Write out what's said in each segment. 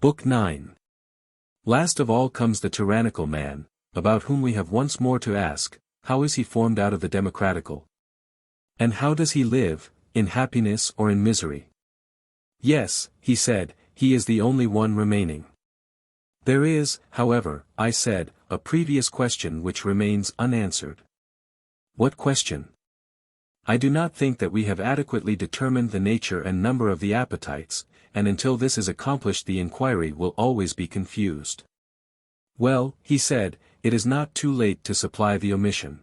Book 9. Last of all comes the tyrannical man, about whom we have once more to ask, how is he formed out of the democratical? And how does he live, in happiness or in misery? Yes, he said, he is the only one remaining. There is, however, I said, a previous question which remains unanswered. What question? I do not think that we have adequately determined the nature and number of the appetites, and until this is accomplished the inquiry will always be confused. Well, he said, it is not too late to supply the omission.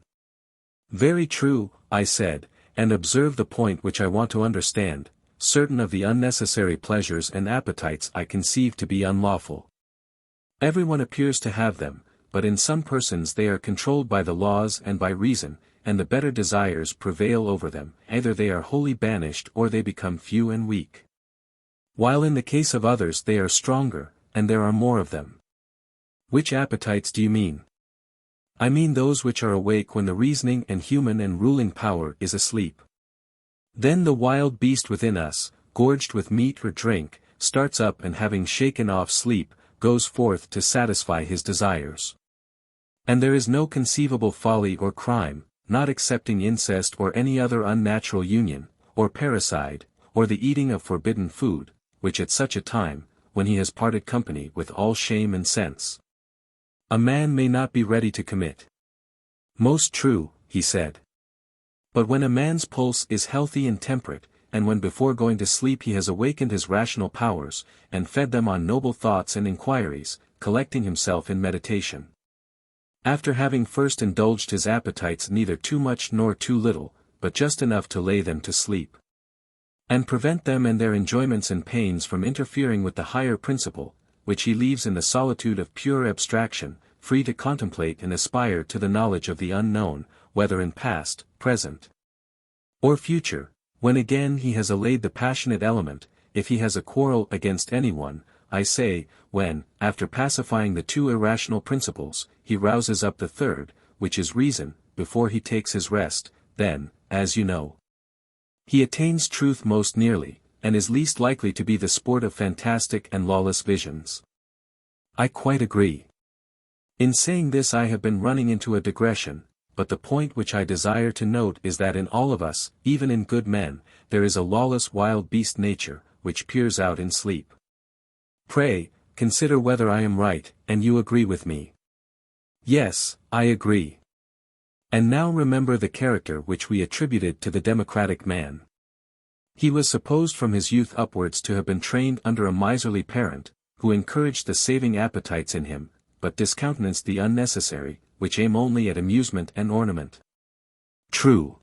Very true, I said, and observe the point which I want to understand, certain of the unnecessary pleasures and appetites I conceive to be unlawful. Everyone appears to have them, but in some persons they are controlled by the laws and by reason, and the better desires prevail over them, either they are wholly banished or they become few and weak. While in the case of others they are stronger, and there are more of them. Which appetites do you mean? I mean those which are awake when the reasoning and human and ruling power is asleep. Then the wild beast within us, gorged with meat or drink, starts up and having shaken off sleep, goes forth to satisfy his desires. And there is no conceivable folly or crime, not excepting incest or any other unnatural union, or parricide, or the eating of forbidden food, which at such a time, when he has parted company with all shame and sense, a man may not be ready to commit. Most true, he said. But when a man's pulse is healthy and temperate, and when before going to sleep he has awakened his rational powers, and fed them on noble thoughts and inquiries, collecting himself in meditation. After having first indulged his appetites neither too much nor too little, but just enough to lay them to sleep, and prevent them and their enjoyments and pains from interfering with the higher principle, which he leaves in the solitude of pure abstraction, free to contemplate and aspire to the knowledge of the unknown, whether in past, present, or future, when again he has allayed the passionate element, if he has a quarrel against anyone, I say, when, after pacifying the two irrational principles, he rouses up the third, which is reason, before he takes his rest, then, as you know, he attains truth most nearly, and is least likely to be the sport of fantastic and lawless visions. I quite agree. In saying this I have been running into a digression, but the point which I desire to note is that in all of us, even in good men, there is a lawless wild beast nature, which peers out in sleep. Pray, consider whether I am right, and you agree with me. Yes, I agree. And now remember the character which we attributed to the democratic man. He was supposed from his youth upwards to have been trained under a miserly parent, who encouraged the saving appetites in him, but discountenanced the unnecessary, which aim only at amusement and ornament. True.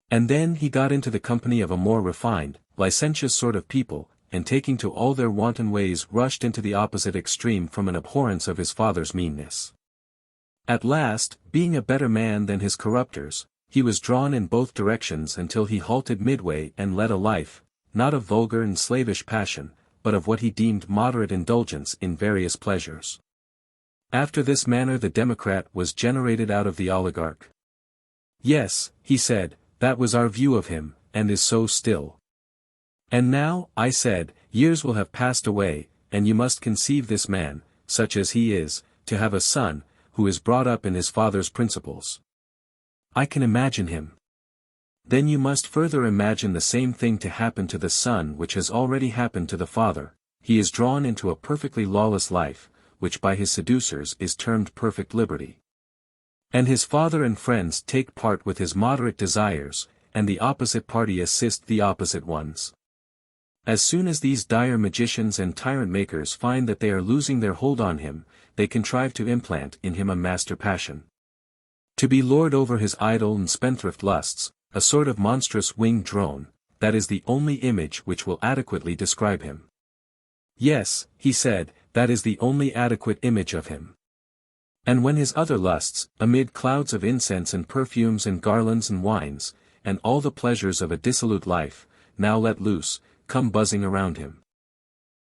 And then he got into the company of a more refined, licentious sort of people, and taking to all their wanton ways rushed into the opposite extreme from an abhorrence of his father's meanness. At last, being a better man than his corruptors, he was drawn in both directions until he halted midway and led a life, not of vulgar and slavish passion, but of what he deemed moderate indulgence in various pleasures. After this manner the democrat was generated out of the oligarch. Yes, he said, that was our view of him, and is so still. And now, I said, years will have passed away, and you must conceive this man, such as he is, to have a son, who is brought up in his father's principles. I can imagine him. Then you must further imagine the same thing to happen to the son which has already happened to the father. He is drawn into a perfectly lawless life, which by his seducers is termed perfect liberty. And his father and friends take part with his moderate desires, and the opposite party assist the opposite ones. As soon as these dire magicians and tyrant-makers find that they are losing their hold on him, they contrive to implant in him a master passion. To be lord over his idle and spendthrift lusts, a sort of monstrous winged drone, that is the only image which will adequately describe him. Yes, he said, that is the only adequate image of him. And when his other lusts, amid clouds of incense and perfumes and garlands and wines, and all the pleasures of a dissolute life, now let loose, come buzzing around him,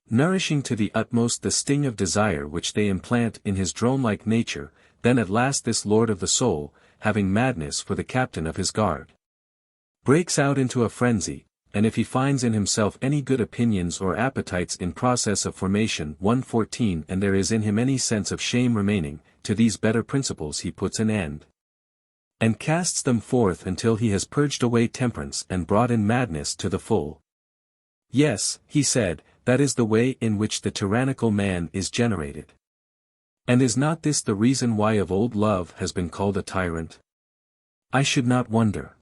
nourishing to the utmost the sting of desire which they implant in his drone-like nature, then at last this lord of the soul, having madness for the captain of his guard, breaks out into a frenzy, and if he finds in himself any good opinions or appetites in process of formation 114 and there is in him any sense of shame remaining, to these better principles he puts an end. And casts them forth until he has purged away temperance and brought in madness to the full. Yes, he said, that is the way in which the tyrannical man is generated. And is not this the reason why of old love has been called a tyrant? I should not wonder.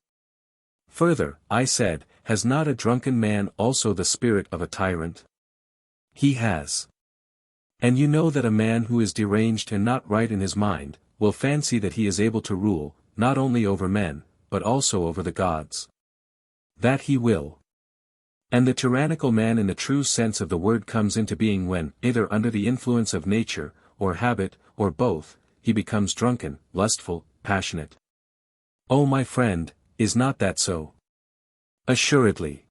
Further, I said, has not a drunken man also the spirit of a tyrant? He has. And you know that a man who is deranged and not right in his mind, will fancy that he is able to rule, not only over men, but also over the gods. That he will. And the tyrannical man in the true sense of the word comes into being when, either under the influence of nature, or habit, or both, he becomes drunken, lustful, passionate. Oh my friend, is not that so? Assuredly.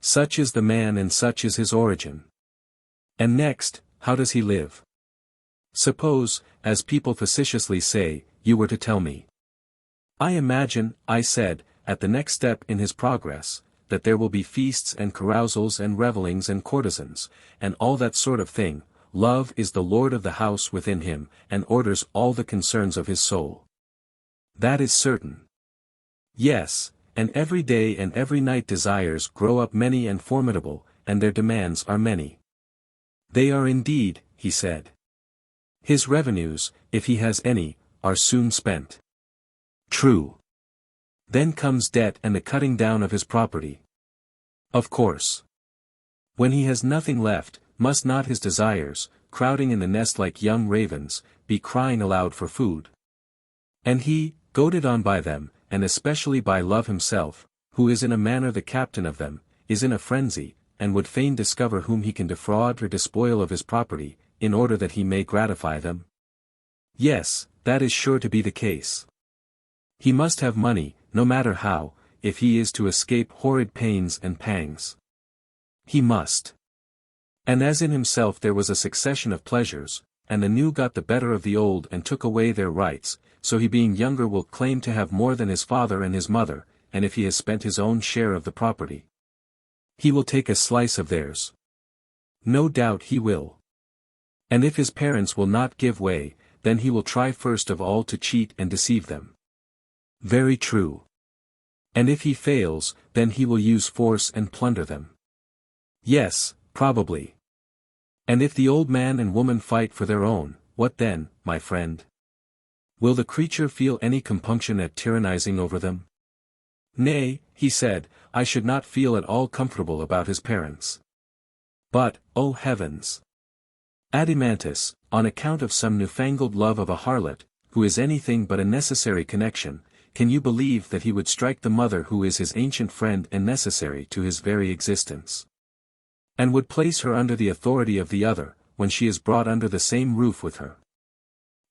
Such is the man and such is his origin. And next, how does he live? Suppose, as people facetiously say, you were to tell me. I imagine, I said, at the next step in his progress, that there will be feasts and carousals and revellings and courtesans, and all that sort of thing. Love is the lord of the house within him, and orders all the concerns of his soul. That is certain. Yes, and every day and every night desires grow up many and formidable, and their demands are many. They are indeed, he said. His revenues, if he has any, are soon spent. True. Then comes debt and the cutting down of his property. Of course. When he has nothing left, must not his desires, crowding in the nest like young ravens, be crying aloud for food? And he, goaded on by them, and especially by love himself, who is in a manner the captain of them, is in a frenzy, and would fain discover whom he can defraud or despoil of his property, in order that he may gratify them? Yes, that is sure to be the case. He must have money, no matter how, if he is to escape horrid pains and pangs. He must. And as in himself there was a succession of pleasures, and the new got the better of the old and took away their rights, so he being younger will claim to have more than his father and his mother, and if he has spent his own share of the property, he will take a slice of theirs. No doubt he will. And if his parents will not give way, then he will try first of all to cheat and deceive them. Very true. And if he fails, then he will use force and plunder them. Yes, probably. And if the old man and woman fight for their own, what then, my friend? Will the creature feel any compunction at tyrannizing over them? Nay, he said, I should not feel at all comfortable about his parents. But, oh heavens! Adimantus, on account of some newfangled love of a harlot, who is anything but a necessary connection, can you believe that he would strike the mother who is his ancient friend and necessary to his very existence? And would place her under the authority of the other, when she is brought under the same roof with her?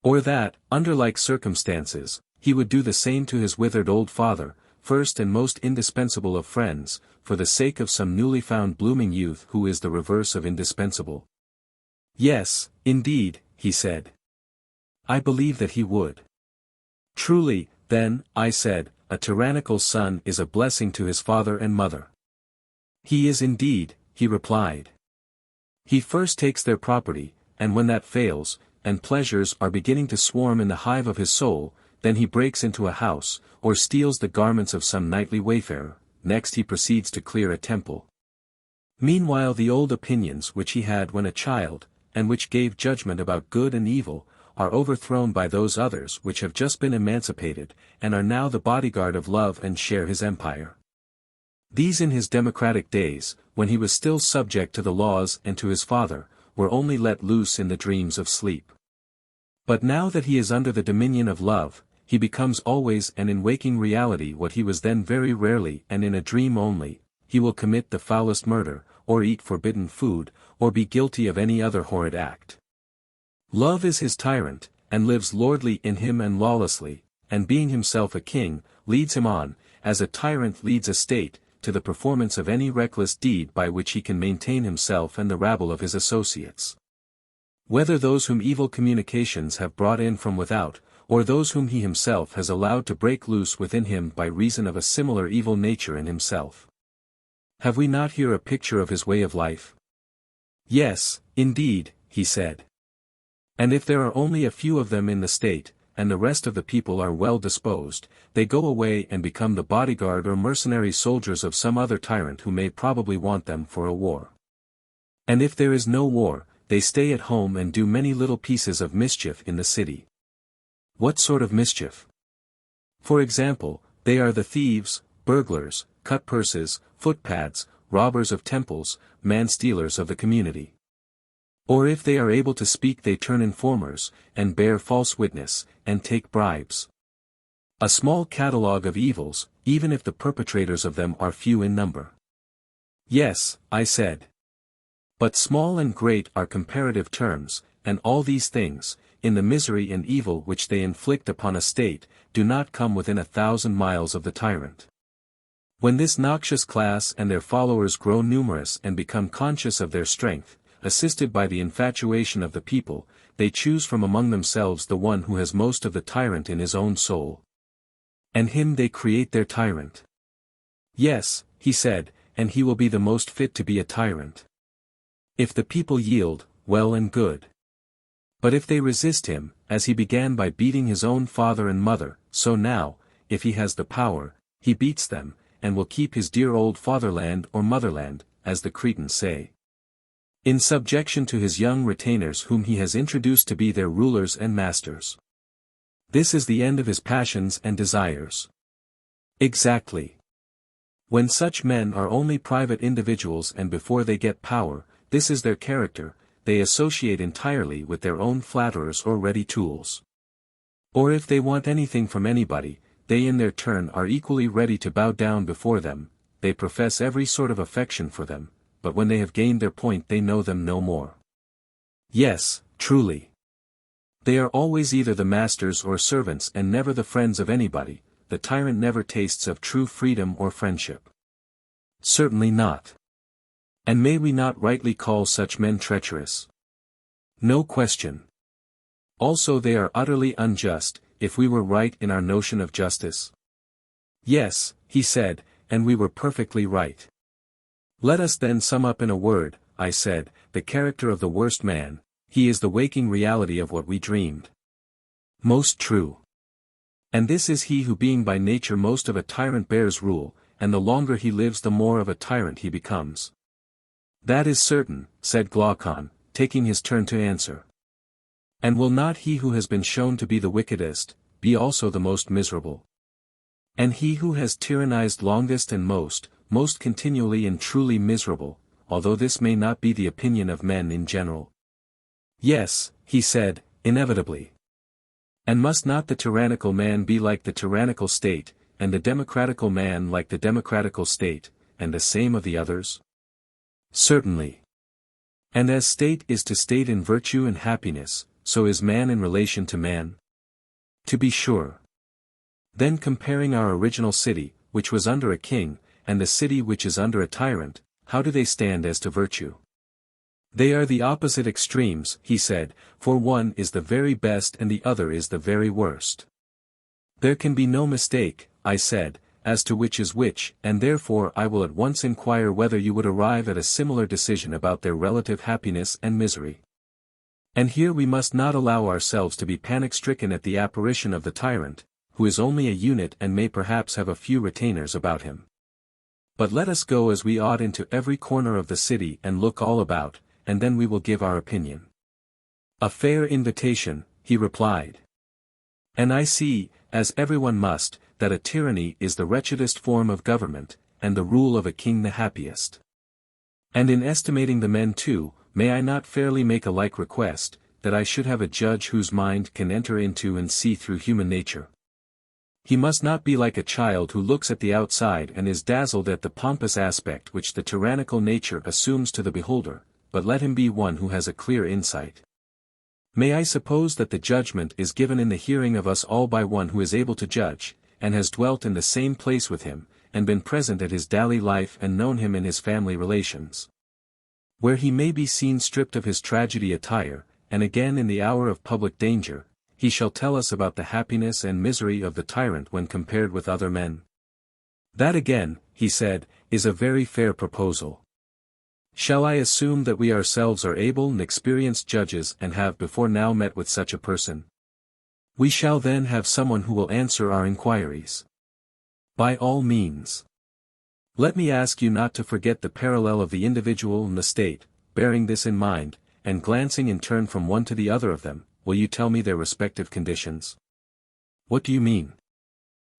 Or that, under like circumstances, he would do the same to his withered old father, first and most indispensable of friends, for the sake of some newly found blooming youth who is the reverse of indispensable? Yes, indeed, he said. I believe that he would. Truly, then, I said, a tyrannical son is a blessing to his father and mother. He is indeed, he replied. He first takes their property, and when that fails, and pleasures are beginning to swarm in the hive of his soul, then he breaks into a house, or steals the garments of some nightly wayfarer, next he proceeds to clear a temple. Meanwhile the old opinions which he had when a child, and which gave judgment about good and evil, are overthrown by those others which have just been emancipated, and are now the bodyguard of love and share his empire. These in his democratic days, when he was still subject to the laws and to his father, were only let loose in the dreams of sleep. But now that he is under the dominion of love, he becomes always and in waking reality what he was then very rarely and in a dream only. He will commit the foulest murder, or eat forbidden food, or be guilty of any other horrid act. Love is his tyrant, and lives lordly in him and lawlessly, and being himself a king, leads him on, as a tyrant leads a state, to the performance of any reckless deed by which he can maintain himself and the rabble of his associates. Whether those whom evil communications have brought in from without, or those whom he himself has allowed to break loose within him by reason of a similar evil nature in himself. Have we not here a picture of his way of life? Yes, indeed, he said. And if there are only a few of them in the state, and the rest of the people are well disposed, they go away and become the bodyguard or mercenary soldiers of some other tyrant who may probably want them for a war. And if there is no war, they stay at home and do many little pieces of mischief in the city. What sort of mischief? For example, they are the thieves, burglars, cut purses, footpads, robbers of temples, man-stealers of the community. Or if they are able to speak, they turn informers, and bear false witness, and take bribes. A small catalogue of evils, even if the perpetrators of them are few in number. Yes, I said. But small and great are comparative terms, and all these things, in the misery and evil which they inflict upon a state, do not come within 1,000 miles of the tyrant. When this noxious class and their followers grow numerous and become conscious of their strength, assisted by the infatuation of the people, they choose from among themselves the one who has most of the tyrant in his own soul. And him they create their tyrant. Yes, he said, and he will be the most fit to be a tyrant. If the people yield, well and good. But if they resist him, as he began by beating his own father and mother, so now, if he has the power, he beats them, and will keep his dear old fatherland or motherland, as the Cretans say, in subjection to his young retainers whom he has introduced to be their rulers and masters. This is the end of his passions and desires. Exactly. When such men are only private individuals and before they get power, this is their character, they associate entirely with their own flatterers or ready tools. Or if they want anything from anybody, they in their turn are equally ready to bow down before them, they profess every sort of affection for them, but when they have gained their point they know them no more. Yes, truly. They are always either the masters or servants and never the friends of anybody, the tyrant never tastes of true freedom or friendship. Certainly not. And may we not rightly call such men treacherous? No question. Also they are utterly unjust, if we were right in our notion of justice. Yes, he said, and we were perfectly right. Let us then sum up in a word, I said, the character of the worst man, he is the waking reality of what we dreamed. Most true. And this is he who being by nature most of a tyrant bears rule, and the longer he lives the more of a tyrant he becomes. That is certain, said Glaucon, taking his turn to answer. And will not he who has been shown to be the wickedest, be also the most miserable? And he who has tyrannized longest and most continually and truly miserable, although this may not be the opinion of men in general? Yes, he said, inevitably. And must not the tyrannical man be like the tyrannical state, and the democratical man like the democratical state, and the same of the others? Certainly. And as state is to state in virtue and happiness, so is man in relation to man? To be sure. Then comparing our original city, which was under a king, and the city which is under a tyrant, how do they stand as to virtue? They are the opposite extremes, he said, for one is the very best and the other is the very worst. There can be no mistake, I said, as to which is which, and therefore I will at once inquire whether you would arrive at a similar decision about their relative happiness and misery. And here we must not allow ourselves to be panic-stricken at the apparition of the tyrant, who is only a unit and may perhaps have a few retainers about him. But let us go as we ought into every corner of the city and look all about, and then we will give our opinion. A fair invitation, he replied. And I see, as everyone must, that a tyranny is the wretchedest form of government, and the rule of a king the happiest. And in estimating the men too, may I not fairly make a like request, that I should have a judge whose mind can enter into and see through human nature? He must not be like a child who looks at the outside and is dazzled at the pompous aspect which the tyrannical nature assumes to the beholder, but let him be one who has a clear insight. May I suppose that the judgment is given in the hearing of us all by one who is able to judge, and has dwelt in the same place with him, and been present at his daily life and known him in his family relations. Where he may be seen stripped of his tragedy attire, and again in the hour of public danger, he shall tell us about the happiness and misery of the tyrant when compared with other men. That again, he said, is a very fair proposal. Shall I assume that we ourselves are able and experienced judges and have before now met with such a person? We shall then have someone who will answer our inquiries. By all means. Let me ask you not to forget the parallel of the individual and the state. Bearing this in mind, and glancing in turn from one to the other of them, will you tell me their respective conditions? What do you mean?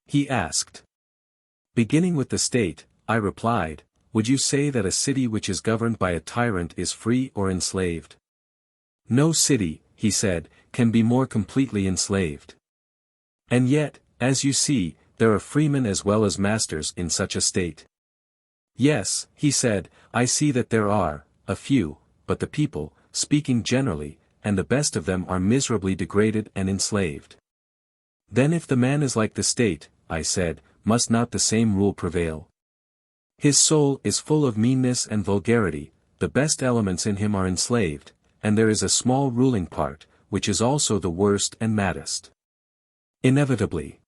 He asked. Beginning with the state, I replied, would you say that a city which is governed by a tyrant is free or enslaved? No city, he said, can be more completely enslaved. And yet, as you see, there are freemen as well as masters in such a state. Yes, he said, I see that there are, a few, but the people, speaking generally, and the best of them are miserably degraded and enslaved. Then if the man is like the state, I said, must not the same rule prevail? His soul is full of meanness and vulgarity, the best elements in him are enslaved, and there is a small ruling part, which is also the worst and maddest. Inevitably.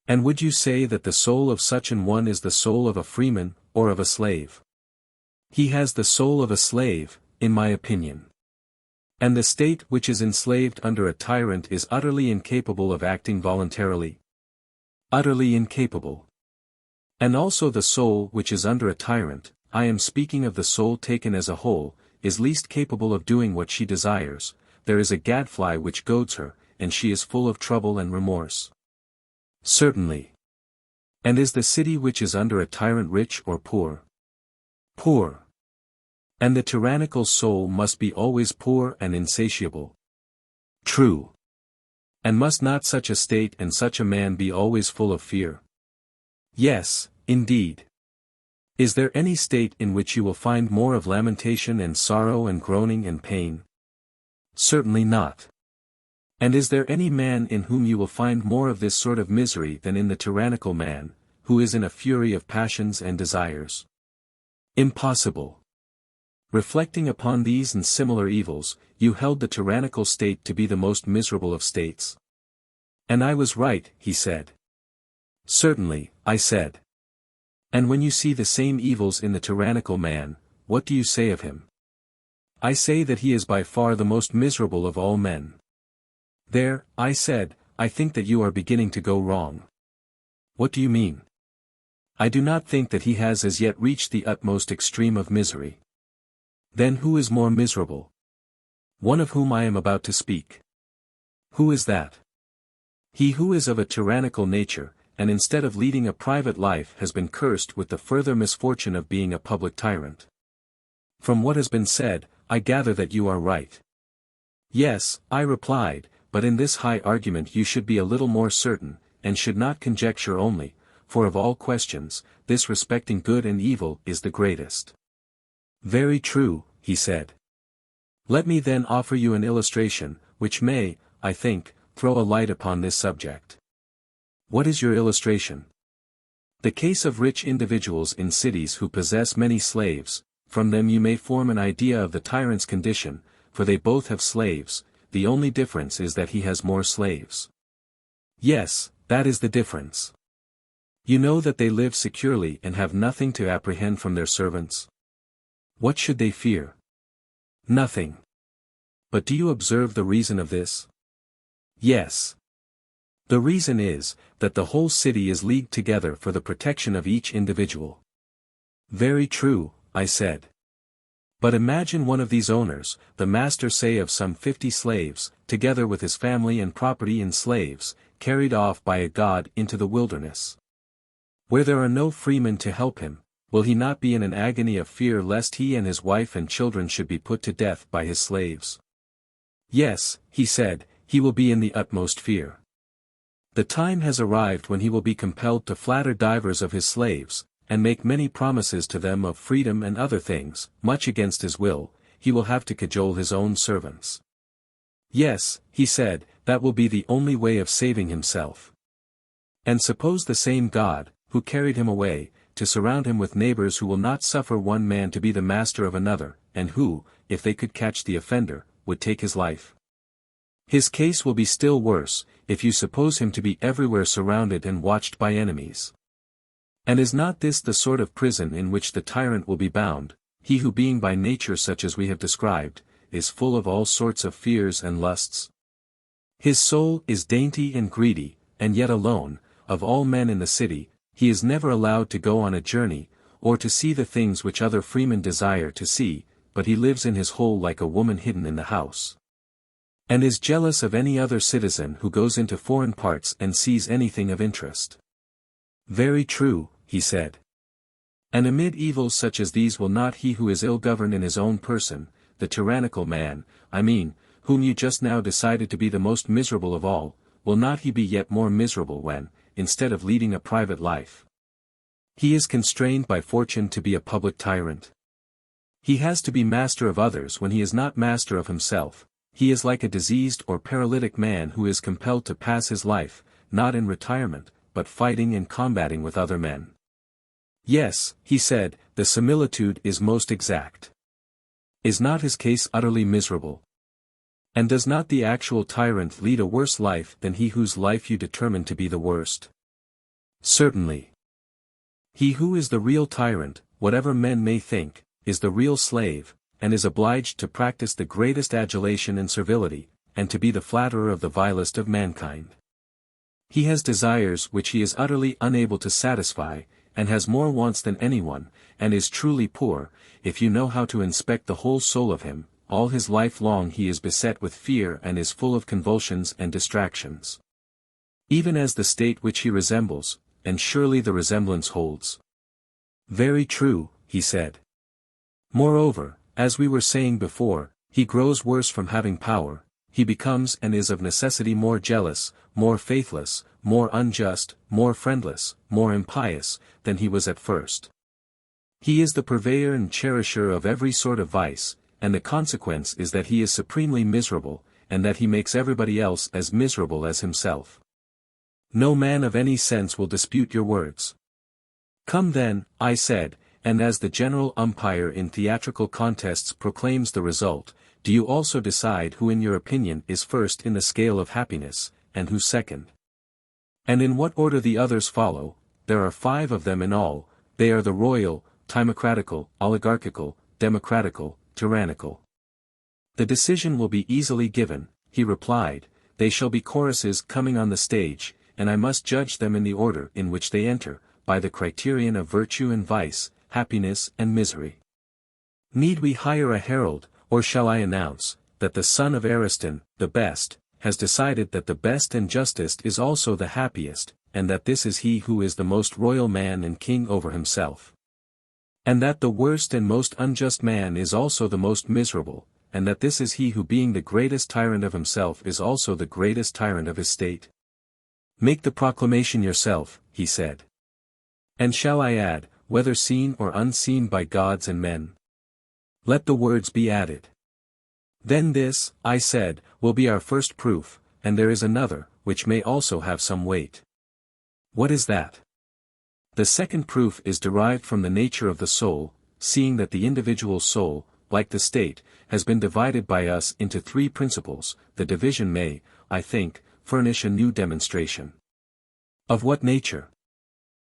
And would you say that the soul of such an one is the soul of a freeman, or of a slave? He has the soul of a slave, in my opinion. And the state which is enslaved under a tyrant is utterly incapable of acting voluntarily. Utterly incapable. And also the soul which is under a tyrant, I am speaking of the soul taken as a whole, is least capable of doing what she desires. There is a gadfly which goads her, and she is full of trouble and remorse. Certainly. And is the city which is under a tyrant rich or poor? Poor. And the tyrannical soul must be always poor and insatiable. True. And must not such a state and such a man be always full of fear? Yes, indeed. Is there any state in which you will find more of lamentation and sorrow and groaning and pain? Certainly not. And is there any man in whom you will find more of this sort of misery than in the tyrannical man, who is in a fury of passions and desires? Impossible. Reflecting upon these and similar evils, you held the tyrannical state to be the most miserable of states. And I was right, he said. Certainly, I said. And when you see the same evils in the tyrannical man, what do you say of him? I say that he is by far the most miserable of all men. There, I said, I think that you are beginning to go wrong. What do you mean? I do not think that he has as yet reached the utmost extreme of misery. Then who is more miserable? One of whom I am about to speak. Who is that? He who is of a tyrannical nature, and instead of leading a private life has been cursed with the further misfortune of being a public tyrant. From what has been said, I gather that you are right. Yes, I replied, but in this high argument you should be a little more certain, and should not conjecture only, for of all questions, this respecting good and evil is the greatest. Very true, he said. Let me then offer you an illustration, which may, I think, throw a light upon this subject. What is your illustration? The case of rich individuals in cities who possess many slaves. From them you may form an idea of the tyrant's condition, for they both have slaves, the only difference is that he has more slaves. Yes, that is the difference. You know that they live securely and have nothing to apprehend from their servants. What should they fear? Nothing. But do you observe the reason of this? Yes. The reason is, that the whole city is leagued together for the protection of each individual. Very true, I said. But imagine one of these owners, the master say of some 50 slaves, together with his family and property and slaves, carried off by a god into the wilderness. Where there are no freemen to help him, will he not be in an agony of fear lest he and his wife and children should be put to death by his slaves? Yes, he said, he will be in the utmost fear. The time has arrived when he will be compelled to flatter divers of his slaves, and make many promises to them of freedom and other things, much against his will. He will have to cajole his own servants. Yes, he said, that will be the only way of saving himself. And suppose the same God, who carried him away, to surround him with neighbors who will not suffer one man to be the master of another, and who, if they could catch the offender, would take his life. His case will be still worse, if you suppose him to be everywhere surrounded and watched by enemies. And is not this the sort of prison in which the tyrant will be bound, he who being by nature such as we have described, is full of all sorts of fears and lusts? His soul is dainty and greedy, and yet alone, of all men in the city, he is never allowed to go on a journey, or to see the things which other freemen desire to see, but he lives in his hole like a woman hidden in the house. And is jealous of any other citizen who goes into foreign parts and sees anything of interest. Very true, he said. And amid evils such as these will not he who is ill-governed in his own person, the tyrannical man, I mean, whom you just now decided to be the most miserable of all, will not he be yet more miserable when, instead of leading a private life, he is constrained by fortune to be a public tyrant? He has to be master of others when he is not master of himself. He is like a diseased or paralytic man who is compelled to pass his life, not in retirement, but fighting and combating with other men. Yes, he said, the similitude is most exact. Is not his case utterly miserable? And does not the actual tyrant lead a worse life than he whose life you determine to be the worst? Certainly. He who is the real tyrant, whatever men may think, is the real slave, and is obliged to practice the greatest adulation and servility, and to be the flatterer of the vilest of mankind. He has desires which he is utterly unable to satisfy, and has more wants than anyone, and is truly poor. If you know how to inspect the whole soul of him, all his life long he is beset with fear and is full of convulsions and distractions. Even as the state which he resembles, and surely the resemblance holds. Very true, he said. Moreover, as we were saying before, he grows worse from having power, he becomes and is of necessity more jealous, more faithless, more unjust, more friendless, more impious, than he was at first. He is the purveyor and cherisher of every sort of vice, and the consequence is that he is supremely miserable, and that he makes everybody else as miserable as himself. No man of any sense will dispute your words. Come then, I said, and as the general umpire in theatrical contests proclaims the result, do you also decide who in your opinion is first in the scale of happiness, and who second? And in what order the others follow. There are 5 of them in all, they are the royal, timocratical, oligarchical, democratical, tyrannical. The decision will be easily given, he replied, they shall be choruses coming on the stage, and I must judge them in the order in which they enter, by the criterion of virtue and vice, happiness and misery. Need we hire a herald, or shall I announce, that the son of Ariston, the best, has decided that the best and justest is also the happiest, and that this is he who is the most royal man and king over himself? And that the worst and most unjust man is also the most miserable, and that this is he who being the greatest tyrant of himself is also the greatest tyrant of his state? Make the proclamation yourself, he said. And shall I add, whether seen or unseen by gods and men? Let the words be added. Then this, I said, will be our first proof, and there is another, which may also have some weight. What is that? The second proof is derived from the nature of the soul, seeing that the individual soul, like the state, has been divided by us into 3 principles. The division may, I think, furnish a new demonstration. Of what nature?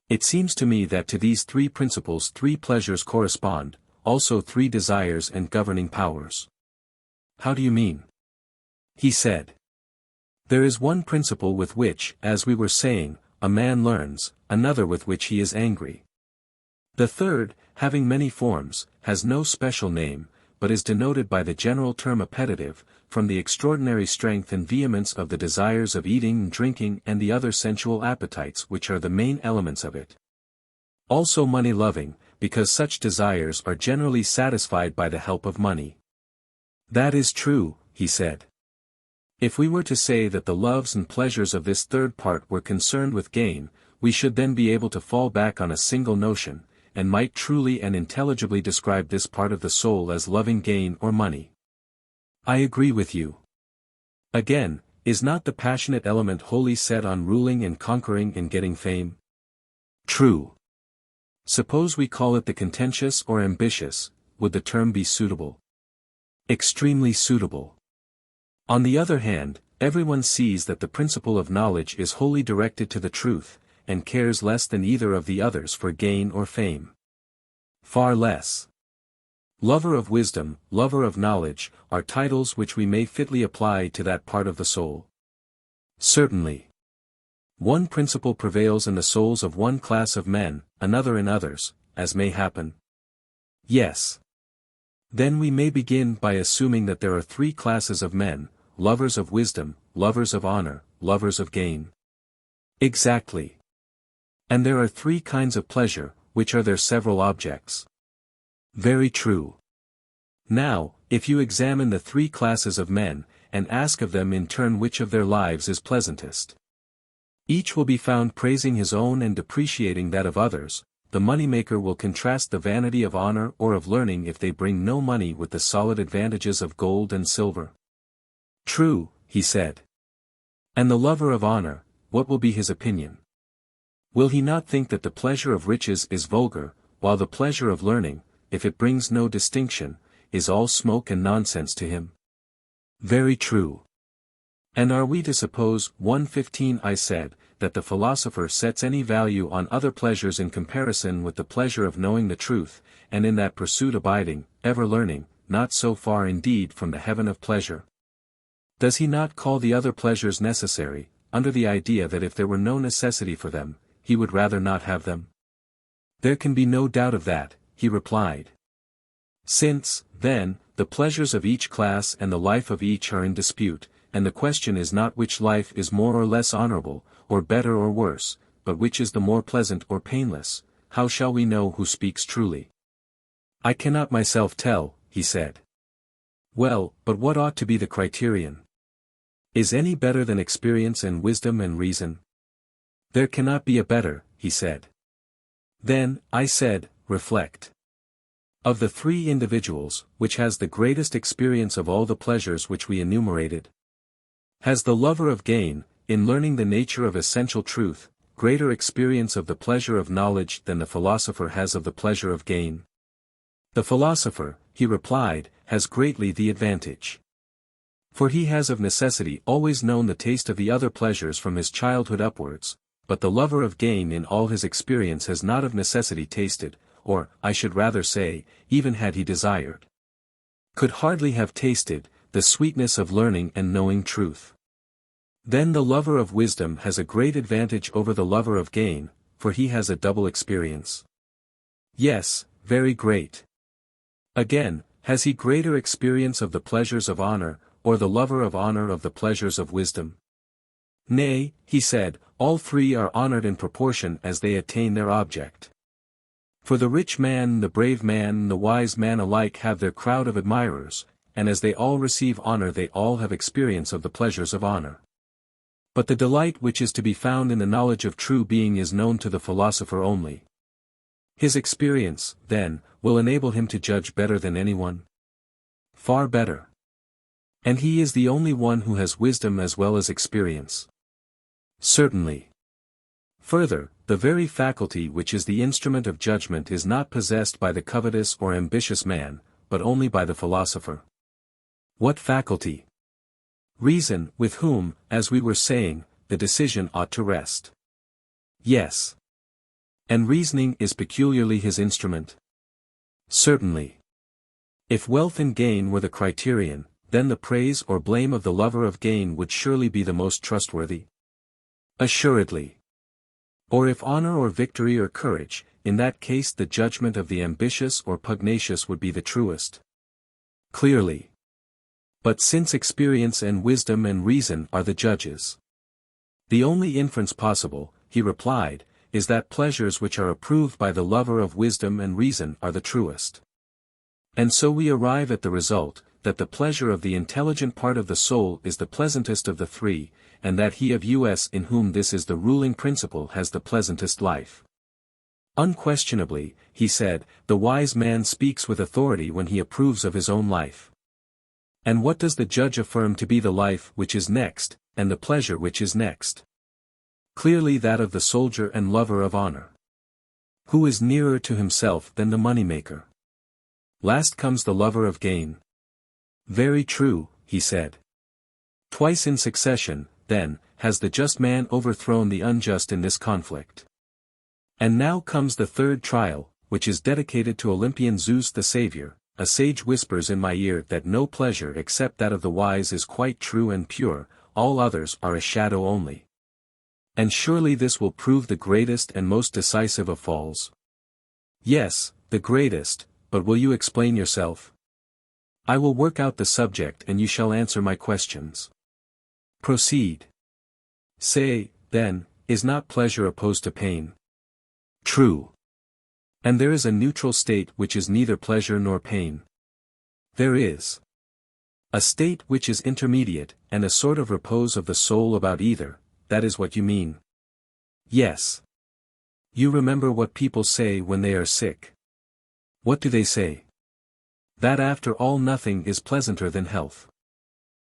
It seems to me that to these 3 principles 3 pleasures correspond, also 3 desires and governing powers. How do you mean? He said. There is one principle with which, as we were saying, a man learns, another with which he is angry. The third, having many forms, has no special name, but is denoted by the general term appetitive, from the extraordinary strength and vehemence of the desires of eating and drinking and the other sensual appetites which are the main elements of it. Also money-loving, because such desires are generally satisfied by the help of money. That is true, he said. If we were to say that the loves and pleasures of this third part were concerned with gain, we should then be able to fall back on a single notion, and might truly and intelligibly describe this part of the soul as loving gain or money. I agree with you. Again, is not the passionate element wholly set on ruling and conquering and getting fame? True. Suppose we call it the contentious or ambitious, would the term be suitable? Extremely suitable. On the other hand, everyone sees that the principle of knowledge is wholly directed to the truth, and cares less than either of the others for gain or fame. Far less. Lover of wisdom, lover of knowledge, are titles which we may fitly apply to that part of the soul. Certainly. One principle prevails in the souls of one class of men, another in others, as may happen. Yes. Then we may begin by assuming that there are three classes of men: lovers of wisdom, lovers of honor, lovers of gain. Exactly. And there are three kinds of pleasure, which are their several objects. Very true. Now, if you examine the three classes of men, and ask of them in turn which of their lives is pleasantest, each will be found praising his own and depreciating that of others. The moneymaker will contrast the vanity of honor or of learning if they bring no money with the solid advantages of gold and silver. True, he said. And the lover of honor, what will be his opinion? Will he not think that the pleasure of riches is vulgar, while the pleasure of learning, if it brings no distinction, is all smoke and nonsense to him? Very true. And are we to suppose, 1:15 I said, that the philosopher sets any value on other pleasures in comparison with the pleasure of knowing the truth, and in that pursuit abiding, ever learning, not so far indeed from the heaven of pleasure? Does he not call the other pleasures necessary, under the idea that if there were no necessity for them, he would rather not have them? There can be no doubt of that, he replied. Since, then, the pleasures of each class and the life of each are in dispute, and the question is not which life is more or less honorable, or better or worse, but which is the more pleasant or painless, how shall we know who speaks truly? I cannot myself tell, he said. Well, but what ought to be the criterion? Is any better than experience and wisdom and reason? There cannot be a better, he said. Then, I said, reflect. Of the three individuals, which has the greatest experience of all the pleasures which we enumerated? Has the lover of gain, in learning the nature of essential truth, greater experience of the pleasure of knowledge than the philosopher has of the pleasure of gain? The philosopher, he replied, has greatly the advantage. For he has of necessity always known the taste of the other pleasures from his childhood upwards, but the lover of gain in all his experience has not of necessity tasted, or, I should rather say, even had he desired, could hardly have tasted, the sweetness of learning and knowing truth. Then the lover of wisdom has a great advantage over the lover of gain, for he has a double experience. Yes, very great. Again, has he greater experience of the pleasures of honor, or the lover of honor of the pleasures of wisdom? Nay, he said, all three are honored in proportion as they attain their object. For the rich man, the brave man, the wise man alike have their crowd of admirers, and as they all receive honor they all have experience of the pleasures of honor. But the delight which is to be found in the knowledge of true being is known to the philosopher only. His experience, then, will enable him to judge better than anyone? Far better. And he is the only one who has wisdom as well as experience. Certainly. Further, the very faculty which is the instrument of judgment is not possessed by the covetous or ambitious man, but only by the philosopher. What faculty? Reason, with whom, as we were saying, the decision ought to rest. Yes. And reasoning is peculiarly his instrument? Certainly. If wealth and gain were the criterion, then the praise or blame of the lover of gain would surely be the most trustworthy? Assuredly. Or if honor or victory or courage, in that case the judgment of the ambitious or pugnacious would be the truest. Clearly. But since experience and wisdom and reason are the judges, the only inference possible, he replied, is that pleasures which are approved by the lover of wisdom and reason are the truest. And so we arrive at the result, that the pleasure of the intelligent part of the soul is the pleasantest of the three, and that he of us in whom this is the ruling principle has the pleasantest life. Unquestionably, he said, the wise man speaks with authority when he approves of his own life. And what does the judge affirm to be the life which is next, and the pleasure which is next? Clearly that of the soldier and lover of honor. Who is nearer to himself than the money-maker? Last comes the lover of gain. Very true, he said. Twice in succession, then, has the just man overthrown the unjust in this conflict. And now comes the third trial, which is dedicated to Olympian Zeus the Savior. A sage whispers in my ear that no pleasure except that of the wise is quite true and pure, all others are a shadow only. And surely this will prove the greatest and most decisive of falls. Yes, the greatest, but will you explain yourself? I will work out the subject and you shall answer my questions. Proceed. Say, then, is not pleasure opposed to pain? True. And there is a neutral state which is neither pleasure nor pain. There is a state which is intermediate, and a sort of repose of the soul about either. That is what you mean. Yes. You remember what people say when they are sick. What do they say? That after all nothing is pleasanter than health.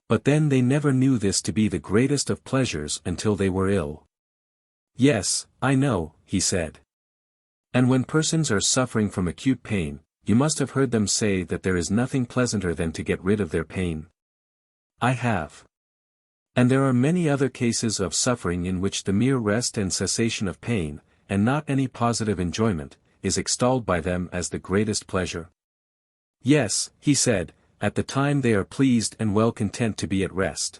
But then they never knew this to be the greatest of pleasures until they were ill. Yes, I know, he said. And when persons are suffering from acute pain, you must have heard them say that there is nothing pleasanter than to get rid of their pain. I have. And there are many other cases of suffering in which the mere rest and cessation of pain, and not any positive enjoyment, is extolled by them as the greatest pleasure. Yes, he said, at the time they are pleased and well content to be at rest.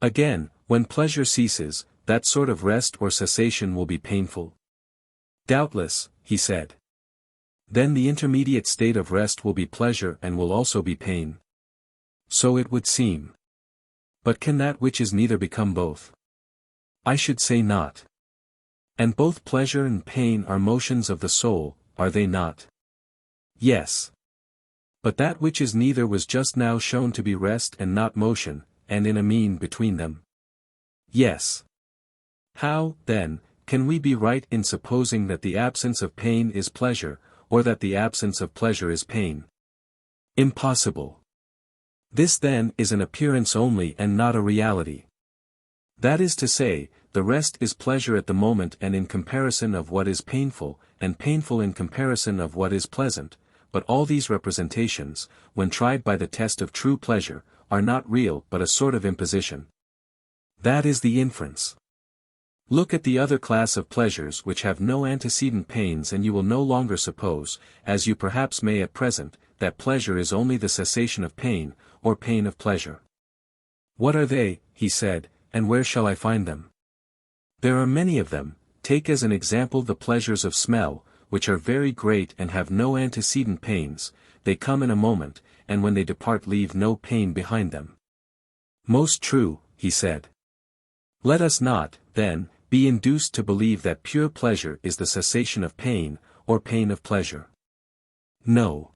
Again, when pleasure ceases, that sort of rest or cessation will be painful. Doubtless, he said. Then the intermediate state of rest will be pleasure and will also be pain. So it would seem. But can that which is neither become both? I should say not. And both pleasure and pain are motions of the soul, are they not? Yes. But that which is neither was just now shown to be rest and not motion, and in a mean between them. Yes. How, then, can we be right in supposing that the absence of pain is pleasure, or that the absence of pleasure is pain? Impossible. This then is an appearance only and not a reality. That is to say, the rest is pleasure at the moment and in comparison of what is painful, and painful in comparison of what is pleasant, but all these representations, when tried by the test of true pleasure, are not real but a sort of imposition. That is the inference. Look at the other class of pleasures which have no antecedent pains and you will no longer suppose, as you perhaps may at present, that pleasure is only the cessation of pain, or pain of pleasure. What are they, he said, and where shall I find them? There are many of them. Take as an example the pleasures of smell, which are very great and have no antecedent pains. They come in a moment, and when they depart leave no pain behind them. Most true, he said. Let us not, then, be induced to believe that pure pleasure is the cessation of pain, or pain of pleasure. No.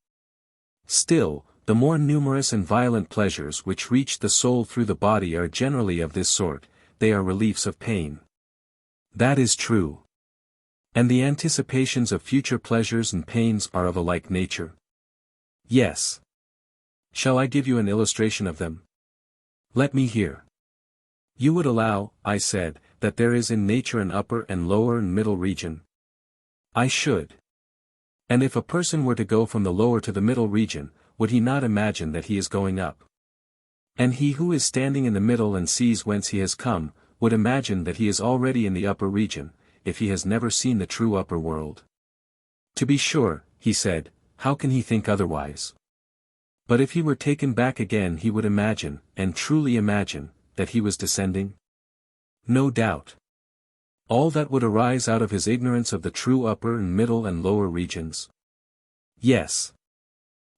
Still, the more numerous and violent pleasures which reach the soul through the body are generally of this sort, they are reliefs of pain. That is true. And the anticipations of future pleasures and pains are of a like nature. Yes. Shall I give you an illustration of them? Let me hear. You would allow, I said, that there is in nature an upper and lower and middle region. I should. And if a person were to go from the lower to the middle region, would he not imagine that he is going up? And he who is standing in the middle and sees whence he has come, would imagine that he is already in the upper region, if he has never seen the true upper world. To be sure, he said, how can he think otherwise? But if he were taken back again he would imagine, and truly imagine, that he was descending? No doubt. All that would arise out of his ignorance of the true upper and middle and lower regions. Yes.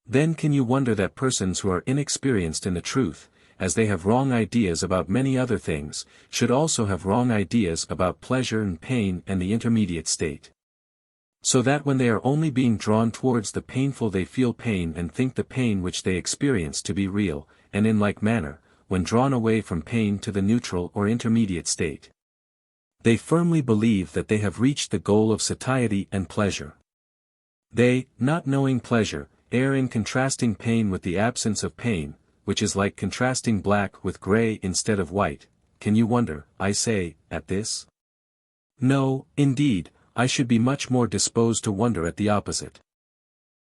Then can you wonder that persons who are inexperienced in the truth, as they have wrong ideas about many other things, should also have wrong ideas about pleasure and pain and the intermediate state? So that when they are only being drawn towards the painful they feel pain and think the pain which they experience to be real, and in like manner, when drawn away from pain to the neutral or intermediate state, they firmly believe that they have reached the goal of satiety and pleasure. They, not knowing pleasure, err in contrasting pain with the absence of pain, which is like contrasting black with gray instead of white. Can you wonder, I say, at this? No, indeed, I should be much more disposed to wonder at the opposite.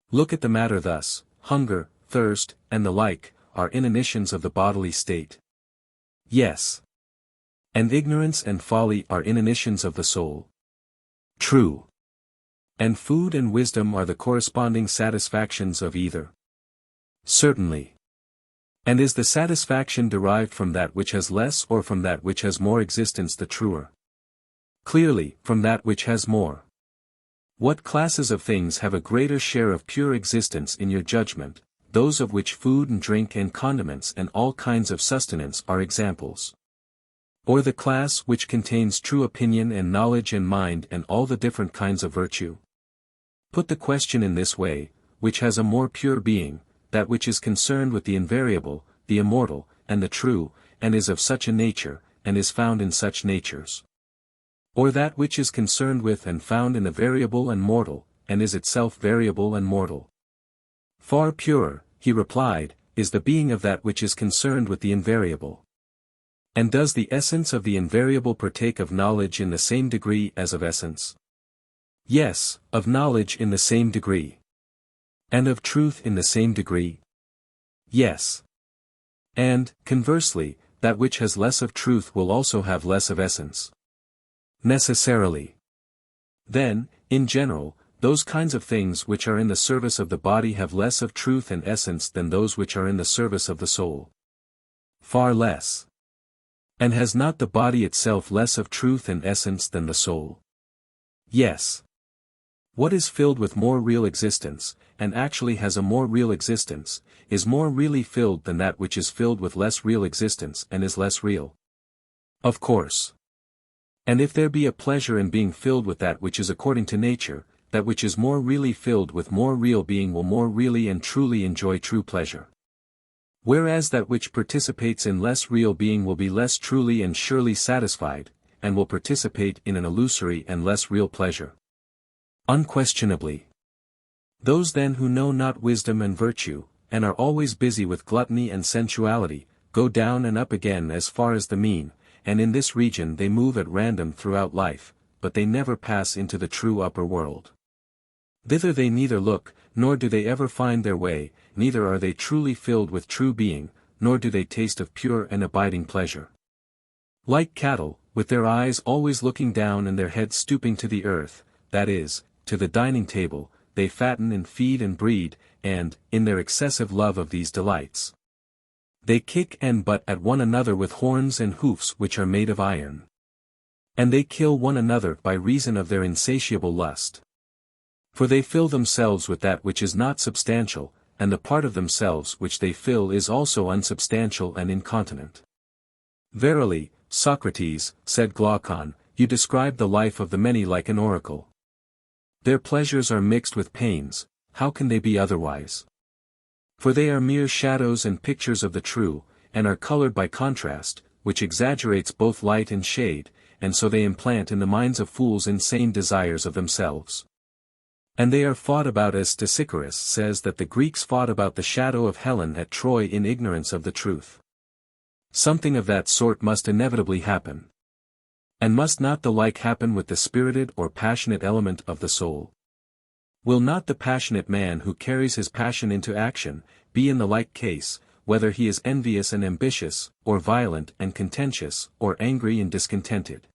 Look at the matter thus: hunger, thirst, and the like, are inanitions of the bodily state. Yes. And ignorance and folly are inanitions of the soul. True. And food and wisdom are the corresponding satisfactions of either. Certainly. And is the satisfaction derived from that which has less or from that which has more existence the truer? Clearly, from that which has more. What classes of things have a greater share of pure existence in your judgment? Those of which food and drink and condiments and all kinds of sustenance are examples. Or the class which contains true opinion and knowledge and mind and all the different kinds of virtue? Put the question in this way, which has a more pure being, that which is concerned with the invariable, the immortal, and the true, and is of such a nature, and is found in such natures? Or that which is concerned with and found in the variable and mortal, and is itself variable and mortal? Far purer, he replied, is the being of that which is concerned with the invariable. And does the essence of the invariable partake of knowledge in the same degree as of essence? Yes, of knowledge in the same degree. And of truth in the same degree? Yes. And, conversely, that which has less of truth will also have less of essence. Necessarily. Then, in general, those kinds of things which are in the service of the body have less of truth and essence than those which are in the service of the soul. Far less. And has not the body itself less of truth and essence than the soul? Yes. What is filled with more real existence, and actually has a more real existence, is more really filled than that which is filled with less real existence and is less real. Of course. And if there be a pleasure in being filled with that which is according to nature, that which is more really filled with more real being will more really and truly enjoy true pleasure. Whereas that which participates in less real being will be less truly and surely satisfied, and will participate in an illusory and less real pleasure. Unquestionably. Those then who know not wisdom and virtue, and are always busy with gluttony and sensuality, go down and up again as far as the mean, and in this region they move at random throughout life, but they never pass into the true upper world. Thither they neither look, nor do they ever find their way, neither are they truly filled with true being, nor do they taste of pure and abiding pleasure. Like cattle, with their eyes always looking down and their heads stooping to the earth, that is, to the dining table, they fatten and feed and breed, and, in their excessive love of these delights, they kick and butt at one another with horns and hoofs which are made of iron. And they kill one another by reason of their insatiable lust. For they fill themselves with that which is not substantial, and the part of themselves which they fill is also unsubstantial and incontinent. Verily, Socrates, said Glaucon, you describe the life of the many like an oracle. Their pleasures are mixed with pains, how can they be otherwise? For they are mere shadows and pictures of the true, and are colored by contrast, which exaggerates both light and shade, and so they implant in the minds of fools insane desires of themselves. And they are fought about as Stesichorus says that the Greeks fought about the shadow of Helen at Troy in ignorance of the truth. Something of that sort must inevitably happen. And must not the like happen with the spirited or passionate element of the soul? Will not the passionate man who carries his passion into action, be in the like case, whether he is envious and ambitious, or violent and contentious, or angry and discontented?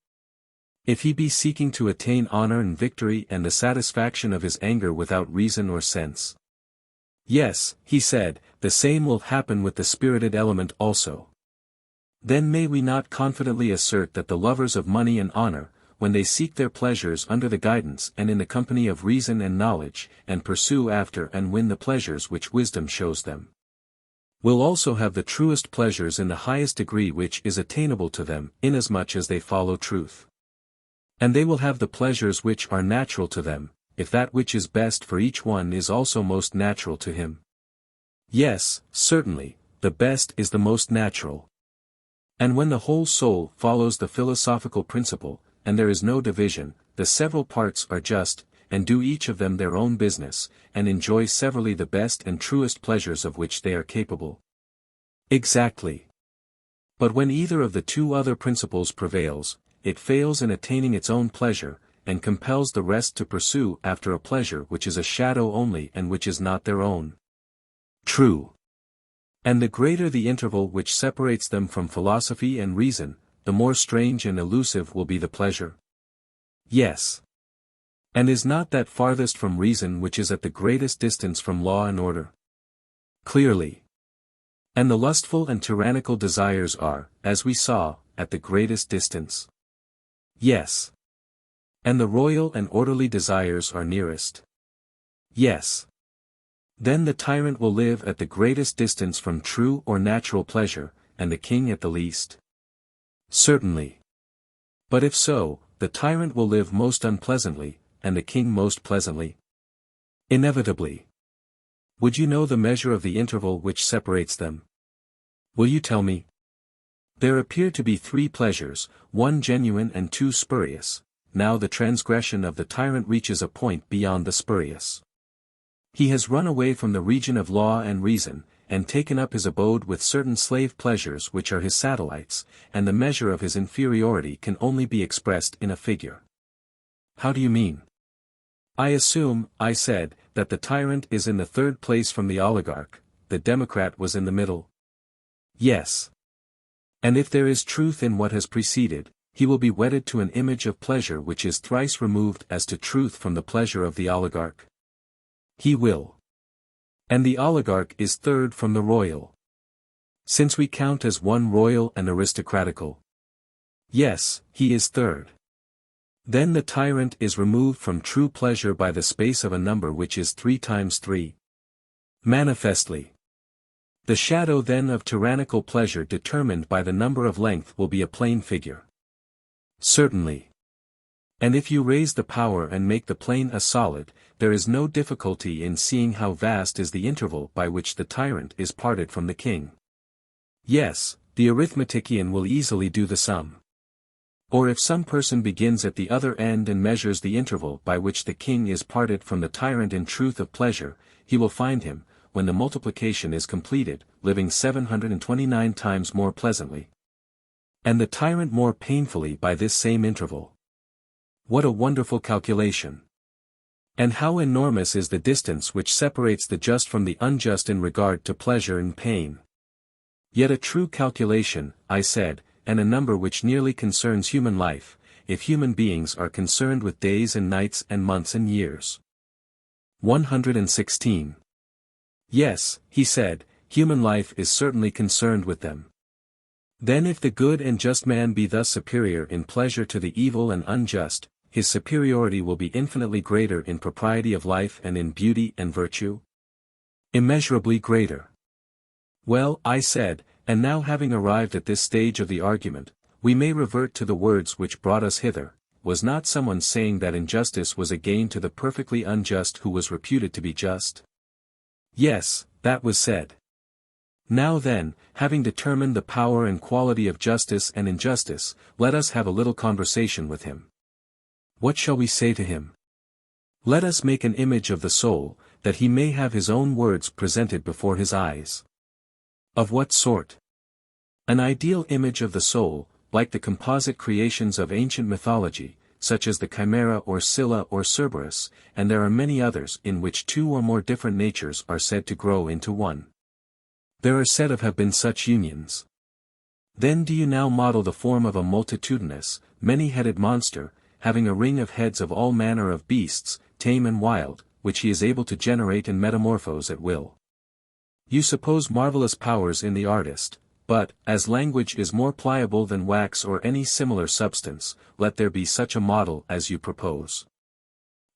If he be seeking to attain honor and victory and the satisfaction of his anger without reason or sense? Yes, he said, the same will happen with the spirited element also. Then may we not confidently assert that the lovers of money and honor, when they seek their pleasures under the guidance and in the company of reason and knowledge, and pursue after and win the pleasures which wisdom shows them, will also have the truest pleasures in the highest degree which is attainable to them, inasmuch as they follow truth. And they will have the pleasures which are natural to them, if that which is best for each one is also most natural to him. Yes, certainly, the best is the most natural. And when the whole soul follows the philosophical principle, and there is no division, the several parts are just, and do each of them their own business, and enjoy severally the best and truest pleasures of which they are capable. Exactly. But when either of the two other principles prevails, it fails in attaining its own pleasure, and compels the rest to pursue after a pleasure which is a shadow only and which is not their own. True. And the greater the interval which separates them from philosophy and reason, the more strange and elusive will be the pleasure. Yes. And is not that farthest from reason which is at the greatest distance from law and order? Clearly. And the lustful and tyrannical desires are, as we saw, at the greatest distance. Yes. And the royal and orderly desires are nearest. Yes. Then the tyrant will live at the greatest distance from true or natural pleasure, and the king at the least. Certainly. But if so, the tyrant will live most unpleasantly, and the king most pleasantly? Inevitably. Would you know the measure of the interval which separates them? Will you tell me? There appear to be 3 pleasures, 1 genuine and 2 spurious. Now the transgression of the tyrant reaches a point beyond the spurious. He has run away from the region of law and reason, and taken up his abode with certain slave pleasures which are his satellites, and the measure of his inferiority can only be expressed in a figure. How do you mean? I assume, I said, that the tyrant is in the 3rd place from the oligarch, the democrat was in the middle. Yes. And if there is truth in what has preceded, he will be wedded to an image of pleasure which is thrice removed as to truth from the pleasure of the oligarch. He will. And the oligarch is 3rd from the royal. Since we count as one royal and aristocratical. Yes, he is 3rd. Then the tyrant is removed from true pleasure by the space of a number which is 3 times 3. Manifestly. The shadow then of tyrannical pleasure determined by the number of length will be a plane figure. Certainly. And if you raise the power and make the plane a solid, there is no difficulty in seeing how vast is the interval by which the tyrant is parted from the king. Yes, the arithmetician will easily do the sum. Or if some person begins at the other end and measures the interval by which the king is parted from the tyrant in truth of pleasure, he will find him, when the multiplication is completed, living 729 times more pleasantly. And the tyrant more painfully by this same interval. What a wonderful calculation! And how enormous is the distance which separates the just from the unjust in regard to pleasure and pain. Yet a true calculation, I said, and a number which nearly concerns human life, if human beings are concerned with days and nights and months and years. 116. Yes, he said, human life is certainly concerned with them. Then if the good and just man be thus superior in pleasure to the evil and unjust, his superiority will be infinitely greater in propriety of life and in beauty and virtue? Immeasurably greater. Well, I said, and now having arrived at this stage of the argument, we may revert to the words which brought us hither. Was not someone saying that injustice was a gain to the perfectly unjust who was reputed to be just? Yes, that was said. Now then, having determined the power and quality of justice and injustice, let us have a little conversation with him. What shall we say to him? Let us make an image of the soul, that he may have his own words presented before his eyes. Of what sort? An ideal image of the soul, like the composite creations of ancient mythology, such as the Chimera or Scylla or Cerberus, and there are many others in which 2 or more different natures are said to grow into one. There are said to have been such unions. Then do you now model the form of a multitudinous, many-headed monster, having a ring of heads of all manner of beasts, tame and wild, which he is able to generate and metamorphose at will. You suppose marvelous powers in the artist, but, as language is more pliable than wax or any similar substance, let there be such a model as you propose.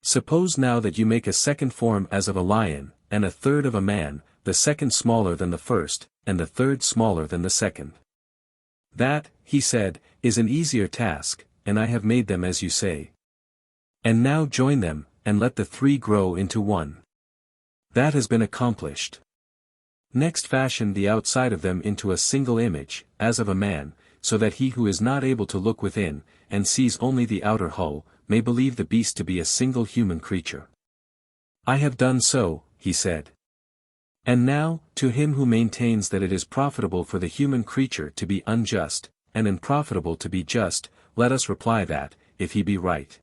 Suppose now that you make a second form as of a lion, and a third of a man, the second smaller than the first, and the third smaller than the second. That, he said, is an easier task, and I have made them as you say. And now join them, and let the 3 grow into one. That has been accomplished. Next fashion the outside of them into a single image, as of a man, so that he who is not able to look within, and sees only the outer hull, may believe the beast to be a single human creature. I have done so, he said. And now, to him who maintains that it is profitable for the human creature to be unjust, and unprofitable to be just, let us reply that, if he be right.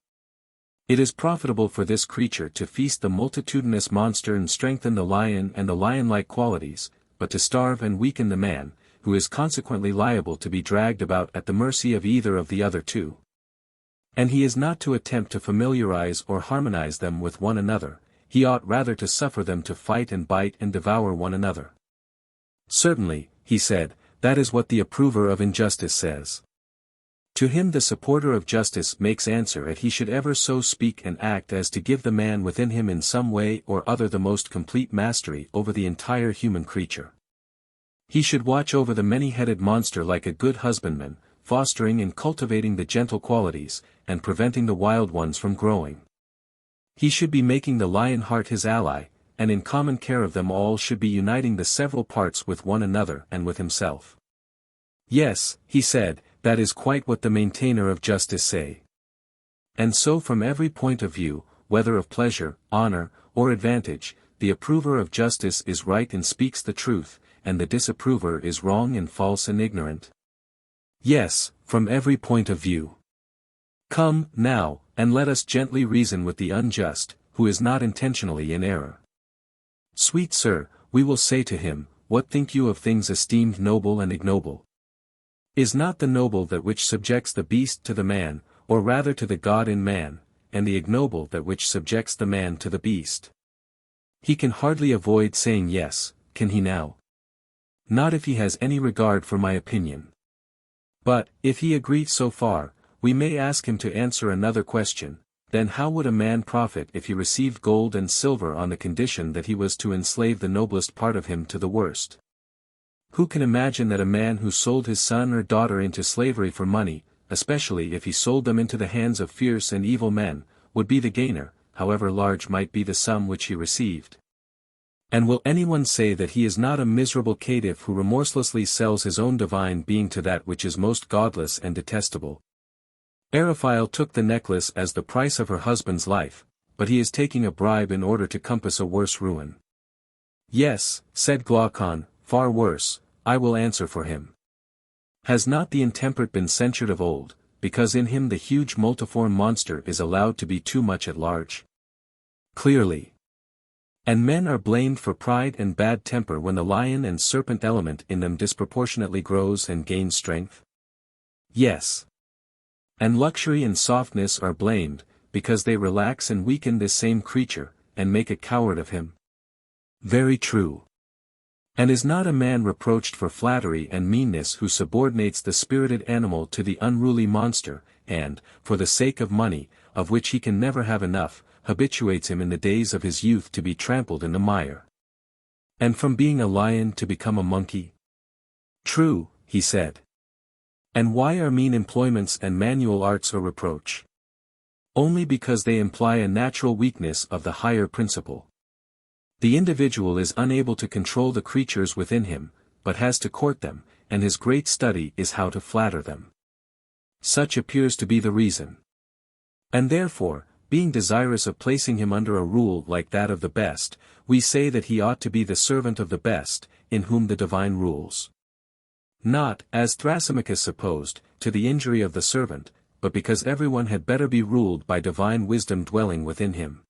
It is profitable for this creature to feast the multitudinous monster and strengthen the lion and the lion-like qualities, but to starve and weaken the man, who is consequently liable to be dragged about at the mercy of either of the other two. And he is not to attempt to familiarize or harmonize them with one another, he ought rather to suffer them to fight and bite and devour one another. Certainly, he said, that is what the approver of injustice says. To him the supporter of justice makes answer that he should ever so speak and act as to give the man within him in some way or other the most complete mastery over the entire human creature. He should watch over the many-headed monster like a good husbandman, fostering and cultivating the gentle qualities, and preventing the wild ones from growing. He should be making the lion heart his ally, and in common care of them all should be uniting the several parts with one another and with himself. Yes, he said, that is quite what the maintainer of justice say. And so from every point of view, whether of pleasure, honor, or advantage, the approver of justice is right and speaks the truth, and the disapprover is wrong and false and ignorant. Yes, from every point of view. Come, now, and let us gently reason with the unjust, who is not intentionally in error. Sweet sir, we will say to him, what think you of things esteemed noble and ignoble? Is not the noble that which subjects the beast to the man, or rather to the God in man, and the ignoble that which subjects the man to the beast? He can hardly avoid saying yes, can he now? Not if he has any regard for my opinion. But, if he agree so far, we may ask him to answer another question. Then how would a man profit if he received gold and silver on the condition that he was to enslave the noblest part of him to the worst? Who can imagine that a man who sold his son or daughter into slavery for money, especially if he sold them into the hands of fierce and evil men, would be the gainer, however large might be the sum which he received? And will anyone say that he is not a miserable caitiff who remorselessly sells his own divine being to that which is most godless and detestable? Eriphyle took the necklace as the price of her husband's life, but he is taking a bribe in order to compass a worse ruin. Yes, said Glaucon, far worse, I will answer for him. Has not the intemperate been censured of old, because in him the huge multiform monster is allowed to be too much at large? Clearly. And men are blamed for pride and bad temper when the lion and serpent element in them disproportionately grows and gains strength? Yes. And luxury and softness are blamed, because they relax and weaken this same creature, and make a coward of him? Very true. And is not a man reproached for flattery and meanness who subordinates the spirited animal to the unruly monster, and, for the sake of money, of which he can never have enough, habituates him in the days of his youth to be trampled in the mire? And from being a lion to become a monkey? True, he said. And why are mean employments and manual arts a reproach? Only because they imply a natural weakness of the higher principle. The individual is unable to control the creatures within him, but has to court them, and his great study is how to flatter them. Such appears to be the reason. And therefore, being desirous of placing him under a rule like that of the best, we say that he ought to be the servant of the best, in whom the divine rules. Not, as Thrasymachus supposed, to the injury of the servant, but because everyone had better be ruled by divine wisdom dwelling within him.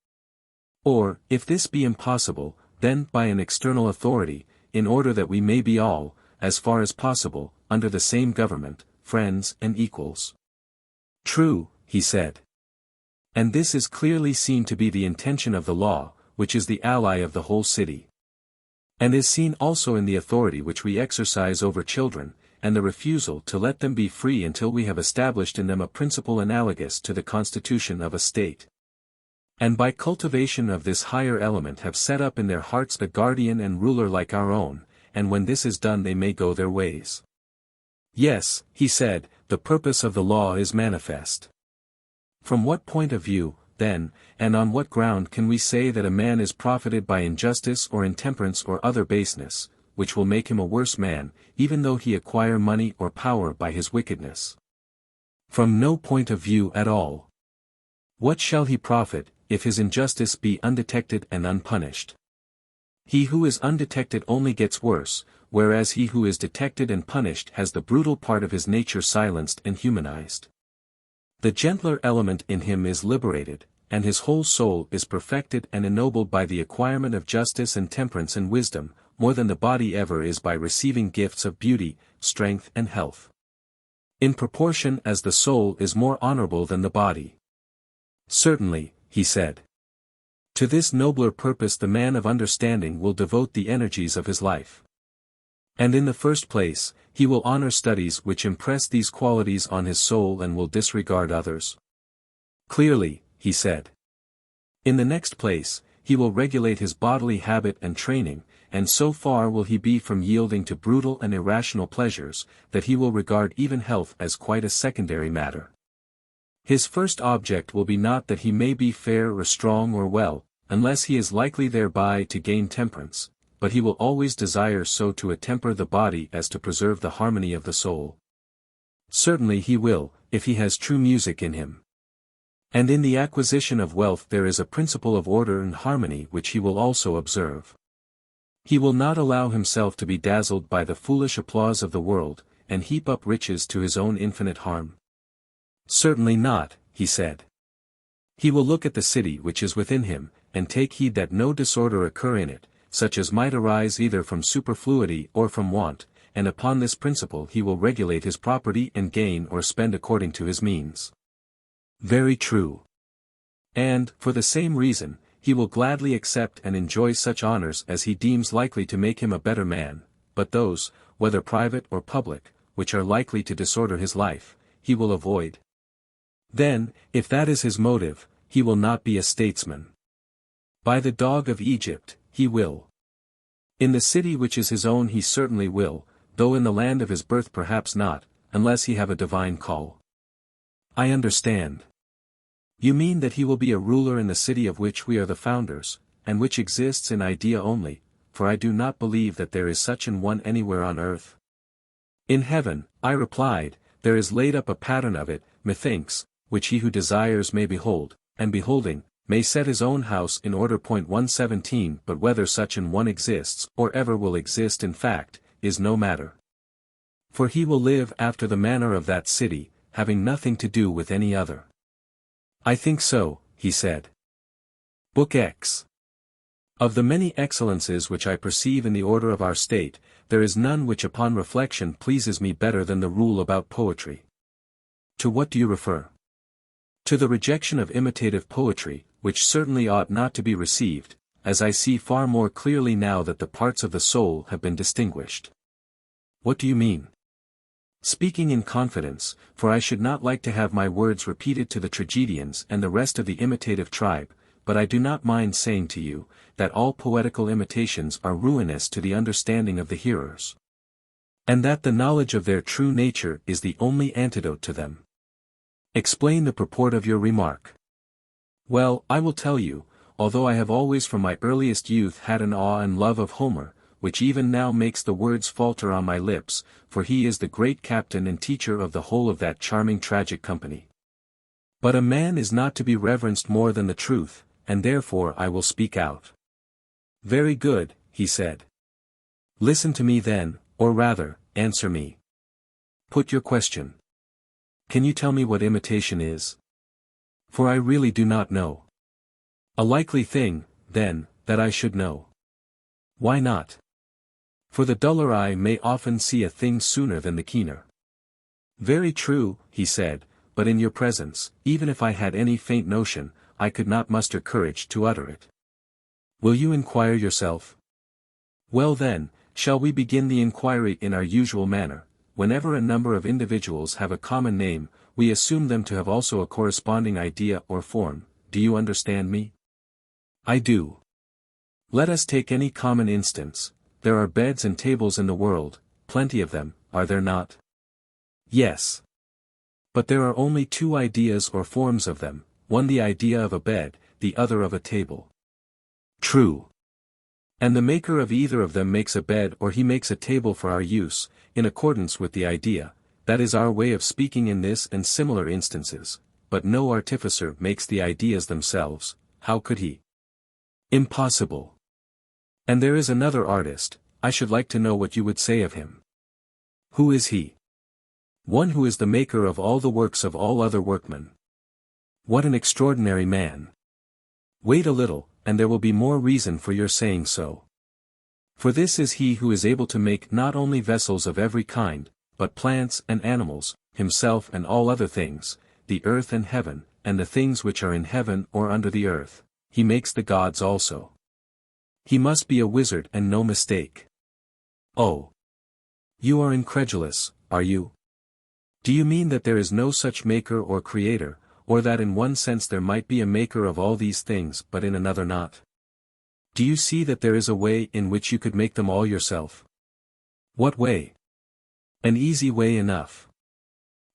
Or, if this be impossible, then by an external authority, in order that we may be all, as far as possible, under the same government, friends and equals. True, he said. And this is clearly seen to be the intention of the law, which is the ally of the whole city. And is seen also in the authority which we exercise over children, and the refusal to let them be free until we have established in them a principle analogous to the constitution of a state. And by cultivation of this higher element have set up in their hearts a guardian and ruler like our own, and when this is done they may go their ways. Yes, he said, the purpose of the law is manifest. From what point of view, then, and on what ground can we say that a man is profited by injustice or intemperance or other baseness, which will make him a worse man, even though he acquire money or power by his wickedness? From no point of view at all. What shall he profit, if his injustice be undetected and unpunished? He who is undetected only gets worse, whereas he who is detected and punished has the brutal part of his nature silenced and humanized. The gentler element in him is liberated, and his whole soul is perfected and ennobled by the acquirement of justice and temperance and wisdom, more than the body ever is by receiving gifts of beauty, strength and health. In proportion as the soul is more honorable than the body. Certainly, he said. To this nobler purpose the man of understanding will devote the energies of his life. And in the first place, he will honor studies which impress these qualities on his soul and will disregard others. Clearly, he said. In the next place, he will regulate his bodily habit and training, and so far will he be from yielding to brutal and irrational pleasures, that he will regard even health as quite a secondary matter. His first object will be not that he may be fair or strong or well, unless he is likely thereby to gain temperance, but he will always desire so to attemper the body as to preserve the harmony of the soul. Certainly he will, if he has true music in him. And in the acquisition of wealth there is a principle of order and harmony which he will also observe. He will not allow himself to be dazzled by the foolish applause of the world, and heap up riches to his own infinite harm. Certainly not, he said. He will look at the city which is within him, and take heed that no disorder occur in it, such as might arise either from superfluity or from want, and upon this principle he will regulate his property and gain or spend according to his means. Very true. And, for the same reason, he will gladly accept and enjoy such honors as he deems likely to make him a better man, but those, whether private or public, which are likely to disorder his life, he will avoid. Then, if that is his motive, he will not be a statesman. By the dog of Egypt, he will. In the city which is his own he certainly will, though in the land of his birth perhaps not, unless he have a divine call. I understand. You mean that he will be a ruler in the city of which we are the founders, and which exists in idea only, for I do not believe that there is such an one anywhere on earth. In heaven, I replied, there is laid up a pattern of it, methinks, which he who desires may behold, and beholding, may set his own house in order. 117 But whether such an one exists, or ever will exist in fact, is no matter. For he will live after the manner of that city, having nothing to do with any other. I think so, he said. Book X. Of the many excellences which I perceive in the order of our state, there is none which upon reflection pleases me better than the rule about poetry. To what do you refer? To the rejection of imitative poetry, which certainly ought not to be received, as I see far more clearly now that the parts of the soul have been distinguished. What do you mean? Speaking in confidence, for I should not like to have my words repeated to the tragedians and the rest of the imitative tribe, but I do not mind saying to you, that all poetical imitations are ruinous to the understanding of the hearers. And that the knowledge of their true nature is the only antidote to them. Explain the purport of your remark. Well, I will tell you, although I have always from my earliest youth had an awe and love of Homer, which even now makes the words falter on my lips, for he is the great captain and teacher of the whole of that charming tragic company. But a man is not to be reverenced more than the truth, and therefore I will speak out. Very good, he said. Listen to me then, or rather, answer me. Put your question. Can you tell me what imitation is? For I really do not know. A likely thing, then, that I should know. Why not? For the duller eye may often see a thing sooner than the keener. Very true, he said, but in your presence, even if I had any faint notion, I could not muster courage to utter it. Will you inquire yourself? Well then, shall we begin the inquiry in our usual manner? Whenever a number of individuals have a common name, we assume them to have also a corresponding idea or form. Do you understand me? I do. Let us take any common instance. There are beds and tables in the world, plenty of them, are there not? Yes. But there are only two ideas or forms of them, one the idea of a bed, the other of a table. True. And the maker of either of them makes a bed or he makes a table for our use, in accordance with the idea, that is our way of speaking in this and similar instances, but no artificer makes the ideas themselves, how could he? Impossible. And there is another artist, I should like to know what you would say of him. Who is he? One who is the maker of all the works of all other workmen. What an extraordinary man. Wait a little, and there will be more reason for your saying so. For this is he who is able to make not only vessels of every kind, but plants and animals, himself and all other things, the earth and heaven, and the things which are in heaven or under the earth, he makes the gods also. He must be a wizard and no mistake. Oh! You are incredulous, are you? Do you mean that there is no such maker or creator, or that in one sense there might be a maker of all these things but in another not? Do you see that there is a way in which you could make them all yourself? What way? An easy way enough.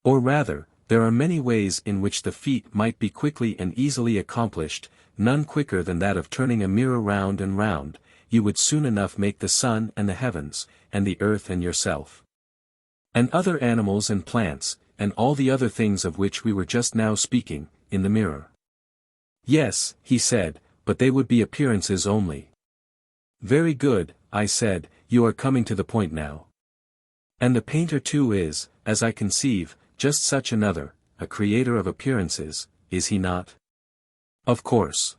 Or rather, there are many ways in which the feat might be quickly and easily accomplished, none quicker than that of turning a mirror round and round. You would soon enough make the sun and the heavens, and the earth and yourself. And other animals and plants, and all the other things of which we were just now speaking, in the mirror. Yes, he said, but they would be appearances only. Very good, I said, you are coming to the point now. And the painter too is, as I conceive, just such another, a creator of appearances, is he not? Of course.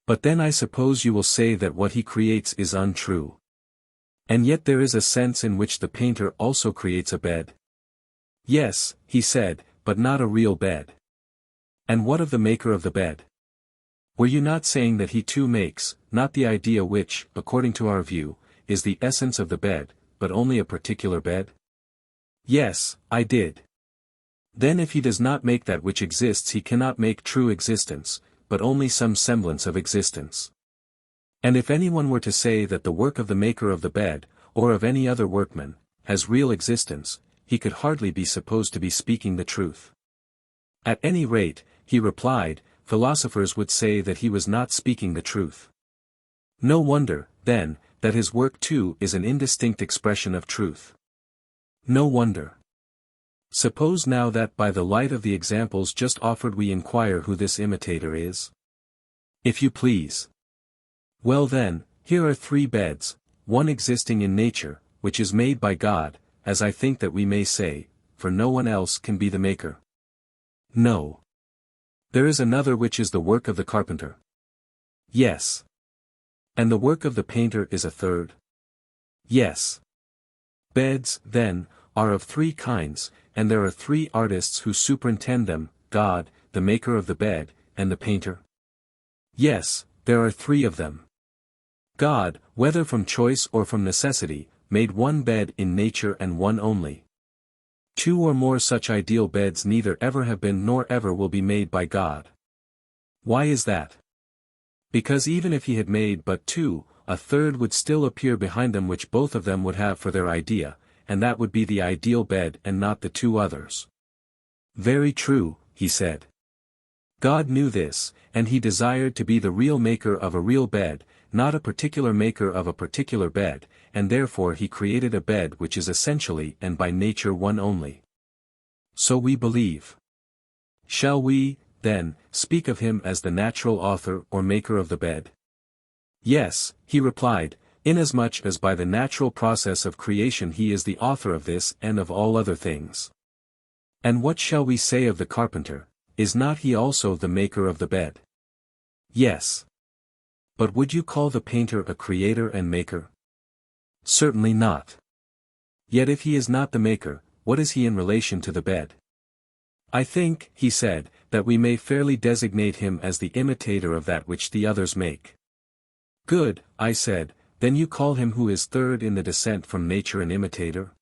But then I suppose you will say that what he creates is untrue. And yet there is a sense in which the painter also creates a bed. Yes, he said, but not a real bed. And what of the maker of the bed? Were you not saying that he too makes, not the idea which, according to our view, is the essence of the bed, but only a particular bed? Yes, I did. Then if he does not make that which exists he cannot make true existence, but only some semblance of existence. And if anyone were to say that the work of the maker of the bed, or of any other workman, has real existence, he could hardly be supposed to be speaking the truth. At any rate, he replied, philosophers would say that he was not speaking the truth. No wonder, then, that his work too is an indistinct expression of truth. No wonder. Suppose now that by the light of the examples just offered we inquire who this imitator is? If you please. Well then, here are 3 beds, one existing in nature, which is made by God, as I think that we may say, for no one else can be the maker. No. There is another which is the work of the carpenter. Yes. And the work of the painter is a third. Yes. Beds, then, are of 3 kinds, and there are 3 artists who superintend them, God, the maker of the bed, and the painter. Yes, there are 3 of them. God, whether from choice or from necessity, made one bed in nature and one only. 2 or more such ideal beds neither ever have been nor ever will be made by God. Why is that? Because even if he had made but 2, a third would still appear behind them which both of them would have for their idea, and that would be the ideal bed and not the 2 others. Very true, he said. God knew this, and he desired to be the real maker of a real bed, not a particular maker of a particular bed, and therefore he created a bed which is essentially and by nature one only. So we believe. Shall we, then, speak of him as the natural author or maker of the bed? Yes, he replied, inasmuch as by the natural process of creation he is the author of this and of all other things. And what shall we say of the carpenter? Is not he also the maker of the bed? Yes. But would you call the painter a creator and maker? Certainly not. Yet if he is not the maker, what is he in relation to the bed? I think, he said, that we may fairly designate him as the imitator of that which the others make. Good, I said, then you call him who is third in the descent from nature an imitator?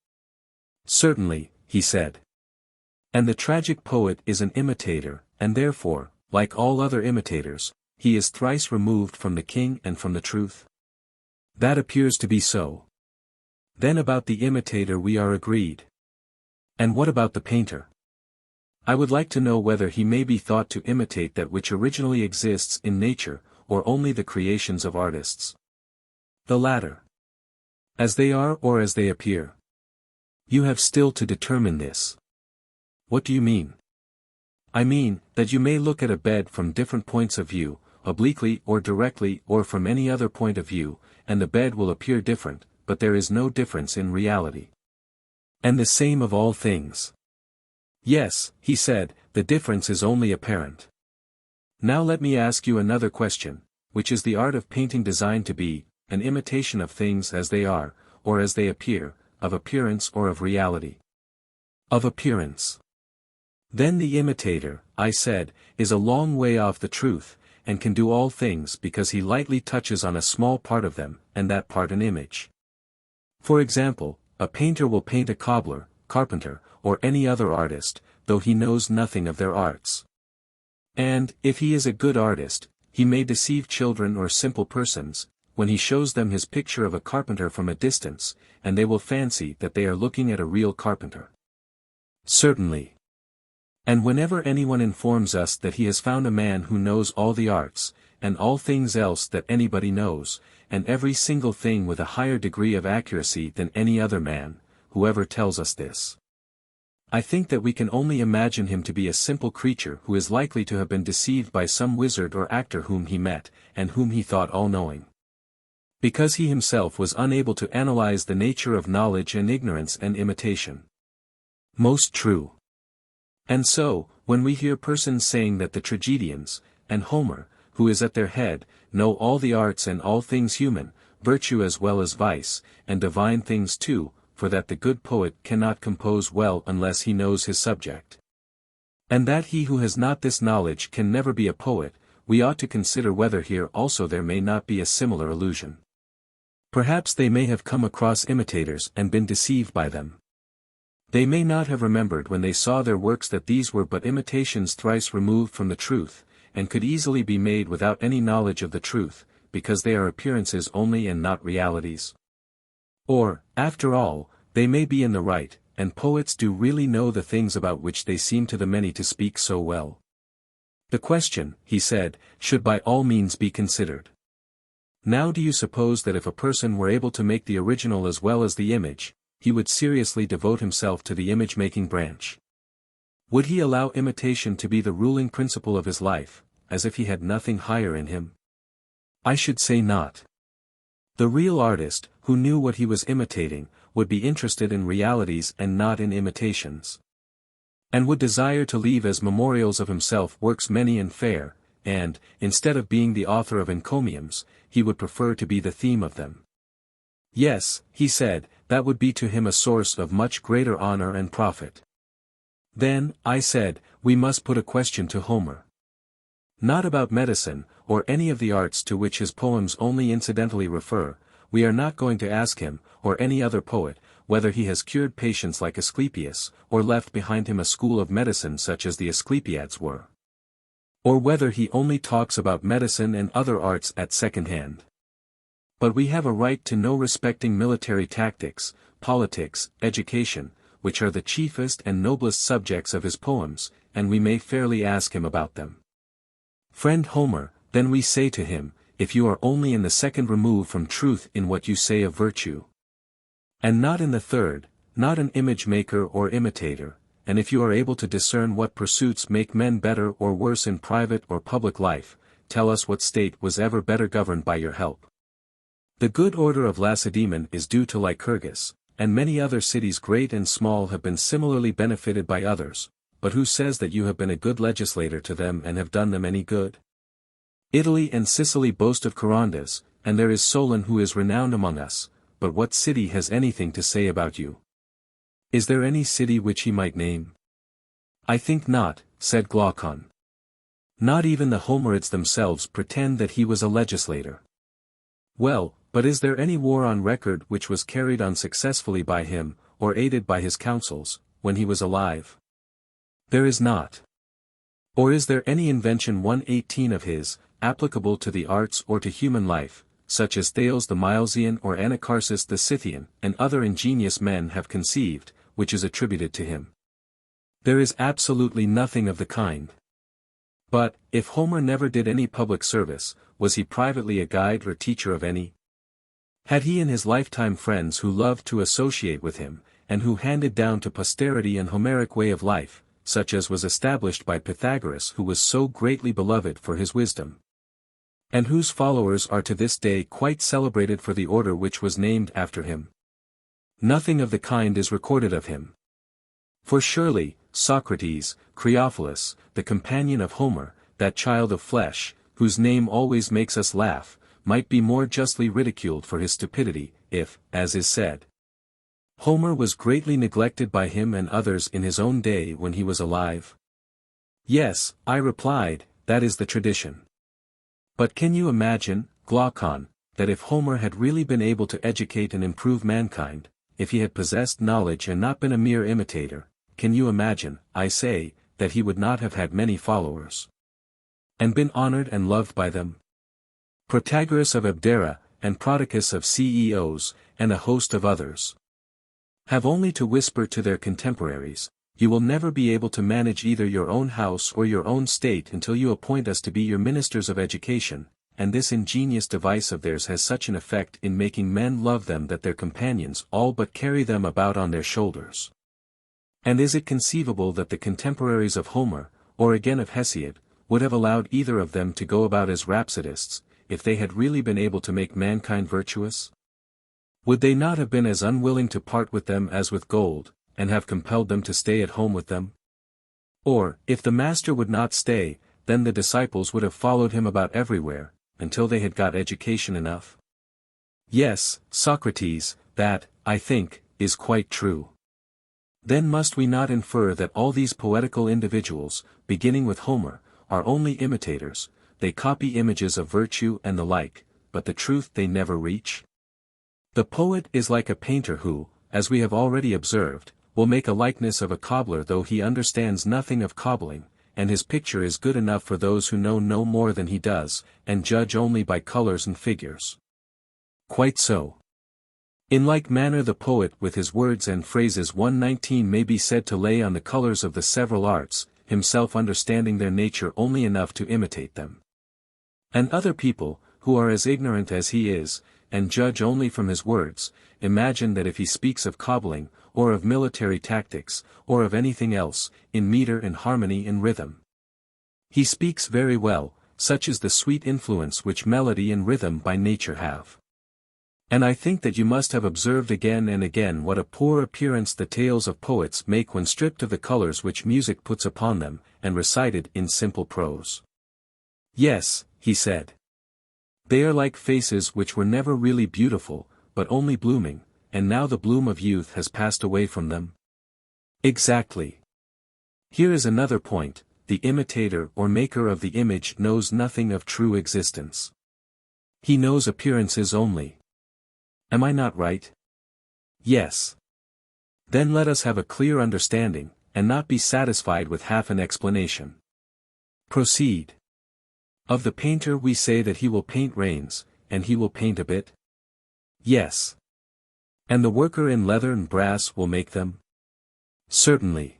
Certainly, he said. And the tragic poet is an imitator, and therefore, like all other imitators, he is thrice removed from the king and from the truth? That appears to be so. Then about the imitator we are agreed. And what about the painter? I would like to know whether he may be thought to imitate that which originally exists in nature, or only the creations of artists. The latter. As they are or as they appear. You have still to determine this. What do you mean? I mean, that you may look at a bed from different points of view, obliquely or directly or from any other point of view, and the bed will appear different, but there is no difference in reality. And the same of all things. Yes, he said, the difference is only apparent. Now let me ask you another question, which is the art of painting designed to be, an imitation of things as they are, or as they appear, of appearance or of reality. Of appearance. Then the imitator, I said, is a long way off the truth, and can do all things because he lightly touches on a small part of them, and that part an image. For example, a painter will paint a cobbler, carpenter, or any other artist, though he knows nothing of their arts. And, if he is a good artist, he may deceive children or simple persons, when he shows them his picture of a carpenter from a distance, and they will fancy that they are looking at a real carpenter. Certainly. And whenever anyone informs us that he has found a man who knows all the arts, and all things else that anybody knows, and every single thing with a higher degree of accuracy than any other man, whoever tells us this, I think that we can only imagine him to be a simple creature who is likely to have been deceived by some wizard or actor whom he met, and whom he thought all-knowing. Because he himself was unable to analyze the nature of knowledge and ignorance and imitation. Most true. And so, when we hear persons saying that the tragedians, and Homer, who is at their head, know all the arts and all things human, virtue as well as vice, and divine things too, for that the good poet cannot compose well unless he knows his subject. And that he who has not this knowledge can never be a poet, we ought to consider whether here also there may not be a similar illusion. Perhaps they may have come across imitators and been deceived by them. They may not have remembered when they saw their works that these were but imitations thrice removed from the truth, and could easily be made without any knowledge of the truth, because they are appearances only and not realities. Or, after all, they may be in the right, and poets do really know the things about which they seem to the many to speak so well. The question, he said, should by all means be considered. Now do you suppose that if a person were able to make the original as well as the image, he would seriously devote himself to the image-making branch? Would he allow imitation to be the ruling principle of his life, as if he had nothing higher in him? I should say not. The real artist, who knew what he was imitating, would be interested in realities and not in imitations. And would desire to leave as memorials of himself works many and fair, and, instead of being the author of encomiums, he would prefer to be the theme of them. Yes, he said, that would be to him a source of much greater honor and profit. Then, I said, we must put a question to Homer. Not about medicine, or any of the arts to which his poems only incidentally refer. We are not going to ask him, or any other poet, whether he has cured patients like Asclepius, or left behind him a school of medicine such as the Asclepiads were. Or whether he only talks about medicine and other arts at second hand. But we have a right to know respecting military tactics, politics, education, which are the chiefest and noblest subjects of his poems, and we may fairly ask him about them. Friend Homer, then we say to him, if you are only in the second remove from truth in what you say of virtue, and not in the third, not an image-maker or imitator, and if you are able to discern what pursuits make men better or worse in private or public life, tell us what state was ever better governed by your help. The good order of Lacedaemon is due to Lycurgus, and many other cities great and small have been similarly benefited by others, but who says that you have been a good legislator to them and have done them any good? Italy and Sicily boast of Charondas, and there is Solon who is renowned among us, but what city has anything to say about you? Is there any city which he might name? I think not, said Glaucon. Not even the Homerids themselves pretend that he was a legislator. Well, but is there any war on record which was carried on successfully by him, or aided by his counsels, when he was alive? There is not. Or is there any invention 118 of his, applicable to the arts or to human life, such as Thales the Milesian or Anacharsis the Scythian, and other ingenious men have conceived, which is attributed to him? There is absolutely nothing of the kind. But, if Homer never did any public service, was he privately a guide or teacher of any? Had he in his lifetime friends who loved to associate with him, and who handed down to posterity an Homeric way of life, such as was established by Pythagoras, who was so greatly beloved for his wisdom, and whose followers are to this day quite celebrated for the order which was named after him? Nothing of the kind is recorded of him. For surely, Socrates, Creophilus, the companion of Homer, that child of flesh, whose name always makes us laugh, might be more justly ridiculed for his stupidity, if, as is said, Homer was greatly neglected by him and others in his own day when he was alive? Yes, I replied, that is the tradition. But can you imagine, Glaucon, that if Homer had really been able to educate and improve mankind, if he had possessed knowledge and not been a mere imitator, can you imagine, I say, that he would not have had many followers? And been honored and loved by them? Protagoras of Abdera, and Prodicus of Ceos, and a host of others have only to whisper to their contemporaries, you will never be able to manage either your own house or your own state until you appoint us to be your ministers of education, and this ingenious device of theirs has such an effect in making men love them that their companions all but carry them about on their shoulders. And is it conceivable that the contemporaries of Homer, or again of Hesiod, would have allowed either of them to go about as rhapsodists, if they had really been able to make mankind virtuous? Would they not have been as unwilling to part with them as with gold, and have compelled them to stay at home with them? Or, if the master would not stay, then the disciples would have followed him about everywhere, until they had got education enough? Yes, Socrates, that, I think, is quite true. Then must we not infer that all these poetical individuals, beginning with Homer, are only imitators, they copy images of virtue and the like, but the truth they never reach? The poet is like a painter who, as we have already observed, will make a likeness of a cobbler though he understands nothing of cobbling, and his picture is good enough for those who know no more than he does, and judge only by colors and figures. Quite so. In like manner the poet with his words and phrases 119 may be said to lay on the colors of the several arts, himself understanding their nature only enough to imitate them. And other people, who are as ignorant as he is, and judge only from his words, imagine that if he speaks of cobbling, or of military tactics, or of anything else, in meter and harmony and rhythm, he speaks very well, such is the sweet influence which melody and rhythm by nature have. And I think that you must have observed again and again what a poor appearance the tales of poets make when stripped of the colors which music puts upon them, and recited in simple prose. Yes, he said. They are like faces which were never really beautiful, but only blooming, and now the bloom of youth has passed away from them. Exactly. Here is another point, the imitator or maker of the image knows nothing of true existence. He knows appearances only. Am I not right? Yes. Then let us have a clear understanding, and not be satisfied with half an explanation. Proceed. Of the painter we say that he will paint rains, and he will paint a bit? Yes. And the worker in leather and brass will make them? Certainly.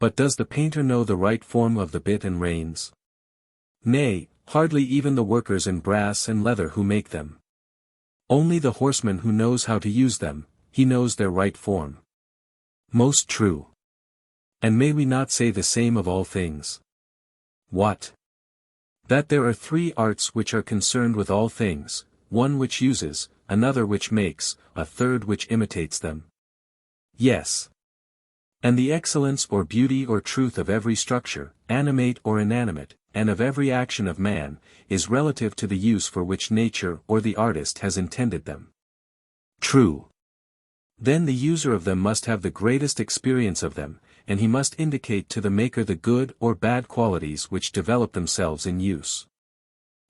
But does the painter know the right form of the bit and reins? Nay, hardly even the workers in brass and leather who make them. Only the horseman who knows how to use them, he knows their right form. Most true. And may we not say the same of all things? What? That there are three arts which are concerned with all things, one which uses, another which makes, a third which imitates them. Yes. And the excellence or beauty or truth of every structure, animate or inanimate, and of every action of man, is relative to the use for which nature or the artist has intended them. True. Then the user of them must have the greatest experience of them, and he must indicate to the maker the good or bad qualities which develop themselves in use.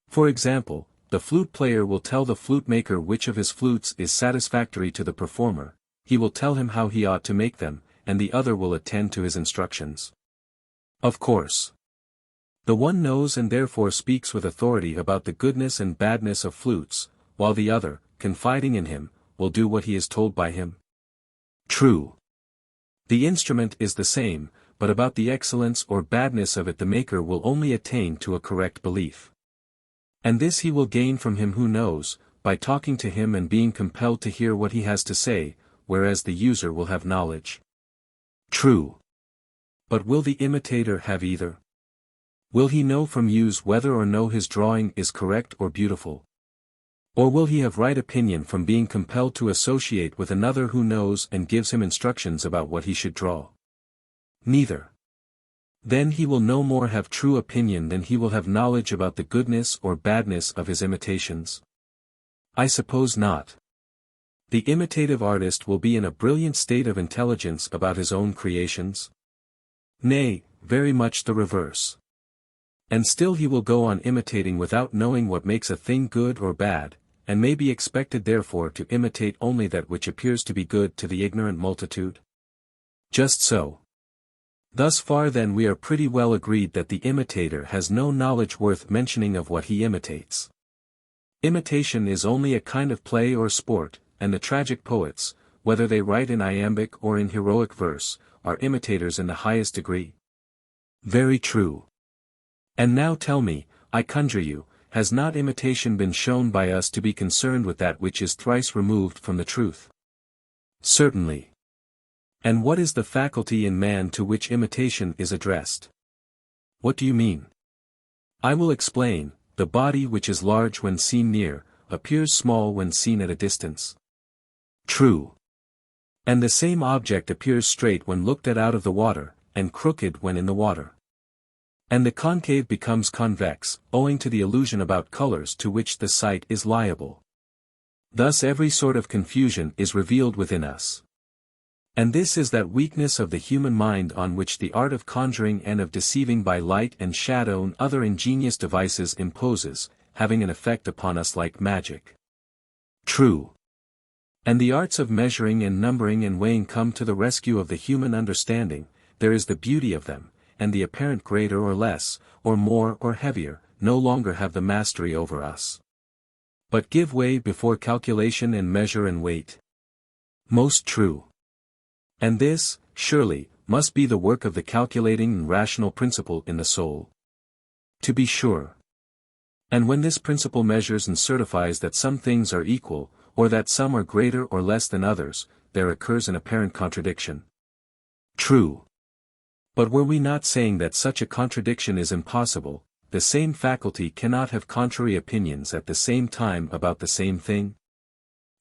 For example, the flute player will tell the flute maker which of his flutes is satisfactory to the performer, he will tell him how he ought to make them, and the other will attend to his instructions. Of course. The one knows and therefore speaks with authority about the goodness and badness of flutes, while the other, confiding in him, will do what he is told by him. True. The instrument is the same, but about the excellence or badness of it the maker will only attain to a correct belief. And this he will gain from him who knows, by talking to him and being compelled to hear what he has to say, whereas the user will have knowledge. True. But will the imitator have either? Will he know from use whether or no his drawing is correct or beautiful? Or will he have right opinion from being compelled to associate with another who knows and gives him instructions about what he should draw? Neither. Then he will no more have true opinion than he will have knowledge about the goodness or badness of his imitations? I suppose not. The imitative artist will be in a brilliant state of intelligence about his own creations? Nay, very much the reverse. And still he will go on imitating without knowing what makes a thing good or bad, and may be expected therefore to imitate only that which appears to be good to the ignorant multitude? Just so. Thus far then we are pretty well agreed that the imitator has no knowledge worth mentioning of what he imitates. Imitation is only a kind of play or sport, and the tragic poets, whether they write in iambic or in heroic verse, are imitators in the highest degree. Very true. And now tell me, I conjure you, has not imitation been shown by us to be concerned with that which is thrice removed from the truth? Certainly. And what is the faculty in man to which imitation is addressed? What do you mean? I will explain. The body which is large when seen near, appears small when seen at a distance. True. And the same object appears straight when looked at out of the water, and crooked when in the water. And the concave becomes convex, owing to the illusion about colors to which the sight is liable. Thus every sort of confusion is revealed within us. And this is that weakness of the human mind on which the art of conjuring and of deceiving by light and shadow and other ingenious devices imposes, having an effect upon us like magic. True. And the arts of measuring and numbering and weighing come to the rescue of the human understanding. There is the beauty of them, and the apparent greater or less, or more or heavier, no longer have the mastery over us, but give way before calculation and measure and weight. Most true. And this, surely, must be the work of the calculating and rational principle in the soul. To be sure. And when this principle measures and certifies that some things are equal, or that some are greater or less than others, there occurs an apparent contradiction. True. But were we not saying that such a contradiction is impossible? The same faculty cannot have contrary opinions at the same time about the same thing?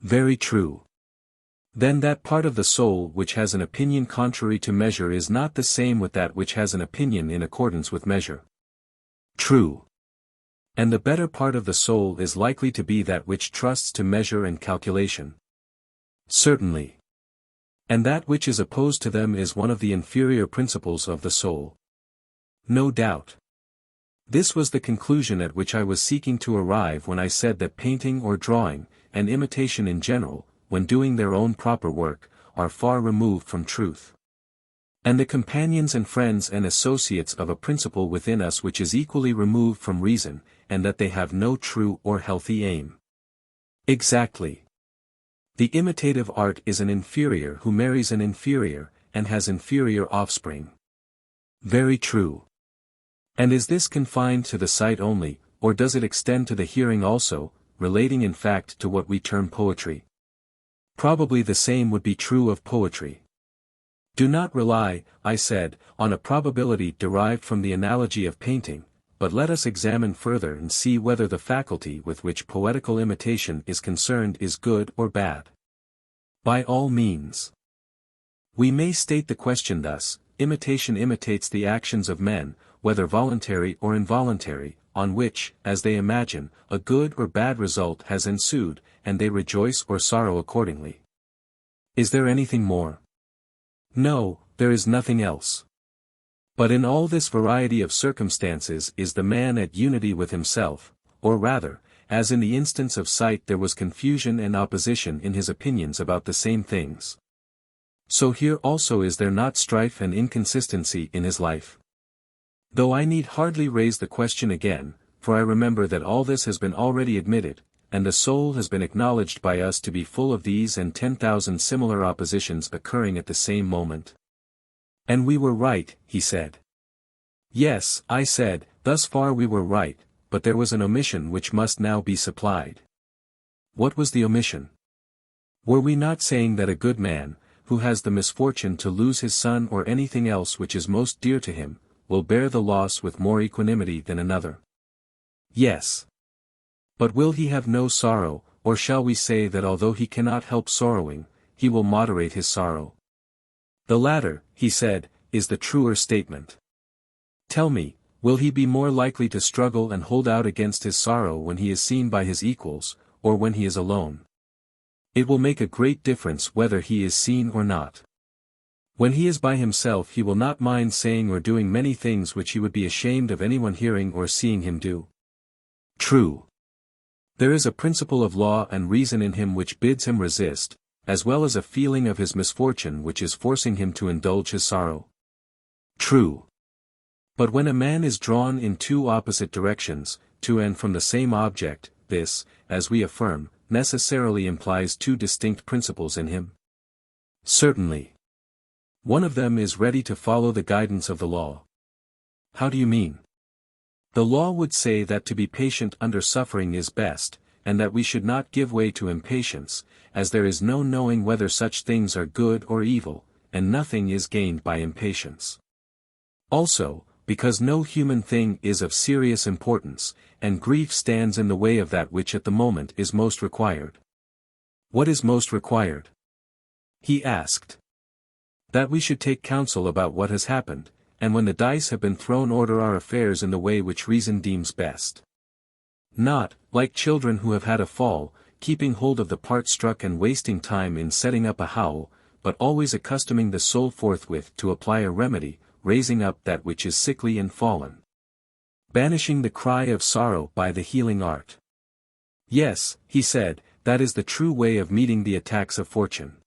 Very true. Then that part of the soul which has an opinion contrary to measure is not the same with that which has an opinion in accordance with measure. True. And the better part of the soul is likely to be that which trusts to measure and calculation. Certainly. And that which is opposed to them is one of the inferior principles of the soul. No doubt. This was the conclusion at which I was seeking to arrive when I said that painting or drawing, and imitation in general, when doing their own proper work, are far removed from truth. And the companions and friends and associates of a principle within us which is equally removed from reason, and that they have no true or healthy aim. Exactly. The imitative art is an inferior who marries an inferior, and has inferior offspring. Very true. And is this confined to the sight only, or does it extend to the hearing also, relating in fact to what we term poetry? Probably the same would be true of poetry. Do not rely, I said, on a probability derived from the analogy of painting, but let us examine further and see whether the faculty with which poetical imitation is concerned is good or bad. By all means. We may state the question thus: imitation imitates the actions of men, whether voluntary or involuntary, on which, as they imagine, a good or bad result has ensued, and they rejoice or sorrow accordingly. Is there anything more? No, there is nothing else. But in all this variety of circumstances is the man at unity with himself, or rather, as in the instance of sight there was confusion and opposition in his opinions about the same things. So here also is there not strife and inconsistency in his life? Though I need hardly raise the question again, for I remember that all this has been already admitted, and the soul has been acknowledged by us to be full of these and 10,000 similar oppositions occurring at the same moment. And we were right, he said. Yes, I said, thus far we were right, but there was an omission which must now be supplied. What was the omission? Were we not saying that a good man, who has the misfortune to lose his son or anything else which is most dear to him, will bear the loss with more equanimity than another? Yes. But will he have no sorrow, or shall we say that although he cannot help sorrowing, he will moderate his sorrow? The latter, he said, is the truer statement. Tell me, will he be more likely to struggle and hold out against his sorrow when he is seen by his equals, or when he is alone? It will make a great difference whether he is seen or not. When he is by himself he will not mind saying or doing many things which he would be ashamed of anyone hearing or seeing him do. True. There is a principle of law and reason in him which bids him resist, as well as a feeling of his misfortune which is forcing him to indulge his sorrow. True. But when a man is drawn in two opposite directions, to and from the same object, this, as we affirm, necessarily implies two distinct principles in him. Certainly. One of them is ready to follow the guidance of the law. How do you mean? The law would say that to be patient under suffering is best, and that we should not give way to impatience, as there is no knowing whether such things are good or evil, and nothing is gained by impatience. Also, because no human thing is of serious importance, and grief stands in the way of that which at the moment is most required. What is most required? He asked. That we should take counsel about what has happened, and when the dice have been thrown order our affairs in the way which reason deems best. Not, like children who have had a fall, keeping hold of the part struck and wasting time in setting up a howl, but always accustoming the soul forthwith to apply a remedy, raising up that which is sickly and fallen. Banishing the cry of sorrow by the healing art. Yes, he said, that is the true way of meeting the attacks of fortune.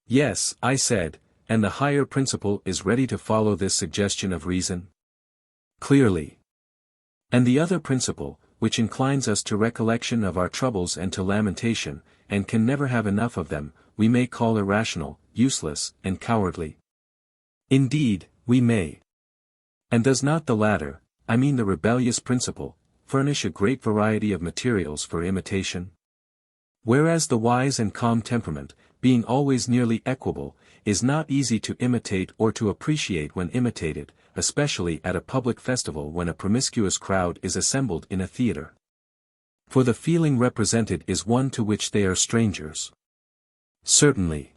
Yes, I said, and the higher principle is ready to follow this suggestion of reason? Clearly. And the other principle, which inclines us to recollection of our troubles and to lamentation, and can never have enough of them, we may call irrational, useless, and cowardly. Indeed, we may. And does not the latter, I mean the rebellious principle, furnish a great variety of materials for imitation? Whereas the wise and calm temperament, being always nearly equable, is not easy to imitate or to appreciate when imitated, especially at a public festival when a promiscuous crowd is assembled in a theatre. For the feeling represented is one to which they are strangers. Certainly.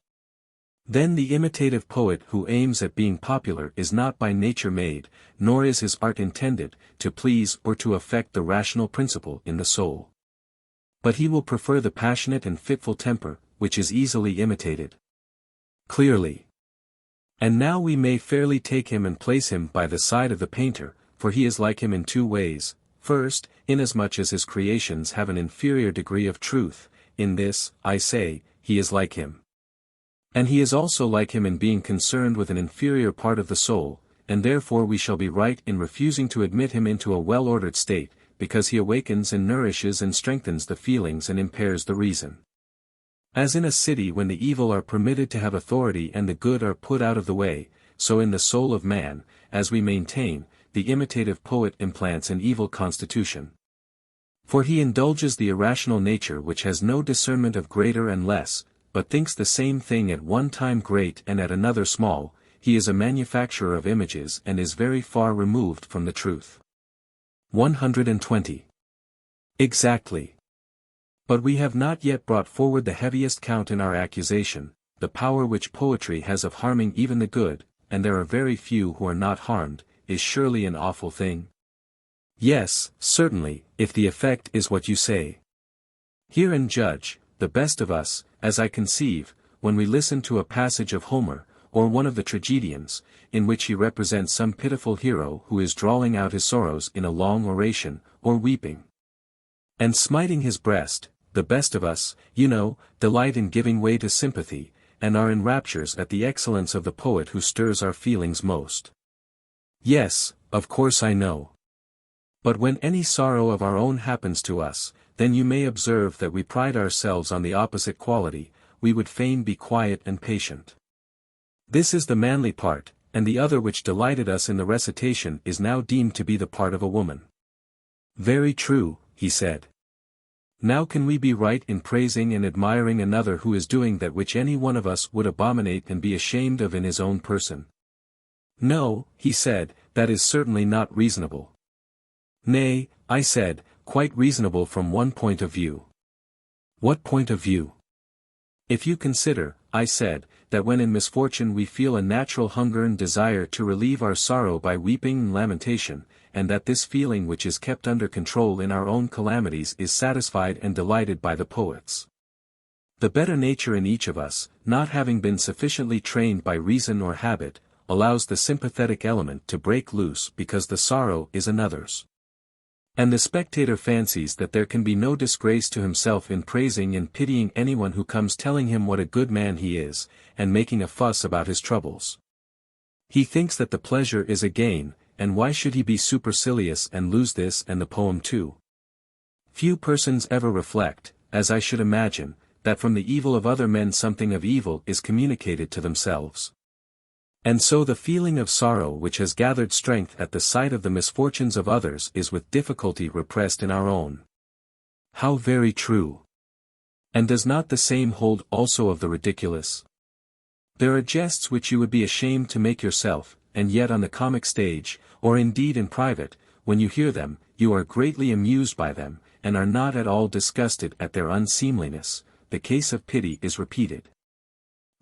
Then the imitative poet who aims at being popular is not by nature made, nor is his art intended, to please or to affect the rational principle in the soul. But he will prefer the passionate and fitful temper, which is easily imitated. Clearly. And now we may fairly take him and place him by the side of the painter, for he is like him in two ways. First, inasmuch as his creations have an inferior degree of truth, in this, I say, he is like him. And he is also like him in being concerned with an inferior part of the soul, and therefore we shall be right in refusing to admit him into a well-ordered state, because he awakens and nourishes and strengthens the feelings and impairs the reason. As in a city when the evil are permitted to have authority and the good are put out of the way, so in the soul of man, as we maintain, the imitative poet implants an evil constitution. For he indulges the irrational nature which has no discernment of greater and less, but thinks the same thing at one time great and at another small. He is a manufacturer of images and is very far removed from the truth. 120. Exactly. But we have not yet brought forward the heaviest count in our accusation, the power which poetry has of harming even the good, and there are very few who are not harmed, is surely an awful thing. Yes, certainly, if the effect is what you say. Hear and judge, the best of us, as I conceive, when we listen to a passage of Homer, or one of the tragedians, in which he represents some pitiful hero who is drawling out his sorrows in a long oration, or weeping and smiting his breast, the best of us, you know, delight in giving way to sympathy, and are in raptures at the excellence of the poet who stirs our feelings most. Yes, of course I know. But when any sorrow of our own happens to us, then you may observe that we pride ourselves on the opposite quality, we would fain be quiet and patient. This is the manly part, and the other which delighted us in the recitation is now deemed to be the part of a woman. Very true, he said. Now can we be right in praising and admiring another who is doing that which any one of us would abominate and be ashamed of in his own person? No, he said, that is certainly not reasonable. Nay, I said, quite reasonable from one point of view. What point of view? If you consider, I said, that when in misfortune we feel a natural hunger and desire to relieve our sorrow by weeping and lamentation, and that this feeling which is kept under control in our own calamities is satisfied and delighted by the poets. The better nature in each of us, not having been sufficiently trained by reason or habit, allows the sympathetic element to break loose because the sorrow is another's. And the spectator fancies that there can be no disgrace to himself in praising and pitying anyone who comes telling him what a good man he is, and making a fuss about his troubles. He thinks that the pleasure is a gain, and why should he be supercilious and lose this and the poem too? Few persons ever reflect, as I should imagine, that from the evil of other men something of evil is communicated to themselves. And so the feeling of sorrow which has gathered strength at the sight of the misfortunes of others is with difficulty repressed in our own. How very true! And does not the same hold also of the ridiculous? There are jests which you would be ashamed to make yourself, and yet on the comic stage, or indeed in private, when you hear them, you are greatly amused by them, and are not at all disgusted at their unseemliness. The case of pity is repeated.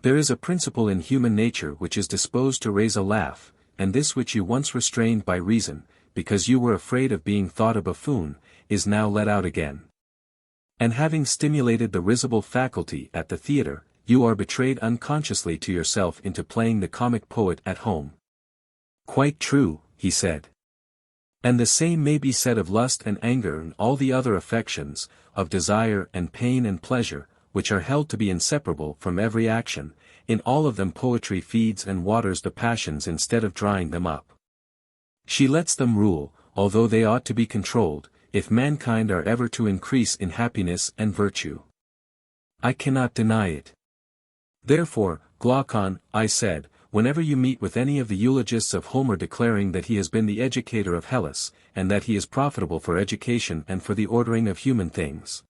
There is a principle in human nature which is disposed to raise a laugh, and this which you once restrained by reason, because you were afraid of being thought a buffoon, is now let out again. And having stimulated the risible faculty at the theatre, you are betrayed unconsciously to yourself into playing the comic poet at home. Quite true, he said. And the same may be said of lust and anger and all the other affections, of desire and pain and pleasure, which are held to be inseparable from every action. In all of them poetry feeds and waters the passions instead of drying them up. She lets them rule, although they ought to be controlled, if mankind are ever to increase in happiness and virtue. I cannot deny it. Therefore, Glaucon, I said, whenever you meet with any of the eulogists of Homer declaring that he has been the educator of Hellas, and that he is profitable for education and for the ordering of human things,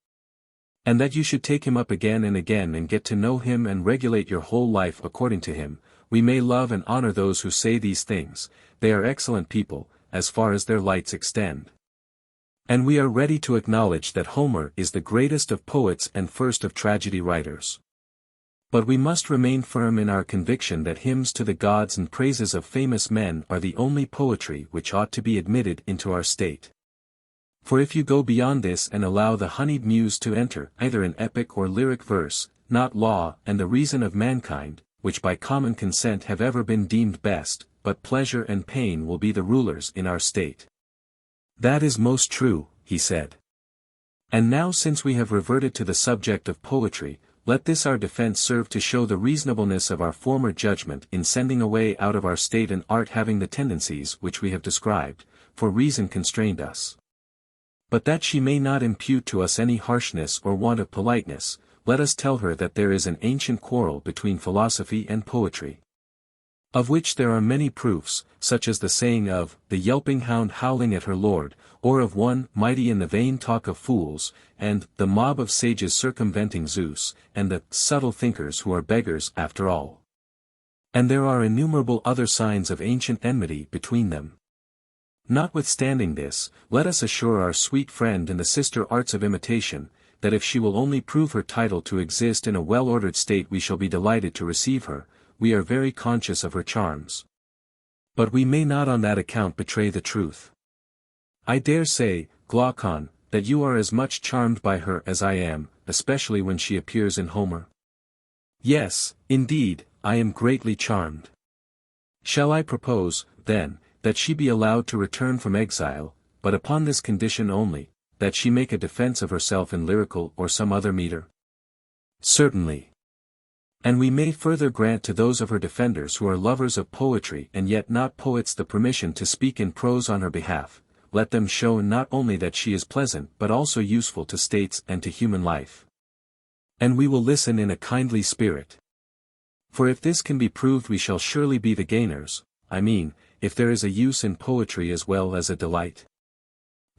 and that you should take him up again and again and get to know him and regulate your whole life according to him, we may love and honor those who say these things. They are excellent people, as far as their lights extend. And we are ready to acknowledge that Homer is the greatest of poets and first of tragedy writers. But we must remain firm in our conviction that hymns to the gods and praises of famous men are the only poetry which ought to be admitted into our state. For if you go beyond this and allow the honeyed muse to enter, either in epic or lyric verse, not law and the reason of mankind, which by common consent have ever been deemed best, but pleasure and pain will be the rulers in our state. That is most true, he said. And now since we have reverted to the subject of poetry, let this our defense serve to show the reasonableness of our former judgment in sending away out of our state an art having the tendencies which we have described, for reason constrained us. But that she may not impute to us any harshness or want of politeness, let us tell her that there is an ancient quarrel between philosophy and poetry, of which there are many proofs, such as the saying of the yelping hound howling at her lord, or of one mighty in the vain talk of fools, and the mob of sages circumventing Zeus, and the subtle thinkers who are beggars after all. And there are innumerable other signs of ancient enmity between them. Notwithstanding this, let us assure our sweet friend in the sister arts of imitation, that if she will only prove her title to exist in a well-ordered state we shall be delighted to receive her. We are very conscious of her charms. But we may not on that account betray the truth. I dare say, Glaucon, that you are as much charmed by her as I am, especially when she appears in Homer. Yes, indeed, I am greatly charmed. Shall I propose, then, that she be allowed to return from exile, but upon this condition only, that she make a defense of herself in lyrical or some other metre? Certainly. And we may further grant to those of her defenders who are lovers of poetry and yet not poets the permission to speak in prose on her behalf. Let them show not only that she is pleasant but also useful to states and to human life. And we will listen in a kindly spirit. For if this can be proved we shall surely be the gainers, I mean, if there is a use in poetry as well as a delight.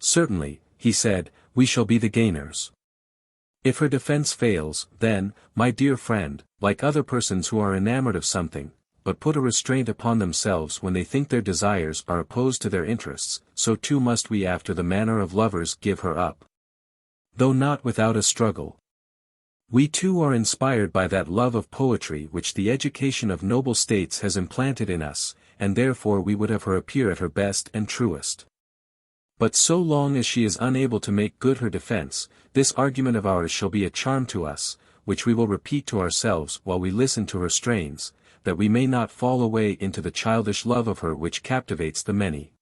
Certainly, he said, we shall be the gainers. If her defense fails, then, my dear friend, like other persons who are enamored of something, but put a restraint upon themselves when they think their desires are opposed to their interests, so too must we after the manner of lovers give her up. Though not without a struggle. We too are inspired by that love of poetry which the education of noble states has implanted in us, and therefore we would have her appear at her best and truest. But so long as she is unable to make good her defense, this argument of ours shall be a charm to us, which we will repeat to ourselves while we listen to her strains, that we may not fall away into the childish love of her which captivates the many.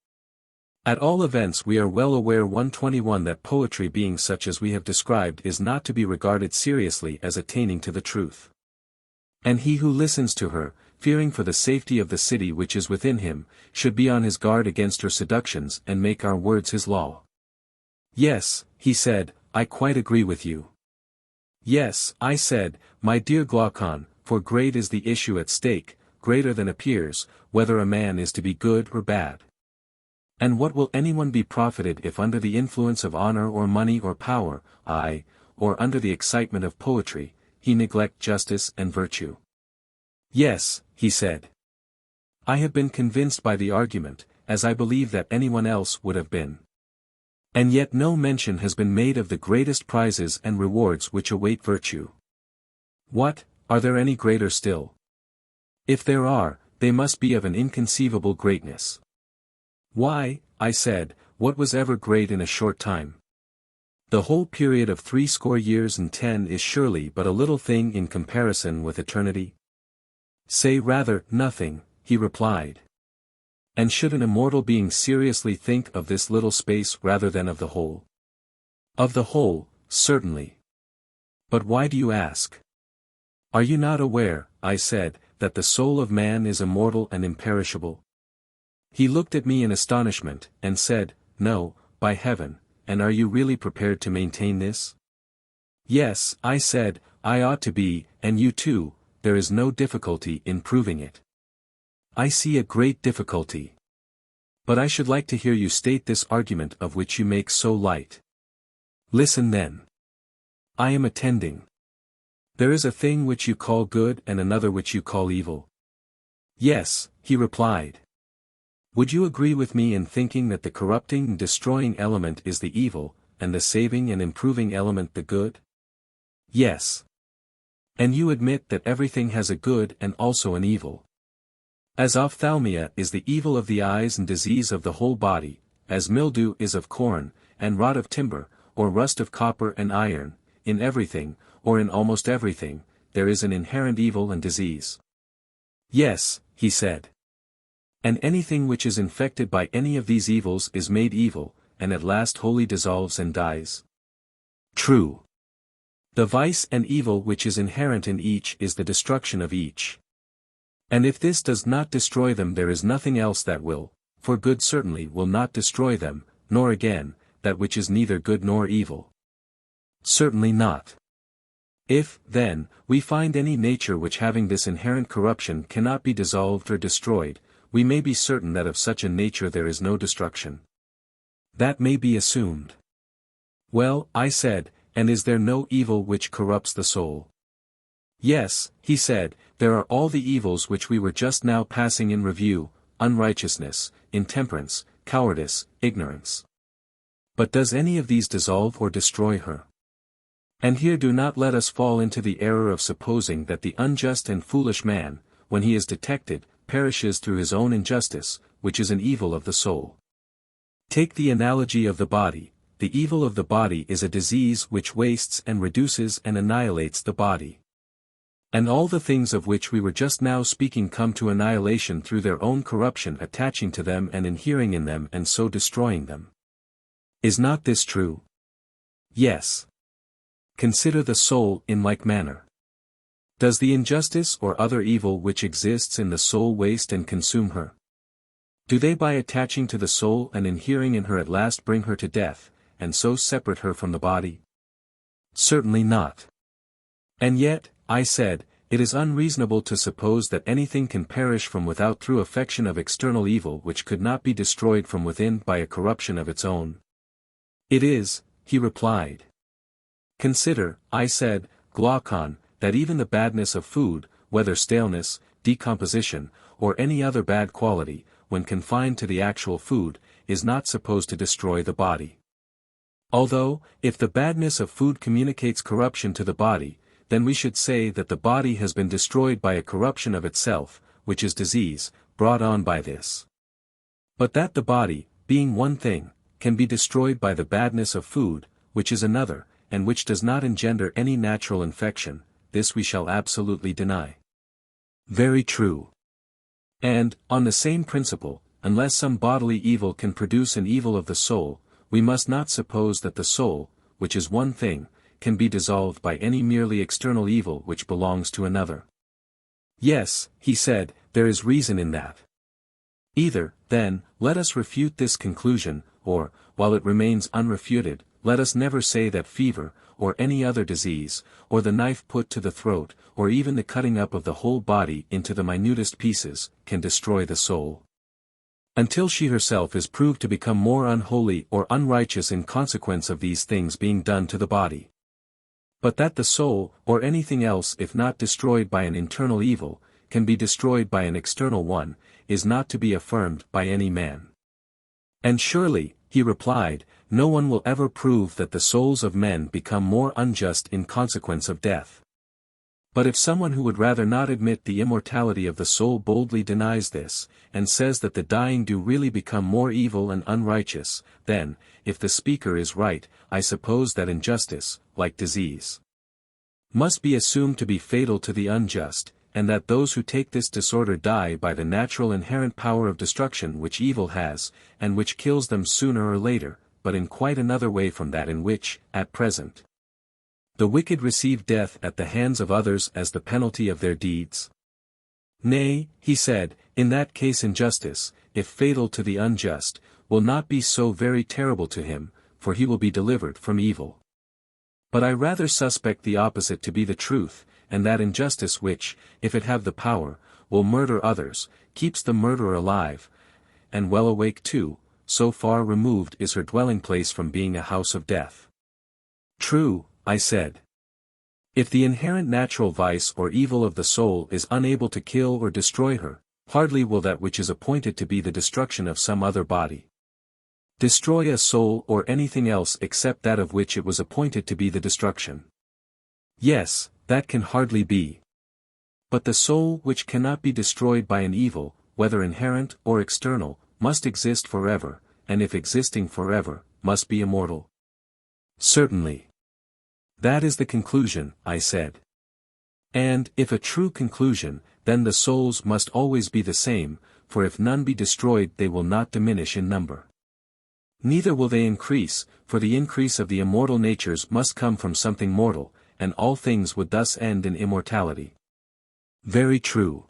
At all events we are well aware 121 that poetry being such as we have described is not to be regarded seriously as attaining to the truth. And he who listens to her, fearing for the safety of the city which is within him, should be on his guard against her seductions and make our words his law. Yes, he said, I quite agree with you. Yes, I said, my dear Glaucon, for great is the issue at stake, greater than appears, whether a man is to be good or bad. And what will anyone be profited if under the influence of honor or money or power, or under the excitement of poetry, he neglect justice and virtue? Yes, he said. I have been convinced by the argument, as I believe that anyone else would have been. And yet no mention has been made of the greatest prizes and rewards which await virtue. What, are there any greater still? If there are, they must be of an inconceivable greatness. Why, I said, what was ever great in a short time? The whole period of 80 years and 10 is surely but a little thing in comparison with eternity? Say rather, nothing, he replied. And should an immortal being seriously think of this little space rather than of the whole? Of the whole, certainly. But why do you ask? Are you not aware, I said, that the soul of man is immortal and imperishable? He looked at me in astonishment, and said, No, by heaven, and are you really prepared to maintain this? Yes, I said, I ought to be, and you too, there is no difficulty in proving it. I see a great difficulty. But I should like to hear you state this argument of which you make so light. Listen then. I am attending. There is a thing which you call good and another which you call evil. Yes, he replied. Would you agree with me in thinking that the corrupting and destroying element is the evil, and the saving and improving element the good? Yes. And you admit that everything has a good and also an evil. As ophthalmia is the evil of the eyes and disease of the whole body, as mildew is of corn, and rot of timber, or rust of copper and iron, in everything, or in almost everything, there is an inherent evil and disease. Yes, he said. And anything which is infected by any of these evils is made evil, and at last wholly dissolves and dies. True. The vice and evil which is inherent in each is the destruction of each. And if this does not destroy them there is nothing else that will, for good certainly will not destroy them, nor again, that which is neither good nor evil. Certainly not. If, then, we find any nature which having this inherent corruption cannot be dissolved or destroyed, we may be certain that of such a nature there is no destruction. That may be assumed. Well, I said, and is there no evil which corrupts the soul? Yes, he said, there are all the evils which we were just now passing in review, unrighteousness, intemperance, cowardice, ignorance. But does any of these dissolve or destroy her? And here do not let us fall into the error of supposing that the unjust and foolish man, when he is detected, perishes through his own injustice, which is an evil of the soul. Take the analogy of the body. The evil of the body is a disease which wastes and reduces and annihilates the body. And all the things of which we were just now speaking come to annihilation through their own corruption attaching to them and inhering in them and so destroying them. Is not this true? Yes. Consider the soul in like manner. Does the injustice or other evil which exists in the soul waste and consume her? Do they by attaching to the soul and inhering in her at last bring her to death, and so separate her from the body? Certainly not. And yet, I said, it is unreasonable to suppose that anything can perish from without through affection of external evil which could not be destroyed from within by a corruption of its own. It is, he replied. Consider, I said, Glaucon, that even the badness of food, whether staleness, decomposition, or any other bad quality, when confined to the actual food, is not supposed to destroy the body. Although, if the badness of food communicates corruption to the body, then we should say that the body has been destroyed by a corruption of itself, which is disease, brought on by this. But that the body, being one thing, can be destroyed by the badness of food, which is another, and which does not engender any natural infection, this we shall absolutely deny. Very true. And, on the same principle, unless some bodily evil can produce an evil of the soul, we must not suppose that the soul, which is one thing, can be dissolved by any merely external evil which belongs to another. Yes, he said, there is reason in that. Either, then, let us refute this conclusion, or, while it remains unrefuted, let us never say that fever, or any other disease, or the knife put to the throat, or even the cutting up of the whole body into the minutest pieces, can destroy the soul. Until she herself is proved to become more unholy or unrighteous in consequence of these things being done to the body. But that the soul, or anything else if not destroyed by an internal evil, can be destroyed by an external one, is not to be affirmed by any man. And surely, he replied, no one will ever prove that the souls of men become more unjust in consequence of death. But if someone who would rather not admit the immortality of the soul boldly denies this, and says that the dying do really become more evil and unrighteous, then, if the speaker is right, I suppose that injustice, like disease, must be assumed to be fatal to the unjust, and that those who take this disorder die by the natural inherent power of destruction which evil has, and which kills them sooner or later, but in quite another way from that in which, at present, the wicked receive death at the hands of others as the penalty of their deeds. Nay, he said, in that case injustice, if fatal to the unjust, will not be so very terrible to him, for he will be delivered from evil. But I rather suspect the opposite to be the truth, and that injustice which, if it have the power, will murder others, keeps the murderer alive, and well awake too, so far removed is her dwelling place from being a house of death. True, I said. If the inherent natural vice or evil of the soul is unable to kill or destroy her, hardly will that which is appointed to be the destruction of some other body destroy a soul or anything else except that of which it was appointed to be the destruction. Yes, that can hardly be. But the soul which cannot be destroyed by an evil, whether inherent or external, must exist forever, and if existing forever, must be immortal. Certainly. That is the conclusion, I said. And, if a true conclusion, then the souls must always be the same, for if none be destroyed they will not diminish in number. Neither will they increase, for the increase of the immortal natures must come from something mortal, and all things would thus end in immortality. Very true.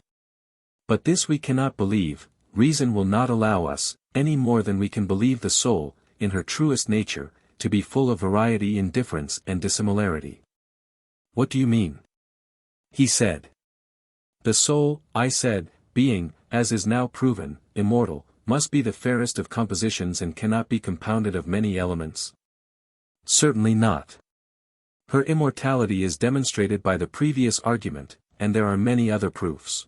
But this we cannot believe, reason will not allow us, any more than we can believe the soul, in her truest nature, to be full of variety in difference and dissimilarity. What do you mean? He said. The soul, I said, being, as is now proven, immortal, must be the fairest of compositions and cannot be compounded of many elements. Certainly not. Her immortality is demonstrated by the previous argument, and there are many other proofs.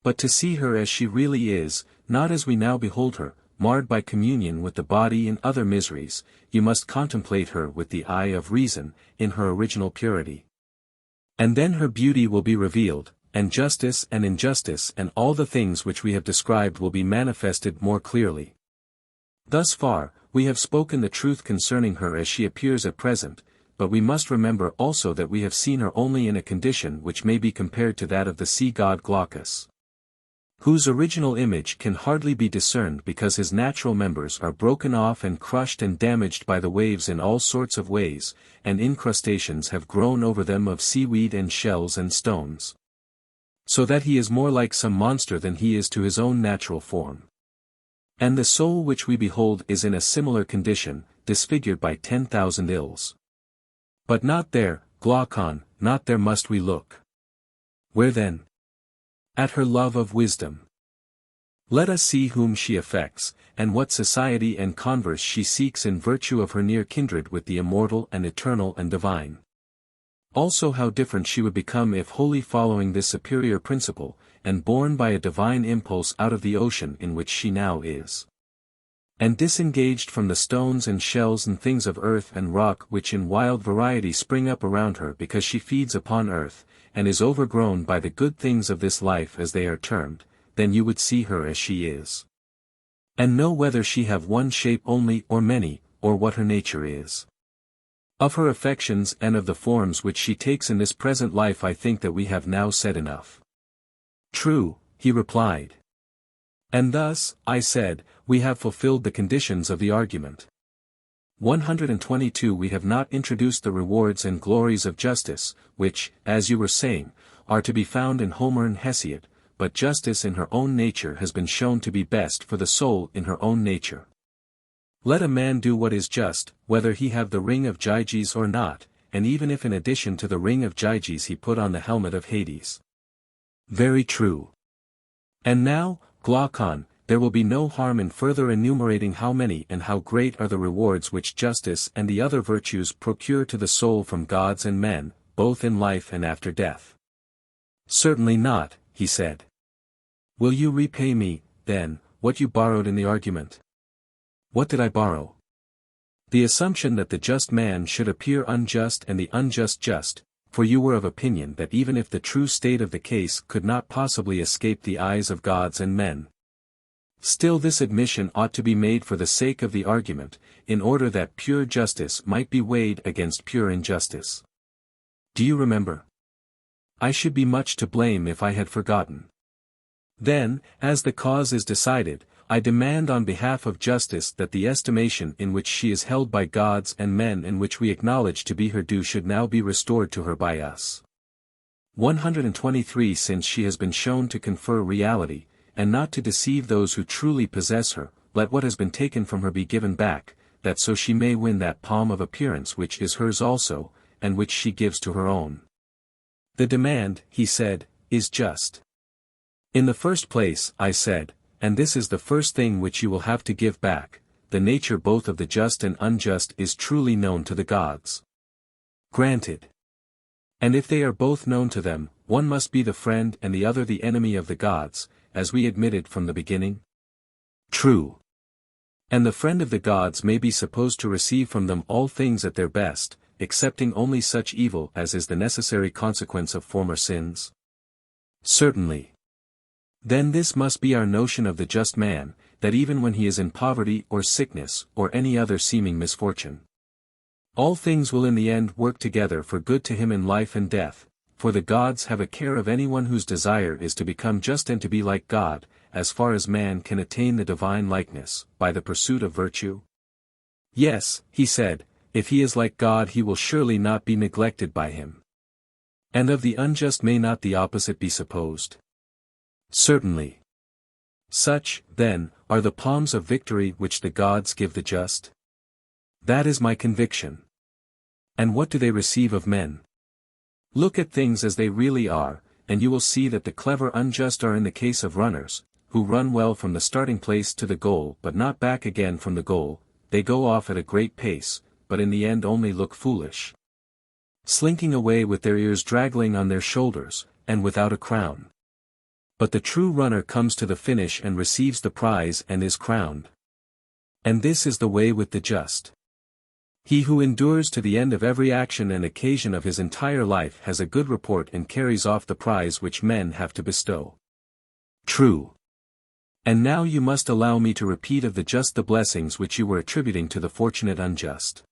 But to see her as she really is, not as we now behold her, marred by communion with the body in other miseries, you must contemplate her with the eye of reason, in her original purity. And then her beauty will be revealed, and justice and injustice and all the things which we have described will be manifested more clearly. Thus far, we have spoken the truth concerning her as she appears at present, but we must remember also that we have seen her only in a condition which may be compared to that of the sea god Glaucus, whose original image can hardly be discerned because his natural members are broken off and crushed and damaged by the waves in all sorts of ways, and incrustations have grown over them of seaweed and shells and stones, so that he is more like some monster than he is to his own natural form. And the soul which we behold is in a similar condition, disfigured by 10,000 ills. But not there, Glaucon, not there must we look. Where then? At her love of wisdom. Let us see whom she affects, and what society and converse she seeks in virtue of her near kindred with the immortal and eternal and divine. Also how different she would become if wholly following this superior principle, and borne by a divine impulse out of the ocean in which she now is. And disengaged from the stones and shells and things of earth and rock which in wild variety spring up around her because she feeds upon earth, and is overgrown by the good things of this life as they are termed, then you would see her as she is. And know whether she have one shape only or many, or what her nature is. Of her affections and of the forms which she takes in this present life I think that we have now said enough. True, he replied. And thus, I said, we have fulfilled the conditions of the argument. 122 We have not introduced the rewards and glories of justice, which, as you were saying, are to be found in Homer and Hesiod, but justice in her own nature has been shown to be best for the soul in her own nature. Let a man do what is just, whether he have the ring of Gyges or not, and even if in addition to the ring of Gyges he put on the helmet of Hades. Very true. And now, Glaucon, there will be no harm in further enumerating how many and how great are the rewards which justice and the other virtues procure to the soul from gods and men, both in life and after death. Certainly not, he said. Will you repay me, then, what you borrowed in the argument? What did I borrow? The assumption that the just man should appear unjust and the unjust just, for you were of opinion that even if the true state of the case could not possibly escape the eyes of gods and men, still this admission ought to be made for the sake of the argument, in order that pure justice might be weighed against pure injustice. Do you remember? I should be much to blame if I had forgotten. Then, as the cause is decided, I demand on behalf of justice that the estimation in which she is held by gods and men and which we acknowledge to be her due should now be restored to her by us. 123 Since she has been shown to confer reality, and not to deceive those who truly possess her, let what has been taken from her be given back, that so she may win that palm of appearance which is hers also, and which she gives to her own. The demand, he said, is just. In the first place, I said, and this is the first thing which you will have to give back, the nature both of the just and unjust is truly known to the gods. Granted. And if they are both known to them, one must be the friend and the other the enemy of the gods, as we admitted from the beginning? True. And the friend of the gods may be supposed to receive from them all things at their best, excepting only such evil as is the necessary consequence of former sins? Certainly. Then this must be our notion of the just man, that even when he is in poverty or sickness or any other seeming misfortune, all things will in the end work together for good to him in life and death, for the gods have a care of anyone whose desire is to become just and to be like God, as far as man can attain the divine likeness, by the pursuit of virtue. Yes, he said, if he is like God he will surely not be neglected by him. And of the unjust may not the opposite be supposed? Certainly. Such, then, are the palms of victory which the gods give the just? That is my conviction. And what do they receive of men? Look at things as they really are, and you will see that the clever unjust are in the case of runners, who run well from the starting place to the goal but not back again from the goal, they go off at a great pace, but in the end only look foolish, slinking away with their ears draggling on their shoulders, and without a crown. But the true runner comes to the finish and receives the prize and is crowned. And this is the way with the just. He who endures to the end of every action and occasion of his entire life has a good report and carries off the prize which men have to bestow. True. And now you must allow me to repeat of the just the blessings which you were attributing to the fortunate unjust.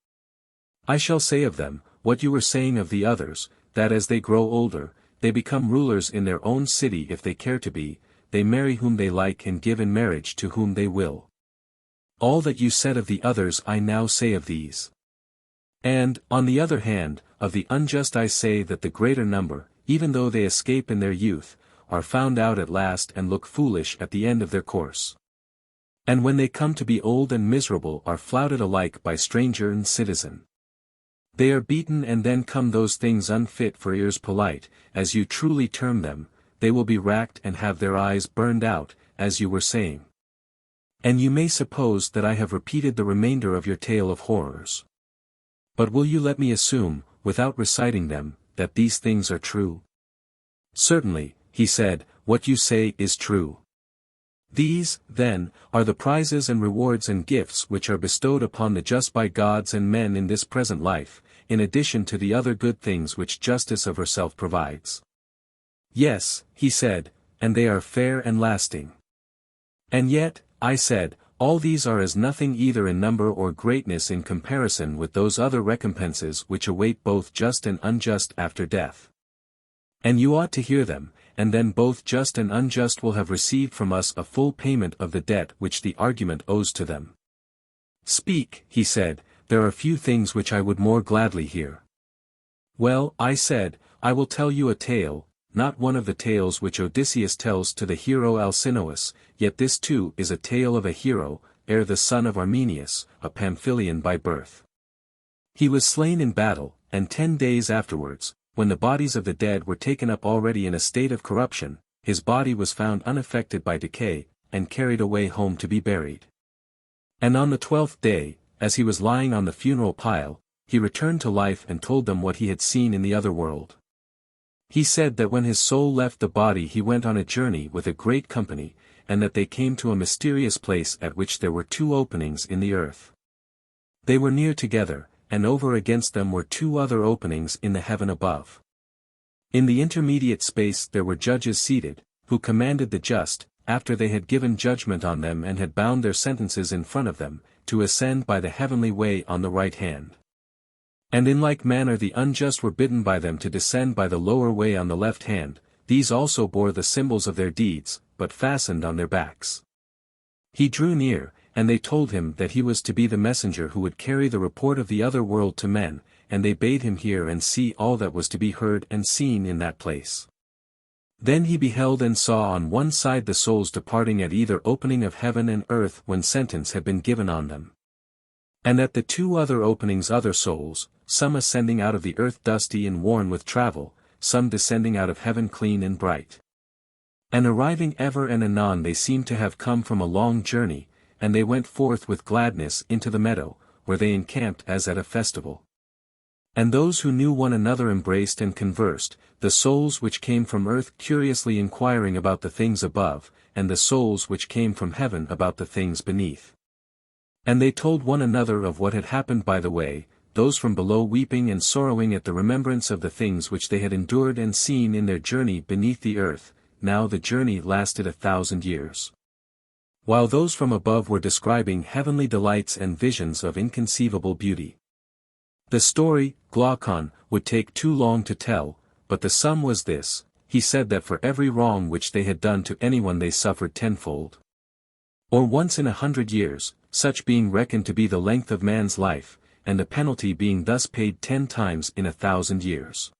I shall say of them, what you were saying of the others, that as they grow older, they become rulers in their own city if they care to be, they marry whom they like and give in marriage to whom they will. All that you said of the others I now say of these. And, on the other hand, of the unjust I say that the greater number, even though they escape in their youth, are found out at last and look foolish at the end of their course. And when they come to be old and miserable are flouted alike by stranger and citizen. They are beaten and then come those things unfit for ears polite, as you truly term them, they will be racked and have their eyes burned out, as you were saying. And you may suppose that I have repeated the remainder of your tale of horrors. But will you let me assume, without reciting them, that these things are true? Certainly, he said, what you say is true. These, then, are the prizes and rewards and gifts which are bestowed upon the just by gods and men in this present life, in addition to the other good things which justice of herself provides. Yes, he said, and they are fair and lasting. And yet, I said, all these are as nothing either in number or greatness in comparison with those other recompenses which await both just and unjust after death. And you ought to hear them, and then both just and unjust will have received from us a full payment of the debt which the argument owes to them. Speak, he said, there are few things which I would more gladly hear. Well, I said, I will tell you a tale, not one of the tales which Odysseus tells to the hero Alcinous, yet this too is a tale of a hero, the son of Armenius, a Pamphylian by birth. He was slain in battle, and 10 days afterwards, when the bodies of the dead were taken up already in a state of corruption, his body was found unaffected by decay, and carried away home to be buried. And on the 12th day, as he was lying on the funeral pile, he returned to life and told them what he had seen in the other world. He said that when his soul left the body he went on a journey with a great company, and that they came to a mysterious place at which there were 2 openings in the earth. They were near together, and over against them were 2 other openings in the heaven above. In the intermediate space there were judges seated, who commanded the just, after they had given judgment on them and had bound their sentences in front of them, to ascend by the heavenly way on the right hand. And in like manner the unjust were bidden by them to descend by the lower way on the left hand. These also bore the symbols of their deeds, but fastened on their backs. He drew near, and they told him that he was to be the messenger who would carry the report of the other world to men, and they bade him hear and see all that was to be heard and seen in that place. Then he beheld and saw on one side the souls departing at either opening of heaven and earth when sentence had been given on them. And at the 2 other openings other souls, some ascending out of the earth dusty and worn with travel, some descending out of heaven clean and bright. And arriving ever and anon they seemed to have come from a long journey, and they went forth with gladness into the meadow, where they encamped as at a festival. And those who knew one another embraced and conversed, the souls which came from earth curiously inquiring about the things above, and the souls which came from heaven about the things beneath. And they told one another of what had happened by the way, those from below weeping and sorrowing at the remembrance of the things which they had endured and seen in their journey beneath the earth. Now the journey lasted 1,000 years. While those from above were describing heavenly delights and visions of inconceivable beauty. The story, Glaucon, would take too long to tell, but the sum was this: he said that for every wrong which they had done to anyone they suffered tenfold. Or once in 100 years, such being reckoned to be the length of man's life, and the penalty being thus paid 10 times in 1,000 years.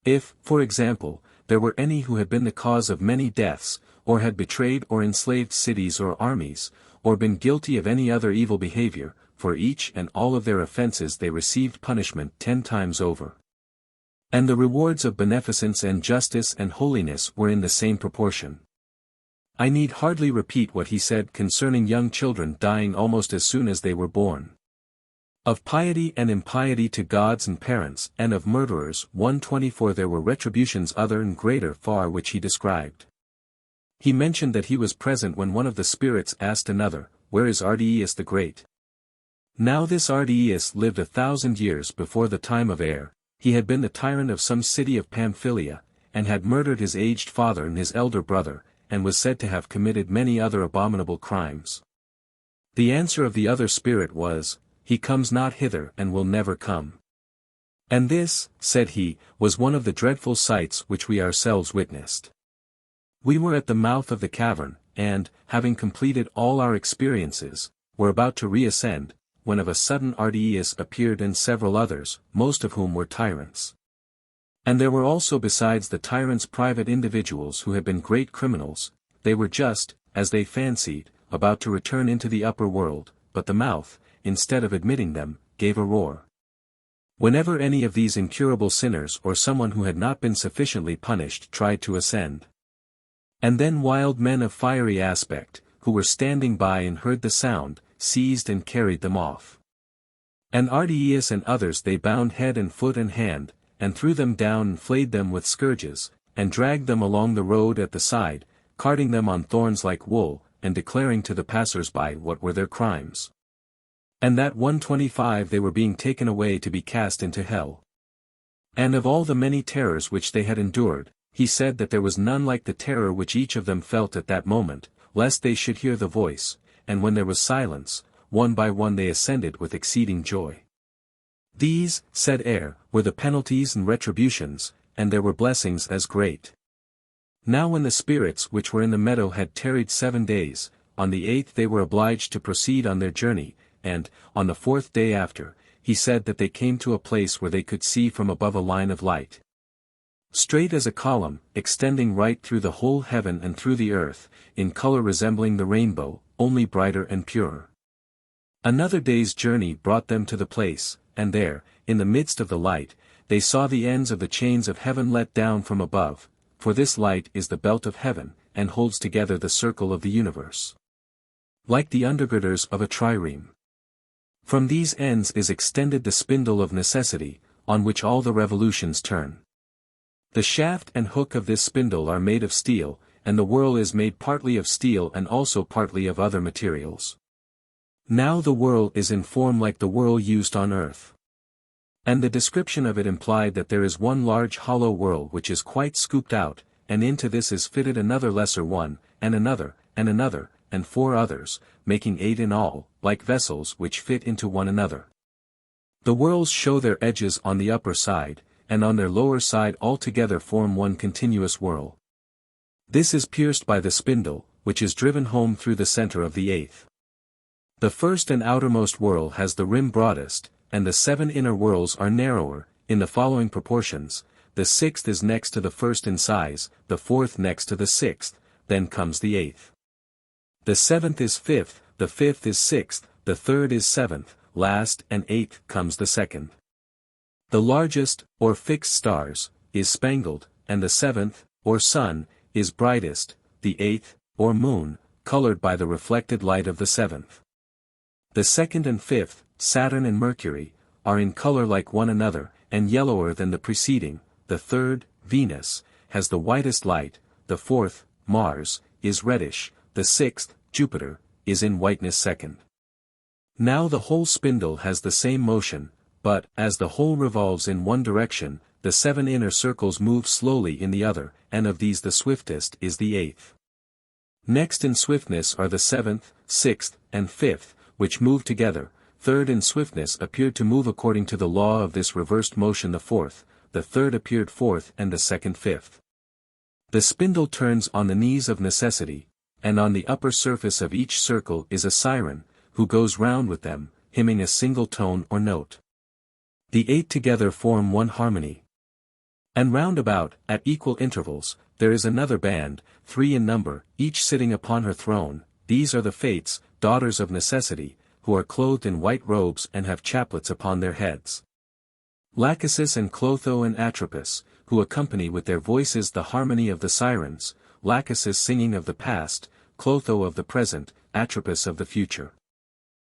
If, for example, there were any who had been the cause of many deaths, or had betrayed or enslaved cities or armies, or been guilty of any other evil behavior, for each and all of their offenses they received punishment 10 times over. And the rewards of beneficence and justice and holiness were in the same proportion. I need hardly repeat what he said concerning young children dying almost as soon as they were born. Of piety and impiety to gods and parents, and of murderers 124 there were retributions other and greater far which he described. He mentioned that he was present when one of the spirits asked another, "Where is Ardiaeus the Great?" Now this Ardiaeus lived 1,000 years before the time of Air. He had been the tyrant of some city of Pamphylia, and had murdered his aged father and his elder brother, and was said to have committed many other abominable crimes. The answer of the other spirit was, "He comes not hither and will never come." And this, said he, was one of the dreadful sights which we ourselves witnessed. We were at the mouth of the cavern, and, having completed all our experiences, were about to reascend, when of a sudden Ardiaeus appeared and several others, most of whom were tyrants. And there were also besides the tyrants private individuals who had been great criminals. They were just, as they fancied, about to return into the upper world, but the mouth, instead of admitting them, gave a roar. Whenever any of these incurable sinners or someone who had not been sufficiently punished tried to ascend. And then wild men of fiery aspect, who were standing by and heard the sound, seized and carried them off. And Ardiaeus and others they bound head and foot and hand, and threw them down and flayed them with scourges, and dragged them along the road at the side, carding them on thorns like wool, and declaring to the passers-by what were their crimes. And that 125 they were being taken away to be cast into hell. And of all the many terrors which they had endured, he said that there was none like the terror which each of them felt at that moment, lest they should hear the voice, and when there was silence, one by one they ascended with exceeding joy. These, said Eyre, were the penalties and retributions, and there were blessings as great. Now when the spirits which were in the meadow had tarried 7 days, on the 8th they were obliged to proceed on their journey, and, on the 4th day after, he said that they came to a place where they could see from above a line of light, straight as a column, extending right through the whole heaven and through the earth, in color resembling the rainbow, only brighter and purer. Another day's journey brought them to the place, and there, in the midst of the light, they saw the ends of the chains of heaven let down from above, for this light is the belt of heaven, and holds together the circle of the universe, like the undergirders of a trireme. From these ends is extended the spindle of necessity, on which all the revolutions turn. The shaft and hook of this spindle are made of steel, and the whirl is made partly of steel and also partly of other materials. Now the whirl is in form like the whirl used on earth. And the description of it implied that there is one large hollow whirl which is quite scooped out, and into this is fitted another lesser one, and another, and 4 others, making 8 in all, like vessels which fit into one another. The whirls show their edges on the upper side, and on their lower side all together form one continuous whirl. This is pierced by the spindle, which is driven home through the center of the 8th. The first and outermost whirl has the rim broadest, and the 7 inner whirls are narrower, in the following proportions: the 6th is next to the 1st in size, the 4th next to the 6th, then comes the 8th. The 7th is 5th, the 5th is 6th, the 3rd is 7th, last and 8th comes the 2nd. The largest, or fixed stars, is spangled, and the 7th, or sun, is brightest, the 8th, or moon, colored by the reflected light of the 7th. The 2nd and 5th, Saturn and Mercury, are in color like one another, and yellower than the preceding. The 3rd, Venus, has the whitest light, the 4th, Mars, is reddish, the 6th, Jupiter, is in whiteness second. Now the whole spindle has the same motion, but, as the whole revolves in one direction, the 7 inner circles move slowly in the other, and of these the swiftest is the 8th. Next in swiftness are the 7th, 6th, and 5th, which move together. Third in swiftness appeared to move according to the law of this reversed motion the 4th, the 3rd appeared 4th and the 2nd 5th. The spindle turns on the knees of necessity, and on the upper surface of each circle is a siren, who goes round with them, hymning a single tone or note. The 8 together form one harmony. And round about, at equal intervals, there is another band, 3 in number, each sitting upon her throne. These are the Fates, daughters of necessity, who are clothed in white robes and have chaplets upon their heads. Lachesis and Clotho and Atropos, who accompany with their voices the harmony of the sirens, Lachesis singing of the past, Clotho of the present, Atropos of the future.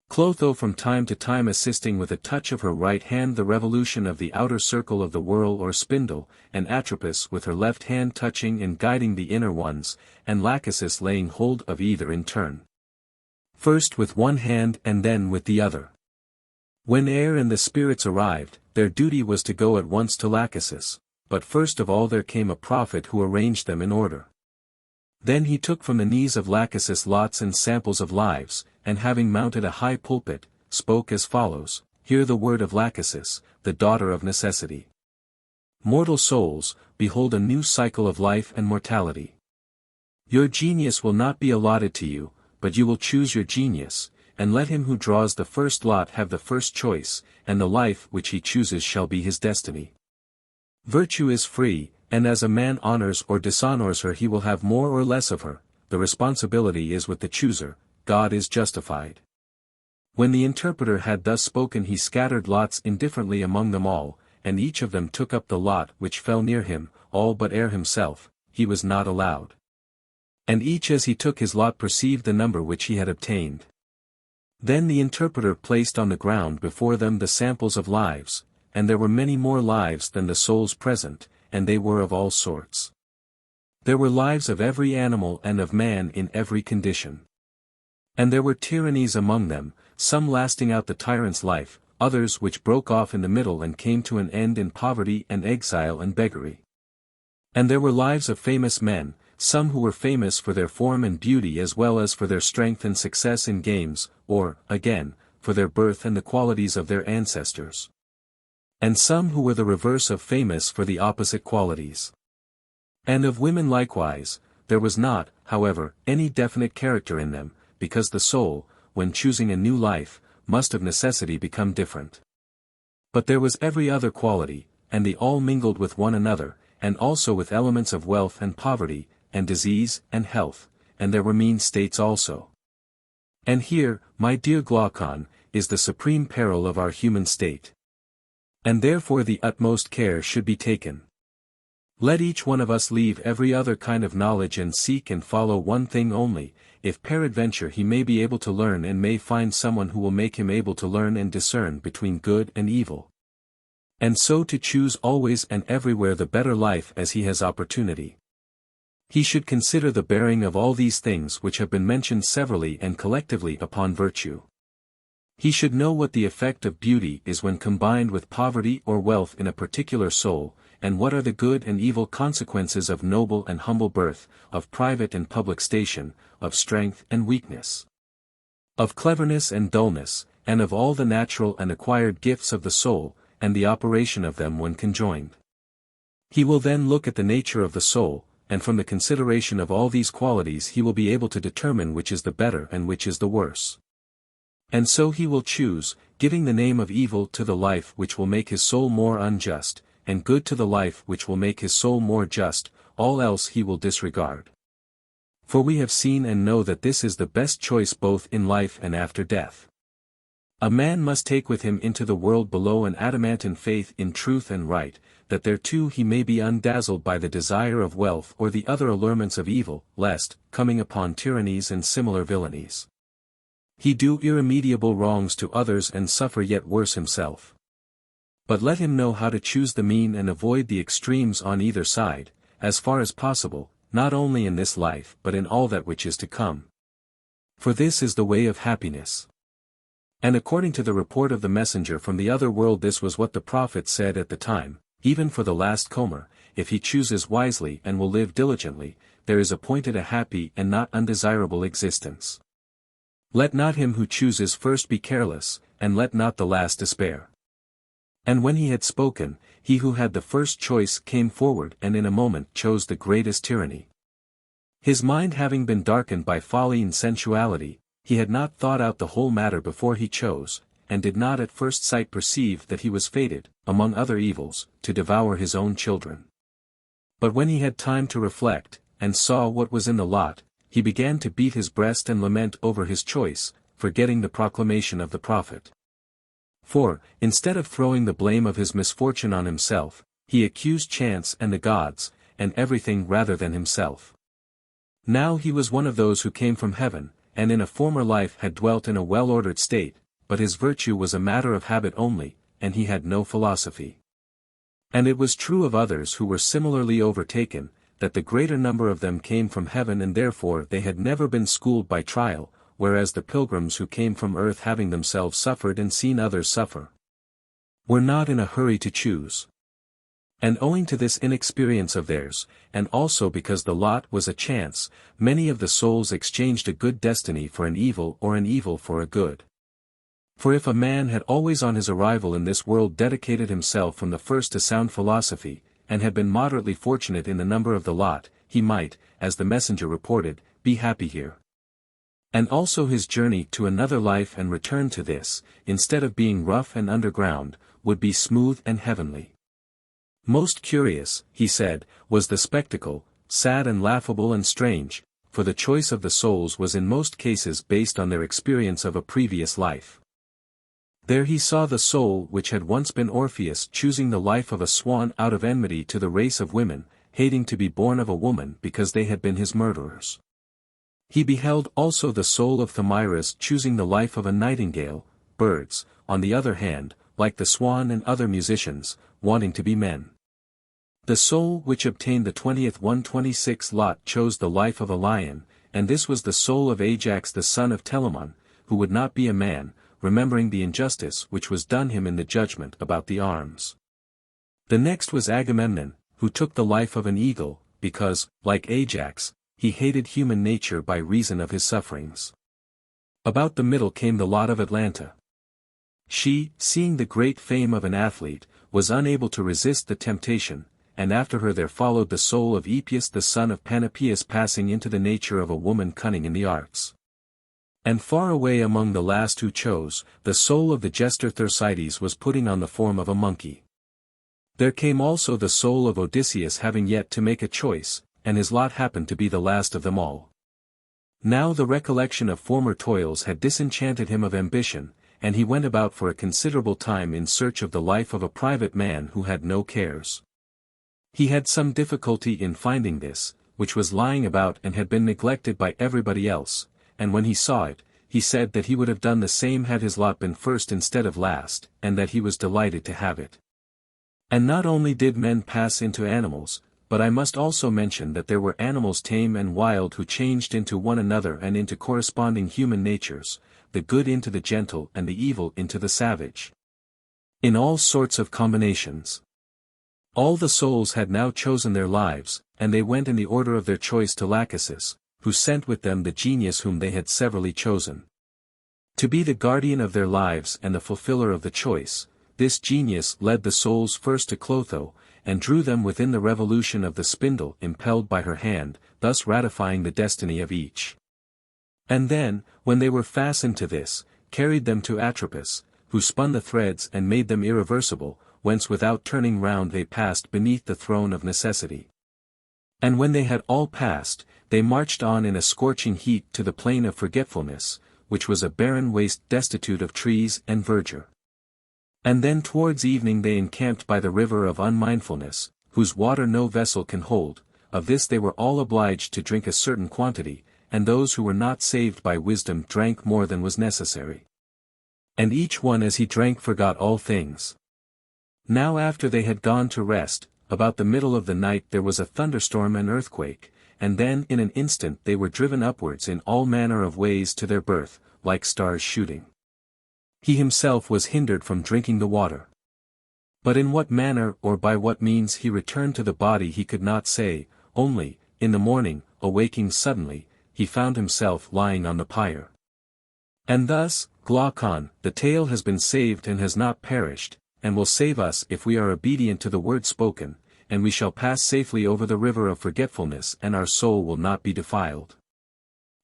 Clotho from time to time assisting with a touch of her right hand the revolution of the outer circle of the whirl or spindle, and Atropos with her left hand touching and guiding the inner ones, and Lachesis laying hold of either in turn. First with one hand and then with the other. When Eyre and the spirits arrived, their duty was to go at once to Lachesis, but first of all there came a prophet who arranged them in order. Then he took from the knees of Lachesis lots and samples of lives, and having mounted a high pulpit, spoke as follows: Hear the word of Lachesis, the daughter of necessity. Mortal souls, behold a new cycle of life and mortality. Your genius will not be allotted to you, but you will choose your genius, and let him who draws the first lot have the first choice, and the life which he chooses shall be his destiny. Virtue is free, and as a man honors or dishonors her he will have more or less of her. The responsibility is with the chooser. God is justified. When the interpreter had thus spoken he scattered lots indifferently among them all, and each of them took up the lot which fell near him, all but Eyre himself, he was not allowed. And each as he took his lot perceived the number which he had obtained. Then the interpreter placed on the ground before them the samples of lives, and there were many more lives than the souls present, and they were of all sorts. There were lives of every animal and of man in every condition. And there were tyrannies among them, some lasting out the tyrant's life, others which broke off in the middle and came to an end in poverty and exile and beggary. And there were lives of famous men, some who were famous for their form and beauty as well as for their strength and success in games, or, again, for their birth and the qualities of their ancestors. And some who were the reverse of famous for the opposite qualities. And of women likewise, there was not, however, any definite character in them, because the soul, when choosing a new life, must of necessity become different. But there was every other quality, and they all mingled with one another, and also with elements of wealth and poverty, and disease and health, and there were mean states also. And here, my dear Glaucon, is the supreme peril of our human state. And therefore the utmost care should be taken. Let each one of us leave every other kind of knowledge and seek and follow one thing only, if peradventure he may be able to learn and may find someone who will make him able to learn and discern between good and evil. And so to choose always and everywhere the better life as he has opportunity. He should consider the bearing of all these things which have been mentioned severally and collectively upon virtue. He should know what the effect of beauty is when combined with poverty or wealth in a particular soul, and what are the good and evil consequences of noble and humble birth, of private and public station, of strength and weakness, of cleverness and dullness, and of all the natural and acquired gifts of the soul, and the operation of them when conjoined. He will then look at the nature of the soul, and from the consideration of all these qualities he will be able to determine which is the better and which is the worse. And so he will choose, giving the name of evil to the life which will make his soul more unjust, and good to the life which will make his soul more just, all else he will disregard. For we have seen and know that this is the best choice both in life and after death. A man must take with him into the world below an adamantine faith in truth and right, that thereto he may be undazzled by the desire of wealth or the other allurements of evil, lest, coming upon tyrannies and similar villainies, he do irremediable wrongs to others and suffer yet worse himself. But let him know how to choose the mean and avoid the extremes on either side, as far as possible, not only in this life but in all that which is to come. For this is the way of happiness. And according to the report of the messenger from the other world, this was what the prophet said at the time, even for the last comer, if he chooses wisely and will live diligently, there is appointed a happy and not undesirable existence. Let not him who chooses first be careless, and let not the last despair. And when he had spoken, he who had the first choice came forward and in a moment chose the greatest tyranny. His mind having been darkened by folly and sensuality, he had not thought out the whole matter before he chose, and did not at first sight perceive that he was fated, among other evils, to devour his own children. But when he had time to reflect, and saw what was in the lot, he began to beat his breast and lament over his choice, forgetting the proclamation of the prophet. For, instead of throwing the blame of his misfortune on himself, he accused chance and the gods, and everything rather than himself. Now he was one of those who came from heaven, and in a former life had dwelt in a well-ordered state, but his virtue was a matter of habit only, and he had no philosophy. And it was true of others who were similarly overtaken, that the greater number of them came from heaven and therefore they had never been schooled by trial, whereas the pilgrims who came from earth having themselves suffered and seen others suffer, were not in a hurry to choose. And owing to this inexperience of theirs, and also because the lot was a chance, many of the souls exchanged a good destiny for an evil or an evil for a good. For if a man had always on his arrival in this world dedicated himself from the first to sound philosophy, and had been moderately fortunate in the number of the lot, he might, as the messenger reported, be happy here. And also his journey to another life and return to this, instead of being rough and underground, would be smooth and heavenly. Most curious, he said, was the spectacle, sad and laughable and strange, for the choice of the souls was in most cases based on their experience of a previous life. There he saw the soul which had once been Orpheus choosing the life of a swan out of enmity to the race of women, hating to be born of a woman because they had been his murderers. He beheld also the soul of Timaeus choosing the life of a nightingale, birds, on the other hand, like the swan and other musicians, wanting to be men. The soul which obtained the 20th 126 lot chose the life of a lion, and this was the soul of Ajax the son of Telamon, who would not be a man, remembering the injustice which was done him in the judgment about the arms. The next was Agamemnon, who took the life of an eagle, because, like Ajax, he hated human nature by reason of his sufferings. About the middle came the lot of Atalanta. She, seeing the great fame of an athlete, was unable to resist the temptation, and after her there followed the soul of Epeus the son of Panopeus, passing into the nature of a woman cunning in the arts. And far away among the last who chose, the soul of the jester Thersites was putting on the form of a monkey. There came also the soul of Odysseus, having yet to make a choice, and his lot happened to be the last of them all. Now the recollection of former toils had disenchanted him of ambition, and he went about for a considerable time in search of the life of a private man who had no cares. He had some difficulty in finding this, which was lying about and had been neglected by everybody else, and when he saw it, he said that he would have done the same had his lot been first instead of last, and that he was delighted to have it. And not only did men pass into animals, but I must also mention that there were animals tame and wild who changed into one another and into corresponding human natures, the good into the gentle and the evil into the savage. In all sorts of combinations. All the souls had now chosen their lives, and they went in the order of their choice to Lachesis, who sent with them the genius whom they had severally chosen. To be the guardian of their lives and the fulfiller of the choice, this genius led the souls first to Clotho, and drew them within the revolution of the spindle impelled by her hand, thus ratifying the destiny of each. And then, when they were fastened to this, carried them to Atropos, who spun the threads and made them irreversible, whence without turning round they passed beneath the throne of necessity. And when they had all passed, they marched on in a scorching heat to the plain of forgetfulness, which was a barren waste destitute of trees and verdure. And then towards evening they encamped by the river of unmindfulness, whose water no vessel can hold. Of this they were all obliged to drink a certain quantity, and those who were not saved by wisdom drank more than was necessary. And each one as he drank forgot all things. Now after they had gone to rest, about the middle of the night there was a thunderstorm and earthquake, and then in an instant they were driven upwards in all manner of ways to their birth, like stars shooting. He himself was hindered from drinking the water. But in what manner or by what means he returned to the body he could not say, only, in the morning, awaking suddenly, he found himself lying on the pyre. And thus, Glaucon, the tale has been saved and has not perished, and will save us if we are obedient to the word spoken, and we shall pass safely over the river of forgetfulness and our soul will not be defiled.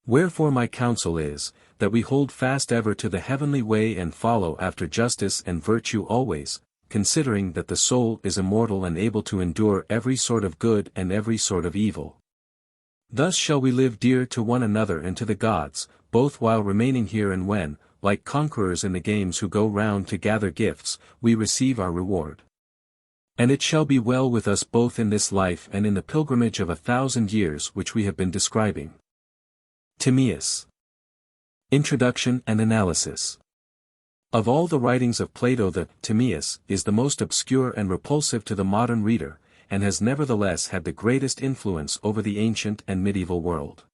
Wherefore my counsel is, that we hold fast ever to the heavenly way and follow after justice and virtue always, considering that the soul is immortal and able to endure every sort of good and every sort of evil. Thus shall we live dear to one another and to the gods, both while remaining here and when, like conquerors in the games who go round to gather gifts, we receive our reward. And it shall be well with us both in this life and in the pilgrimage of 1,000 years which we have been describing. Timaeus. Introduction and Analysis. Of all the writings of Plato, the Timaeus is the most obscure and repulsive to the modern reader, and has nevertheless had the greatest influence over the ancient and medieval world.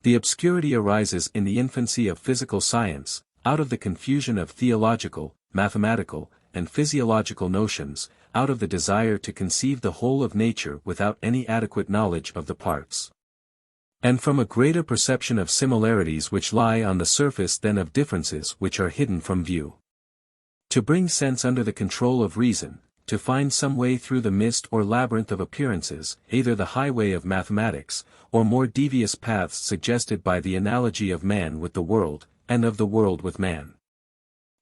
The obscurity arises in the infancy of physical science, out of the confusion of theological, mathematical, and physiological notions, out of the desire to conceive the whole of nature without any adequate knowledge of the parts. And from a greater perception of similarities which lie on the surface than of differences which are hidden from view. To bring sense under the control of reason, to find some way through the mist or labyrinth of appearances, either the highway of mathematics, or more devious paths suggested by the analogy of man with the world, and of the world with man.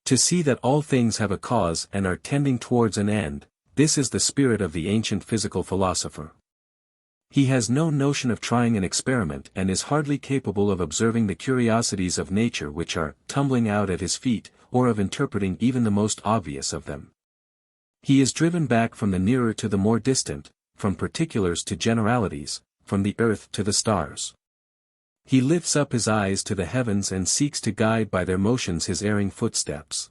To see that all things have a cause and are tending towards an end, this is the spirit of the ancient physical philosopher. He has no notion of trying an experiment and is hardly capable of observing the curiosities of nature which are tumbling out at his feet, or of interpreting even the most obvious of them. He is driven back from the nearer to the more distant, from particulars to generalities, from the earth to the stars. He lifts up his eyes to the heavens and seeks to guide by their motions his erring footsteps.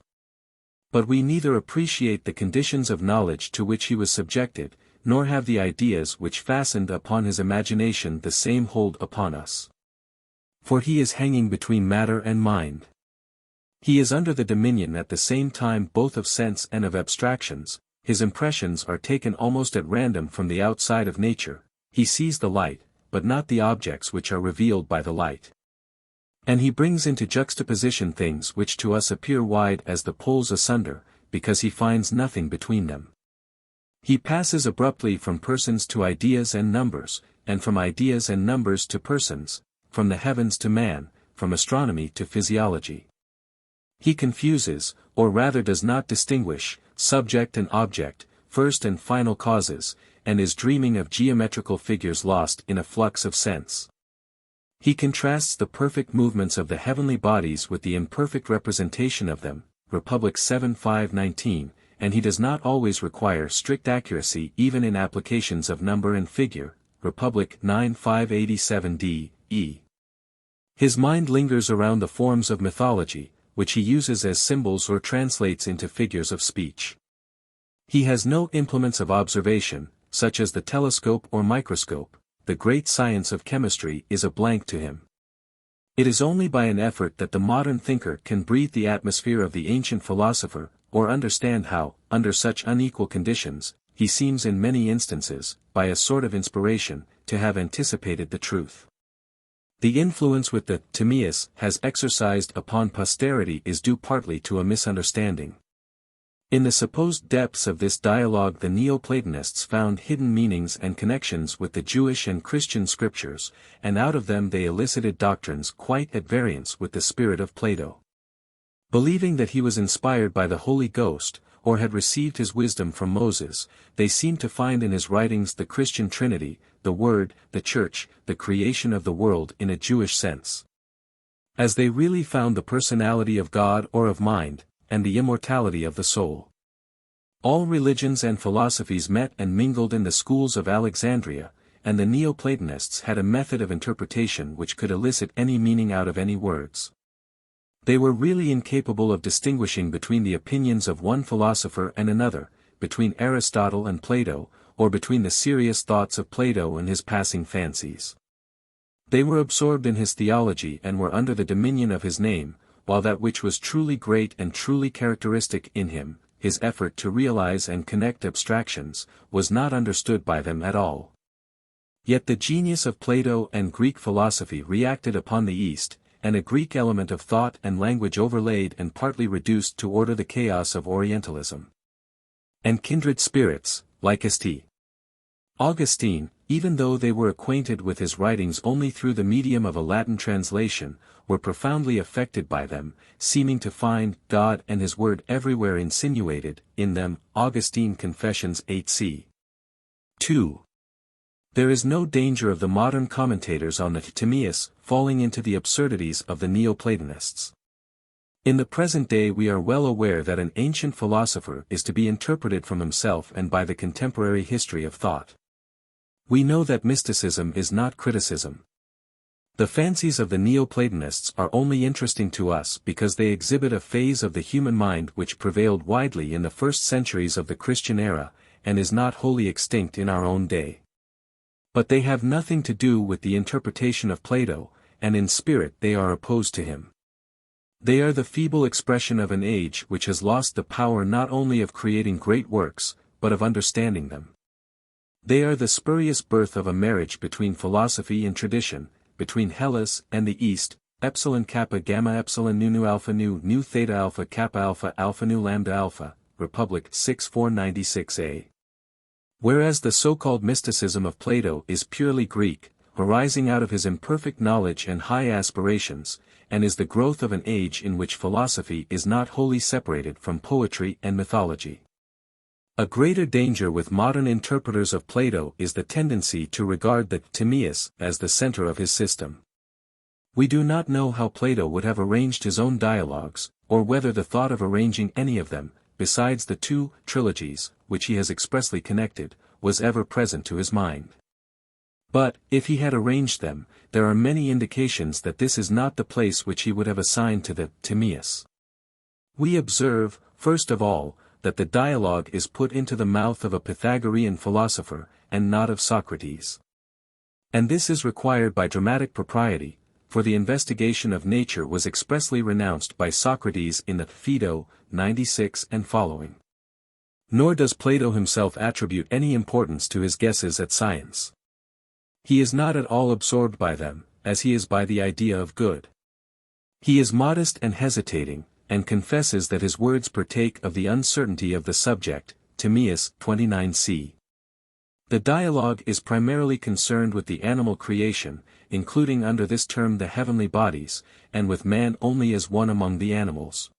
But we neither appreciate the conditions of knowledge to which he was subjected, nor have the ideas which fastened upon his imagination the same hold upon us. For he is hanging between matter and mind. He is under the dominion at the same time both of sense and of abstractions, his impressions are taken almost at random from the outside of nature, he sees the light, but not the objects which are revealed by the light. And he brings into juxtaposition things which to us appear wide as the poles asunder, because he finds nothing between them. He passes abruptly from persons to ideas and numbers, and from ideas and numbers to persons, from the heavens to man, from astronomy to physiology. He confuses, or rather does not distinguish, subject and object, first and final causes, and is dreaming of geometrical figures lost in a flux of sense. He contrasts the perfect movements of the heavenly bodies with the imperfect representation of them, Republic 7:5-19, and he does not always require strict accuracy even in applications of number and figure, Republic 9:587d, e. His mind lingers around the forms of mythology, which he uses as symbols or translates into figures of speech. He has no implements of observation, such as the telescope or microscope. The great science of chemistry is a blank to him. It is only by an effort that the modern thinker can breathe the atmosphere of the ancient philosopher, or understand how, under such unequal conditions, he seems in many instances, by a sort of inspiration, to have anticipated the truth. The influence which the Timaeus has exercised upon posterity is due partly to a misunderstanding. In the supposed depths of this dialogue the Neoplatonists found hidden meanings and connections with the Jewish and Christian scriptures, and out of them they elicited doctrines quite at variance with the spirit of Plato. Believing that he was inspired by the Holy Ghost, or had received his wisdom from Moses, they seemed to find in his writings the Christian Trinity, the Word, the Church, the creation of the world in a Jewish sense. As they really found the personality of God or of mind, and the immortality of the soul. All religions and philosophies met and mingled in the schools of Alexandria, and the Neoplatonists had a method of interpretation which could elicit any meaning out of any words. They were really incapable of distinguishing between the opinions of one philosopher and another, between Aristotle and Plato, or between the serious thoughts of Plato and his passing fancies. They were absorbed in his theology and were under the dominion of his name, while that which was truly great and truly characteristic in him, his effort to realize and connect abstractions, was not understood by them at all. Yet the genius of Plato and Greek philosophy reacted upon the East, and a Greek element of thought and language overlaid and partly reduced to order the chaos of Orientalism. And kindred spirits, like St. Augustine, even though they were acquainted with his writings only through the medium of a Latin translation, were profoundly affected by them, seeming to find God and his word everywhere insinuated in them. Augustine Confessions 8c. 2. There is no danger of the modern commentators on the Timaeus falling into the absurdities of the Neoplatonists. In the present day we are well aware that an ancient philosopher is to be interpreted from himself and by the contemporary history of thought. We know that mysticism is not criticism. The fancies of the Neoplatonists are only interesting to us because they exhibit a phase of the human mind which prevailed widely in the first centuries of the Christian era, and is not wholly extinct in our own day. But they have nothing to do with the interpretation of Plato, and in spirit they are opposed to him. They are the feeble expression of an age which has lost the power not only of creating great works, but of understanding them. They are the spurious birth of a marriage between philosophy and tradition, between Hellas and the East, epsilon kappa gamma epsilon nu alpha nu theta alpha kappa alpha nu lambda alpha, Republic 6:496a. Whereas the so-called mysticism of Plato is purely Greek, arising out of his imperfect knowledge and high aspirations, and is the growth of an age in which philosophy is not wholly separated from poetry and mythology. A greater danger with modern interpreters of Plato is the tendency to regard the Timaeus as the center of his system. We do not know how Plato would have arranged his own dialogues, or whether the thought of arranging any of them, besides the two trilogies, which he has expressly connected, was ever present to his mind. But, if he had arranged them, there are many indications that this is not the place which he would have assigned to the Timaeus. We observe, first of all, that the dialogue is put into the mouth of a Pythagorean philosopher, and not of Socrates. And this is required by dramatic propriety, for the investigation of nature was expressly renounced by Socrates in the Phaedo, 96 and following. Nor does Plato himself attribute any importance to his guesses at science. He is not at all absorbed by them, as he is by the idea of good. He is modest and hesitating, and confesses that his words partake of the uncertainty of the subject, Timaeus 29c. The dialogue is primarily concerned with the animal creation, including under this term the heavenly bodies, and with man only as one among the animals.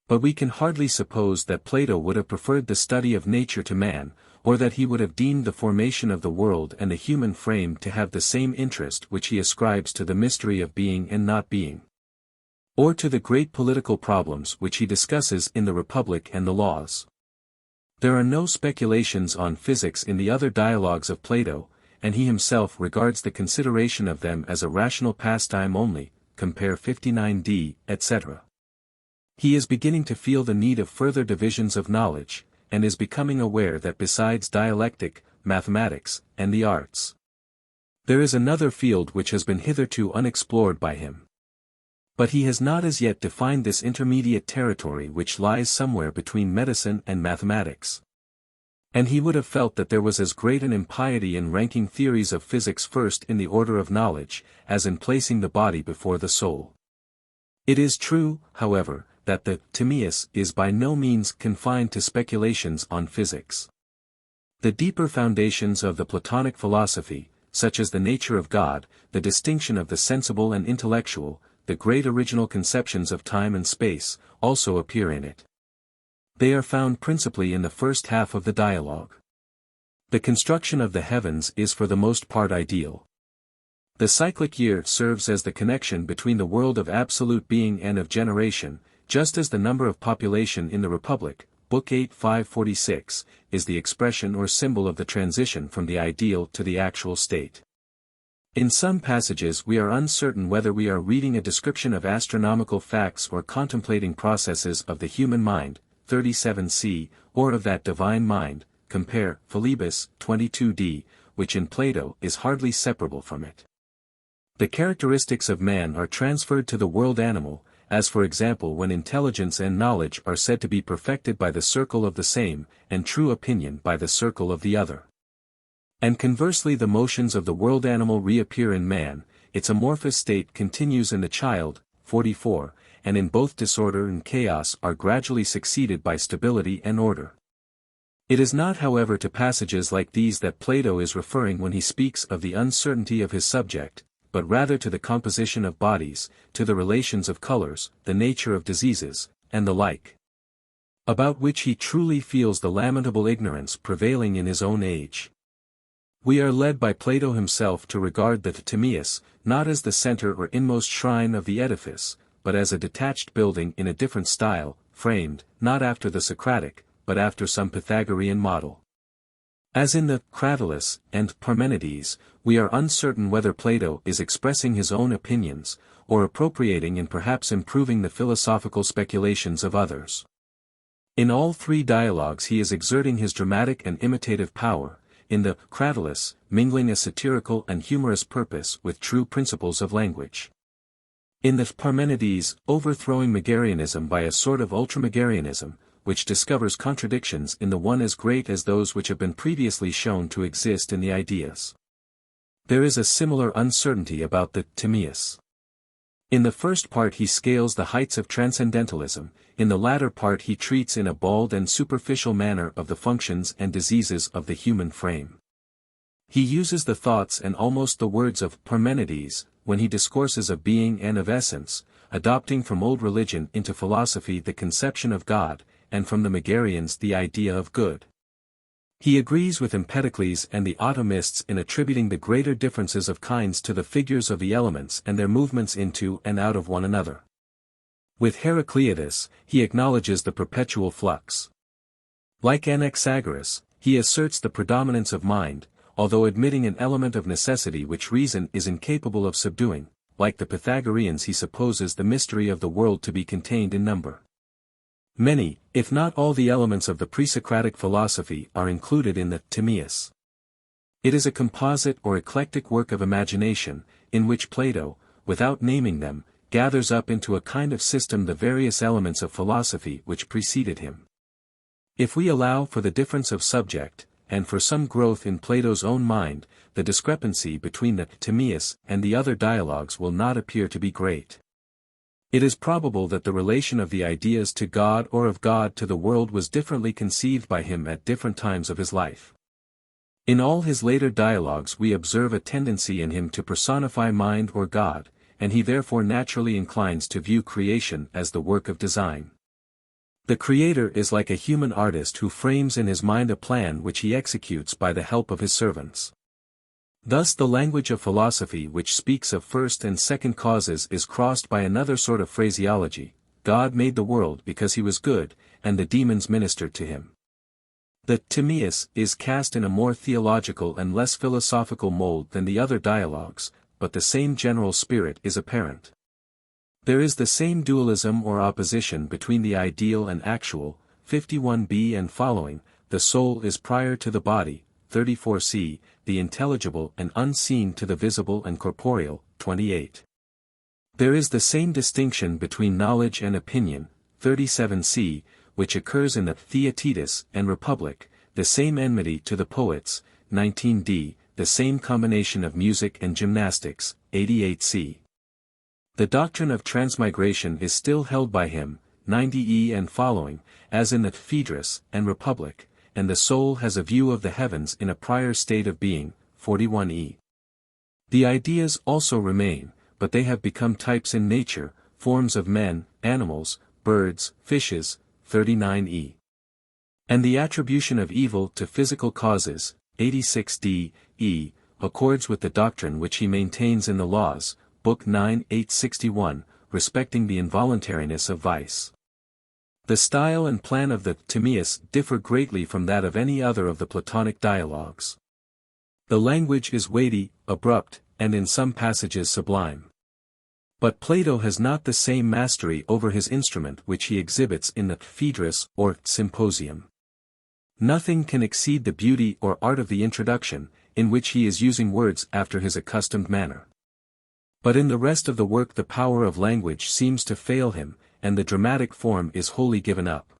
But we can hardly suppose that Plato would have preferred the study of nature to man, or that he would have deemed the formation of the world and the human frame to have the same interest which he ascribes to the mystery of being and not being, or to the great political problems which he discusses in the Republic and the Laws. There are no speculations on physics in the other dialogues of Plato, and he himself regards the consideration of them as a rational pastime only, compare 59d, etc. He is beginning to feel the need of further divisions of knowledge, and is becoming aware that besides dialectic, mathematics, and the arts, there is another field which has been hitherto unexplored by him. But he has not as yet defined this intermediate territory which lies somewhere between medicine and mathematics. And he would have felt that there was as great an impiety in ranking theories of physics first in the order of knowledge, as in placing the body before the soul. It is true, however, that the Timaeus is by no means confined to speculations on physics. The deeper foundations of the Platonic philosophy, such as the nature of God, the distinction of the sensible and intellectual, the great original conceptions of time and space, also appear in it. They are found principally in the first half of the dialogue. The construction of the heavens is for the most part ideal. The cyclic year serves as the connection between the world of absolute being and of generation, just as the number of population in the Republic, Book 8 546, is the expression or symbol of the transition from the ideal to the actual state. In some passages we are uncertain whether we are reading a description of astronomical facts or contemplating processes of the human mind, 37c, or of that divine mind, compare Philebus 22d, which in Plato is hardly separable from it. The characteristics of man are transferred to the world animal, as for example when intelligence and knowledge are said to be perfected by the circle of the same, and true opinion by the circle of the other. And conversely the motions of the world animal reappear in man, its amorphous state continues in the child, 44, and in both disorder and chaos are gradually succeeded by stability and order. It is not however to passages like these that Plato is referring when he speaks of the uncertainty of his subject, but rather to the composition of bodies, to the relations of colors, the nature of diseases, and the like, about which he truly feels the lamentable ignorance prevailing in his own age. We are led by Plato himself to regard the Timaeus, not as the center or inmost shrine of the edifice, but as a detached building in a different style, framed, not after the Socratic, but after some Pythagorean model. As in the Critias and Parmenides, we are uncertain whether Plato is expressing his own opinions, or appropriating and perhaps improving the philosophical speculations of others. In all three dialogues he is exerting his dramatic and imitative power, in the Critias, mingling a satirical and humorous purpose with true principles of language. In the Parmenides, overthrowing Megarianism by a sort of ultra-Megarianism, which discovers contradictions in the one as great as those which have been previously shown to exist in the ideas. There is a similar uncertainty about the Timaeus. In the first part he scales the heights of transcendentalism, in the latter part he treats in a bald and superficial manner of the functions and diseases of the human frame. He uses the thoughts and almost the words of Parmenides, when he discourses of being and of essence, adopting from old religion into philosophy the conception of God, and from the Megarians the idea of good. He agrees with Empedocles and the atomists in attributing the greater differences of kinds to the figures of the elements and their movements into and out of one another. With Heraclitus, he acknowledges the perpetual flux. Like Anaxagoras, he asserts the predominance of mind, although admitting an element of necessity which reason is incapable of subduing. Like the Pythagoreans he supposes the mystery of the world to be contained in number. Many, if not all the elements of the pre-Socratic philosophy are included in the Timaeus. It is a composite or eclectic work of imagination, in which Plato, without naming them, gathers up into a kind of system the various elements of philosophy which preceded him. If we allow for the difference of subject, and for some growth in Plato's own mind, the discrepancy between the Timaeus and the other dialogues will not appear to be great. It is probable that the relation of the ideas to God or of God to the world was differently conceived by him at different times of his life. In all his later dialogues we observe a tendency in him to personify mind or God, and he therefore naturally inclines to view creation as the work of design. The creator is like a human artist who frames in his mind a plan which he executes by the help of his servants. Thus the language of philosophy which speaks of first and second causes is crossed by another sort of phraseology: God made the world because he was good, and the demons ministered to him. The Timaeus is cast in a more theological and less philosophical mold than the other dialogues, but the same general spirit is apparent. There is the same dualism or opposition between the ideal and actual, 51b and following, the soul is prior to the body, 34c, the intelligible and unseen to the visible and corporeal, 28. There is the same distinction between knowledge and opinion, 37c, which occurs in the Theaetetus and Republic, the same enmity to the poets, 19d, the same combination of music and gymnastics, 88c. The doctrine of transmigration is still held by him, 90e and following, as in the Phaedrus and Republic, and the soul has a view of the heavens in a prior state of being, 41e. The ideas also remain, but they have become types in nature, forms of men, animals, birds, fishes, 39e. And the attribution of evil to physical causes, 86d, e, accords with the doctrine which he maintains in the Laws, Book 9 861, respecting the involuntariness of vice. The style and plan of the Timaeus differ greatly from that of any other of the Platonic dialogues. The language is weighty, abrupt, and in some passages sublime. But Plato has not the same mastery over his instrument which he exhibits in the Phaedrus or Symposium. Nothing can exceed the beauty or art of the introduction, in which he is using words after his accustomed manner. But in the rest of the work the power of language seems to fail him, and the dramatic form is wholly given up.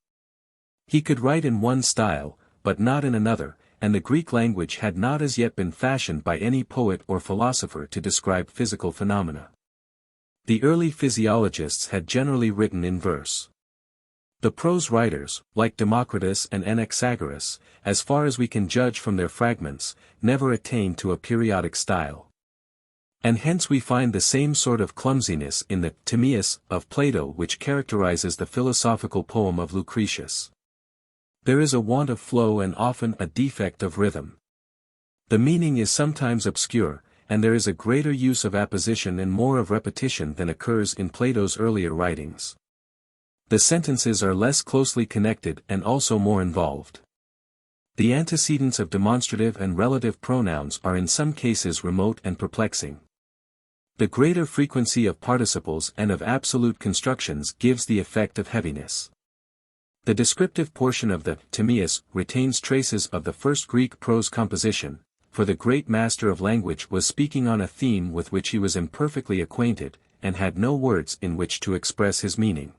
He could write in one style, but not in another, and the Greek language had not as yet been fashioned by any poet or philosopher to describe physical phenomena. The early physiologists had generally written in verse. The prose writers, like Democritus and Anaxagoras, as far as we can judge from their fragments, never attained to a periodic style. And hence we find the same sort of clumsiness in the Timaeus of Plato which characterizes the philosophical poem of Lucretius. There is a want of flow and often a defect of rhythm. The meaning is sometimes obscure, and there is a greater use of apposition and more of repetition than occurs in Plato's earlier writings. The sentences are less closely connected and also more involved. The antecedents of demonstrative and relative pronouns are in some cases remote and perplexing. The greater frequency of participles and of absolute constructions gives the effect of heaviness. The descriptive portion of the Timaeus retains traces of the first Greek prose composition, for the great master of language was speaking on a theme with which he was imperfectly acquainted, and had no words in which to express his meaning.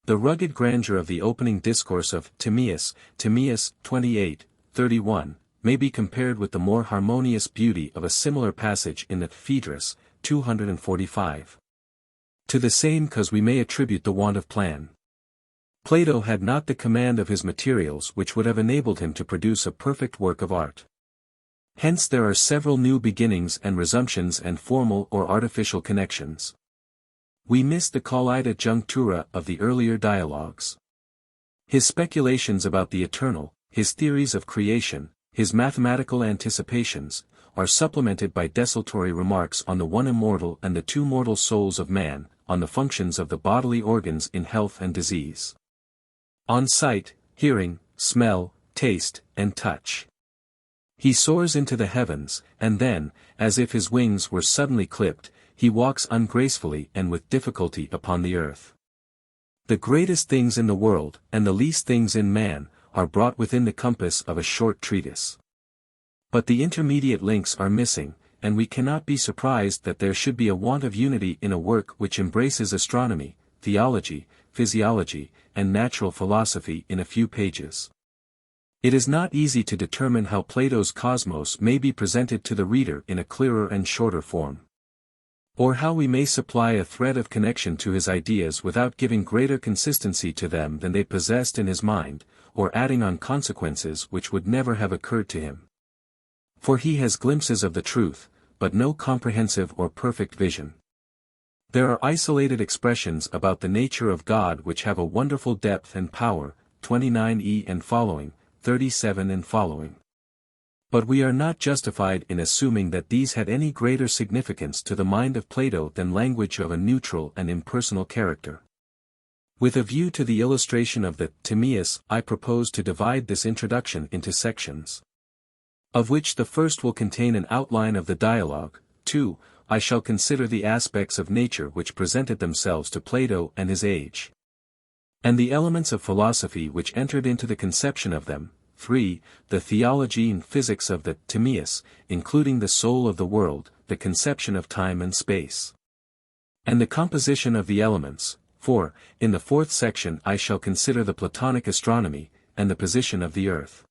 The rugged grandeur of the opening discourse of Timaeus 28:31, may be compared with the more harmonious beauty of a similar passage in the Phaedrus 245. To the same cause we may attribute the want of plan. Plato had not the command of his materials which would have enabled him to produce a perfect work of art. Hence there are several new beginnings and resumptions and formal or artificial connections. We miss the collidia junctura of the earlier dialogues. His speculations about the eternal, his theories of creation, his mathematical anticipations, are supplemented by desultory remarks on the one immortal and the two mortal souls of man, on the functions of the bodily organs in health and disease. On sight, hearing, smell, taste, and touch. He soars into the heavens, and then, as if his wings were suddenly clipped, he walks ungracefully and with difficulty upon the earth. The greatest things in the world, and the least things in man, are brought within the compass of a short treatise. But the intermediate links are missing, and we cannot be surprised that there should be a want of unity in a work which embraces astronomy, theology, physiology, and natural philosophy in a few pages. It is not easy to determine how Plato's cosmos may be presented to the reader in a clearer and shorter form. Or how we may supply a thread of connection to his ideas without giving greater consistency to them than they possessed in his mind, or adding on consequences which would never have occurred to him. For he has glimpses of the truth, but no comprehensive or perfect vision. There are isolated expressions about the nature of God which have a wonderful depth and power, 29e and following, 37 and following. But we are not justified in assuming that these had any greater significance to the mind of Plato than language of a neutral and impersonal character. With a view to the illustration of the Timaeus, I propose to divide this introduction into sections, of which the first will contain an outline of the dialogue. 2. I shall consider the aspects of nature which presented themselves to Plato and his age, and the elements of philosophy which entered into the conception of them. 3. The theology and physics of the Timaeus, including the soul of the world, the conception of time and space, and the composition of the elements. 4. In the fourth section I shall consider the Platonic astronomy, and the position of the earth.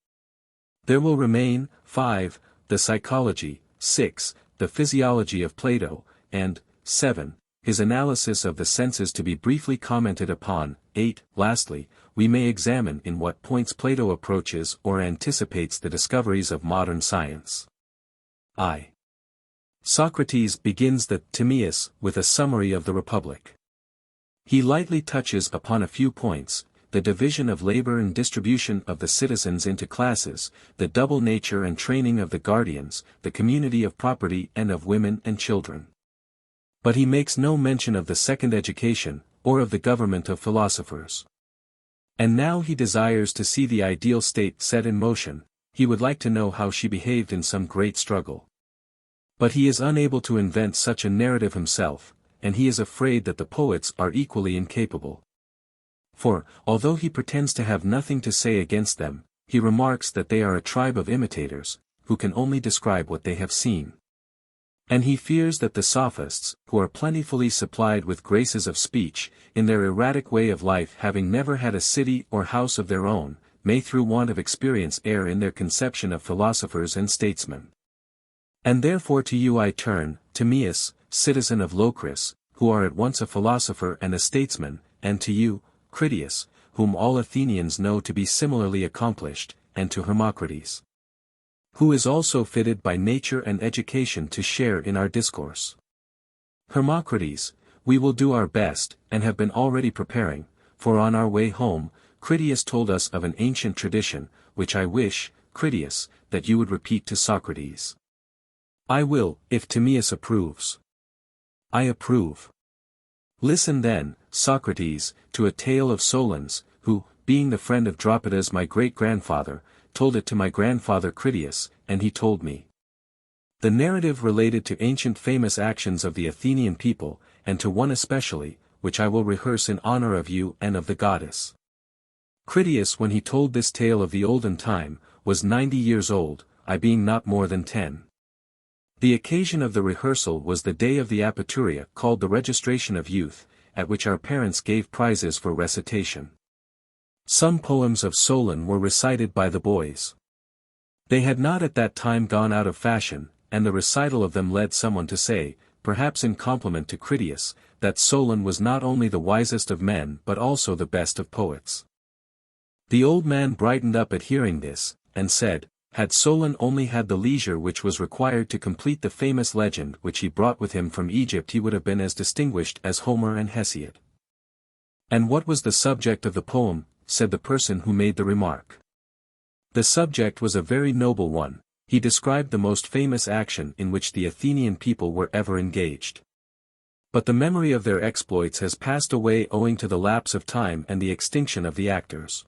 There will remain, 5. The psychology, 6. The physiology of Plato, and, 7. His analysis of the senses to be briefly commented upon. 8. Lastly, we may examine in what points Plato approaches or anticipates the discoveries of modern science. I. Socrates begins the Timaeus with a summary of the Republic. He lightly touches upon a few points: the division of labor and distribution of the citizens into classes, the double nature and training of the guardians, the community of property and of women and children. But he makes no mention of the second education, or of the government of philosophers. And now he desires to see the ideal state set in motion. He would like to know how she behaved in some great struggle. But he is unable to invent such a narrative himself, and he is afraid that the poets are equally incapable. For, although he pretends to have nothing to say against them, he remarks that they are a tribe of imitators, who can only describe what they have seen. And he fears that the sophists, who are plentifully supplied with graces of speech, in their erratic way of life having never had a city or house of their own, may through want of experience err in their conception of philosophers and statesmen. And therefore to you I turn, Timaeus, citizen of Locris, who are at once a philosopher and a statesman, and to you, Critias, whom all Athenians know to be similarly accomplished, and to Hermocrates, who is also fitted by nature and education to share in our discourse. Hermocrates, we will do our best, and have been already preparing, for on our way home, Critias told us of an ancient tradition, which I wish, Critias, that you would repeat to Socrates. I will, if Timaeus approves. I approve. Listen then, Socrates, to a tale of Solon's, who, being the friend of Dropidas my great-grandfather, told it to my grandfather Critias, and he told me. The narrative related to ancient famous actions of the Athenian people, and to one especially, which I will rehearse in honor of you and of the goddess. Critias, when he told this tale of the olden time, was 90 years old, I being not more than 10. The occasion of the rehearsal was the day of the Apaturia called the registration of youth, at which our parents gave prizes for recitation. Some poems of Solon were recited by the boys. They had not at that time gone out of fashion, and the recital of them led someone to say, perhaps in compliment to Critias, that Solon was not only the wisest of men but also the best of poets. The old man brightened up at hearing this, and said, had Solon only had the leisure which was required to complete the famous legend which he brought with him from Egypt, he would have been as distinguished as Homer and Hesiod. And what was the subject of the poem? Said the person who made the remark. The subject was a very noble one. He described the most famous action in which the Athenian people were ever engaged. But the memory of their exploits has passed away owing to the lapse of time and the extinction of the actors.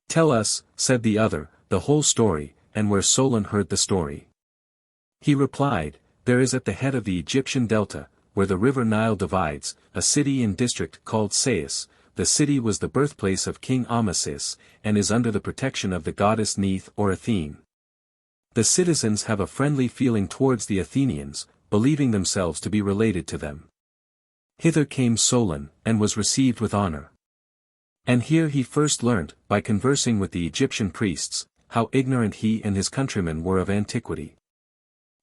Tell us, said the other, the whole story, and where Solon heard the story. He replied, there is at the head of the Egyptian delta, where the river Nile divides, a city and district called Sais, the city was the birthplace of King Amasis, and is under the protection of the goddess Neith or Athene. The citizens have a friendly feeling towards the Athenians, believing themselves to be related to them. Hither came Solon, and was received with honor. And here he first learnt, by conversing with the Egyptian priests, how ignorant he and his countrymen were of antiquity.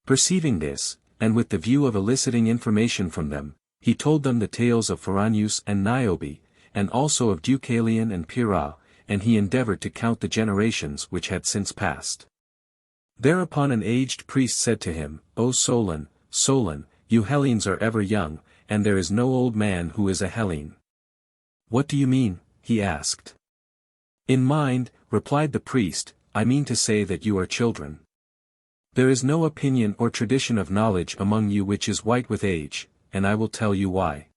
Perceiving this, and with the view of eliciting information from them, he told them the tales of Pharaonius and Niobe, and also of Deucalion and Pyrrha, and he endeavored to count the generations which had since passed. Thereupon an aged priest said to him, O Solon, Solon, you Hellenes are ever young, and there is no old man who is a Hellene. What do you mean? He asked. In mind, replied the priest, I mean to say that you are children. There is no opinion or tradition of knowledge among you which is white with age, and I will tell you why.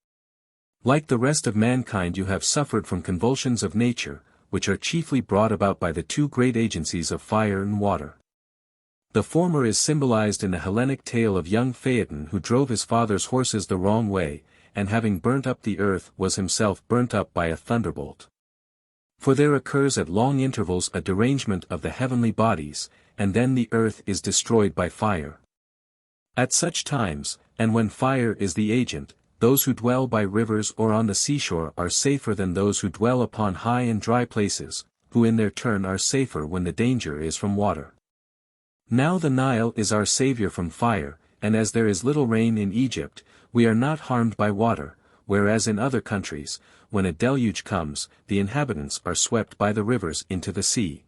Like the rest of mankind you have suffered from convulsions of nature, which are chiefly brought about by the two great agencies of fire and water. The former is symbolized in the Hellenic tale of young Phaeton who drove his father's horses the wrong way, and having burnt up the earth was himself burnt up by a thunderbolt. For there occurs at long intervals a derangement of the heavenly bodies, and then the earth is destroyed by fire. At such times, and when fire is the agent, those who dwell by rivers or on the seashore are safer than those who dwell upon high and dry places, who in their turn are safer when the danger is from water. Now the Nile is our savior from fire, and as there is little rain in Egypt, we are not harmed by water, whereas in other countries, when a deluge comes, the inhabitants are swept by the rivers into the sea.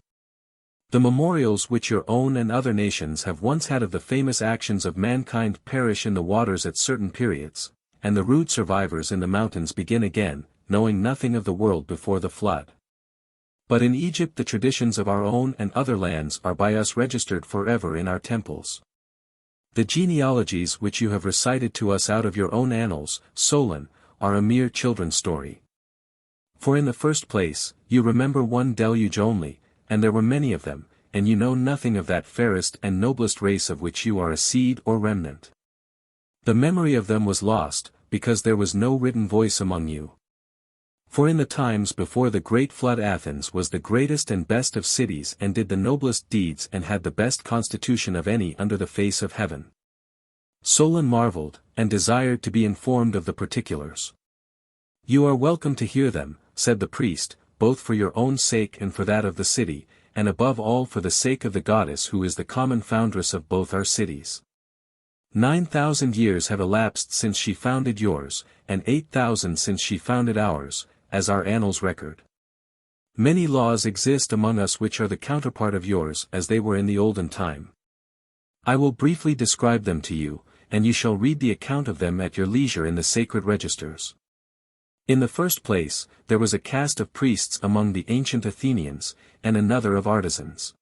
The memorials which your own and other nations have once had of the famous actions of mankind perish in the waters at certain periods, and the rude survivors in the mountains begin again, knowing nothing of the world before the flood. But in Egypt the traditions of our own and other lands are by us registered forever in our temples. The genealogies which you have recited to us out of your own annals, Solon, are a mere children's story. For in the first place, you remember one deluge only, and there were many of them, and you know nothing of that fairest and noblest race of which you are a seed or remnant. The memory of them was lost, because there was no written voice among you. For in the times before the great flood Athens was the greatest and best of cities and did the noblest deeds and had the best constitution of any under the face of heaven. Solon marveled, and desired to be informed of the particulars. You are welcome to hear them, said the priest, both for your own sake and for that of the city, and above all for the sake of the goddess who is the common foundress of both our cities. 9,000 years have elapsed since she founded yours, and 8,000 since she founded ours, as our annals record. Many laws exist among us which are the counterpart of yours as they were in the olden time. I will briefly describe them to you, and you shall read the account of them at your leisure in the sacred registers. In the first place, there was a caste of priests among the ancient Athenians, and another of artisans.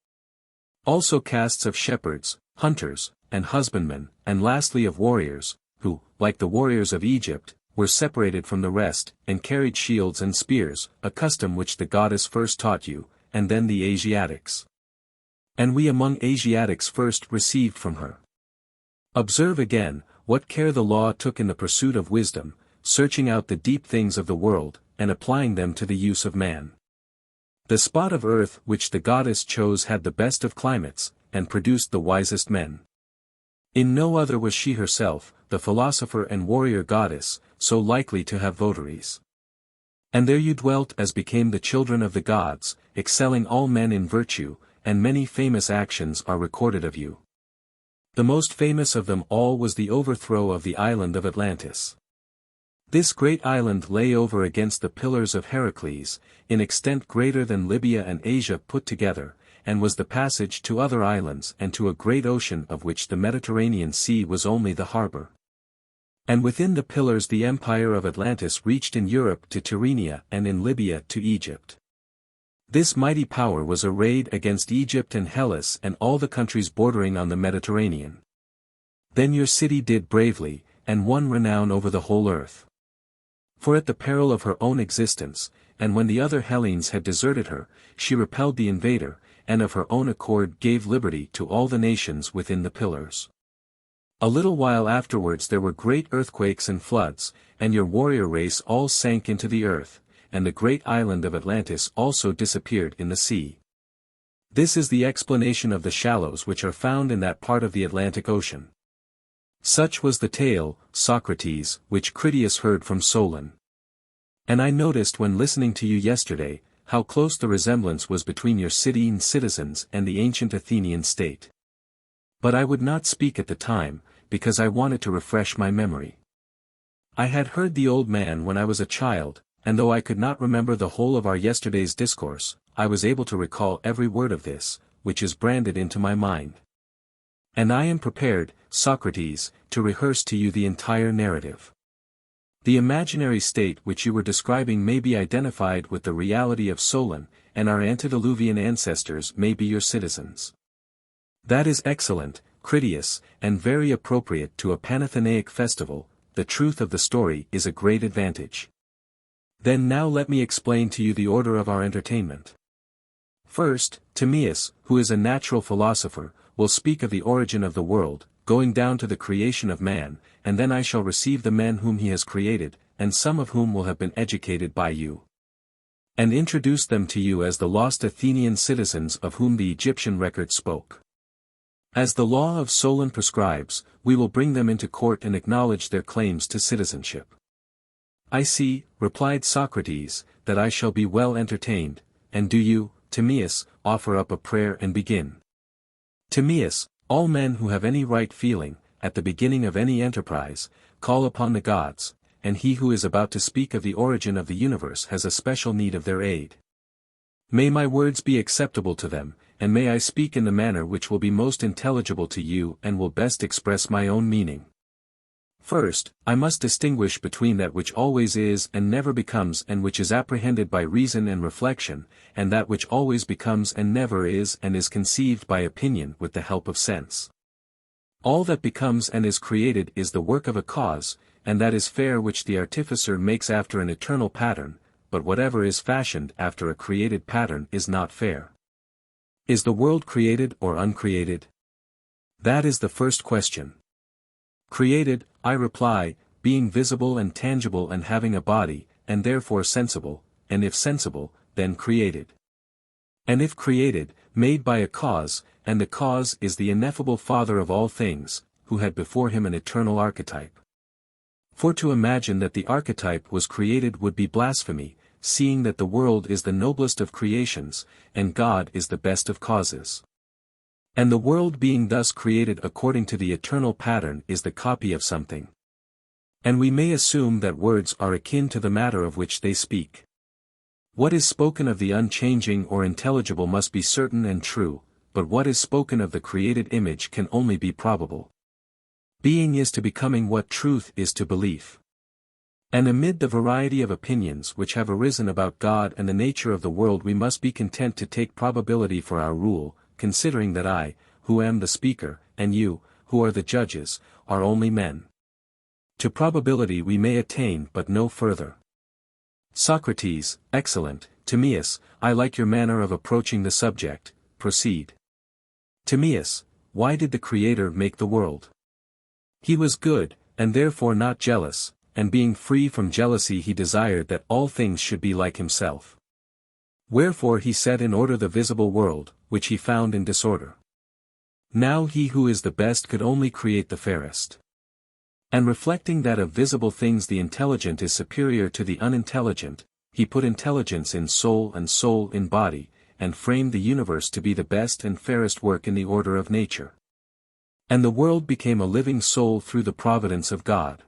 Also castes of shepherds, hunters, and husbandmen, and lastly of warriors, who, like the warriors of Egypt, were separated from the rest, and carried shields and spears, a custom which the goddess first taught you, and then the Asiatics. And we among Asiatics first received from her. Observe again, what care the law took in the pursuit of wisdom, searching out the deep things of the world, and applying them to the use of man. The spot of earth which the goddess chose had the best of climates, and produced the wisest men. In no other was she herself, the philosopher and warrior goddess, so likely to have votaries. And there you dwelt as became the children of the gods, excelling all men in virtue, and many famous actions are recorded of you. The most famous of them all was the overthrow of the island of Atlantis. This great island lay over against the pillars of Heracles, in extent greater than Libya and Asia put together, and was the passage to other islands and to a great ocean of which the Mediterranean Sea was only the harbor. And within the pillars the empire of Atlantis reached in Europe to Tyrrhenia and in Libya to Egypt. This mighty power was arrayed against Egypt and Hellas and all the countries bordering on the Mediterranean. Then your city did bravely, and won renown over the whole earth. For at the peril of her own existence, and when the other Hellenes had deserted her, she repelled the invader, and of her own accord gave liberty to all the nations within the pillars. A little while afterwards there were great earthquakes and floods, and your warrior race all sank into the earth, and the great island of Atlantis also disappeared in the sea. This is the explanation of the shallows which are found in that part of the Atlantic Ocean. Such was the tale, Socrates, which Critias heard from Solon. And I noticed when listening to you yesterday, how close the resemblance was between your Cydian citizens and the ancient Athenian state. But I would not speak at the time, because I wanted to refresh my memory. I had heard the old man when I was a child, and though I could not remember the whole of our yesterday's discourse, I was able to recall every word of this, which is branded into my mind. And I am prepared, Socrates, to rehearse to you the entire narrative. The imaginary state which you were describing may be identified with the reality of Solon, and our antediluvian ancestors may be your citizens. That is excellent, Critias, and very appropriate to a Panathenaic festival. The truth of the story is a great advantage. Then now let me explain to you the order of our entertainment. First, Timaeus, who is a natural philosopher, will speak of the origin of the world, going down to the creation of man, and then I shall receive the men whom he has created, and some of whom will have been educated by you, and introduce them to you as the lost Athenian citizens of whom the Egyptian record spoke. As the law of Solon prescribes, we will bring them into court and acknowledge their claims to citizenship. I see, replied Socrates, that I shall be well entertained, and do you, Timaeus, offer up a prayer and begin. Timaeus, all men who have any right feeling, at the beginning of any enterprise, call upon the gods, and he who is about to speak of the origin of the universe has a special need of their aid. May my words be acceptable to them, and may I speak in the manner which will be most intelligible to you and will best express my own meaning. First, I must distinguish between that which always is and never becomes and which is apprehended by reason and reflection, and that which always becomes and never is and is conceived by opinion with the help of sense. All that becomes and is created is the work of a cause, and that is fair which the artificer makes after an eternal pattern, but whatever is fashioned after a created pattern is not fair. Is the world created or uncreated? That is the first question. Created, I reply, being visible and tangible and having a body, and therefore sensible, and if sensible, then created. And if created, made by a cause, and the cause is the ineffable Father of all things, who had before him an eternal archetype. For to imagine that the archetype was created would be blasphemy, seeing that the world is the noblest of creations, and God is the best of causes. And the world being thus created according to the eternal pattern is the copy of something. And we may assume that words are akin to the matter of which they speak. What is spoken of the unchanging or intelligible must be certain and true, but what is spoken of the created image can only be probable. Being is to becoming what truth is to belief. And amid the variety of opinions which have arisen about God and the nature of the world we must be content to take probability for our rule, considering that I, who am the speaker, and you, who are the judges, are only men. To probability we may attain but no further. Socrates, excellent, Timaeus, I like your manner of approaching the subject, proceed. Timaeus, why did the Creator make the world? He was good, and therefore not jealous, and being free from jealousy he desired that all things should be like himself. Wherefore he set in order the visible world, which he found in disorder. Now he who is the best could only create the fairest. And reflecting that of visible things the intelligent is superior to the unintelligent, he put intelligence in soul and soul in body, and framed the universe to be the best and fairest work in the order of nature. And the world became a living soul through the providence of God.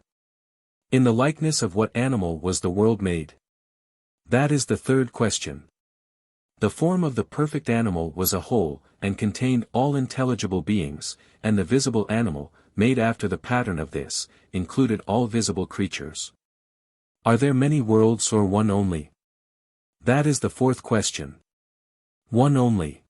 In the likeness of what animal was the world made? That is the third question. The form of the perfect animal was a whole, and contained all intelligible beings, and the visible animal, made after the pattern of this, included all visible creatures. Are there many worlds or one only? That is the fourth question. One only.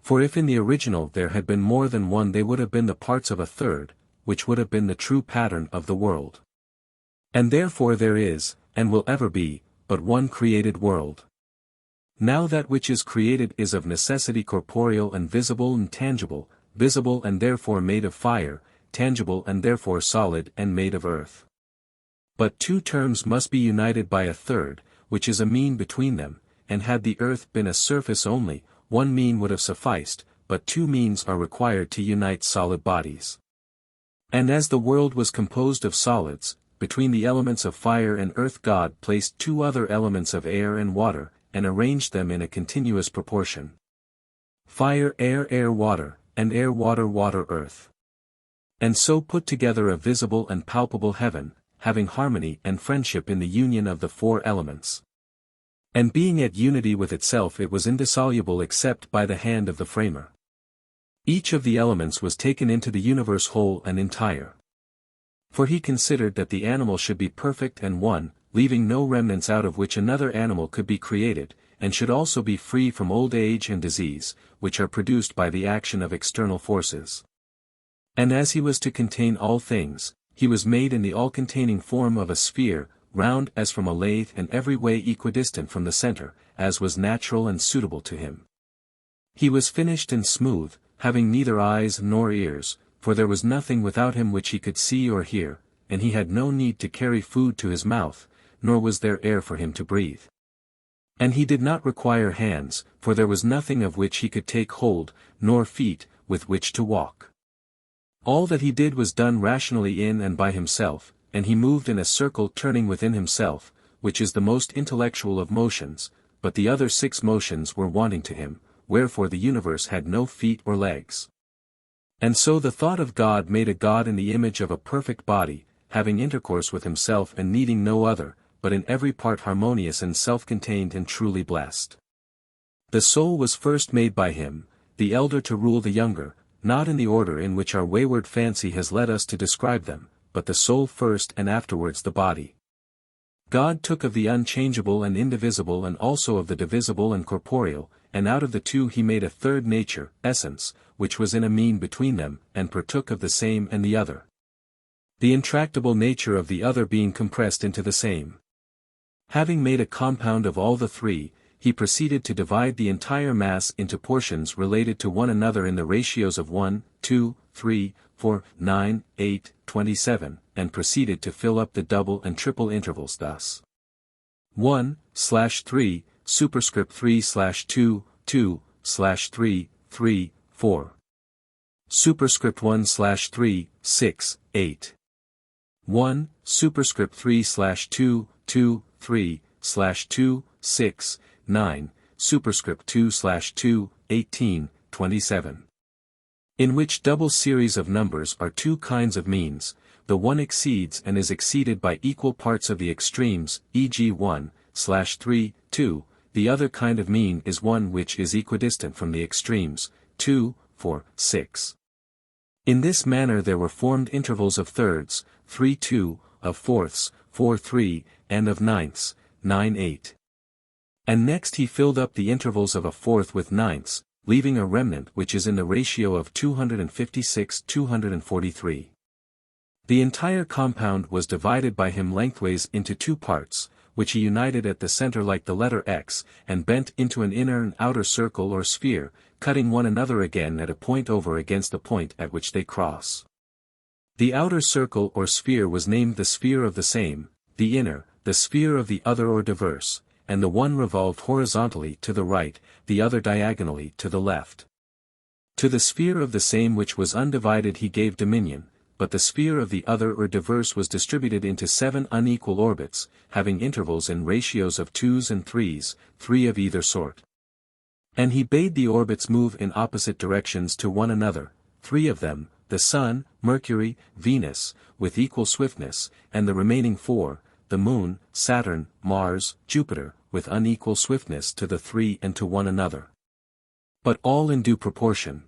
For if in the original there had been more than one they would have been the parts of a third, which would have been the true pattern of the world. And therefore there is, and will ever be, but one created world. Now that which is created is of necessity corporeal and visible and tangible, visible and therefore made of fire, tangible and therefore solid and made of earth. But two terms must be united by a third, which is a mean between them, and had the earth been a surface only, one mean would have sufficed, but two means are required to unite solid bodies. And as the world was composed of solids, between the elements of fire and earth God placed two other elements of air and water, and arranged them in a continuous proportion. Fire air air water, and air water water earth. And so put together a visible and palpable heaven, having harmony and friendship in the union of the four elements. And being at unity with itself, it was indissoluble except by the hand of the framer. Each of the elements was taken into the universe whole and entire. For he considered that the animal should be perfect and one, leaving no remnants out of which another animal could be created, and should also be free from old age and disease, which are produced by the action of external forces. And as he was to contain all things, he was made in the all-containing form of a sphere, round as from a lathe and every way equidistant from the center, as was natural and suitable to him. He was finished and smooth, having neither eyes nor ears, for there was nothing without him which he could see or hear, and he had no need to carry food to his mouth, nor was there air for him to breathe. And he did not require hands, for there was nothing of which he could take hold, nor feet, with which to walk. All that he did was done rationally in and by himself, and he moved in a circle turning within himself, which is the most intellectual of motions, but the other 6 motions were wanting to him, wherefore the universe had no feet or legs. And so the thought of God made a God in the image of a perfect body, having intercourse with himself and needing no other, but in every part harmonious and self-contained and truly blessed. The soul was first made by him, the elder to rule the younger, not in the order in which our wayward fancy has led us to describe them, but the soul first and afterwards the body. God took of the unchangeable and indivisible and also of the divisible and corporeal, and out of the two he made a third nature, essence, which was in a mean between them, and partook of the same and the other. The intractable nature of the other being compressed into the same. Having made a compound of all the three, he proceeded to divide the entire mass into portions related to one another in the ratios of 1, 2, 3, 4, 9, 8, 27, and proceeded to fill up the double and triple intervals thus. 1/3, superscript 3/2, 2/3, 3, 4. Superscript 1/3, 6, 8. 1, superscript 3/2, 2, 3/2, 6, 9, superscript 2/2, 18, 27. In which double series of numbers are two kinds of means, the one exceeds and is exceeded by equal parts of the extremes, e.g. 1/3, 2, the other kind of mean is one which is equidistant from the extremes, 2, 4, 6. In this manner there were formed intervals of thirds, 3, 2, of fourths, 4, 3, and of ninths, 9, 8. And next he filled up the intervals of a fourth with ninths, leaving a remnant which is in the ratio of 256-243. The entire compound was divided by him lengthways into 2 parts, which he united at the center like the letter X, and bent into an inner and outer circle or sphere, cutting one another again at a point over against the point at which they cross. The outer circle or sphere was named the sphere of the same, the inner, the sphere of the other or diverse, and the one revolved horizontally to the right, the other diagonally to the left. To the sphere of the same which was undivided he gave dominion, but the sphere of the other or diverse was distributed into 7 unequal orbits, having intervals in ratios of 2s and 3s, 3 of either sort. And he bade the orbits move in opposite directions to one another, 3 of them, the Sun, Mercury, Venus, with equal swiftness, and the remaining 4, the Moon, Saturn, Mars, Jupiter, with unequal swiftness to the 3 and to one another. But all in due proportion.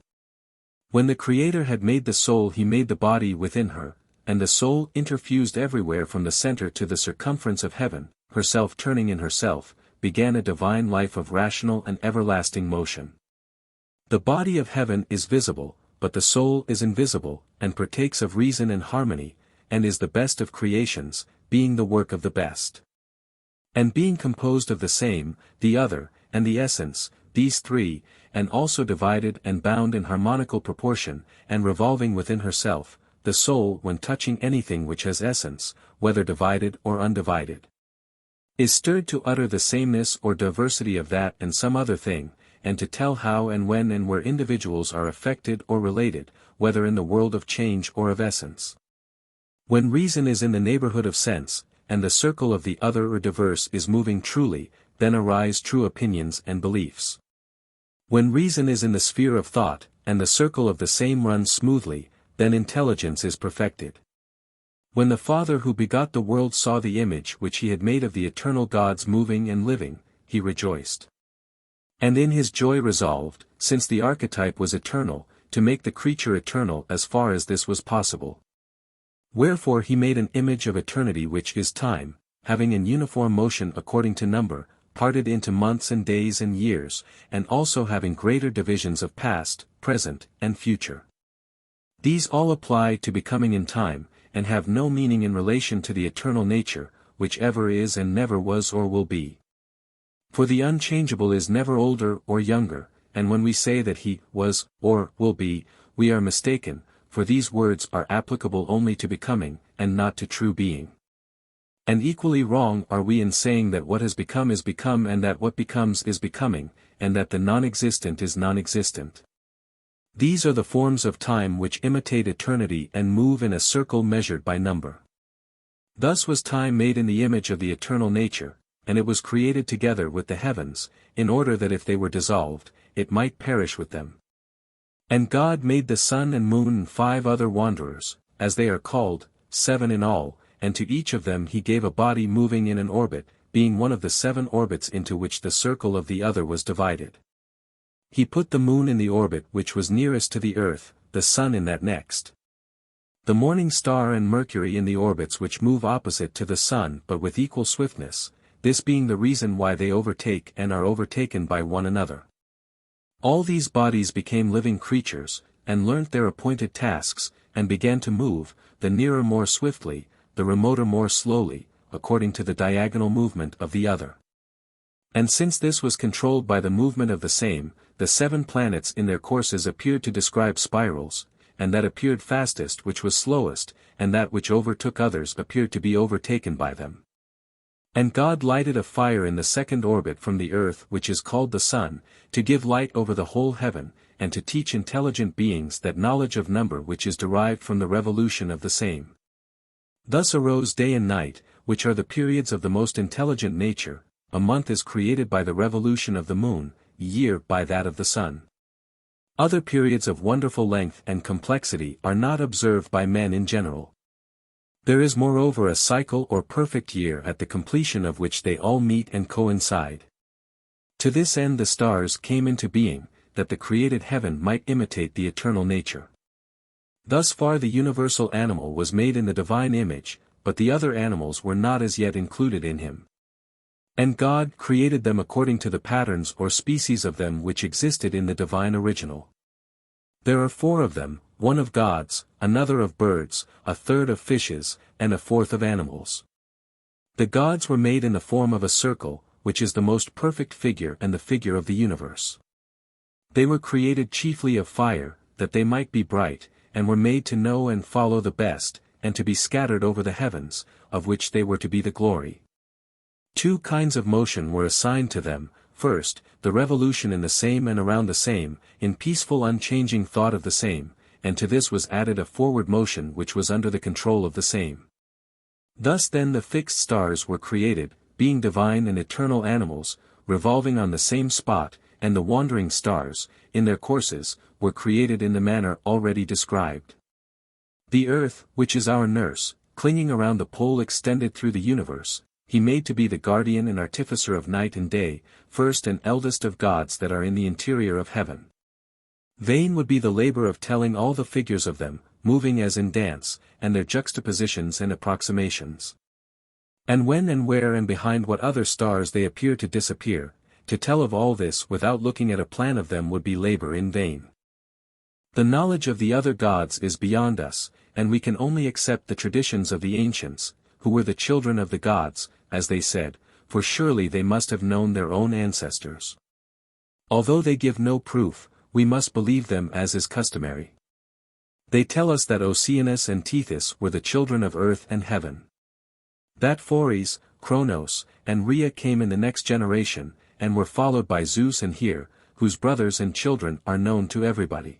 When the Creator had made the soul he made the body within her, and the soul interfused everywhere from the center to the circumference of heaven, herself turning in herself, began a divine life of rational and everlasting motion. The body of heaven is visible, but the soul is invisible, and partakes of reason and harmony, and is the best of creations, being the work of the best. And being composed of the same, the other, and the essence, these 3, and also divided and bound in harmonical proportion, and revolving within herself, the soul when touching anything which has essence, whether divided or undivided. is stirred to utter the sameness or diversity of that and some other thing, and to tell how and when and where individuals are affected or related, whether in the world of change or of essence. When reason is in the neighborhood of sense, and the circle of the other or diverse is moving truly, then arise true opinions and beliefs. When reason is in the sphere of thought, and the circle of the same runs smoothly, then intelligence is perfected. When the Father who begot the world saw the image which he had made of the eternal gods moving and living, he rejoiced. And in his joy resolved, since the archetype was eternal, to make the creature eternal as far as this was possible. Wherefore he made an image of eternity which is time, having an uniform motion according to number, parted into months and days and years, and also having greater divisions of past, present, and future. These all apply to becoming in time, and have no meaning in relation to the eternal nature, which ever is and never was or will be. For the unchangeable is never older or younger, and when we say that he was, or will be, we are mistaken, for these words are applicable only to becoming, and not to true being. And equally wrong are we in saying that what has become is become and that what becomes is becoming, and that the non-existent is non-existent. These are the forms of time which imitate eternity and move in a circle measured by number. Thus was time made in the image of the eternal nature, and it was created together with the heavens, in order that if they were dissolved, it might perish with them. And God made the sun and moon and 5 other wanderers, as they are called, 7 in all, and to each of them he gave a body moving in an orbit, being one of the 7 orbits into which the circle of the other was divided. He put the moon in the orbit which was nearest to the earth, the sun in that next. The morning star and Mercury in the orbits which move opposite to the sun but with equal swiftness, this being the reason why they overtake and are overtaken by one another. All these bodies became living creatures, and learnt their appointed tasks, and began to move, the nearer more swiftly, the remoter more slowly, according to the diagonal movement of the other. And since this was controlled by the movement of the same, the 7 planets in their courses appeared to describe spirals, and that appeared fastest which was slowest, and that which overtook others appeared to be overtaken by them. And God lighted a fire in the 2nd orbit from the earth which is called the sun, to give light over the whole heaven, and to teach intelligent beings that knowledge of number which is derived from the revolution of the same. Thus arose day and night, which are the periods of the most intelligent nature. A month is created by the revolution of the moon, a year by that of the sun. Other periods of wonderful length and complexity are not observed by men in general. There is moreover a cycle or perfect year at the completion of which they all meet and coincide. To this end the stars came into being, that the created heaven might imitate the eternal nature. Thus far the universal animal was made in the divine image, but the other animals were not as yet included in him. And God created them according to the patterns or species of them which existed in the divine original. There are 4 of them, 1 of gods, another of birds, a 3rd of fishes, and a 4th of animals. The gods were made in the form of a circle, which is the most perfect figure and the figure of the universe. They were created chiefly of fire, that they might be bright, and were made to know and follow the best, and to be scattered over the heavens, of which they were to be the glory. 2 kinds of motion were assigned to them, first, the revolution in the same and around the same, in peaceful unchanging thought of the same, and to this was added a forward motion which was under the control of the same. Thus then the fixed stars were created, being divine and eternal animals, revolving on the same spot, and the wandering stars, in their courses, were created in the manner already described. The earth, which is our nurse, clinging around the pole extended through the universe, he made to be the guardian and artificer of night and day, first and eldest of gods that are in the interior of heaven. Vain would be the labor of telling all the figures of them, moving as in dance, and their juxtapositions and approximations. And when and where and behind what other stars they appear to disappear, to tell of all this without looking at a plan of them would be labor in vain. The knowledge of the other gods is beyond us, and we can only accept the traditions of the ancients, who were the children of the gods, as they said, for surely they must have known their own ancestors. Although they give no proof, we must believe them as is customary. They tell us that Oceanus and Tethys were the children of earth and heaven. That Phoreys, Kronos, and Rhea came in the next generation, and were followed by Zeus and Here, whose brothers and children are known to everybody.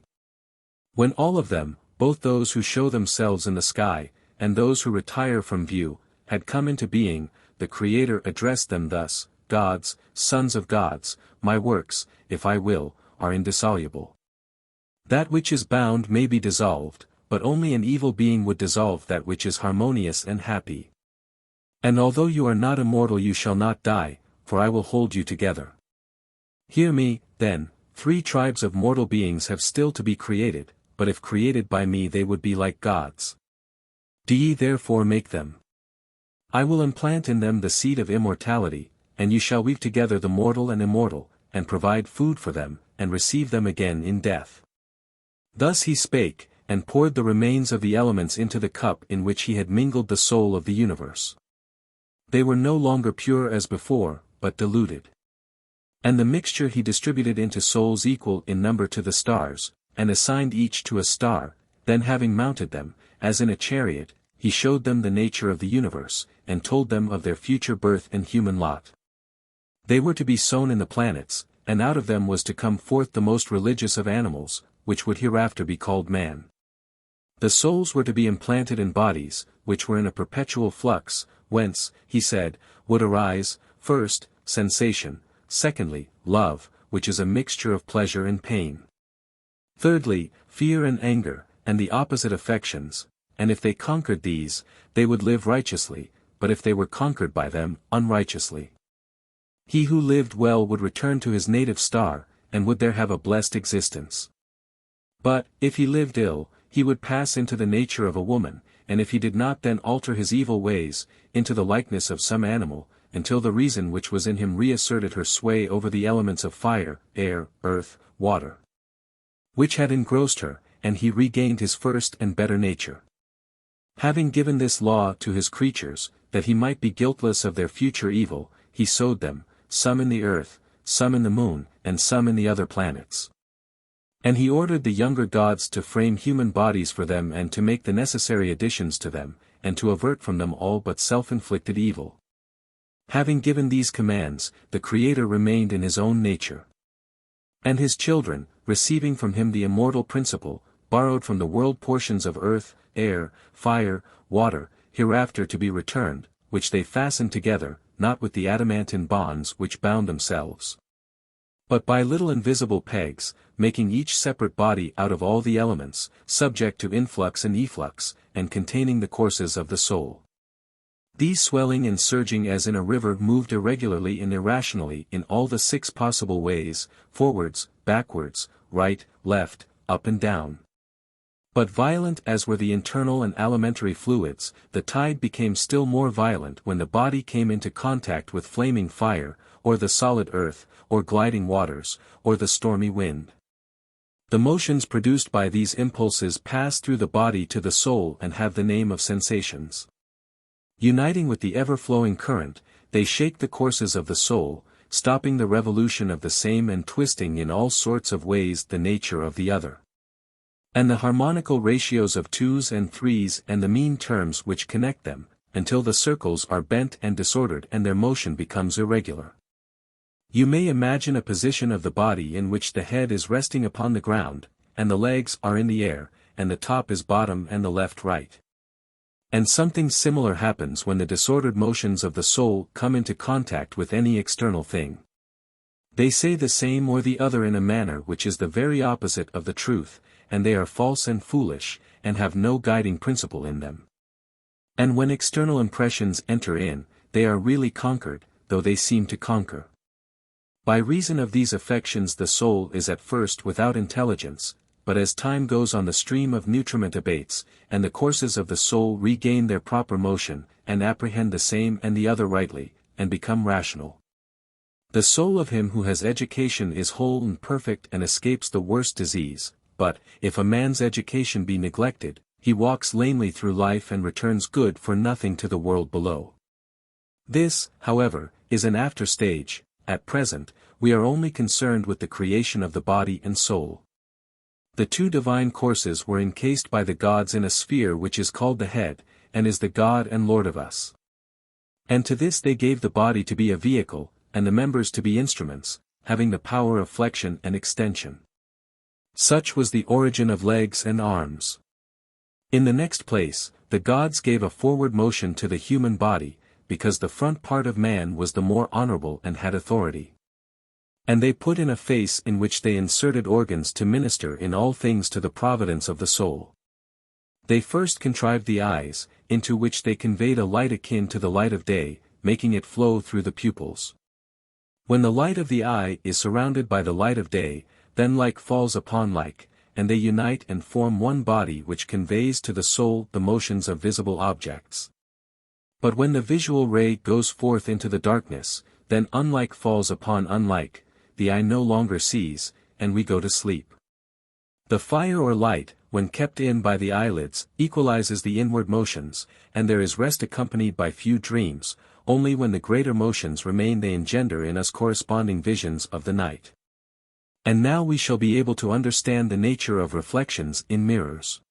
When all of them, both those who show themselves in the sky, and those who retire from view, had come into being, the Creator addressed them thus: Gods, sons of gods, my works, if I will, are indissoluble. That which is bound may be dissolved, but only an evil being would dissolve that which is harmonious and happy. And although you are not immortal, you shall not die, for I will hold you together. Hear me, then, 3 tribes of mortal beings have still to be created, but if created by me they would be like gods. Do ye therefore make them? I will implant in them the seed of immortality, and you shall weave together the mortal and immortal, and provide food for them, and receive them again in death. Thus he spake, and poured the remains of the elements into the cup in which he had mingled the soul of the universe. They were no longer pure as before, but diluted. And the mixture he distributed into souls equal in number to the stars, and assigned each to a star, then having mounted them, as in a chariot, he showed them the nature of the universe, and told them of their future birth and human lot. They were to be sown in the planets, and out of them was to come forth the most religious of animals, which would hereafter be called man. The souls were to be implanted in bodies, which were in a perpetual flux, whence, he said, would arise, first, sensation, secondly, love, which is a mixture of pleasure and pain. Thirdly, fear and anger, and the opposite affections, and if they conquered these, they would live righteously, but if they were conquered by them, unrighteously. He who lived well would return to his native star, and would there have a blessed existence. But, if he lived ill, he would pass into the nature of a woman, and if he did not then alter his evil ways, into the likeness of some animal, until the reason which was in him reasserted her sway over the elements of fire, air, earth, water, which had engrossed her, and he regained his first and better nature. Having given this law to his creatures, that he might be guiltless of their future evil, he sowed them, some in the earth, some in the moon, and some in the other planets. And he ordered the younger gods to frame human bodies for them and to make the necessary additions to them, and to avert from them all but self-inflicted evil. Having given these commands, the Creator remained in his own nature. And his children, receiving from him the immortal principle, borrowed from the world portions of earth, air, fire, water, hereafter to be returned, which they fastened together, not with the adamantine bonds which bound themselves, but by little invisible pegs, making each separate body out of all the elements, subject to influx and efflux, and containing the courses of the soul. These swelling and surging as in a river moved irregularly and irrationally in all the 6 possible ways, forwards, backwards, right, left, up and down. But violent as were the internal and alimentary fluids, the tide became still more violent when the body came into contact with flaming fire, or the solid earth, or gliding waters, or the stormy wind. The motions produced by these impulses pass through the body to the soul and have the name of sensations. Uniting with the ever-flowing current, they shake the courses of the soul, stopping the revolution of the same and twisting in all sorts of ways the nature of the other. And the harmonical ratios of 2s and 3s and the mean terms which connect them, until the circles are bent and disordered and their motion becomes irregular. You may imagine a position of the body in which the head is resting upon the ground, and the legs are in the air, and the top is bottom and the left right. And something similar happens when the disordered motions of the soul come into contact with any external thing. They say the same or the other in a manner which is the very opposite of the truth, and they are false and foolish, and have no guiding principle in them. And when external impressions enter in, they are really conquered, though they seem to conquer. By reason of these affections the soul is at first without intelligence, but as time goes on the stream of nutriment abates, and the courses of the soul regain their proper motion, and apprehend the same and the other rightly, and become rational. The soul of him who has education is whole and perfect and escapes the worst disease, but, if a man's education be neglected, he walks lamely through life and returns good for nothing to the world below. This, however, is an after stage. At present, we are only concerned with the creation of the body and soul. The 2 divine courses were encased by the gods in a sphere which is called the head, and is the God and Lord of us. And to this they gave the body to be a vehicle, and the members to be instruments, having the power of flexion and extension. Such was the origin of legs and arms. In the next place, the gods gave a forward motion to the human body, because the front part of man was the more honorable and had authority. And they put in a face in which they inserted organs to minister in all things to the providence of the soul. They first contrived the eyes, into which they conveyed a light akin to the light of day, making it flow through the pupils. When the light of the eye is surrounded by the light of day, then like falls upon like, and they unite and form one body which conveys to the soul the motions of visible objects. But when the visual ray goes forth into the darkness, then unlike falls upon unlike, the eye no longer sees, and we go to sleep. The fire or light, when kept in by the eyelids, equalizes the inward motions, and there is rest accompanied by few dreams, only when the greater motions remain they engender in us corresponding visions of the night. And now we shall be able to understand the nature of reflections in mirrors.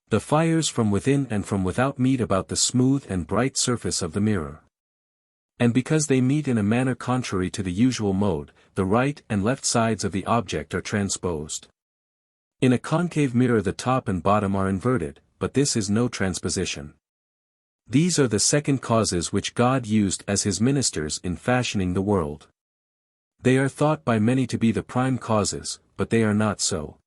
The fires from within and from without meet about the smooth and bright surface of the mirror. And because they meet in a manner contrary to the usual mode, the right and left sides of the object are transposed. In a concave mirror the top and bottom are inverted, but this is no transposition. These are the second causes which God used as his ministers in fashioning the world. They are thought by many to be the prime causes, but they are not so.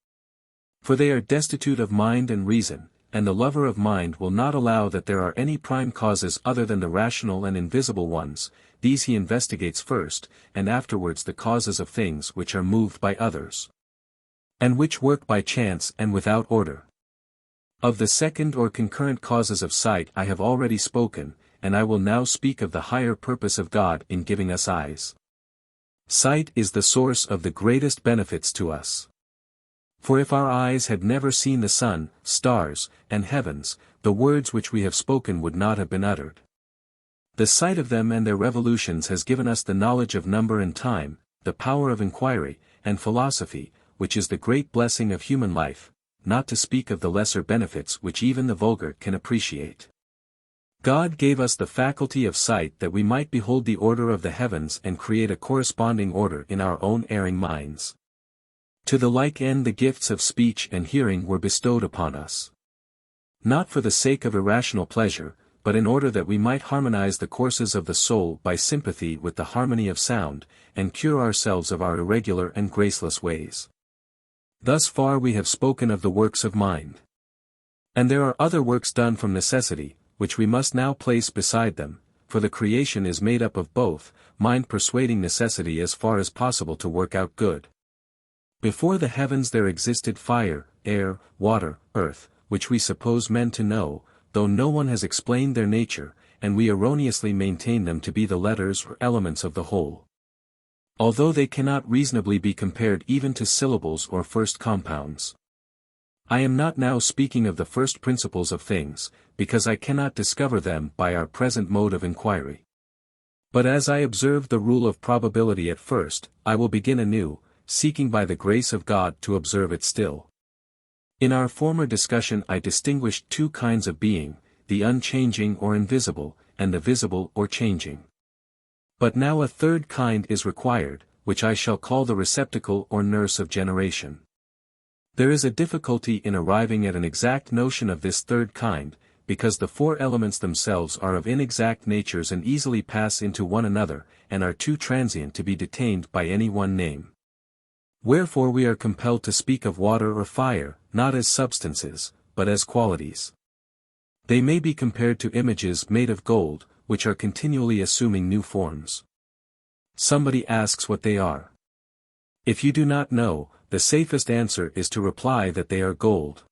For they are destitute of mind and reason, and the lover of mind will not allow that there are any prime causes other than the rational and invisible ones. These he investigates first, and afterwards the causes of things which are moved by others, and which work by chance and without order. Of the second or concurrent causes of sight I have already spoken, and I will now speak of the higher purpose of God in giving us eyes. Sight is the source of the greatest benefits to us. For if our eyes had never seen the sun, stars, and heavens, the words which we have spoken would not have been uttered. The sight of them and their revolutions has given us the knowledge of number and time, the power of inquiry, and philosophy, which is the great blessing of human life, not to speak of the lesser benefits which even the vulgar can appreciate. God gave us the faculty of sight that we might behold the order of the heavens and create a corresponding order in our own erring minds. To the like end the gifts of speech and hearing were bestowed upon us. Not for the sake of irrational pleasure, but in order that we might harmonize the courses of the soul by sympathy with the harmony of sound, and cure ourselves of our irregular and graceless ways. Thus far we have spoken of the works of mind. And there are other works done from necessity, which we must now place beside them, for the creation is made up of both, mind persuading necessity as far as possible to work out good. Before the heavens there existed fire, air, water, earth, which we suppose men to know, though no one has explained their nature, and we erroneously maintain them to be the letters or elements of the whole. Although they cannot reasonably be compared even to syllables or first compounds. I am not now speaking of the first principles of things, because I cannot discover them by our present mode of inquiry. But as I observed the rule of probability at first, I will begin anew, seeking by the grace of God to observe it still. In our former discussion I distinguished two kinds of being, the unchanging or invisible, and the visible or changing. But now a third kind is required, which I shall call the receptacle or nurse of generation. There is a difficulty in arriving at an exact notion of this third kind, because the four elements themselves are of inexact natures and easily pass into one another, and are too transient to be detained by any one name. Wherefore we are compelled to speak of water or fire, not as substances, but as qualities. They may be compared to images made of gold, which are continually assuming new forms. Somebody asks what they are. If you do not know, the safest answer is to reply that they are gold.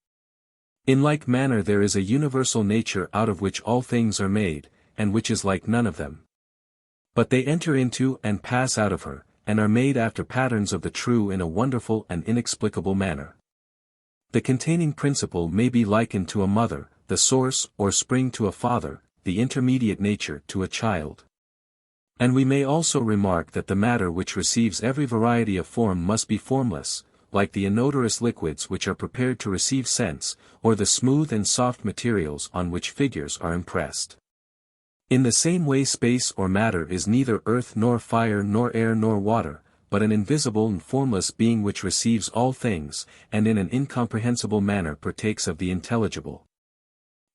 In like manner there is a universal nature out of which all things are made, and which is like none of them. But they enter into and pass out of her, and are made after patterns of the true in a wonderful and inexplicable manner. The containing principle may be likened to a mother, the source or spring to a father, the intermediate nature to a child. And we may also remark that the matter which receives every variety of form must be formless, like the inodorous liquids which are prepared to receive scents, or the smooth and soft materials on which figures are impressed. In the same way space or matter is neither earth nor fire nor air nor water, but an invisible and formless being which receives all things, and in an incomprehensible manner partakes of the intelligible.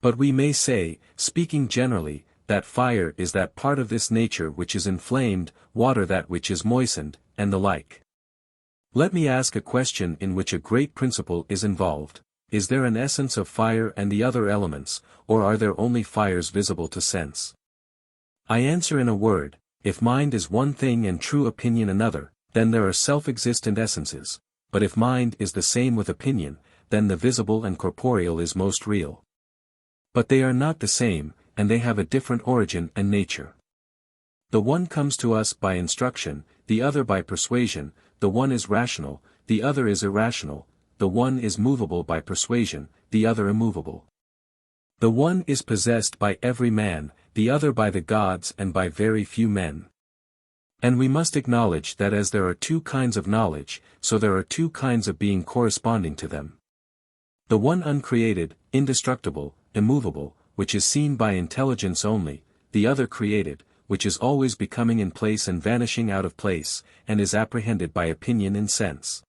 But we may say, speaking generally, that fire is that part of this nature which is inflamed, water that which is moistened, and the like. Let me ask a question in which a great principle is involved. Is there an essence of fire and the other elements, or are there only fires visible to sense? I answer in a word, if mind is one thing and true opinion another, then there are self-existent essences, but if mind is the same with opinion, then the visible and corporeal is most real. But they are not the same, and they have a different origin and nature. The one comes to us by instruction, the other by persuasion, the one is rational, the other is irrational, the one is movable by persuasion, the other immovable. The one is possessed by every man, the other by the gods and by very few men. And we must acknowledge that as there are two kinds of knowledge, so there are two kinds of being corresponding to them. The one uncreated, indestructible, immovable, which is seen by intelligence only, the other created, which is always becoming in place and vanishing out of place, and is apprehended by opinion and sense.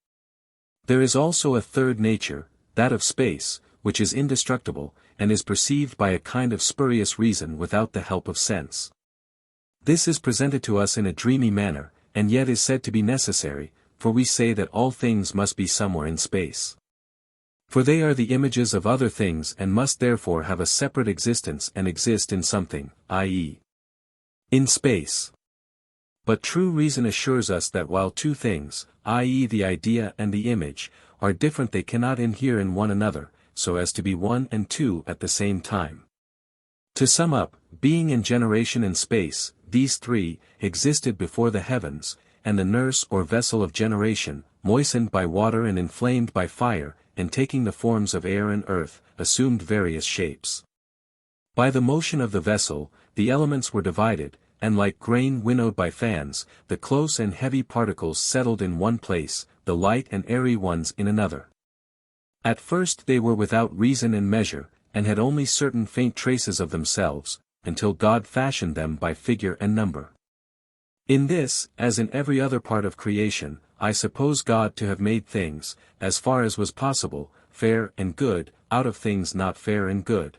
There is also a third nature, that of space, which is indestructible, and is perceived by a kind of spurious reason without the help of sense. This is presented to us in a dreamy manner, and yet is said to be necessary, for we say that all things must be somewhere in space. For they are the images of other things and must therefore have a separate existence and exist in something, i.e., in space. But true reason assures us that while two things, i.e. the idea and the image, are different they cannot inhere in one another, so as to be one and two at the same time. To sum up, being and generation in space, these three, existed before the heavens, and the nurse or vessel of generation, moistened by water and inflamed by fire, and taking the forms of air and earth, assumed various shapes. By the motion of the vessel, the elements were divided, and like grain winnowed by fans, the close and heavy particles settled in one place, the light and airy ones in another. At first they were without reason and measure, and had only certain faint traces of themselves, until God fashioned them by figure and number. In this, as in every other part of creation, I suppose God to have made things, as far as was possible, fair and good, out of things not fair and good.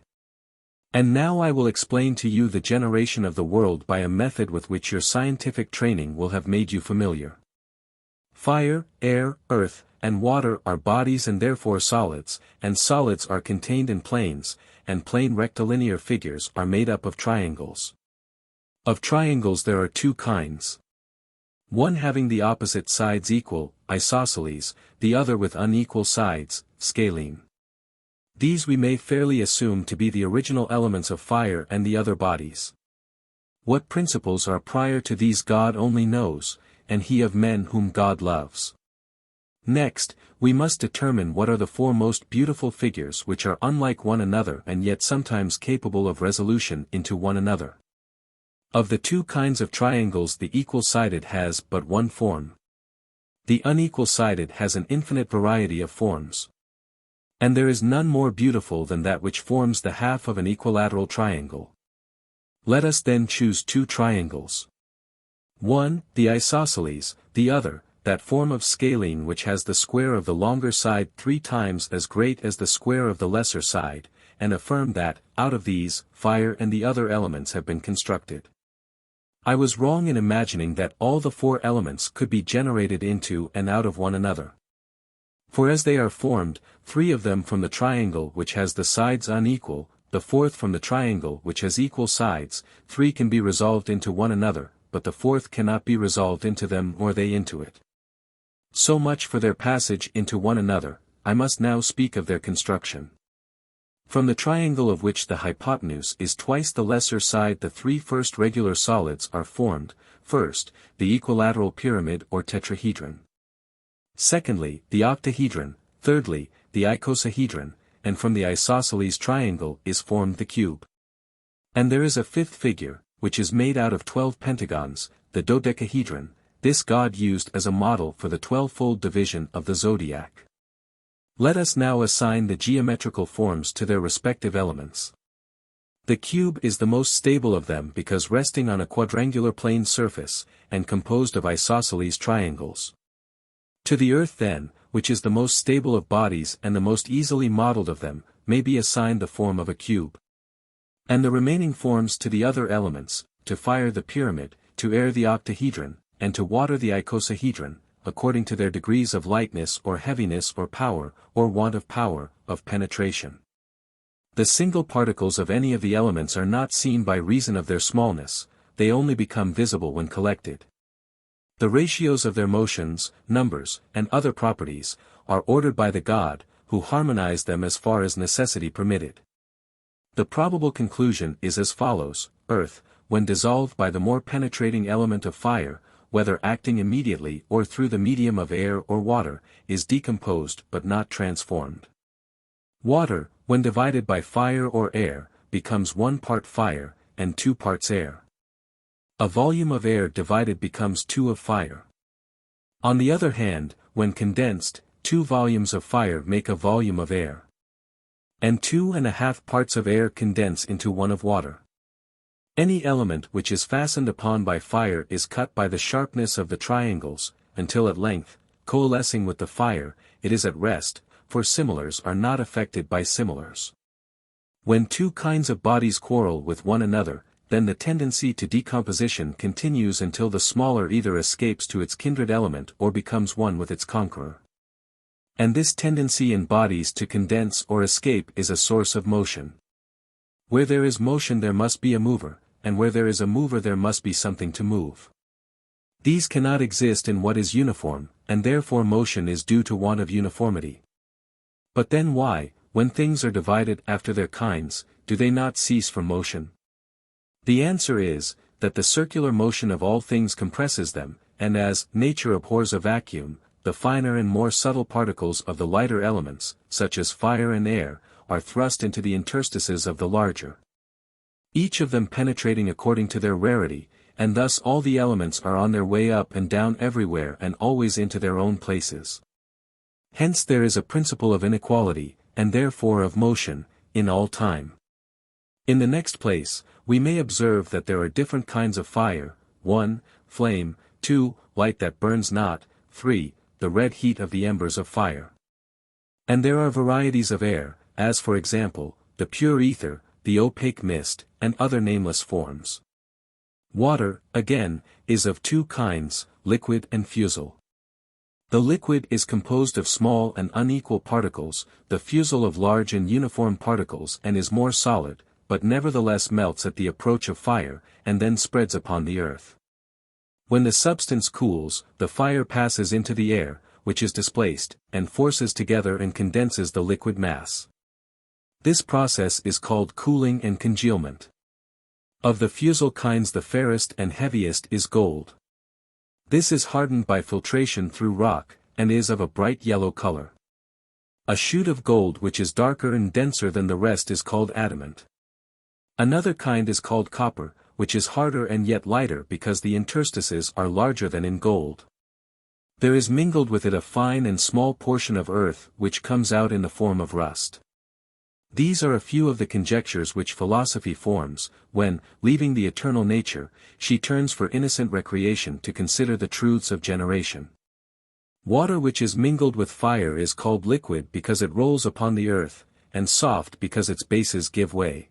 And now I will explain to you the generation of the world by a method with which your scientific training will have made you familiar. Fire, air, earth, and water are bodies and therefore solids, and solids are contained in planes, and plane rectilinear figures are made up of triangles. Of triangles there are two kinds. One having the opposite sides equal, isosceles, the other with unequal sides, scalene. These we may fairly assume to be the original elements of fire and the other bodies. What principles are prior to these God only knows, and he of men whom God loves. Next, we must determine what are the four most beautiful figures which are unlike one another and yet sometimes capable of resolution into one another. Of the two kinds of triangles the equal-sided has but one form. The unequal-sided has an infinite variety of forms. And there is none more beautiful than that which forms the half of an equilateral triangle. Let us then choose two triangles. One, the isosceles, the other, that form of scalene which has the square of the longer side 3 times as great as the square of the lesser side, and affirm that, out of these, fire and the other elements have been constructed. I was wrong in imagining that all the 4 elements could be generated into and out of one another. For as they are formed, 3 of them from the triangle which has the sides unequal, the 4th from the triangle which has equal sides, 3 can be resolved into one another, but the 4th cannot be resolved into them nor they into it. So much for their passage into one another. I must now speak of their construction. From the triangle of which the hypotenuse is twice the lesser side the 3 first regular solids are formed, first, the equilateral pyramid or tetrahedron. Secondly, the octahedron, thirdly, the icosahedron, and from the isosceles triangle is formed the cube. And there is a 5th figure, which is made out of 12 pentagons, the dodecahedron. This God used as a model for the 12-fold division of the zodiac. Let us now assign the geometrical forms to their respective elements. The cube is the most stable of them because resting on a quadrangular plane surface, and composed of isosceles triangles. To the earth then, which is the most stable of bodies and the most easily modeled of them, may be assigned the form of a cube. And the remaining forms to the other elements, to fire the pyramid, to air the octahedron, and to water the icosahedron, according to their degrees of lightness or heaviness or power, or want of power, of penetration. The single particles of any of the elements are not seen by reason of their smallness, they only become visible when collected. The ratios of their motions, numbers, and other properties, are ordered by the god, who harmonized them as far as necessity permitted. The probable conclusion is as follows: earth, when dissolved by the more penetrating element of fire, whether acting immediately or through the medium of air or water, is decomposed but not transformed. Water, when divided by fire or air, becomes 1 part fire, and 2 parts air. A volume of air divided becomes 2 of fire. On the other hand, when condensed, 2 volumes of fire make a volume of air. And 2½ parts of air condense into 1 of water. Any element which is fastened upon by fire is cut by the sharpness of the triangles, until at length, coalescing with the fire, it is at rest, for similars are not affected by similars. When 2 kinds of bodies quarrel with one another, then the tendency to decomposition continues until the smaller either escapes to its kindred element or becomes one with its conqueror. And this tendency in bodies to condense or escape is a source of motion. Where there is motion there must be a mover, and where there is a mover there must be something to move. These cannot exist in what is uniform, and therefore motion is due to want of uniformity. But then why, when things are divided after their kinds, do they not cease from motion? The answer is, that the circular motion of all things compresses them, and as nature abhors a vacuum, the finer and more subtle particles of the lighter elements, such as fire and air, are thrust into the interstices of the larger. Each of them penetrating according to their rarity, and thus all the elements are on their way up and down everywhere and always into their own places. Hence there is a principle of inequality, and therefore of motion, in all time. In the next place, we may observe that there are different kinds of fire: 1. Flame; 2. Light that burns not; 3. The red heat of the embers of fire. And there are varieties of air, as for example, the pure ether, the opaque mist, and other nameless forms. Water, again, is of 2 kinds, liquid and fusel. The liquid is composed of small and unequal particles, the fusel of large and uniform particles, and is more solid, but nevertheless melts at the approach of fire, and then spreads upon the earth. When the substance cools, the fire passes into the air, which is displaced, and forces together and condenses the liquid mass. This process is called cooling and congealment. Of the fusel kinds the fairest and heaviest is gold. This is hardened by filtration through rock, and is of a bright yellow color. A shoot of gold which is darker and denser than the rest is called adamant. Another kind is called copper, which is harder and yet lighter because the interstices are larger than in gold. There is mingled with it a fine and small portion of earth which comes out in the form of rust. These are a few of the conjectures which philosophy forms, when, leaving the eternal nature, she turns for innocent recreation to consider the truths of generation. Water which is mingled with fire is called liquid because it rolls upon the earth, and soft because its bases give way.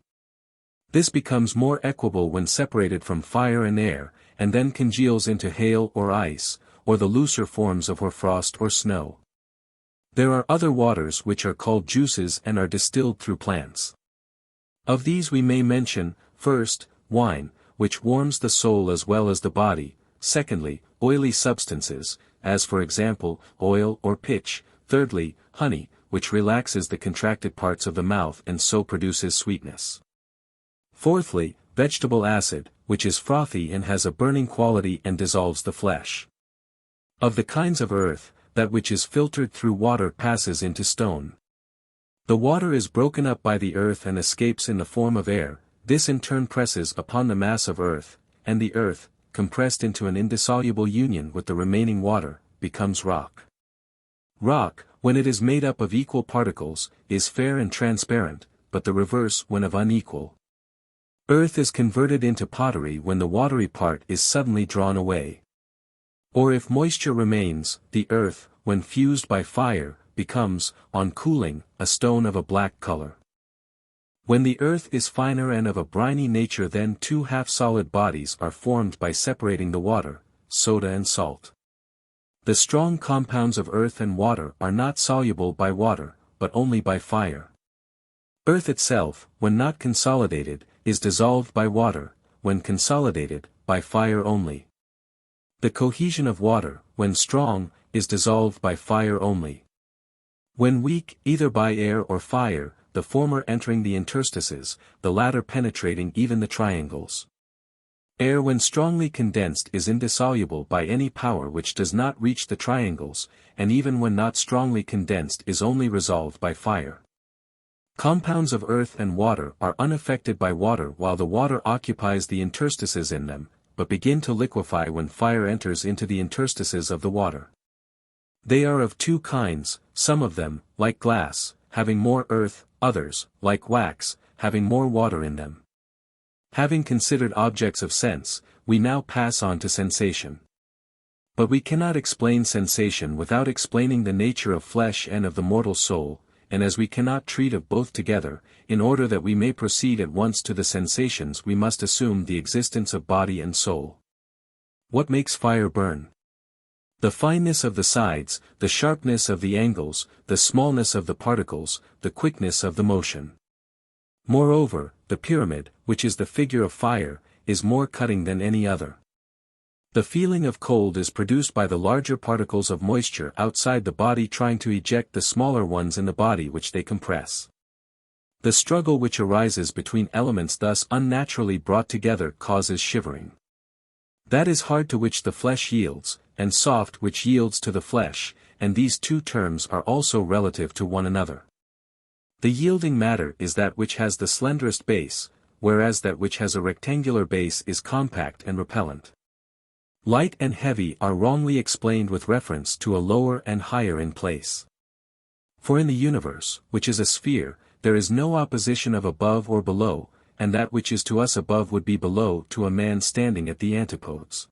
This becomes more equable when separated from fire and air, and then congeals into hail or ice, or the looser forms of hoarfrost or snow. There are other waters which are called juices and are distilled through plants. Of these we may mention, first, wine, which warms the soul as well as the body; secondly, oily substances, as for example, oil or pitch; thirdly, honey, which relaxes the contracted parts of the mouth and so produces sweetness; fourthly, vegetable acid, which is frothy and has a burning quality and dissolves the flesh. Of the kinds of earth, that which is filtered through water passes into stone. The water is broken up by the earth and escapes in the form of air; this in turn presses upon the mass of earth, and the earth, compressed into an indissoluble union with the remaining water, becomes rock. Rock, when it is made up of equal particles, is fair and transparent, but the reverse when of unequal. Earth is converted into pottery when the watery part is suddenly drawn away. Or if moisture remains, the earth, when fused by fire, becomes, on cooling, a stone of a black color. When the earth is finer and of a briny nature, then two half-solid bodies are formed by separating the water, soda and salt. The strong compounds of earth and water are not soluble by water, but only by fire. Earth itself, when not consolidated, is dissolved by water, when consolidated, by fire only. The cohesion of water, when strong, is dissolved by fire only. When weak, either by air or fire, the former entering the interstices, the latter penetrating even the triangles. Air when strongly condensed is indissoluble by any power which does not reach the triangles, and even when not strongly condensed is only resolved by fire. Compounds of earth and water are unaffected by water while the water occupies the interstices in them, but begin to liquefy when fire enters into the interstices of the water. They are of two kinds, some of them, like glass, having more earth, others, like wax, having more water in them. Having considered objects of sense, we now pass on to sensation. But we cannot explain sensation without explaining the nature of flesh and of the mortal soul, and as we cannot treat of both together, in order that we may proceed at once to the sensations, we must assume the existence of body and soul. What makes fire burn? The fineness of the sides, the sharpness of the angles, the smallness of the particles, the quickness of the motion. Moreover, the pyramid, which is the figure of fire, is more cutting than any other. The feeling of cold is produced by the larger particles of moisture outside the body trying to eject the smaller ones in the body which they compress. The struggle which arises between elements thus unnaturally brought together causes shivering. That is hard to which the flesh yields, and soft which yields to the flesh, and these two terms are also relative to one another. The yielding matter is that which has the slenderest base, whereas that which has a rectangular base is compact and repellent. Light and heavy are wrongly explained with reference to a lower and higher in place. For in the universe, which is a sphere, there is no opposition of above or below, and that which is to us above would be below to a man standing at the antipodes.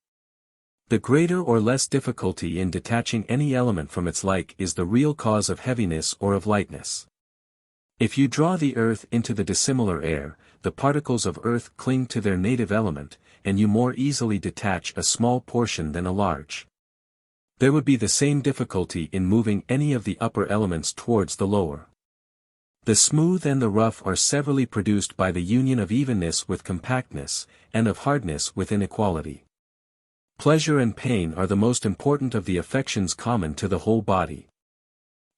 The greater or less difficulty in detaching any element from its like is the real cause of heaviness or of lightness. If you draw the earth into the dissimilar air, the particles of earth cling to their native element, and you more easily detach a small portion than a large. There would be the same difficulty in moving any of the upper elements towards the lower. The smooth and the rough are severally produced by the union of evenness with compactness, and of hardness with inequality. Pleasure and pain are the most important of the affections common to the whole body.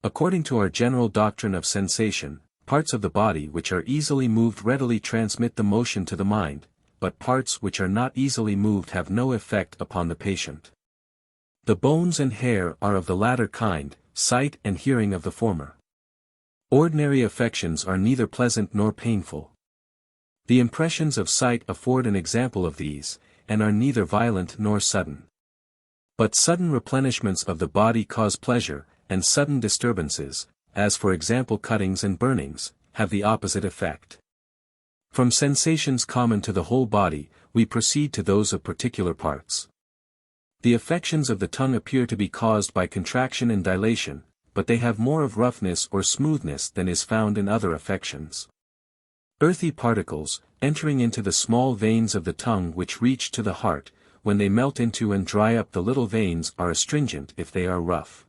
According to our general doctrine of sensation, parts of the body which are easily moved readily transmit the motion to the mind, but parts which are not easily moved have no effect upon the patient. The bones and hair are of the latter kind, sight and hearing of the former. Ordinary affections are neither pleasant nor painful. The impressions of sight afford an example of these, and are neither violent nor sudden. But sudden replenishments of the body cause pleasure, and sudden disturbances, as for example cuttings and burnings, have the opposite effect. From sensations common to the whole body, we proceed to those of particular parts. The affections of the tongue appear to be caused by contraction and dilation, but they have more of roughness or smoothness than is found in other affections. Earthy particles, entering into the small veins of the tongue which reach to the heart, when they melt into and dry up the little veins are astringent if they are rough.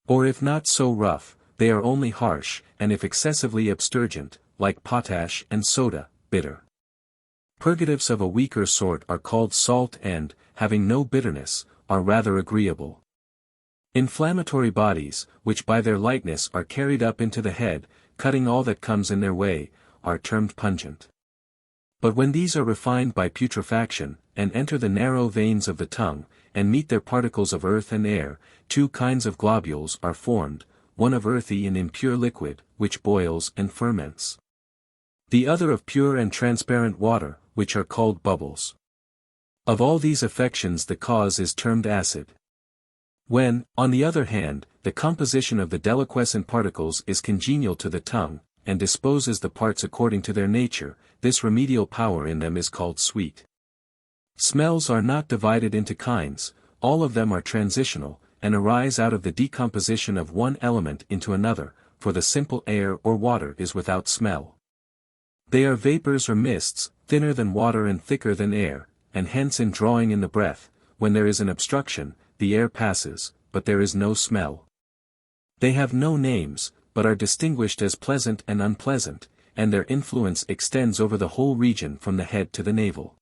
Or if not so rough, they are only harsh, and if excessively abstergent, like potash and soda, bitter. Purgatives of a weaker sort are called salt and, having no bitterness, are rather agreeable. Inflammatory bodies, which by their lightness are carried up into the head, cutting all that comes in their way, are termed pungent. But when these are refined by putrefaction, and enter the narrow veins of the tongue, and meet their particles of earth and air, two kinds of globules are formed, one of earthy and impure liquid, which boils and ferments. The other of pure and transparent water, which are called bubbles. Of all these affections the cause is termed acid. When, on the other hand, the composition of the deliquescent particles is congenial to the tongue, and disposes the parts according to their nature, this remedial power in them is called sweet. Smells are not divided into kinds, all of them are transitional, and arise out of the decomposition of one element into another, for the simple air or water is without smell. They are vapors or mists, thinner than water and thicker than air, and hence in drawing in the breath, when there is an obstruction, the air passes, but there is no smell. They have no names, but are distinguished as pleasant and unpleasant, and their influence extends over the whole region from the head to the navel.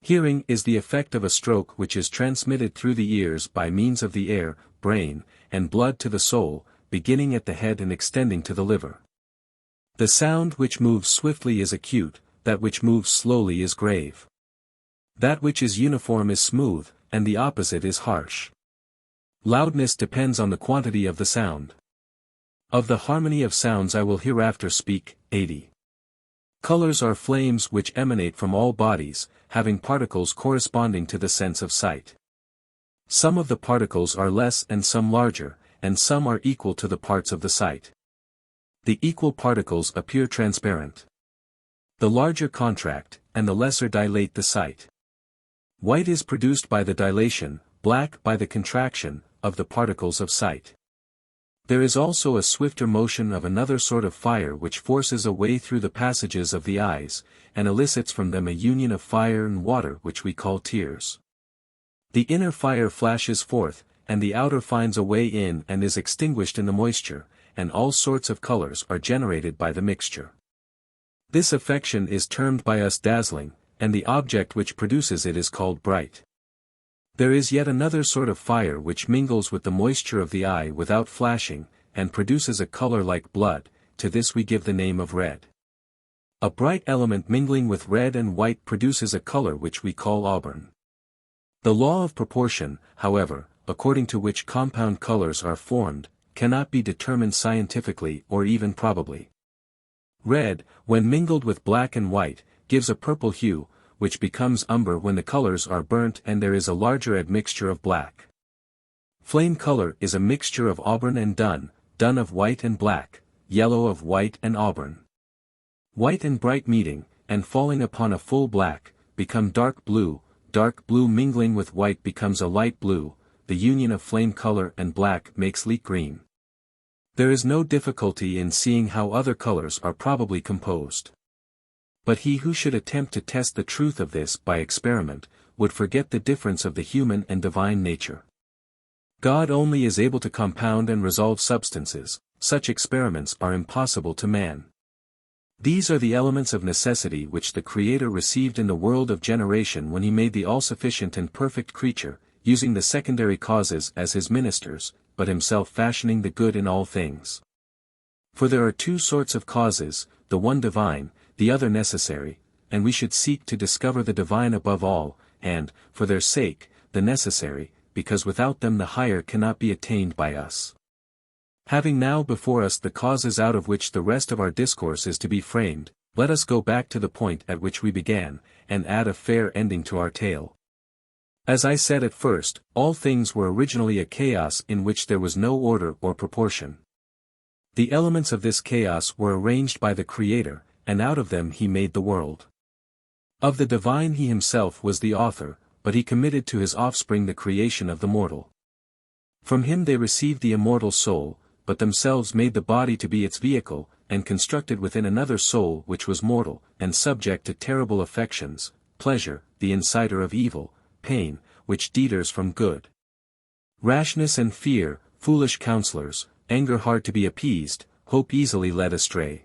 Hearing is the effect of a stroke which is transmitted through the ears by means of the air, brain, and blood to the soul, beginning at the head and extending to the liver. The sound which moves swiftly is acute, that which moves slowly is grave. That which is uniform is smooth, and the opposite is harsh. Loudness depends on the quantity of the sound. Of the harmony of sounds I will hereafter speak. 80. Colors are flames which emanate from all bodies, having particles corresponding to the sense of sight. Some of the particles are less and some larger, and some are equal to the parts of the sight. The equal particles appear transparent. The larger contract, and the lesser dilate the sight. White is produced by the dilation, black by the contraction, of the particles of sight. There is also a swifter motion of another sort of fire which forces a way through the passages of the eyes, and elicits from them a union of fire and water which we call tears. The inner fire flashes forth, and the outer finds a way in and is extinguished in the moisture, and all sorts of colors are generated by the mixture. This affection is termed by us dazzling, and the object which produces it is called bright. There is yet another sort of fire which mingles with the moisture of the eye without flashing, and produces a color like blood, to this we give the name of red. A bright element mingling with red and white produces a color which we call auburn. The law of proportion, however, according to which compound colors are formed, cannot be determined scientifically or even probably. Red, when mingled with black and white, gives a purple hue, which becomes umber when the colors are burnt and there is a larger admixture of black. Flame color is a mixture of auburn and dun, dun of white and black, yellow of white and auburn. White and bright meeting, and falling upon a full black, become dark blue mingling with white becomes a light blue, the union of flame color and black makes leek green. There is no difficulty in seeing how other colors are probably composed. But he who should attempt to test the truth of this by experiment, would forget the difference of the human and divine nature. God only is able to compound and resolve substances, such experiments are impossible to man. These are the elements of necessity which the Creator received in the world of generation when he made the all-sufficient and perfect creature, using the secondary causes as his ministers, but himself fashioning the good in all things. For there are two sorts of causes, the one divine, the other necessary, and we should seek to discover the divine above all, and, for their sake, the necessary, because without them the higher cannot be attained by us. Having now before us the causes out of which the rest of our discourse is to be framed, let us go back to the point at which we began, and add a fair ending to our tale. As I said at first, all things were originally a chaos in which there was no order or proportion. The elements of this chaos were arranged by the Creator, and out of them he made the world. Of the divine he himself was the author, but he committed to his offspring the creation of the mortal. From him they received the immortal soul, but themselves made the body to be its vehicle, and constructed within another soul which was mortal, and subject to terrible affections, pleasure, the inciter of evil, pain, which deters from good. Rashness and fear, foolish counselors, anger hard to be appeased, hope easily led astray.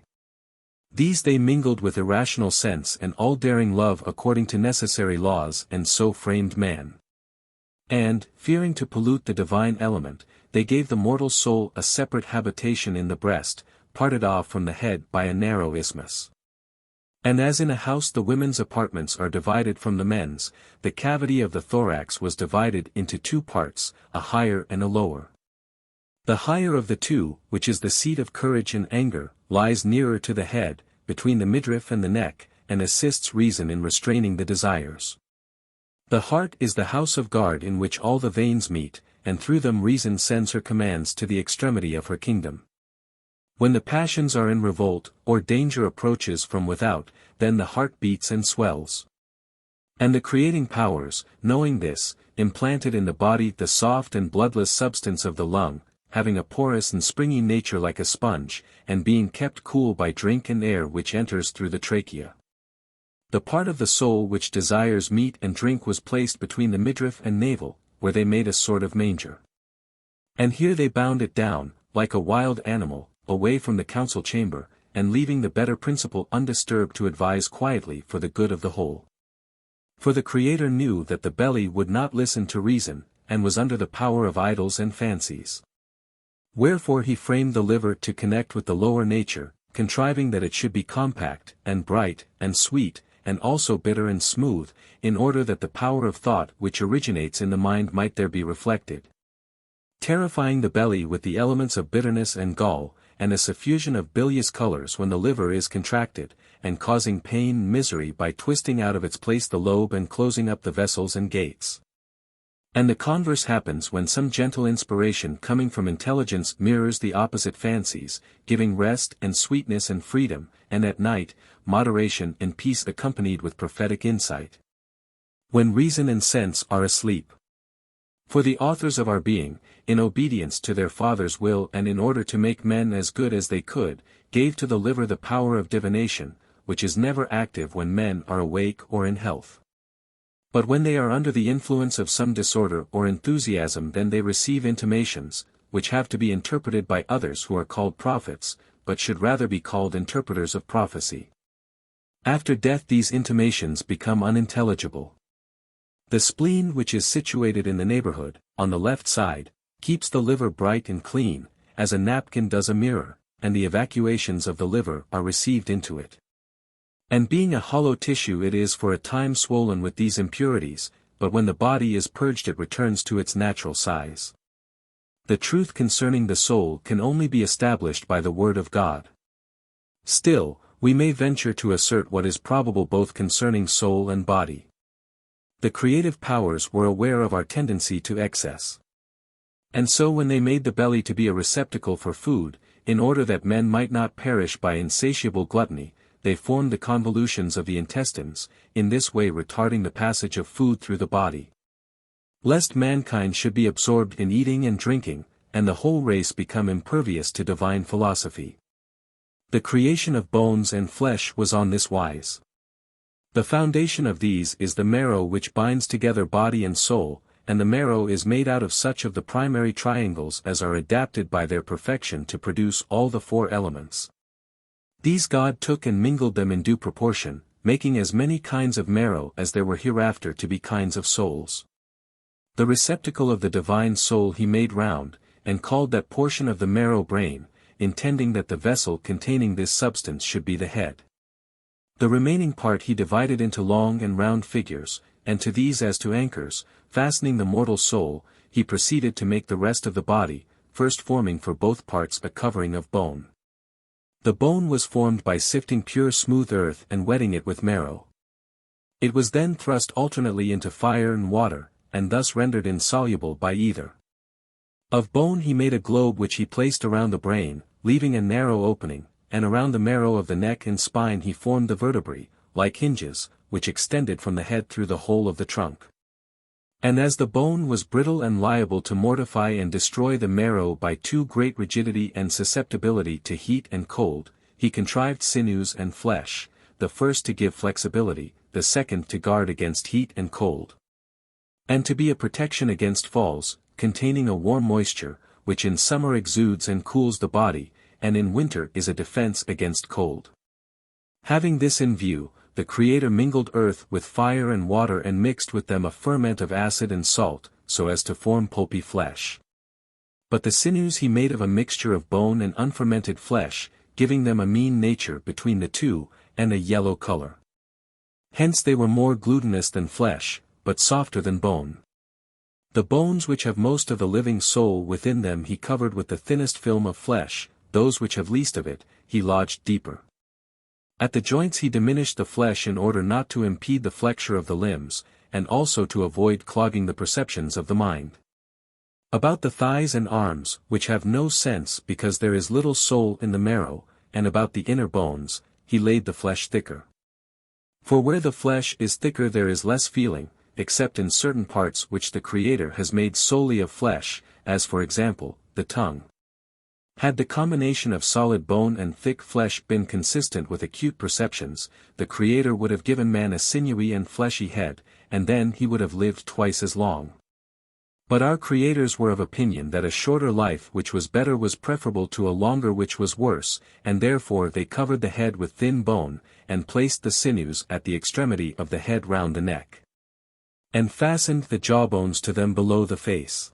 These they mingled with irrational sense and all-daring love according to necessary laws, and so framed man. And, fearing to pollute the divine element, they gave the mortal soul a separate habitation in the breast, parted off from the head by a narrow isthmus. And as in a house the women's apartments are divided from the men's, the cavity of the thorax was divided into two parts, a higher and a lower. The higher of the two, which is the seat of courage and anger, lies nearer to the head, between the midriff and the neck, and assists reason in restraining the desires. The heart is the house of guard in which all the veins meet, and through them reason sends her commands to the extremity of her kingdom. When the passions are in revolt, or danger approaches from without, then the heart beats and swells. And the creating powers, knowing this, implanted in the body the soft and bloodless substance of the lung, having a porous and springy nature like a sponge, and being kept cool by drink and air which enters through the trachea. The part of the soul which desires meat and drink was placed between the midriff and navel, where they made a sort of manger. And here they bound it down, like a wild animal, away from the council chamber, and leaving the better principle undisturbed to advise quietly for the good of the whole. For the Creator knew that the belly would not listen to reason, and was under the power of idols and fancies. Wherefore he framed the liver to connect with the lower nature, contriving that it should be compact, and bright, and sweet, and also bitter and smooth, in order that the power of thought which originates in the mind might there be reflected. Terrifying the belly with the elements of bitterness and gall, and a suffusion of bilious colors when the liver is contracted, and causing pain and misery by twisting out of its place the lobe and closing up the vessels and gates. And the converse happens when some gentle inspiration coming from intelligence mirrors the opposite fancies, giving rest and sweetness and freedom, and at night, moderation and peace accompanied with prophetic insight. When reason and sense are asleep. For the authors of our being, in obedience to their Father's will and in order to make men as good as they could, gave to the liver the power of divination, which is never active when men are awake or in health. But when they are under the influence of some disorder or enthusiasm, then they receive intimations, which have to be interpreted by others who are called prophets, but should rather be called interpreters of prophecy. After death these intimations become unintelligible. The spleen, which is situated in the neighborhood, on the left side, keeps the liver bright and clean, as a napkin does a mirror, and the evacuations of the liver are received into it. And being a hollow tissue it is for a time swollen with these impurities, but when the body is purged it returns to its natural size. The truth concerning the soul can only be established by the word of God. Still, we may venture to assert what is probable both concerning soul and body. The creative powers were aware of our tendency to excess. And so when they made the belly to be a receptacle for food, in order that men might not perish by insatiable gluttony, they formed the convolutions of the intestines, in this way retarding the passage of food through the body. Lest mankind should be absorbed in eating and drinking, and the whole race become impervious to divine philosophy. The creation of bones and flesh was on this wise. The foundation of these is the marrow which binds together body and soul, and the marrow is made out of such of the primary triangles as are adapted by their perfection to produce all the four elements. These God took and mingled them in due proportion, making as many kinds of marrow as there were hereafter to be kinds of souls. The receptacle of the divine soul he made round, and called that portion of the marrow brain, intending that the vessel containing this substance should be the head. The remaining part he divided into long and round figures, and to these as to anchors, fastening the mortal soul, he proceeded to make the rest of the body, first forming for both parts a covering of bone. The bone was formed by sifting pure smooth earth and wetting it with marrow. It was then thrust alternately into fire and water, and thus rendered insoluble by either. Of bone he made a globe which he placed around the brain, leaving a narrow opening, and around the marrow of the neck and spine he formed the vertebrae, like hinges, which extended from the head through the whole of the trunk. And as the bone was brittle and liable to mortify and destroy the marrow by too great rigidity and susceptibility to heat and cold, he contrived sinews and flesh, the first to give flexibility, the second to guard against heat and cold, and to be a protection against falls, containing a warm moisture, which in summer exudes and cools the body, and in winter is a defense against cold. Having this in view, the Creator mingled earth with fire and water and mixed with them a ferment of acid and salt, so as to form pulpy flesh. But the sinews he made of a mixture of bone and unfermented flesh, giving them a mean nature between the two, and a yellow color. Hence they were more glutinous than flesh, but softer than bone. The bones which have most of the living soul within them he covered with the thinnest film of flesh, those which have least of it, he lodged deeper. At the joints he diminished the flesh in order not to impede the flexure of the limbs, and also to avoid clogging the perceptions of the mind. About the thighs and arms, which have no sense because there is little soul in the marrow, and about the inner bones, he laid the flesh thicker. For where the flesh is thicker there is less feeling, except in certain parts which the Creator has made solely of flesh, as for example, the tongue. Had the combination of solid bone and thick flesh been consistent with acute perceptions, the Creator would have given man a sinewy and fleshy head, and then he would have lived twice as long. But our creators were of opinion that a shorter life which was better was preferable to a longer which was worse, and therefore they covered the head with thin bone, and placed the sinews at the extremity of the head round the neck, and fastened the jawbones to them below the face.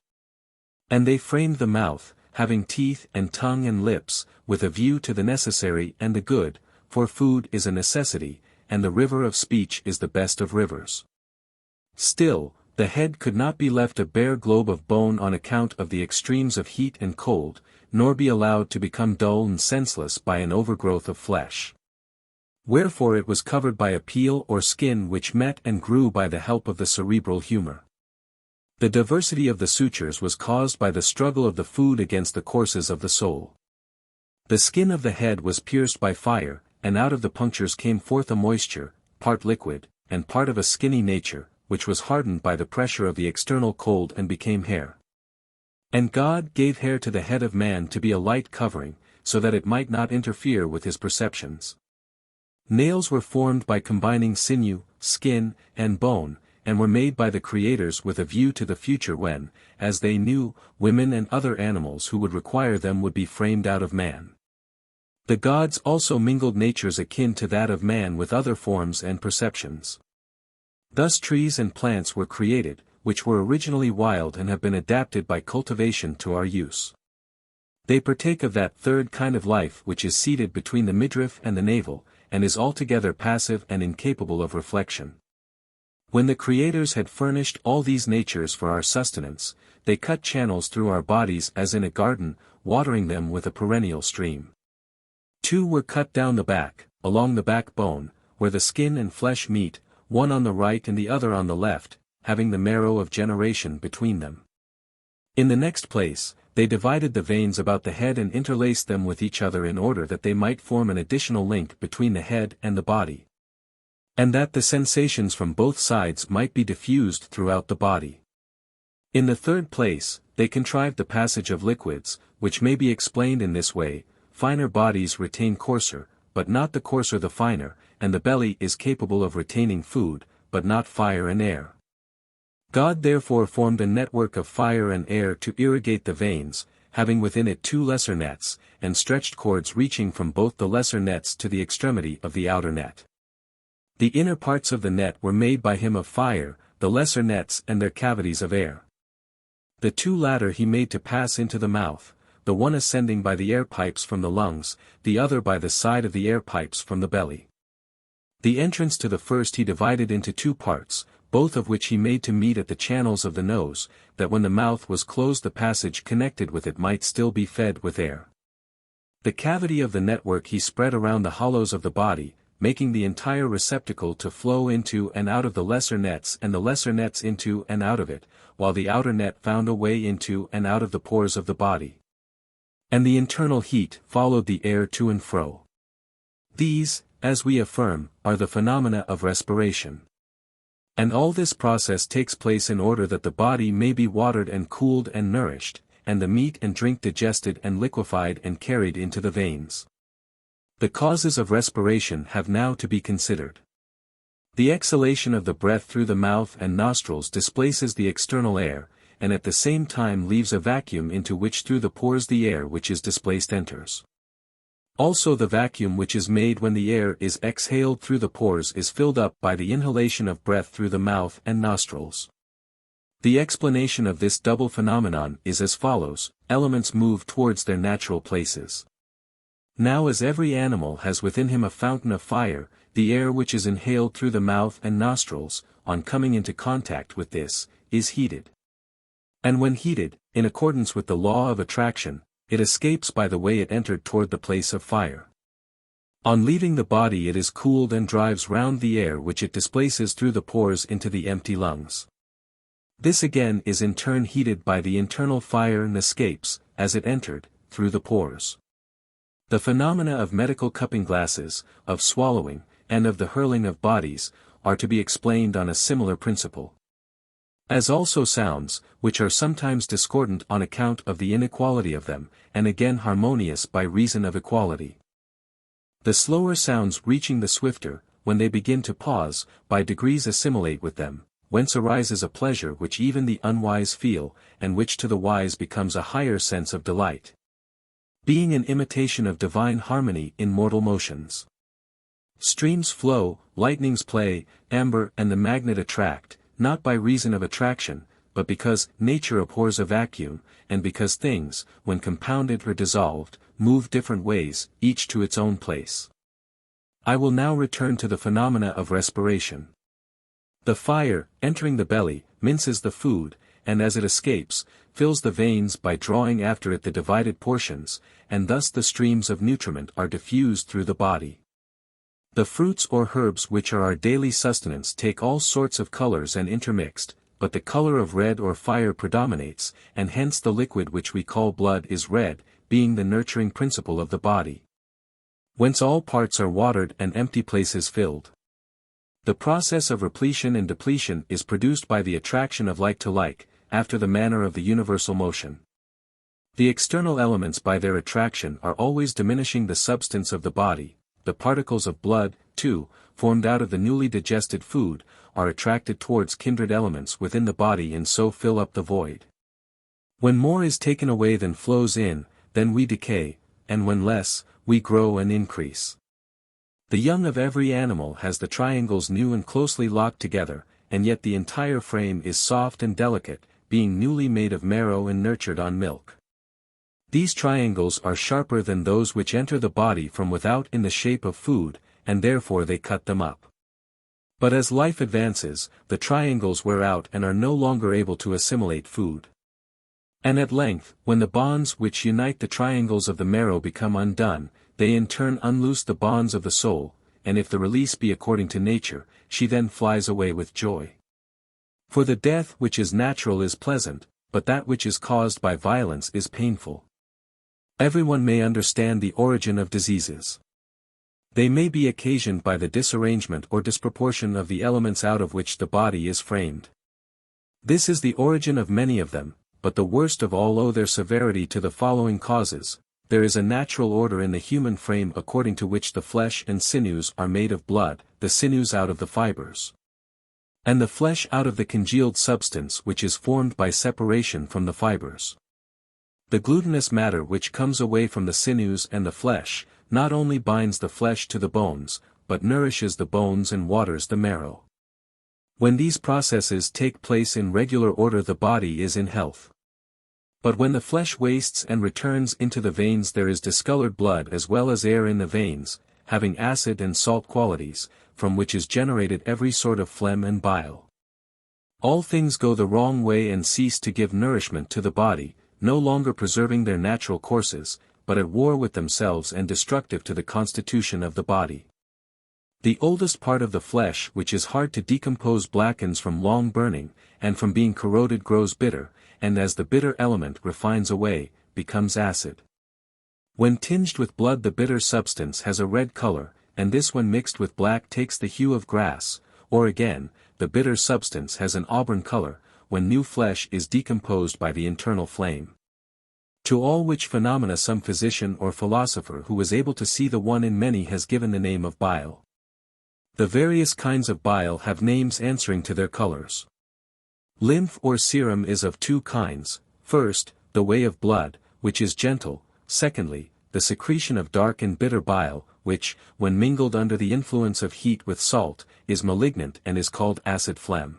And they framed the mouth, having teeth and tongue and lips, with a view to the necessary and the good, for food is a necessity, and the river of speech is the best of rivers. Still, the head could not be left a bare globe of bone on account of the extremes of heat and cold, nor be allowed to become dull and senseless by an overgrowth of flesh. Wherefore it was covered by a peel or skin which met and grew by the help of the cerebral humor. The diversity of the sutures was caused by the struggle of the food against the courses of the soul. The skin of the head was pierced by fire, and out of the punctures came forth a moisture, part liquid, and part of a skinny nature, which was hardened by the pressure of the external cold and became hair. And God gave hair to the head of man to be a light covering, so that it might not interfere with his perceptions. Nails were formed by combining sinew, skin, and bone, and were made by the creators with a view to the future when, as they knew, women and other animals who would require them would be framed out of man. The gods also mingled natures akin to that of man with other forms and perceptions. Thus trees and plants were created, which were originally wild and have been adapted by cultivation to our use. They partake of that third kind of life which is seated between the midriff and the navel, and is altogether passive and incapable of reflection. When the creators had furnished all these natures for our sustenance, they cut channels through our bodies as in a garden, watering them with a perennial stream. 2 were cut down the back, along the backbone, where the skin and flesh meet, one on the right and the other on the left, having the marrow of generation between them. In the next place, they divided the veins about the head and interlaced them with each other in order that they might form an additional link between the head and the body, and that the sensations from both sides might be diffused throughout the body. In the third place, they contrived the passage of liquids, which may be explained in this way: finer bodies retain coarser, but not the coarser the finer, and the belly is capable of retaining food, but not fire and air. God therefore formed a network of fire and air to irrigate the veins, having within it 2 lesser nets, and stretched cords reaching from both the lesser nets to the extremity of the outer net. The inner parts of the net were made by him of fire, the lesser nets and their cavities of air. The 2 latter he made to pass into the mouth, the one ascending by the air pipes from the lungs, the other by the side of the air pipes from the belly. The entrance to the first he divided into 2 parts, both of which he made to meet at the channels of the nose, that when the mouth was closed the passage connected with it might still be fed with air. The cavity of the network he spread around the hollows of the body, making the entire receptacle to flow into and out of the lesser nets and the lesser nets into and out of it, while the outer net found a way into and out of the pores of the body. And the internal heat followed the air to and fro. These, as we affirm, are the phenomena of respiration. And all this process takes place in order that the body may be watered and cooled and nourished, and the meat and drink digested and liquefied and carried into the veins. The causes of respiration have now to be considered. The exhalation of the breath through the mouth and nostrils displaces the external air, and at the same time leaves a vacuum into which through the pores the air which is displaced enters. Also the vacuum which is made when the air is exhaled through the pores is filled up by the inhalation of breath through the mouth and nostrils. The explanation of this double phenomenon is as follows: elements move towards their natural places. Now as every animal has within him a fountain of fire, the air which is inhaled through the mouth and nostrils, on coming into contact with this, is heated. And when heated, in accordance with the law of attraction, it escapes by the way it entered toward the place of fire. On leaving the body it is cooled and drives round the air which it displaces through the pores into the empty lungs. This again is in turn heated by the internal fire and escapes, as it entered, through the pores. The phenomena of medical cupping glasses, of swallowing, and of the hurling of bodies, are to be explained on a similar principle. As also sounds, which are sometimes discordant on account of the inequality of them, and again harmonious by reason of equality. The slower sounds reaching the swifter, when they begin to pause, by degrees assimilate with them, whence arises a pleasure which even the unwise feel, and which to the wise becomes a higher sense of delight. Being an imitation of divine harmony in mortal motions. Streams flow, lightnings play, amber and the magnet attract, not by reason of attraction, but because nature abhors a vacuum, and because things, when compounded or dissolved, move different ways, each to its own place. I will now return to the phenomena of respiration. The fire, entering the belly, minces the food, and as it escapes, fills the veins by drawing after it the divided portions, and thus the streams of nutriment are diffused through the body. The fruits or herbs which are our daily sustenance take all sorts of colors and intermixed, but the color of red or fire predominates, and hence the liquid which we call blood is red, being the nurturing principle of the body. Whence all parts are watered and empty places filled. The process of repletion and depletion is produced by the attraction of like to like, after the manner of the universal motion. The external elements by their attraction are always diminishing the substance of the body. The particles of blood, too, formed out of the newly digested food, are attracted towards kindred elements within the body and so fill up the void. When more is taken away than flows in, then we decay, and when less, we grow and increase. The young of every animal has the triangles new and closely locked together, and yet the entire frame is soft and delicate, being newly made of marrow and nurtured on milk. These triangles are sharper than those which enter the body from without in the shape of food, and therefore they cut them up. But as life advances, the triangles wear out and are no longer able to assimilate food. And at length, when the bonds which unite the triangles of the marrow become undone, they in turn unloose the bonds of the soul, and if the release be according to nature, she then flies away with joy. For the death which is natural is pleasant, but that which is caused by violence is painful. Everyone may understand the origin of diseases. They may be occasioned by the disarrangement or disproportion of the elements out of which the body is framed. This is the origin of many of them, but the worst of all owe their severity to the following causes. There is a natural order in the human frame according to which the flesh and sinews are made of blood, the sinews out of the fibers, and the flesh out of the congealed substance which is formed by separation from the fibers. The glutinous matter which comes away from the sinews and the flesh, not only binds the flesh to the bones, but nourishes the bones and waters the marrow. When these processes take place in regular order the body is in health. But when the flesh wastes and returns into the veins there is discolored blood as well as air in the veins, having acid and salt qualities, from which is generated every sort of phlegm and bile. All things go the wrong way and cease to give nourishment to the body, no longer preserving their natural courses, but at war with themselves and destructive to the constitution of the body. The oldest part of the flesh which is hard to decompose blackens from long burning, and from being corroded grows bitter, and as the bitter element refines away, becomes acid. When tinged with blood the bitter substance has a red color, and this when mixed with black takes the hue of grass, or again, the bitter substance has an auburn color, when new flesh is decomposed by the internal flame. To all which phenomena some physician or philosopher who is able to see the one in many has given the name of bile. The various kinds of bile have names answering to their colors. Lymph or serum is of two kinds: first, the way of blood, which is gentle; secondly, the secretion of dark and bitter bile, which, when mingled under the influence of heat with salt, is malignant and is called acid phlegm.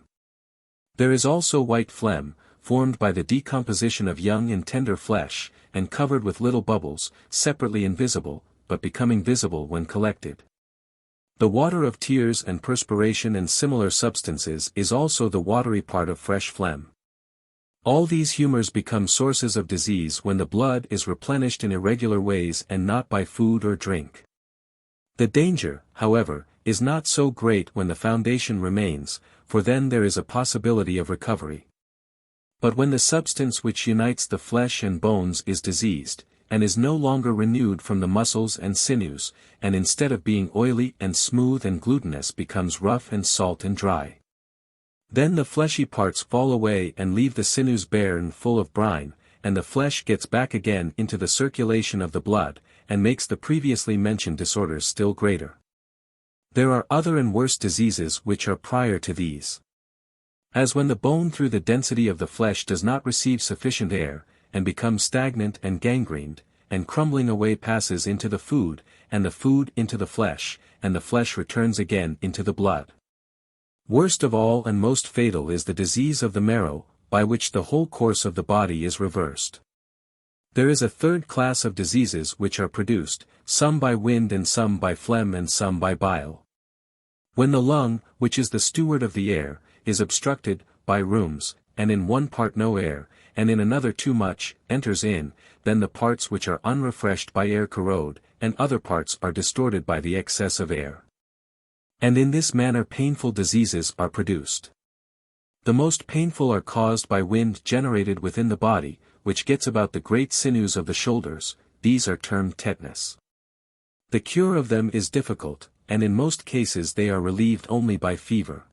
There is also white phlegm, formed by the decomposition of young and tender flesh, and covered with little bubbles, separately invisible, but becoming visible when collected. The water of tears and perspiration and similar substances is also the watery part of fresh phlegm. All these humors become sources of disease when the blood is replenished in irregular ways and not by food or drink. The danger, however, is not so great when the foundation remains, for then there is a possibility of recovery. But when the substance which unites the flesh and bones is diseased, and is no longer renewed from the muscles and sinews, and instead of being oily and smooth and glutinous becomes rough and salt and dry. Then the fleshy parts fall away and leave the sinews bare and full of brine, and the flesh gets back again into the circulation of the blood, and makes the previously mentioned disorders still greater. There are other and worse diseases which are prior to these. As when the bone through the density of the flesh does not receive sufficient air, and becomes stagnant and gangrened, and crumbling away passes into the food, and the food into the flesh, and the flesh returns again into the blood. Worst of all and most fatal is the disease of the marrow, by which the whole course of the body is reversed. There is a third class of diseases which are produced, some by wind and some by phlegm and some by bile. When the lung, which is the steward of the air, is obstructed, by rheums, and in one part no air, and in another too much, enters in, then the parts which are unrefreshed by air corrode, and other parts are distorted by the excess of air. And in this manner painful diseases are produced. The most painful are caused by wind generated within the body, which gets about the great sinews of the shoulders, these are termed tetanus. The cure of them is difficult, and in most cases they are relieved only by fever.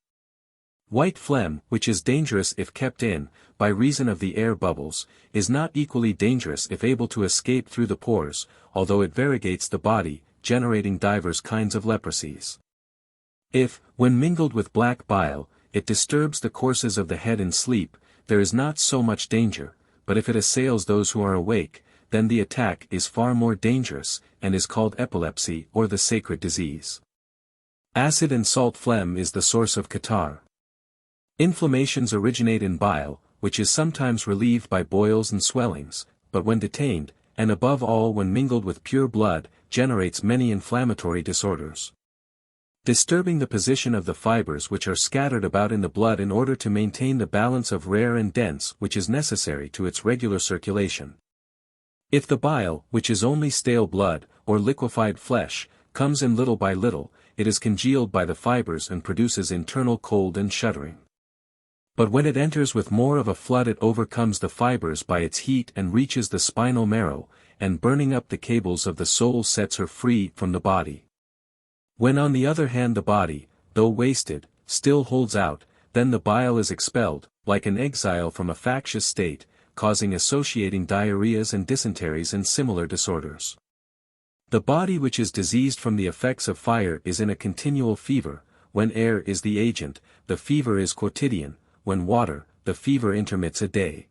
White phlegm, which is dangerous if kept in, by reason of the air bubbles, is not equally dangerous if able to escape through the pores, although it variegates the body, generating divers kinds of leprosies. If, when mingled with black bile, it disturbs the courses of the head in sleep, there is not so much danger, but if it assails those who are awake, then the attack is far more dangerous, and is called epilepsy or the sacred disease. Acid and salt phlegm is the source of catarrh. Inflammations originate in bile, which is sometimes relieved by boils and swellings, but when detained, and above all when mingled with pure blood, generates many inflammatory disorders. Disturbing the position of the fibers which are scattered about in the blood in order to maintain the balance of rare and dense which is necessary to its regular circulation. If the bile, which is only stale blood, or liquefied flesh, comes in little by little, it is congealed by the fibers and produces internal cold and shuddering. But when it enters with more of a flood it overcomes the fibers by its heat and reaches the spinal marrow, and burning up the cables of the soul sets her free from the body. When on the other hand the body, though wasted, still holds out, then the bile is expelled, like an exile from a factious state, causing associating diarrheas and dysenteries and similar disorders. The body which is diseased from the effects of fire is in a continual fever, when air is the agent, the fever is quotidian, when water, the fever intermits a day.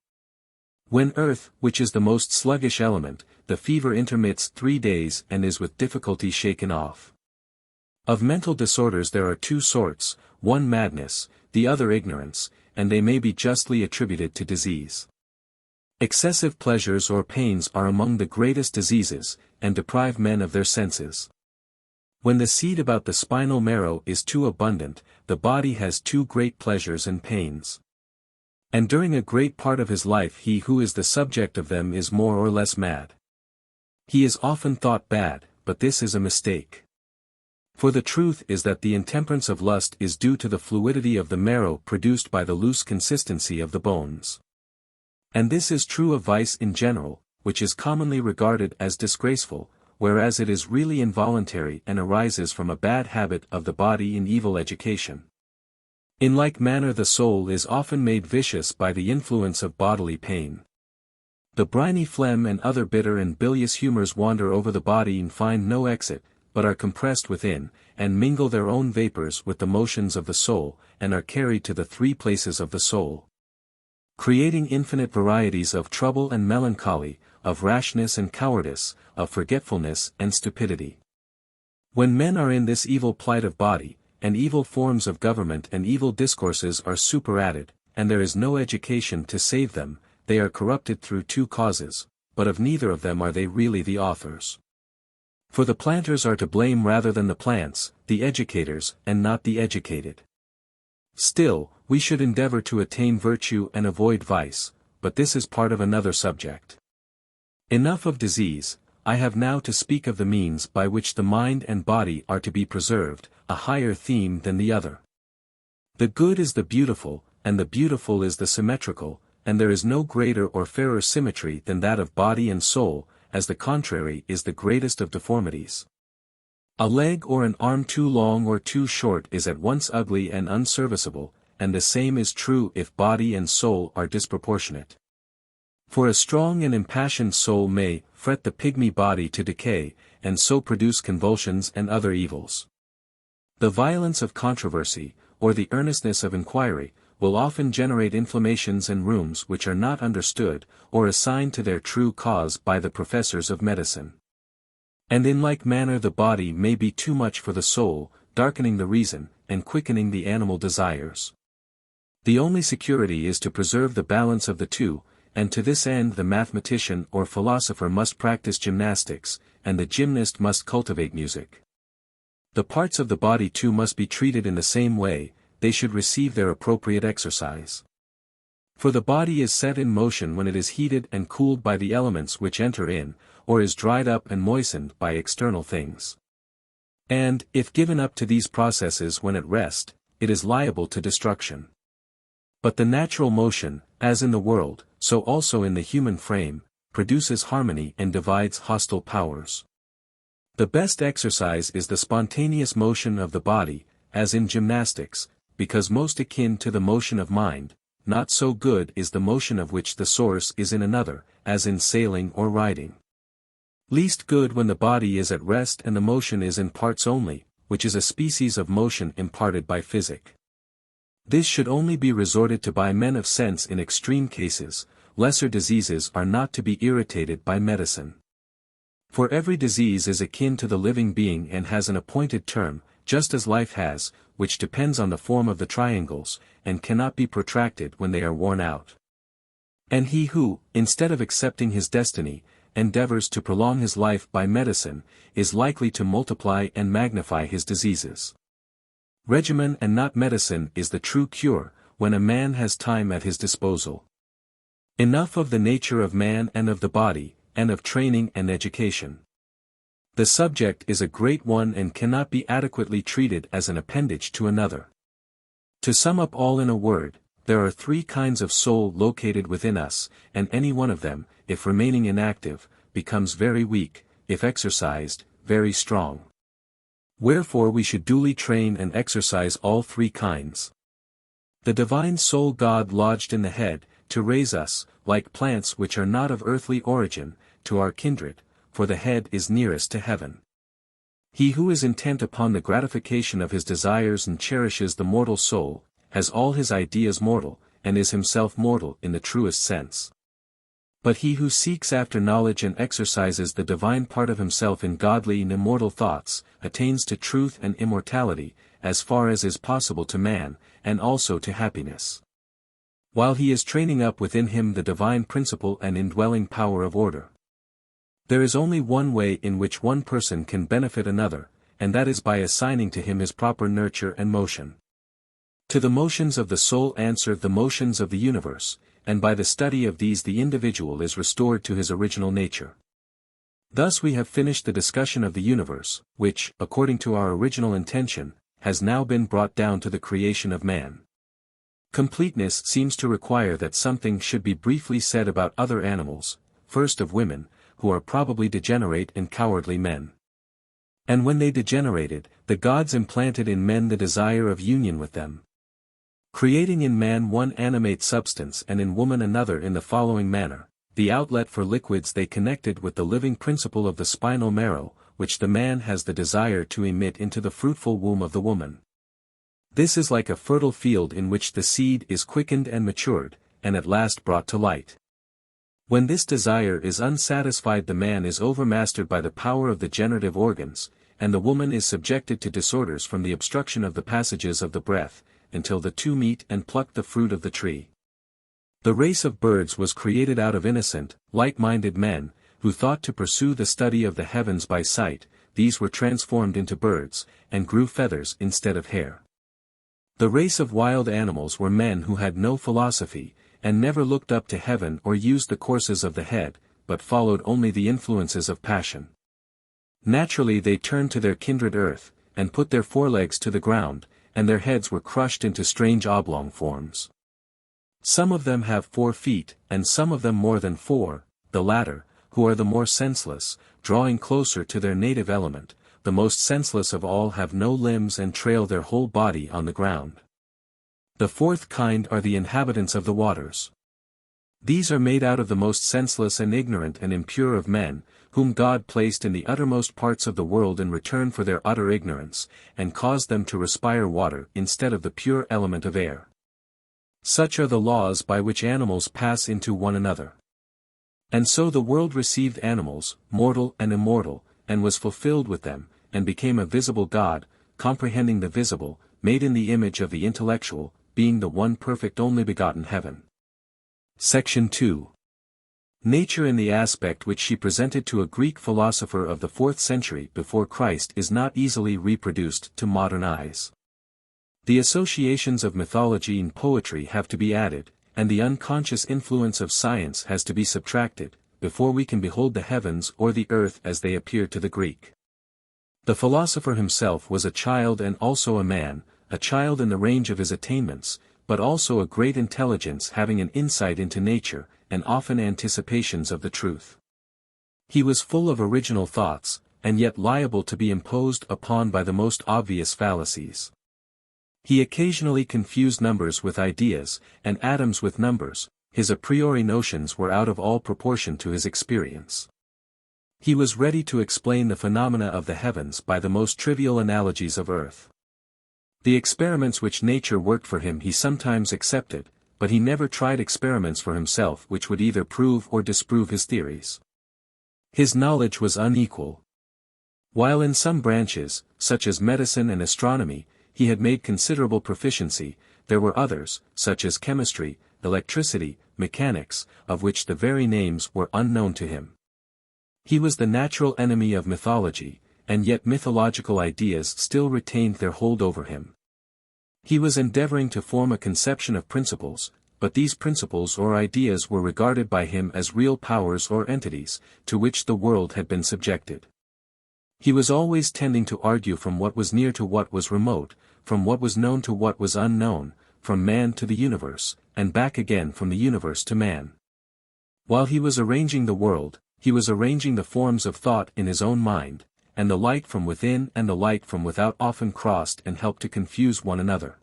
When earth, which is the most sluggish element, the fever intermits 3 days and is with difficulty shaken off. Of mental disorders there are 2 sorts, one madness, the other ignorance, and they may be justly attributed to disease. Excessive pleasures or pains are among the greatest diseases, and deprive men of their senses. When the seed about the spinal marrow is too abundant, the body has too great pleasures and pains. And during a great part of his life he who is the subject of them is more or less mad. He is often thought bad, but this is a mistake. For the truth is that the intemperance of lust is due to the fluidity of the marrow produced by the loose consistency of the bones. And this is true of vice in general, which is commonly regarded as disgraceful, whereas it is really involuntary and arises from a bad habit of the body in evil education. In like manner the soul is often made vicious by the influence of bodily pain. The briny phlegm and other bitter and bilious humors wander over the body and find no exit, but are compressed within, and mingle their own vapors with the motions of the soul, and are carried to the 3 places of the soul, creating infinite varieties of trouble and melancholy, of rashness and cowardice, of forgetfulness and stupidity. When men are in this evil plight of body, and evil forms of government and evil discourses are superadded, and there is no education to save them, they are corrupted through 2 causes, but of neither of them are they really the authors. For the planters are to blame rather than the plants, the educators, and not the educated. Still, we should endeavor to attain virtue and avoid vice, but this is part of another subject. Enough of disease, I have now to speak of the means by which the mind and body are to be preserved, a higher theme than the other. The good is the beautiful, and the beautiful is the symmetrical, and there is no greater or fairer symmetry than that of body and soul, as the contrary is the greatest of deformities. A leg or an arm too long or too short is at once ugly and unserviceable, and the same is true if body and soul are disproportionate. For a strong and impassioned soul may fret the pygmy body to decay, and so produce convulsions and other evils. The violence of controversy, or the earnestness of inquiry, will often generate inflammations and rheums which are not understood, or assigned to their true cause by the professors of medicine. And in like manner the body may be too much for the soul, darkening the reason, and quickening the animal desires. The only security is to preserve the balance of the two, and to this end the mathematician or philosopher must practice gymnastics, and the gymnast must cultivate music. The parts of the body too must be treated in the same way, they should receive their appropriate exercise. For the body is set in motion when it is heated and cooled by the elements which enter in, or is dried up and moistened by external things. And, if given up to these processes when at rest, it is liable to destruction. But the natural motion, as in the world, so also in the human frame, produces harmony and divides hostile powers. The best exercise is the spontaneous motion of the body, as in gymnastics, because most akin to the motion of mind. Not so good is the motion of which the source is in another, as in sailing or riding. Least good when the body is at rest and the motion is in parts only, which is a species of motion imparted by physic. This should only be resorted to by men of sense in extreme cases. Lesser diseases are not to be irritated by medicine. For every disease is akin to the living being and has an appointed term, just as life has, which depends on the form of the triangles, and cannot be protracted when they are worn out. And he who, instead of accepting his destiny, endeavors to prolong his life by medicine, is likely to multiply and magnify his diseases. Regimen and not medicine is the true cure, when a man has time at his disposal. Enough of the nature of man and of the body, and of training and education. The subject is a great one and cannot be adequately treated as an appendage to another. To sum up all in a word, there are three kinds of soul located within us, and any one of them, if remaining inactive, becomes very weak, if exercised, very strong. Wherefore we should duly train and exercise all three kinds. The divine soul God lodged in the head, to raise us, like plants which are not of earthly origin, to our kindred, for the head is nearest to heaven. He who is intent upon the gratification of his desires and cherishes the mortal soul, has all his ideas mortal, and is himself mortal in the truest sense. But he who seeks after knowledge and exercises the divine part of himself in godly and immortal thoughts, attains to truth and immortality, as far as is possible to man, and also to happiness. While he is training up within him the divine principle and indwelling power of order. There is only one way in which one person can benefit another, and that is by assigning to him his proper nurture and motion. To the motions of the soul answer the motions of the universe, and by the study of these the individual is restored to his original nature. Thus we have finished the discussion of the universe, which, according to our original intention, has now been brought down to the creation of man. Completeness seems to require that something should be briefly said about other animals, first of women, who are probably degenerate and cowardly men. And when they degenerated, the gods implanted in men the desire of union with them. Creating in man one animate substance and in woman another in the following manner, the outlet for liquids they connected with the living principle of the spinal marrow, which the man has the desire to emit into the fruitful womb of the woman. This is like a fertile field in which the seed is quickened and matured, and at last brought to light. When this desire is unsatisfied the man is overmastered by the power of the generative organs, and the woman is subjected to disorders from the obstruction of the passages of the breath, until the two meet and pluck the fruit of the tree. The race of birds was created out of innocent, light-minded men, who thought to pursue the study of the heavens by sight. These were transformed into birds, and grew feathers instead of hair. The race of wild animals were men who had no philosophy, and never looked up to heaven or used the courses of the head, but followed only the influences of passion. Naturally they turned to their kindred earth, and put their forelegs to the ground, and their heads were crushed into strange oblong forms. Some of them have 4 feet, and some of them more than 4, the latter, who are the more senseless, drawing closer to their native element, the most senseless of all have no limbs and trail their whole body on the ground. The 4th kind are the inhabitants of the waters. These are made out of the most senseless and ignorant and impure of men, whom God placed in the uttermost parts of the world in return for their utter ignorance, and caused them to respire water instead of the pure element of air. Such are the laws by which animals pass into one another. And so the world received animals, mortal and immortal, and was fulfilled with them, and became a visible God, comprehending the visible, made in the image of the intellectual, being the one perfect only begotten heaven. Section 2. Nature in the aspect which she presented to a Greek philosopher of the 4th century before Christ is not easily reproduced to modern eyes. The associations of mythology and poetry have to be added, and the unconscious influence of science has to be subtracted, before we can behold the heavens or the earth as they appear to the Greek. The philosopher himself was a child and also a man, a child in the range of his attainments, but also a great intelligence having an insight into nature, and often anticipations of the truth. He was full of original thoughts, and yet liable to be imposed upon by the most obvious fallacies. He occasionally confused numbers with ideas, and atoms with numbers. His a priori notions were out of all proportion to his experience. He was ready to explain the phenomena of the heavens by the most trivial analogies of earth. The experiments which nature worked for him he sometimes accepted, but he never tried experiments for himself which would either prove or disprove his theories. His knowledge was unequal. While in some branches, such as medicine and astronomy, he had made considerable proficiency, there were others, such as chemistry, electricity, mechanics, of which the very names were unknown to him. He was the natural enemy of mythology, and yet mythological ideas still retained their hold over him. He was endeavoring to form a conception of principles, but these principles or ideas were regarded by him as real powers or entities, to which the world had been subjected. He was always tending to argue from what was near to what was remote, from what was known to what was unknown, from man to the universe, and back again from the universe to man. While he was arranging the world, he was arranging the forms of thought in his own mind, and the light from within and the light from without often crossed and helped to confuse one another.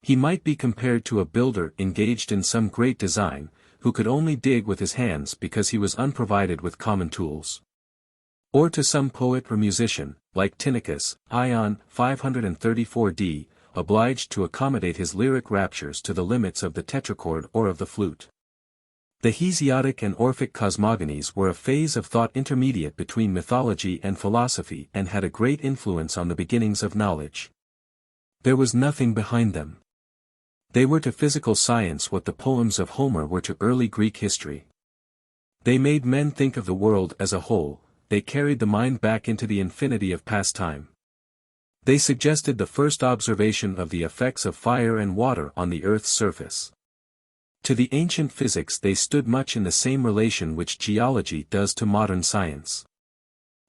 He might be compared to a builder engaged in some great design, who could only dig with his hands because he was unprovided with common tools. Or to some poet or musician, like Timaeus, Ion 534d, obliged to accommodate his lyric raptures to the limits of the tetrachord or of the flute. The Hesiodic and Orphic cosmogonies were a phase of thought intermediate between mythology and philosophy and had a great influence on the beginnings of knowledge. There was nothing behind them. They were to physical science what the poems of Homer were to early Greek history. They made men think of the world as a whole. They carried the mind back into the infinity of past time. They suggested the first observation of the effects of fire and water on the earth's surface. To the ancient physics they stood much in the same relation which geology does to modern science.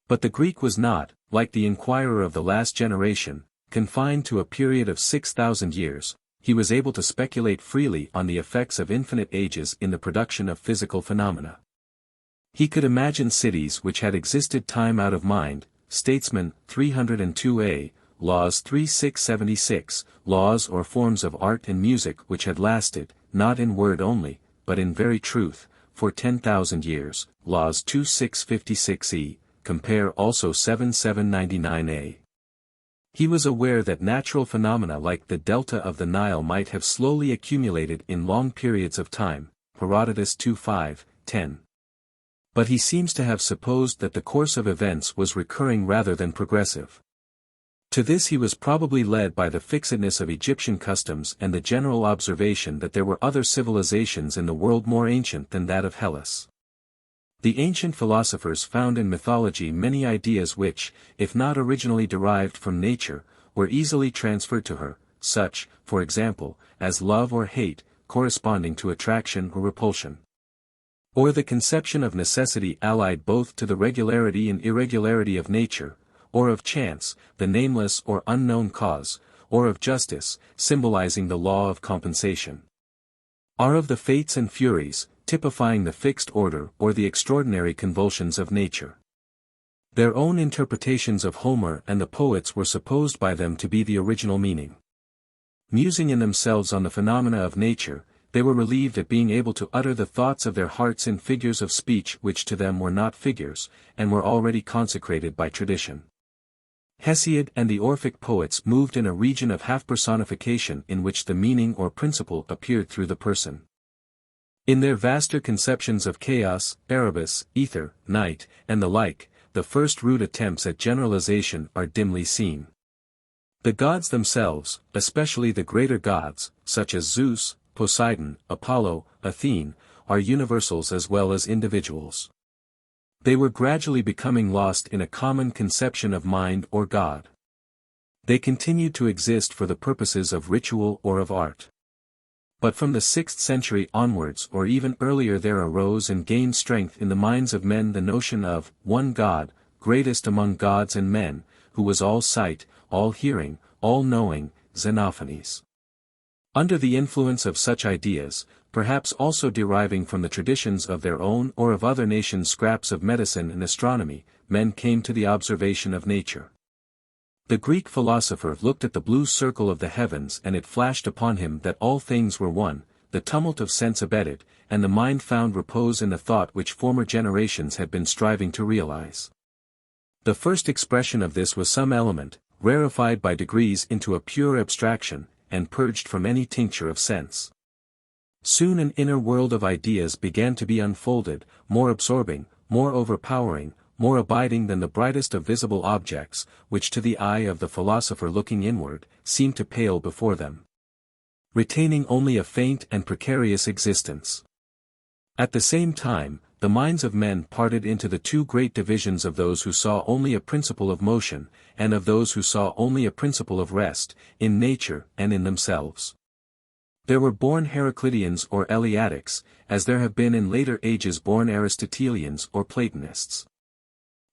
But the Greek was not, like the inquirer of the last generation, confined to a period of 6,000 years. He was able to speculate freely on the effects of infinite ages in the production of physical phenomena. He could imagine cities which had existed time out of mind, Statesman 302a, Laws 3676, laws or forms of art and music which had lasted, not in word only, but in very truth, for 10,000 years, Laws 2656e, compare also 7799a. He was aware that natural phenomena like the delta of the Nile might have slowly accumulated in long periods of time, Herodotus 2:5-10. But he seems to have supposed that the course of events was recurring rather than progressive. To this he was probably led by the fixedness of Egyptian customs and the general observation that there were other civilizations in the world more ancient than that of Hellas. The ancient philosophers found in mythology many ideas which, if not originally derived from nature, were easily transferred to her, such, for example, as love or hate, corresponding to attraction or repulsion. Or the conception of necessity allied both to the regularity and irregularity of nature, or of chance, the nameless or unknown cause, or of justice, symbolizing the law of compensation. are of the fates and furies, typifying the fixed order or the extraordinary convulsions of nature. Their own interpretations of Homer and the poets were supposed by them to be the original meaning. Musing in themselves on the phenomena of nature, they were relieved at being able to utter the thoughts of their hearts in figures of speech which to them were not figures, and were already consecrated by tradition. Hesiod and the Orphic poets moved in a region of half-personification in which the meaning or principle appeared through the person. In their vaster conceptions of chaos, Erebus, ether, night, and the like, the first rude attempts at generalization are dimly seen. The gods themselves, especially the greater gods, such as Zeus, Poseidon, Apollo, Athene, are universals as well as individuals. They were gradually becoming lost in a common conception of mind or God. They continued to exist for the purposes of ritual or of art. But from the 6th century onwards or even earlier there arose and gained strength in the minds of men the notion of one God, greatest among gods and men, who was all sight, all hearing, all knowing, Xenophanes. Under the influence of such ideas, perhaps also deriving from the traditions of their own or of other nations' scraps of medicine and astronomy, men came to the observation of nature. The Greek philosopher looked at the blue circle of the heavens and it flashed upon him that all things were one, the tumult of sense abated, and the mind found repose in the thought which former generations had been striving to realize. The first expression of this was some element, rarefied by degrees into a pure abstraction, and purged from any tincture of sense. Soon an inner world of ideas began to be unfolded, more absorbing, more overpowering, more abiding than the brightest of visible objects, which to the eye of the philosopher looking inward, seemed to pale before them, retaining only a faint and precarious existence. At the same time, the minds of men parted into the two great divisions of those who saw only a principle of motion, and of those who saw only a principle of rest, in nature and in themselves. There were born Heracliteans or Eleatics, as there have been in later ages born Aristotelians or Platonists.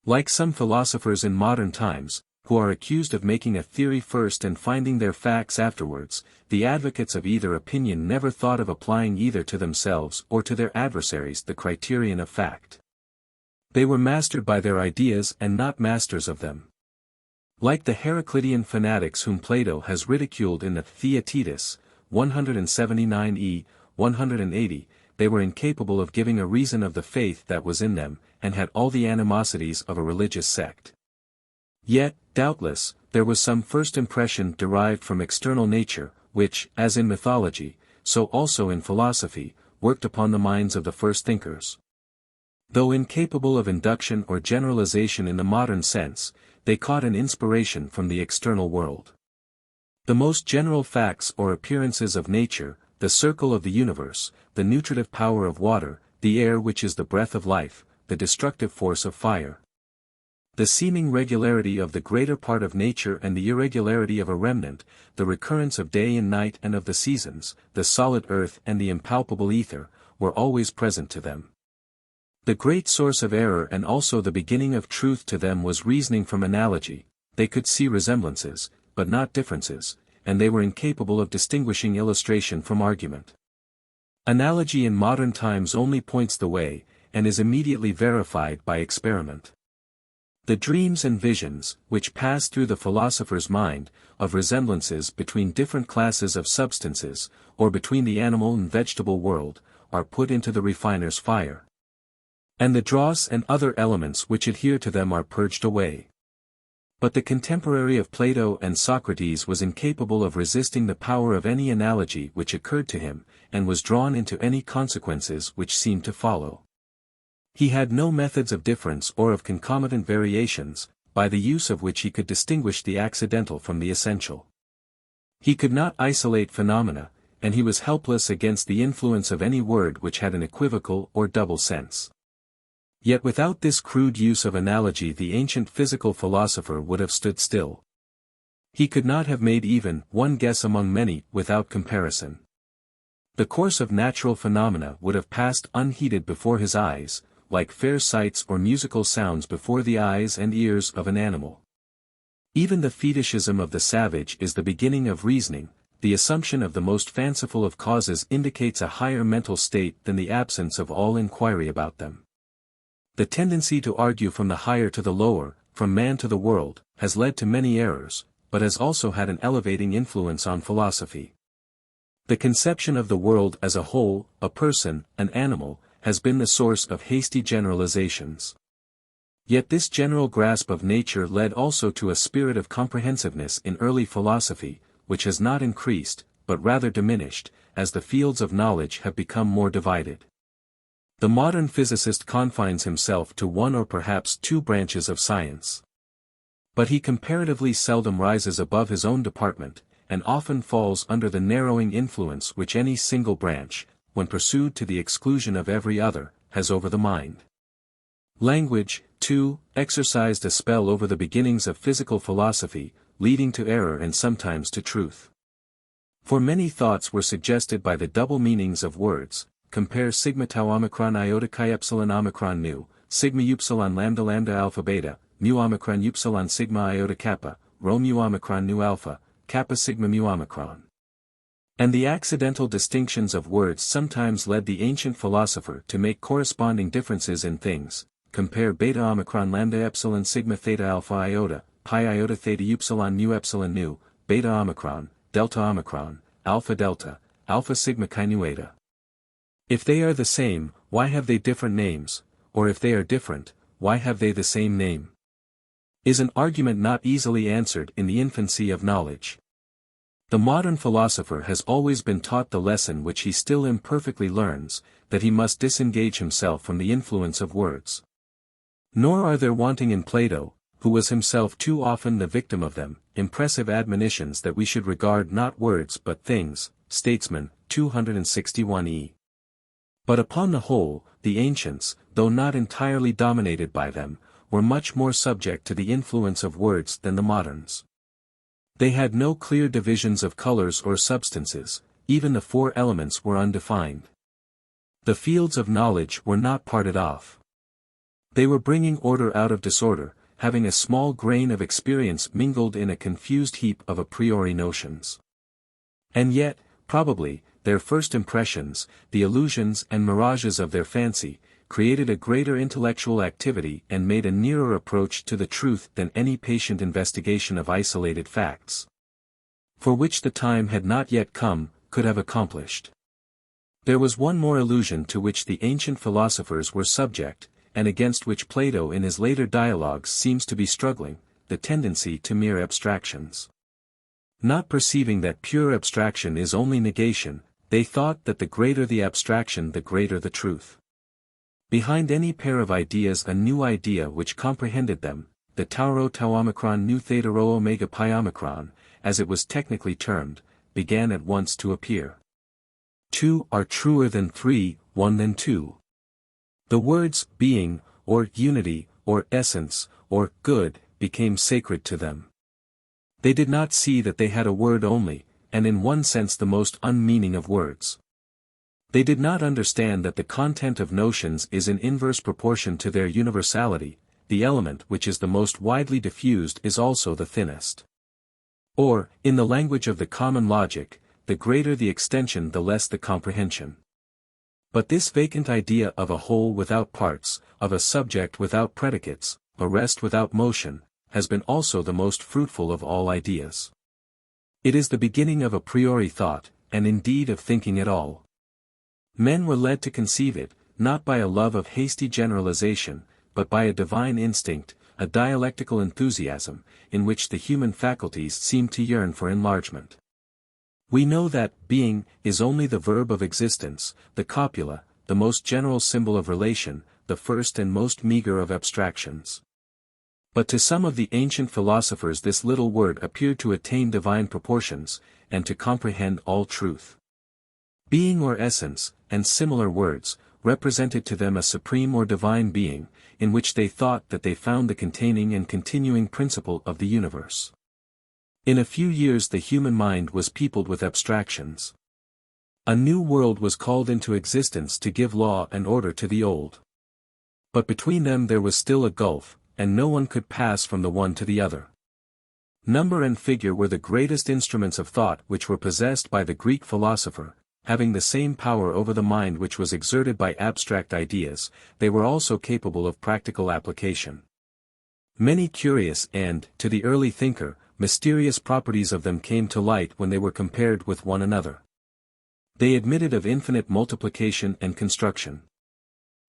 Like some philosophers in modern times, who are accused of making a theory first and finding their facts afterwards, the advocates of either opinion never thought of applying either to themselves or to their adversaries the criterion of fact. They were mastered by their ideas and not masters of them. Like the Heraclitean fanatics whom Plato has ridiculed in the Theaetetus, 179e, 180, they were incapable of giving a reason of the faith that was in them, and had all the animosities of a religious sect. Yet, doubtless, there was some first impression derived from external nature, which, as in mythology, so also in philosophy, worked upon the minds of the first thinkers. Though incapable of induction or generalization in the modern sense, they caught an inspiration from the external world. The most general facts or appearances of nature, the circle of the universe, the nutritive power of water, the air which is the breath of life, the destructive force of fire, the seeming regularity of the greater part of nature and the irregularity of a remnant, the recurrence of day and night and of the seasons, the solid earth and the impalpable ether, were always present to them. The great source of error and also the beginning of truth to them was reasoning from analogy. They could see resemblances, but not differences, and they were incapable of distinguishing illustration from argument. Analogy in modern times only points the way, and is immediately verified by experiment. The dreams and visions, which pass through the philosopher's mind, of resemblances between different classes of substances, or between the animal and vegetable world, are put into the refiner's fire. And the dross and other elements which adhere to them are purged away. But the contemporary of Plato and Socrates was incapable of resisting the power of any analogy which occurred to him, and was drawn into any consequences which seemed to follow. He had no methods of difference or of concomitant variations, by the use of which he could distinguish the accidental from the essential. He could not isolate phenomena, and he was helpless against the influence of any word which had an equivocal or double sense. Yet without this crude use of analogy the ancient physical philosopher would have stood still. He could not have made even one guess among many without comparison. The course of natural phenomena would have passed unheeded before his eyes, like fair sights or musical sounds before the eyes and ears of an animal. Even the fetishism of the savage is the beginning of reasoning, the assumption of the most fanciful of causes indicates a higher mental state than the absence of all inquiry about them. The tendency to argue from the higher to the lower, from man to the world, has led to many errors, but has also had an elevating influence on philosophy. The conception of the world as a whole, a person, an animal, has been the source of hasty generalizations. Yet this general grasp of nature led also to a spirit of comprehensiveness in early philosophy, which has not increased, but rather diminished, as the fields of knowledge have become more divided. The modern physicist confines himself to one or perhaps two branches of science. But he comparatively seldom rises above his own department, and often falls under the narrowing influence which any single branch, when pursued to the exclusion of every other, has over the mind. Language, too, exercised a spell over the beginnings of physical philosophy, leading to error and sometimes to truth. For many thoughts were suggested by the double meanings of words, compare sigma tau omicron iota chi epsilon omicron nu, sigma upsilon lambda lambda alpha beta, mu omicron upsilon sigma iota kappa, rho mu omicron nu alpha, kappa sigma mu omicron. And the accidental distinctions of words sometimes led the ancient philosopher to make corresponding differences in things, compare beta omicron lambda epsilon sigma theta alpha iota, pi iota theta upsilon mu epsilon nu, beta omicron, delta omicron, alpha delta, alpha sigma chi nu eta. If they are the same, why have they different names, or if they are different, why have they the same name? Is an argument not easily answered in the infancy of knowledge. The modern philosopher has always been taught the lesson which he still imperfectly learns, that he must disengage himself from the influence of words. Nor are there wanting in Plato, who was himself too often the victim of them, impressive admonitions that we should regard not words but things, Statesman, 261e. But upon the whole, the ancients, though not entirely dominated by them, were much more subject to the influence of words than the moderns. They had no clear divisions of colors or substances, even the four elements were undefined. The fields of knowledge were not parted off. They were bringing order out of disorder, having a small grain of experience mingled in a confused heap of a priori notions. And yet, probably, their first impressions, the illusions and mirages of their fancy, created a greater intellectual activity and made a nearer approach to the truth than any patient investigation of isolated facts, for which the time had not yet come, could have accomplished. There was one more illusion to which the ancient philosophers were subject, and against which Plato in his later dialogues seems to be struggling, the tendency to mere abstractions. Not perceiving that pure abstraction is only negation, they thought that the greater the abstraction the greater the truth. Behind any pair of ideas a new idea which comprehended them, the tau rho tau omicron nu theta rho omega pi omicron, as it was technically termed, began at once to appear. Two are truer than three, one than two. The words being, or unity, or essence, or good, became sacred to them. They did not see that they had a word only, and in one sense the most unmeaning of words. They did not understand that the content of notions is in inverse proportion to their universality, the element which is the most widely diffused is also the thinnest. Or, in the language of the common logic, the greater the extension the less the comprehension. But this vacant idea of a whole without parts, of a subject without predicates, a rest without motion, has been also the most fruitful of all ideas. It is the beginning of a priori thought, and indeed of thinking at all. Men were led to conceive it, not by a love of hasty generalization, but by a divine instinct, a dialectical enthusiasm, in which the human faculties seem to yearn for enlargement. We know that being is only the verb of existence, the copula, the most general symbol of relation, the first and most meager of abstractions. But to some of the ancient philosophers this little word appeared to attain divine proportions, and to comprehend all truth. Being or essence, and similar words, represented to them a supreme or divine being, in which they thought that they found the containing and continuing principle of the universe. In a few years the human mind was peopled with abstractions. A new world was called into existence to give law and order to the old. But between them there was still a gulf, and no one could pass from the one to the other. Number and figure were the greatest instruments of thought which were possessed by the Greek philosopher, having the same power over the mind which was exerted by abstract ideas. They were also capable of practical application. Many curious and, to the early thinker, mysterious properties of them came to light when they were compared with one another. They admitted of infinite multiplication and construction.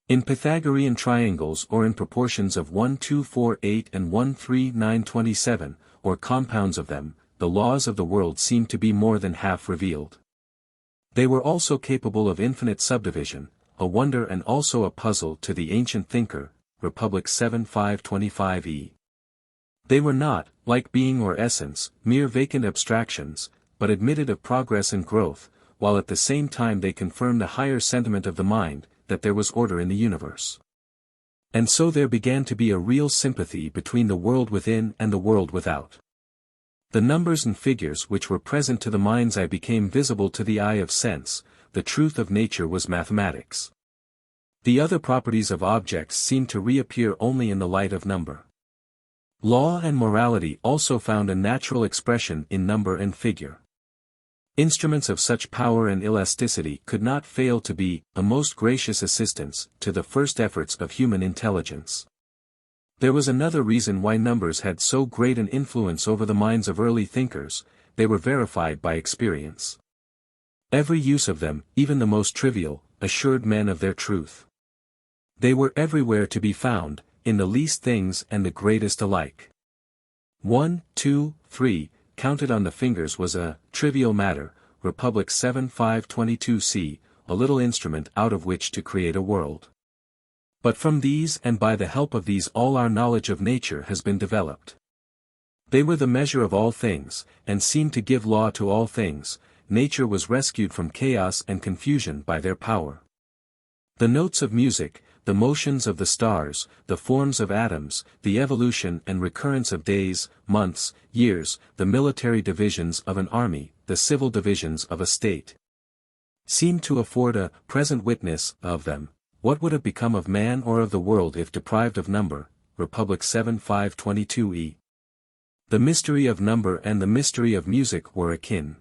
In Pythagorean triangles or in proportions of 1 2 4 8 and 1 3 9 27, or compounds of them, the laws of the world seemed to be more than half revealed. They were also capable of infinite subdivision, a wonder and also a puzzle to the ancient thinker, Republic 7 525e. They were not, like being or essence, mere vacant abstractions, but admitted of progress and growth, while at the same time they confirmed the higher sentiment of the mind, that there was order in the universe. And so there began to be a real sympathy between the world within and the world without. The numbers and figures which were present to the mind's eye became visible to the eye of sense. The truth of nature was mathematics. The other properties of objects seemed to reappear only in the light of number. Law and morality also found a natural expression in number and figure. Instruments of such power and elasticity could not fail to be a most gracious assistance to the first efforts of human intelligence. There was another reason why numbers had so great an influence over the minds of early thinkers. They were verified by experience. Every use of them, even the most trivial, assured men of their truth. They were everywhere to be found, in the least things and the greatest alike. 1, 2, 3, counted on the fingers was a trivial matter, Republic 7 522c, a little instrument out of which to create a world. But from these and by the help of these all our knowledge of nature has been developed. They were the measure of all things, and seemed to give law to all things. Nature was rescued from chaos and confusion by their power. The notes of music, the motions of the stars, the forms of atoms, the evolution and recurrence of days, months, years, the military divisions of an army, the civil divisions of a state, seem to afford a present witness of them. What would have become of man or of the world if deprived of number? Republic 7 522e. The mystery of number and the mystery of music were akin.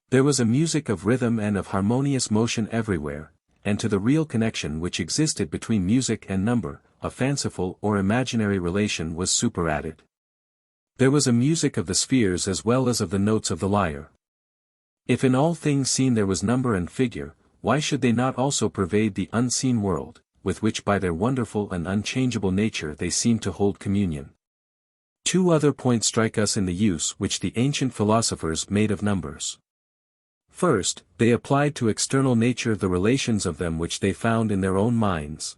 There was a music of rhythm and of harmonious motion everywhere, and to the real connection which existed between music and number, a fanciful or imaginary relation was superadded. There was a music of the spheres as well as of the notes of the lyre. If in all things seen there was number and figure, why should they not also pervade the unseen world, with which by their wonderful and unchangeable nature they seem to hold communion? Two other points strike us in the use which the ancient philosophers made of numbers. First, they applied to external nature the relations of them which they found in their own minds.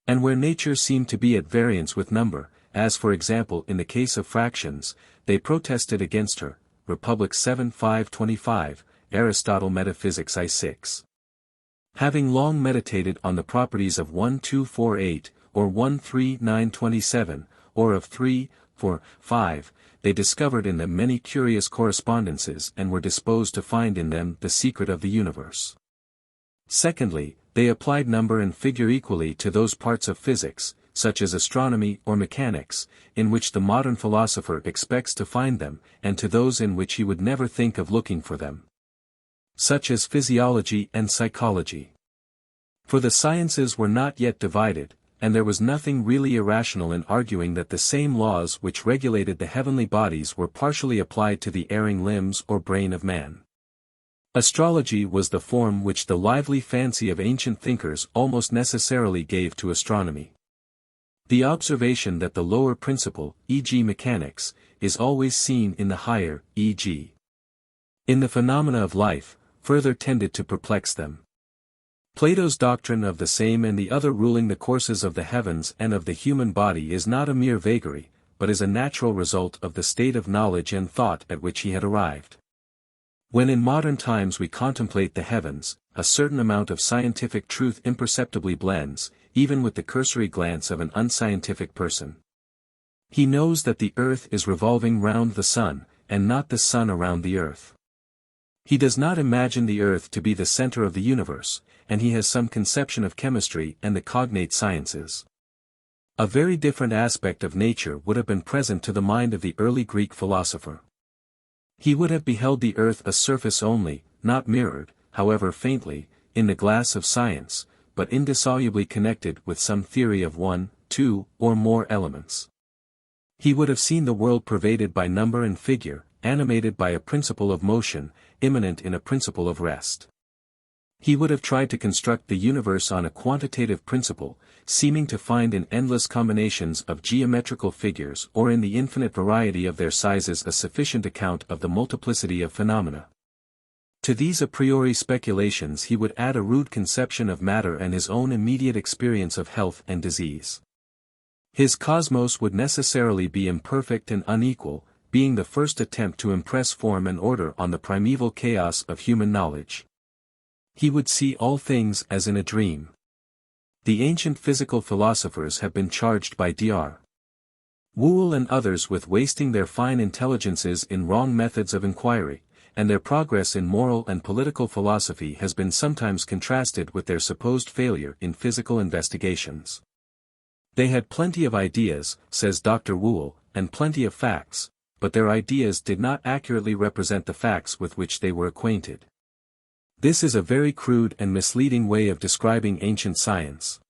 And where nature seemed to be at variance with number, as for example in the case of fractions, they protested against her. Republic 7 525, Aristotle Metaphysics I6. Having long meditated on the properties of 1 2 4 8, or 1 3 9 27, or of 3 4 5, they discovered in them many curious correspondences and were disposed to find in them the secret of the universe. Secondly, they applied number and figure equally to those parts of physics, such as astronomy or mechanics, in which the modern philosopher expects to find them, and to those in which he would never think of looking for them, such as physiology and psychology. For the sciences were not yet divided, and there was nothing really irrational in arguing that the same laws which regulated the heavenly bodies were partially applied to the erring limbs or brain of man. Astrology was the form which the lively fancy of ancient thinkers almost necessarily gave to astronomy. The observation that the lower principle, e.g. mechanics, is always seen in the higher, e.g. in the phenomena of life, further tended to perplex them. Plato's doctrine of the same and the other ruling the courses of the heavens and of the human body is not a mere vagary, but is a natural result of the state of knowledge and thought at which he had arrived. When in modern times we contemplate the heavens, a certain amount of scientific truth imperceptibly blends, even with the cursory glance of an unscientific person. He knows that the earth is revolving round the sun, and not the sun around the earth. He does not imagine the earth to be the center of the universe, and he has some conception of chemistry and the cognate sciences. A very different aspect of nature would have been present to the mind of the early Greek philosopher. He would have beheld the earth a surface only, not mirrored, however faintly, in the glass of science, but indissolubly connected with some theory of one, two, or more elements. He would have seen the world pervaded by number and figure, animated by a principle of motion, immanent in a principle of rest. He would have tried to construct the universe on a quantitative principle, seeming to find in endless combinations of geometrical figures or in the infinite variety of their sizes a sufficient account of the multiplicity of phenomena. To these a priori speculations he would add a rude conception of matter and his own immediate experience of health and disease. His cosmos would necessarily be imperfect and unequal, being the first attempt to impress form and order on the primeval chaos of human knowledge. He would see all things as in a dream. The ancient physical philosophers have been charged by Dr. Whewell and others with wasting their fine intelligences in wrong methods of inquiry, and their progress in moral and political philosophy has been sometimes contrasted with their supposed failure in physical investigations. They had plenty of ideas, says Dr. Whewell, and plenty of facts, but their ideas did not accurately represent the facts with which they were acquainted. This is a very crude and misleading way of describing ancient science.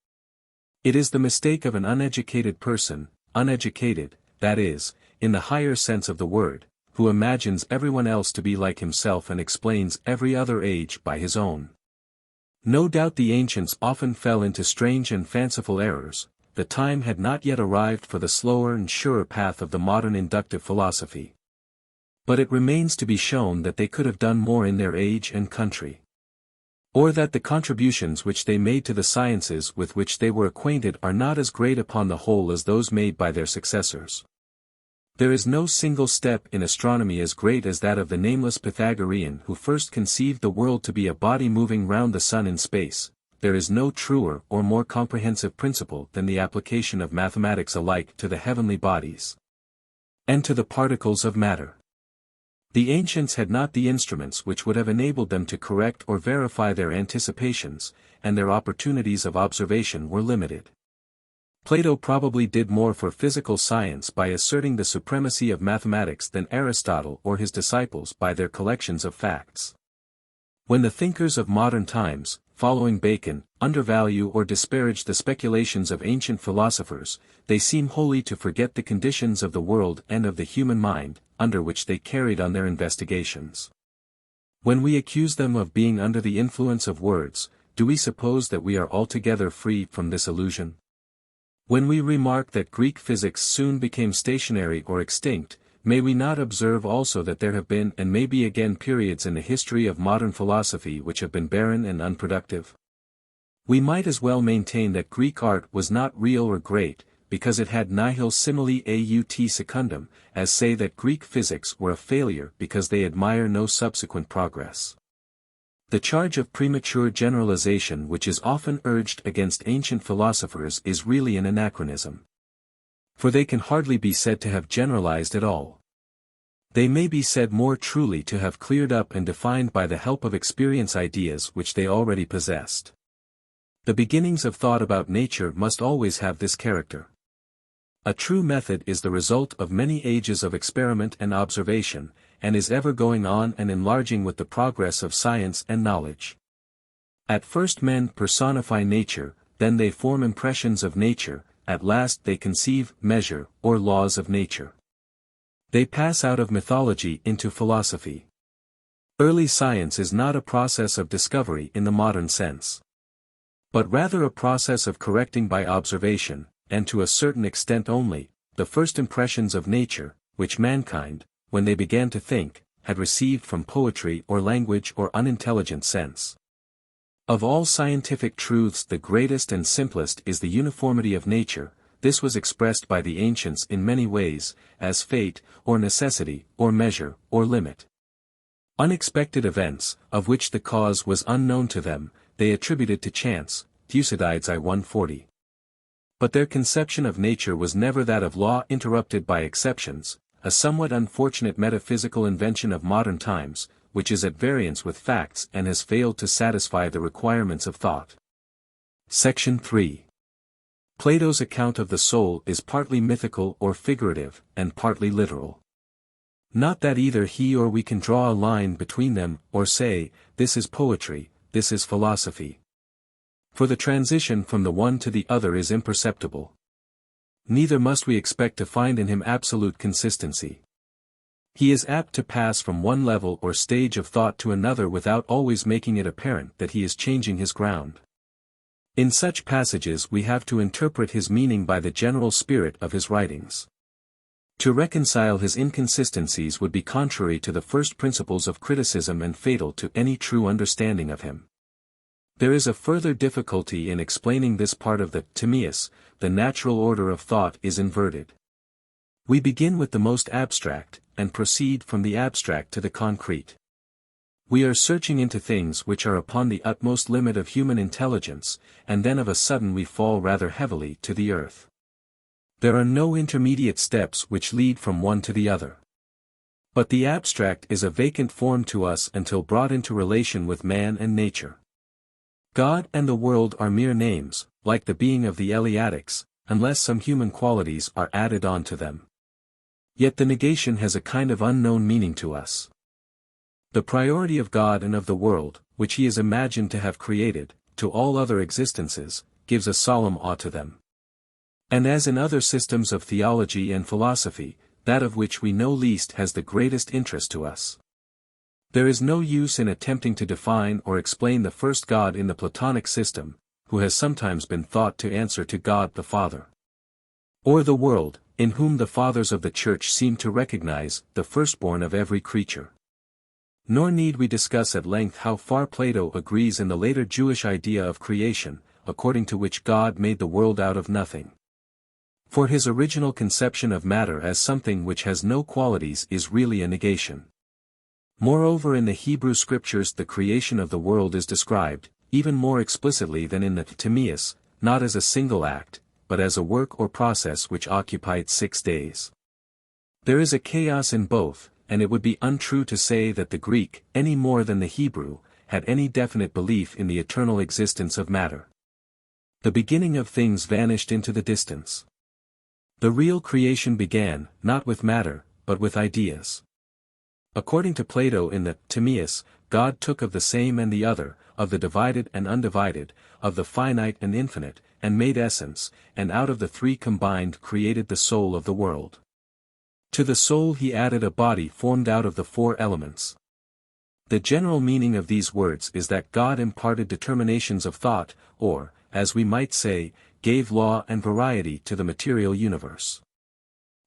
It is the mistake of an uneducated person, uneducated, that is, in the higher sense of the word, who imagines everyone else to be like himself and explains every other age by his own. No doubt the ancients often fell into strange and fanciful errors. The time had not yet arrived for the slower and surer path of the modern inductive philosophy. But it remains to be shown that they could have done more in their age and country. Or that the contributions which they made to the sciences with which they were acquainted are not as great upon the whole as those made by their successors. There is no single step in astronomy as great as that of the nameless Pythagorean who first conceived the world to be a body moving round the sun in space. There is no truer or more comprehensive principle than the application of mathematics alike to the heavenly bodies and to the particles of matter. The ancients had not the instruments which would have enabled them to correct or verify their anticipations, and their opportunities of observation were limited. Plato probably did more for physical science by asserting the supremacy of mathematics than Aristotle or his disciples by their collections of facts. When the thinkers of modern times, following Bacon, undervalue or disparage the speculations of ancient philosophers, they seem wholly to forget the conditions of the world and of the human mind, under which they carried on their investigations. When we accuse them of being under the influence of words, do we suppose that we are altogether free from this illusion? When we remark that Greek physics soon became stationary or extinct, may we not observe also that there have been and may be again periods in the history of modern philosophy which have been barren and unproductive? We might as well maintain that Greek art was not real or great, because it had nihil simile aut secundum, as say that Greek physics were a failure because they admire no subsequent progress. The charge of premature generalization which is often urged against ancient philosophers is really an anachronism. For they can hardly be said to have generalized at all. They may be said more truly to have cleared up and defined by the help of experience ideas which they already possessed. The beginnings of thought about nature must always have this character. A true method is the result of many ages of experiment and observation, and is ever going on and enlarging with the progress of science and knowledge. At first men personify nature, then they form impressions of nature, at last they conceive, measure, or laws of nature. They pass out of mythology into philosophy. Early science is not a process of discovery in the modern sense, but rather a process of correcting by observation, and to a certain extent only, the first impressions of nature, which mankind, when they began to think, had received from poetry or language or unintelligent sense. Of all scientific truths the greatest and simplest is the uniformity of nature. This was expressed by the ancients in many ways, as fate, or necessity, or measure, or limit. Unexpected events, of which the cause was unknown to them, they attributed to chance, Thucydides I 140. But their conception of nature was never that of law interrupted by exceptions, a somewhat unfortunate metaphysical invention of modern times, which is at variance with facts and has failed to satisfy the requirements of thought. Section 3. Plato's account of the soul is partly mythical or figurative, and partly literal. Not that either he or we can draw a line between them, or say, this is poetry, this is philosophy. For the transition from the one to the other is imperceptible. Neither must we expect to find in him absolute consistency. He is apt to pass from one level or stage of thought to another without always making it apparent that he is changing his ground. In such passages we have to interpret his meaning by the general spirit of his writings. To reconcile his inconsistencies would be contrary to the first principles of criticism and fatal to any true understanding of him. There is a further difficulty in explaining this part of the Timaeus. The natural order of thought is inverted. We begin with the most abstract, and proceed from the abstract to the concrete. We are searching into things which are upon the utmost limit of human intelligence, and then of a sudden we fall rather heavily to the earth. There are no intermediate steps which lead from one to the other. But the abstract is a vacant form to us until brought into relation with man and nature. God and the world are mere names, like the being of the Eleatics, unless some human qualities are added on to them. Yet the negation has a kind of unknown meaning to us. The priority of God and of the world, which he is imagined to have created, to all other existences, gives a solemn awe to them. And as in other systems of theology and philosophy, that of which we know least has the greatest interest to us. There is no use in attempting to define or explain the first God in the Platonic system, who has sometimes been thought to answer to God the Father. Or the world, in whom the fathers of the Church seem to recognize the firstborn of every creature. Nor need we discuss at length how far Plato agrees in the later Jewish idea of creation, according to which God made the world out of nothing. For his original conception of matter as something which has no qualities is really a negation. Moreover, in the Hebrew scriptures the creation of the world is described, even more explicitly than in the Timaeus, not as a single act, but as a work or process which occupied 6 days. There is a chaos in both, and it would be untrue to say that the Greek, any more than the Hebrew, had any definite belief in the eternal existence of matter. The beginning of things vanished into the distance. The real creation began, not with matter, but with ideas. According to Plato in the Timaeus, God took of the same and the other, of the divided and undivided, of the finite and infinite, and made essence, and out of the three combined created the soul of the world. To the soul he added a body formed out of the 4 elements. The general meaning of these words is that God imparted determinations of thought, or, as we might say, gave law and variety to the material universe.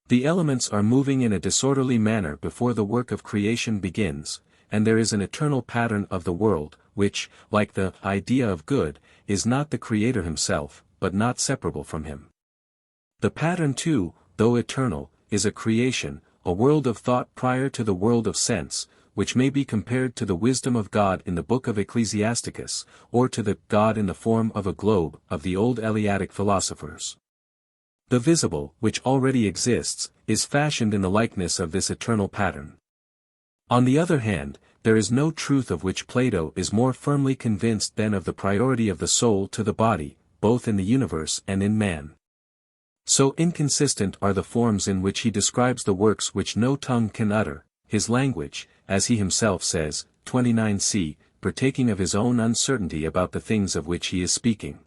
The elements are moving in a disorderly manner before the work of creation begins, and there is an eternal pattern of the world, which, like the idea of good, is not the Creator himself, but not separable from him. The pattern too, though eternal, is a creation, a world of thought prior to the world of sense, which may be compared to the wisdom of God in the book of Ecclesiasticus, or to the God in the form of a globe of the old Eleatic philosophers. The visible, which already exists, is fashioned in the likeness of this eternal pattern. On the other hand, there is no truth of which Plato is more firmly convinced than of the priority of the soul to the body, both in the universe and in man. So inconsistent are the forms in which he describes the works which no tongue can utter, his language, as he himself says, 29c, partaking of his own uncertainty about the things of which he is speaking.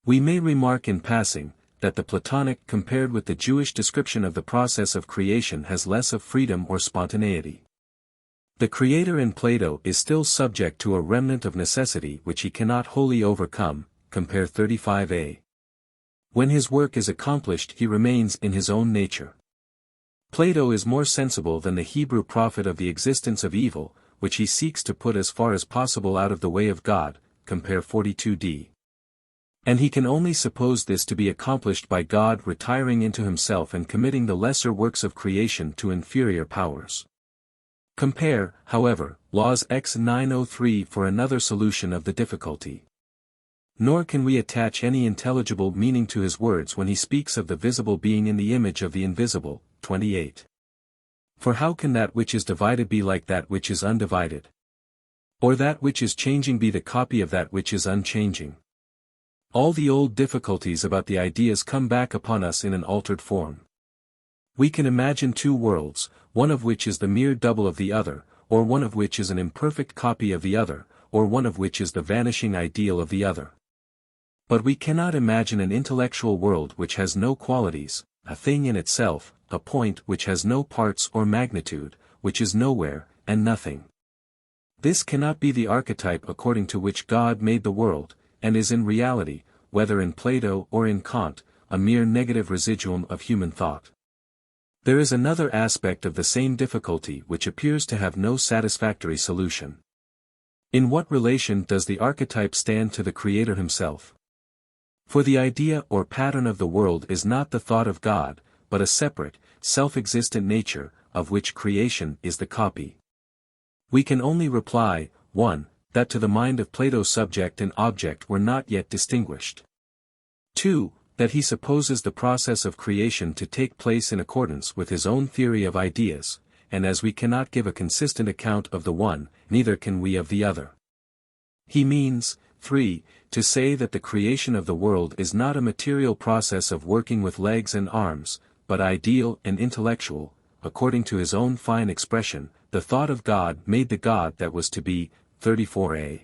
We may remark in passing, that the Platonic compared with the Jewish description of the process of creation has less of freedom or spontaneity. The Creator in Plato is still subject to a remnant of necessity which he cannot wholly overcome, compare 35a. When his work is accomplished he remains in his own nature. Plato is more sensible than the Hebrew prophet of the existence of evil, which he seeks to put as far as possible out of the way of God, compare 42d. And he can only suppose this to be accomplished by God retiring into himself and committing the lesser works of creation to inferior powers. Compare, however, Laws X 903 for another solution of the difficulty. Nor can we attach any intelligible meaning to his words when he speaks of the visible being in the image of the invisible, 28. For how can that which is divided be like that which is undivided? Or that which is changing be the copy of that which is unchanging? All the old difficulties about the ideas come back upon us in an altered form. We can imagine two worlds, one of which is the mere double of the other, or one of which is an imperfect copy of the other, or one of which is the vanishing ideal of the other. But we cannot imagine an intellectual world which has no qualities, a thing in itself, a point which has no parts or magnitude, which is nowhere, and nothing. This cannot be the archetype according to which God made the world, and is in reality, whether in Plato or in Kant, a mere negative residuum of human thought. There is another aspect of the same difficulty which appears to have no satisfactory solution. In what relation does the archetype stand to the Creator himself? For the idea or pattern of the world is not the thought of God, but a separate, self-existent nature, of which creation is the copy. We can only reply, 1. That to the mind of Plato subject and object were not yet distinguished. 2. That he supposes the process of creation to take place in accordance with his own theory of ideas, and as we cannot give a consistent account of the one, neither can we of the other. He means, 3. To say that the creation of the world is not a material process of working with legs and arms, but ideal and intellectual, according to his own fine expression, the thought of God made the God that was to be. 34a.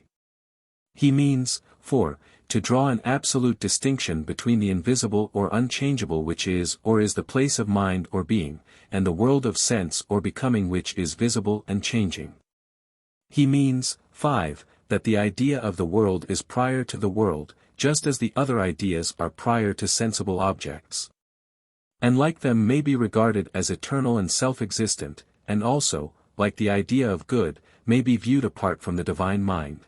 He means, 4. To draw an absolute distinction between the invisible or unchangeable which is or is the place of mind or being, and the world of sense or becoming which is visible and changing. He means, 5. That the idea of the world is prior to the world, just as the other ideas are prior to sensible objects. And like them may be regarded as eternal and self-existent, and also, like the idea of good, may be viewed apart from the divine mind.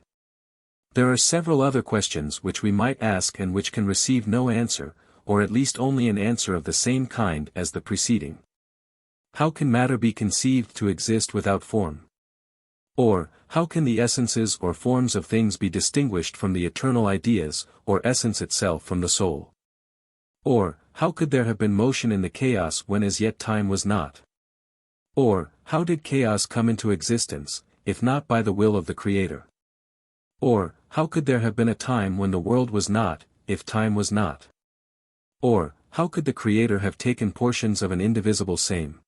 There are several other questions which we might ask and which can receive no answer, or at least only an answer of the same kind as the preceding. How can matter be conceived to exist without form? Or, how can the essences or forms of things be distinguished from the eternal ideas, or essence itself from the soul? Or, how could there have been motion in the chaos when as yet time was not? Or, how did chaos come into existence, if not by the will of the Creator? Or, how could there have been a time when the world was not, if time was not? Or, how could the Creator have taken portions of an indivisible same?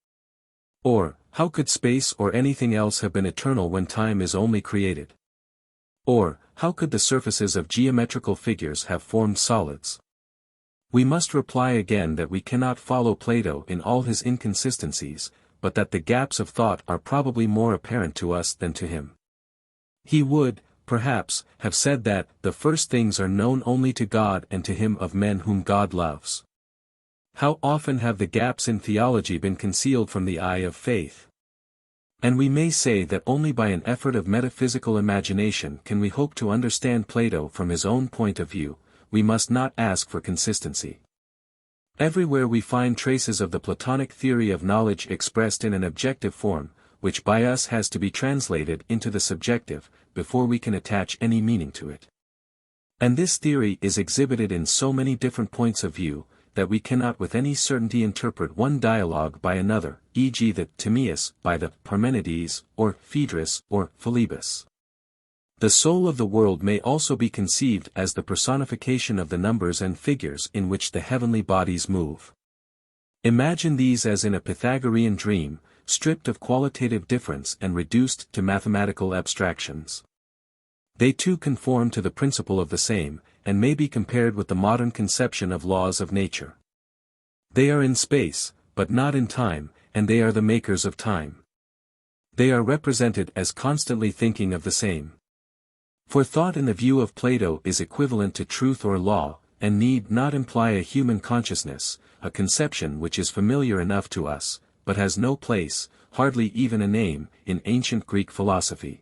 Or, how could space or anything else have been eternal when time is only created? Or, how could the surfaces of geometrical figures have formed solids? We must reply again that we cannot follow Plato in all his inconsistencies, but that the gaps of thought are probably more apparent to us than to him. He would, perhaps, have said that the first things are known only to God and to him of men whom God loves. How often have the gaps in theology been concealed from the eye of faith? And we may say that only by an effort of metaphysical imagination can we hope to understand Plato from his own point of view. We must not ask for consistency. Everywhere we find traces of the Platonic theory of knowledge expressed in an objective form, which by us has to be translated into the subjective, before we can attach any meaning to it. And this theory is exhibited in so many different points of view, that we cannot with any certainty interpret one dialogue by another, e.g. the Timaeus by the Parmenides, or Phaedrus, or Philebus. The soul of the world may also be conceived as the personification of the numbers and figures in which the heavenly bodies move. Imagine these as in a Pythagorean dream, stripped of qualitative difference and reduced to mathematical abstractions. They too conform to the principle of the same, and may be compared with the modern conception of laws of nature. They are in space, but not in time, and they are the makers of time. They are represented as constantly thinking of the same. For thought in the view of Plato is equivalent to truth or law, and need not imply a human consciousness, a conception which is familiar enough to us, but has no place, hardly even a name, in ancient Greek philosophy.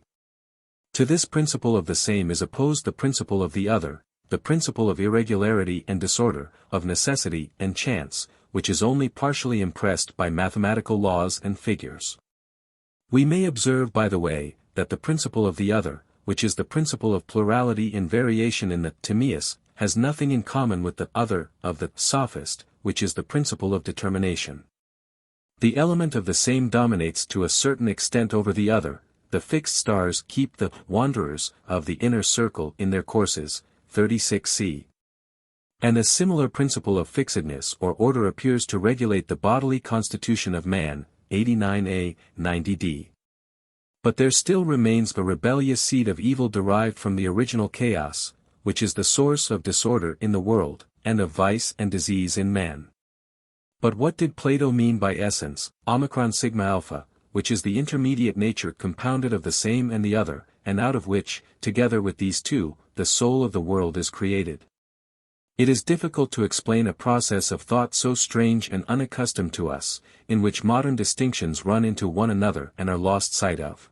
To this principle of the same is opposed the principle of the other, the principle of irregularity and disorder, of necessity and chance, which is only partially impressed by mathematical laws and figures. We may observe by the way, that the principle of the other, which is the principle of plurality in variation in the Timaeus, has nothing in common with the other of the sophist, which is the principle of determination. The element of the same dominates to a certain extent over the other. The fixed stars keep the wanderers of the inner circle in their courses, 36c. And a similar principle of fixedness or order appears to regulate the bodily constitution of man, 89a, 90d. But there still remains a rebellious seed of evil derived from the original chaos, which is the source of disorder in the world, and of vice and disease in man. But what did Plato mean by essence, omicron sigma alpha, which is the intermediate nature compounded of the same and the other, and out of which, together with these two, the soul of the world is created? It is difficult to explain a process of thought so strange and unaccustomed to us, in which modern distinctions run into one another and are lost sight of.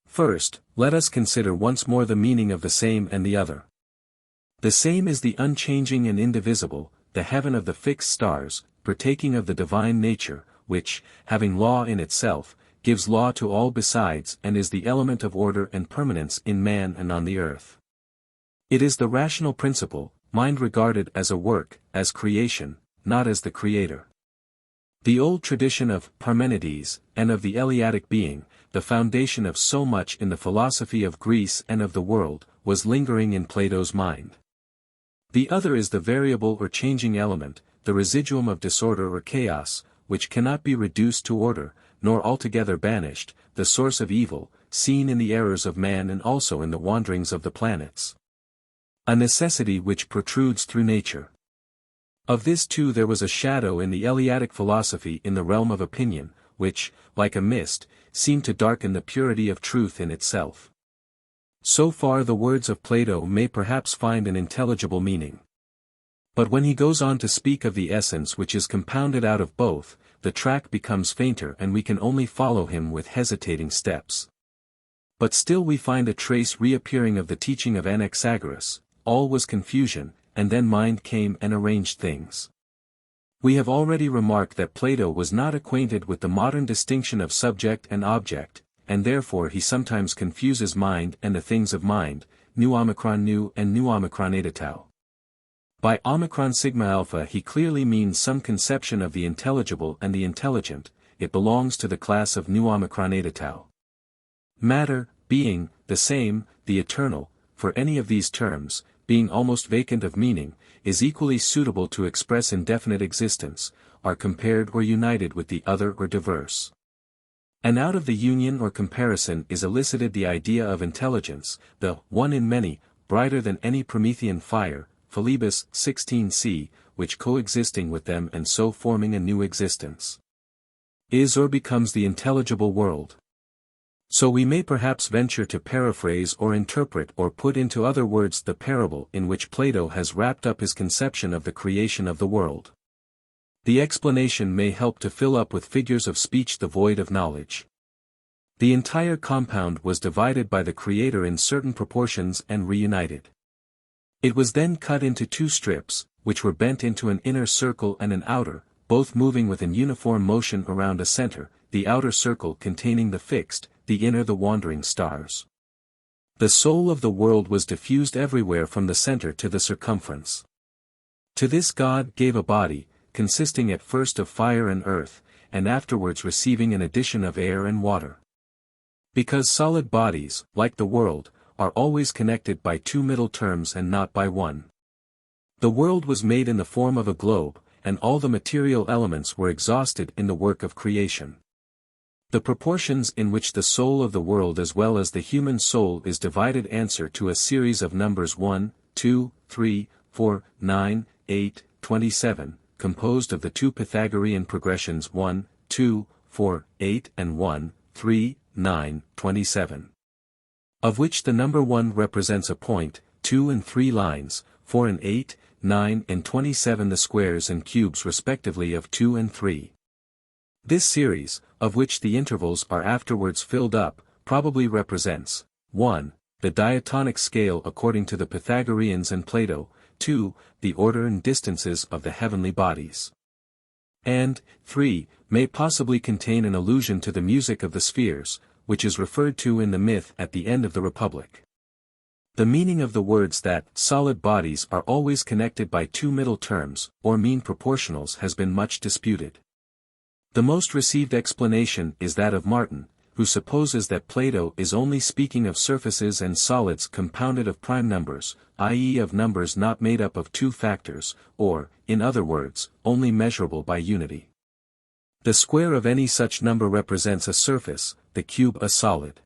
First, let us consider once more the meaning of the same and the other. The same is the unchanging and indivisible, the heaven of the fixed stars, partaking of the divine nature, which, having law in itself, gives law to all besides and is the element of order and permanence in man and on the earth. It is the rational principle, mind regarded as a work, as creation, not as the creator. The old tradition of Parmenides, and of the Eleatic being, the foundation of so much in the philosophy of Greece and of the world, was lingering in Plato's mind. The other is the variable or changing element, the residuum of disorder or chaos, which cannot be reduced to order, nor altogether banished, the source of evil, seen in the errors of man and also in the wanderings of the planets. A necessity which protrudes through nature. Of this too there was a shadow in the Eleatic philosophy in the realm of opinion, which, like a mist, seemed to darken the purity of truth in itself. So far the words of Plato may perhaps find an intelligible meaning. But when he goes on to speak of the essence which is compounded out of both, the track becomes fainter and we can only follow him with hesitating steps. But still we find a trace reappearing of the teaching of Anaxagoras: all was confusion, and then mind came and arranged things. We have already remarked that Plato was not acquainted with the modern distinction of subject and object, and therefore he sometimes confuses mind and the things of mind, nu omicron nu and nu omicron eta tau. By omicron sigma alpha he clearly means some conception of the intelligible and the intelligent. It belongs to the class of nu omicron eta tau. Matter, being, the same, the eternal, for any of these terms, being almost vacant of meaning, is equally suitable to express indefinite existence, are compared or united with the other or diverse. And out of the union or comparison is elicited the idea of intelligence, the one in many, brighter than any Promethean fire, Philebus 16c, which coexisting with them and so forming a new existence, is or becomes the intelligible world. So we may perhaps venture to paraphrase or interpret or put into other words the parable in which Plato has wrapped up his conception of the creation of the world. The explanation may help to fill up with figures of speech the void of knowledge. The entire compound was divided by the Creator in certain proportions and reunited. It was then cut into two strips, which were bent into an inner circle and an outer, both moving with an uniform motion around a center, the outer circle containing the fixed, the inner the wandering stars. The soul of the world was diffused everywhere from the center to the circumference. To this God gave a body, consisting at first of fire and earth, and afterwards receiving an addition of air and water. Because solid bodies, like the world, are always connected by two middle terms and not by one. The world was made in the form of a globe, and all the material elements were exhausted in the work of creation. The proportions in which the soul of the world as well as the human soul is divided answer to a series of numbers 1, 2, 3, 4, 9, 8, 27, composed of the two Pythagorean progressions 1, 2, 4, 8 and 1, 3, 9, 27. Of which the number 1 represents a point, 2 and 3 lines, 4 and 8, 9 and 27 the squares and cubes respectively of 2 and 3. This series, of which the intervals are afterwards filled up, probably represents 1. The diatonic scale according to the Pythagoreans and Plato, 2. The order and distances of the heavenly bodies. And 3. May possibly contain an allusion to the music of the spheres, which is referred to in the myth at the end of the Republic. The meaning of the words that solid bodies are always connected by two middle terms, or mean proportionals has been much disputed. The most received explanation is that of Martin, who supposes that Plato is only speaking of surfaces and solids compounded of prime numbers, i.e. of numbers not made up of two factors, or, in other words, only measurable by unity. The square of any such number represents a surface, the cube a solid.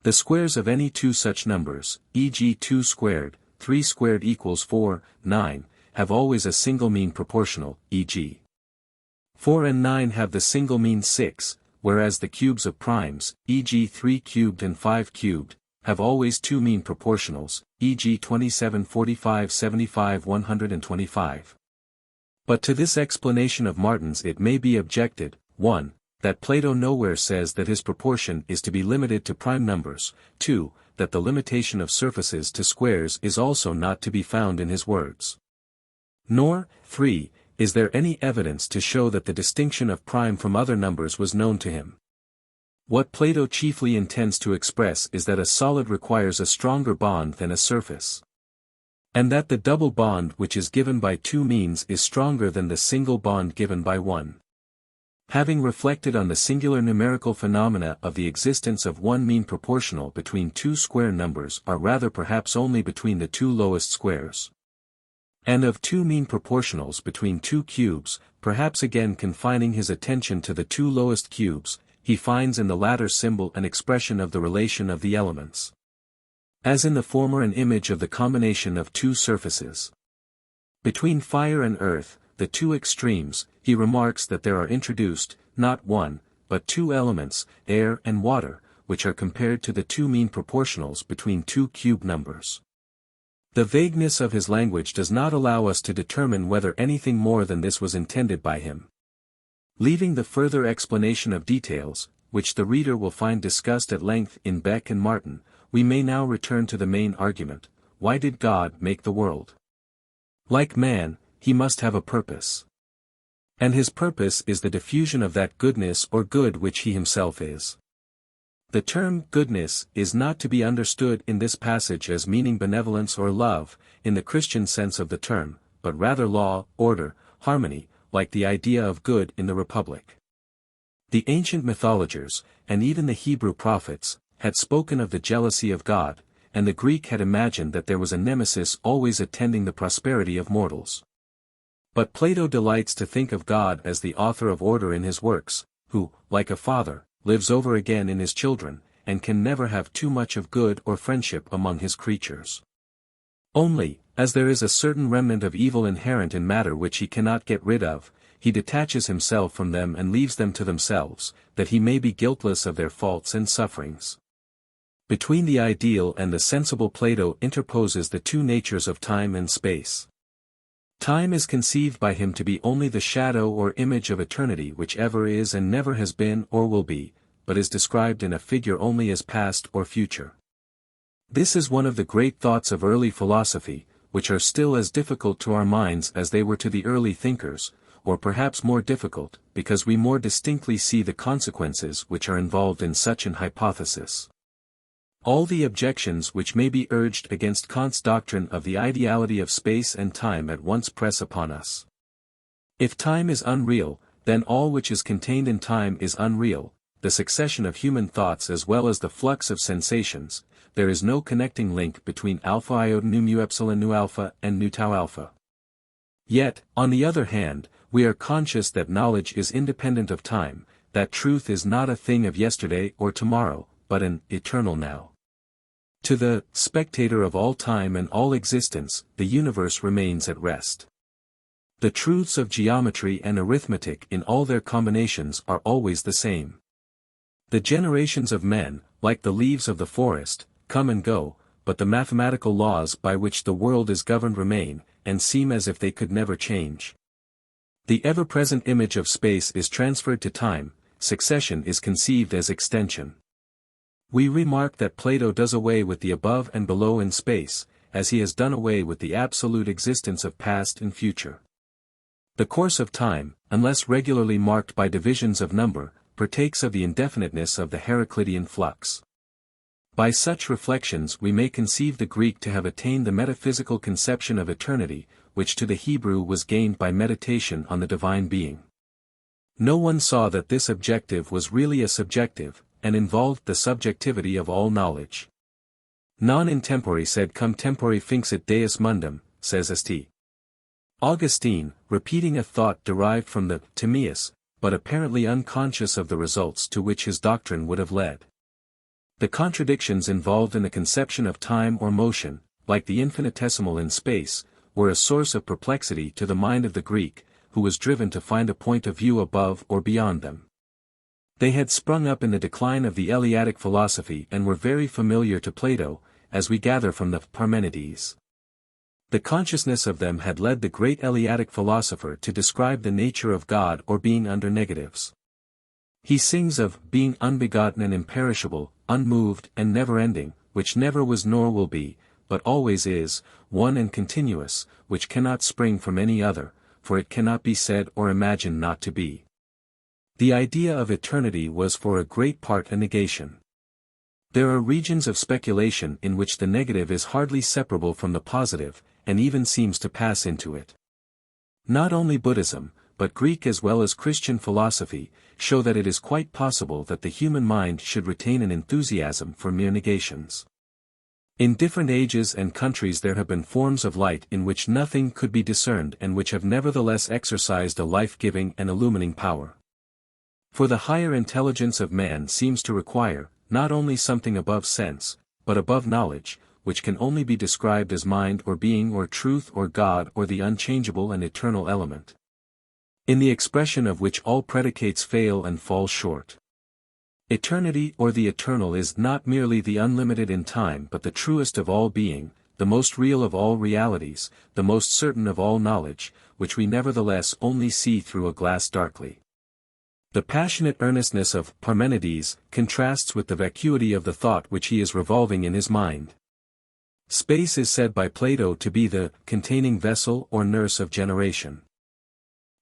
The squares of any two such numbers, e.g. 2 squared, 3 squared equals 4, 9, have always a single mean proportional, e.g. 4 and 9 have the single mean 6, whereas the cubes of primes, e.g. 3 cubed and 5 cubed, have always two mean proportionals, e.g. 27, 45, 75, 125. But to this explanation of Martin's it may be objected, 1. That Plato nowhere says that his proportion is to be limited to prime numbers, 2. That the limitation of surfaces to squares is also not to be found in his words. Nor, 3. Is there any evidence to show that the distinction of prime from other numbers was known to him. What Plato chiefly intends to express is that a solid requires a stronger bond than a surface. And that the double bond which is given by two means is stronger than the single bond given by one. Having reflected on the singular numerical phenomena of the existence of one mean proportional between two square numbers or rather perhaps only between the two lowest squares, and of two mean proportionals between two cubes, perhaps again confining his attention to the two lowest cubes, he finds in the latter symbol an expression of the relation of the elements. As in the former an image of the combination of two surfaces. Between fire and earth, the two extremes, he remarks that there are introduced, not one, but two elements, air and water, which are compared to the two mean proportionals between two cube numbers. The vagueness of his language does not allow us to determine whether anything more than this was intended by him. Leaving the further explanation of details, which the reader will find discussed at length in Beck and Martin, we may now return to the main argument: why did God make the world? Like man, he must have a purpose. And his purpose is the diffusion of that goodness or good which he himself is. The term goodness is not to be understood in this passage as meaning benevolence or love, in the Christian sense of the term, but rather law, order, harmony, like the idea of good in the Republic. The ancient mythologers, and even the Hebrew prophets, had spoken of the jealousy of God, and the Greek had imagined that there was a nemesis always attending the prosperity of mortals. But Plato delights to think of God as the author of order in his works, who, like a father, lives over again in his children, and can never have too much of good or friendship among his creatures. Only, as there is a certain remnant of evil inherent in matter which he cannot get rid of, he detaches himself from them and leaves them to themselves, that he may be guiltless of their faults and sufferings. Between the ideal and the sensible Plato interposes the two natures of time and space. Time is conceived by him to be only the shadow or image of eternity which ever is and never has been or will be, but is described in a figure only as past or future. This is one of the great thoughts of early philosophy, which are still as difficult to our minds as they were to the early thinkers, or perhaps more difficult, because we more distinctly see the consequences which are involved in such an hypothesis. All the objections which may be urged against Kant's doctrine of the ideality of space and time at once press upon us. If time is unreal, then all which is contained in time is unreal, the succession of human thoughts as well as the flux of sensations. There is no connecting link between alpha iota nu mu epsilon nu alpha and nu tau alpha. Yet, on the other hand, we are conscious that knowledge is independent of time, that truth is not a thing of yesterday or tomorrow, but an eternal now. To the spectator of all time and all existence, the universe remains at rest. The truths of geometry and arithmetic in all their combinations are always the same. The generations of men, like the leaves of the forest, come and go, but the mathematical laws by which the world is governed remain, and seem as if they could never change. The ever-present image of space is transferred to time, succession is conceived as extension. We remark that Plato does away with the above and below in space, as he has done away with the absolute existence of past and future. The course of time, unless regularly marked by divisions of number, partakes of the indefiniteness of the Heraclitean flux. By such reflections we may conceive the Greek to have attained the metaphysical conception of eternity, which to the Hebrew was gained by meditation on the divine being. No one saw that this objective was really a subjective, and involved the subjectivity of all knowledge. Non in tempore sed cum tempore finxit Deus mundum, says St. Augustine, repeating a thought derived from the Timaeus, but apparently unconscious of the results to which his doctrine would have led. The contradictions involved in the conception of time or motion, like the infinitesimal in space, were a source of perplexity to the mind of the Greek, who was driven to find a point of view above or beyond them. They had sprung up in the decline of the Eleatic philosophy and were very familiar to Plato, as we gather from the Parmenides. The consciousness of them had led the great Eleatic philosopher to describe the nature of God or being under negatives. He sings of being unbegotten and imperishable, unmoved and never-ending, which never was nor will be, but always is, one and continuous, which cannot spring from any other, for it cannot be said or imagined not to be. The idea of eternity was for a great part a negation. There are regions of speculation in which the negative is hardly separable from the positive, and even seems to pass into it. Not only Buddhism, but Greek as well as Christian philosophy, show that it is quite possible that the human mind should retain an enthusiasm for mere negations. In different ages and countries there have been forms of light in which nothing could be discerned and which have nevertheless exercised a life-giving and illumining power. For the higher intelligence of man seems to require, not only something above sense, but above knowledge, which can only be described as mind or being or truth or God or the unchangeable and eternal element, in the expression of which all predicates fail and fall short. Eternity or the eternal is not merely the unlimited in time but the truest of all being, the most real of all realities, the most certain of all knowledge, which we nevertheless only see through a glass darkly. The passionate earnestness of Parmenides contrasts with the vacuity of the thought which he is revolving in his mind. Space is said by Plato to be the containing vessel or nurse of generation.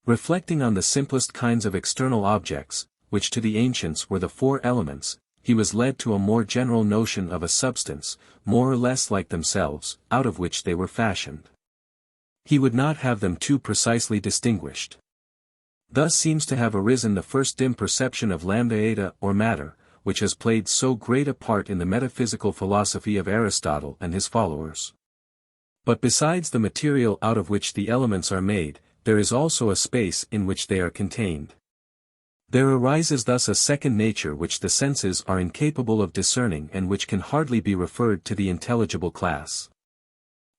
Reflecting on the simplest kinds of external objects, which to the ancients were the four elements, he was led to a more general notion of a substance, more or less like themselves, out of which they were fashioned. He would not have them too precisely distinguished. Thus seems to have arisen the first dim perception of lambda eta or matter, which has played so great a part in the metaphysical philosophy of Aristotle and his followers. But besides the material out of which the elements are made, there is also a space in which they are contained. There arises thus a second nature which the senses are incapable of discerning and which can hardly be referred to the intelligible class.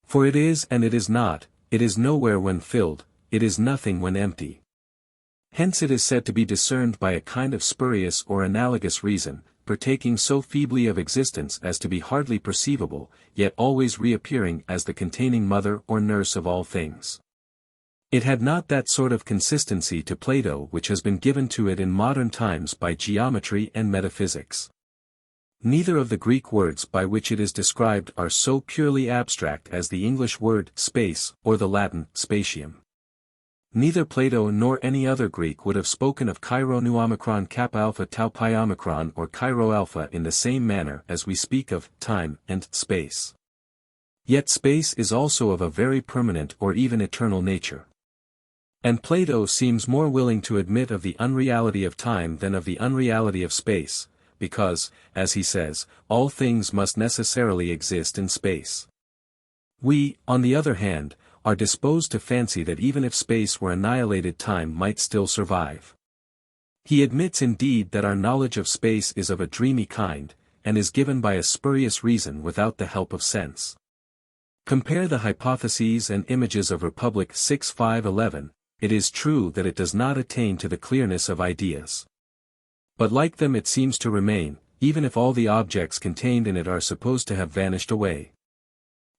For it is and it is not, it is nowhere when filled, it is nothing when empty. Hence it is said to be discerned by a kind of spurious or analogous reason, partaking so feebly of existence as to be hardly perceivable, yet always reappearing as the containing mother or nurse of all things. It had not that sort of consistency to Plato which has been given to it in modern times by geometry and metaphysics. Neither of the Greek words by which it is described are so purely abstract as the English word space or the Latin spatium. Neither Plato nor any other Greek would have spoken of Chi-Rho Nu Omicron Kappa Alpha Tau Pi Omicron or Chi-Rho Alpha in the same manner as we speak of time and space. Yet space is also of a very permanent or even eternal nature. And Plato seems more willing to admit of the unreality of time than of the unreality of space, because, as he says, all things must necessarily exist in space. We, on the other hand, are disposed to fancy that even if space were annihilated time might still survive. He admits indeed that our knowledge of space is of a dreamy kind, and is given by a spurious reason without the help of sense. Compare the hypotheses and images of Republic 6:5-11. It is true that it does not attain to the clearness of ideas. But like them it seems to remain, even if all the objects contained in it are supposed to have vanished away.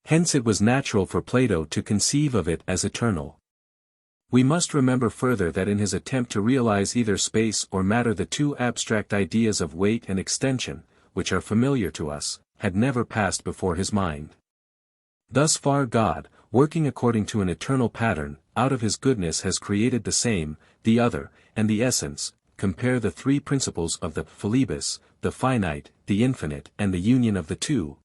Hence it was natural for Plato to conceive of it as eternal. We must remember further that in his attempt to realize either space or matter the two abstract ideas of weight and extension, which are familiar to us, had never passed before his mind. Thus far God, working according to an eternal pattern, out of his goodness has created the same, the other, and the essence. Compare the three principles of the Phalebus, the finite, the infinite, and the union of the two.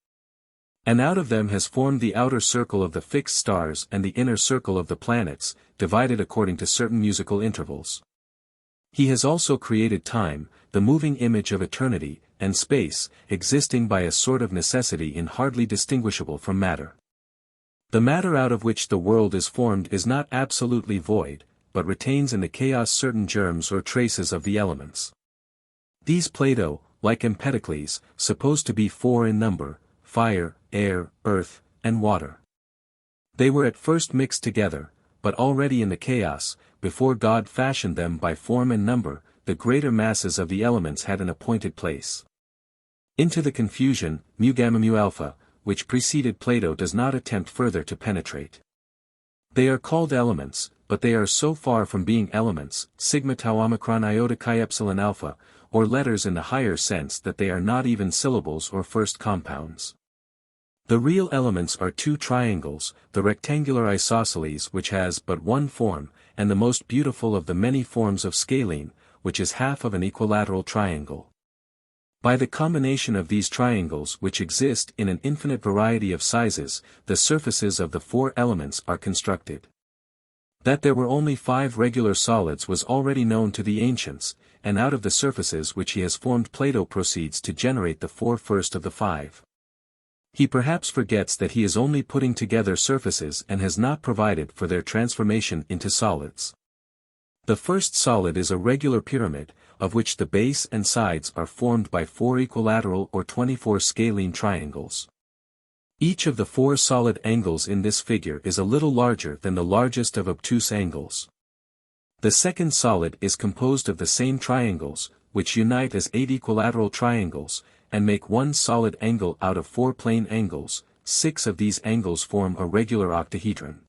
And out of them has formed the outer circle of the fixed stars and the inner circle of the planets, divided according to certain musical intervals. He has also created time, the moving image of eternity, and space, existing by a sort of necessity in hardly distinguishable from matter. The matter out of which the world is formed is not absolutely void, but retains in the chaos certain germs or traces of the elements. These Plato, like Empedocles, supposed to be four in number: fire, air, earth, and water. They were at first mixed together, but already in the chaos, before God fashioned them by form and number, the greater masses of the elements had an appointed place. Into the confusion, mu gamma mu alpha, which preceded Plato does not attempt further to penetrate. They are called elements, but they are so far from being elements, sigma tau omicron iota chi epsilon alpha, or letters in the higher sense that they are not even syllables or first compounds. The real elements are two triangles, the rectangular isosceles which has but one form, and the most beautiful of the many forms of scalene, which is half of an equilateral triangle. By the combination of these triangles which exist in an infinite variety of sizes, the surfaces of the four elements are constructed. That there were only 5 regular solids was already known to the ancients, and out of the surfaces which he has formed Plato proceeds to generate the 4 first of the 5. He perhaps forgets that he is only putting together surfaces and has not provided for their transformation into solids. The first solid is a regular pyramid, of which the base and sides are formed by 4 equilateral or 24 scalene triangles. Each of the 4 solid angles in this figure is a little larger than the largest of obtuse angles. The second solid is composed of the same triangles, which unite as 8 equilateral triangles, and make one solid angle out of 4 plane angles. 6 of these angles form a regular octahedron.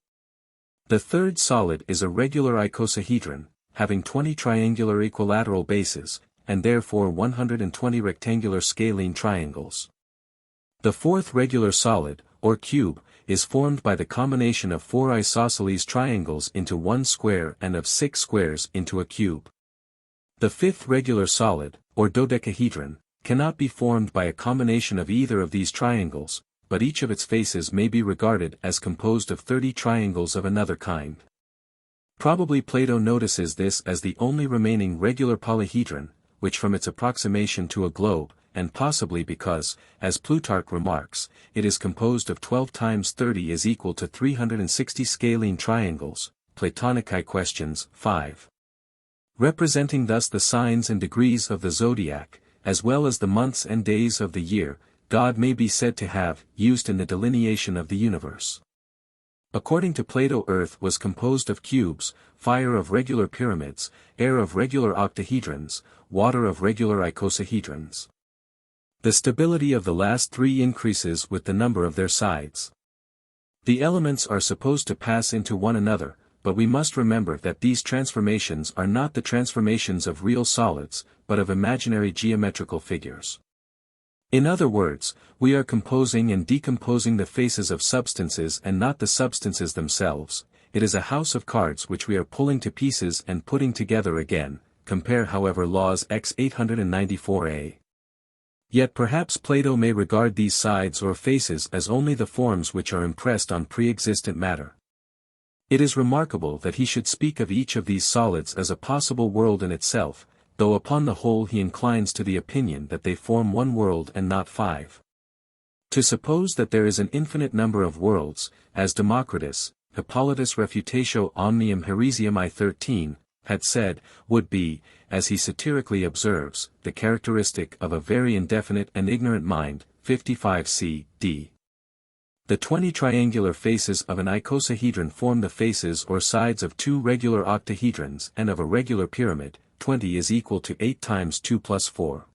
The third solid is a regular icosahedron, having 20 triangular equilateral bases, and therefore 120 rectangular scalene triangles. The fourth regular solid, or cube, is formed by the combination of 4 isosceles triangles into one square and of 6 squares into a cube. The fifth regular solid, or dodecahedron, cannot be formed by a combination of either of these triangles, but each of its faces may be regarded as composed of 30 triangles of another kind. Probably Plato notices this as the only remaining regular polyhedron, which from its approximation to a globe, and possibly because, as Plutarch remarks, it is composed of 12 times 30 is equal to 360 scalene triangles, Platonici Questions, 5. Representing thus the signs and degrees of the zodiac, as well as the months and days of the year, God may be said to have used in the delineation of the universe. According to Plato, earth was composed of cubes, fire of regular pyramids, air of regular octahedrons, water of regular icosahedrons. The stability of the last 3 increases with the number of their sides. The elements are supposed to pass into one another, but we must remember that these transformations are not the transformations of real solids, but of imaginary geometrical figures. In other words, we are composing and decomposing the faces of substances and not the substances themselves. It is a house of cards which we are pulling to pieces and putting together again, compare however Laws X 894a. Yet perhaps Plato may regard these sides or faces as only the forms which are impressed on pre-existent matter. It is remarkable that he should speak of each of these solids as a possible world in itself, though upon the whole he inclines to the opinion that they form one world and not 5. To suppose that there is an infinite number of worlds, as Democritus, Hippolytus Refutatio Omnium Heresium I13, had said, would be, as he satirically observes, the characteristic of a very indefinite and ignorant mind, 55 c.d. The 20 triangular faces of an icosahedron form the faces or sides of 2 regular octahedrons, and of a regular pyramid, 20 is equal to 8 times 2 plus 4.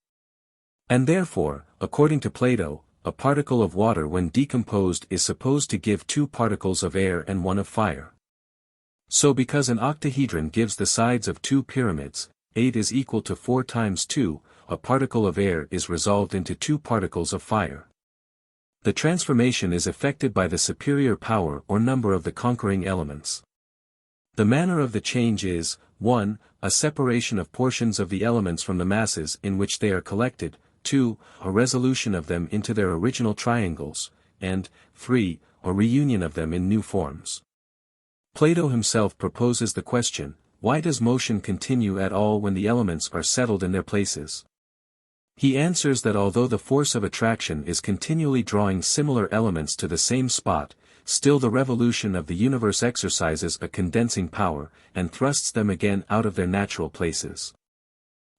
And therefore, according to Plato, a particle of water when decomposed is supposed to give 2 particles of air and 1 of fire. So because an octahedron gives the sides of 2 pyramids, 8 is equal to 4 times 2, a particle of air is resolved into 2 particles of fire. The transformation is effected by the superior power or number of the conquering elements. The manner of the change is, 1. A separation of portions of the elements from the masses in which they are collected, 2. A resolution of them into their original triangles, and, 3. A reunion of them in new forms. Plato himself proposes the question, why does motion continue at all when the elements are settled in their places? He answers that although the force of attraction is continually drawing similar elements to the same spot, still the revolution of the universe exercises a condensing power, and thrusts them again out of their natural places.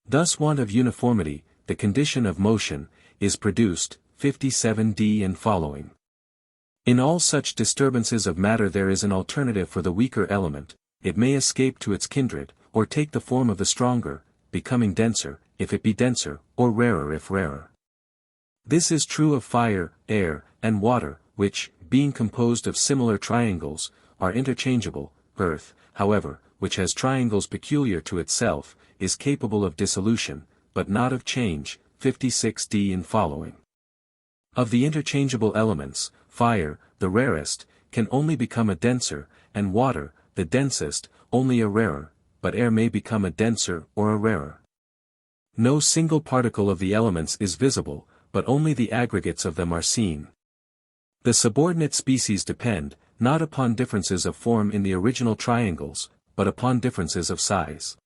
Thus want of uniformity, the condition of motion, is produced, 57d and following. In all such disturbances of matter there is an alternative for the weaker element, it may escape to its kindred, or take the form of the stronger, becoming denser, if it be denser, or rarer if rarer. This is true of fire, air, and water, which, being composed of similar triangles, are interchangeable. Earth, however, which has triangles peculiar to itself, is capable of dissolution, but not of change, 56d and following. Of the interchangeable elements, fire, the rarest, can only become a denser, and water, the densest, only a rarer, but air may become a denser or a rarer. No single particle of the elements is visible, but only the aggregates of them are seen. The subordinate species depend, not upon differences of form in the original triangles, but upon differences of size.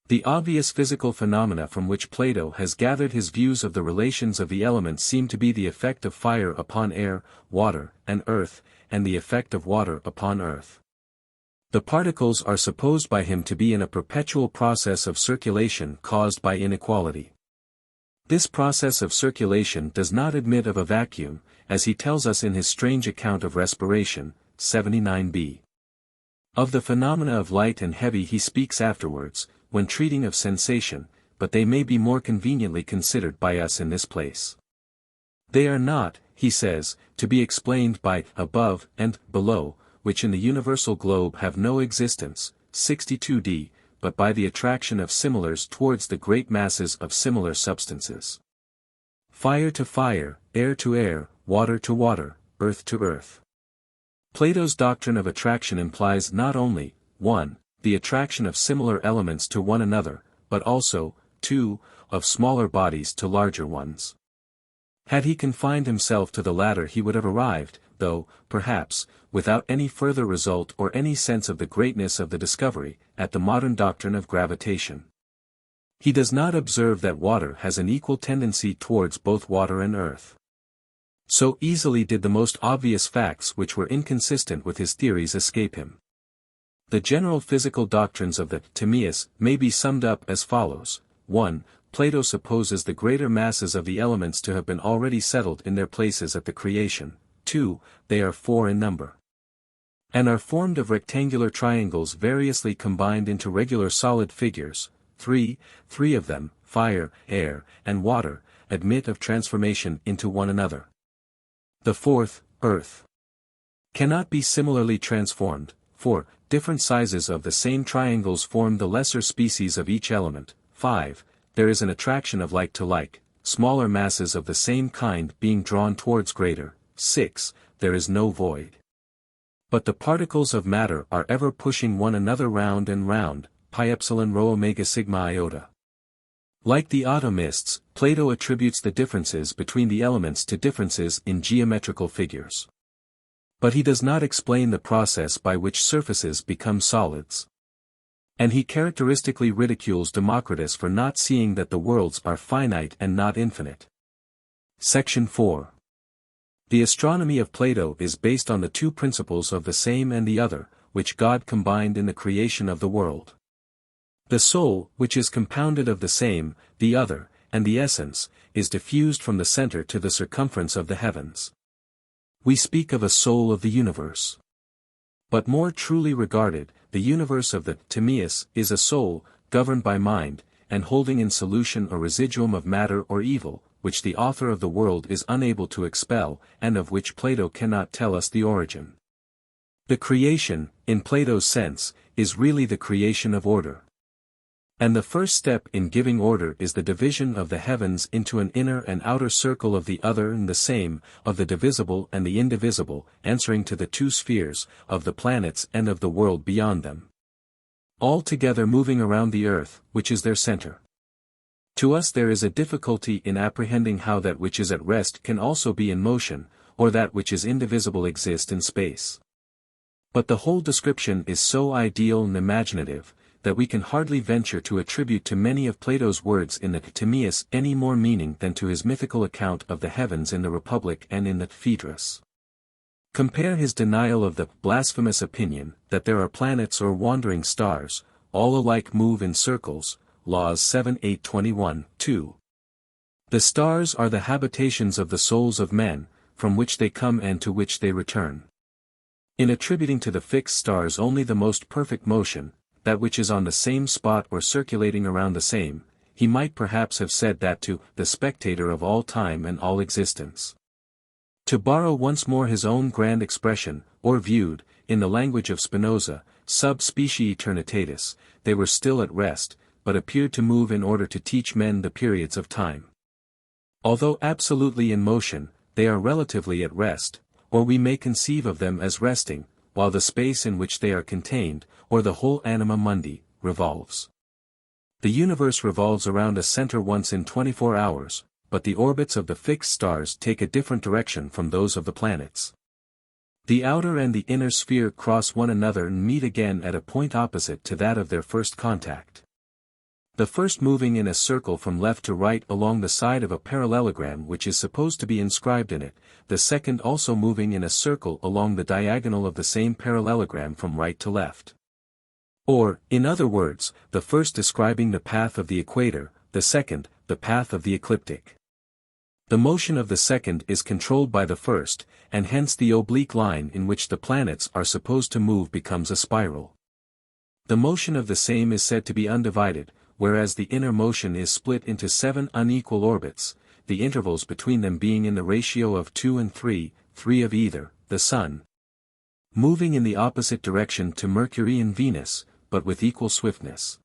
The obvious physical phenomena from which Plato has gathered his views of the relations of the elements seem to be the effect of fire upon air, water, and earth, and the effect of water upon earth. The particles are supposed by him to be in a perpetual process of circulation caused by inequality. This process of circulation does not admit of a vacuum, as he tells us in his strange account of respiration, 79b. Of the phenomena of light and heavy he speaks afterwards, when treating of sensation, but they may be more conveniently considered by us in this place. They are not, he says, to be explained by above and below, which in the universal globe have no existence, 62d, but by the attraction of similars towards the great masses of similar substances. Fire to fire, air to air, water to water, earth to earth. Plato's doctrine of attraction implies not only, 1, the attraction of similar elements to one another, but also, 2, of smaller bodies to larger ones. Had he confined himself to the latter he would have arrived, though, perhaps, without any further result or any sense of the greatness of the discovery, at the modern doctrine of gravitation. He does not observe that water has an equal tendency towards both water and earth. So easily did the most obvious facts which were inconsistent with his theories escape him. The general physical doctrines of the Timaeus may be summed up as follows. 1. Plato supposes the greater masses of the elements to have been already settled in their places at the creation. 2. They are 4 in number, and are formed of rectangular triangles variously combined into regular solid figures. 3. 3 of them, fire, air, and water, admit of transformation into one another. The fourth, earth, cannot be similarly transformed. 4. Different sizes of the same triangles form the lesser species of each element. 5. There is an attraction of like to like, smaller masses of the same kind being drawn towards greater. 6. There is no void, but the particles of matter are ever pushing one another round and round, pi epsilon rho omega sigma iota. Like the atomists, Plato attributes the differences between the elements to differences in geometrical figures. But he does not explain the process by which surfaces become solids. And he characteristically ridicules Democritus for not seeing that the worlds are finite and not infinite. Section 4. The astronomy of Plato is based on the two principles of the same and the other, which God combined in the creation of the world. The soul, which is compounded of the same, the other, and the essence, is diffused from the center to the circumference of the heavens. We speak of a soul of the universe. But more truly regarded, the universe of the Timaeus is a soul, governed by mind, and holding in solution a residuum of matter or evil, which the author of the world is unable to expel, and of which Plato cannot tell us the origin. The creation, in Plato's sense, is really the creation of order. And the first step in giving order is the division of the heavens into an inner and outer circle of the other and the same, of the divisible and the indivisible, answering to the two spheres, of the planets and of the world beyond them. All together moving around the earth, which is their center. To us there is a difficulty in apprehending how that which is at rest can also be in motion, or that which is indivisible exist in space. But the whole description is so ideal and imaginative, that we can hardly venture to attribute to many of Plato's words in the Timaeus any more meaning than to his mythical account of the heavens in the Republic and in the Phaedrus. Compare his denial of the blasphemous opinion that there are planets or wandering stars, all alike move in circles, Laws 7:8-21, 2. The stars are the habitations of the souls of men, from which they come and to which they return. In attributing to the fixed stars only the most perfect motion, that which is on the same spot or circulating around the same, he might perhaps have said that to the spectator of all time and all existence. To borrow once more his own grand expression, or viewed, in the language of Spinoza, sub specie eternitatis, they were still at rest, but appeared to move in order to teach men the periods of time. Although absolutely in motion, they are relatively at rest, or we may conceive of them as resting, while the space in which they are contained, or the whole anima mundi, revolves. The universe revolves around a center once in 24 hours, but the orbits of the fixed stars take a different direction from those of the planets. The outer and the inner sphere cross one another and meet again at a point opposite to that of their first contact. The first moving in a circle from left to right along the side of a parallelogram which is supposed to be inscribed in it, the second also moving in a circle along the diagonal of the same parallelogram from right to left. Or, in other words, the first describing the path of the equator, the second, the path of the ecliptic. The motion of the second is controlled by the first, and hence the oblique line in which the planets are supposed to move becomes a spiral. The motion of the same is said to be undivided, whereas the inner motion is split into 7 unequal orbits, the intervals between them being in the ratio of 2 and 3, 3 of either, the Sun moving in the opposite direction to Mercury and Venus, but with equal swiftness.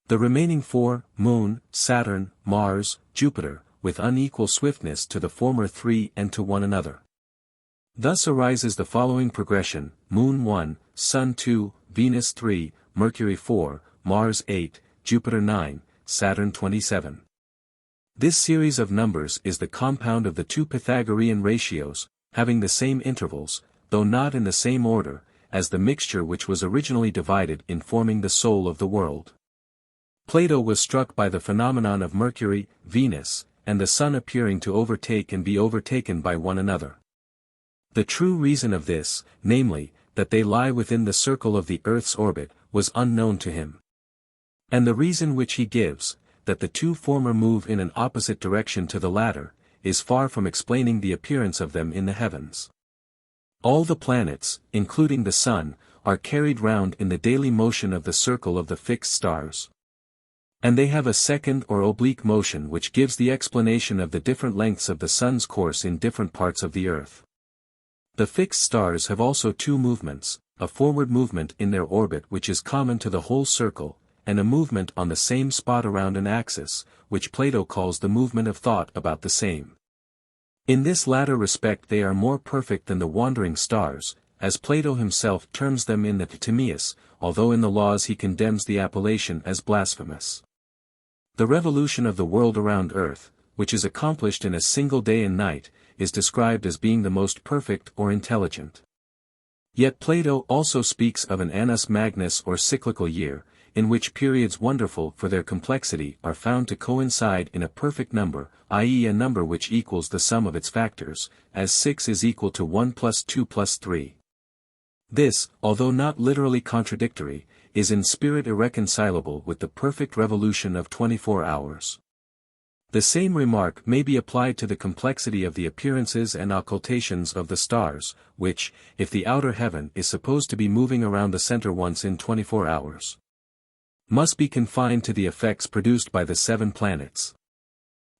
The remaining 4, Moon, Saturn, Mars, Jupiter, with unequal swiftness to the former 3 and to one another. Thus arises the following progression: Moon 1, Sun 2, Venus 3, Mercury 4, Mars 8, Jupiter 9, Saturn 27. This series of numbers is the compound of the two Pythagorean ratios, having the same intervals, though not in the same order, as the mixture which was originally divided in forming the soul of the world. Plato was struck by the phenomenon of Mercury, Venus, and the Sun appearing to overtake and be overtaken by one another. The true reason of this, namely, that they lie within the circle of the Earth's orbit, was unknown to him. And the reason which he gives, that the two former move in an opposite direction to the latter, is far from explaining the appearance of them in the heavens. All the planets, including the Sun, are carried round in the daily motion of the circle of the fixed stars. And they have a second or oblique motion which gives the explanation of the different lengths of the Sun's course in different parts of the Earth. The fixed stars have also two movements, a forward movement in their orbit which is common to the whole circle, and a movement on the same spot around an axis, which Plato calls the movement of thought about the same. In this latter respect they are more perfect than the wandering stars, as Plato himself terms them in the Timaeus, although in the Laws he condemns the appellation as blasphemous. The revolution of the world around Earth, which is accomplished in a single day and night, is described as being the most perfect or intelligent. Yet Plato also speaks of an annus magnus or cyclical year, in which periods wonderful for their complexity are found to coincide in a perfect number, i.e. a number which equals the sum of its factors, as 6 is equal to 1 plus 2 plus 3. This, although not literally contradictory, is in spirit irreconcilable with the perfect revolution of 24 hours. The same remark may be applied to the complexity of the appearances and occultations of the stars, which, if the outer heaven is supposed to be moving around the center once in 24 hours, must be confined to the effects produced by the 7 planets.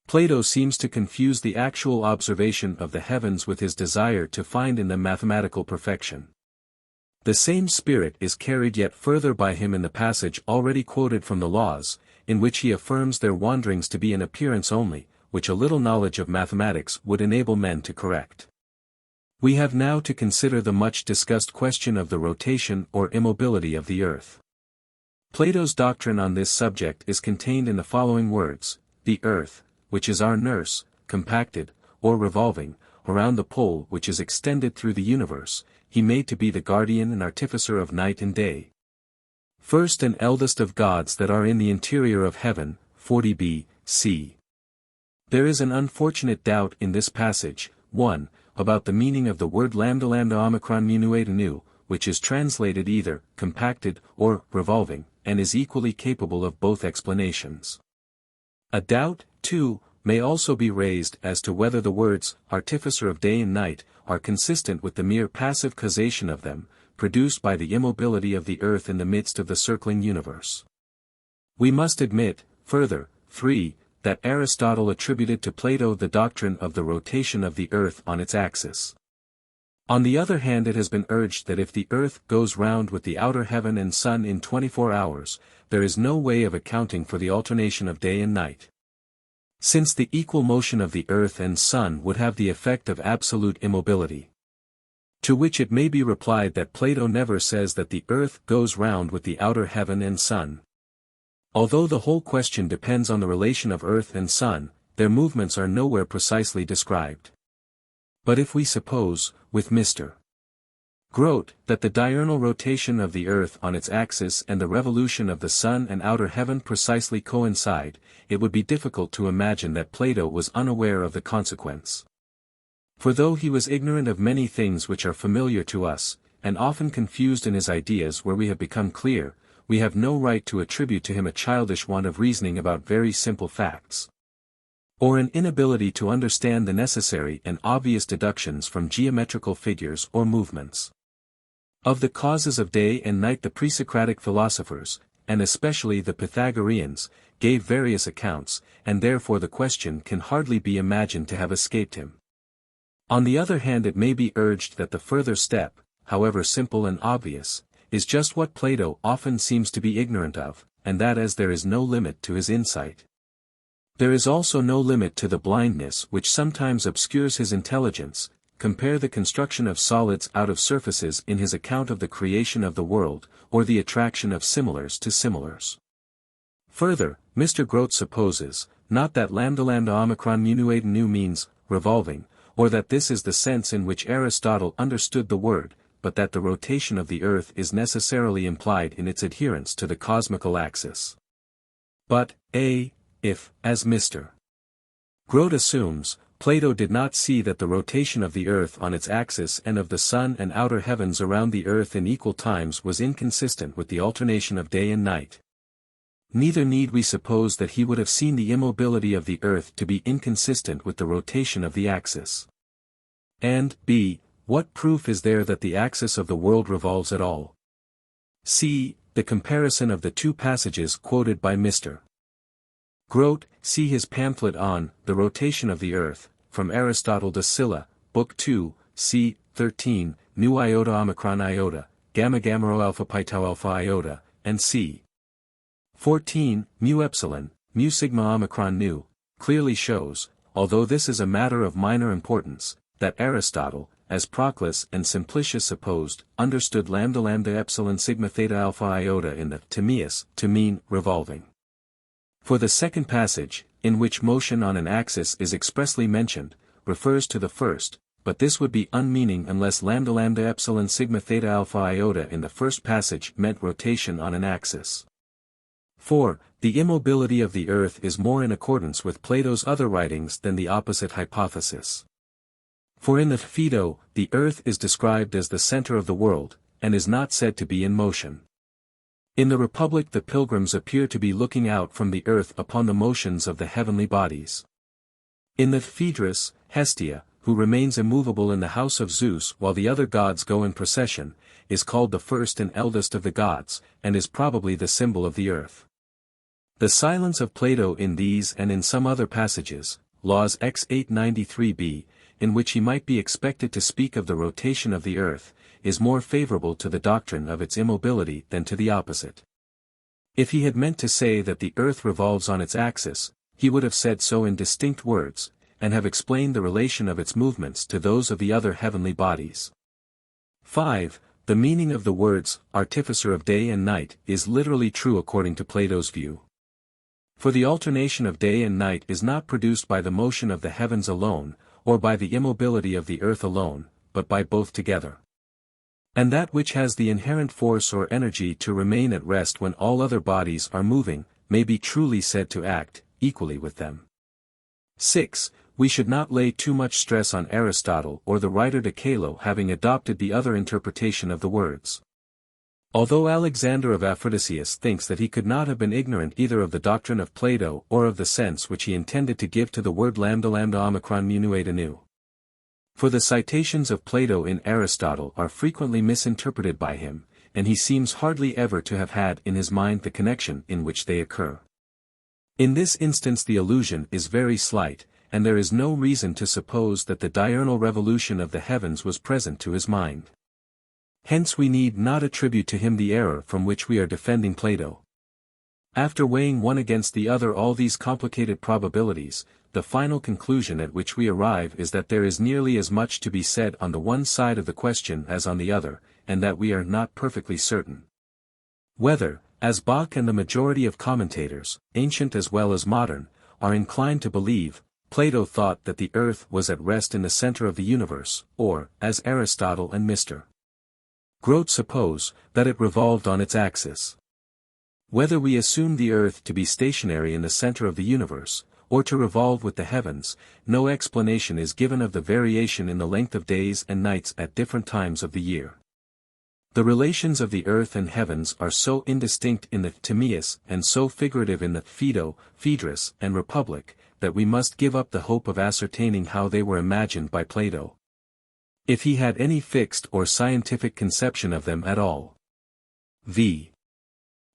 Plato seems to confuse the actual observation of the heavens with his desire to find in them mathematical perfection. The same spirit is carried yet further by him in the passage already quoted from the Laws, in which he affirms their wanderings to be an appearance only, which a little knowledge of mathematics would enable men to correct. We have now to consider the much discussed question of the rotation or immobility of the earth. Plato's doctrine on this subject is contained in the following words: the earth, which is our nurse, compacted, or revolving, around the pole which is extended through the universe, he made to be the guardian and artificer of night and day. First and eldest of gods that are in the interior of heaven, 40b, c. There is an unfortunate doubt in this passage, 1, about the meaning of the word lambda omicron minuate anu, which is translated either compacted or revolving, and is equally capable of both explanations. A doubt, 2, may also be raised as to whether the words artificer of day and night are consistent with the mere passive causation of them, produced by the immobility of the earth in the midst of the circling universe. We must admit, further, 3, that Aristotle attributed to Plato the doctrine of the rotation of the earth on its axis. On the other hand, it has been urged that if the earth goes round with the outer heaven and sun in 24 hours, there is no way of accounting for the alternation of day and night. Since the equal motion of the earth and sun would have the effect of absolute immobility. To which it may be replied that Plato never says that the earth goes round with the outer heaven and sun. Although the whole question depends on the relation of earth and sun, their movements are nowhere precisely described. But if we suppose, with Mr. Grote, that the diurnal rotation of the earth on its axis and the revolution of the sun and outer heaven precisely coincide, it would be difficult to imagine that Plato was unaware of the consequence. For though he was ignorant of many things which are familiar to us, and often confused in his ideas where we have become clear, we have no right to attribute to him a childish want of reasoning about very simple facts, or an inability to understand the necessary and obvious deductions from geometrical figures or movements. Of the causes of day and night the pre-Socratic philosophers, and especially the Pythagoreans, gave various accounts, and therefore the question can hardly be imagined to have escaped him. On the other hand, it may be urged that the further step, however simple and obvious, is just what Plato often seems to be ignorant of, and that as there is no limit to his insight, there is also no limit to the blindness which sometimes obscures his intelligence. Compare the construction of solids out of surfaces in his account of the creation of the world, or the attraction of similars to similars. Further, Mr. Grote supposes, not that lambda omicron minuate nu means revolving, or that this is the sense in which Aristotle understood the word, but that the rotation of the earth is necessarily implied in its adherence to the cosmical axis. But, if, as Mr. Grote assumes, Plato did not see that the rotation of the earth on its axis and of the sun and outer heavens around the earth in equal times was inconsistent with the alternation of day and night. Neither need we suppose that he would have seen the immobility of the earth to be inconsistent with the rotation of the axis. And, b. What proof is there that the axis of the world revolves at all? C. The comparison of the two passages quoted by Mr. Grote, see his pamphlet on The Rotation of the Earth, from Aristotle de Scylla, Book 2, c. 13, nu iota omicron iota, gamma gamma rho alpha pi tau alpha iota, and c. 14, mu epsilon, mu sigma omicron nu, clearly shows, although this is a matter of minor importance, that Aristotle, as Proclus and Simplicius supposed, understood lambda epsilon sigma theta alpha iota in the Timaeus to mean revolving. For the second passage, in which motion on an axis is expressly mentioned, refers to the first, but this would be unmeaning unless lambda epsilon sigma theta alpha iota in the first passage meant rotation on an axis. 4. The immobility of the earth is more in accordance with Plato's other writings than the opposite hypothesis. For in the Phaedo, the earth is described as the center of the world, and is not said to be in motion. In the Republic the pilgrims appear to be looking out from the earth upon the motions of the heavenly bodies. In the Phaedrus, Hestia, who remains immovable in the house of Zeus while the other gods go in procession, is called the first and eldest of the gods, and is probably the symbol of the earth. The silence of Plato in these and in some other passages, Laws X 893b, in which he might be expected to speak of the rotation of the earth, is more favorable to the doctrine of its immobility than to the opposite. If he had meant to say that the earth revolves on its axis, he would have said so in distinct words, and have explained the relation of its movements to those of the other heavenly bodies. 5. The meaning of the words, artificer of day and night, is literally true according to Plato's view. For the alternation of day and night is not produced by the motion of the heavens alone, or by the immobility of the earth alone, but by both together. And that which has the inherent force or energy to remain at rest when all other bodies are moving, may be truly said to act, equally with them. 6. We should not lay too much stress on Aristotle or the writer de Calo having adopted the other interpretation of the words. Although Alexander of Aphrodisias thinks that he could not have been ignorant either of the doctrine of Plato or of the sense which he intended to give to the word lambda omicron munuate anu. For the citations of Plato in Aristotle are frequently misinterpreted by him, and he seems hardly ever to have had in his mind the connection in which they occur. In this instance the allusion is very slight, and there is no reason to suppose that the diurnal revolution of the heavens was present to his mind. Hence we need not attribute to him the error from which we are defending Plato. After weighing one against the other all these complicated probabilities, the final conclusion at which we arrive is that there is nearly as much to be said on the one side of the question as on the other, and that we are not perfectly certain whether, as Bach and the majority of commentators, ancient as well as modern, are inclined to believe, Plato thought that the earth was at rest in the center of the universe, or, as Aristotle and Mr. Grote suppose, that it revolved on its axis. Whether we assume the earth to be stationary in the center of the universe, or to revolve with the heavens, no explanation is given of the variation in the length of days and nights at different times of the year. The relations of the earth and heavens are so indistinct in the Timaeus and so figurative in the Phaedo, Phaedrus, and Republic, that we must give up the hope of ascertaining how they were imagined by Plato, if he had any fixed or scientific conception of them at all. V.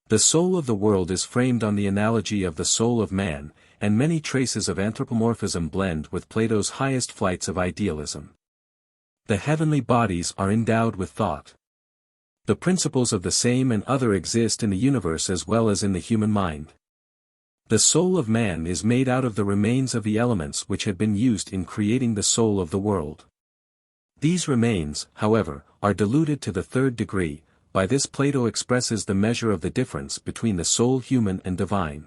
The soul of the world is framed on the analogy of the soul of man, and many traces of anthropomorphism blend with Plato's highest flights of idealism. The heavenly bodies are endowed with thought. The principles of the same and other exist in the universe as well as in the human mind. The soul of man is made out of the remains of the elements which had been used in creating the soul of the world. These remains, however, are diluted to the third degree. By this Plato expresses the measure of the difference between the soul human and divine.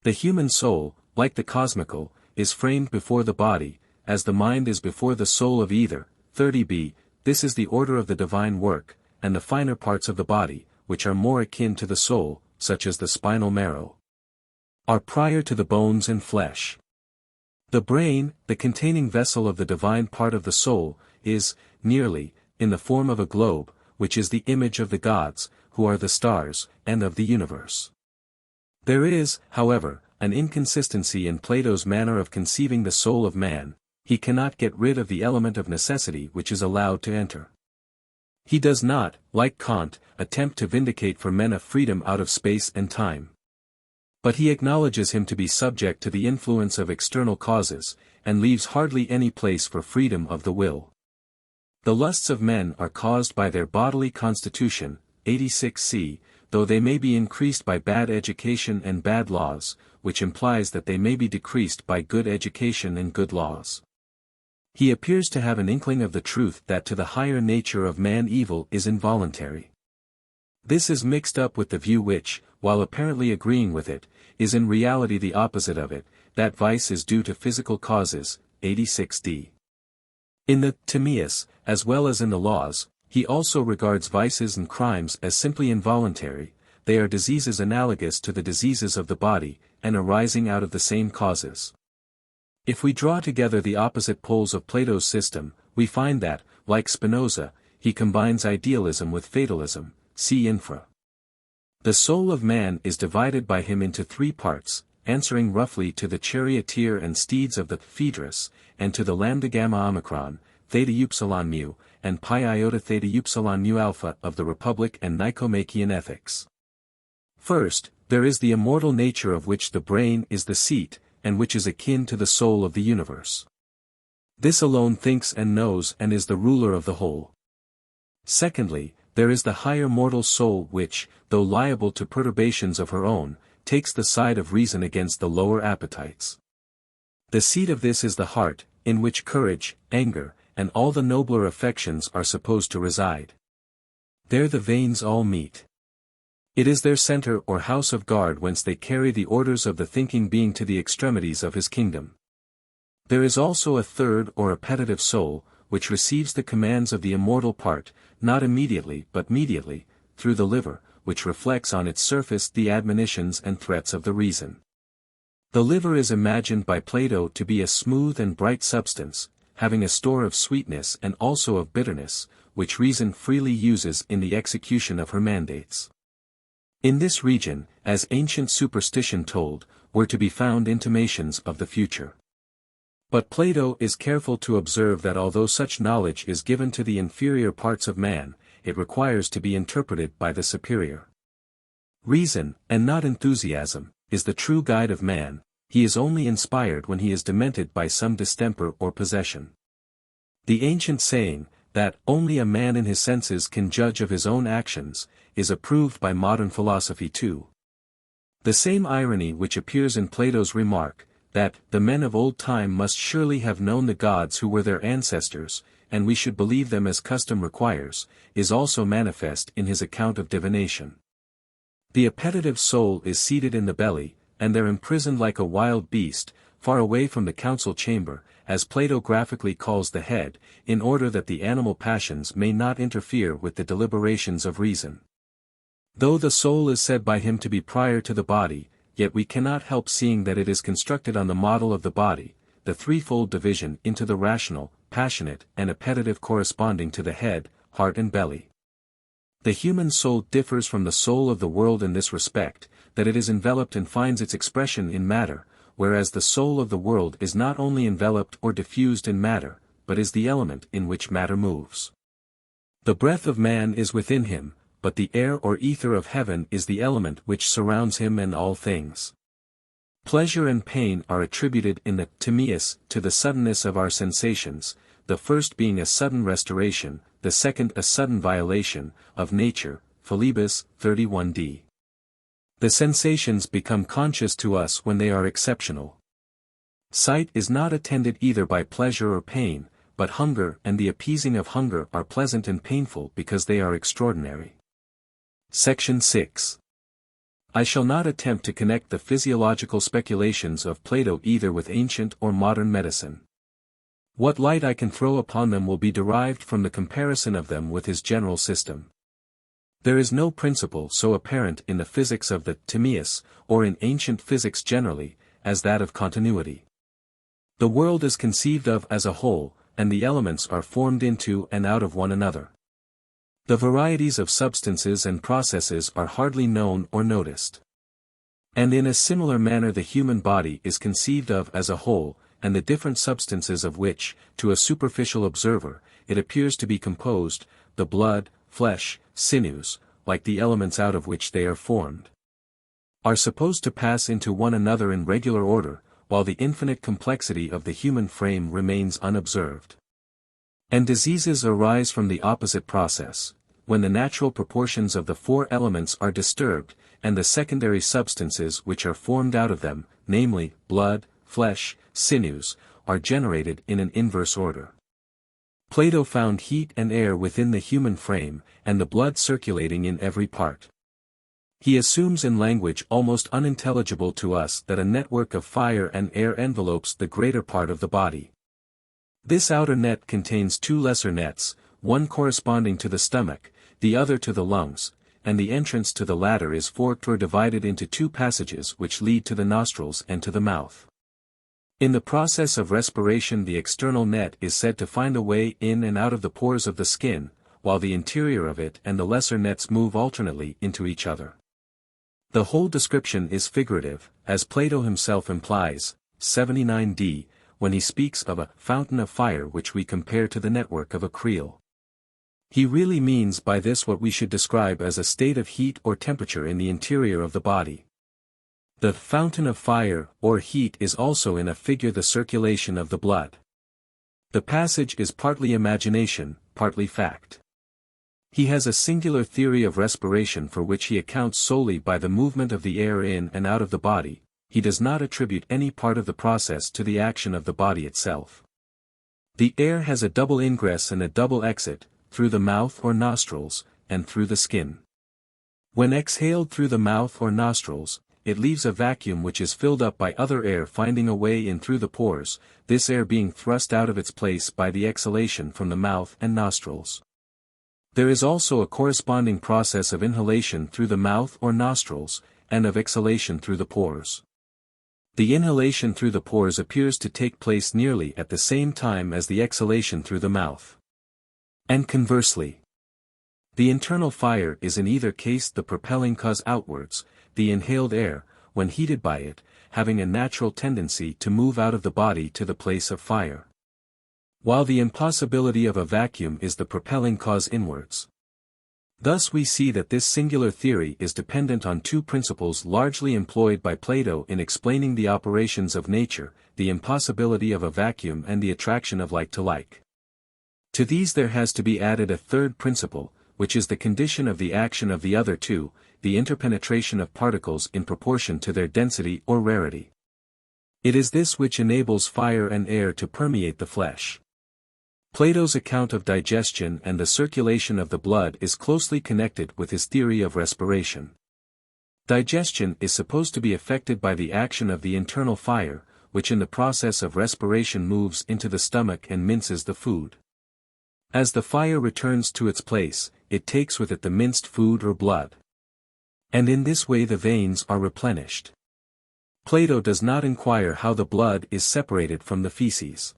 The human soul, like the cosmical, is framed before the body, as the mind is before the soul of either. 30b, this is the order of the divine work, and the finer parts of the body, which are more akin to the soul, such as the spinal marrow, are prior to the bones and flesh. The brain, the containing vessel of the divine part of the soul, is, nearly, in the form of a globe, which is the image of the gods, who are the stars, and of the universe. There is, however, an inconsistency in Plato's manner of conceiving the soul of man. He cannot get rid of the element of necessity which is allowed to enter. He does not, like Kant, attempt to vindicate for men a freedom out of space and time. But he acknowledges him to be subject to the influence of external causes, and leaves hardly any place for freedom of the will. The lusts of men are caused by their bodily constitution, 86c, though they may be increased by bad education and bad laws, which implies that they may be decreased by good education and good laws. He appears to have an inkling of the truth that to the higher nature of man evil is involuntary. This is mixed up with the view which, while apparently agreeing with it, is in reality the opposite of it, that vice is due to physical causes, 86d. In the Timaeus, as well as in the laws, he also regards vices and crimes as simply involuntary. They are diseases analogous to the diseases of the body, and arising out of the same causes. If we draw together the opposite poles of Plato's system, we find that, like Spinoza, he combines idealism with fatalism, see infra. The soul of man is divided by him into three parts, answering roughly to the charioteer and steeds of the Phaedrus, and to the lambda gamma omicron, theta upsilon mu, and pi iota theta upsilon mu alpha of the Republic and Nicomachean Ethics. First, there is the immortal nature of which the brain is the seat, and which is akin to the soul of the universe. This alone thinks and knows and is the ruler of the whole. Secondly, there is the higher mortal soul which, though liable to perturbations of her own, takes the side of reason against the lower appetites. The seat of this is the heart, in which courage, anger, and all the nobler affections are supposed to reside. There the veins all meet. It is their center or house of guard whence they carry the orders of the thinking being to the extremities of his kingdom. There is also a third or appetitive soul, which receives the commands of the immortal part, not immediately but mediately, through the liver, which reflects on its surface the admonitions and threats of the reason. The liver is imagined by Plato to be a smooth and bright substance, having a store of sweetness and also of bitterness, which reason freely uses in the execution of her mandates. In this region, as ancient superstition told, were to be found intimations of the future. But Plato is careful to observe that although such knowledge is given to the inferior parts of man, it requires to be interpreted by the superior. Reason, and not enthusiasm, is the true guide of man. He is only inspired when he is demented by some distemper or possession. The ancient saying, that only a man in his senses can judge of his own actions, is approved by modern philosophy too. The same irony which appears in Plato's remark, that the men of old time must surely have known the gods who were their ancestors, and we should believe them as custom requires, is also manifest in his account of divination. The appetitive soul is seated in the belly, and there imprisoned like a wild beast, far away from the council chamber, as Plato graphically calls the head, in order that the animal passions may not interfere with the deliberations of reason. Though the soul is said by him to be prior to the body, yet we cannot help seeing that it is constructed on the model of the body, the threefold division into the rational, passionate, and appetitive corresponding to the head, heart and belly. The human soul differs from the soul of the world in this respect, that it is enveloped and finds its expression in matter, whereas the soul of the world is not only enveloped or diffused in matter, but is the element in which matter moves. The breath of man is within him, but the air or ether of heaven is the element which surrounds him and all things. Pleasure and pain are attributed in the Timaeus to the suddenness of our sensations, the first being a sudden restoration, the second a sudden violation, of nature, Philebus, 31d. The sensations become conscious to us when they are exceptional. Sight is not attended either by pleasure or pain, but hunger and the appeasing of hunger are pleasant and painful because they are extraordinary. Section 6. I shall not attempt to connect the physiological speculations of Plato either with ancient or modern medicine. What light I can throw upon them will be derived from the comparison of them with his general system. There is no principle so apparent in the physics of the Timaeus, or in ancient physics generally, as that of continuity. The world is conceived of as a whole, and the elements are formed into and out of one another. The varieties of substances and processes are hardly known or noticed. And in a similar manner the human body is conceived of as a whole, and the different substances of which, to a superficial observer, it appears to be composed, the blood, flesh, sinews, like the elements out of which they are formed, are supposed to pass into one another in regular order, while the infinite complexity of the human frame remains unobserved. And diseases arise from the opposite process, when the natural proportions of the four elements are disturbed, and the secondary substances which are formed out of them, namely, blood, flesh, sinews, are generated in an inverse order. Plato found heat and air within the human frame, and the blood circulating in every part. He assumes in language almost unintelligible to us that a network of fire and air envelopes the greater part of the body. This outer net contains two lesser nets, one corresponding to the stomach, the other to the lungs, and the entrance to the latter is forked or divided into two passages which lead to the nostrils and to the mouth. In the process of respiration the external net is said to find a way in and out of the pores of the skin, while the interior of it and the lesser nets move alternately into each other. The whole description is figurative, as Plato himself implies, 79d, when he speaks of a fountain of fire which we compare to the network of a creel. He really means by this what we should describe as a state of heat or temperature in the interior of the body. The fountain of fire, or heat, is also in a figure the circulation of the blood. The passage is partly imagination, partly fact. He has a singular theory of respiration for which he accounts solely by the movement of the air in and out of the body. He does not attribute any part of the process to the action of the body itself. The air has a double ingress and a double exit, through the mouth or nostrils, and through the skin. When exhaled through the mouth or nostrils, it leaves a vacuum which is filled up by other air finding a way in through the pores, this air being thrust out of its place by the exhalation from the mouth and nostrils. There is also a corresponding process of inhalation through the mouth or nostrils, and of exhalation through the pores. The inhalation through the pores appears to take place nearly at the same time as the exhalation through the mouth. And conversely, the internal fire is in either case the propelling cause outwards, the inhaled air, when heated by it, having a natural tendency to move out of the body to the place of fire. While the impossibility of a vacuum is the propelling cause inwards. Thus we see that this singular theory is dependent on two principles largely employed by Plato in explaining the operations of nature, the impossibility of a vacuum and the attraction of like to like. To these there has to be added a third principle, which is the condition of the action of the other two, the interpenetration of particles in proportion to their density or rarity. It is this which enables fire and air to permeate the flesh. Plato's account of digestion and the circulation of the blood is closely connected with his theory of respiration. Digestion is supposed to be effected by the action of the internal fire, which in the process of respiration moves into the stomach and minces the food. As the fire returns to its place, it takes with it the minced food or blood. And in this way the veins are replenished. Plato does not inquire how the blood is separated from the feces.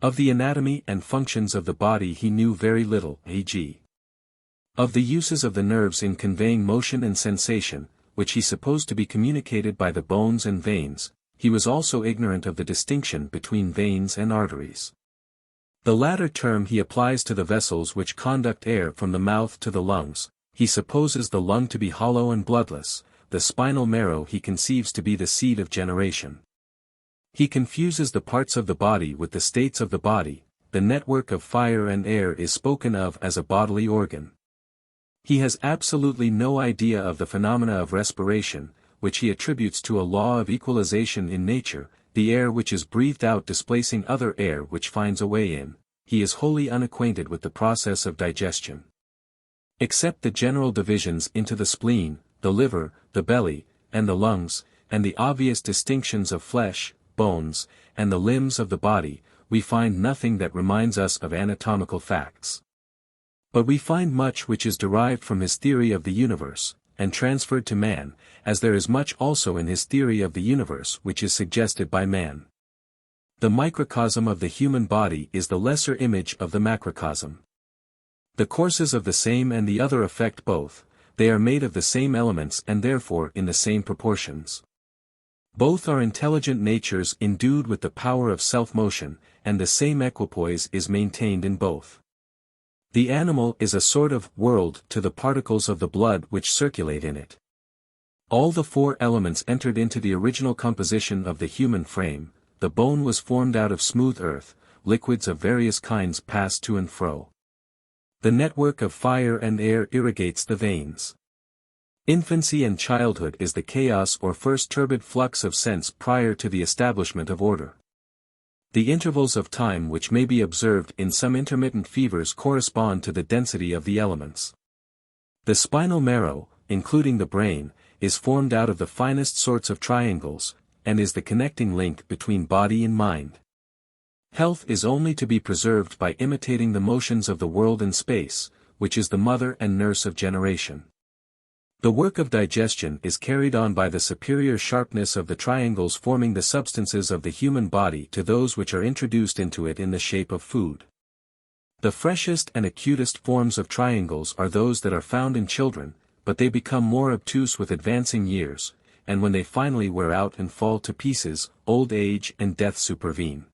Of the anatomy and functions of the body he knew very little, e.g. of the uses of the nerves in conveying motion and sensation, which he supposed to be communicated by the bones and veins, he was also ignorant of the distinction between veins and arteries. The latter term he applies to the vessels which conduct air from the mouth to the lungs. He supposes the lung to be hollow and bloodless, the spinal marrow he conceives to be the seat of generation. He confuses the parts of the body with the states of the body, the network of fire and air is spoken of as a bodily organ. He has absolutely no idea of the phenomena of respiration, which he attributes to a law of equalization in nature, the air which is breathed out displacing other air which finds a way in. He is wholly unacquainted with the process of digestion. Except the general divisions into the spleen, the liver, the belly, and the lungs, and the obvious distinctions of flesh, bones, and the limbs of the body, we find nothing that reminds us of anatomical facts. But we find much which is derived from his theory of the universe, and transferred to man, as there is much also in his theory of the universe which is suggested by man. The microcosm of the human body is the lesser image of the macrocosm. The courses of the same and the other affect both, they are made of the same elements and therefore in the same proportions. Both are intelligent natures endued with the power of self-motion, and the same equipoise is maintained in both. The animal is a sort of world to the particles of the blood which circulate in it. All the four elements entered into the original composition of the human frame. The bone was formed out of smooth earth, liquids of various kinds pass to and fro. The network of fire and air irrigates the veins. Infancy and childhood is the chaos or first turbid flux of sense prior to the establishment of order. The intervals of time which may be observed in some intermittent fevers correspond to the density of the elements. The spinal marrow, including the brain, is formed out of the finest sorts of triangles, and is the connecting link between body and mind. Health is only to be preserved by imitating the motions of the world and space, which is the mother and nurse of generation. The work of digestion is carried on by the superior sharpness of the triangles forming the substances of the human body to those which are introduced into it in the shape of food. The freshest and acutest forms of triangles are those that are found in children, but they become more obtuse with advancing years, and when they finally wear out and fall to pieces, old age and death supervene.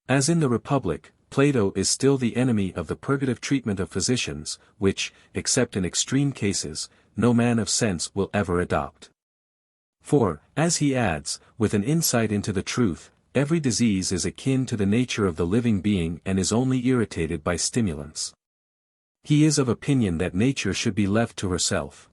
As in the Republic, Plato is still the enemy of the purgative treatment of physicians, which, except in extreme cases, no man of sense will ever adopt. For, as he adds, with an insight into the truth, every disease is akin to the nature of the living being and is only irritated by stimulants. He is of opinion that nature should be left to herself.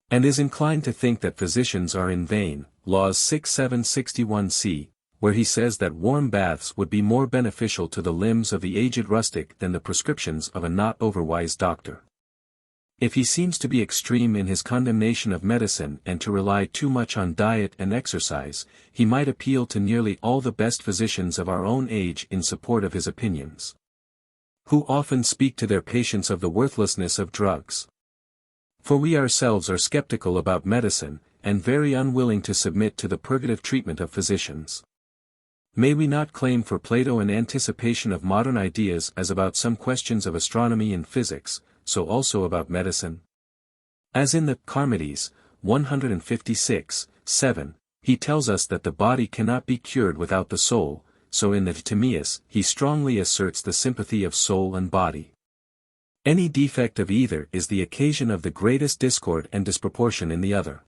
And is inclined to think that physicians are in vain, Laws 6:761c, where he says that warm baths would be more beneficial to the limbs of the aged rustic than the prescriptions of a not overwise doctor. If he seems to be extreme in his condemnation of medicine and to rely too much on diet and exercise, he might appeal to nearly all the best physicians of our own age in support of his opinions, who often speak to their patients of the worthlessness of drugs. For we ourselves are skeptical about medicine, and very unwilling to submit to the purgative treatment of physicians. May we not claim for Plato an anticipation of modern ideas as about some questions of astronomy and physics, so also about medicine? As in the Charmides, 156:7, he tells us that the body cannot be cured without the soul, so in the Timaeus he strongly asserts the sympathy of soul and body. Any defect of either is the occasion of the greatest discord and disproportion in the other.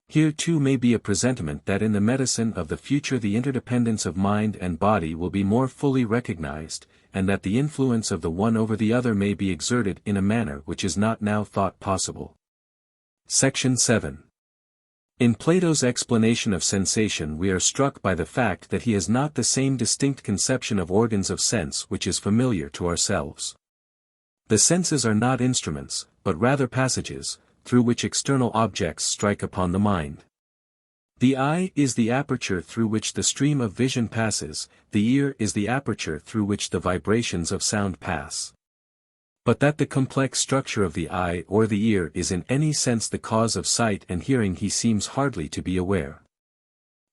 Here too may be a presentiment that in the medicine of the future the interdependence of mind and body will be more fully recognized, and that the influence of the one over the other may be exerted in a manner which is not now thought possible. Section 7. In Plato's explanation of sensation we are struck by the fact that he has not the same distinct conception of organs of sense which is familiar to ourselves. The senses are not instruments, but rather passages, through which external objects strike upon the mind. The eye is the aperture through which the stream of vision passes, the ear is the aperture through which the vibrations of sound pass. But that the complex structure of the eye or the ear is in any sense the cause of sight and hearing he seems hardly to be aware.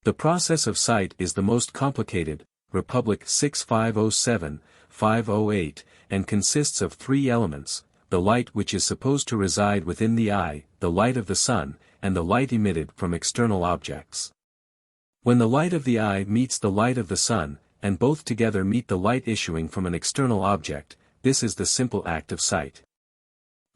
The process of sight is the most complicated, Republic 6507-508, and consists of three elements: the light which is supposed to reside within the eye, the light of the sun, and the light emitted from external objects. When the light of the eye meets the light of the sun, and both together meet the light issuing from an external object, this is the simple act of sight.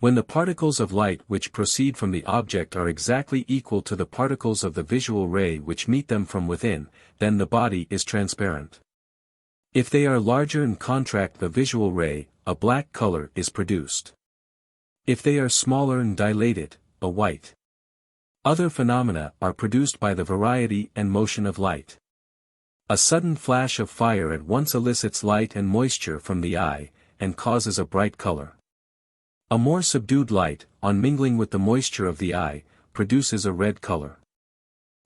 When the particles of light which proceed from the object are exactly equal to the particles of the visual ray which meet them from within, then the body is transparent. If they are larger and contract the visual ray, a black color is produced. If they are smaller and dilate it, a white. Other phenomena are produced by the variety and motion of light. A sudden flash of fire at once elicits light and moisture from the eye, and causes a bright color. A more subdued light, on mingling with the moisture of the eye, produces a red color.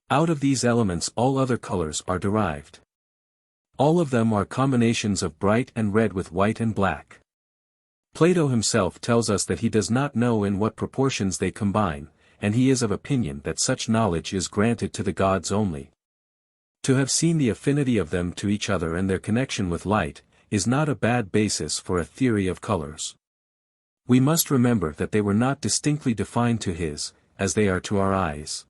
Out of these elements all other colors are derived. All of them are combinations of bright and red with white and black. Plato himself tells us that he does not know in what proportions they combine, and he is of opinion that such knowledge is granted to the gods only. To have seen the affinity of them to each other and their connection with light, is not a bad basis for a theory of colors. We must remember that they were not distinctly defined to his, as they are to our eyes.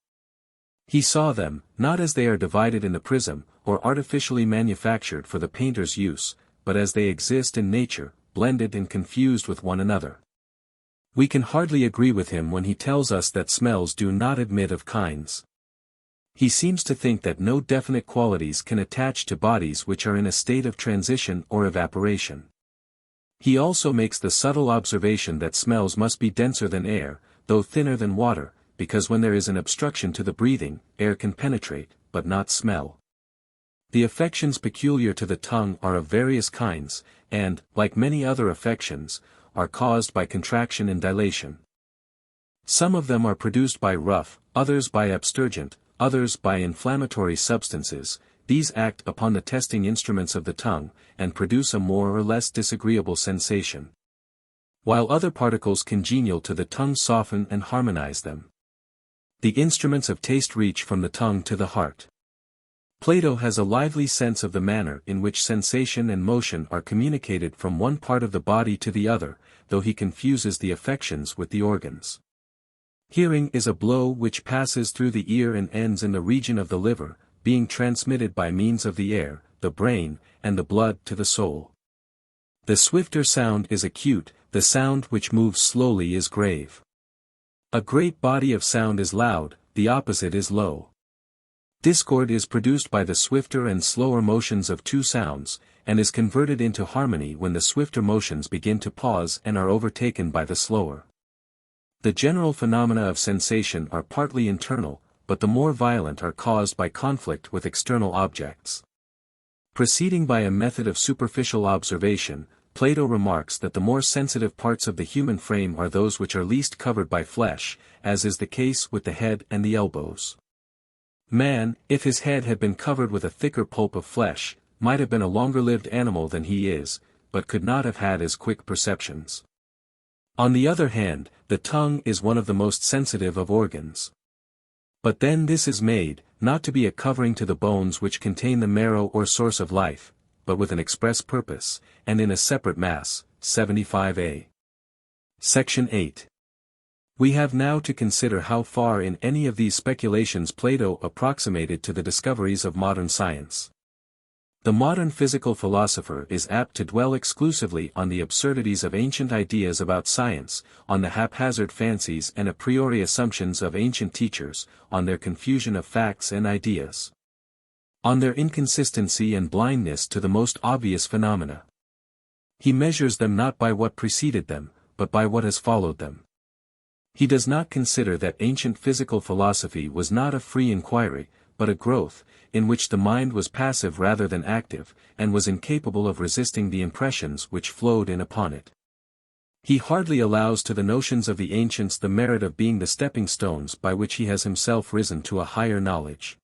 He saw them, not as they are divided in the prism, or artificially manufactured for the painter's use, but as they exist in nature, blended and confused with one another. We can hardly agree with him when he tells us that smells do not admit of kinds. He seems to think that no definite qualities can attach to bodies which are in a state of transition or evaporation. He also makes the subtle observation that smells must be denser than air, though thinner than water, because when there is an obstruction to the breathing, air can penetrate, but not smell. The affections peculiar to the tongue are of various kinds, and, like many other affections, are caused by contraction and dilation. Some of them are produced by rough, others by abstergent, others by inflammatory substances. These act upon the testing instruments of the tongue, and produce a more or less disagreeable sensation. While other particles congenial to the tongue soften and harmonize them. The instruments of taste reach from the tongue to the heart. Plato has a lively sense of the manner in which sensation and motion are communicated from one part of the body to the other, though he confuses the affections with the organs. Hearing is a blow which passes through the ear and ends in the region of the liver, being transmitted by means of the air, the brain, and the blood to the soul. The swifter sound is acute, the sound which moves slowly is grave. A great body of sound is loud, the opposite is low. Discord is produced by the swifter and slower motions of two sounds, and is converted into harmony when the swifter motions begin to pause and are overtaken by the slower. The general phenomena of sensation are partly internal, but the more violent are caused by conflict with external objects. Proceeding by a method of superficial observation, Plato remarks that the more sensitive parts of the human frame are those which are least covered by flesh, as is the case with the head and the elbows. Man, if his head had been covered with a thicker pulp of flesh, might have been a longer-lived animal than he is, but could not have had as quick perceptions. On the other hand, the tongue is one of the most sensitive of organs. But then this is made, not to be a covering to the bones which contain the marrow or source of life, but with an express purpose, and in a separate mass. 75a. Section 8. We have now to consider how far in any of these speculations Plato approximated to the discoveries of modern science. The modern physical philosopher is apt to dwell exclusively on the absurdities of ancient ideas about science, on the haphazard fancies and a priori assumptions of ancient teachers, on their confusion of facts and ideas, on their inconsistency and blindness to the most obvious phenomena. He measures them not by what preceded them, but by what has followed them. He does not consider that ancient physical philosophy was not a free inquiry, but a growth, in which the mind was passive rather than active, and was incapable of resisting the impressions which flowed in upon it. He hardly allows to the notions of the ancients the merit of being the stepping stones by which he has himself risen to a higher knowledge.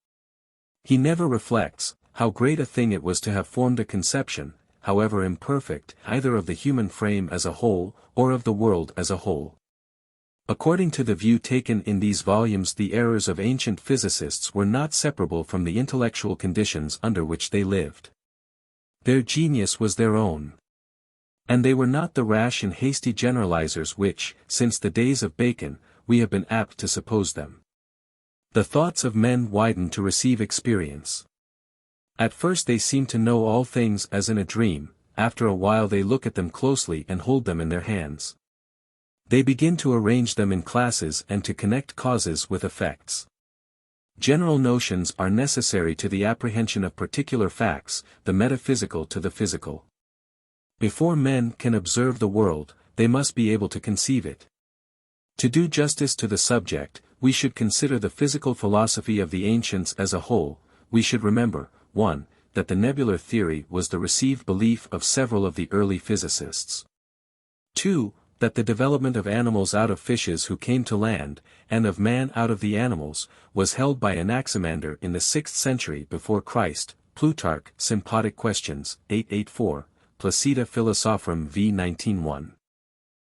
He never reflects, how great a thing it was to have formed a conception, however imperfect, either of the human frame as a whole, or of the world as a whole. According to the view taken in these volumes, the errors of ancient physicists were not separable from the intellectual conditions under which they lived. Their genius was their own. And they were not the rash and hasty generalizers which, since the days of Bacon, we have been apt to suppose them. The thoughts of men widen to receive experience. At first they seem to know all things as in a dream, after a while they look at them closely and hold them in their hands. They begin to arrange them in classes and to connect causes with effects. General notions are necessary to the apprehension of particular facts, the metaphysical to the physical. Before men can observe the world, they must be able to conceive it. To do justice to the subject, we should consider the physical philosophy of the ancients as a whole. We should remember, 1. That the nebular theory was the received belief of several of the early physicists. 2. That the development of animals out of fishes who came to land, and of man out of the animals, was held by Anaximander in the 6th century before Christ, Plutarch, Sympodic Questions, 884, Placida Philosophorum v. 19:1.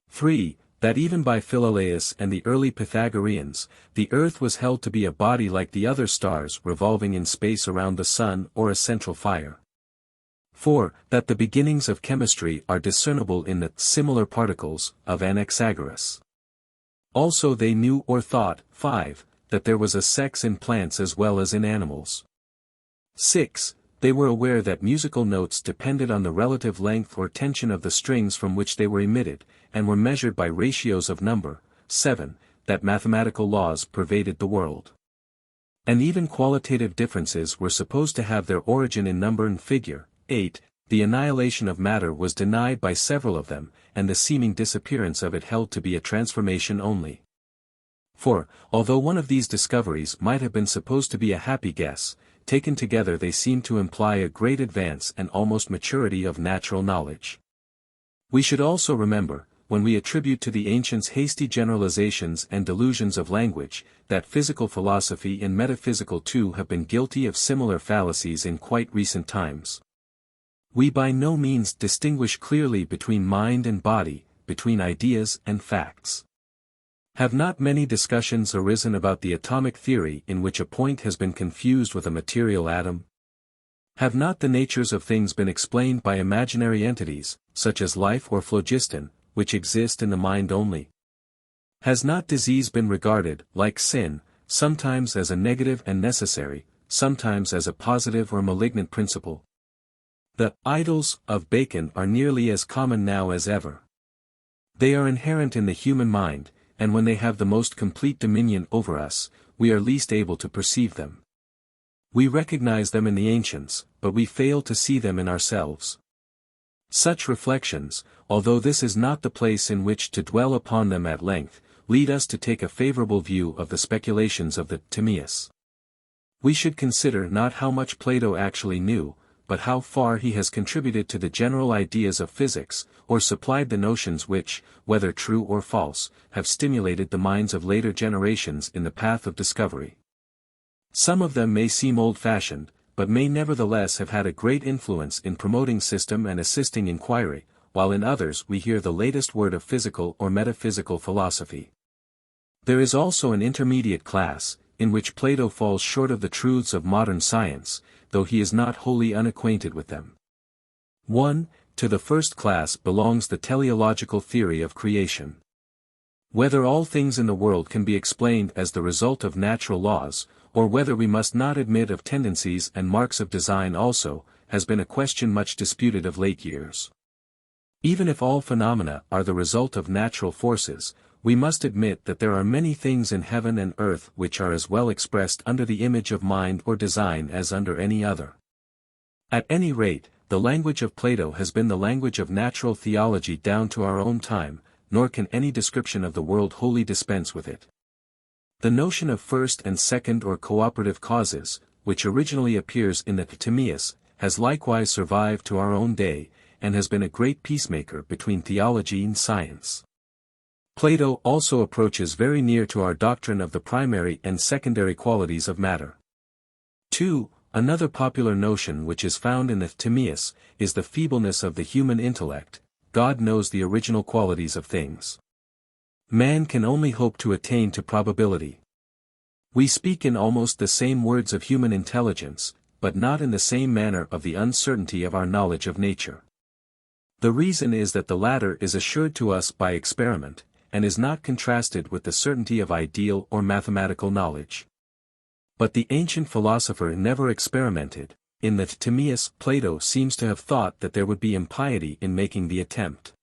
3. That even by Philolaus and the early Pythagoreans, the earth was held to be a body like the other stars revolving in space around the sun or a central fire. 4. That the beginnings of chemistry are discernible in the similar particles of Anaxagoras. Also they knew or thought. 5. That there was a sex in plants as well as in animals. 6. They were aware that musical notes depended on the relative length or tension of the strings from which they were emitted, and were measured by ratios of number. 7. That mathematical laws pervaded the world. And even qualitative differences were supposed to have their origin in number and figure. 8. The annihilation of matter was denied by several of them, and the seeming disappearance of it held to be a transformation only. For, although one of these discoveries might have been supposed to be a happy guess, taken together they seem to imply a great advance and almost maturity of natural knowledge. We should also remember, when we attribute to the ancients hasty generalizations and delusions of language, that physical philosophy and metaphysical too have been guilty of similar fallacies in quite recent times. We by no means distinguish clearly between mind and body, between ideas and facts. Have not many discussions arisen about the atomic theory in which a point has been confused with a material atom? Have not the natures of things been explained by imaginary entities, such as life or phlogiston, which exist in the mind only? Has not disease been regarded, like sin, sometimes as a negative and necessary, sometimes as a positive or malignant principle? The idols of Bacon are nearly as common now as ever. They are inherent in the human mind, and when they have the most complete dominion over us, we are least able to perceive them. We recognize them in the ancients, but we fail to see them in ourselves. Such reflections, although this is not the place in which to dwell upon them at length, lead us to take a favorable view of the speculations of the Timaeus. We should consider not how much Plato actually knew, but how far he has contributed to the general ideas of physics, or supplied the notions which, whether true or false, have stimulated the minds of later generations in the path of discovery. Some of them may seem old-fashioned, but may nevertheless have had a great influence in promoting system and assisting inquiry, while in others we hear the latest word of physical or metaphysical philosophy. There is also an intermediate class, in which Plato falls short of the truths of modern science, though he is not wholly unacquainted with them. 1. To the first class belongs the teleological theory of creation. Whether all things in the world can be explained as the result of natural laws, or whether we must not admit of tendencies and marks of design also, has been a question much disputed of late years. Even if all phenomena are the result of natural forces, we must admit that there are many things in heaven and earth which are as well expressed under the image of mind or design as under any other. At any rate, the language of Plato has been the language of natural theology down to our own time, nor can any description of the world wholly dispense with it. The notion of first and second or cooperative causes, which originally appears in the Timaeus, has likewise survived to our own day, and has been a great peacemaker between theology and science. Plato also approaches very near to our doctrine of the primary and secondary qualities of matter. 2. Another popular notion which is found in the Timaeus, is the feebleness of the human intellect. God knows the original qualities of things. Man can only hope to attain to probability. We speak in almost the same words of human intelligence, but not in the same manner of the uncertainty of our knowledge of nature. The reason is that the latter is assured to us by experiment, and is not contrasted with the certainty of ideal or mathematical knowledge. But the ancient philosopher never experimented. In the Timaeus, Plato seems to have thought that there would be impiety in making the attempt.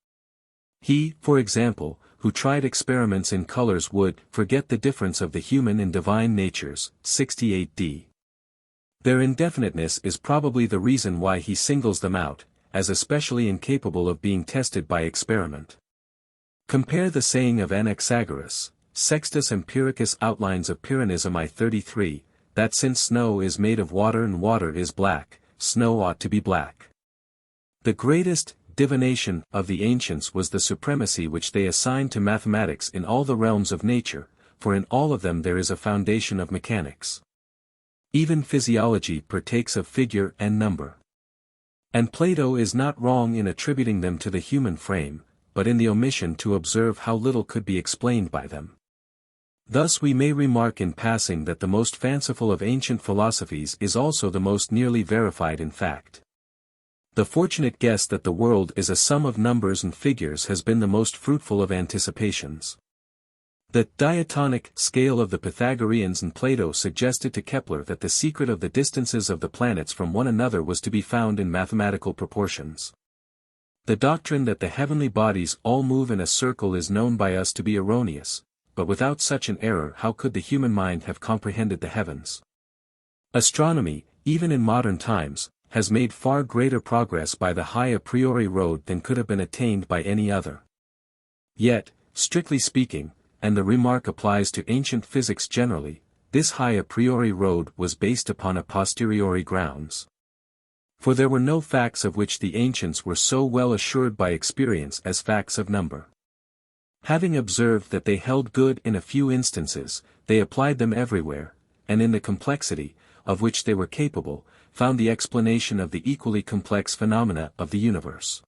He, for example, who tried experiments in colors would forget the difference of the human and divine natures. 68 D. Their indefiniteness is probably the reason why he singles them out, as especially incapable of being tested by experiment. Compare the saying of Anaxagoras, Sextus Empiricus Outlines of Pyrrhonism I-33, that since snow is made of water and water is black, snow ought to be black. The greatest divination of the ancients was the supremacy which they assigned to mathematics in all the realms of nature, for in all of them there is a foundation of mechanics. Even physiology partakes of figure and number. And Plato is not wrong in attributing them to the human frame, but in the omission to observe how little could be explained by them. Thus we may remark in passing that the most fanciful of ancient philosophies is also the most nearly verified in fact. The fortunate guess that the world is a sum of numbers and figures has been the most fruitful of anticipations. The diatonic scale of the Pythagoreans and Plato suggested to Kepler that the secret of the distances of the planets from one another was to be found in mathematical proportions. The doctrine that the heavenly bodies all move in a circle is known by us to be erroneous, but without such an error how could the human mind have comprehended the heavens? Astronomy, even in modern times, has made far greater progress by the high a priori road than could have been attained by any other. Yet, strictly speaking, and the remark applies to ancient physics generally, this high a priori road was based upon a posteriori grounds. For there were no facts of which the ancients were so well assured by experience as facts of number. Having observed that they held good in a few instances, they applied them everywhere, and in the complexity, of which they were capable, found the explanation of the equally complex phenomena of the universe.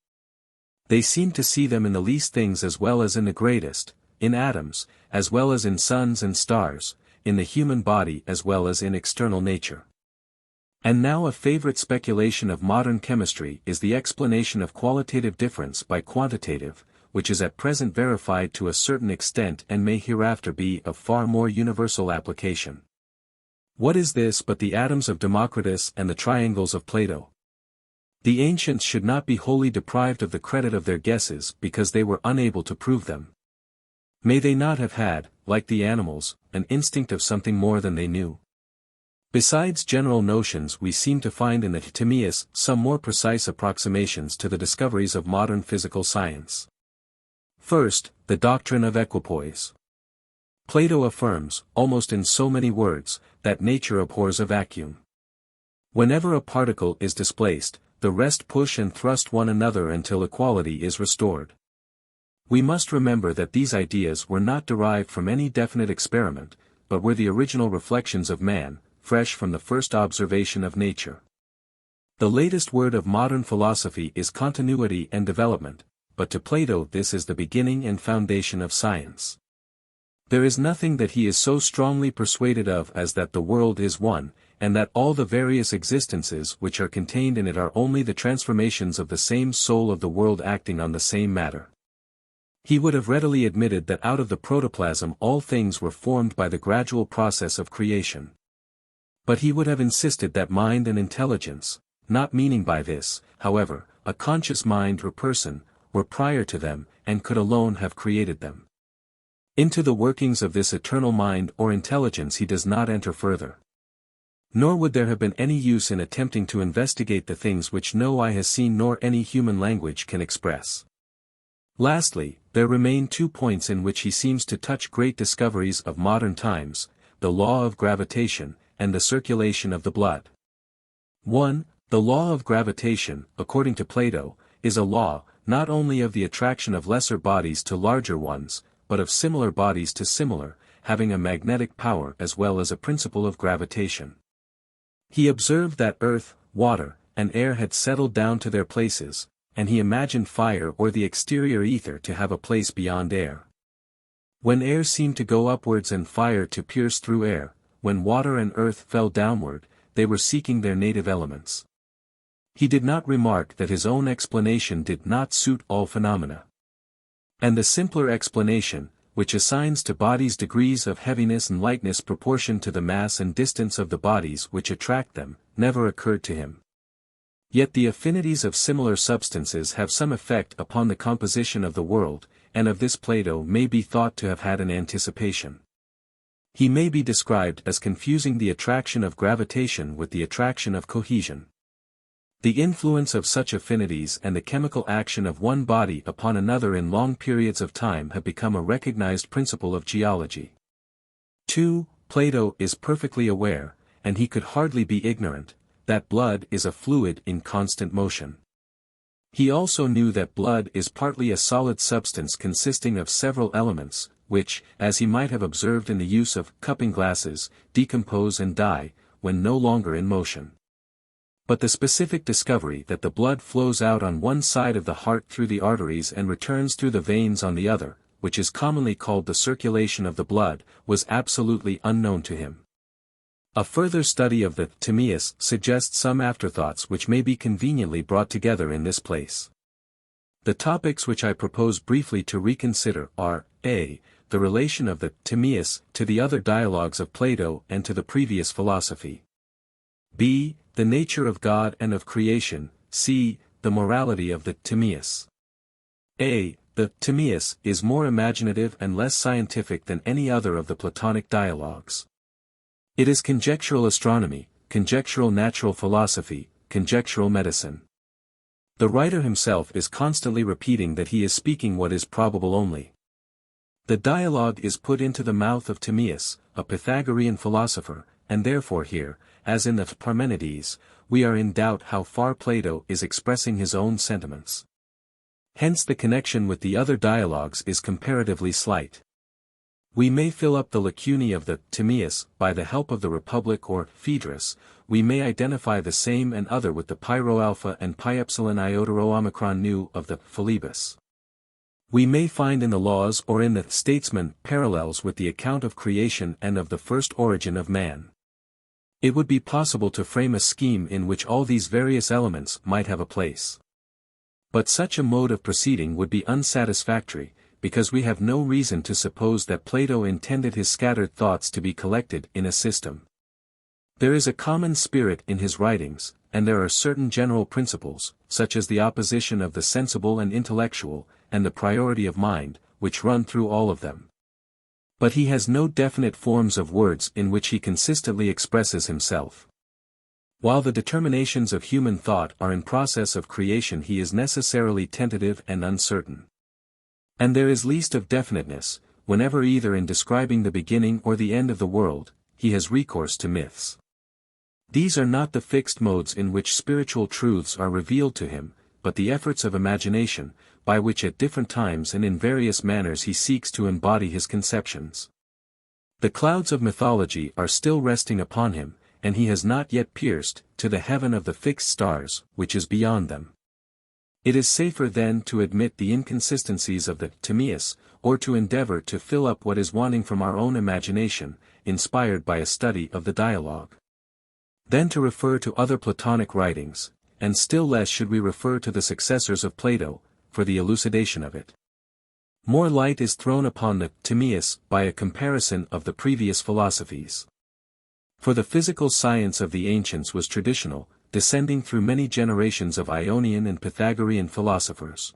They seemed to see them in the least things as well as in the greatest, in atoms, as well as in suns and stars, in the human body as well as in external nature. And now a favorite speculation of modern chemistry is the explanation of qualitative difference by quantitative, which is at present verified to a certain extent and may hereafter be of far more universal application. What is this but the atoms of Democritus and the triangles of Plato? The ancients should not be wholly deprived of the credit of their guesses because they were unable to prove them. May they not have had, like the animals, an instinct of something more than they knew? Besides general notions we seem to find in the Timaeus some more precise approximations to the discoveries of modern physical science. First, the doctrine of equipoise. Plato affirms, almost in so many words, that nature abhors a vacuum. Whenever a particle is displaced, the rest push and thrust one another until equality is restored. We must remember that these ideas were not derived from any definite experiment, but were the original reflections of man, fresh from the first observation of nature. The latest word of modern philosophy is continuity and development, but to Plato this is the beginning and foundation of science. There is nothing that he is so strongly persuaded of as that the world is one, and that all the various existences which are contained in it are only the transformations of the same soul of the world acting on the same matter. He would have readily admitted that out of the protoplasm all things were formed by the gradual process of creation. But he would have insisted that mind and intelligence, not meaning by this, however, a conscious mind or person, were prior to them, and could alone have created them. Into the workings of this eternal mind or intelligence he does not enter further. Nor would there have been any use in attempting to investigate the things which no eye has seen nor any human language can express. Lastly, there remain 2 points in which he seems to touch great discoveries of modern times, the law of gravitation, and the circulation of the blood. 1. The law of gravitation, according to Plato, is a law, not only of the attraction of lesser bodies to larger ones, but of similar bodies to similar, having a magnetic power as well as a principle of gravitation. He observed that earth, water, and air had settled down to their places, and he imagined fire or the exterior ether to have a place beyond air. When air seemed to go upwards and fire to pierce through air, when water and earth fell downward, they were seeking their native elements. He did not remark that his own explanation did not suit all phenomena. And the simpler explanation, which assigns to bodies degrees of heaviness and lightness proportioned to the mass and distance of the bodies which attract them, never occurred to him. Yet the affinities of similar substances have some effect upon the composition of the world, and of this Plato may be thought to have had an anticipation. He may be described as confusing the attraction of gravitation with the attraction of cohesion. The influence of such affinities and the chemical action of one body upon another in long periods of time have become a recognized principle of geology. 2. Plato is perfectly aware, and he could hardly be ignorant, that blood is a fluid in constant motion. He also knew that blood is partly a solid substance consisting of several elements, which, as he might have observed in the use of cupping glasses, decompose and die, when no longer in motion. But the specific discovery that the blood flows out on one side of the heart through the arteries and returns through the veins on the other, which is commonly called the circulation of the blood, was absolutely unknown to him. A further study of the Timaeus suggests some afterthoughts which may be conveniently brought together in this place. The topics which I propose briefly to reconsider are, a. The relation of the Timaeus to the other dialogues of Plato and to the previous philosophy. b. The nature of God and of creation. c. The morality of the Timaeus. a. The Timaeus is more imaginative and less scientific than any other of the Platonic dialogues. It is conjectural astronomy, conjectural natural philosophy, conjectural medicine. The writer himself is constantly repeating that he is speaking what is probable only. The dialogue is put into the mouth of Timaeus, a Pythagorean philosopher, and therefore here, as in the Parmenides, we are in doubt how far Plato is expressing his own sentiments. Hence the connection with the other dialogues is comparatively slight. We may fill up the lacunae of the Timaeus by the help of the Republic or Phaedrus. We may identify the same and other with the Pyro Alpha and Pi Epsilon Iota Rho Omicron Nu of the Philebus. We may find in the Laws or in the Statesman parallels with the account of creation and of the first origin of man. It would be possible to frame a scheme in which all these various elements might have a place. But such a mode of proceeding would be unsatisfactory, because we have no reason to suppose that Plato intended his scattered thoughts to be collected in a system. There is a common spirit in his writings, and there are certain general principles, such as the opposition of the sensible and intellectual, and the priority of mind, which run through all of them. But he has no definite forms of words in which he consistently expresses himself. While the determinations of human thought are in process of creation, he is necessarily tentative and uncertain. And there is least of definiteness, whenever either in describing the beginning or the end of the world, he has recourse to myths. These are not the fixed modes in which spiritual truths are revealed to him, but the efforts of imagination, by which at different times and in various manners he seeks to embody his conceptions. The clouds of mythology are still resting upon him, and he has not yet pierced to the heaven of the fixed stars, which is beyond them. It is safer then to admit the inconsistencies of the Timaeus, or to endeavor to fill up what is wanting from our own imagination, inspired by a study of the dialogue. Then to refer to other Platonic writings, and still less should we refer to the successors of Plato, for the elucidation of it. More light is thrown upon the Timaeus by a comparison of the previous philosophies. For the physical science of the ancients was traditional, descending through many generations of Ionian and Pythagorean philosophers.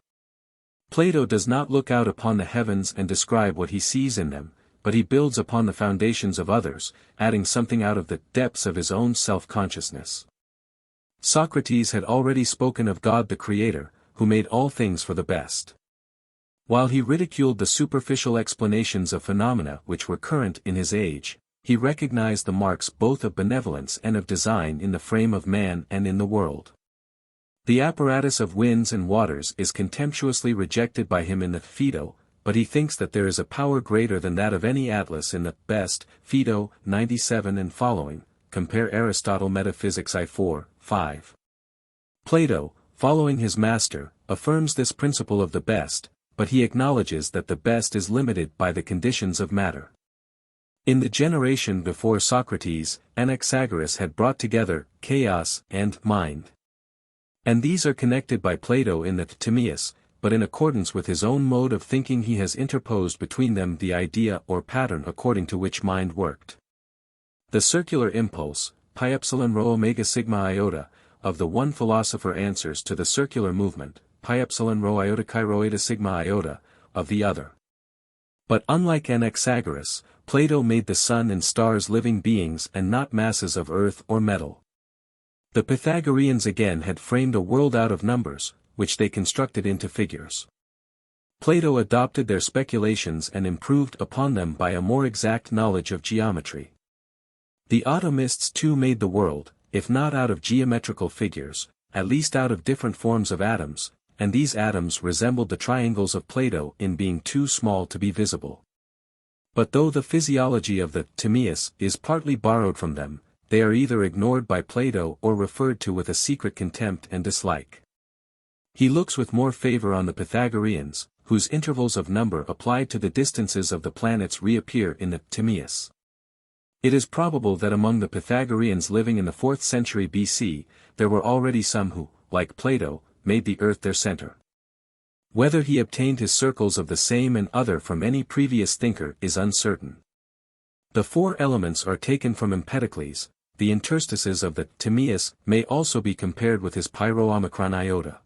Plato does not look out upon the heavens and describe what he sees in them, but he builds upon the foundations of others, adding something out of the depths of his own self-consciousness. Socrates had already spoken of God the Creator, who made all things for the best. While he ridiculed the superficial explanations of phenomena which were current in his age, he recognized the marks both of benevolence and of design in the frame of man and in the world. The apparatus of winds and waters is contemptuously rejected by him in the Phaedo, but he thinks that there is a power greater than that of any atlas in the best, Phaedo 97 and following, compare Aristotle Metaphysics I4, 5. Plato, following his master, affirms this principle of the best, but he acknowledges that the best is limited by the conditions of matter. In the generation before Socrates, Anaxagoras had brought together chaos and mind. And these are connected by Plato in the Timaeus, but in accordance with his own mode of thinking he has interposed between them the idea or pattern according to which mind worked. The circular impulse, pi epsilon rho omega sigma iota, of the one philosopher answers to the circular movement, pi epsilon rho iota chi rho eta sigma iota, of the other. But unlike Anaxagoras, Plato made the sun and stars living beings and not masses of earth or metal. The Pythagoreans again had framed a world out of numbers, which they constructed into figures. Plato adopted their speculations and improved upon them by a more exact knowledge of geometry. The atomists too made the world, if not out of geometrical figures, at least out of different forms of atoms, and these atoms resembled the triangles of Plato in being too small to be visible. But though the physiology of the Timaeus is partly borrowed from them, they are either ignored by Plato or referred to with a secret contempt and dislike. He looks with more favor on the Pythagoreans, whose intervals of number applied to the distances of the planets reappear in the Timaeus. It is probable that among the Pythagoreans living in the 4th century BC, there were already some who, like Plato, made the earth their center. Whether he obtained his circles of the same and other from any previous thinker is uncertain. The 4 elements are taken from Empedocles. The interstices of the Timaeus may also be compared with his pyro-omicron iota.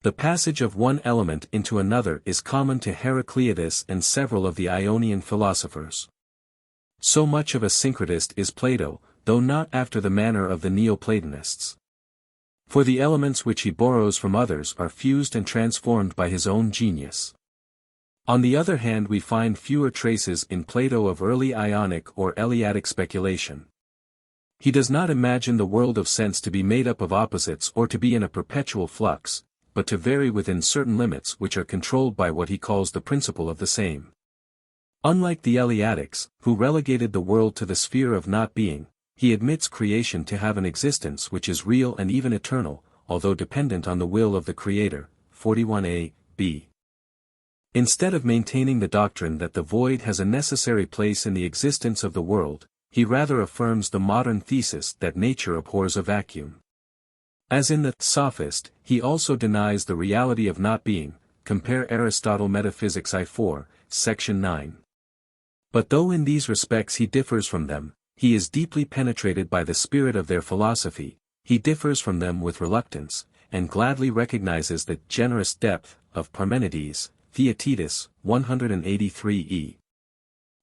The passage of one element into another is common to Heraclitus and several of the Ionian philosophers. So much of a syncretist is Plato, though not after the manner of the Neoplatonists. For the elements which he borrows from others are fused and transformed by his own genius. On the other hand, we find fewer traces in Plato of early Ionic or Eleatic speculation. He does not imagine the world of sense to be made up of opposites or to be in a perpetual flux, but to vary within certain limits which are controlled by what he calls the principle of the same. Unlike the Eleatics, who relegated the world to the sphere of not being, he admits creation to have an existence which is real and even eternal, although dependent on the will of the Creator. 41a, b. Instead of maintaining the doctrine that the void has a necessary place in the existence of the world, he rather affirms the modern thesis that nature abhors a vacuum. As in the Sophist, he also denies the reality of not being, compare Aristotle Metaphysics I4, section 9. But though in these respects he differs from them, he is deeply penetrated by the spirit of their philosophy, he differs from them with reluctance, and gladly recognizes the generous depth of Parmenides, Theaetetus, 183e.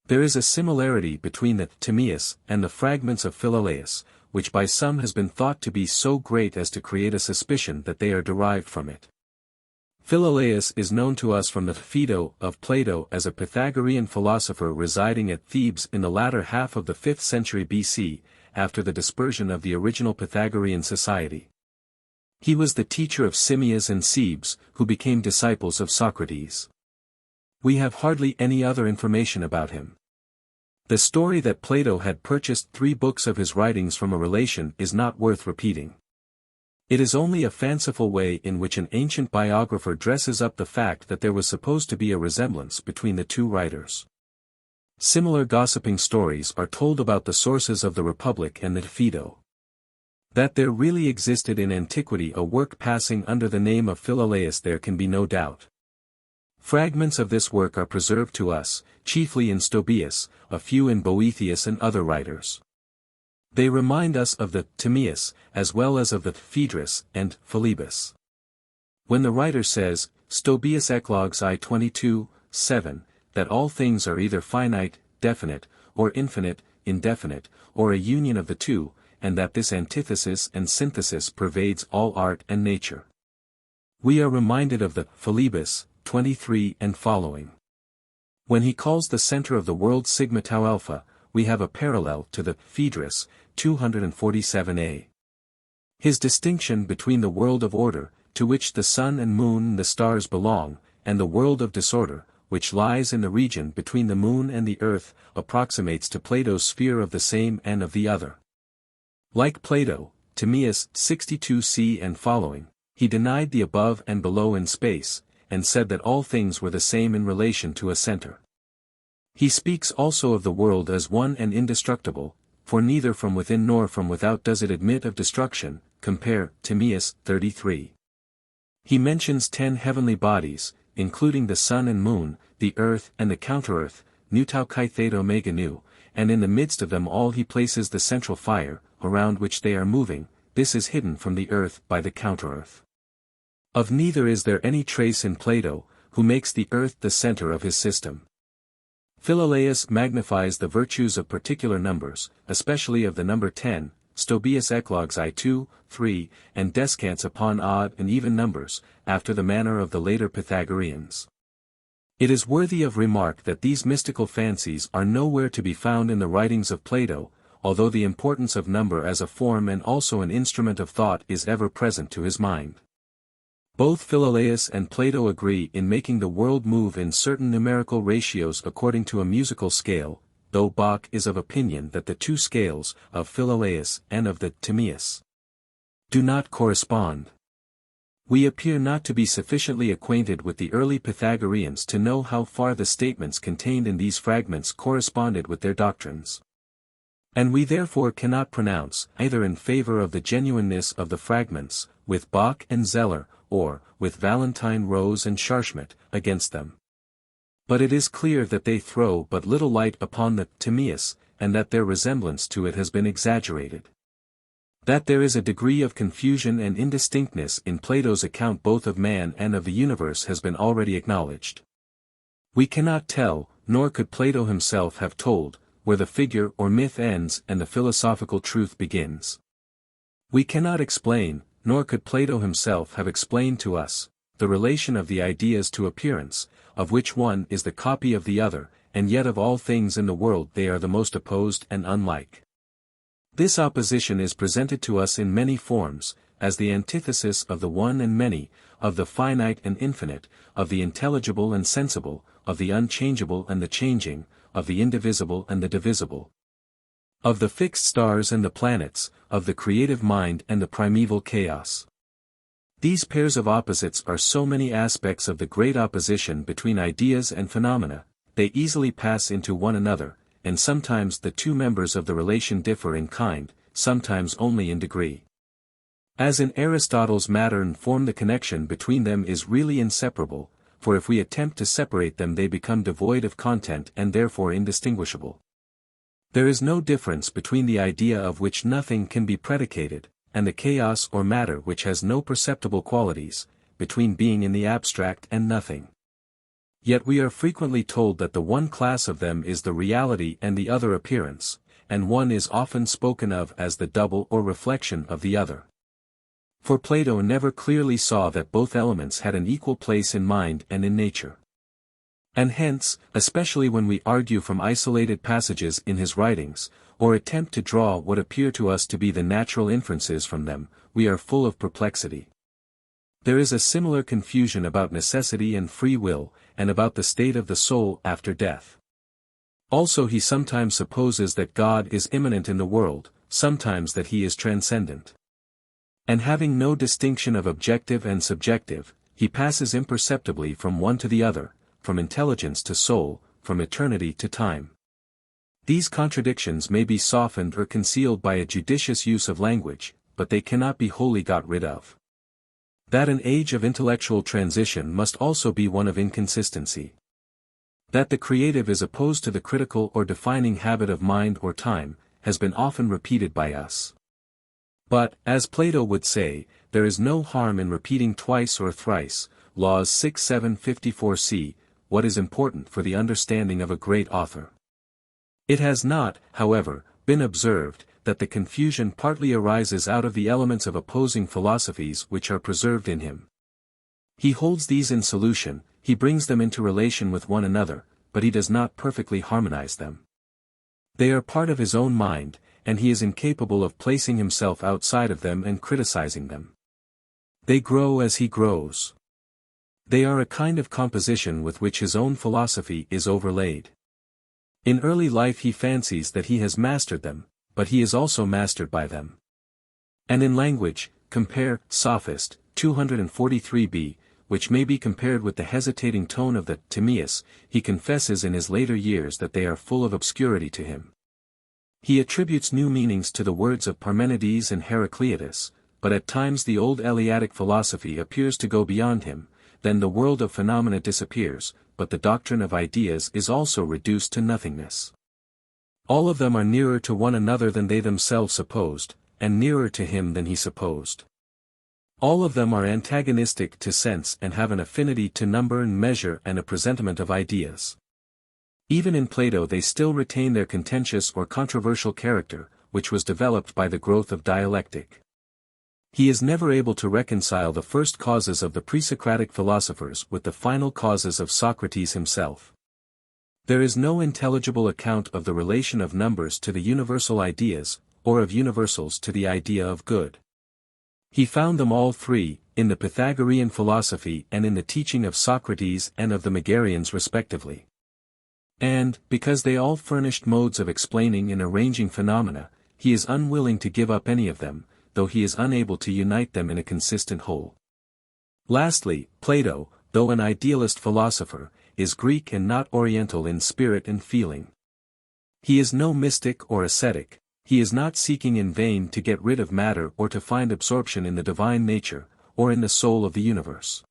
There is a similarity between the Timaeus and the fragments of Philolaus, which by some has been thought to be so great as to create a suspicion that they are derived from it. Philolaus is known to us from the Phaedo of Plato as a Pythagorean philosopher residing at Thebes in the latter half of the 5th century BC, after the dispersion of the original Pythagorean society. He was the teacher of Timaeus and Cebes, who became disciples of Socrates. We have hardly any other information about him. The story that Plato had purchased 3 books of his writings from a relation is not worth repeating. It is only a fanciful way in which an ancient biographer dresses up the fact that there was supposed to be a resemblance between the 2 writers. Similar gossiping stories are told about the sources of the Republic and the Phaedo. That there really existed in antiquity a work passing under the name of Philolaus there can be no doubt. Fragments of this work are preserved to us, chiefly in Stobaeus, a few in Boethius and other writers. They remind us of the Timaeus, as well as of the Phaedrus and Philebus. When the writer says, Stobaeus Eclogues I 22:7, that all things are either finite, definite, or infinite, indefinite, or a union of the two, and that this antithesis and synthesis pervades all art and nature. We are reminded of the Philebus 23 and following. When he calls the center of the world sigma tau alpha, we have a parallel to the Phaedrus 247a. His distinction between the world of order, to which the sun and moon and the stars belong, and the world of disorder, which lies in the region between the moon and the earth, approximates to Plato's sphere of the same and of the other. Like Plato, Timaeus 62c and following, he denied the above and below in space, and said that all things were the same in relation to a center. He speaks also of the world as one and indestructible, for neither from within nor from without does it admit of destruction, compare Timaeus 33. He mentions 10 heavenly bodies, including the sun and moon, the earth and the counter-earth, nu tau kai theta omega nu, and in the midst of them all he places the central fire, around which they are moving. This is hidden from the earth by the counter-earth. Of neither is there any trace in Plato, who makes the earth the center of his system. Philolaus magnifies the virtues of particular numbers, especially of the number 10, Stobaeus Eclogues I 2:3, and descants upon odd and even numbers, after the manner of the later Pythagoreans. It is worthy of remark that these mystical fancies are nowhere to be found in the writings of Plato, although the importance of number as a form and also an instrument of thought is ever present to his mind. Both Philolaus and Plato agree in making the world move in certain numerical ratios according to a musical scale, though Bach is of opinion that the 2 scales, of Philolaus and of the Timaeus, do not correspond. We appear not to be sufficiently acquainted with the early Pythagoreans to know how far the statements contained in these fragments corresponded with their doctrines. And we therefore cannot pronounce, either in favor of the genuineness of the fragments, with Bach and Zeller, or, with Valentine Rose and Scharschmidt, against them. But it is clear that they throw but little light upon the Timaeus, and that their resemblance to it has been exaggerated. That there is a degree of confusion and indistinctness in Plato's account both of man and of the universe has been already acknowledged. We cannot tell, nor could Plato himself have told, where the figure or myth ends and the philosophical truth begins. We cannot explain, nor could Plato himself have explained to us, the relation of the ideas to appearance, of which one is the copy of the other, and yet of all things in the world they are the most opposed and unlike. This opposition is presented to us in many forms, as the antithesis of the one and many, of the finite and infinite, of the intelligible and sensible, of the unchangeable and the changing, of the indivisible and the divisible, of the fixed stars and the planets, of the creative mind and the primeval chaos. These pairs of opposites are so many aspects of the great opposition between ideas and phenomena, they easily pass into one another, and sometimes the 2 members of the relation differ in kind, sometimes only in degree. As in Aristotle's matter and form the connection between them is really inseparable, for if we attempt to separate them they become devoid of content and therefore indistinguishable. There is no difference between the idea of which nothing can be predicated, and the chaos or matter which has no perceptible qualities, between being in the abstract and nothing. Yet we are frequently told that the one class of them is the reality and the other appearance, and one is often spoken of as the double or reflection of the other. For Plato never clearly saw that both elements had an equal place in mind and in nature. And hence, especially when we argue from isolated passages in his writings, or attempt to draw what appear to us to be the natural inferences from them, we are full of perplexity. There is a similar confusion about necessity and free will, and about the state of the soul after death. Also he sometimes supposes that God is immanent in the world, sometimes that he is transcendent. And having no distinction of objective and subjective, he passes imperceptibly from one to the other, from intelligence to soul, from eternity to time. These contradictions may be softened or concealed by a judicious use of language, but they cannot be wholly got rid of. That an age of intellectual transition must also be one of inconsistency. That the creative is opposed to the critical or defining habit of mind or time, has been often repeated by us. But, as Plato would say, there is no harm in repeating twice or thrice, Laws 6:7-54c, what is important for the understanding of a great author. It has not, however, been observed, that the confusion partly arises out of the elements of opposing philosophies which are preserved in him. He holds these in solution, he brings them into relation with one another, but he does not perfectly harmonize them. They are part of his own mind, and he is incapable of placing himself outside of them and criticizing them. They grow as he grows. They are a kind of composition with which his own philosophy is overlaid. In early life he fancies that he has mastered them, but he is also mastered by them. And in language, compare Sophist, 243b, which may be compared with the hesitating tone of the Timaeus, he confesses in his later years that they are full of obscurity to him. He attributes new meanings to the words of Parmenides and Heraclitus, but at times the old Eleatic philosophy appears to go beyond him, then the world of phenomena disappears, but the doctrine of ideas is also reduced to nothingness. All of them are nearer to one another than they themselves supposed, and nearer to him than he supposed. All of them are antagonistic to sense and have an affinity to number and measure and a presentiment of ideas. Even in Plato they still retain their contentious or controversial character, which was developed by the growth of dialectic. He is never able to reconcile the first causes of the pre-Socratic philosophers with the final causes of Socrates himself. There is no intelligible account of the relation of numbers to the universal ideas, or of universals to the idea of good. He found them all three, in the Pythagorean philosophy and in the teaching of Socrates and of the Megarians respectively. And, because they all furnished modes of explaining and arranging phenomena, he is unwilling to give up any of them, though he is unable to unite them in a consistent whole. Lastly, Plato, though an idealist philosopher, is Greek and not Oriental in spirit and feeling. He is no mystic or ascetic, he is not seeking in vain to get rid of matter or to find absorption in the divine nature, or in the soul of the universe.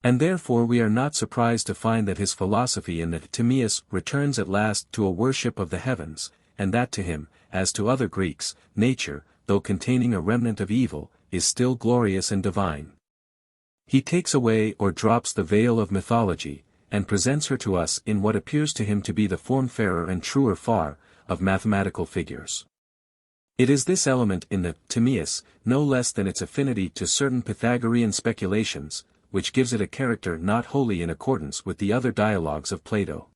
And therefore we are not surprised to find that his philosophy in the Timaeus returns at last to a worship of the heavens, and that to him, as to other Greeks, nature, though containing a remnant of evil, is still glorious and divine. He takes away or drops the veil of mythology, and presents her to us in what appears to him to be the form fairer and truer far, of mathematical figures. It is this element in the Timaeus, no less than its affinity to certain Pythagorean speculations, which gives it a character not wholly in accordance with the other dialogues of Plato.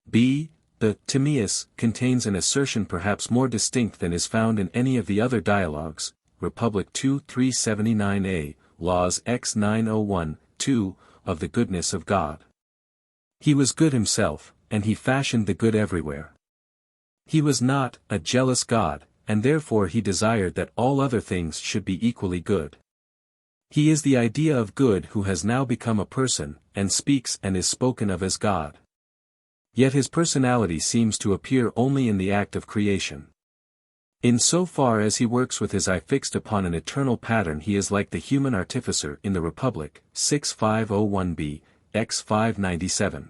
B. The Timaeus contains an assertion perhaps more distinct than is found in any of the other dialogues, Republic 2:379a, Laws X 901, 2, of the goodness of God. He was good himself, and he fashioned the good everywhere. He was not a jealous God, and therefore he desired that all other things should be equally good. He is the idea of good who has now become a person, and speaks and is spoken of as God. Yet his personality seems to appear only in the act of creation. In so far as he works with his eye fixed upon an eternal pattern he is like the human artificer in the Republic, 6501b, x 597.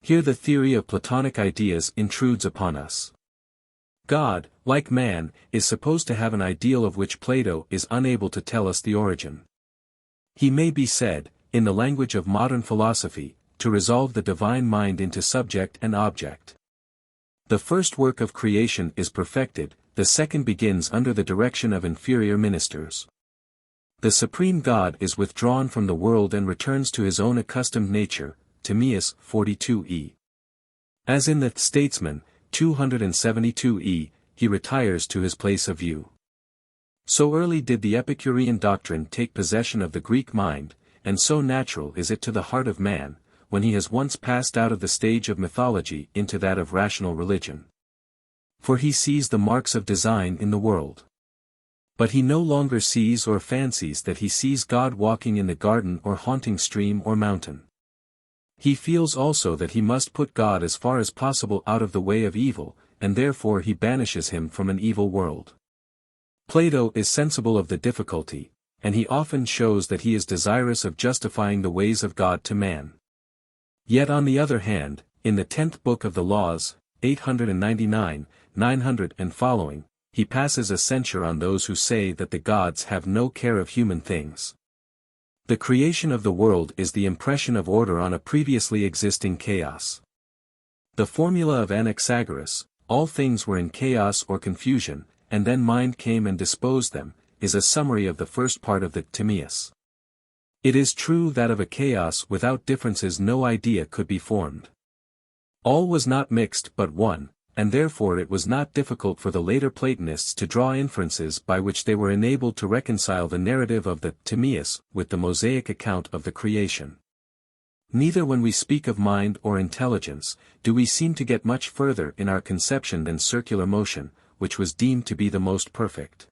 Here the theory of Platonic ideas intrudes upon us. God, like man, is supposed to have an ideal of which Plato is unable to tell us the origin. He may be said, in the language of modern philosophy, to resolve the divine mind into subject and object. The first work of creation is perfected, the second begins under the direction of inferior ministers. The supreme God is withdrawn from the world and returns to his own accustomed nature, Timaeus 42e. As in the Statesman, 272e, he retires to his place of view. So early did the Epicurean doctrine take possession of the Greek mind, and so natural is it to the heart of man, when he has once passed out of the stage of mythology into that of rational religion. For he sees the marks of design in the world. But he no longer sees or fancies that he sees God walking in the garden or haunting stream or mountain. He feels also that he must put God as far as possible out of the way of evil, and therefore he banishes him from an evil world. Plato is sensible of the difficulty, and he often shows that he is desirous of justifying the ways of God to man. Yet on the other hand, in the 10th book of the Laws, 899, 900 and following, he passes a censure on those who say that the gods have no care of human things. The creation of the world is the impression of order on a previously existing chaos. The formula of Anaxagoras, all things were in chaos or confusion, and then mind came and disposed them, is a summary of the first part of the Timaeus. It is true that of a chaos without differences no idea could be formed. All was not mixed but one, and therefore it was not difficult for the later Platonists to draw inferences by which they were enabled to reconcile the narrative of the Timaeus with the Mosaic account of the creation. Neither when we speak of mind or intelligence, do we seem to get much further in our conception than circular motion, which was deemed to be the most perfect.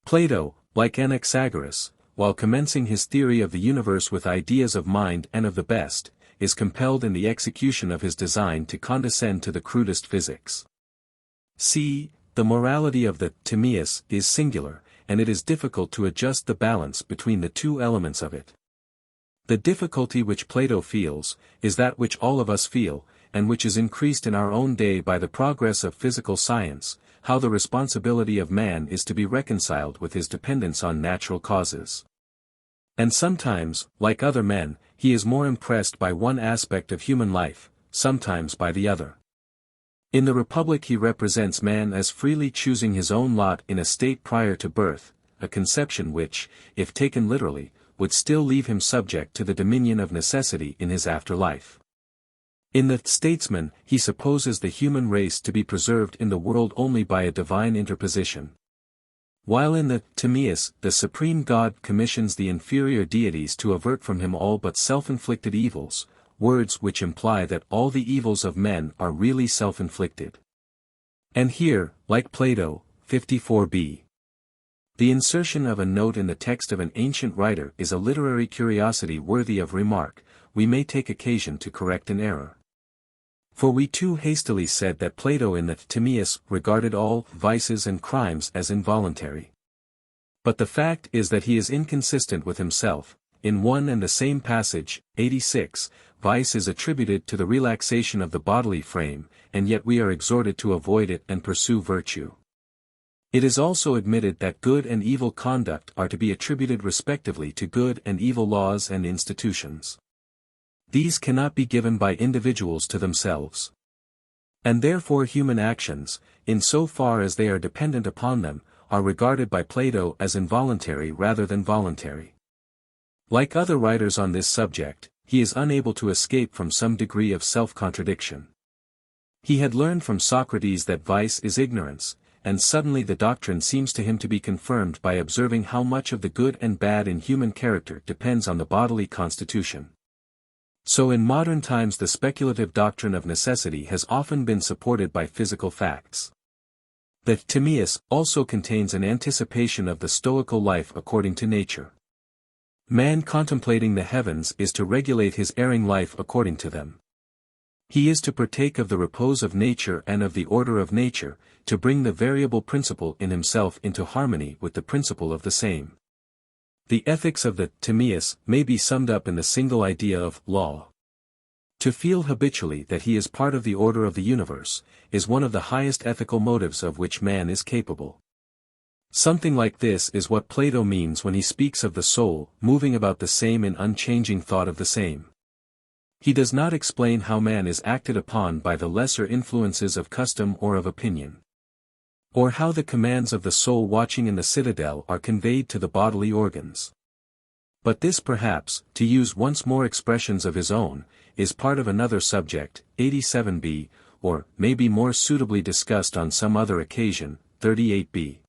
Plato, like Anaxagoras, while commencing his theory of the universe with ideas of mind and of the best, is compelled in the execution of his design to condescend to the crudest physics. See, the morality of the Timaeus is singular, and it is difficult to adjust the balance between the two elements of it. The difficulty which Plato feels, is that which all of us feel, and which is increased in our own day by the progress of physical science, how the responsibility of man is to be reconciled with his dependence on natural causes. And sometimes, like other men, he is more impressed by one aspect of human life, sometimes by the other. In the Republic he represents man as freely choosing his own lot in a state prior to birth, a conception which, if taken literally, would still leave him subject to the dominion of necessity in his afterlife. In the Statesman, he supposes the human race to be preserved in the world only by a divine interposition. While in the Timaeus the supreme God commissions the inferior deities to avert from him all but self-inflicted evils, words which imply that all the evils of men are really self-inflicted. And here, like Plato, 54b. The insertion of a note in the text of an ancient writer is a literary curiosity worthy of remark. We may take occasion to correct an error. For we too hastily said that Plato in the Timaeus regarded all vices and crimes as involuntary. But the fact is that he is inconsistent with himself. In one and the same passage, 86, vice is attributed to the relaxation of the bodily frame, and yet we are exhorted to avoid it and pursue virtue. It is also admitted that good and evil conduct are to be attributed respectively to good and evil laws and institutions. These cannot be given by individuals to themselves. And therefore human actions, in so far as they are dependent upon them, are regarded by Plato as involuntary rather than voluntary. Like other writers on this subject, he is unable to escape from some degree of self-contradiction. He had learned from Socrates that vice is ignorance, and suddenly the doctrine seems to him to be confirmed by observing how much of the good and bad in human character depends on the bodily constitution. So in modern times the speculative doctrine of necessity has often been supported by physical facts. The Timaeus also contains an anticipation of the stoical life according to nature. Man contemplating the heavens is to regulate his erring life according to them. He is to partake of the repose of nature and of the order of nature, to bring the variable principle in himself into harmony with the principle of the same. The ethics of the Timaeus may be summed up in the single idea of law. To feel habitually that he is part of the order of the universe, is one of the highest ethical motives of which man is capable. Something like this is what Plato means when he speaks of the soul moving about the same in unchanging thought of the same. He does not explain how man is acted upon by the lesser influences of custom or of opinion, or how the commands of the soul watching in the citadel are conveyed to the bodily organs. But this perhaps, to use once more expressions of his own, is part of another subject, 87b, or may be more suitably discussed on some other occasion, 38b.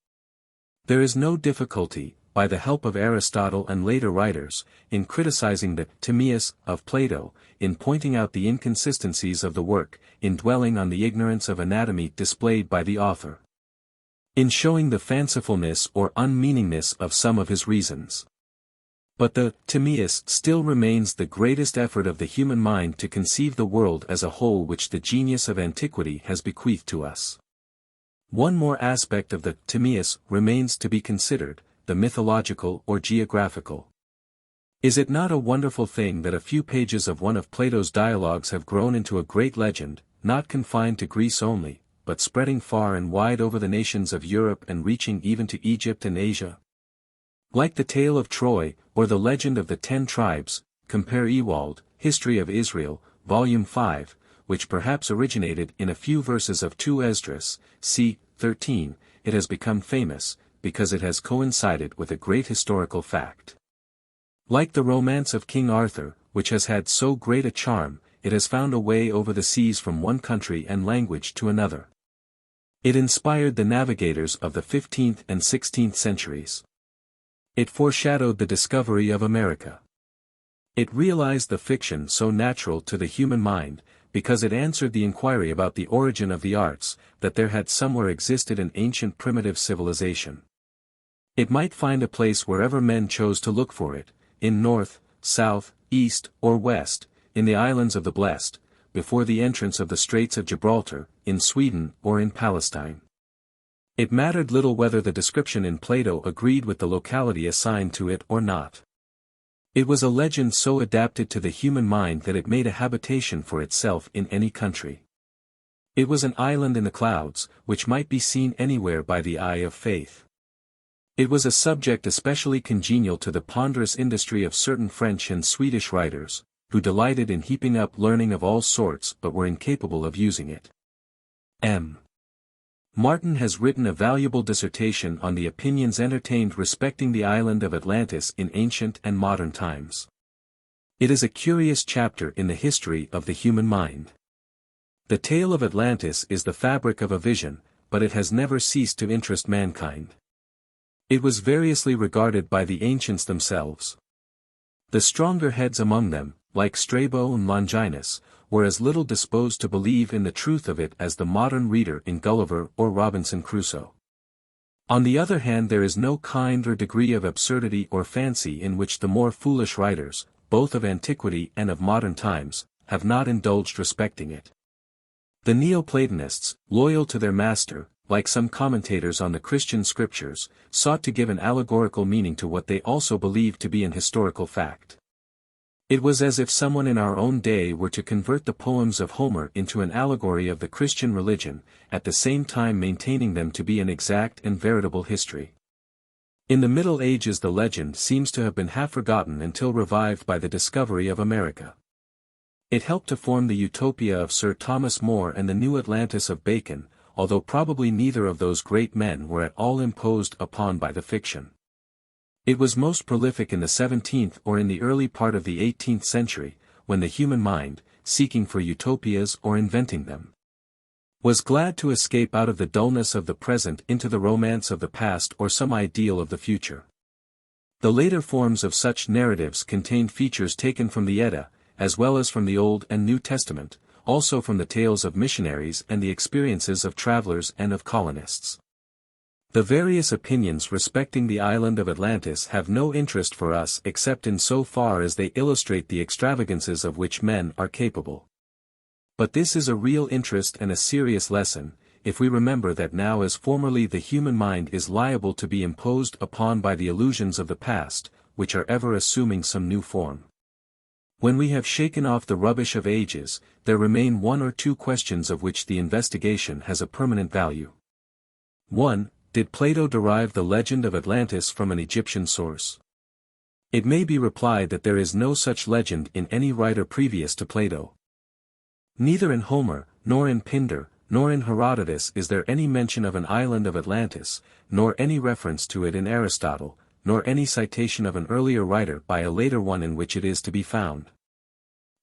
There is no difficulty, by the help of Aristotle and later writers, in criticizing the Timaeus of Plato, in pointing out the inconsistencies of the work, in dwelling on the ignorance of anatomy displayed by the author, in showing the fancifulness or unmeaningness of some of his reasons. But the Timaeus still remains the greatest effort of the human mind to conceive the world as a whole which the genius of antiquity has bequeathed to us. One more aspect of the Timaeus remains to be considered, the mythological or geographical. Is it not a wonderful thing that a few pages of one of Plato's dialogues have grown into a great legend, not confined to Greece only, but spreading far and wide over the nations of Europe and reaching even to Egypt and Asia? Like the tale of Troy, or the legend of the 10 tribes, compare Ewald, History of Israel, Volume 5, which perhaps originated in a few verses of 2 Esdras, c. 13, it has become famous, because it has coincided with a great historical fact. Like the romance of King Arthur, which has had so great a charm, it has found a way over the seas from one country and language to another. It inspired the navigators of the 15th and 16th centuries. It foreshadowed the discovery of America. It realized the fiction so natural to the human mind, because it answered the inquiry about the origin of the arts, that there had somewhere existed an ancient primitive civilization. It might find a place wherever men chose to look for it, in north, south, east, or west, in the islands of the blessed, before the entrance of the Straits of Gibraltar, in Sweden or in Palestine. It mattered little whether the description in Plato agreed with the locality assigned to it or not. It was a legend so adapted to the human mind that it made a habitation for itself in any country. It was an island in the clouds, which might be seen anywhere by the eye of faith. It was a subject especially congenial to the ponderous industry of certain French and Swedish writers, who delighted in heaping up learning of all sorts but were incapable of using it. M. Martin has written a valuable dissertation on the opinions entertained respecting the island of Atlantis in ancient and modern times. It is a curious chapter in the history of the human mind. The tale of Atlantis is the fabric of a vision, but it has never ceased to interest mankind. It was variously regarded by the ancients themselves. The stronger heads among them, like Strabo and Longinus, were as little disposed to believe in the truth of it as the modern reader in Gulliver or Robinson Crusoe. On the other hand, there is no kind or degree of absurdity or fancy in which the more foolish writers, both of antiquity and of modern times, have not indulged respecting it. The Neoplatonists, loyal to their master, like some commentators on the Christian scriptures, sought to give an allegorical meaning to what they also believed to be an historical fact. It was as if someone in our own day were to convert the poems of Homer into an allegory of the Christian religion, at the same time maintaining them to be an exact and veritable history. In the Middle Ages the legend seems to have been half forgotten until revived by the discovery of America. It helped to form the utopia of Sir Thomas More and the New Atlantis of Bacon, although probably neither of those great men were at all imposed upon by the fiction. It was most prolific in the 17th or in the early part of the 18th century, when the human mind, seeking for utopias or inventing them, was glad to escape out of the dullness of the present into the romance of the past or some ideal of the future. The later forms of such narratives contained features taken from the Edda, as well as from the Old and New Testament, also from the tales of missionaries and the experiences of travelers and of colonists. The various opinions respecting the island of Atlantis have no interest for us except in so far as they illustrate the extravagances of which men are capable. But this is a real interest and a serious lesson, if we remember that now as formerly the human mind is liable to be imposed upon by the illusions of the past, which are ever assuming some new form. When we have shaken off the rubbish of ages, there remain one or two questions of which the investigation has a permanent value. 1. Did Plato derive the legend of Atlantis from an Egyptian source? It may be replied that there is no such legend in any writer previous to Plato. Neither in Homer, nor in Pindar, nor in Herodotus is there any mention of an island of Atlantis, nor any reference to it in Aristotle, nor any citation of an earlier writer by a later one in which it is to be found.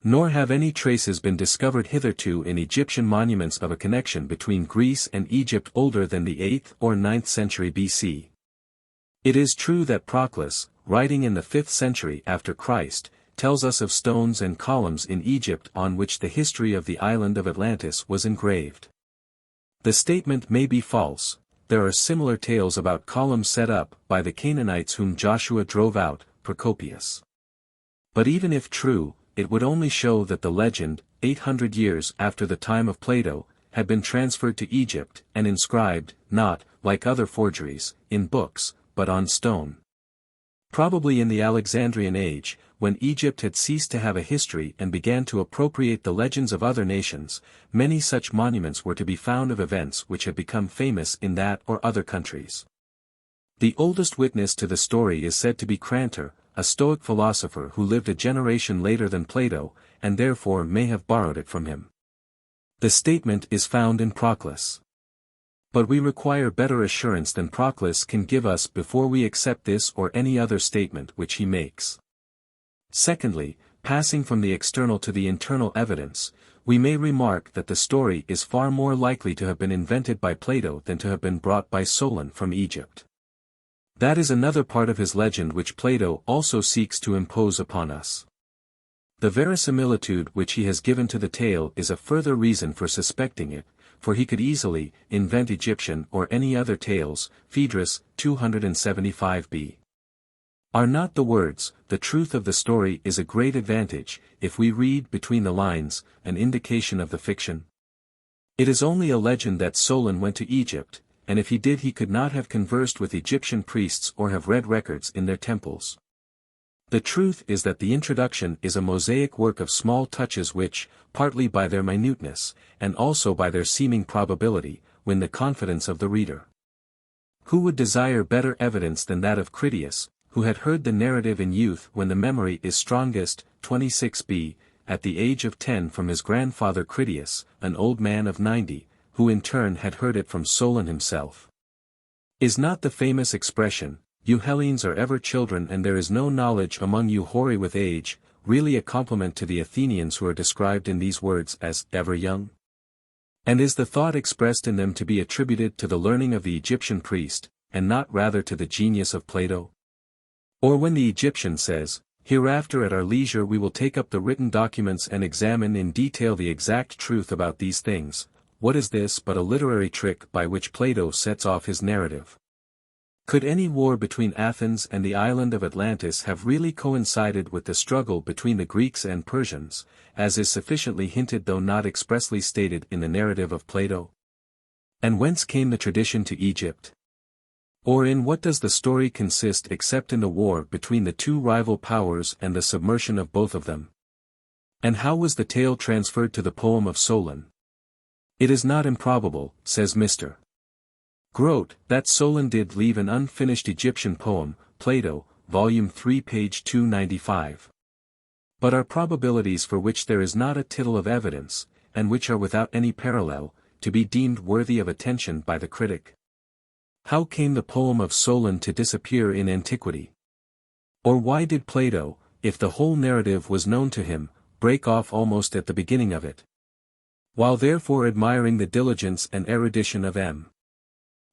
Nor have any traces been discovered hitherto in Egyptian monuments of a connection between Greece and Egypt older than the 8th or 9th century BC. It is true that Proclus, writing in the 5th century after Christ, tells us of stones and columns in Egypt on which the history of the island of Atlantis was engraved. The statement may be false. There are similar tales about columns set up by the Canaanites whom Joshua drove out, Procopius. But even if true, it would only show that the legend, 800 years after the time of Plato, had been transferred to Egypt and inscribed, not, like other forgeries, in books, but on stone. Probably in the Alexandrian age, when Egypt had ceased to have a history and began to appropriate the legends of other nations, many such monuments were to be found of events which had become famous in that or other countries. The oldest witness to the story is said to be Crantor, a Stoic philosopher who lived a generation later than Plato, and therefore may have borrowed it from him. The statement is found in Proclus. But we require better assurance than Proclus can give us before we accept this or any other statement which he makes. Secondly, passing from the external to the internal evidence, we may remark that the story is far more likely to have been invented by Plato than to have been brought by Solon from Egypt. That is another part of his legend which Plato also seeks to impose upon us. The verisimilitude which he has given to the tale is a further reason for suspecting it, for he could easily invent Egyptian or any other tales. Phaedrus, 275b. Are not the words, "the truth of the story is a great advantage," if we read between the lines, an indication of the fiction? It is only a legend that Solon went to Egypt, and if he did he could not have conversed with Egyptian priests or have read records in their temples. The truth is that the introduction is a mosaic work of small touches which, partly by their minuteness, and also by their seeming probability, win the confidence of the reader. Who would desire better evidence than that of Critias, who had heard the narrative in youth when the memory is strongest, 26b, at the age of 10 from his grandfather Critias, an old man of 90, who in turn had heard it from Solon himself? Is not the famous expression, "You Hellenes are ever children and there is no knowledge among you hoary with age," really a compliment to the Athenians who are described in these words as ever young? And is the thought expressed in them to be attributed to the learning of the Egyptian priest, and not rather to the genius of Plato? Or when the Egyptian says, "Hereafter at our leisure we will take up the written documents and examine in detail the exact truth about these things," what is this but a literary trick by which Plato sets off his narrative? Could any war between Athens and the island of Atlantis have really coincided with the struggle between the Greeks and Persians, as is sufficiently hinted though not expressly stated in the narrative of Plato? And whence came the tradition to Egypt? Or in what does the story consist except in the war between the two rival powers and the submersion of both of them? And how was the tale transferred to the poem of Solon? It is not improbable, says Mr. Grote, that Solon did leave an unfinished Egyptian poem, Plato, Volume 3 page 295. But are probabilities for which there is not a tittle of evidence, and which are without any parallel, to be deemed worthy of attention by the critic? How came the poem of Solon to disappear in antiquity? Or why did Plato, if the whole narrative was known to him, break off almost at the beginning of it? While therefore admiring the diligence and erudition of M.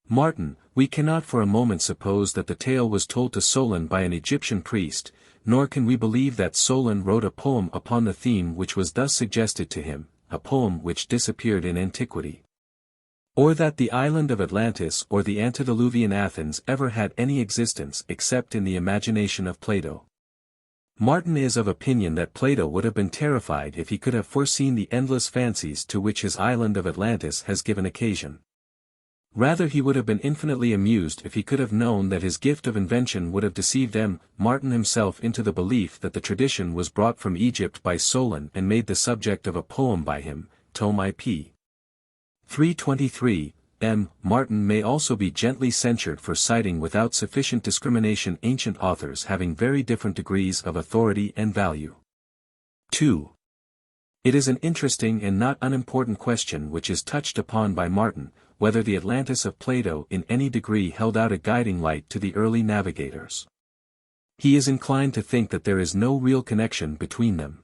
Martin, we cannot for a moment suppose that the tale was told to Solon by an Egyptian priest, nor can we believe that Solon wrote a poem upon the theme which was thus suggested to him, a poem which disappeared in antiquity. Or that the island of Atlantis or the antediluvian Athens ever had any existence except in the imagination of Plato. Martin is of opinion that Plato would have been terrified if he could have foreseen the endless fancies to which his island of Atlantis has given occasion. Rather he would have been infinitely amused if he could have known that his gift of invention would have deceived M. Martin himself into the belief that the tradition was brought from Egypt by Solon and made the subject of a poem by him, Tome IP. 323, M. Martin may also be gently censured for citing without sufficient discrimination ancient authors having very different degrees of authority and value. 2. It is an interesting and not unimportant question which is touched upon by Martin, whether the Atlantis of Plato in any degree held out a guiding light to the early navigators. He is inclined to think that there is no real connection between them.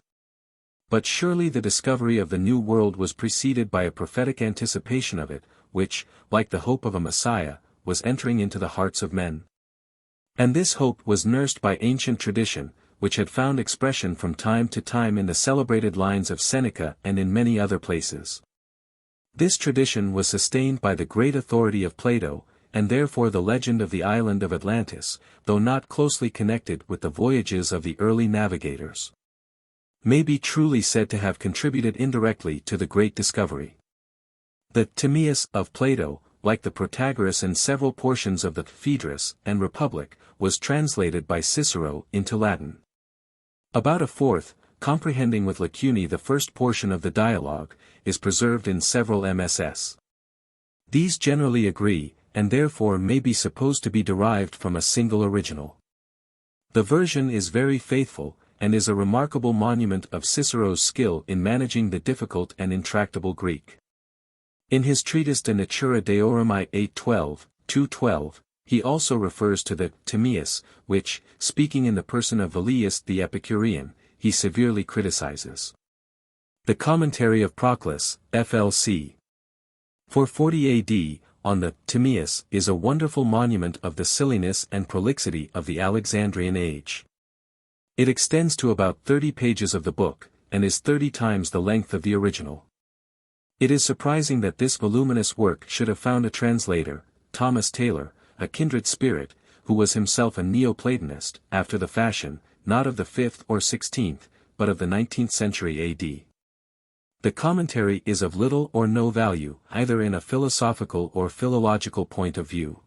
But surely the discovery of the New World was preceded by a prophetic anticipation of it, which, like the hope of a Messiah, was entering into the hearts of men. And this hope was nursed by ancient tradition, which had found expression from time to time in the celebrated lines of Seneca and in many other places. This tradition was sustained by the great authority of Plato, and therefore the legend of the island of Atlantis, though not closely connected with the voyages of the early navigators, may be truly said to have contributed indirectly to the great discovery. The Timaeus of Plato, like the Protagoras and several portions of the Phaedrus and Republic, was translated by Cicero into Latin. About a fourth, comprehending with lacunae the first portion of the dialogue, is preserved in several MSS. These generally agree, and therefore may be supposed to be derived from a single original. The version is very faithful, and is a remarkable monument of Cicero's skill in managing the difficult and intractable Greek. In his treatise De Natura Deorum I 8:12, 2:12, he also refers to the Timaeus, which, speaking in the person of Velleius the Epicurean, he severely criticizes. The commentary of Proclus, FLC. 440 AD, on the Timaeus is a wonderful monument of the silliness and prolixity of the Alexandrian age. It extends to about 30 pages of the book, and is 30 times the length of the original. It is surprising that this voluminous work should have found a translator, Thomas Taylor, a kindred spirit, who was himself a Neoplatonist, after the fashion, not of the 5th or 16th, but of the 19th century AD. The commentary is of little or no value, either in a philosophical or philological point of view.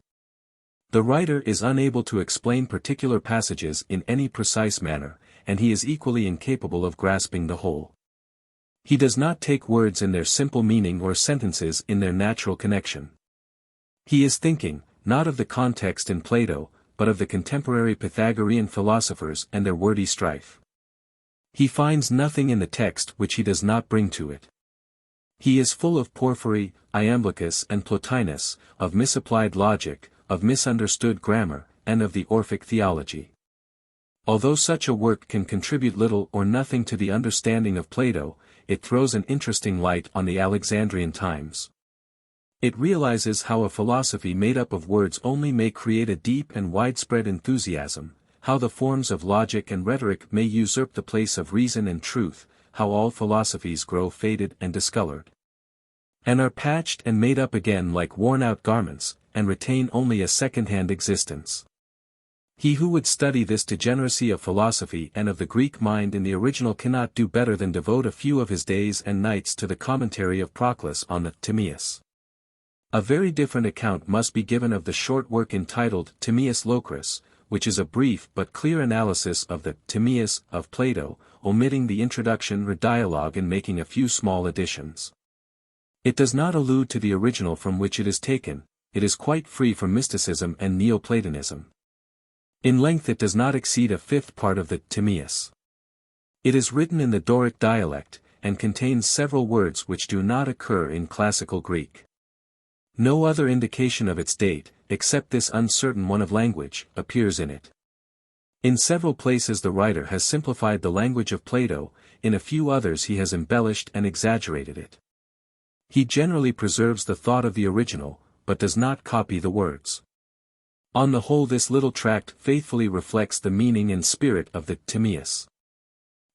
The writer is unable to explain particular passages in any precise manner, and he is equally incapable of grasping the whole. He does not take words in their simple meaning or sentences in their natural connection. He is thinking, not of the context in Plato, but of the contemporary Pythagorean philosophers and their wordy strife. He finds nothing in the text which he does not bring to it. He is full of Porphyry, Iamblichus and Plotinus, of misapplied logic, of misunderstood grammar, and of the Orphic theology. Although such a work can contribute little or nothing to the understanding of Plato, it throws an interesting light on the Alexandrian times. It realizes how a philosophy made up of words only may create a deep and widespread enthusiasm, how the forms of logic and rhetoric may usurp the place of reason and truth, how all philosophies grow faded and discolored, and are patched and made up again like worn-out garments, and retain only a second-hand existence. He who would study this degeneracy of philosophy and of the Greek mind in the original cannot do better than devote a few of his days and nights to the commentary of Proclus on the Timaeus. A very different account must be given of the short work entitled Timaeus Locris, which is a brief but clear analysis of the Timaeus of Plato, omitting the introduction or dialogue and making a few small additions. It does not allude to the original from which it is taken, it is quite free from mysticism and Neoplatonism. In length it does not exceed a fifth part of the Timaeus. It is written in the Doric dialect, and contains several words which do not occur in classical Greek. No other indication of its date, except this uncertain one of language, appears in it. In several places the writer has simplified the language of Plato, in a few others he has embellished and exaggerated it. He generally preserves the thought of the original, but does not copy the words. On the whole this little tract faithfully reflects the meaning and spirit of the Timaeus.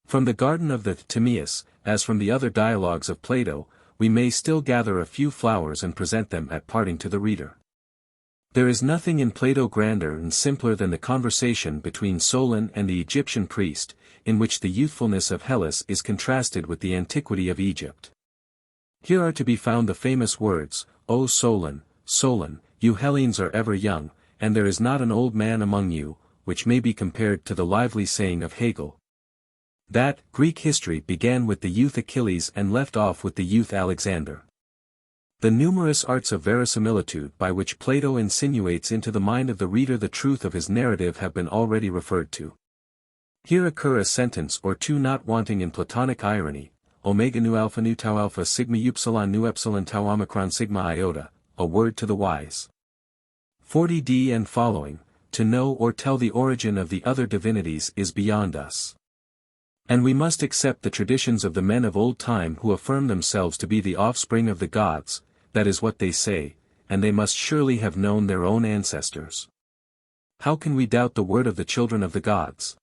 From the garden of the Timaeus, as from the other dialogues of Plato, we may still gather a few flowers and present them at parting to the reader. There is nothing in Plato grander and simpler than the conversation between Solon and the Egyptian priest, in which the youthfulness of Hellas is contrasted with the antiquity of Egypt. Here are to be found the famous words, "O Solon, Solon, you Hellenes are ever young, and there is not an old man among you," which may be compared to the lively saying of Hegel, that Greek history began with the youth Achilles and left off with the youth Alexander. The numerous arts of verisimilitude by which Plato insinuates into the mind of the reader the truth of his narrative have been already referred to. Here occur a sentence or two not wanting in Platonic irony, omega nu tau alpha sigma upsilon nu epsilon tau omicron sigma iota, a word to the wise. 40d and following, to know or tell the origin of the other divinities is beyond us. And we must accept the traditions of the men of old time who affirm themselves to be the offspring of the gods, that is what they say, and they must surely have known their own ancestors. How can we doubt the word of the children of the gods?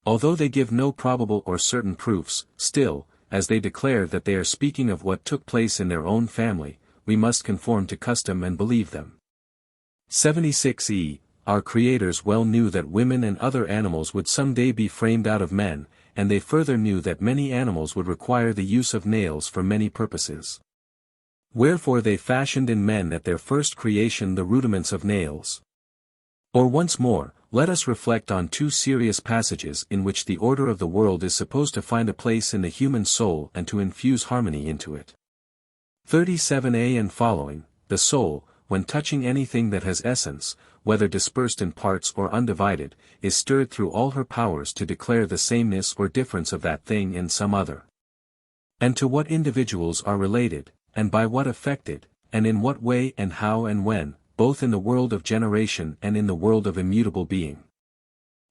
Although they give no probable or certain proofs, still, as they declare that they are speaking of what took place in their own family, we must conform to custom and believe them. 76e. Our creators well knew that women and other animals would someday be framed out of men, and they further knew that many animals would require the use of nails for many purposes. Wherefore they fashioned in men at their first creation the rudiments of nails. Or once more, let us reflect on two serious passages in which the order of the world is supposed to find a place in the human soul and to infuse harmony into it. 37a and following, the soul, when touching anything that has essence, whether dispersed in parts or undivided, is stirred through all her powers to declare the sameness or difference of that thing in some other. And to what individuals are related, and by what affected, and in what way and how and when, both in the world of generation and in the world of immutable being.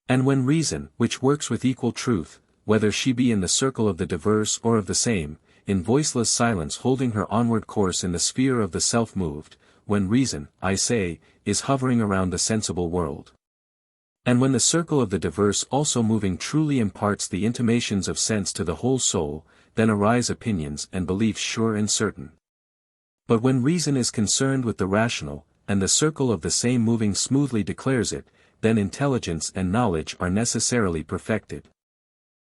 And when reason, which works with equal truth, whether she be in the circle of the diverse or of the same, in voiceless silence holding her onward course in the sphere of the self-moved, when reason, I say, is hovering around the sensible world. And when the circle of the diverse also moving truly imparts the intimations of sense to the whole soul, then arise opinions and beliefs sure and certain. But when reason is concerned with the rational, and the circle of the same moving smoothly declares it, then intelligence and knowledge are necessarily perfected.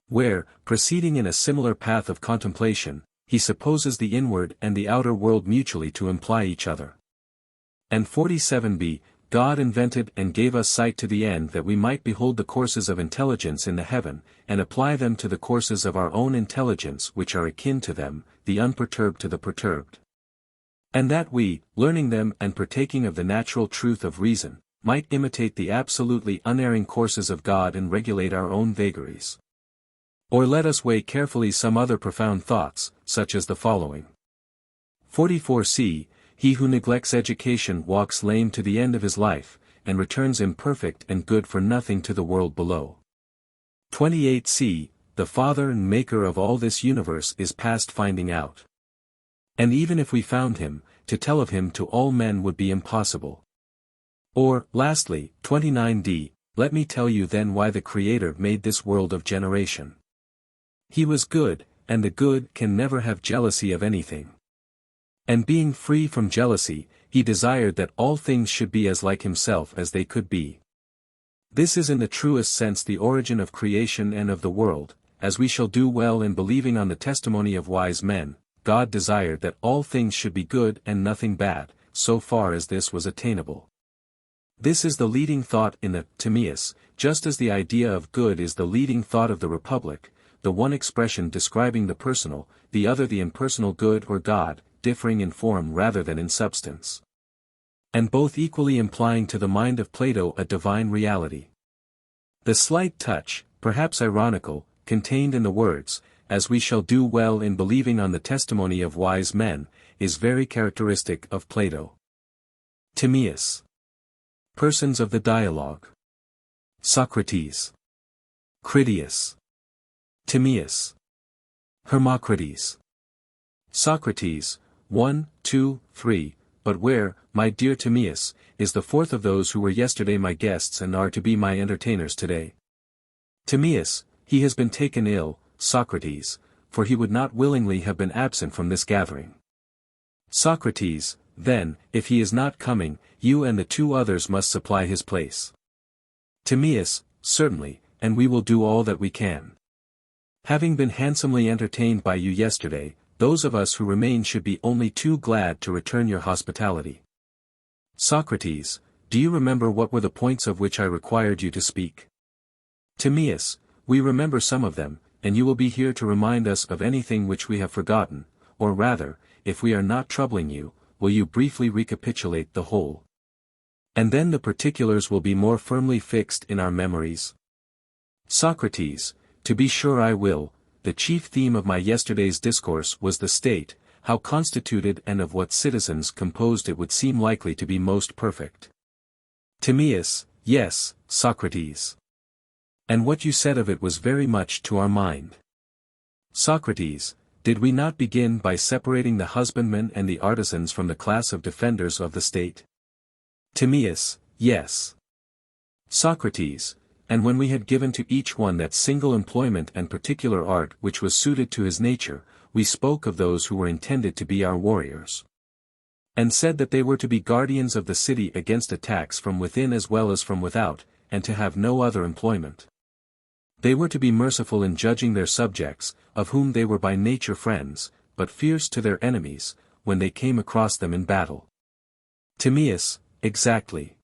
Where, proceeding in a similar path of contemplation, he supposes the inward and the outer world mutually to imply each other. And 47b, God invented and gave us sight to the end that we might behold the courses of intelligence in the heaven, and apply them to the courses of our own intelligence which are akin to them, the unperturbed to the perturbed. And that we, learning them and partaking of the natural truth of reason, might imitate the absolutely unerring courses of God and regulate our own vagaries. Or let us weigh carefully some other profound thoughts, such as the following. 44c, he who neglects education walks lame to the end of his life, and returns imperfect and good for nothing to the world below. 28c, the Father and Maker of all this universe is past finding out. And even if we found him, to tell of him to all men would be impossible. Or, lastly, 29d, let me tell you then why the Creator made this world of generation. He was good, and the good can never have jealousy of anything. And being free from jealousy, he desired that all things should be as like himself as they could be. This is in the truest sense the origin of creation and of the world, as we shall do well in believing on the testimony of wise men. God desired that all things should be good and nothing bad, so far as this was attainable. This is the leading thought in the Timaeus, just as the idea of good is the leading thought of the Republic, the one expression describing the personal, the other the impersonal good or God, differing in form rather than in substance. And both equally implying to the mind of Plato a divine reality. The slight touch, perhaps ironical, contained in the words, as we shall do well in believing on the testimony of wise men, is very characteristic of Plato. Timaeus. Persons of the dialogue. Socrates. Critias. Timaeus. Hermocrates. Socrates, 1, 2, 3, but where, my dear Timaeus, is the fourth of those who were yesterday my guests and are to be my entertainers today? Timaeus, he has been taken ill, Socrates, for he would not willingly have been absent from this gathering. Socrates, then, if he is not coming, you and the two others must supply his place. Timaeus, certainly, and we will do all that we can. Having been handsomely entertained by you yesterday, those of us who remain should be only too glad to return your hospitality. Socrates, do you remember what were the points of which I required you to speak? Timaeus, we remember some of them, and you will be here to remind us of anything which we have forgotten, or rather, if we are not troubling you, will you briefly recapitulate the whole? And then the particulars will be more firmly fixed in our memories. Socrates, to be sure I will. The chief theme of my yesterday's discourse was the state, how constituted and of what citizens composed it would seem likely to be most perfect. Timaeus, yes, Socrates. And what you said of it was very much to our mind. Socrates, did we not begin by separating the husbandmen and the artisans from the class of defenders of the state? Timaeus, yes. Socrates, and when we had given to each one that single employment and particular art which was suited to his nature, we spoke of those who were intended to be our warriors. And said that they were to be guardians of the city against attacks from within as well as from without, and to have no other employment. They were to be merciful in judging their subjects, of whom they were by nature friends, but fierce to their enemies, when they came across them in battle. Timaeus, exactly.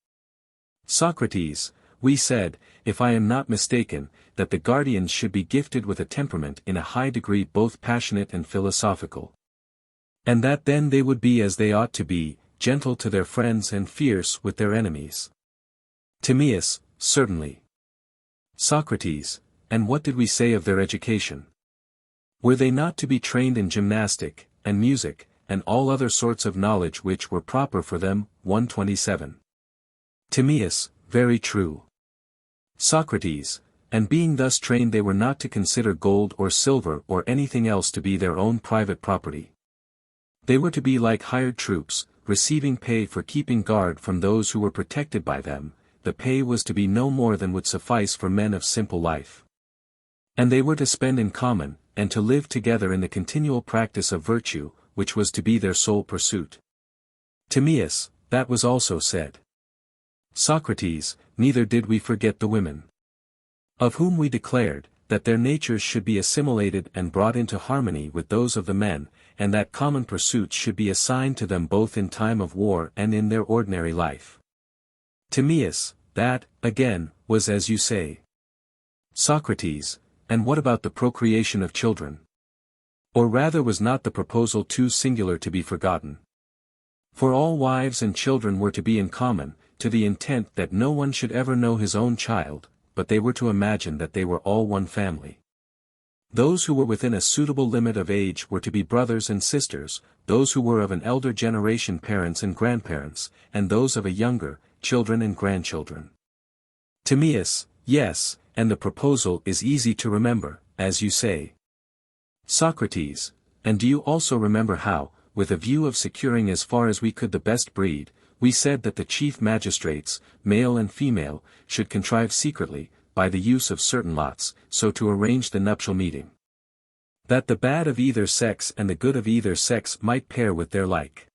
Socrates, we said, if I am not mistaken, that the guardians should be gifted with a temperament in a high degree both passionate and philosophical. And that then they would be as they ought to be, gentle to their friends and fierce with their enemies. Timaeus, certainly. Socrates, and what did we say of their education? Were they not to be trained in gymnastic, and music, and all other sorts of knowledge which were proper for them? 127. Timaeus, very true. Socrates, and being thus trained they were not to consider gold or silver or anything else to be their own private property. They were to be like hired troops, receiving pay for keeping guard from those who were protected by them. The pay was to be no more than would suffice for men of simple life. And they were to spend in common, and to live together in the continual practice of virtue, which was to be their sole pursuit. Timaeus, that was also said. Socrates, neither did we forget the women. Of whom we declared, that their natures should be assimilated and brought into harmony with those of the men, and that common pursuits should be assigned to them both in time of war and in their ordinary life. Timaeus, that, again, was as you say. Socrates, and what about the procreation of children? Or rather was not the proposal too singular to be forgotten? For all wives and children were to be in common, to the intent that no one should ever know his own child, but they were to imagine that they were all one family. Those who were within a suitable limit of age were to be brothers and sisters, those who were of an elder generation parents and grandparents, and those of a younger, children and grandchildren. Timaeus, yes, and the proposal is easy to remember, as you say. Socrates, and do you also remember how, with a view of securing as far as we could the best breed, we said that the chief magistrates, male and female, should contrive secretly, by the use of certain lots, so to arrange the nuptial meeting, that the bad of either sex and the good of either sex might pair with their like.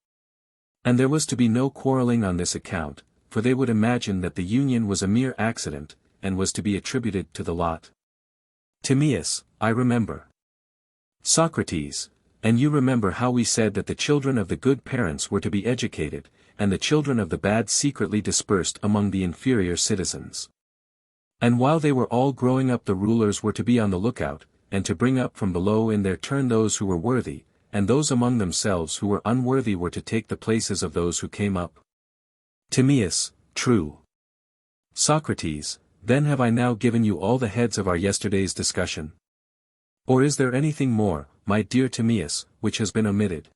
And there was to be no quarrelling on this account, for they would imagine that the union was a mere accident, and was to be attributed to the lot. Timaeus, I remember. Socrates, and you remember how we said that the children of the good parents were to be educated, and the children of the bad secretly dispersed among the inferior citizens. And while they were all growing up the rulers were to be on the lookout, and to bring up from below in their turn those who were worthy, and those among themselves who were unworthy were to take the places of those who came up. Timaeus, true. Socrates, then have I now given you all the heads of our yesterday's discussion? Or is there anything more, my dear Timaeus, which has been omitted?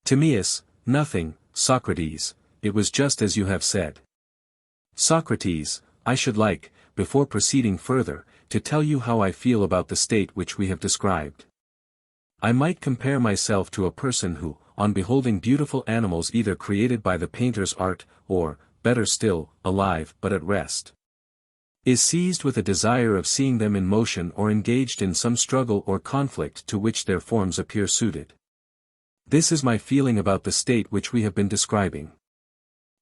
Timaeus, nothing, Socrates, it was just as you have said. Socrates, I should like, before proceeding further, to tell you how I feel about the state which we have described. I might compare myself to a person who, on beholding beautiful animals either created by the painter's art, or, better still, alive but at rest, is seized with a desire of seeing them in motion or engaged in some struggle or conflict to which their forms appear suited. This is my feeling about the state which we have been describing.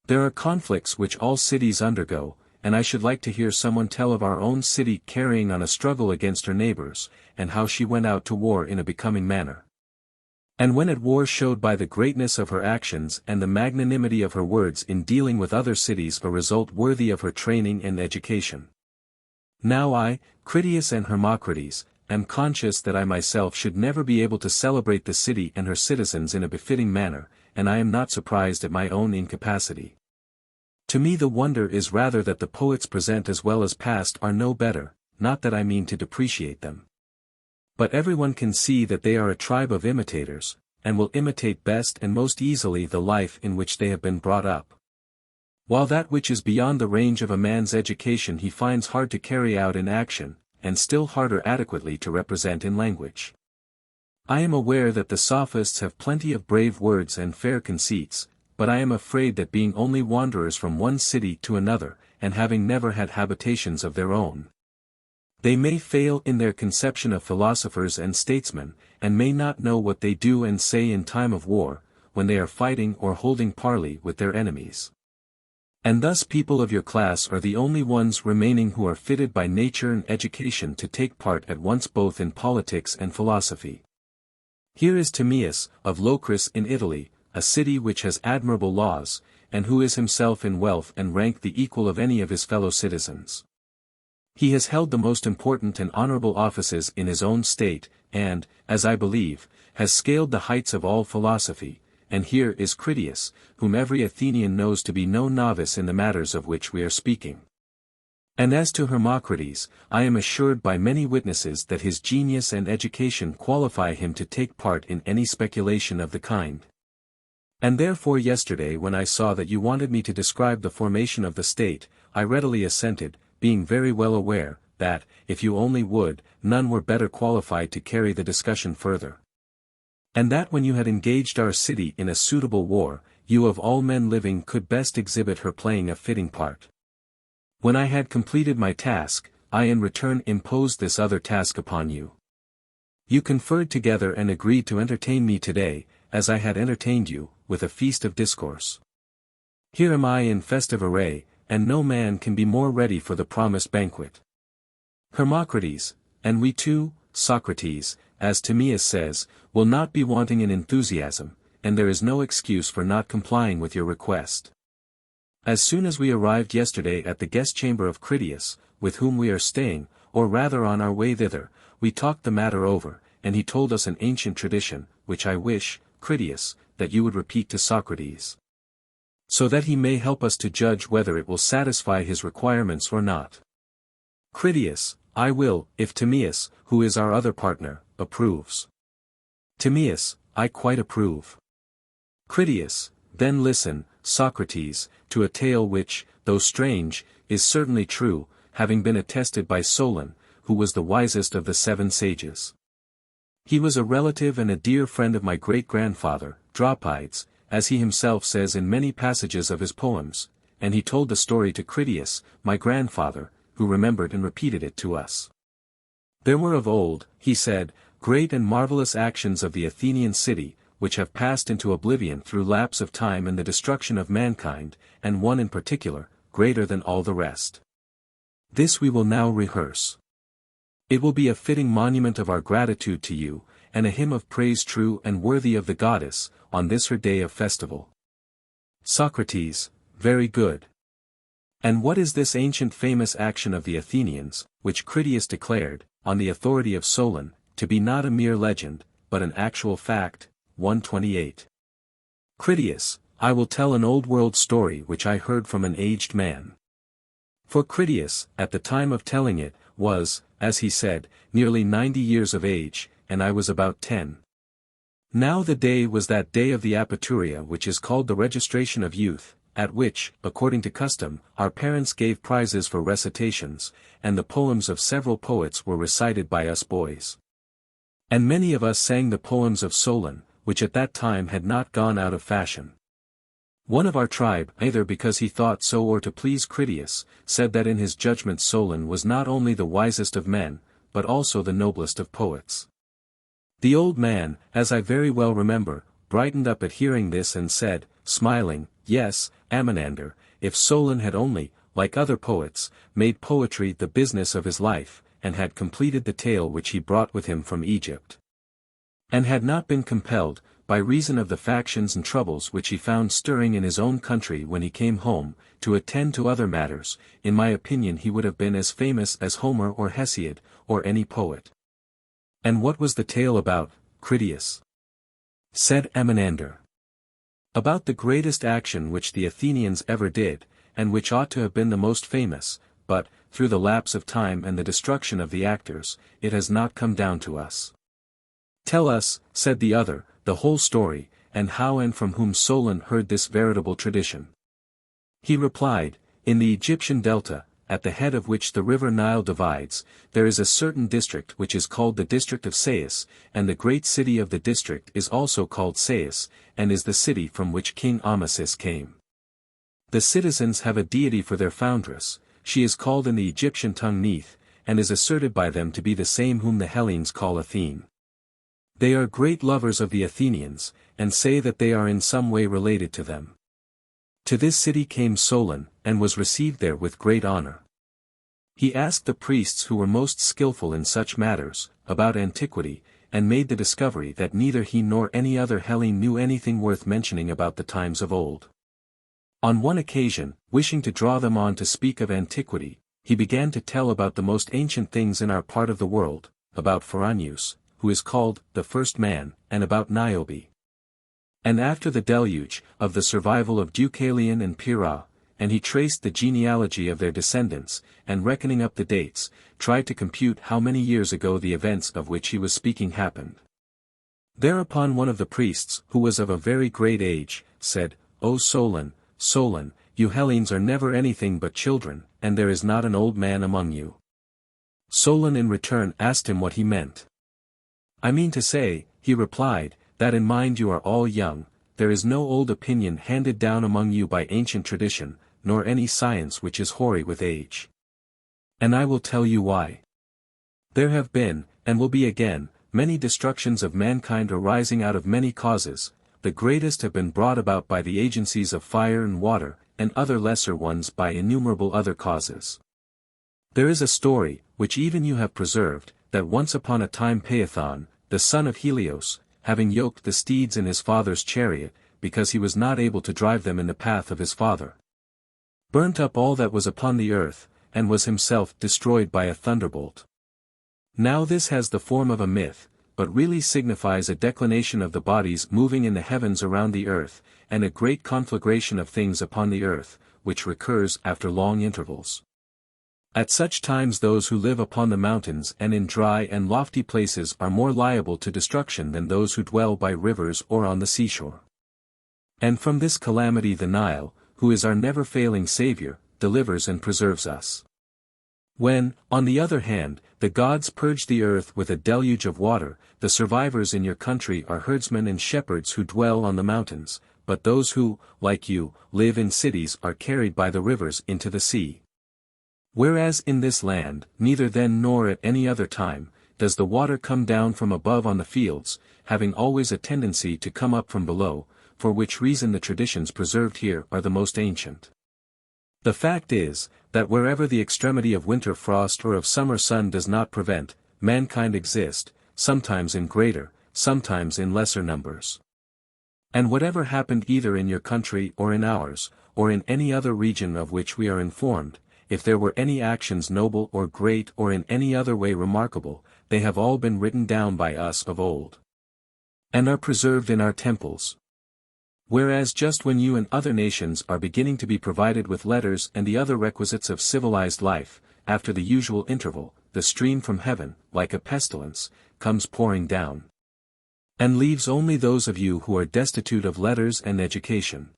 There are conflicts which all cities undergo, and I should like to hear someone tell of our own city carrying on a struggle against her neighbors, and how she went out to war in a becoming manner. And when at war showed by the greatness of her actions and the magnanimity of her words in dealing with other cities a result worthy of her training and education. Now I, Critias and Hermocrates, am conscious that I myself should never be able to celebrate the city and her citizens in a befitting manner, and I am not surprised at my own incapacity. To me the wonder is rather that the poets present as well as past are no better, not that I mean to depreciate them. But everyone can see that they are a tribe of imitators, and will imitate best and most easily the life in which they have been brought up. while that which is beyond the range of a man's education he finds hard to carry out in action, and still harder adequately to represent in language. I am aware that the sophists have plenty of brave words and fair conceits, but I am afraid that being only wanderers from one city to another, and having never had habitations of their own, they may fail in their conception of philosophers and statesmen, and may not know what they do and say in time of war, when they are fighting or holding parley with their enemies. And thus people of your class are the only ones remaining who are fitted by nature and education to take part at once both in politics and philosophy. Here is Timaeus of Locri in Italy, a city which has admirable laws, and who is himself in wealth and rank the equal of any of his fellow citizens. He has held the most important and honorable offices in his own state, and, as I believe, has scaled the heights of all philosophy. And here is Critias, whom every Athenian knows to be no novice in the matters of which we are speaking. And as to Hermocrates, I am assured by many witnesses that his genius and education qualify him to take part in any speculation of the kind. And therefore yesterday when I saw that you wanted me to describe the formation of the state, I readily assented, being very well aware, that, if you only would, none were better qualified to carry the discussion further. And that when you had engaged our city in a suitable war, you of all men living could best exhibit her playing a fitting part. When I had completed my task, I in return imposed this other task upon you. You conferred together and agreed to entertain me today, as I had entertained you, with a feast of discourse. Here am I in festive array, and no man can be more ready for the promised banquet. Hermocrates, and we too, Socrates, as Timaeus says, will not be wanting in enthusiasm, and there is no excuse for not complying with your request. As soon as we arrived yesterday at the guest chamber of Critias, with whom we are staying, or rather on our way thither, we talked the matter over, and he told us an ancient tradition, which I wish, Critias, that you would repeat to Socrates, so that he may help us to judge whether it will satisfy his requirements or not. Critias, I will, if Timaeus, who is our other partner, approves. Timaeus, I quite approve. Critias, then listen, Socrates, to a tale which, though strange, is certainly true, having been attested by Solon, who was the wisest of the 7 sages. He was a relative and a dear friend of my great-grandfather, Dropides, as he himself says in many passages of his poems, and he told the story to Critias, my grandfather, who remembered and repeated it to us. There were of old, he said, great and marvelous actions of the Athenian city, which have passed into oblivion through lapse of time and the destruction of mankind, and one in particular, greater than all the rest. This we will now rehearse. It will be a fitting monument of our gratitude to you, and a hymn of praise true and worthy of the goddess, on this her day of festival. Socrates, very good. And what is this ancient famous action of the Athenians, which Critias declared, on the authority of Solon, to be not a mere legend, but an actual fact? 128. Critias, I will tell an old-world story which I heard from an aged man. For Critias, at the time of telling it, was, as he said, nearly 90 years of age, and I was about 10. Now the day was that day of the Apaturia which is called the registration of youth, at which, according to custom, our parents gave prizes for recitations, and the poems of several poets were recited by us boys. And many of us sang the poems of Solon, which at that time had not gone out of fashion. One of our tribe, either because he thought so or to please Critias, said that in his judgment Solon was not only the wisest of men, but also the noblest of poets. The old man, as I very well remember, brightened up at hearing this and said, smiling, yes, Amenander, if Solon had only, like other poets, made poetry the business of his life, and had completed the tale which he brought with him from Egypt, and had not been compelled, by reason of the factions and troubles which he found stirring in his own country when he came home, to attend to other matters, in my opinion he would have been as famous as Homer or Hesiod, or any poet. And what was the tale about, Critias? Said Amenander. About the greatest action which the Athenians ever did, and which ought to have been the most famous, but, through the lapse of time and the destruction of the actors, it has not come down to us. Tell us, said the other, the whole story, and how and from whom Solon heard this veritable tradition. He replied, "In the Egyptian delta, at the head of which the river Nile divides, there is a certain district which is called the district of Sais, and the great city of the district is also called Sais, and is the city from which King Amasis came. The citizens have a deity for their foundress, she is called in the Egyptian tongue Neith, and is asserted by them to be the same whom the Hellenes call Athene. They are great lovers of the Athenians, and say that they are in some way related to them. To this city came Solon, and was received there with great honor. He asked the priests who were most skillful in such matters, about antiquity, and made the discovery that neither he nor any other Hellene knew anything worth mentioning about the times of old. On one occasion, wishing to draw them on to speak of antiquity, he began to tell about the most ancient things in our part of the world, about Pharaonius, who is called the first man, and about Niobe. And after the deluge, of the survival of Deucalion and Pyrrha, and he traced the genealogy of their descendants, and reckoning up the dates, tried to compute how many years ago the events of which he was speaking happened. Thereupon one of the priests, who was of a very great age, said, "O Solon, Solon, you Hellenes are never anything but children, and there is not an old man among you." Solon in return asked him what he meant. "I mean to say," he replied, "that in mind you are all young, there is no old opinion handed down among you by ancient tradition, nor any science which is hoary with age. And I will tell you why. There have been, and will be again, many destructions of mankind arising out of many causes, the greatest have been brought about by the agencies of fire and water, and other lesser ones by innumerable other causes. There is a story, which even you have preserved, that once upon a time Phaethon, the son of Helios, having yoked the steeds in his father's chariot, because he was not able to drive them in the path of his father, burnt up all that was upon the earth, and was himself destroyed by a thunderbolt. Now this has the form of a myth, but really signifies a declination of the bodies moving in the heavens around the earth, and a great conflagration of things upon the earth, which recurs after long intervals. At such times those who live upon the mountains and in dry and lofty places are more liable to destruction than those who dwell by rivers or on the seashore. And from this calamity the Nile, who is our never-failing Savior, delivers and preserves us. When, on the other hand, the gods purge the earth with a deluge of water, the survivors in your country are herdsmen and shepherds who dwell on the mountains, but those who, like you, live in cities are carried by the rivers into the sea. Whereas in this land, neither then nor at any other time, does the water come down from above on the fields, having always a tendency to come up from below, for which reason the traditions preserved here are the most ancient. The fact is, that wherever the extremity of winter frost or of summer sun does not prevent, mankind exist, sometimes in greater, sometimes in lesser numbers. And whatever happened either in your country or in ours, or in any other region of which we are informed, if there were any actions noble or great or in any other way remarkable, they have all been written down by us of old, and are preserved in our temples. Whereas just when you and other nations are beginning to be provided with letters and the other requisites of civilized life, after the usual interval, the stream from heaven, like a pestilence, comes pouring down, and leaves only those of you who are destitute of letters and education.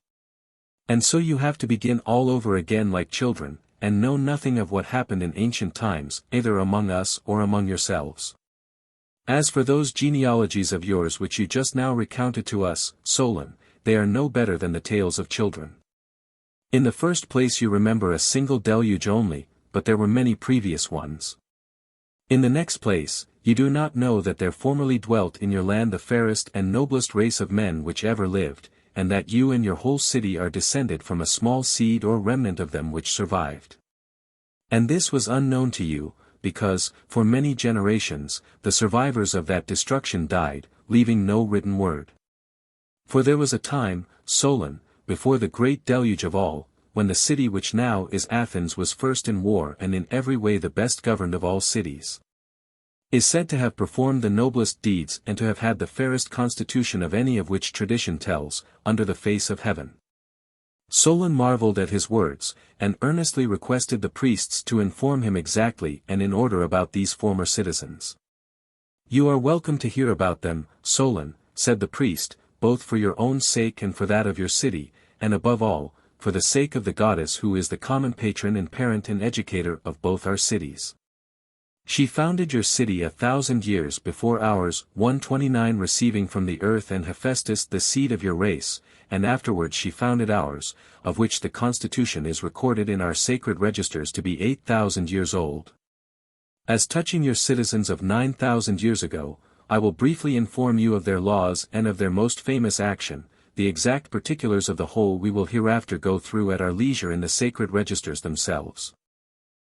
And so you have to begin all over again like children, and know nothing of what happened in ancient times, either among us or among yourselves. As for those genealogies of yours which you just now recounted to us, Solon, they are no better than the tales of children. In the first place you remember a single deluge only, but there were many previous ones. In the next place, you do not know that there formerly dwelt in your land the fairest and noblest race of men which ever lived, and that you and your whole city are descended from a small seed or remnant of them which survived. And this was unknown to you, because, for many generations, the survivors of that destruction died, leaving no written word. For there was a time, Solon, before the great deluge of all, when the city which now is Athens was first in war and in every way the best governed of all cities, is said to have performed the noblest deeds and to have had the fairest constitution of any of which tradition tells, under the face of heaven. Solon marveled at his words, and earnestly requested the priests to inform him exactly and in order about these former citizens. "You are welcome to hear about them, Solon," said the priest, "both for your own sake and for that of your city, and above all, for the sake of the goddess who is the common patron and parent and educator of both our cities. She founded your city 1,000 years before ours, 129 receiving from the earth and Hephaestus the seed of your race, and afterwards she founded ours, of which the constitution is recorded in our sacred registers to be 8,000 years old. As touching your citizens of 9,000 years ago, I will briefly inform you of their laws and of their most famous action. The exact particulars of the whole we will hereafter go through at our leisure in the sacred registers themselves.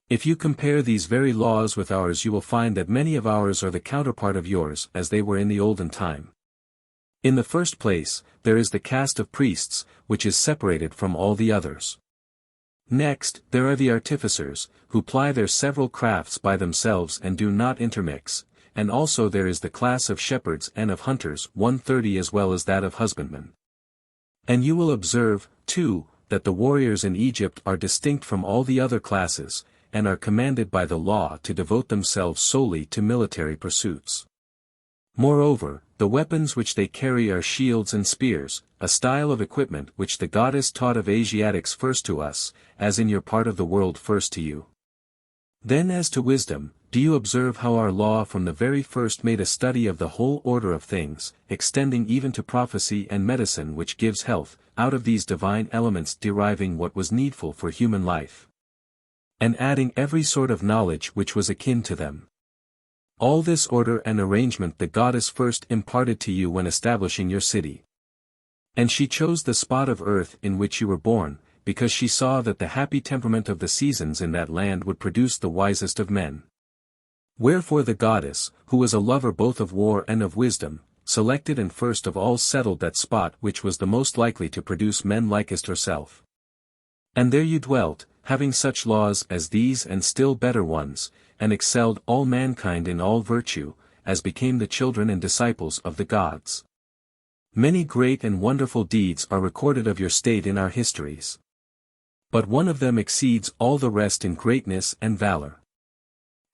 If you compare these very laws with ours, you will find that many of ours are the counterpart of yours as they were in the olden time. In the first place, there is the caste of priests, which is separated from all the others. Next, there are the artificers, who ply their several crafts by themselves and do not intermix, and also there is the class of shepherds and of hunters 130 as well as that of husbandmen. And you will observe, too, that the warriors in Egypt are distinct from all the other classes, and are commanded by the law to devote themselves solely to military pursuits. Moreover, the weapons which they carry are shields and spears, a style of equipment which the goddess taught of Asiatics first to us, as in your part of the world first to you. Then as to wisdom, do you observe how our law from the very first made a study of the whole order of things, extending even to prophecy and medicine which gives health, out of these divine elements deriving what was needful for human life, and adding every sort of knowledge which was akin to them. All this order and arrangement the goddess first imparted to you when establishing your city. And she chose the spot of earth in which you were born, because she saw that the happy temperament of the seasons in that land would produce the wisest of men. Wherefore the goddess, who was a lover both of war and of wisdom, selected and first of all settled that spot which was the most likely to produce men likest herself. And there you dwelt, having such laws as these and still better ones, and excelled all mankind in all virtue, as became the children and disciples of the gods. Many great and wonderful deeds are recorded of your state in our histories. But one of them exceeds all the rest in greatness and valor.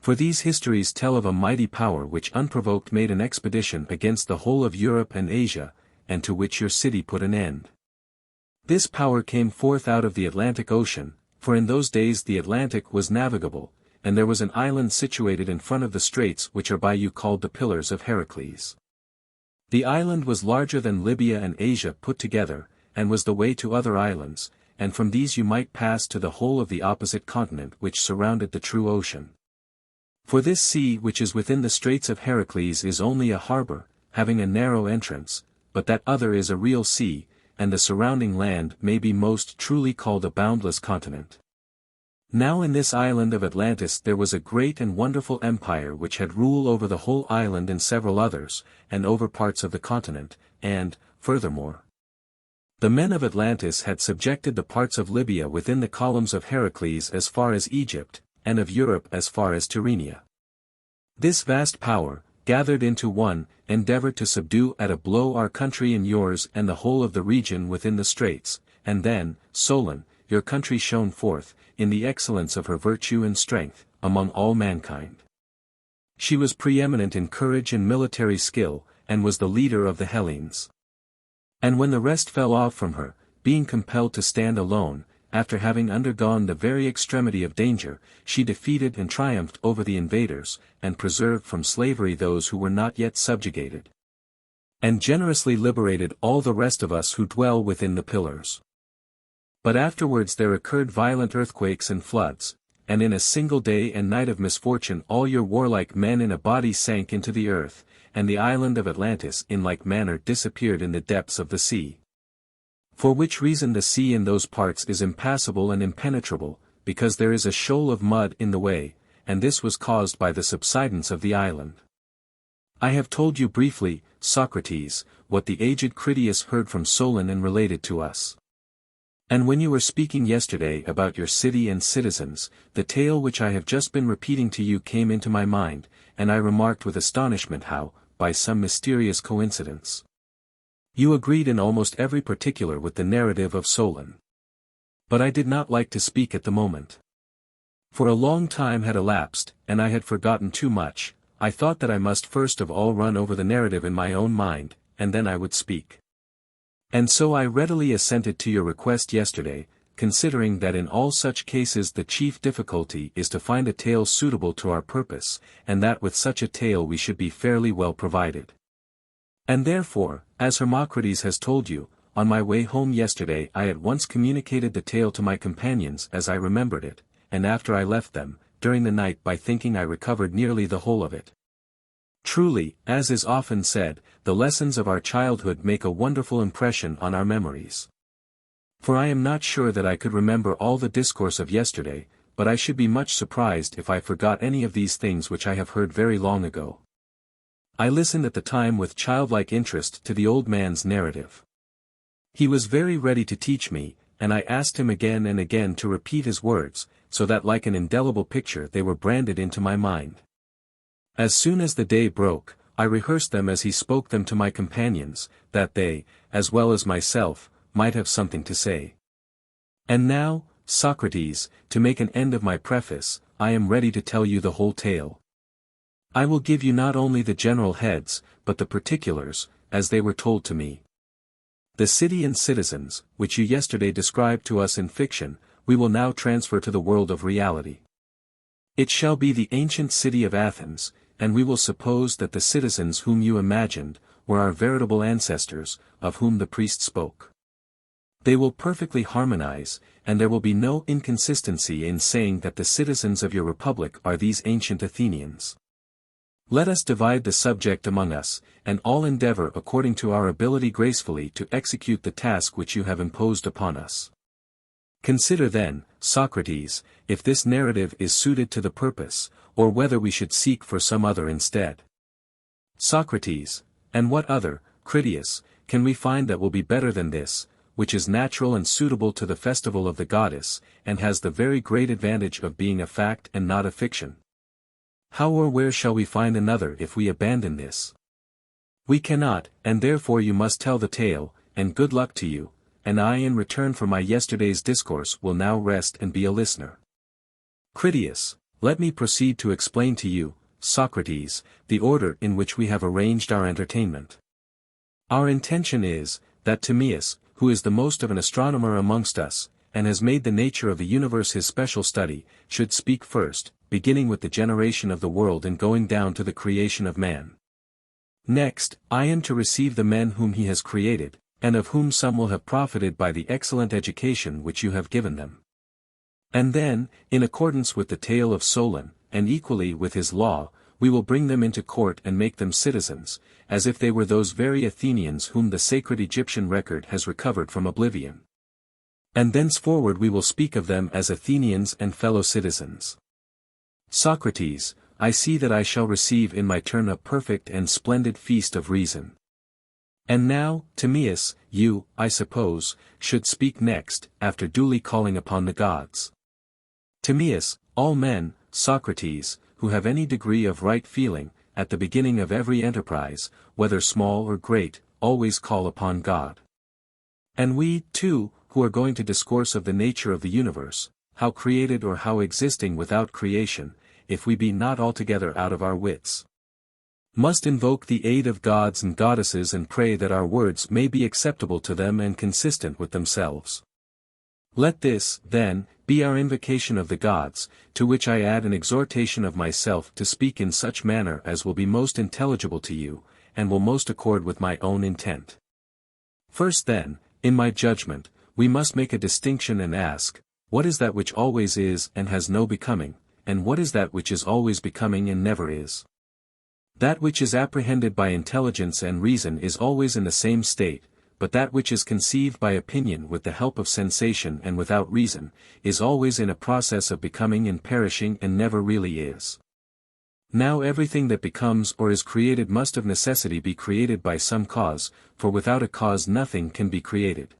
For these histories tell of a mighty power which unprovoked made an expedition against the whole of Europe and Asia, and to which your city put an end. This power came forth out of the Atlantic Ocean, for in those days the Atlantic was navigable, and there was an island situated in front of the straits which are by you called the Pillars of Heracles. The island was larger than Libya and Asia put together, and was the way to other islands, and from these you might pass to the whole of the opposite continent which surrounded the true ocean. For this sea which is within the Straits of Heracles is only a harbor, having a narrow entrance, but that other is a real sea, and the surrounding land may be most truly called a boundless continent. Now in this island of Atlantis there was a great and wonderful empire which had rule over the whole island and several others, and over parts of the continent, and, furthermore, the men of Atlantis had subjected the parts of Libya within the columns of Heracles as far as Egypt, and of Europe as far as Tyrrhenia. This vast power, gathered into one, endeavored to subdue at a blow our country and yours and the whole of the region within the straits, and then, Solon, your country shone forth, in the excellence of her virtue and strength, among all mankind. She was preeminent in courage and military skill, and was the leader of the Hellenes. And when the rest fell off from her, being compelled to stand alone, after having undergone the very extremity of danger, she defeated and triumphed over the invaders, and preserved from slavery those who were not yet subjugated, and generously liberated all the rest of us who dwell within the pillars. But afterwards there occurred violent earthquakes and floods, and in a single day and night of misfortune all your warlike men in a body sank into the earth, and the island of Atlantis in like manner disappeared in the depths of the sea. For which reason the sea in those parts is impassable and impenetrable, because there is a shoal of mud in the way, and this was caused by the subsidence of the island. I have told you briefly, Socrates, what the aged Critias heard from Solon and related to us. And when you were speaking yesterday about your city and citizens, the tale which I have just been repeating to you came into my mind, and I remarked with astonishment how, by some mysterious coincidence, you agreed in almost every particular with the narrative of Solon. But I did not like to speak at the moment. For a long time had elapsed, and I had forgotten too much. I thought that I must first of all run over the narrative in my own mind, and then I would speak. And so I readily assented to your request yesterday, considering that in all such cases the chief difficulty is to find a tale suitable to our purpose, and that with such a tale we should be fairly well provided. And therefore, as Hermocrates has told you, on my way home yesterday I at once communicated the tale to my companions as I remembered it, and after I left them, during the night by thinking I recovered nearly the whole of it. Truly, as is often said, the lessons of our childhood make a wonderful impression on our memories. For I am not sure that I could remember all the discourse of yesterday, but I should be much surprised if I forgot any of these things which I have heard very long ago. I listened at the time with childlike interest to the old man's narrative. He was very ready to teach me, and I asked him again and again to repeat his words, so that like an indelible picture they were branded into my mind. As soon as the day broke, I rehearsed them as he spoke them to my companions, that they, as well as myself, might have something to say. And now, Socrates, to make an end of my preface, I am ready to tell you the whole tale. I will give you not only the general heads, but the particulars, as they were told to me. The city and citizens, which you yesterday described to us in fiction, we will now transfer to the world of reality. It shall be the ancient city of Athens, and we will suppose that the citizens whom you imagined, were our veritable ancestors, of whom the priest spoke. They will perfectly harmonize, and there will be no inconsistency in saying that the citizens of your republic are these ancient Athenians. Let us divide the subject among us, and all endeavor according to our ability gracefully to execute the task which you have imposed upon us. Consider then, Socrates, if this narrative is suited to the purpose, or whether we should seek for some other instead. Socrates, and what other, Critias, can we find that will be better than this, which is natural and suitable to the festival of the goddess, and has the very great advantage of being a fact and not a fiction? How or where shall we find another if we abandon this? We cannot, and therefore you must tell the tale, and good luck to you, and I in return for my yesterday's discourse will now rest and be a listener. Critias, let me proceed to explain to you, Socrates, the order in which we have arranged our entertainment. Our intention is, that Timaeus, who is the most of an astronomer amongst us, and has made the nature of the universe his special study, should speak first, beginning with the generation of the world and going down to the creation of man. Next, I am to receive the men whom he has created, and of whom some will have profited by the excellent education which you have given them. And then, in accordance with the tale of Solon, and equally with his law, we will bring them into court and make them citizens, as if they were those very Athenians whom the sacred Egyptian record has recovered from oblivion. And thenceforward we will speak of them as Athenians and fellow citizens. Socrates, I see that I shall receive in my turn a perfect and splendid feast of reason. And now, Timaeus, you, I suppose, should speak next, after duly calling upon the gods. Timaeus, all men, Socrates, who have any degree of right feeling, at the beginning of every enterprise, whether small or great, always call upon God. And we, too, who are going to discourse of the nature of the universe, how created or how existing without creation, if we be not altogether out of our wits, must invoke the aid of gods and goddesses and pray that our words may be acceptable to them and consistent with themselves. Let this, then, be our invocation of the gods, to which I add an exhortation of myself to speak in such manner as will be most intelligible to you, and will most accord with my own intent. First then, in my judgment, we must make a distinction and ask, what is that which always is and has no becoming, and what is that which is always becoming and never is? That which is apprehended by intelligence and reason is always in the same state, but that which is conceived by opinion with the help of sensation and without reason, is always in a process of becoming and perishing and never really is. Now everything that becomes or is created must of necessity be created by some cause, for without a cause nothing can be created.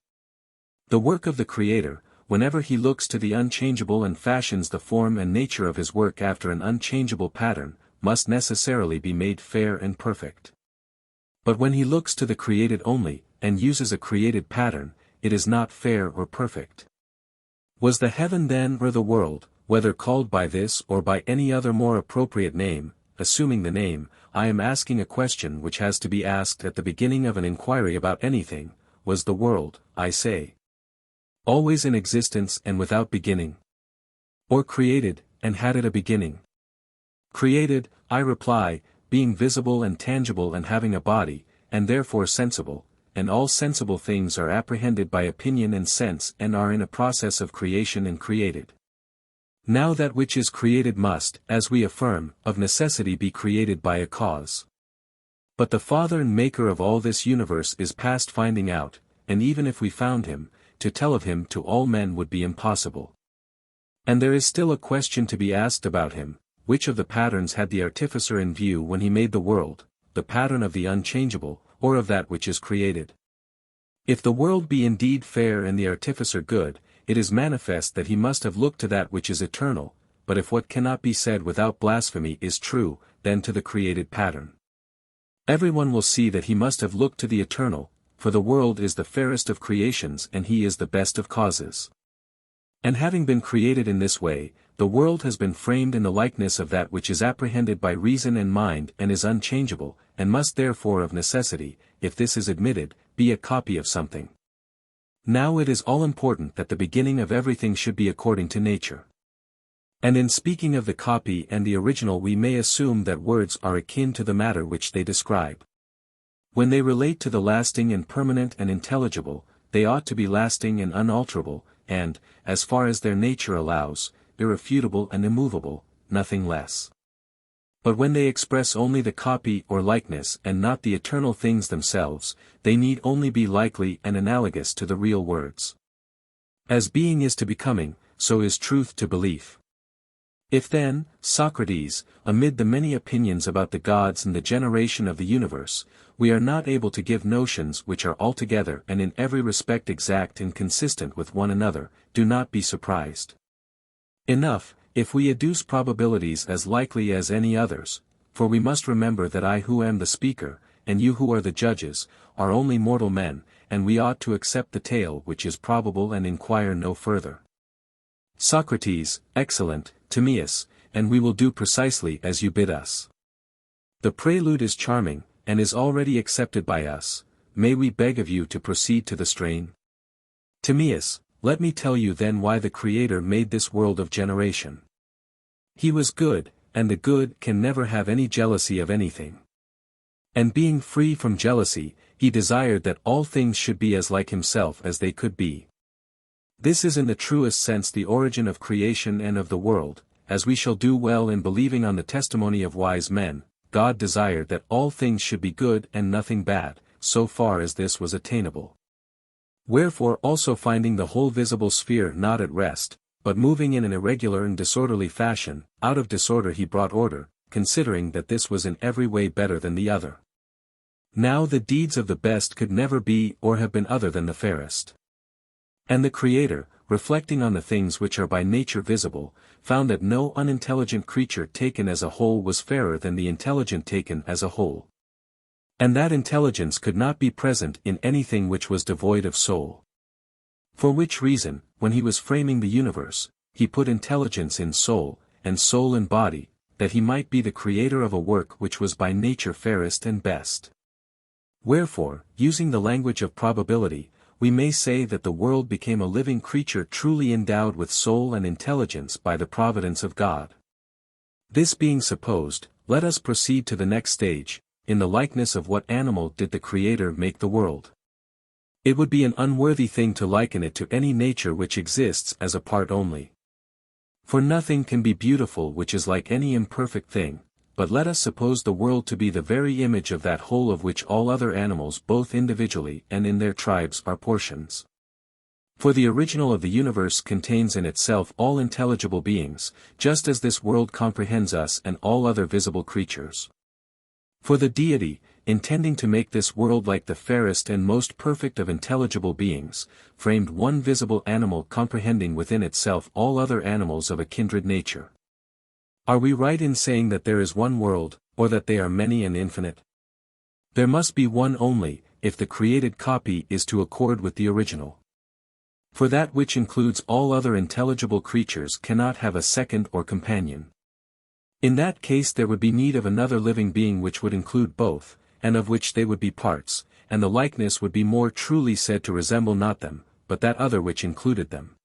The work of the Creator, whenever he looks to the unchangeable and fashions the form and nature of his work after an unchangeable pattern, must necessarily be made fair and perfect. But when he looks to the created only, and uses a created pattern, it is not fair or perfect. Was the heaven then or the world, whether called by this or by any other more appropriate name, assuming the name, I am asking a question which has to be asked at the beginning of an inquiry about anything, was the world, I say. always in existence and without beginning? Or created, and had it a beginning? Created, I reply, being visible and tangible and having a body, and therefore sensible, and all sensible things are apprehended by opinion and sense and are in a process of creation and created. Now that which is created must, as we affirm, of necessity be created by a cause. But the Father and Maker of all this universe is past finding out, and even if we found him, to tell of him to all men would be impossible. And there is still a question to be asked about him: which of the patterns had the artificer in view when he made the world, the pattern of the unchangeable, or of that which is created? If the world be indeed fair and the artificer good, it is manifest that he must have looked to that which is eternal, but if what cannot be said without blasphemy is true, then to the created pattern. Everyone will see that he must have looked to the eternal, for the world is the fairest of creations and he is the best of causes. And having been created in this way, the world has been framed in the likeness of that which is apprehended by reason and mind and is unchangeable, and must therefore of necessity, if this is admitted, be a copy of something. Now it is all important that the beginning of everything should be according to nature. And in speaking of the copy and the original we may assume that words are akin to the matter which they describe. When they relate to the lasting and permanent and intelligible, they ought to be lasting and unalterable, and, as far as their nature allows, irrefutable and immovable, nothing less. But when they express only the copy or likeness and not the eternal things themselves, they need only be likely and analogous to the real words. As being is to becoming, so is truth to belief. If then, Socrates, amid the many opinions about the gods and the generation of the universe, we are not able to give notions which are altogether and in every respect exact and consistent with one another, do not be surprised. Enough, if we adduce probabilities as likely as any others, for we must remember that I who am the speaker, and you who are the judges, are only mortal men, and we ought to accept the tale which is probable and inquire no further. Socrates, excellent, Timaeus, and we will do precisely as you bid us. The prelude is charming, and is already accepted by us. May we beg of you to proceed to the strain? Timaeus, let me tell you then why the Creator made this world of generation. He was good, and the good can never have any jealousy of anything. And being free from jealousy, he desired that all things should be as like himself as they could be. This is in the truest sense the origin of creation and of the world, as we shall do well in believing on the testimony of wise men. God desired that all things should be good and nothing bad, so far as this was attainable. Wherefore also finding the whole visible sphere not at rest, but moving in an irregular and disorderly fashion, out of disorder he brought order, considering that this was in every way better than the other. Now the deeds of the best could never be or have been other than the fairest. And the Creator, reflecting on the things which are by nature visible, found that no unintelligent creature taken as a whole was fairer than the intelligent taken as a whole. And that intelligence could not be present in anything which was devoid of soul. For which reason, when he was framing the universe, he put intelligence in soul, and soul in body, that he might be the creator of a work which was by nature fairest and best. Wherefore, using the language of probability, we may say that the world became a living creature truly endowed with soul and intelligence by the providence of God. This being supposed, let us proceed to the next stage. In the likeness of what animal did the Creator make the world? It would be an unworthy thing to liken it to any nature which exists as a part only. For nothing can be beautiful which is like any imperfect thing, but let us suppose the world to be the very image of that whole of which all other animals both individually and in their tribes are portions. For the original of the universe contains in itself all intelligible beings, just as this world comprehends us and all other visible creatures. For the Deity, intending to make this world like the fairest and most perfect of intelligible beings, framed one visible animal comprehending within itself all other animals of a kindred nature. Are we right in saying that there is one world, or that they are many and infinite? There must be one only, if the created copy is to accord with the original. For that which includes all other intelligible creatures cannot have a second or companion. In that case there would be need of another living being which would include both, and of which they would be parts, and the likeness would be more truly said to resemble not them, but that other which included them.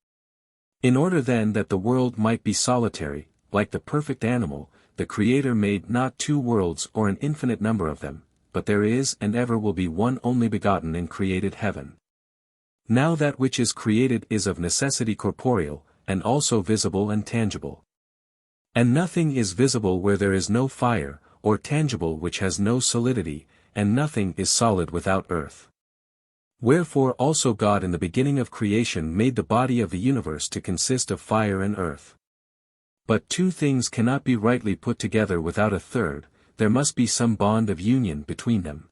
In order then that the world might be solitary, like the perfect animal, the Creator made not two worlds or an infinite number of them, but there is and ever will be one only begotten and created heaven. Now that which is created is of necessity corporeal, and also visible and tangible. And nothing is visible where there is no fire, or tangible which has no solidity, and nothing is solid without earth. Wherefore also God in the beginning of creation made the body of the universe to consist of fire and earth. But two things cannot be rightly put together without a third, there must be some bond of union between them.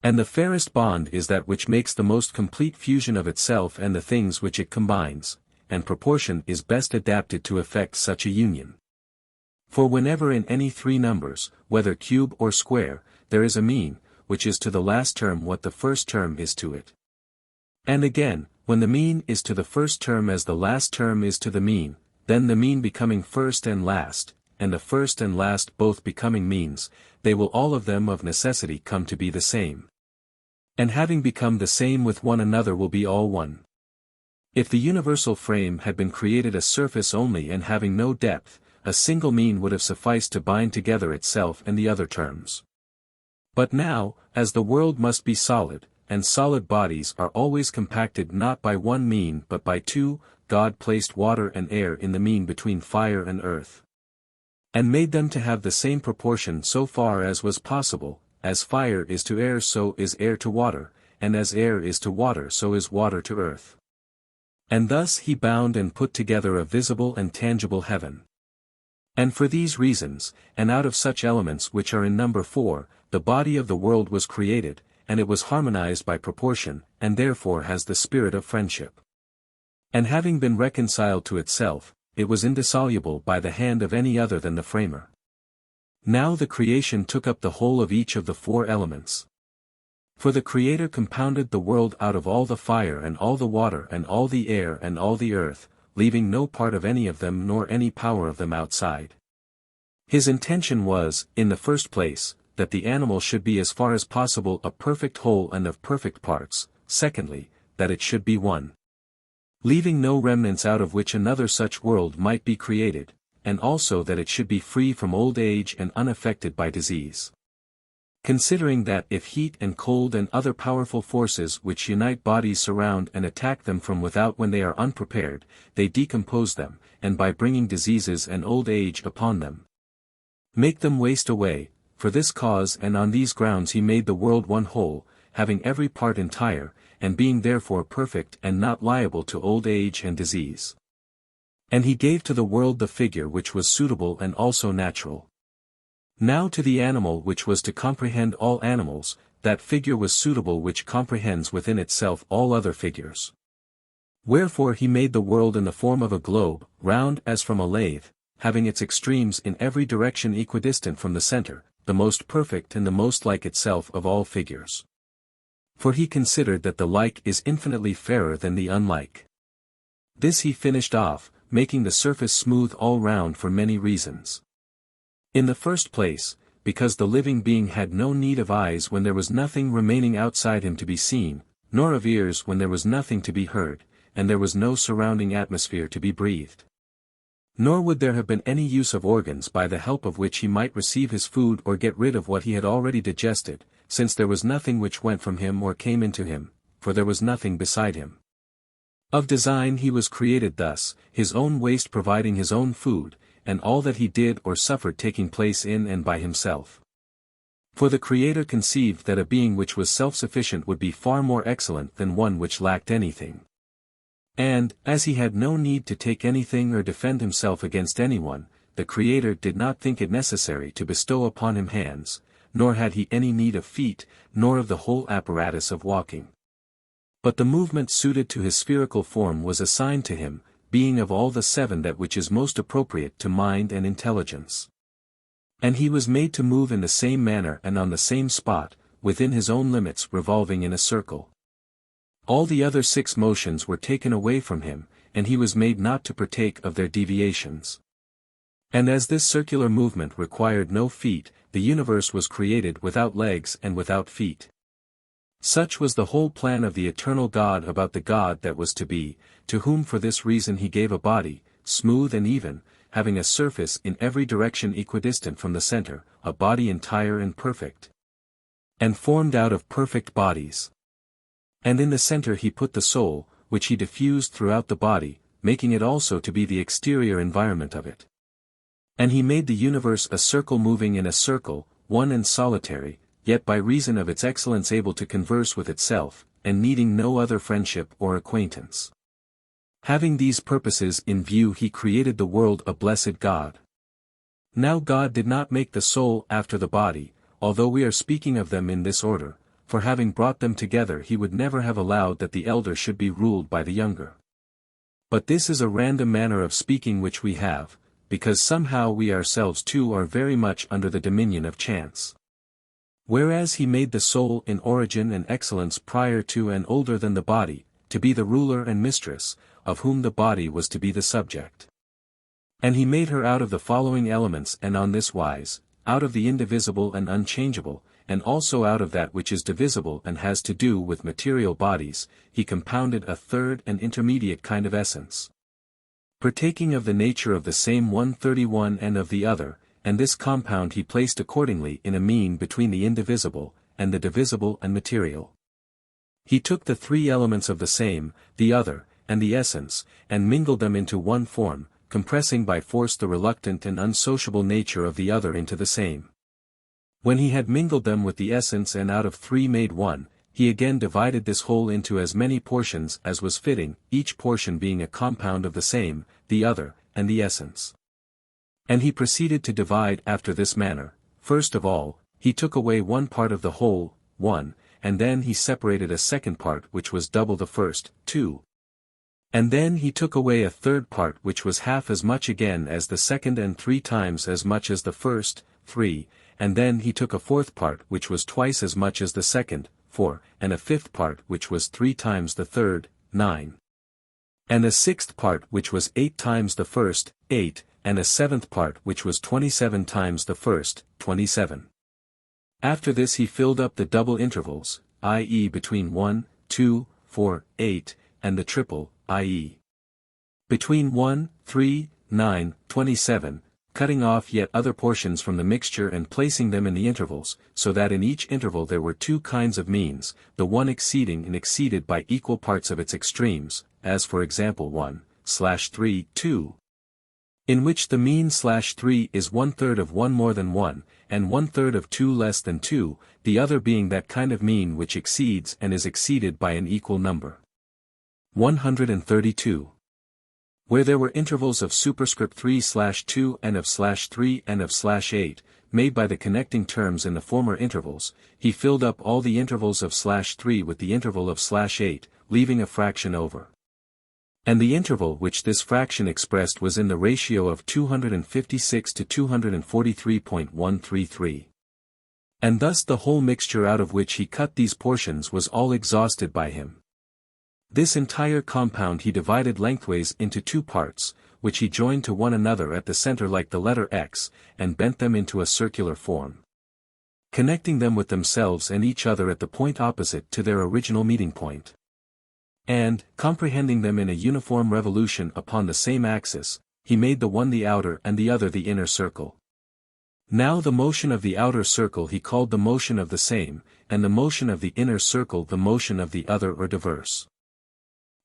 And the fairest bond is that which makes the most complete fusion of itself and the things which it combines, and proportion is best adapted to effect such a union. For whenever in any three numbers, whether cube or square, there is a mean, which is to the last term what the first term is to it. And again, when the mean is to the first term as the last term is to the mean, then the mean becoming first and last, and the first and last both becoming means, they will all of them of necessity come to be the same. And having become the same with one another will be all one. If the universal frame had been created a surface only and having no depth, a single mean would have sufficed to bind together itself and the other terms. But now, as the world must be solid, and solid bodies are always compacted not by one mean but by two, God placed water and air in the mean between fire and earth. And made them to have the same proportion so far as was possible, as fire is to air so is air to water, and as air is to water so is water to earth. And thus he bound and put together a visible and tangible heaven. And for these reasons, and out of such elements which are in number 4, the body of the world was created, and it was harmonized by proportion, and therefore has the spirit of friendship. And having been reconciled to itself, it was indissoluble by the hand of any other than the framer. Now the creation took up the whole of each of the 4 elements. For the Creator compounded the world out of all the fire and all the water and all the air and all the earth, leaving no part of any of them nor any power of them outside. His intention was, in the first place, that the animal should be as far as possible a perfect whole and of perfect parts, secondly, that it should be one, leaving no remnants out of which another such world might be created, and also that it should be free from old age and unaffected by disease. Considering that if heat and cold and other powerful forces which unite bodies surround and attack them from without when they are unprepared, they decompose them, and by bringing diseases and old age upon them, make them waste away. For this cause and on these grounds he made the world one whole, having every part entire, and being therefore perfect and not liable to old age and disease. And he gave to the world the figure which was suitable and also natural. Now to the animal which was to comprehend all animals, that figure was suitable which comprehends within itself all other figures. Wherefore he made the world in the form of a globe, round as from a lathe, having its extremes in every direction equidistant from the center, the most perfect and the most like itself of all figures. For he considered that the like is infinitely fairer than the unlike. This he finished off, making the surface smooth all round for many reasons. In the first place, because the living being had no need of eyes when there was nothing remaining outside him to be seen, nor of ears when there was nothing to be heard, and there was no surrounding atmosphere to be breathed. Nor would there have been any use of organs by the help of which he might receive his food or get rid of what he had already digested, since there was nothing which went from him or came into him, for there was nothing beside him. Of design he was created thus, his own waste providing his own food, and all that he did or suffered taking place in and by himself. For the Creator conceived that a being which was self-sufficient would be far more excellent than one which lacked anything. And, as he had no need to take anything or defend himself against anyone, the Creator did not think it necessary to bestow upon him hands, nor had he any need of feet, nor of the whole apparatus of walking. But the movement suited to his spherical form was assigned to him, being of all the 7 that which is most appropriate to mind and intelligence. And he was made to move in the same manner and on the same spot, within his own limits revolving in a circle. All the other 6 motions were taken away from him, and he was made not to partake of their deviations. And as this circular movement required no feet, the universe was created without legs and without feet. Such was the whole plan of the eternal God about the God that was to be, to whom for this reason he gave a body, smooth and even, having a surface in every direction equidistant from the center, a body entire and perfect, and formed out of perfect bodies. And in the center he put the soul, which he diffused throughout the body, making it also to be the exterior environment of it. And he made the universe a circle moving in a circle, one and solitary, yet by reason of its excellence able to converse with itself, and needing no other friendship or acquaintance. Having these purposes in view he created the world a blessed God. Now God did not make the soul after the body, although we are speaking of them in this order, for having brought them together he would never have allowed that the elder should be ruled by the younger. But this is a random manner of speaking which we have, because somehow we ourselves too are very much under the dominion of chance. Whereas he made the soul in origin and excellence prior to and older than the body, to be the ruler and mistress, of whom the body was to be the subject. And he made her out of the following elements and on this wise, out of the indivisible and unchangeable, and also out of that which is divisible and has to do with material bodies, he compounded a third and intermediate kind of essence, partaking of the nature of the same 131 and of the other, and this compound he placed accordingly in a mean between the indivisible, and the divisible and material. He took the three elements of the same, the other, and the essence, and mingled them into one form, compressing by force the reluctant and unsociable nature of the other into the same. When he had mingled them with the essence and out of three made one, he again divided this whole into as many portions as was fitting, each portion being a compound of the same, the other, and the essence. And he proceeded to divide after this manner. First of all, he took away one part of the whole, 1, and then he separated a second part which was double the first, 2. And then he took away a third part which was half as much again as the second and 3 times as much as the first, 3, and then he took a fourth part which was twice as much as the second, 4, and a fifth part which was 3 times the third, 9. And a sixth part which was 8 times the first, 8, and a seventh part which was 27 times the first, 27. After this he filled up the double intervals, i.e. between 1, 2, 4, 8, and the triple, i.e. between 1, 3, 9, 27, cutting off yet other portions from the mixture and placing them in the intervals, so that in each interval there were 2 kinds of means, the one exceeding and exceeded by equal parts of its extremes, as for example 1/3, 2. In which the mean/3 is 1/3 of 1 more than 1, and 1/3 of 2 less than 2, the other being that kind of mean which exceeds and is exceeded by an equal number. 132. Where there were intervals of superscript 3/2 and of /3 and of /8, made by the connecting terms in the former intervals, he filled up all the intervals of /3 with the interval of /8, leaving a fraction over. And the interval which this fraction expressed was in the ratio of 256 to 243.133. And thus the whole mixture out of which he cut these portions was all exhausted by him. This entire compound he divided lengthways into 2 parts, which he joined to one another at the center like the letter X, and bent them into a circular form, connecting them with themselves and each other at the point opposite to their original meeting point. And, comprehending them in a uniform revolution upon the same axis, he made the one the outer and the other the inner circle. Now the motion of the outer circle he called the motion of the same, and the motion of the inner circle the motion of the other or diverse.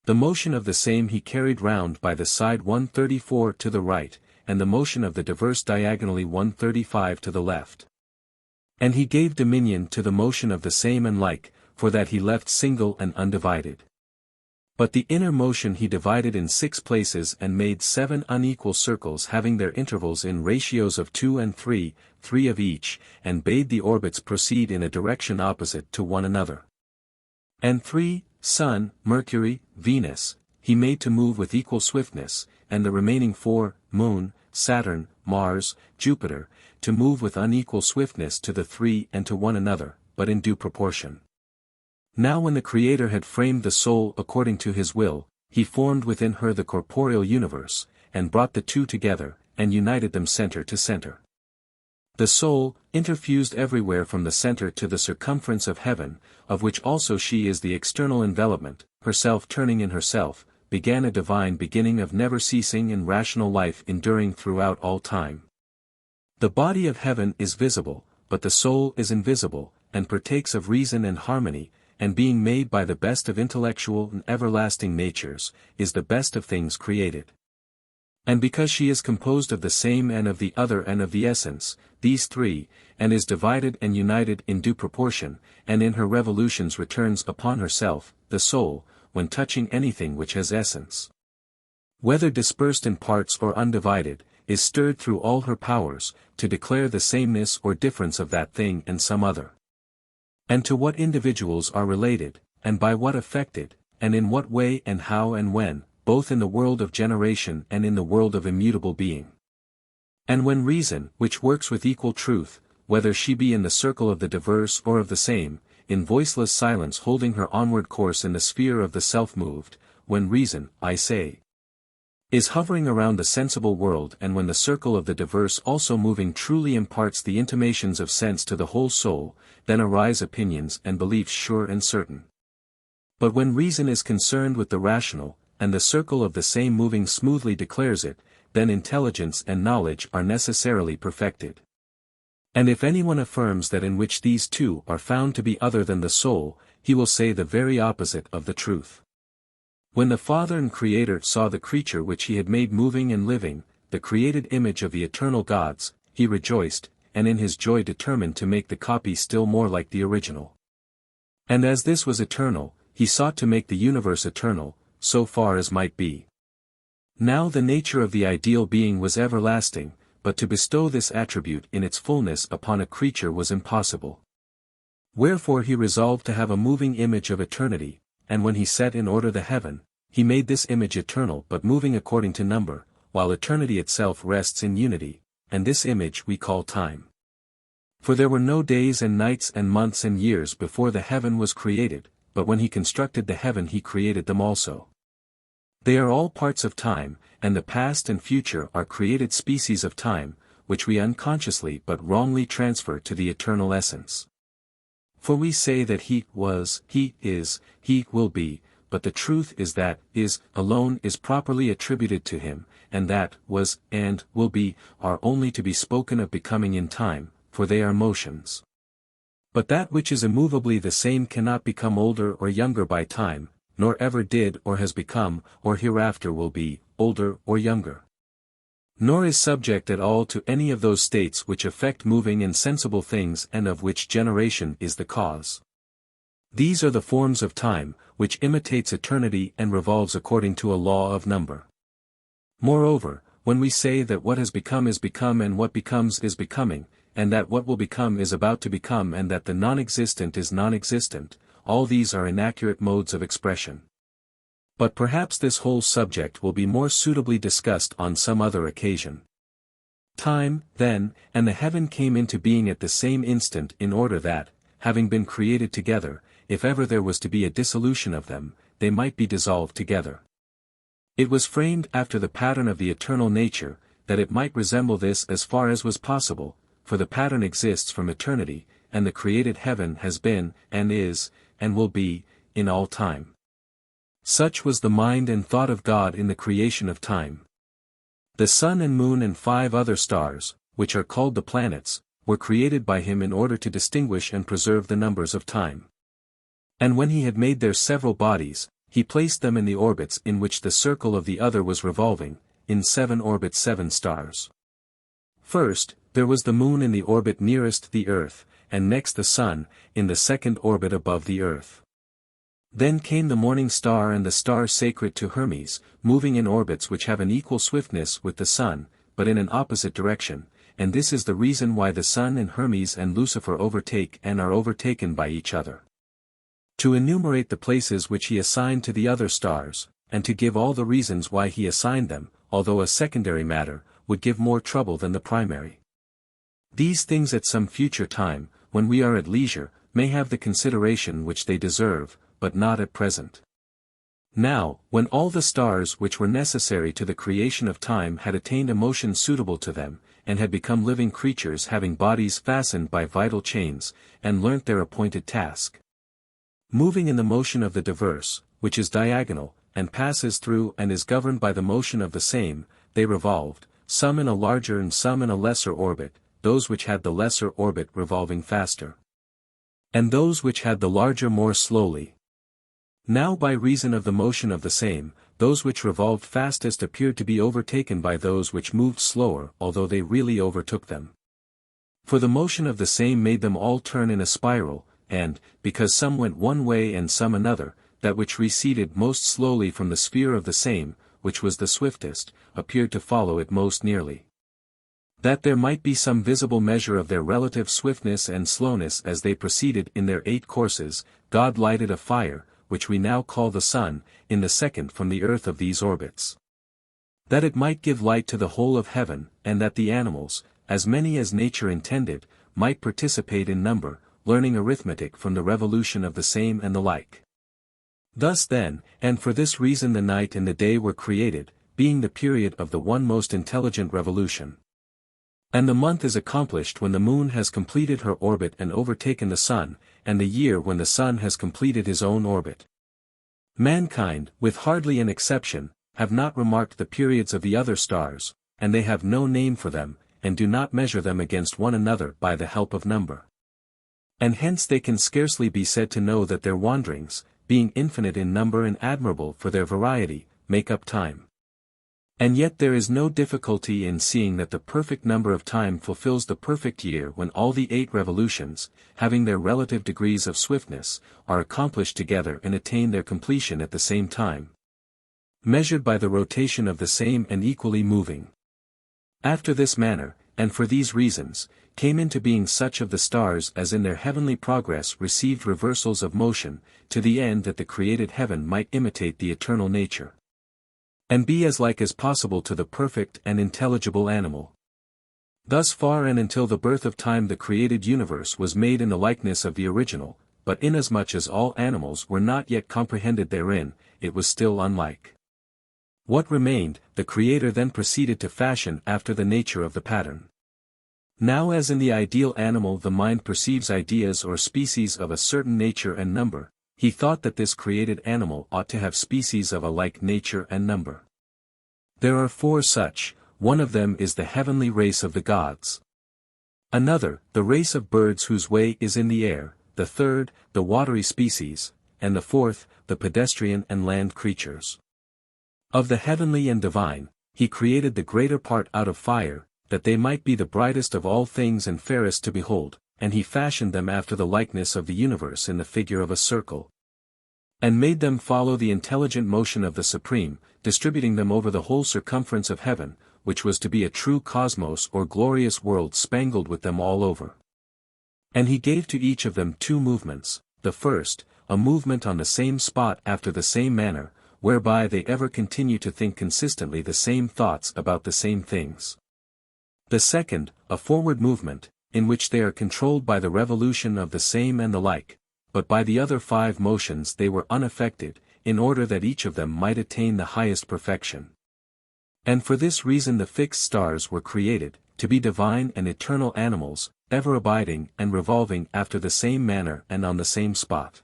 The motion of the same he carried round by the side 134 to the right, and the motion of the diverse diagonally 135 to the left. And he gave dominion to the motion of the same and like, for that he left single and undivided. But the inner motion he divided in 6 places and made 7 unequal circles having their intervals in ratios of 2 and 3, 3 of each, and bade the orbits proceed in a direction opposite to one another. And 3, Sun, Mercury, Venus, he made to move with equal swiftness, and the remaining 4, Moon, Saturn, Mars, Jupiter, to move with unequal swiftness to the 3 and to one another, but in due proportion. Now when the Creator had framed the soul according to his will, he formed within her the corporeal universe, and brought the 2 together, and united them center to center. The soul, interfused everywhere from the center to the circumference of heaven, of which also she is the external envelopment, herself turning in herself, began a divine beginning of never-ceasing and rational life enduring throughout all time. The body of heaven is visible, but the soul is invisible, and partakes of reason and harmony, and being made by the best of intellectual and everlasting natures, is the best of things created. And because she is composed of the same and of the other and of the essence, these three, and is divided and united in due proportion, and in her revolutions returns upon herself, the soul, when touching anything which has essence, whether dispersed in parts or undivided, is stirred through all her powers, to declare the sameness or difference of that thing and some other. And to what individuals are related, and by what affected, and in what way and how and when, both in the world of generation and in the world of immutable being. And when reason, which works with equal truth, whether she be in the circle of the diverse or of the same, in voiceless silence holding her onward course in the sphere of the self-moved, when reason, I say, is hovering around the sensible world, and when the circle of the diverse also moving truly imparts the intimations of sense to the whole soul, then arise opinions and beliefs sure and certain. But when reason is concerned with the rational, and the circle of the same moving smoothly declares it, then intelligence and knowledge are necessarily perfected. And if anyone affirms that in which these two are found to be other than the soul, he will say the very opposite of the truth. When the Father and Creator saw the creature which he had made moving and living, the created image of the eternal gods, he rejoiced, and in his joy determined to make the copy still more like the original. And as this was eternal, he sought to make the universe eternal, so far as might be. Now the nature of the ideal being was everlasting, but to bestow this attribute in its fullness upon a creature was impossible. Wherefore he resolved to have a moving image of eternity, and when he set in order the heaven, he made this image eternal but moving according to number, while eternity itself rests in unity, and this image we call time. For there were no days and nights and months and years before the heaven was created, but when he constructed the heaven he created them also. They are all parts of time, and the past and future are created species of time, which we unconsciously but wrongly transfer to the eternal essence. For we say that he was, he is, he will be, but the truth is that is alone is properly attributed to him, and that was and will be are only to be spoken of becoming in time, for they are motions. But that which is immovably the same cannot become older or younger by time, nor ever did or has become, or hereafter will be, older or younger. Nor is subject at all to any of those states which affect moving and sensible things and of which generation is the cause. These are the forms of time, which imitates eternity and revolves according to a law of number. Moreover, when we say that what has become is become and what becomes is becoming, and that what will become is about to become and that the non-existent is non-existent, all these are inaccurate modes of expression. But perhaps this whole subject will be more suitably discussed on some other occasion. Time, then, and the heaven came into being at the same instant in order that, having been created together, if ever there was to be a dissolution of them, they might be dissolved together. It was framed after the pattern of the eternal nature, that it might resemble this as far as was possible, for the pattern exists from eternity, and the created heaven has been, and is, and will be, in all time. Such was the mind and thought of God in the creation of time. The sun and moon and 5 other stars, which are called the planets, were created by him in order to distinguish and preserve the numbers of time. And when he had made their several bodies, he placed them in the orbits in which the circle of the other was revolving, in 7 orbits 7 stars. First, there was the moon in the orbit nearest the earth, and next the sun, in the second orbit above the earth. Then came the morning star and the star sacred to Hermes, moving in orbits which have an equal swiftness with the sun, but in an opposite direction, and this is the reason why the sun and Hermes and Lucifer overtake and are overtaken by each other. To enumerate the places which he assigned to the other stars, and to give all the reasons why he assigned them, although a secondary matter, would give more trouble than the primary. These things at some future time, when we are at leisure, may have the consideration which they deserve, but not at present. Now, when all the stars which were necessary to the creation of time had attained a motion suitable to them, and had become living creatures having bodies fastened by vital chains, and learnt their appointed task. Moving in the motion of the diverse, which is diagonal, and passes through and is governed by the motion of the same, they revolved, some in a larger and some in a lesser orbit, those which had the lesser orbit revolving faster, and those which had the larger more slowly. Now by reason of the motion of the same, those which revolved fastest appeared to be overtaken by those which moved slower, although they really overtook them. For the motion of the same made them all turn in a spiral, and, because some went one way and some another, that which receded most slowly from the sphere of the same, which was the swiftest, appeared to follow it most nearly. That there might be some visible measure of their relative swiftness and slowness as they proceeded in their 8 courses, God lighted a fire, which we now call the sun, in the second from the earth of these orbits. That it might give light to the whole of heaven, and that the animals, as many as nature intended, might participate in number, learning arithmetic from the revolution of the same and the like. Thus then, and for this reason the night and the day were created, being the period of the one most intelligent revolution. And the month is accomplished when the moon has completed her orbit and overtaken the sun, and the year when the sun has completed his own orbit. Mankind, with hardly an exception, have not remarked the periods of the other stars, and they have no name for them, and do not measure them against one another by the help of number. And hence they can scarcely be said to know that their wanderings, being infinite in number and admirable for their variety, make up time. And yet there is no difficulty in seeing that the perfect number of time fulfills the perfect year when all the 8 revolutions, having their relative degrees of swiftness, are accomplished together and attain their completion at the same time, measured by the rotation of the same and equally moving. After this manner, and for these reasons, came into being such of the stars as in their heavenly progress received reversals of motion, to the end that the created heaven might imitate the eternal nature, and be as like as possible to the perfect and intelligible animal. Thus far and until the birth of time the created universe was made in the likeness of the original, but inasmuch as all animals were not yet comprehended therein, it was still unlike. What remained, the Creator then proceeded to fashion after the nature of the pattern. Now as in the ideal animal the mind perceives ideas or species of a certain nature and number, he thought that this created animal ought to have species of a like nature and number. There are 4 such, one of them is the heavenly race of the gods. Another, the race of birds whose way is in the air, the third, the watery species, and the fourth, the pedestrian and land creatures. Of the heavenly and divine, he created the greater part out of fire, that they might be the brightest of all things and fairest to behold, and he fashioned them after the likeness of the universe in the figure of a circle, and made them follow the intelligent motion of the Supreme, distributing them over the whole circumference of heaven, which was to be a true cosmos or glorious world spangled with them all over. And he gave to each of them 2 movements, the first, a movement on the same spot after the same manner, whereby they ever continue to think consistently the same thoughts about the same things. The second, a forward movement, in which they are controlled by the revolution of the same and the like, but by the other 5 motions they were unaffected, in order that each of them might attain the highest perfection. And for this reason the fixed stars were created, to be divine and eternal animals, ever abiding and revolving after the same manner and on the same spot.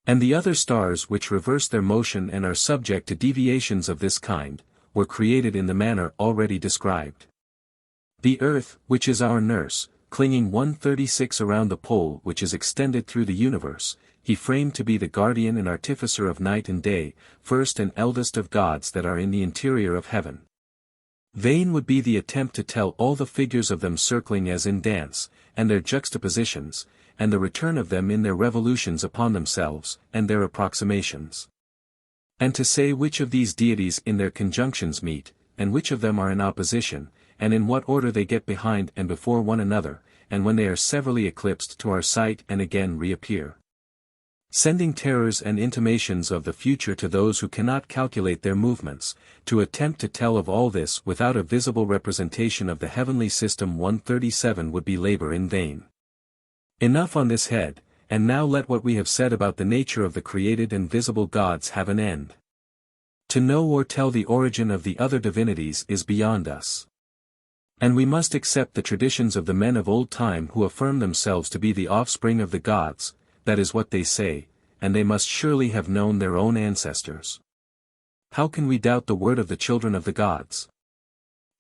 And the other stars which reverse their motion and are subject to deviations of this kind, were created in the manner already described. The earth, which is our nurse, clinging 136 around the pole which is extended through the universe, he framed to be the guardian and artificer of night and day, first and eldest of gods that are in the interior of heaven. Vain would be the attempt to tell all the figures of them circling as in dance, and their juxtapositions, and the return of them in their revolutions upon themselves, and their approximations. And to say which of these deities in their conjunctions meet, and which of them are in opposition, and in what order they get behind and before one another, and when they are severally eclipsed to our sight and again reappear, sending terrors and intimations of the future to those who cannot calculate their movements, to attempt to tell of all this without a visible representation of the heavenly system 137 would be labor in vain. Enough on this head, and now let what we have said about the nature of the created and visible gods have an end. To know or tell the origin of the other divinities is beyond us. And we must accept the traditions of the men of old time who affirm themselves to be the offspring of the gods, that is what they say, and they must surely have known their own ancestors. How can we doubt the word of the children of the gods?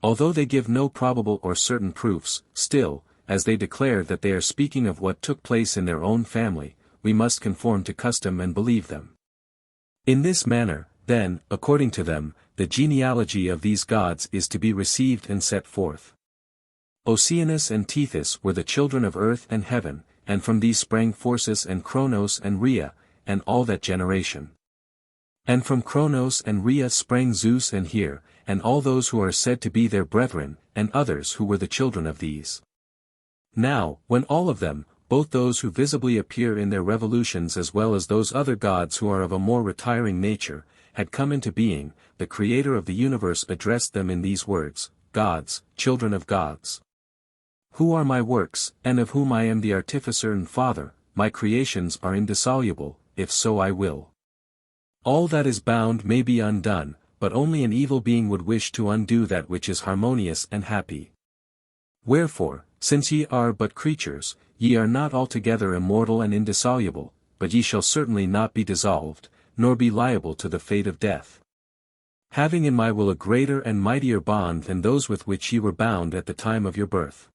Although they give no probable or certain proofs, still, as they declare that they are speaking of what took place in their own family, we must conform to custom and believe them. In this manner, then, according to them, the genealogy of these gods is to be received and set forth. Oceanus and Tethys were the children of earth and heaven, and from these sprang Phorcys and Cronos and Rhea, and all that generation. And from Cronos and Rhea sprang Zeus and Here, and all those who are said to be their brethren, and others who were the children of these. Now, when all of them, both those who visibly appear in their revolutions as well as those other gods who are of a more retiring nature, had come into being, the Creator of the universe addressed them in these words: Gods, children of gods. Who are my works, and of whom I am the artificer and father, my creations are indissoluble, if so I will. All that is bound may be undone, but only an evil being would wish to undo that which is harmonious and happy. Wherefore, since ye are but creatures, ye are not altogether immortal and indissoluble, but ye shall certainly not be dissolved, nor be liable to the fate of death. Having in my will a greater and mightier bond than those with which ye were bound at the time of your birth.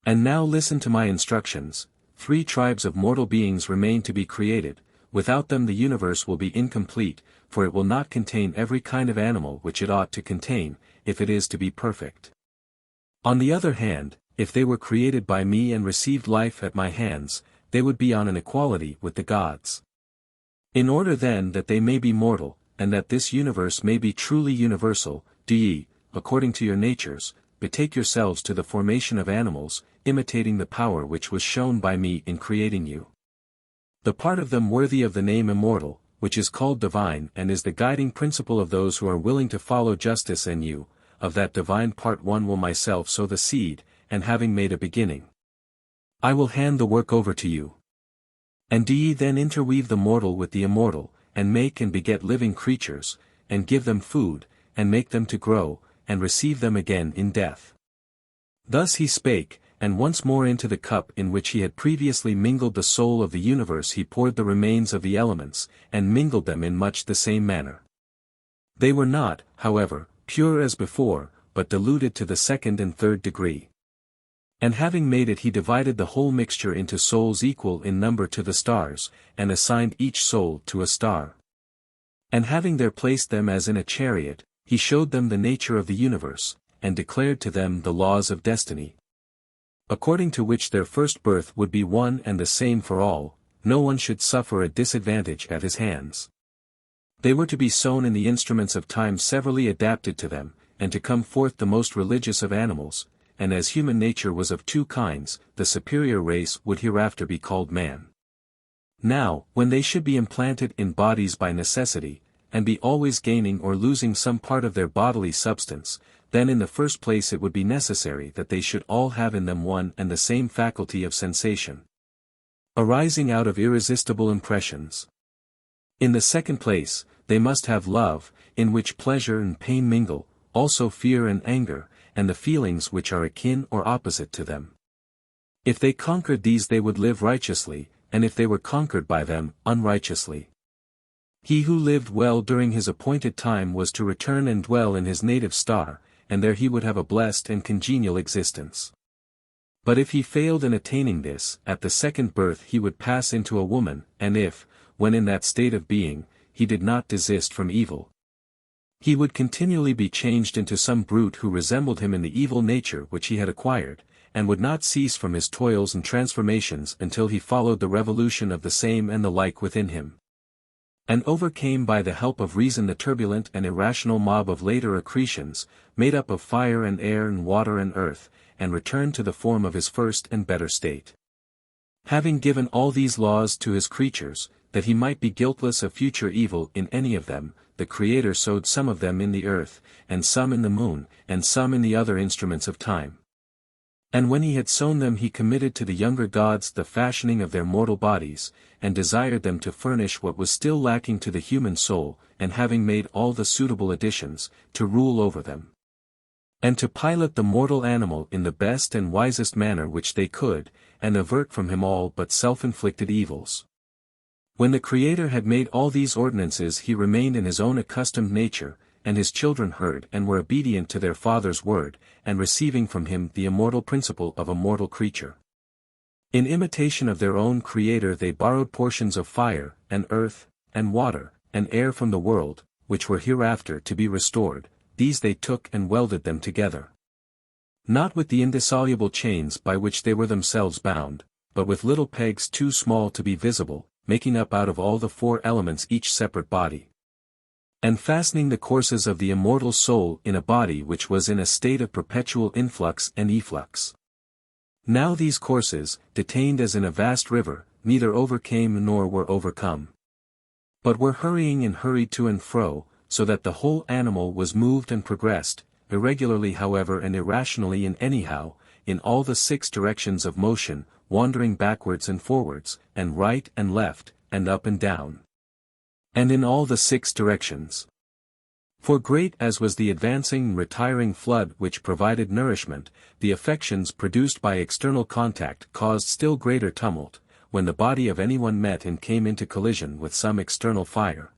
And now listen to my instructions. 3 tribes of mortal beings remain to be created, without them the universe will be incomplete, for it will not contain every kind of animal which it ought to contain, if it is to be perfect. On the other hand, if they were created by me and received life at my hands, they would be on an equality with the gods. In order then that they may be mortal, and that this universe may be truly universal, do ye, according to your natures, betake yourselves to the formation of animals, imitating the power which was shown by me in creating you. The part of them worthy of the name immortal, which is called divine and is the guiding principle of those who are willing to follow justice and you, of that divine part one will myself sow the seed, and having made a beginning, I will hand the work over to you. And do ye then interweave the mortal with the immortal, and make and beget living creatures, and give them food, and make them to grow, and receive them again in death. Thus he spake, and once more into the cup in which he had previously mingled the soul of the universe he poured the remains of the elements, and mingled them in much the same manner. They were not, however, pure as before, but diluted to the 2nd and 3rd degree. And having made it he divided the whole mixture into souls equal in number to the stars, and assigned each soul to a star. And having there placed them as in a chariot, he showed them the nature of the universe, and declared to them the laws of destiny, according to which their first birth would be one and the same for all, no one should suffer a disadvantage at his hands. They were to be sown in the instruments of time severally adapted to them, and to come forth the most religious of animals, and as human nature was of 2 kinds, the superior race would hereafter be called man. Now, when they should be implanted in bodies by necessity, and be always gaining or losing some part of their bodily substance, then in the first place it would be necessary that they should all have in them one and the same faculty of sensation, arising out of irresistible impressions. In the second place, they must have love, in which pleasure and pain mingle, also fear and anger, and the feelings which are akin or opposite to them. If they conquered these they would live righteously, and if they were conquered by them, unrighteously. He who lived well during his appointed time was to return and dwell in his native star, and there he would have a blessed and congenial existence. But if he failed in attaining this, at the second birth he would pass into a woman, and if, when in that state of being, he did not desist from evil, he would continually be changed into some brute who resembled him in the evil nature which he had acquired, and would not cease from his toils and transformations until he followed the revolution of the same and the like within him, and overcame by the help of reason the turbulent and irrational mob of later accretions, made up of fire and air and water and earth, and returned to the form of his first and better state. Having given all these laws to his creatures, that he might be guiltless of future evil in any of them, the Creator sowed some of them in the earth, and some in the moon, and some in the other instruments of time. And when he had sown them he committed to the younger gods the fashioning of their mortal bodies, and desired them to furnish what was still lacking to the human soul, and having made all the suitable additions, to rule over them. and to pilot the mortal animal in the best and wisest manner which they could, and avert from him all but self-inflicted evils. When the Creator had made all these ordinances, he remained in his own accustomed nature, and his children heard and were obedient to their father's word, and receiving from him the immortal principle of a mortal creature. In imitation of their own Creator they borrowed portions of fire, and earth, and water, and air from the world, which were hereafter to be restored, these they took and welded them together. Not with the indissoluble chains by which they were themselves bound, but with little pegs too small to be visible, making up out of all the four elements each separate body. And fastening the courses of the immortal soul in a body which was in a state of perpetual influx and efflux. Now these courses, detained as in a vast river, neither overcame nor were overcome, but were hurrying and hurried to and fro, so that the whole animal was moved and progressed, irregularly however and irrationally and anyhow, in all the six directions of motion, wandering backwards and forwards, and right and left, and up and down. And in all the six directions. For great as was the advancing and retiring flood which provided nourishment, the affections produced by external contact caused still greater tumult, when the body of anyone met and came into collision with some external fire,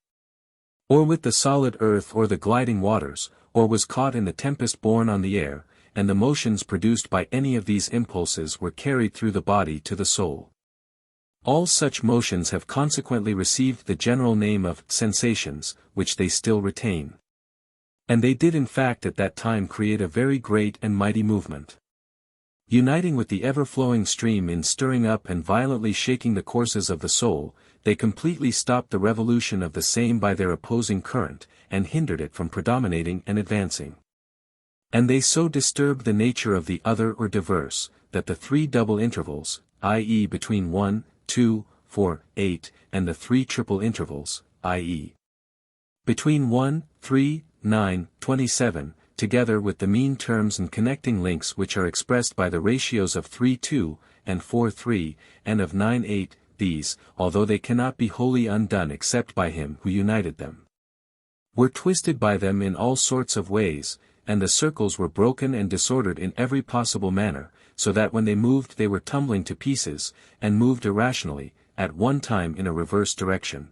or with the solid earth or the gliding waters, or was caught in the tempest borne on the air, and the motions produced by any of these impulses were carried through the body to the soul. All such motions have consequently received the general name of sensations, which they still retain. And they did in fact at that time create a very great and mighty movement. Uniting with the ever-flowing stream in stirring up and violently shaking the courses of the soul, they completely stopped the revolution of the same by their opposing current, and hindered it from predominating and advancing. And they so disturbed the nature of the other or diverse, that the three double intervals, i.e. between 1, 2, 4, 8, and the three triple intervals, i.e. between 1, 3, 9, 27, together with the mean terms and connecting links which are expressed by the ratios of 3, 2, and 4, 3, and of 9, 8, these, although they cannot be wholly undone except by him who united them, were twisted by them in all sorts of ways, and the circles were broken and disordered in every possible manner, so that when they moved they were tumbling to pieces, and moved irrationally, at one time in a reverse direction,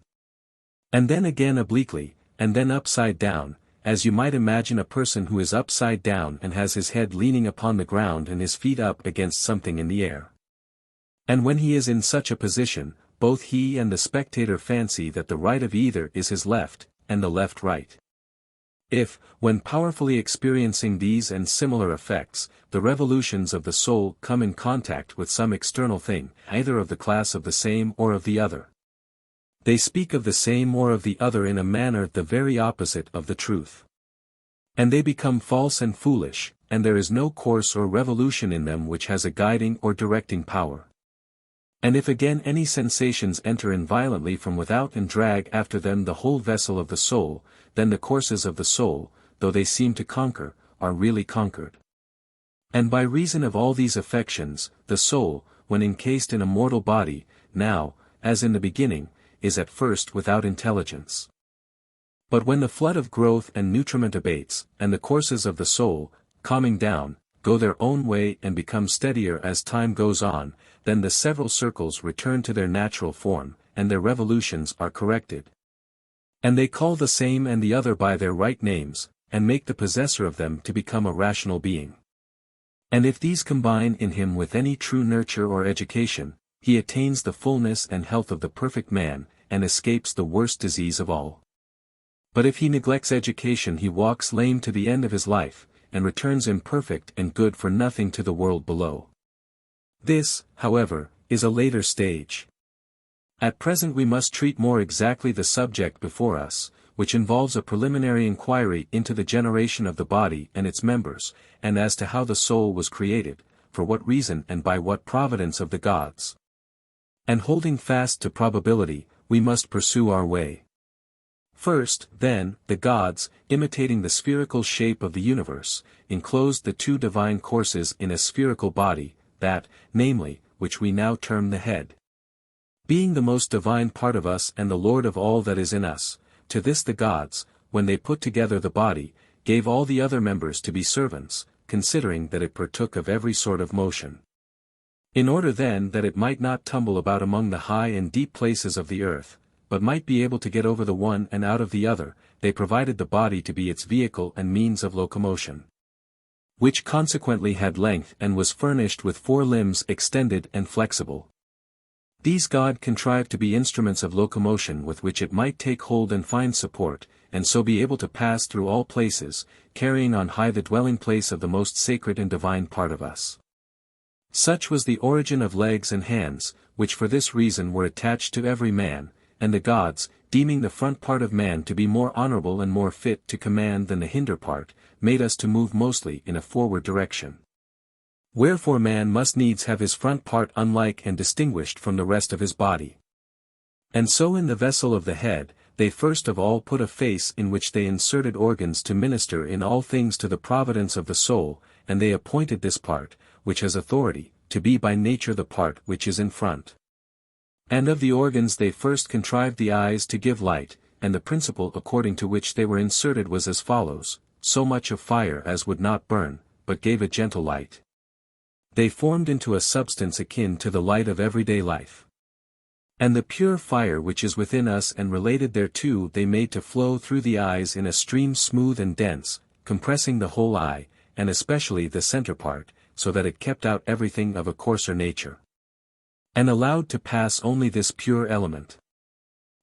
and then again obliquely, and then upside down, as you might imagine a person who is upside down and has his head leaning upon the ground and his feet up against something in the air. And when he is in such a position, both he and the spectator fancy that the right of either is his left, and the left right. If, when powerfully experiencing these and similar effects, the revolutions of the soul come in contact with some external thing, either of the class of the same or of the other, they speak of the same or of the other in a manner the very opposite of the truth. And they become false and foolish, and there is no course or revolution in them which has a guiding or directing power. And if again any sensations enter in violently from without and drag after them the whole vessel of the soul, then the courses of the soul, though they seem to conquer, are really conquered. And by reason of all these affections, the soul, when encased in a mortal body, now, as in the beginning, is at first without intelligence. But when the flood of growth and nutriment abates, and the courses of the soul, calming down, go their own way and become steadier as time goes on, then the several circles return to their natural form, and their revolutions are corrected. And they call the same and the other by their right names, and make the possessor of them to become a rational being. And if these combine in him with any true nurture or education, he attains the fullness and health of the perfect man, and escapes the worst disease of all. But if he neglects education he walks lame to the end of his life, and returns imperfect and good for nothing to the world below. This, however, is a later stage. At present we must treat more exactly the subject before us, which involves a preliminary inquiry into the generation of the body and its members, and as to how the soul was created, for what reason and by what providence of the gods. And holding fast to probability, we must pursue our way. First, then, the gods, imitating the spherical shape of the universe, enclosed the two divine courses in a spherical body, that, namely, which we now term the head. Being the most divine part of us and the Lord of all that is in us, to this the gods, when they put together the body, gave all the other members to be servants, considering that it partook of every sort of motion. In order then that it might not tumble about among the high and deep places of the earth, but might be able to get over the one and out of the other, they provided the body to be its vehicle and means of locomotion, which consequently had length and was furnished with 4 limbs extended and flexible. These God contrived to be instruments of locomotion with which it might take hold and find support, and so be able to pass through all places, carrying on high the dwelling place of the most sacred and divine part of us. Such was the origin of legs and hands, which for this reason were attached to every man, and the gods, deeming the front part of man to be more honorable and more fit to command than the hinder part, made us to move mostly in a forward direction. Wherefore man must needs have his front part unlike and distinguished from the rest of his body. And so in the vessel of the head, they first of all put a face in which they inserted organs to minister in all things to the providence of the soul, and they appointed this part, which has authority, to be by nature the part which is in front. And of the organs they first contrived the eyes to give light, and the principle according to which they were inserted was as follows: so much of fire as would not burn, but gave a gentle light. They formed into a substance akin to the light of everyday life. And the pure fire which is within us and related thereto they made to flow through the eyes in a stream smooth and dense, compressing the whole eye, and especially the center part, so that it kept out everything of a coarser nature, and allowed to pass only this pure element.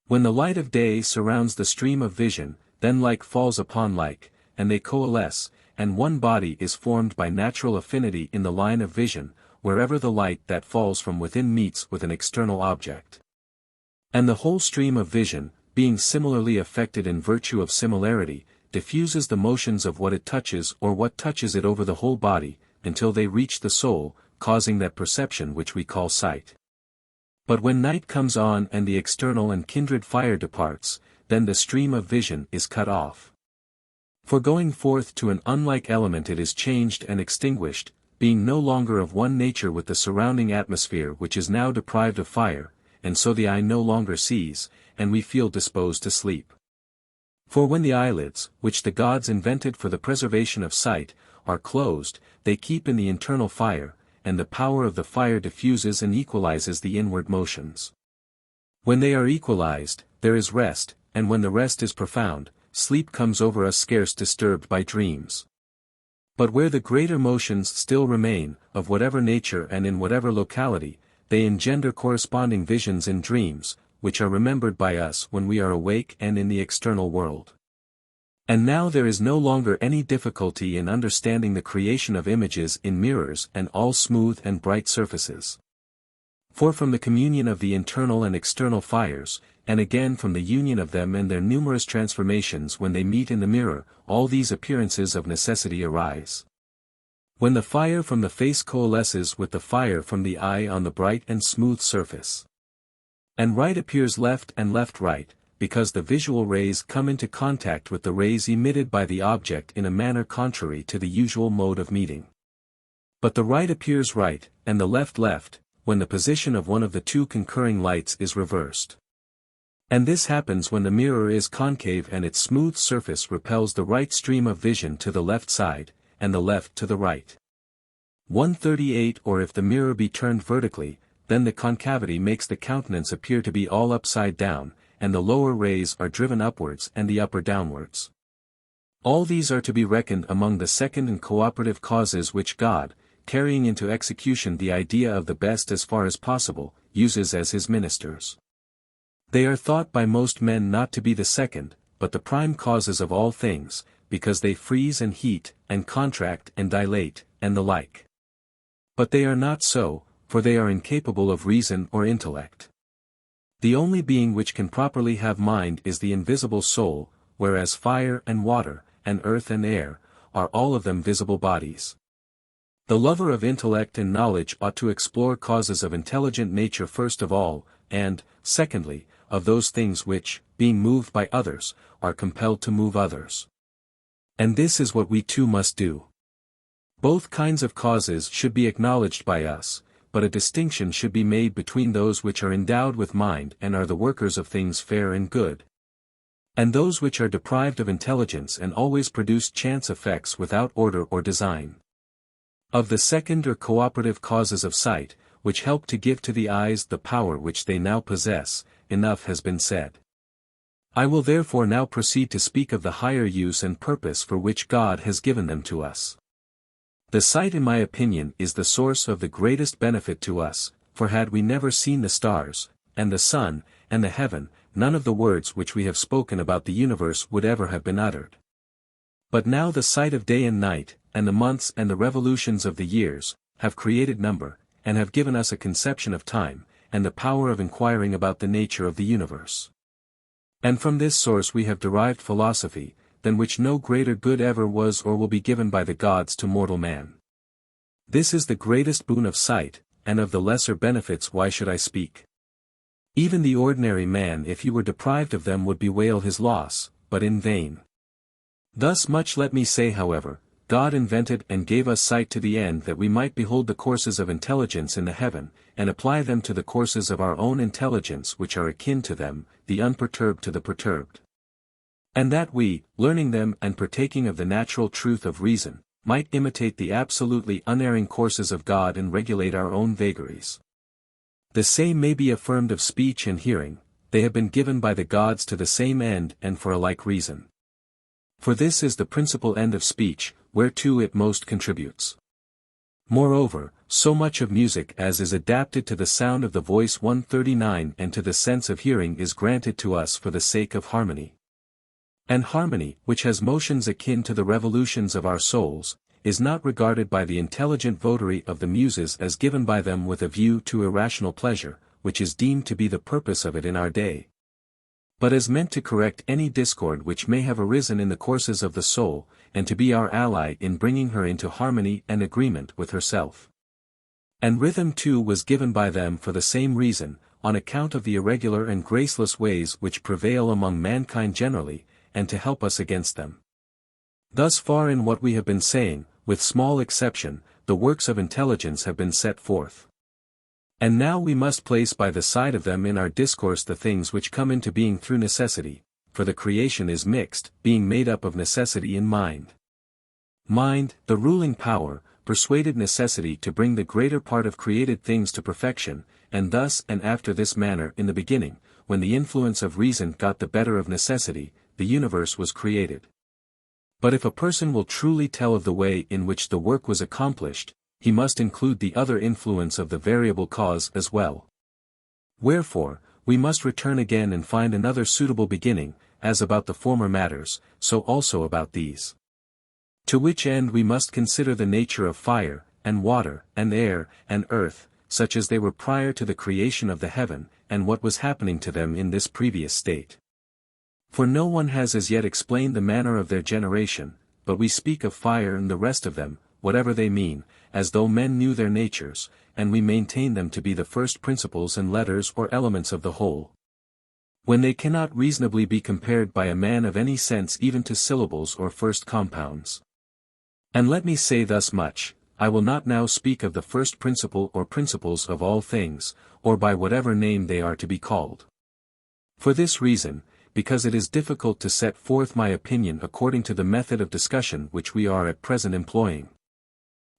When the light of day surrounds the stream of vision, then like falls upon like, and they coalesce, and one body is formed by natural affinity in the line of vision, wherever the light that falls from within meets with an external object. And the whole stream of vision, being similarly affected in virtue of similarity, diffuses the motions of what it touches or what touches it over the whole body, until they reach the soul, causing that perception which we call sight. But when night comes on and the external and kindred fire departs, then the stream of vision is cut off. For going forth to an unlike element it is changed and extinguished, being no longer of one nature with the surrounding atmosphere which is now deprived of fire, and so the eye no longer sees, and we feel disposed to sleep. For when the eyelids, which the gods invented for the preservation of sight, are closed, they keep in the internal fire, and the power of the fire diffuses and equalizes the inward motions. When they are equalized, there is rest, and when the rest is profound, sleep comes over us scarce disturbed by dreams. But where the greater motions still remain, of whatever nature and in whatever locality, they engender corresponding visions in dreams, which are remembered by us when we are awake and in the external world. And now there is no longer any difficulty in understanding the creation of images in mirrors and all smooth and bright surfaces. For from the communion of the internal and external fires, and again from the union of them and their numerous transformations when they meet in the mirror, all these appearances of necessity arise. When the fire from the face coalesces with the fire from the eye on the bright and smooth surface, and right appears left and left right, because the visual rays come into contact with the rays emitted by the object in a manner contrary to the usual mode of meeting. But the right appears right, and the left left, when the position of one of the two concurring lights is reversed. And this happens when the mirror is concave and its smooth surface repels the right stream of vision to the left side, and the left to the right. 138. Or if the mirror be turned vertically, then the concavity makes the countenance appear to be all upside down, and the lower rays are driven upwards and the upper downwards. All these are to be reckoned among the second and cooperative causes which God, carrying into execution the idea of the best as far as possible, uses as his ministers. They are thought by most men not to be the second, but the prime causes of all things, because they freeze and heat, and contract and dilate, and the like. But they are not so, for they are incapable of reason or intellect. The only being which can properly have mind is the invisible soul, whereas fire and water, and earth and air, are all of them visible bodies. The lover of intellect and knowledge ought to explore causes of intelligent nature first of all, and, secondly, of those things which, being moved by others, are compelled to move others. And this is what we too must do. Both kinds of causes should be acknowledged by us, but a distinction should be made between those which are endowed with mind and are the workers of things fair and good, and those which are deprived of intelligence and always produce chance effects without order or design. Of the second or cooperative causes of sight, which help to give to the eyes the power which they now possess, enough has been said. I will therefore now proceed to speak of the higher use and purpose for which God has given them to us. The sight, in my opinion, is the source of the greatest benefit to us, for had we never seen the stars, and the sun, and the heaven, none of the words which we have spoken about the universe would ever have been uttered. But now the sight of day and night, and the months and the revolutions of the years, have created number, and have given us a conception of time, and the power of inquiring about the nature of the universe. And from this source we have derived philosophy, than which no greater good ever was or will be given by the gods to mortal man. This is the greatest boon of sight, and of the lesser benefits why should I speak? Even the ordinary man, if he were deprived of them, would bewail his loss, but in vain. Thus much let me say, however, God invented and gave us sight to the end that we might behold the courses of intelligence in the heaven, and apply them to the courses of our own intelligence which are akin to them, the unperturbed to the perturbed. And that we, learning them and partaking of the natural truth of reason, might imitate the absolutely unerring courses of God and regulate our own vagaries. The same may be affirmed of speech and hearing, they have been given by the gods to the same end and for a like reason. For this is the principal end of speech, whereto it most contributes. Moreover, so much of music as is adapted to the sound of the voice 139 and to the sense of hearing is granted to us for the sake of harmony. And harmony, which has motions akin to the revolutions of our souls, is not regarded by the intelligent votary of the Muses as given by them with a view to irrational pleasure, which is deemed to be the purpose of it in our day, but as meant to correct any discord which may have arisen in the courses of the soul, and to be our ally in bringing her into harmony and agreement with herself. And rhythm too was given by them for the same reason, on account of the irregular and graceless ways which prevail among mankind generally, and to help us against them. Thus far in what we have been saying, with small exception, the works of intelligence have been set forth. And now we must place by the side of them in our discourse the things which come into being through necessity, for the creation is mixed, being made up of necessity and mind. Mind, the ruling power, persuaded necessity to bring the greater part of created things to perfection, and thus and after this manner in the beginning, when the influence of reason got the better of necessity, the universe was created. But if a person will truly tell of the way in which the work was accomplished, he must include the other influence of the variable cause as well. Wherefore, we must return again and find another suitable beginning, as about the former matters, so also about these. To which end we must consider the nature of fire, and water, and air, and earth, such as they were prior to the creation of the heaven, and what was happening to them in this previous state. For no one has as yet explained the manner of their generation, but we speak of fire and the rest of them, whatever they mean, as though men knew their natures, and we maintain them to be the first principles and letters or elements of the whole. When they cannot reasonably be compared by a man of any sense even to syllables or first compounds. And let me say thus much, I will not now speak of the first principle or principles of all things, or by whatever name they are to be called. For this reason, because it is difficult to set forth my opinion according to the method of discussion which we are at present employing.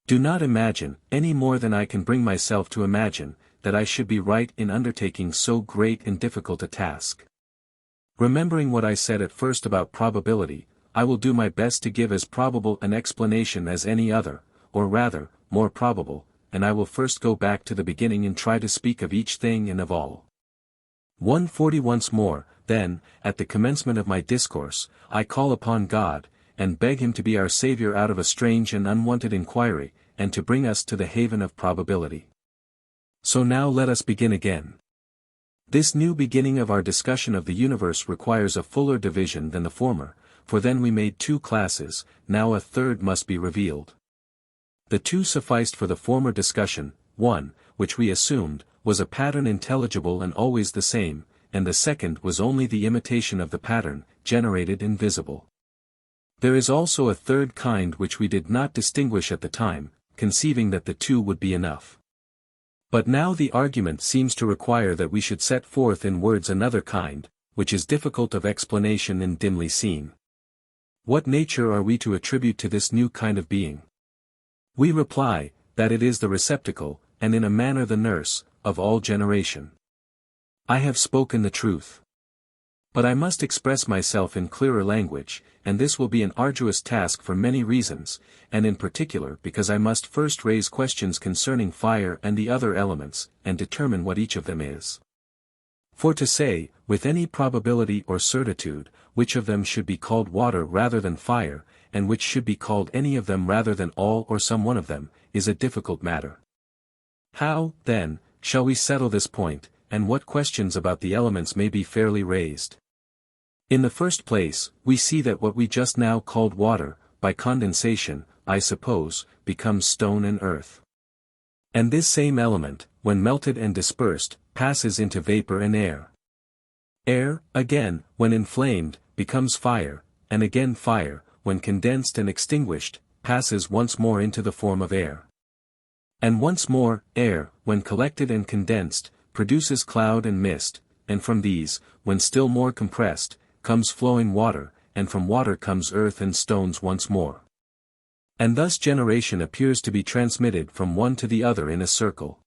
Do not imagine, any more than I can bring myself to imagine, that I should be right in undertaking so great and difficult a task. Remembering what I said at first about probability, I will do my best to give as probable an explanation as any other, or rather, more probable, and I will first go back to the beginning and try to speak of each thing and of all. 140 Once more, then, at the commencement of my discourse, I call upon God, and beg him to be our Saviour out of a strange and unwonted inquiry, and to bring us to the haven of probability. So now let us begin again. This new beginning of our discussion of the universe requires a fuller division than the former, for then we made two classes, now a third must be revealed. The two sufficed for the former discussion, one, which we assumed, was a pattern intelligible and always the same, and the second was only the imitation of the pattern, generated and visible. There is also a third kind which we did not distinguish at the time, conceiving that the two would be enough. But now the argument seems to require that we should set forth in words another kind, which is difficult of explanation and dimly seen. What nature are we to attribute to this new kind of being? We reply, that it is the receptacle, and in a manner the nurse, of all generation. I have spoken the truth. But I must express myself in clearer language, and this will be an arduous task for many reasons, and in particular because I must first raise questions concerning fire and the other elements, and determine what each of them is. For to say, with any probability or certitude, which of them should be called water rather than fire, and which should be called any of them rather than all or some one of them, is a difficult matter. How, then, shall we settle this point, and what questions about the elements may be fairly raised? In the first place, we see that what we just now called water, by condensation, I suppose, becomes stone and earth. And this same element, when melted and dispersed, passes into vapor and air. Air, again, when inflamed, becomes fire, and again fire, when condensed and extinguished, passes once more into the form of air. And once more, air, when collected and condensed, produces cloud and mist, and from these, when still more compressed, comes flowing water, and from water comes earth and stones once more. And thus generation appears to be transmitted from one to the other in a circle.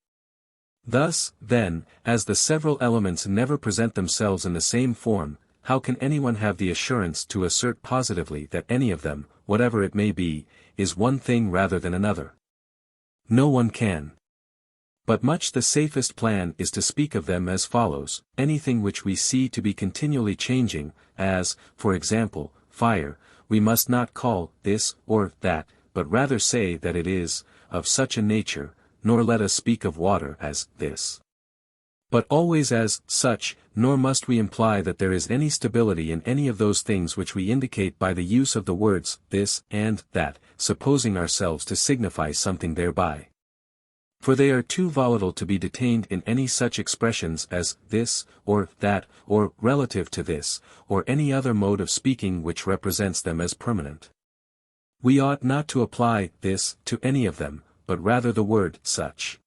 Thus, then, as the several elements never present themselves in the same form, how can anyone have the assurance to assert positively that any of them, whatever it may be, is one thing rather than another? No one can. But much the safest plan is to speak of them as follows: anything which we see to be continually changing, as, for example, fire, we must not call this or that, but rather say that it is of such a nature, nor let us speak of water as this, but always as such, nor must we imply that there is any stability in any of those things which we indicate by the use of the words this and that, supposing ourselves to signify something thereby. For they are too volatile to be detained in any such expressions as this, or that, or relative to this, or any other mode of speaking which represents them as permanent. We ought not to apply this to any of them, but rather the word such,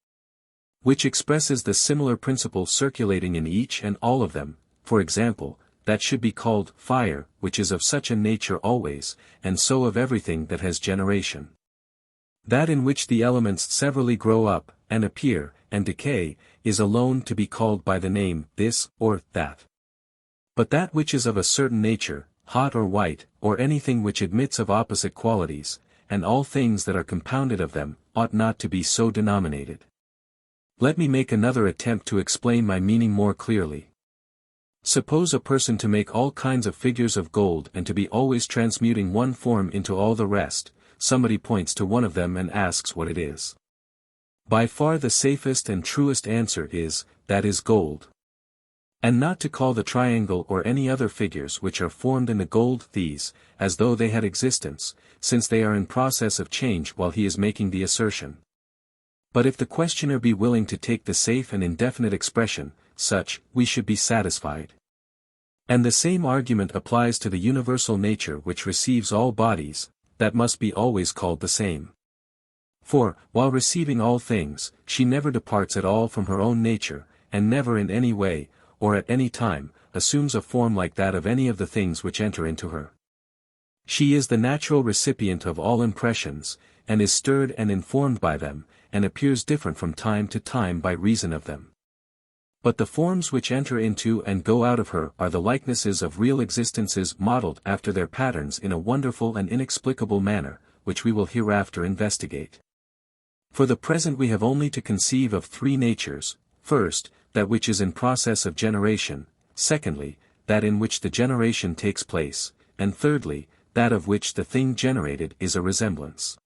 which expresses the similar principle circulating in each and all of them. For example, that should be called fire, which is of such a nature always, and so of everything that has generation. That in which the elements severally grow up, and appear, and decay, is alone to be called by the name this or that. But that which is of a certain nature, hot or white, or anything which admits of opposite qualities, and all things that are compounded of them, ought not to be so denominated. Let me make another attempt to explain my meaning more clearly. Suppose a person to make all kinds of figures of gold and to be always transmuting one form into all the rest. Somebody points to one of them and asks what it is. By far the safest and truest answer is, that is gold. And not to call the triangle or any other figures which are formed in the gold these, as though they had existence, since they are in process of change while he is making the assertion. But if the questioner be willing to take the safe and indefinite expression, such, we should be satisfied. And the same argument applies to the universal nature which receives all bodies, that must be always called the same. For, while receiving all things, she never departs at all from her own nature, and never in any way, or at any time, assumes a form like that of any of the things which enter into her. She is the natural recipient of all impressions, and is stirred and informed by them, and appears different from time to time by reason of them. But the forms which enter into and go out of her are the likenesses of real existences modeled after their patterns in a wonderful and inexplicable manner, which we will hereafter investigate. For the present we have only to conceive of three natures: first, that which is in process of generation; secondly, that in which the generation takes place; and thirdly, that of which the thing generated is a resemblance.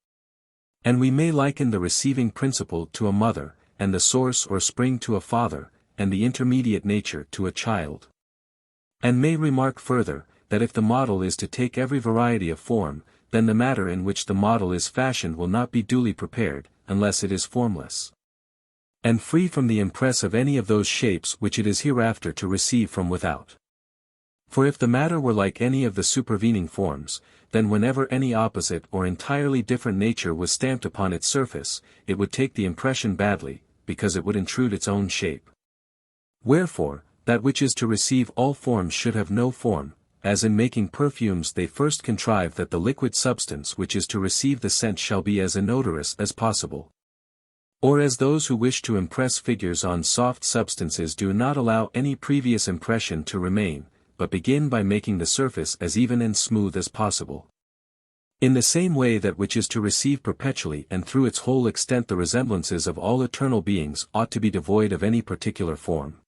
And we may liken the receiving principle to a mother, and the source or spring to a father, and the intermediate nature to a child. And may remark further, that if the model is to take every variety of form, then the matter in which the model is fashioned will not be duly prepared, unless it is formless, and free from the impress of any of those shapes which it is hereafter to receive from without. For if the matter were like any of the supervening forms, then whenever any opposite or entirely different nature was stamped upon its surface, it would take the impression badly, because it would intrude its own shape. Wherefore, That which is to receive all forms should have no form, as in making perfumes they first contrive that the liquid substance which is to receive the scent shall be as inodorous as possible. Or as those who wish to impress figures on soft substances do not allow any previous impression to remain, but begin by making the surface as even and smooth as possible. In the same way that which is to receive perpetually and through its whole extent the resemblances of all eternal beings ought to be devoid of any particular form.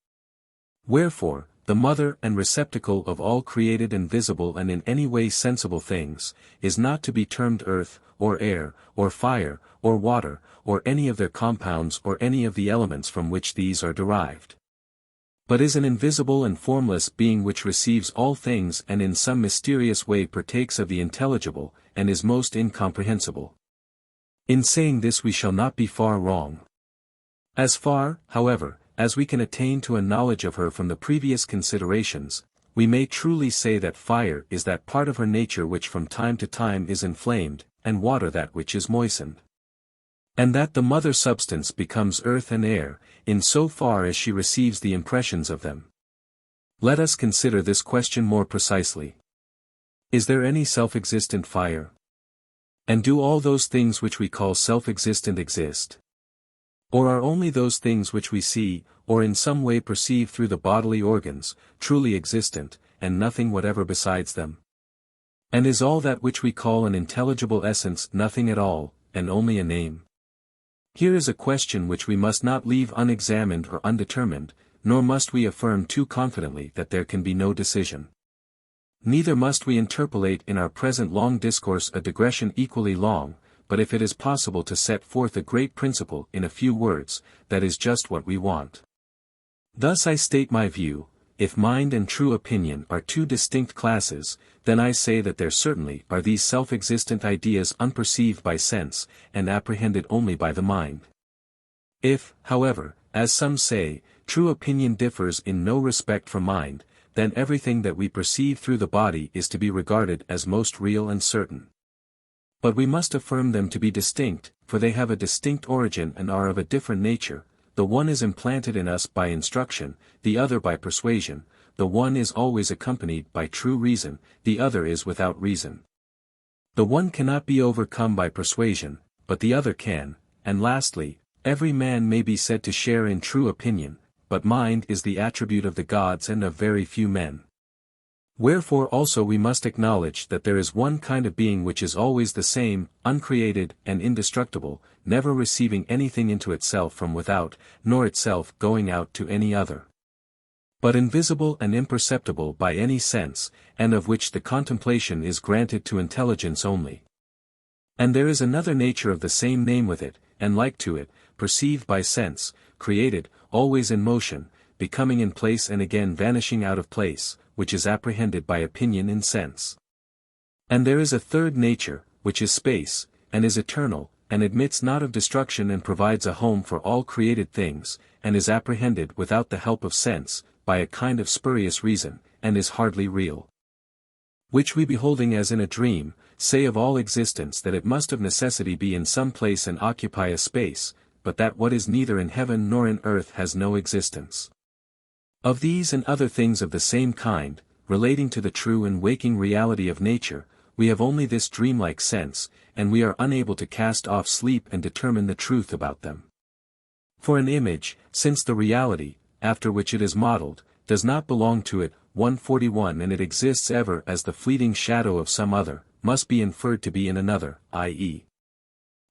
Wherefore, the mother and receptacle of all created and visible and in any way sensible things, is not to be termed earth, or air, or fire, or water, or any of their compounds or any of the elements from which these are derived. But is an invisible and formless being which receives all things and in some mysterious way partakes of the intelligible, and is most incomprehensible. In saying this we shall not be far wrong. As far, however, as we can attain to a knowledge of her from the previous considerations, we may truly say that fire is that part of her nature which from time to time is inflamed, and water that which is moistened. And that the mother substance becomes earth and air, in so far as she receives the impressions of them. Let us consider this question more precisely. Is there any self-existent fire? And do all those things which we call self-existent exist? Or are only those things which we see, or in some way perceive through the bodily organs, truly existent, and nothing whatever besides them? And is all that which we call an intelligible essence nothing at all, and only a name? Here is a question which we must not leave unexamined or undetermined, nor must we affirm too confidently that there can be no decision. Neither must we interpolate in our present long discourse a digression equally long, but if it is possible to set forth a great principle in a few words, that is just what we want. Thus I state my view: if mind and true opinion are two distinct classes, then I say that there certainly are these self-existent ideas unperceived by sense, and apprehended only by the mind. If, however, as some say, true opinion differs in no respect from mind, then everything that we perceive through the body is to be regarded as most real and certain. But we must affirm them to be distinct, for they have a distinct origin and are of a different nature. The one is implanted in us by instruction, the other by persuasion. The one is always accompanied by true reason, the other is without reason. The one cannot be overcome by persuasion, but the other can. And lastly, every man may be said to share in true opinion, but mind is the attribute of the gods and of very few men. Wherefore also we must acknowledge that there is one kind of being which is always the same, uncreated and indestructible, never receiving anything into itself from without, nor itself going out to any other, but invisible and imperceptible by any sense, and of which the contemplation is granted to intelligence only. And there is another nature of the same name with it, and like to it, perceived by sense, created, always in motion, becoming in place and again vanishing out of place, which is apprehended by opinion in sense. And there is a third nature, which is space, and is eternal, and admits not of destruction and provides a home for all created things, and is apprehended without the help of sense, by a kind of spurious reason, and is hardly real. Which we beholding as in a dream, say of all existence that it must of necessity be in some place and occupy a space, but that what is neither in heaven nor in earth has no existence. Of these and other things of the same kind, relating to the true and waking reality of nature, we have only this dreamlike sense, and we are unable to cast off sleep and determine the truth about them. For an image, since the reality, after which it is modeled, does not belong to it, 141 and it exists ever as the fleeting shadow of some other, must be inferred to be in another, i.e.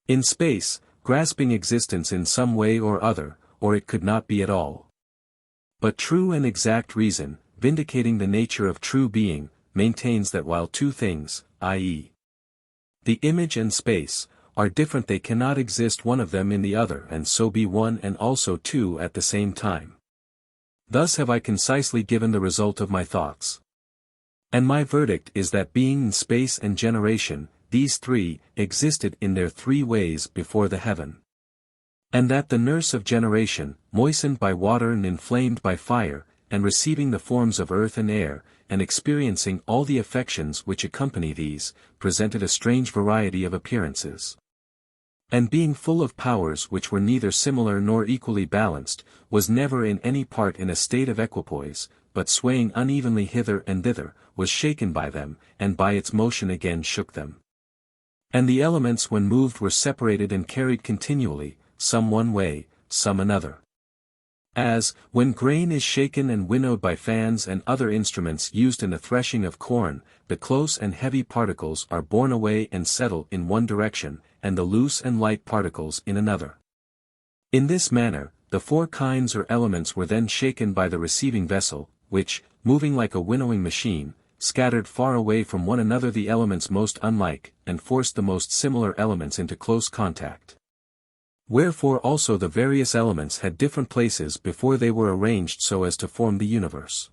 in space, grasping existence in some way or other, or it could not be at all. But true and exact reason, vindicating the nature of true being, maintains that while two things, i.e. the image and space, are different they cannot exist one of them in the other and so be one and also two at the same time. Thus have I concisely given the result of my thoughts. And my verdict is that being in space and generation, these three, existed in their three ways before the heaven. And that the nurse of generation, moistened by water and inflamed by fire, and receiving the forms of earth and air, and experiencing all the affections which accompany these, presented a strange variety of appearances. And being full of powers which were neither similar nor equally balanced, was never in any part in a state of equipoise, but swaying unevenly hither and thither, was shaken by them, and by its motion again shook them. And the elements when moved were separated and carried continually, some one way, some another. As, when grain is shaken and winnowed by fans and other instruments used in the threshing of corn, the close and heavy particles are borne away and settle in one direction, and the loose and light particles in another. In this manner, the four kinds or elements were then shaken by the receiving vessel, which, moving like a winnowing machine, scattered far away from one another the elements most unlike, and forced the most similar elements into close contact. Wherefore also the various elements had different places before they were arranged so as to form the universe.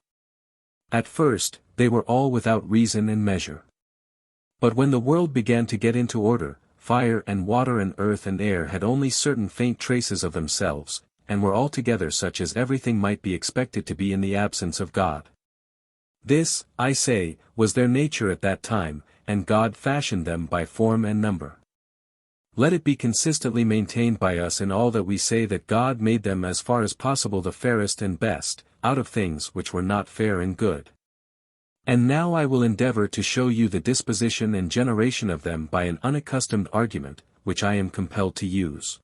At first, they were all without reason and measure. But when the world began to get into order, fire and water and earth and air had only certain faint traces of themselves, and were altogether such as everything might be expected to be in the absence of God. This, I say, was their nature at that time, and God fashioned them by form and number. Let it be consistently maintained by us in all that we say that God made them as far as possible the fairest and best, out of things which were not fair and good. And now I will endeavor to show you the disposition and generation of them by an unaccustomed argument, which I am compelled to use.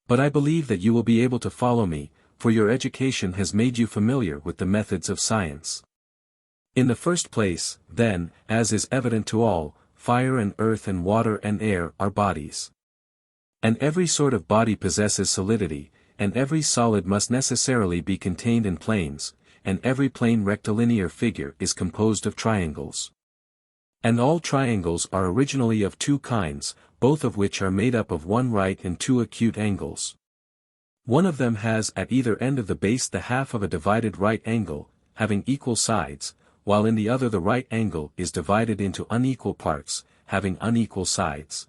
But I believe that you will be able to follow me, for your education has made you familiar with the methods of science. In the first place, then, as is evident to all, fire and earth and water and air are bodies. And every sort of body possesses solidity, and every solid must necessarily be contained in planes, and every plane rectilinear figure is composed of triangles. And all triangles are originally of two kinds, both of which are made up of one right and two acute angles. One of them has at either end of the base the half of a divided right angle, having equal sides, while in the other the right angle is divided into unequal parts, having unequal sides.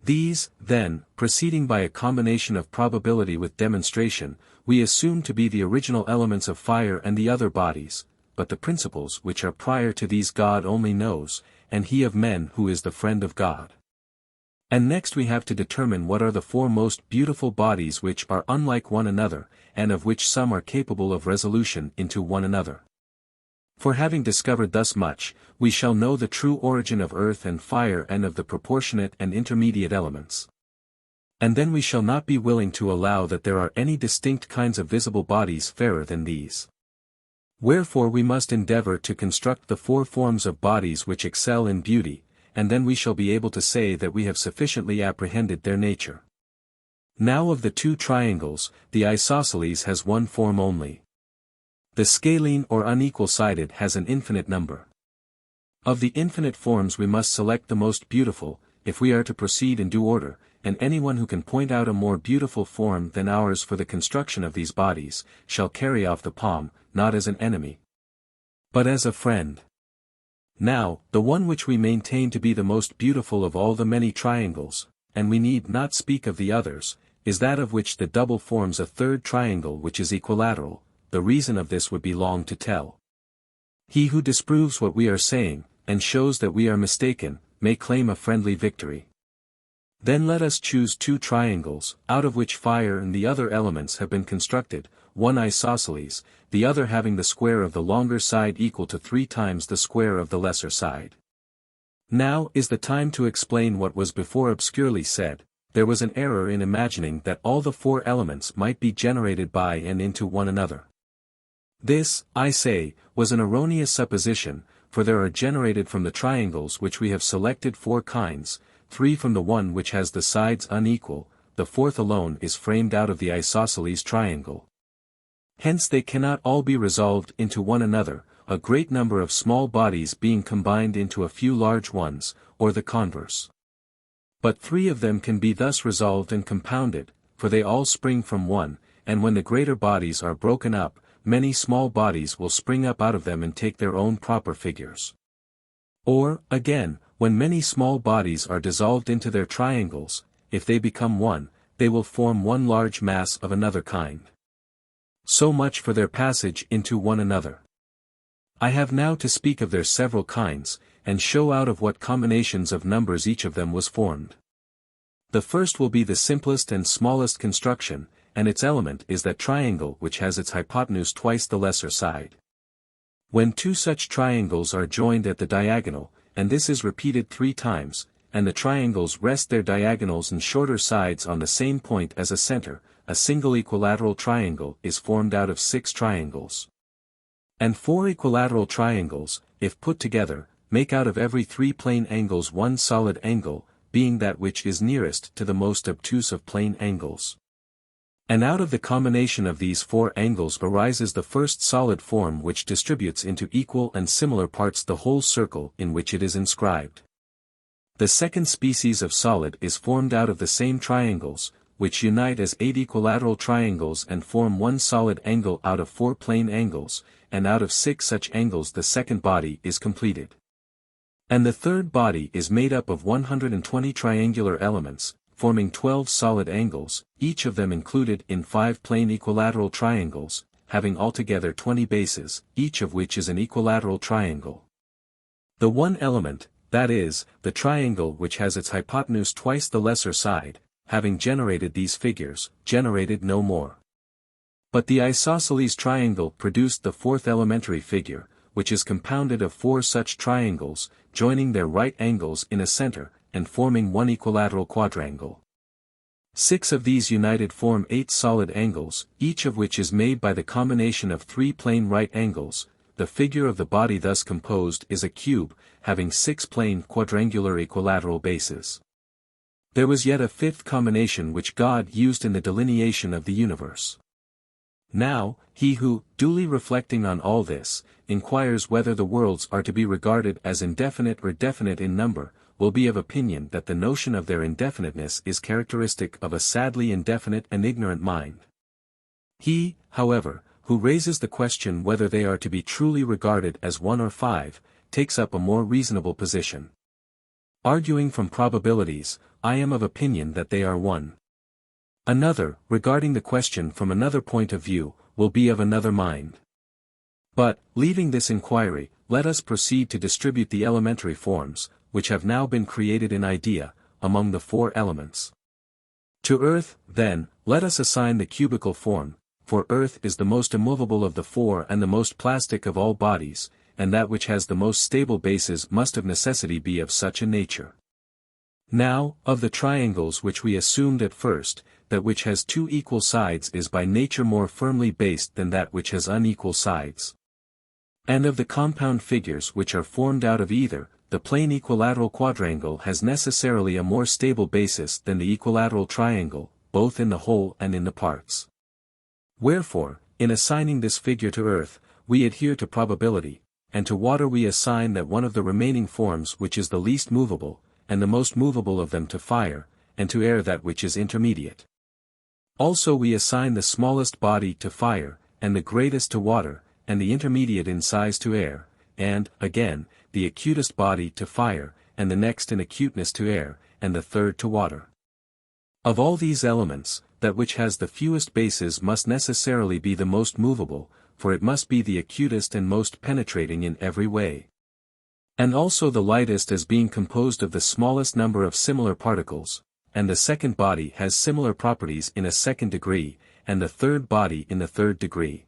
These, then, proceeding by a combination of probability with demonstration, we assume to be the original elements of fire and the other bodies, but the principles which are prior to these God only knows, and he of men who is the friend of God. And next we have to determine what are the four most beautiful bodies which are unlike one another, and of which some are capable of resolution into one another. For having discovered thus much, we shall know the true origin of earth and fire and of the proportionate and intermediate elements. And then we shall not be willing to allow that there are any distinct kinds of visible bodies fairer than these. Wherefore we must endeavor to construct the four forms of bodies which excel in beauty, and then we shall be able to say that we have sufficiently apprehended their nature. Now of the two triangles, the isosceles has one form only. The scalene or unequal-sided has an infinite number. Of the infinite forms we must select the most beautiful, if we are to proceed in due order, and anyone who can point out a more beautiful form than ours for the construction of these bodies, shall carry off the palm, not as an enemy, but as a friend. Now, the one which we maintain to be the most beautiful of all the many triangles, and we need not speak of the others, is that of which the double forms a third triangle which is equilateral. The reason of this would be long to tell. He who disproves what we are saying, and shows that we are mistaken, may claim a friendly victory. Then let us choose two triangles, out of which fire and the other elements have been constructed, one isosceles, the other having the square of the longer side equal to 3 times the square of the lesser side. Now is the time to explain what was before obscurely said. There was an error in imagining that all the four elements might be generated by and into one another. This, I say, was an erroneous supposition, for there are generated from the triangles which we have selected 4 kinds, 3 from the one which has the sides unequal, the fourth alone is framed out of the isosceles triangle. Hence they cannot all be resolved into one another, a great number of small bodies being combined into a few large ones, or the converse. But 3 of them can be thus resolved and compounded, for they all spring from one, and when the greater bodies are broken up, many small bodies will spring up out of them and take their own proper figures. Or, again, when many small bodies are dissolved into their triangles, if they become one, they will form one large mass of another kind. So much for their passage into one another. I have now to speak of their several kinds, and show out of what combinations of numbers each of them was formed. The first will be the simplest and smallest construction, and its element is that triangle which has its hypotenuse twice the lesser side. When two such triangles are joined at the diagonal, and this is repeated 3 times, and the triangles rest their diagonals and shorter sides on the same point as a center, a single equilateral triangle is formed out of 6 triangles. And 4 equilateral triangles, if put together, make out of every 3 plane angles one solid angle, being that which is nearest to the most obtuse of plane angles. And out of the combination of these 4 angles arises the first solid form which distributes into equal and similar parts the whole circle in which it is inscribed. The second species of solid is formed out of the same triangles, which unite as 8 equilateral triangles and form one solid angle out of 4 plane angles, and out of 6 such angles the second body is completed. And the third body is made up of 120 triangular elements, forming 12 solid angles, each of them included in 5 plane equilateral triangles, having altogether 20 bases, each of which is an equilateral triangle. The one element, that is, the triangle which has its hypotenuse twice the lesser side, having generated these figures, generated no more. But the isosceles triangle produced the fourth elementary figure, which is compounded of 4 such triangles, joining their right angles in a center, and forming one equilateral quadrangle. 6 of these united form 8 solid angles, each of which is made by the combination of 3 plane right angles. The figure of the body thus composed is a cube, having 6 plane quadrangular equilateral bases. There was yet a 5th combination which God used in the delineation of the universe. Now, he who, duly reflecting on all this, inquires whether the worlds are to be regarded as indefinite or definite in number, will be of opinion that the notion of their indefiniteness is characteristic of a sadly indefinite and ignorant mind. He, however, who raises the question whether they are to be truly regarded as 1 or 5, takes up a more reasonable position. Arguing from probabilities, I am of opinion that they are 1. Another, regarding the question from another point of view, will be of another mind. But, leaving this inquiry, let us proceed to distribute the elementary forms, which have now been created in idea, among the 4 elements. To earth, then, let us assign the cubical form, for earth is the most immovable of the 4 and the most plastic of all bodies, and that which has the most stable bases must of necessity be of such a nature. Now, of the triangles which we assumed at first, that which has 2 equal sides is by nature more firmly based than that which has unequal sides. And of the compound figures which are formed out of either, the plane equilateral quadrangle has necessarily a more stable basis than the equilateral triangle, both in the whole and in the parts. Wherefore, in assigning this figure to earth, we adhere to probability, and to water we assign that one of the remaining forms which is the least movable, and the most movable of them to fire, and to air that which is intermediate. Also we assign the smallest body to fire, and the greatest to water, and the intermediate in size to air, and, again, the acutest body to fire, and the next in acuteness to air, and the third to water. Of all these elements, that which has the fewest bases must necessarily be the most movable, for it must be the acutest and most penetrating in every way. And also the lightest as being composed of the smallest number of similar particles, and the second body has similar properties in a second degree, and the third body in the third degree.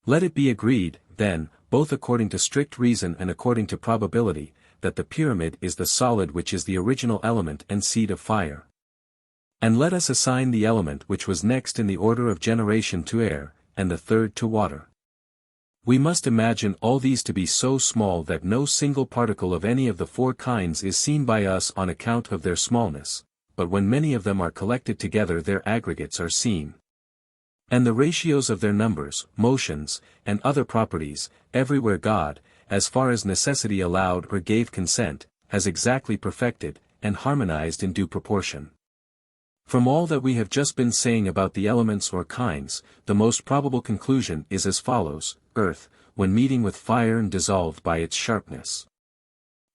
Let it be agreed, then, both according to strict reason and according to probability, that the pyramid is the solid which is the original element and seed of fire. And let us assign the element which was next in the order of generation to air, and the third to water. We must imagine all these to be so small that no single particle of any of the 4 kinds is seen by us on account of their smallness, but when many of them are collected together their aggregates are seen. And the ratios of their numbers, motions, and other properties, everywhere God, as far as necessity allowed or gave consent, has exactly perfected, and harmonized in due proportion. From all that we have just been saying about the elements or kinds, the most probable conclusion is as follows: earth, when meeting with fire and dissolved by its sharpness.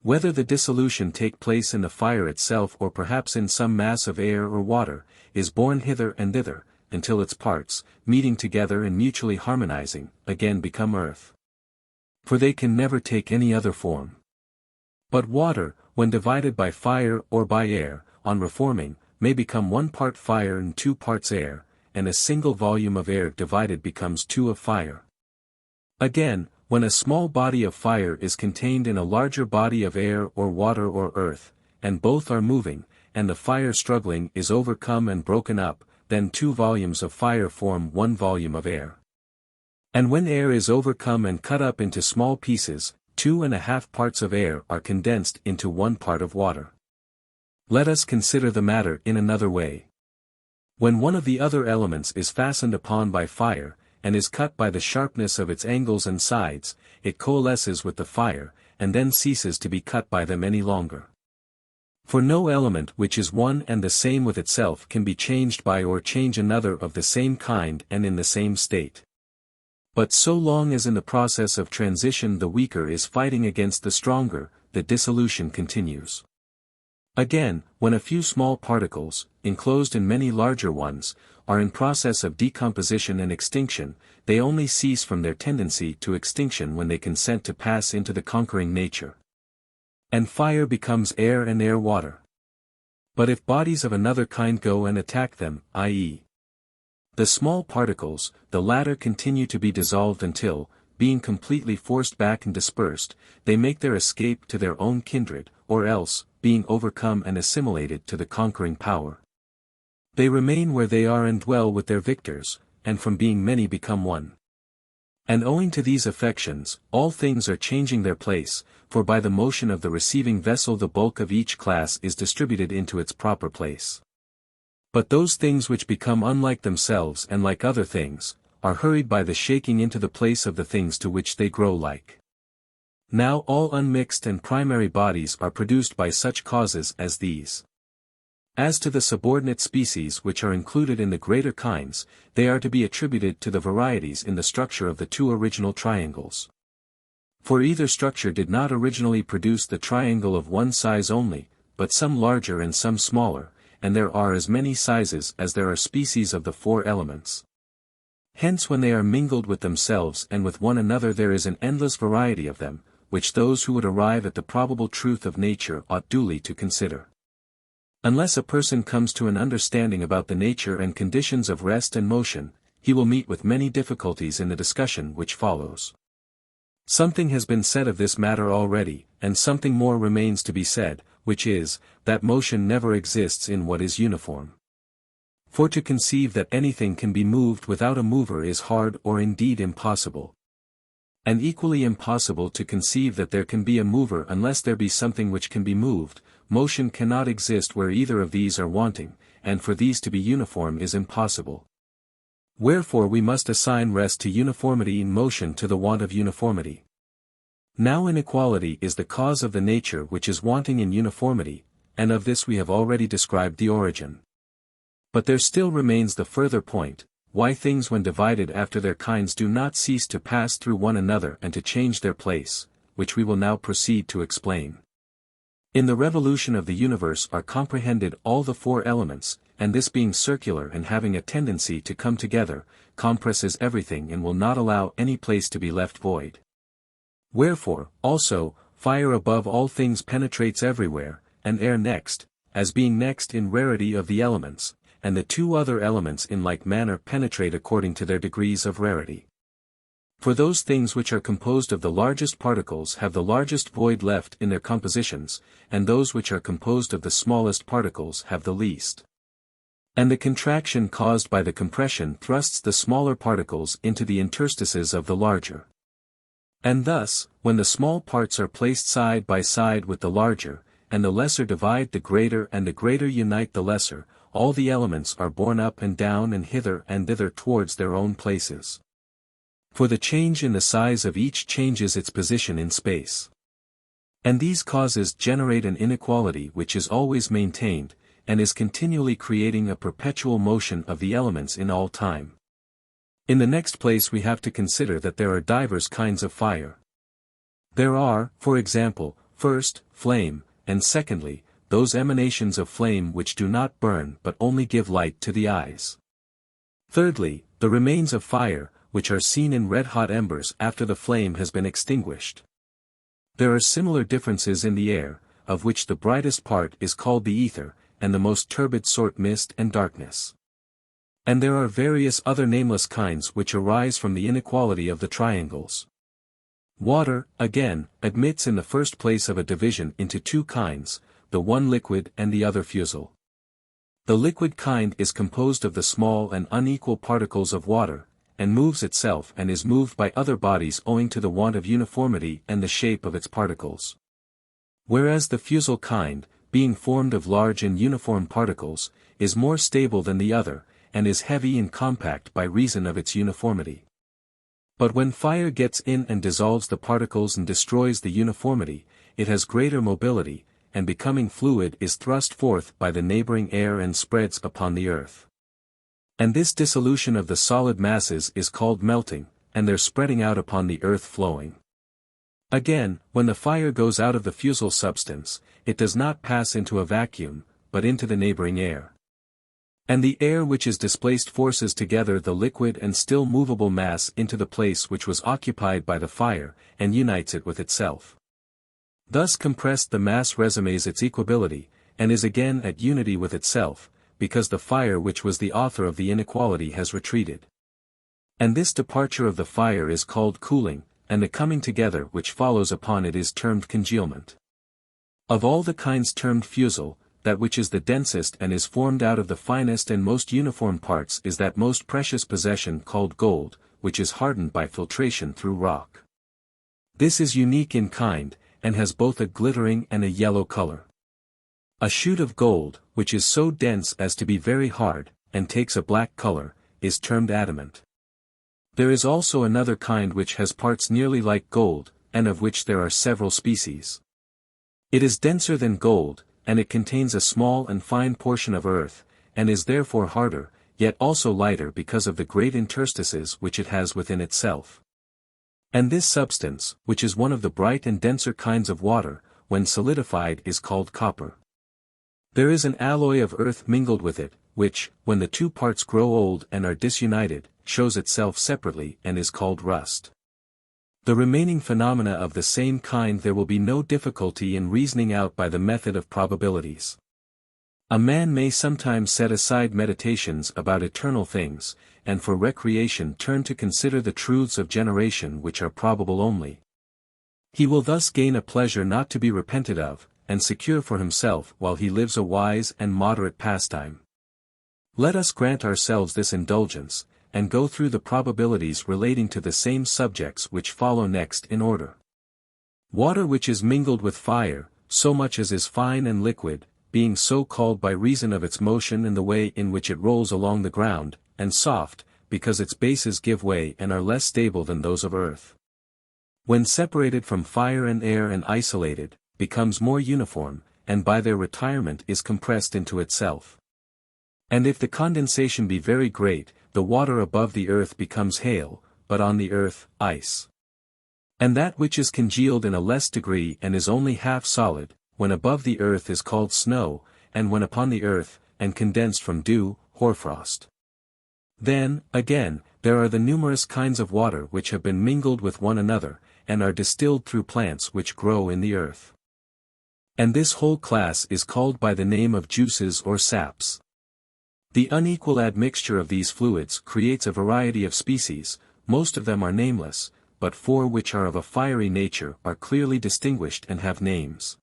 Whether the dissolution take place in the fire itself or perhaps in some mass of air or water, is borne hither and thither, until its parts, meeting together and mutually harmonizing, again become earth. For they can never take any other form. But water, when divided by fire or by air, on reforming, may become 1 part fire and 2 parts air, and a single volume of air divided becomes 2 of fire. Again, when a small body of fire is contained in a larger body of air or water or earth, and both are moving, and the fire struggling is overcome and broken up, then 2 volumes of fire form 1 volume of air. And when air is overcome and cut up into small pieces, 2½ parts of air are condensed into 1 part of water. Let us consider the matter in another way. When one of the other elements is fastened upon by fire, and is cut by the sharpness of its angles and sides, it coalesces with the fire, and then ceases to be cut by them any longer. For no element which is one and the same with itself can be changed by or change another of the same kind and in the same state. But so long as in the process of transition the weaker is fighting against the stronger, the dissolution continues. Again, when a few small particles, enclosed in many larger ones, are in process of decomposition and extinction, they only cease from their tendency to extinction when they consent to pass into the conquering nature. And fire becomes air and air water. But if bodies of another kind go and attack them, i.e., the small particles, the latter continue to be dissolved until, being completely forced back and dispersed, they make their escape to their own kindred, or else, being overcome and assimilated to the conquering power, they remain where they are and dwell with their victors, and from being many become one. And owing to these affections, all things are changing their place, for by the motion of the receiving vessel the bulk of each class is distributed into its proper place. But those things which become unlike themselves and like other things, are hurried by the shaking into the place of the things to which they grow like. Now all unmixed and primary bodies are produced by such causes as these. As to the subordinate species which are included in the greater kinds, they are to be attributed to the varieties in the structure of the 2 original triangles. For either structure did not originally produce the triangle of one size only, but some larger and some smaller, and there are as many sizes as there are species of the 4 elements. Hence when they are mingled with themselves and with one another there is an endless variety of them, which those who would arrive at the probable truth of nature ought duly to consider. Unless a person comes to an understanding about the nature and conditions of rest and motion, he will meet with many difficulties in the discussion which follows. Something has been said of this matter already, and something more remains to be said, which is, that motion never exists in what is uniform. For to conceive that anything can be moved without a mover is hard or indeed impossible. And equally impossible to conceive that there can be a mover unless there be something which can be moved. Motion cannot exist where either of these are wanting, and for these to be uniform is impossible. Wherefore we must assign rest to uniformity in motion to the want of uniformity. Now inequality is the cause of the nature which is wanting in uniformity, and of this we have already described the origin. But there still remains the further point, why things when divided after their kinds do not cease to pass through one another and to change their place, which we will now proceed to explain. In the revolution of the universe are comprehended all the 4 elements, and this being circular and having a tendency to come together, compresses everything and will not allow any place to be left void. Wherefore, also, fire above all things penetrates everywhere, and air next, as being next in rarity of the elements, and the 2 other elements in like manner penetrate according to their degrees of rarity. For those things which are composed of the largest particles have the largest void left in their compositions, and those which are composed of the smallest particles have the least. And the contraction caused by the compression thrusts the smaller particles into the interstices of the larger. And thus, when the small parts are placed side by side with the larger, and the lesser divide the greater and the greater unite the lesser, all the elements are borne up and down and hither and thither towards their own places. For the change in the size of each changes its position in space. And these causes generate an inequality which is always maintained, and is continually creating a perpetual motion of the elements in all time. In the next place we have to consider that there are divers kinds of fire. There are, for example, first, flame, and secondly, those emanations of flame which do not burn but only give light to the eyes. Thirdly, the remains of fire, which are seen in red-hot embers after the flame has been extinguished. There are similar differences in the air, of which the brightest part is called the ether, and the most turbid sort mist and darkness. And there are various other nameless kinds which arise from the inequality of the triangles. Water, again, admits in the first place of a division into two kinds, the one liquid and the other fusel. The liquid kind is composed of the small and unequal particles of water, and moves itself and is moved by other bodies owing to the want of uniformity and the shape of its particles. Whereas the fusel kind, being formed of large and uniform particles, is more stable than the other, and is heavy and compact by reason of its uniformity. But when fire gets in and dissolves the particles and destroys the uniformity, it has greater mobility, and becoming fluid is thrust forth by the neighboring air and spreads upon the earth. And this dissolution of the solid masses is called melting, and their spreading out upon the earth flowing. Again, when the fire goes out of the fusel substance, it does not pass into a vacuum, but into the neighboring air. And the air which is displaced forces together the liquid and still movable mass into the place which was occupied by the fire, and unites it with itself. Thus compressed the mass resumes its equability, and is again at unity with itself, because the fire which was the author of the inequality has retreated. And this departure of the fire is called cooling, and the coming together which follows upon it is termed congealment. Of all the kinds termed fusel, that which is the densest and is formed out of the finest and most uniform parts is that most precious possession called gold, which is hardened by filtration through rock. This is unique in kind, and has both a glittering and a yellow color. A shoot of gold, which is so dense as to be very hard, and takes a black color, is termed adamant. There is also another kind which has parts nearly like gold, and of which there are several species. It is denser than gold, and it contains a small and fine portion of earth, and is therefore harder, yet also lighter because of the great interstices which it has within itself. And this substance, which is one of the bright and denser kinds of water, when solidified is called copper. There is an alloy of earth mingled with it, which, when the two parts grow old and are disunited, shows itself separately and is called rust. The remaining phenomena of the same kind there will be no difficulty in reasoning out by the method of probabilities. A man may sometimes set aside meditations about eternal things, and for recreation turn to consider the truths of generation which are probable only. He will thus gain a pleasure not to be repented of, and secure for himself while he lives a wise and moderate pastime. Let us grant ourselves this indulgence, and go through the probabilities relating to the same subjects which follow next in order. Water which is mingled with fire, so much as is fine and liquid, being so called by reason of its motion and the way in which it rolls along the ground, and soft, because its bases give way and are less stable than those of earth. When separated from fire and air and isolated, becomes more uniform, and by their retirement is compressed into itself. And if the condensation be very great, the water above the earth becomes hail, but on the earth, ice. And that which is congealed in a less degree and is only half solid, when above the earth is called snow, and when upon the earth, and condensed from dew, hoarfrost. Then, again, there are the numerous kinds of water which have been mingled with one another, and are distilled through plants which grow in the earth. And this whole class is called by the name of juices or saps. The unequal admixture of these fluids creates a variety of species, most of them are nameless, but four which are of a fiery nature are clearly distinguished and have names.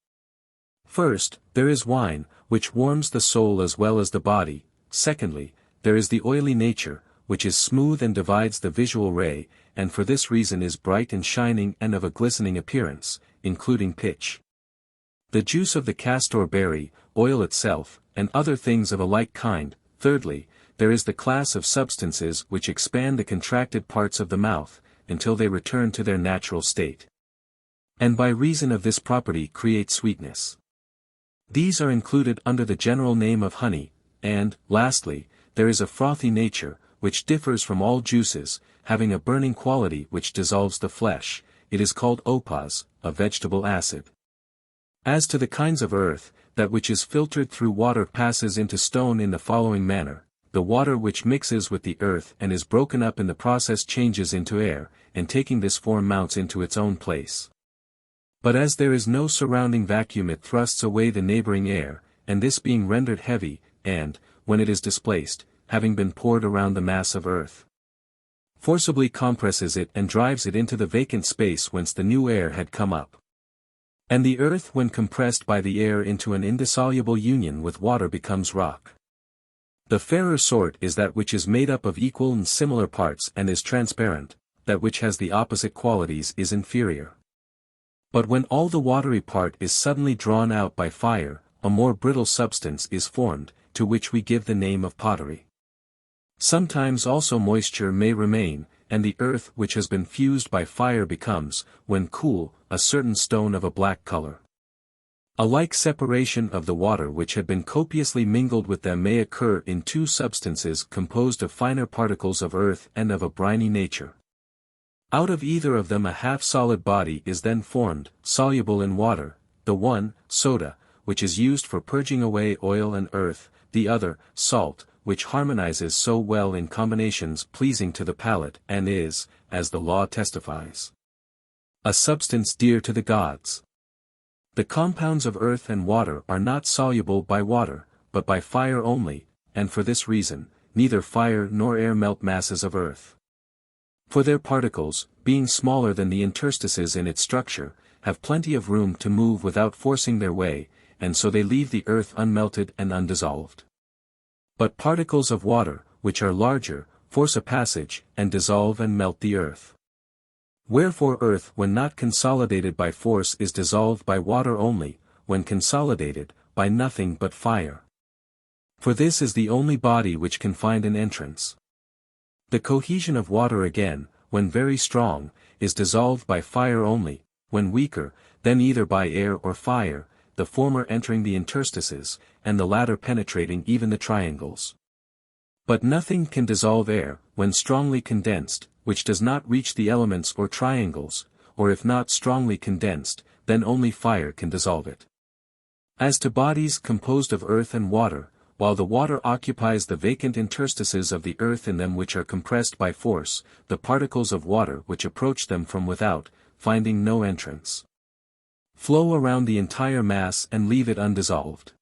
First, there is wine, which warms the soul as well as the body. Secondly, there is the oily nature, which is smooth and divides the visual ray, and for this reason is bright and shining and of a glistening appearance, including pitch. The juice of the castor berry, oil itself, and other things of a like kind. Thirdly, there is the class of substances which expand the contracted parts of the mouth, until they return to their natural state. And by reason of this property create sweetness. These are included under the general name of honey, and, lastly, there is a frothy nature, which differs from all juices, having a burning quality which dissolves the flesh. It is called opas, a vegetable acid. As to the kinds of earth, that which is filtered through water passes into stone in the following manner: the water which mixes with the earth and is broken up in the process changes into air, and taking this form mounts into its own place. But as there is no surrounding vacuum it thrusts away the neighboring air, and this being rendered heavy, and, when it is displaced, having been poured around the mass of earth, forcibly compresses it and drives it into the vacant space whence the new air had come up. And the earth when compressed by the air into an indissoluble union with water becomes rock. The fairer sort is that which is made up of equal and similar parts and is transparent, that which has the opposite qualities is inferior. But when all the watery part is suddenly drawn out by fire, a more brittle substance is formed, to which we give the name of pottery. Sometimes also moisture may remain, and the earth which has been fused by fire becomes, when cool, a certain stone of a black color. A like separation of the water which had been copiously mingled with them may occur in two substances composed of finer particles of earth and of a briny nature. Out of either of them a half-solid body is then formed, soluble in water, the one, soda, which is used for purging away oil and earth, the other, salt, which harmonizes so well in combinations pleasing to the palate and is, as the law testifies, a substance dear to the gods. The compounds of earth and water are not soluble by water, but by fire only, and for this reason, neither fire nor air melt masses of earth. For their particles, being smaller than the interstices in its structure, have plenty of room to move without forcing their way, and so they leave the earth unmelted and undissolved. But particles of water, which are larger, force a passage, and dissolve and melt the earth. Wherefore earth when not consolidated by force is dissolved by water only, when consolidated, by nothing but fire. For this is the only body which can find an entrance. The cohesion of water again, when very strong, is dissolved by fire only, when weaker, then either by air or fire, the former entering the interstices, and the latter penetrating even the triangles. But nothing can dissolve air, when strongly condensed, which does not reach the elements or triangles, or if not strongly condensed, then only fire can dissolve it. As to bodies composed of earth and water, while the water occupies the vacant interstices of the earth in them which are compressed by force, the particles of water which approach them from without, finding no entrance, flow around the entire mass and leave it undissolved.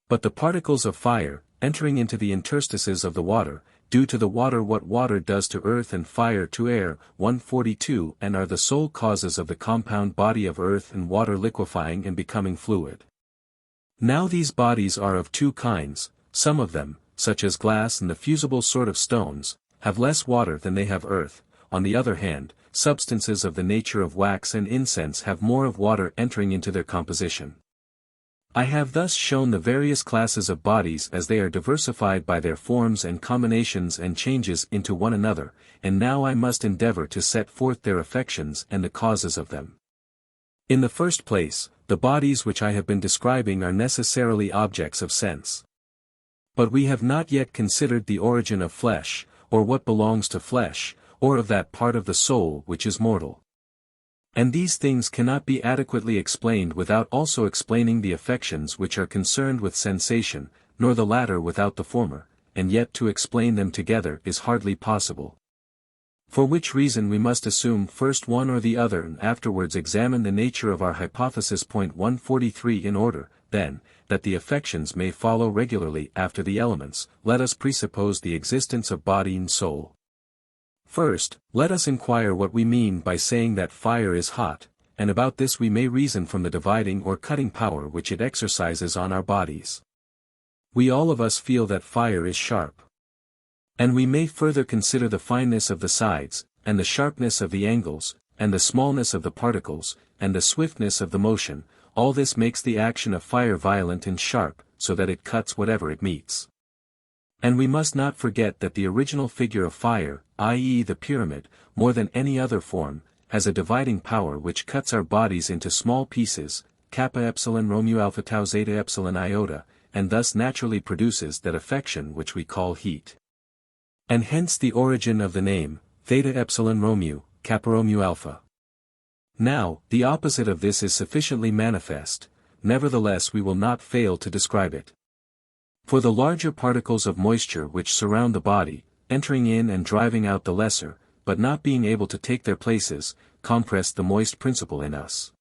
But the particles of fire, entering into the interstices of the water, do to the water what water does to earth and fire to air, 142, and are the sole causes of the compound body of earth and water liquefying and becoming fluid. Now these bodies are of two kinds, some of them, such as glass and the fusible sort of stones, have less water than they have earth, on the other hand, substances of the nature of wax and incense have more of water entering into their composition. I have thus shown the various classes of bodies as they are diversified by their forms and combinations and changes into one another, and now I must endeavor to set forth their affections and the causes of them. In the first place, the bodies which I have been describing are necessarily objects of sense. But we have not yet considered the origin of flesh, or what belongs to flesh, or of that part of the soul which is mortal. And these things cannot be adequately explained without also explaining the affections which are concerned with sensation, nor the latter without the former, and yet to explain them together is hardly possible. For which reason we must assume first one or the other and afterwards examine the nature of our hypothesis. Point 143 in order, then, that the affections may follow regularly after the elements, let us presuppose the existence of body and soul. First, let us inquire what we mean by saying that fire is hot, and about this we may reason from the dividing or cutting power which it exercises on our bodies. We all of us feel that fire is sharp. And we may further consider the fineness of the sides, and the sharpness of the angles, and the smallness of the particles, and the swiftness of the motion. All this makes the action of fire violent and sharp, so that it cuts whatever it meets. And we must not forget that the original figure of fire, i.e. the pyramid, more than any other form, has a dividing power which cuts our bodies into small pieces, kappa epsilon Romeo alpha tau zeta epsilon iota, and thus naturally produces that affection which we call heat. And hence the origin of the name, theta epsilon Romeo, kappa Romeo alpha. Now, the opposite of this is sufficiently manifest, nevertheless we will not fail to describe it. For the larger particles of moisture which surround the body, entering in and driving out the lesser, but not being able to take their places, compress the moist principle in us.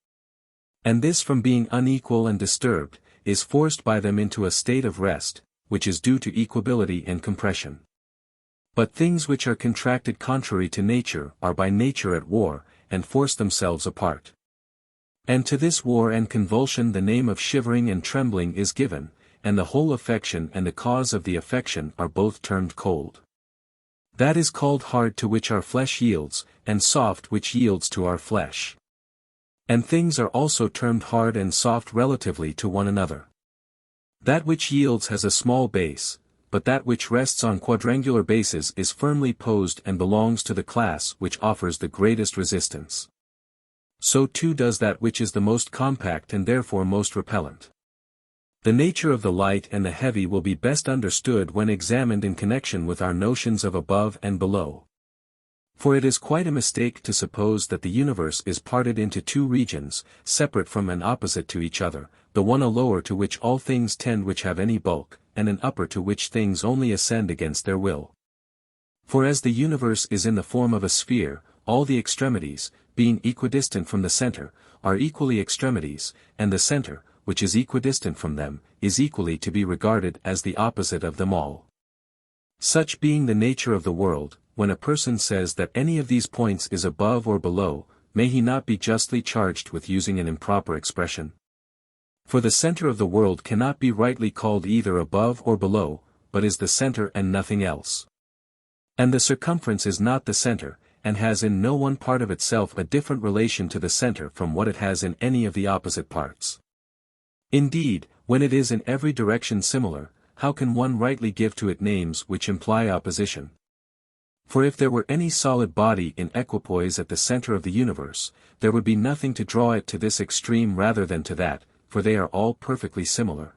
And this from being unequal and disturbed, is forced by them into a state of rest, which is due to equability and compression. But things which are contracted contrary to nature are by nature at war, and force themselves apart. And to this war and convulsion the name of shivering and trembling is given, and the whole affection and the cause of the affection are both termed cold. That is called hard to which our flesh yields, and soft which yields to our flesh. And things are also termed hard and soft relatively to one another. That which yields has a small base, but that which rests on quadrangular bases is firmly posed and belongs to the class which offers the greatest resistance. So too does that which is the most compact and therefore most repellent. The nature of the light and the heavy will be best understood when examined in connection with our notions of above and below. For it is quite a mistake to suppose that the universe is parted into two regions, separate from and opposite to each other, the one a lower to which all things tend which have any bulk, and an upper to which things only ascend against their will. For as the universe is in the form of a sphere, all the extremities, being equidistant from the center, are equally extremities, and the center, which is equidistant from them, is equally to be regarded as the opposite of them all. Such being the nature of the world, when a person says that any of these points is above or below, may he not be justly charged with using an improper expression? For the center of the world cannot be rightly called either above or below, but is the center and nothing else. And the circumference is not the center, and has in no one part of itself a different relation to the center from what it has in any of the opposite parts. Indeed, when it is in every direction similar, how can one rightly give to it names which imply opposition? For if there were any solid body in equipoise at the center of the universe, there would be nothing to draw it to this extreme rather than to that, for they are all perfectly similar.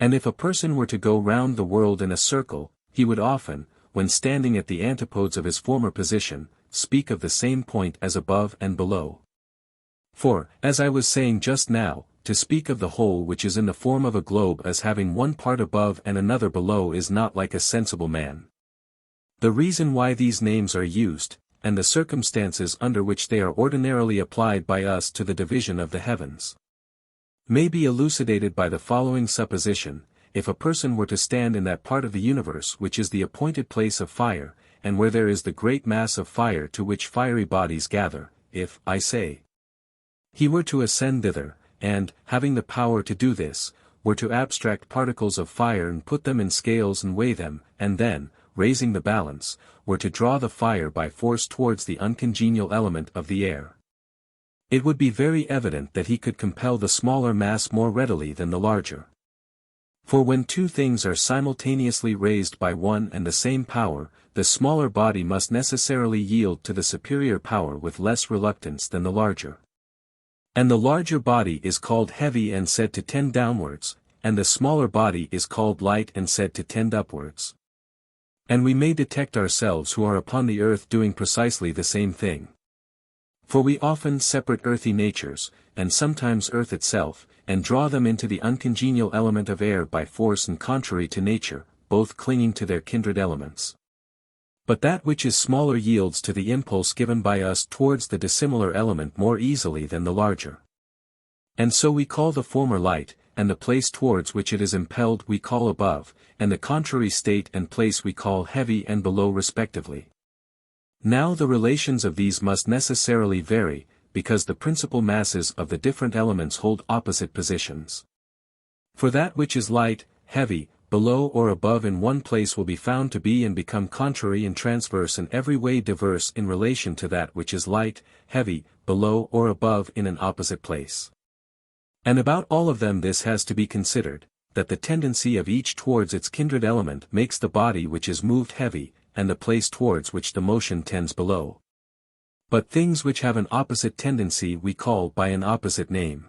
And if a person were to go round the world in a circle, he would often, when standing at the antipodes of his former position, speak of the same point as above and below. For, as I was saying just now, to speak of the whole which is in the form of a globe as having one part above and another below is not like a sensible man. The reason why these names are used, and the circumstances under which they are ordinarily applied by us to the division of the heavens, may be elucidated by the following supposition: if a person were to stand in that part of the universe which is the appointed place of fire, and where there is the great mass of fire to which fiery bodies gather, if, I say, he were to ascend thither, and, having the power to do this, were to abstract particles of fire and put them in scales and weigh them, and then, raising the balance, were to draw the fire by force towards the uncongenial element of the air, it would be very evident that he could compel the smaller mass more readily than the larger. For when two things are simultaneously raised by one and the same power, the smaller body must necessarily yield to the superior power with less reluctance than the larger. And the larger body is called heavy and said to tend downwards, and the smaller body is called light and said to tend upwards. And we may detect ourselves who are upon the earth doing precisely the same thing. For we often separate earthy natures, and sometimes earth itself, and draw them into the uncongenial element of air by force and contrary to nature, both clinging to their kindred elements. But that which is smaller yields to the impulse given by us towards the dissimilar element more easily than the larger. And so we call the former light, and the place towards which it is impelled we call above, and the contrary state and place we call heavy and below respectively. Now the relations of these must necessarily vary, because the principal masses of the different elements hold opposite positions. For that which is light, heavy, below or above in one place will be found to be and become contrary and transverse in every way diverse in relation to that which is light, heavy, below or above in an opposite place. And about all of them this has to be considered, that the tendency of each towards its kindred element makes the body which is moved heavy, and the place towards which the motion tends below. But things which have an opposite tendency we call by an opposite name.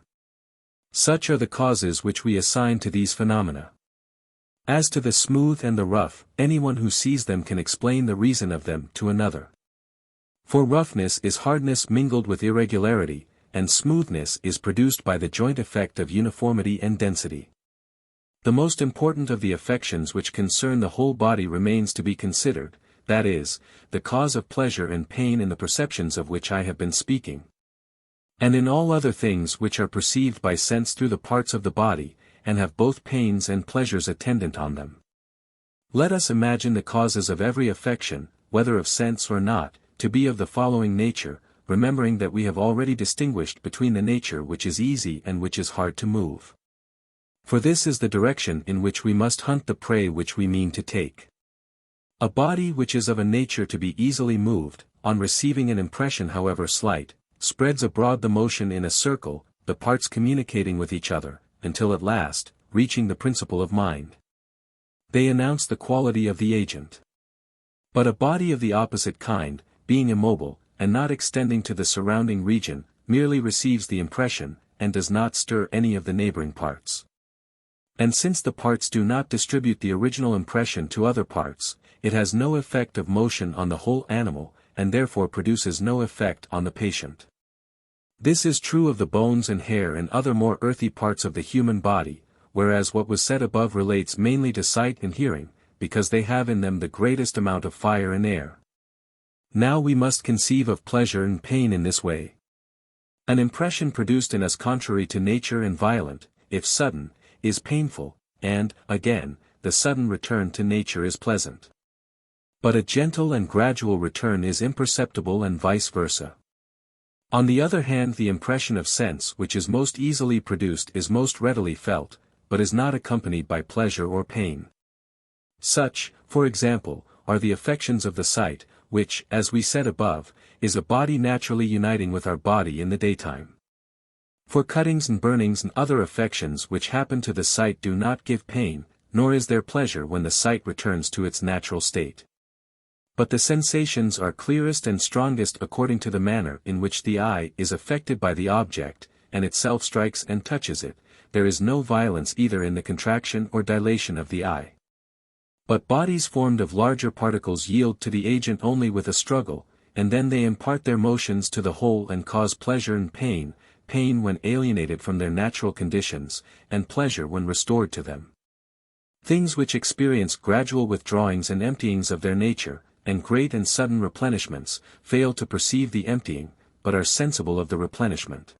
Such are the causes which we assign to these phenomena. As to the smooth and the rough, anyone who sees them can explain the reason of them to another. For roughness is hardness mingled with irregularity, and smoothness is produced by the joint effect of uniformity and density. The most important of the affections which concern the whole body remains to be considered, that is, the cause of pleasure and pain in the perceptions of which I have been speaking. And in all other things which are perceived by sense through the parts of the body, and have both pains and pleasures attendant on them. Let us imagine the causes of every affection, whether of sense or not, to be of the following nature, remembering that we have already distinguished between the nature which is easy and which is hard to move. For this is the direction in which we must hunt the prey which we mean to take. A body which is of a nature to be easily moved, on receiving an impression however slight, spreads abroad the motion in a circle, the parts communicating with each other, until at last, reaching the principle of mind, they announce the quality of the agent. But a body of the opposite kind, being immobile, and not extending to the surrounding region, merely receives the impression, and does not stir any of the neighboring parts. And since the parts do not distribute the original impression to other parts, it has no effect of motion on the whole animal, and therefore produces no effect on the patient. This is true of the bones and hair and other more earthy parts of the human body, whereas what was said above relates mainly to sight and hearing, because they have in them the greatest amount of fire and air. Now we must conceive of pleasure and pain in this way. An impression produced in us contrary to nature and violent, if sudden, is painful, and, again, the sudden return to nature is pleasant. But a gentle and gradual return is imperceptible and vice versa. On the other hand, the impression of sense which is most easily produced is most readily felt, but is not accompanied by pleasure or pain. Such, for example, are the affections of the sight, which, as we said above, is a body naturally uniting with our body in the daytime. For cuttings and burnings and other affections which happen to the sight do not give pain, nor is there pleasure when the sight returns to its natural state. But the sensations are clearest and strongest according to the manner in which the eye is affected by the object, and itself strikes and touches it. There is no violence either in the contraction or dilation of the eye. But bodies formed of larger particles yield to the agent only with a struggle, and then they impart their motions to the whole and cause pleasure and pain when alienated from their natural conditions, and pleasure when restored to them. Things which experience gradual withdrawings and emptyings of their nature, and great and sudden replenishments, fail to perceive the emptying, but are sensible of the replenishment.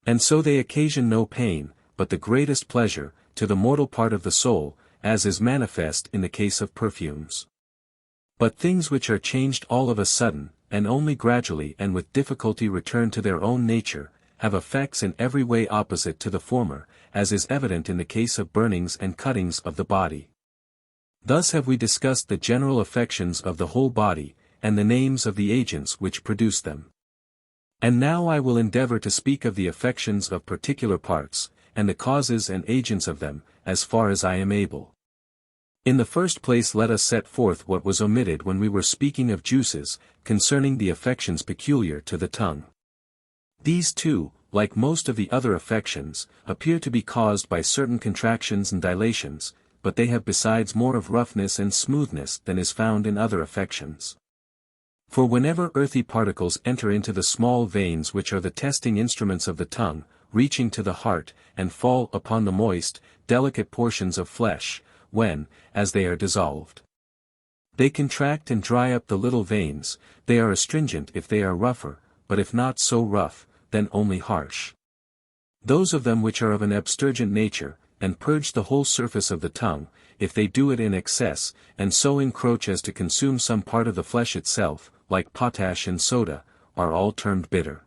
And so they occasion no pain, but the greatest pleasure, to the mortal part of the soul, as is manifest in the case of perfumes. But things which are changed all of a sudden, and only gradually and with difficulty return to their own nature, have effects in every way opposite to the former, as is evident in the case of burnings and cuttings of the body. Thus have we discussed the general affections of the whole body, and the names of the agents which produce them. And now I will endeavor to speak of the affections of particular parts, and the causes and agents of them, as far as I am able. In the first place let us set forth what was omitted when we were speaking of juices, concerning the affections peculiar to the tongue. These too, like most of the other affections, appear to be caused by certain contractions and dilations, but they have besides more of roughness and smoothness than is found in other affections. For whenever earthy particles enter into the small veins which are the testing instruments of the tongue, reaching to the heart, and fall upon the moist, delicate portions of flesh, when, as they are dissolved, they contract and dry up the little veins, they are astringent if they are rougher, but if not so rough, then only harsh. Those of them which are of an abstergent nature, and purge the whole surface of the tongue, if they do it in excess, and so encroach as to consume some part of the flesh itself, like potash and soda, are all termed bitter.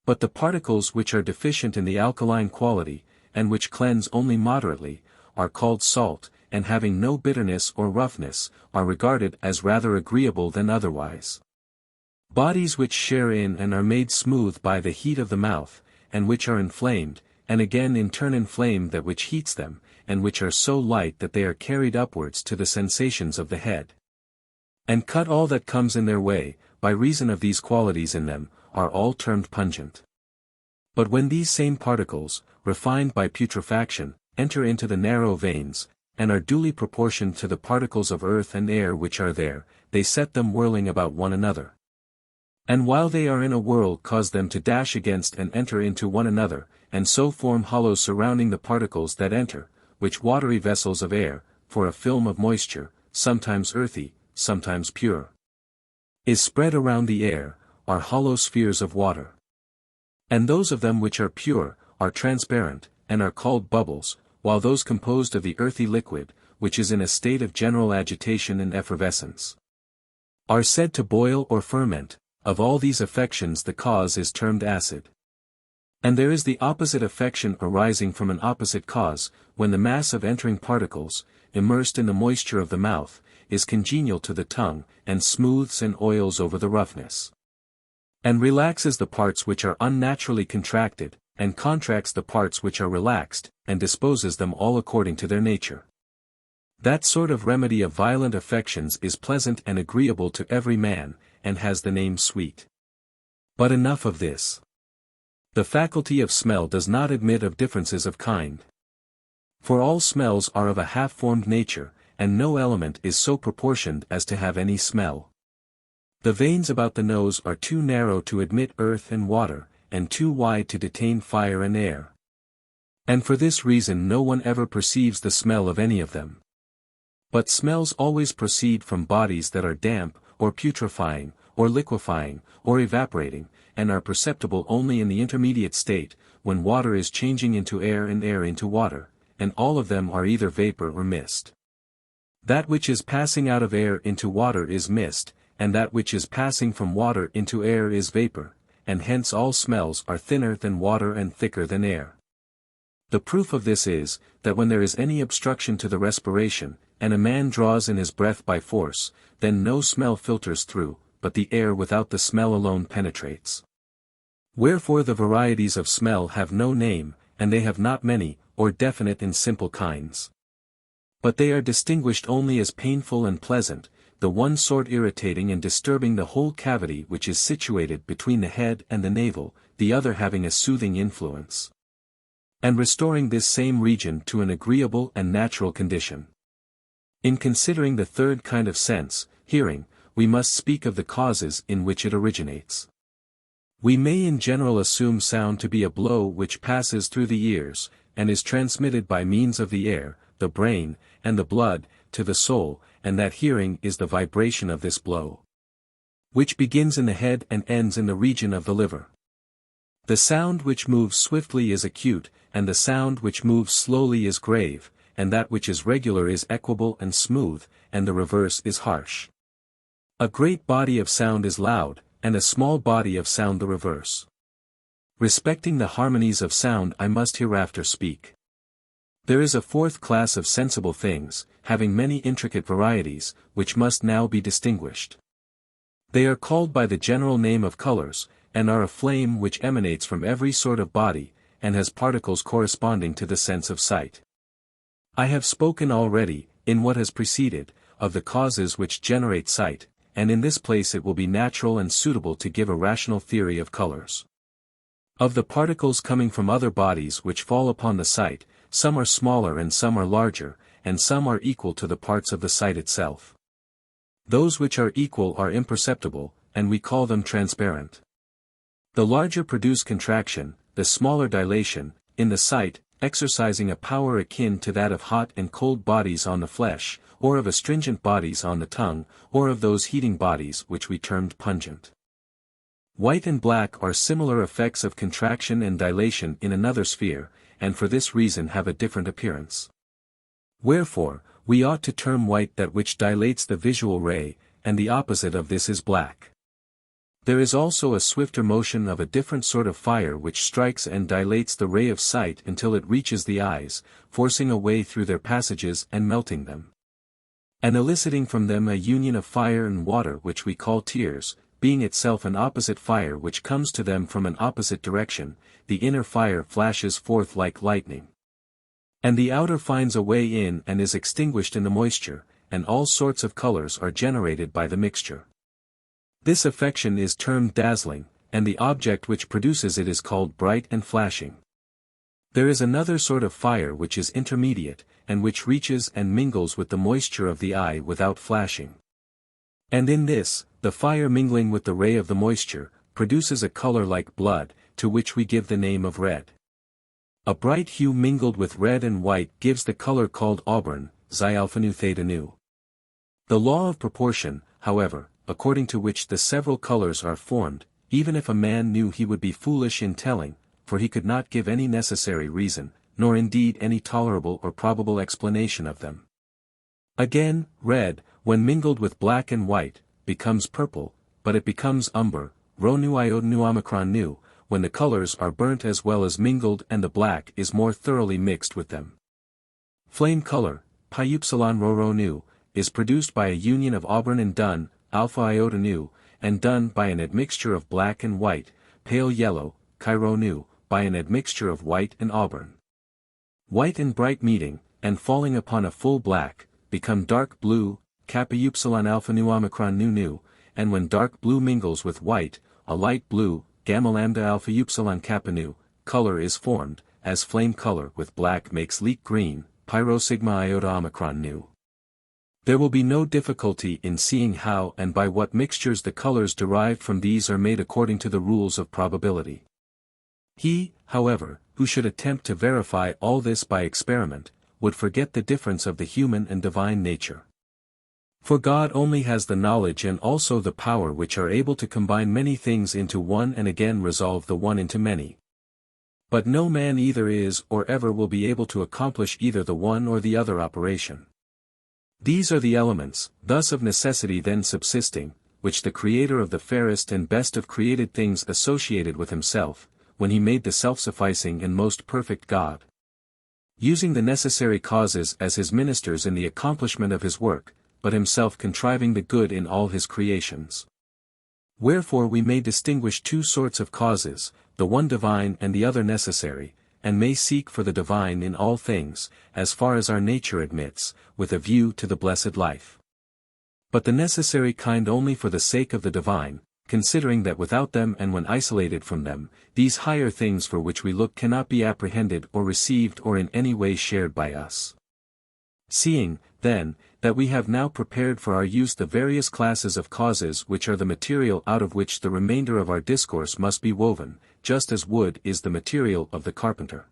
But the particles which are deficient in the alkaline quality, and which cleanse only moderately, are called salt, and having no bitterness or roughness, are regarded as rather agreeable than otherwise. Bodies which share in and are made smooth by the heat of the mouth, and which are inflamed, and again in turn inflame that which heats them, and which are so light that they are carried upwards to the sensations of the head, and cut all that comes in their way, by reason of these qualities in them, are all termed pungent. But when these same particles, refined by putrefaction, enter into the narrow veins, and are duly proportioned to the particles of earth and air which are there, they set them whirling about one another. And while they are in a whirl cause them to dash against and enter into one another, and so form hollows surrounding the particles that enter, which watery vessels of air, for a film of moisture, sometimes earthy, sometimes pure, is spread around the air, are hollow spheres of water. And those of them which are pure, are transparent, and are called bubbles, while those composed of the earthy liquid, which is in a state of general agitation and effervescence, are said to boil or ferment. Of all these affections the cause is termed acid. And there is the opposite affection arising from an opposite cause, when the mass of entering particles, immersed in the moisture of the mouth, is congenial to the tongue, and smooths and oils over the roughness, and relaxes the parts which are unnaturally contracted, and contracts the parts which are relaxed, and disposes them all according to their nature. That sort of remedy of violent affections is pleasant and agreeable to every man, and has the name sweet. But enough of this. The faculty of smell does not admit of differences of kind. For all smells are of a half-formed nature, and no element is so proportioned as to have any smell. The veins about the nose are too narrow to admit earth and water, and too wide to detain fire and air. And for this reason no one ever perceives the smell of any of them. But smells always proceed from bodies that are damp, or putrefying, or liquefying, or evaporating, and are perceptible only in the intermediate state, when water is changing into air and air into water, and all of them are either vapor or mist. That which is passing out of air into water is mist, and that which is passing from water into air is vapor, and hence all smells are thinner than water and thicker than air. The proof of this is, that when there is any obstruction to the respiration, and a man draws in his breath by force, then no smell filters through, but the air without the smell alone penetrates. Wherefore the varieties of smell have no name, and they have not many, or definite and simple kinds. But they are distinguished only as painful and pleasant, the one sort irritating and disturbing the whole cavity which is situated between the head and the navel, the other having a soothing influence, and restoring this same region to an agreeable and natural condition. In considering the third kind of sense, hearing, we must speak of the causes in which it originates. We may in general assume sound to be a blow which passes through the ears, and is transmitted by means of the air, the brain, and the blood, to the soul, and that hearing is the vibration of this blow, which begins in the head and ends in the region of the liver. The sound which moves swiftly is acute, and the sound which moves slowly is grave, and that which is regular is equable and smooth, and the reverse is harsh. A great body of sound is loud, and a small body of sound the reverse. Respecting the harmonies of sound I must hereafter speak. There is a fourth class of sensible things, having many intricate varieties, which must now be distinguished. They are called by the general name of colors, and are a flame which emanates from every sort of body, and has particles corresponding to the sense of sight. I have spoken already, in what has preceded, of the causes which generate sight, and in this place it will be natural and suitable to give a rational theory of colors. Of the particles coming from other bodies which fall upon the sight, some are smaller and some are larger, and some are equal to the parts of the sight itself. Those which are equal are imperceptible, and we call them transparent. The larger produce contraction, the smaller dilation, in the sight, exercising a power akin to that of hot and cold bodies on the flesh, or of astringent bodies on the tongue, or of those heating bodies which we termed pungent. White and black are similar effects of contraction and dilation in another sphere, and for this reason have a different appearance. Wherefore, we ought to term white that which dilates the visual ray, and the opposite of this is black. There is also a swifter motion of a different sort of fire which strikes and dilates the ray of sight until it reaches the eyes, forcing a way through their passages and melting them, and eliciting from them a union of fire and water which we call tears, being itself an opposite fire which comes to them from an opposite direction. The inner fire flashes forth like lightning, and the outer finds a way in and is extinguished in the moisture, and all sorts of colors are generated by the mixture. This affection is termed dazzling, and the object which produces it is called bright and flashing. There is another sort of fire which is intermediate, and which reaches and mingles with the moisture of the eye without flashing. And in this, the fire mingling with the ray of the moisture, produces a color like blood, to which we give the name of red. A bright hue mingled with red and white gives the color called auburn, xyalphanuthetanu. The law of proportion, however, according to which the several colors are formed, even if a man knew he would be foolish in telling, for he could not give any necessary reason, nor indeed any tolerable or probable explanation of them. Again, red, when mingled with black and white, becomes purple, but it becomes umber, rho nu iod nu omicron nu, when the colors are burnt as well as mingled and the black is more thoroughly mixed with them. Flame color, pi upsilon rho rho nu, is produced by a union of auburn and dun, alpha iota nu, and dun by an admixture of black and white, pale yellow, chi rho nu, by an admixture of white and auburn. White and bright meeting, and falling upon a full black, become dark blue, kappa upsilon alpha nu omicron nu nu, and when dark blue mingles with white, a light blue, gamma lambda alpha upsilon kappa nu, color is formed, as flame color with black makes leek green, pyro sigma iota omicron nu. There will be no difficulty in seeing how and by what mixtures the colors derived from these are made according to the rules of probability. He, however, who should attempt to verify all this by experiment, would forget the difference of the human and divine nature. For God only has the knowledge and also the power which are able to combine many things into one and again resolve the one into many. But no man either is or ever will be able to accomplish either the one or the other operation. These are the elements, thus of necessity then subsisting, which the Creator of the fairest and best of created things associated with himself, when he made the self-sufficing and most perfect God. Using the necessary causes as his ministers in the accomplishment of his work, but himself contriving the good in all his creations. Wherefore we may distinguish two sorts of causes, the one divine and the other necessary, and may seek for the divine in all things, as far as our nature admits, with a view to the blessed life. But the necessary kind only for the sake of the divine, considering that without them and when isolated from them, these higher things for which we look cannot be apprehended or received or in any way shared by us. Seeing, then, that we have now prepared for our use the various classes of causes which are the material out of which the remainder of our discourse must be woven, just as wood is the material of the carpenter.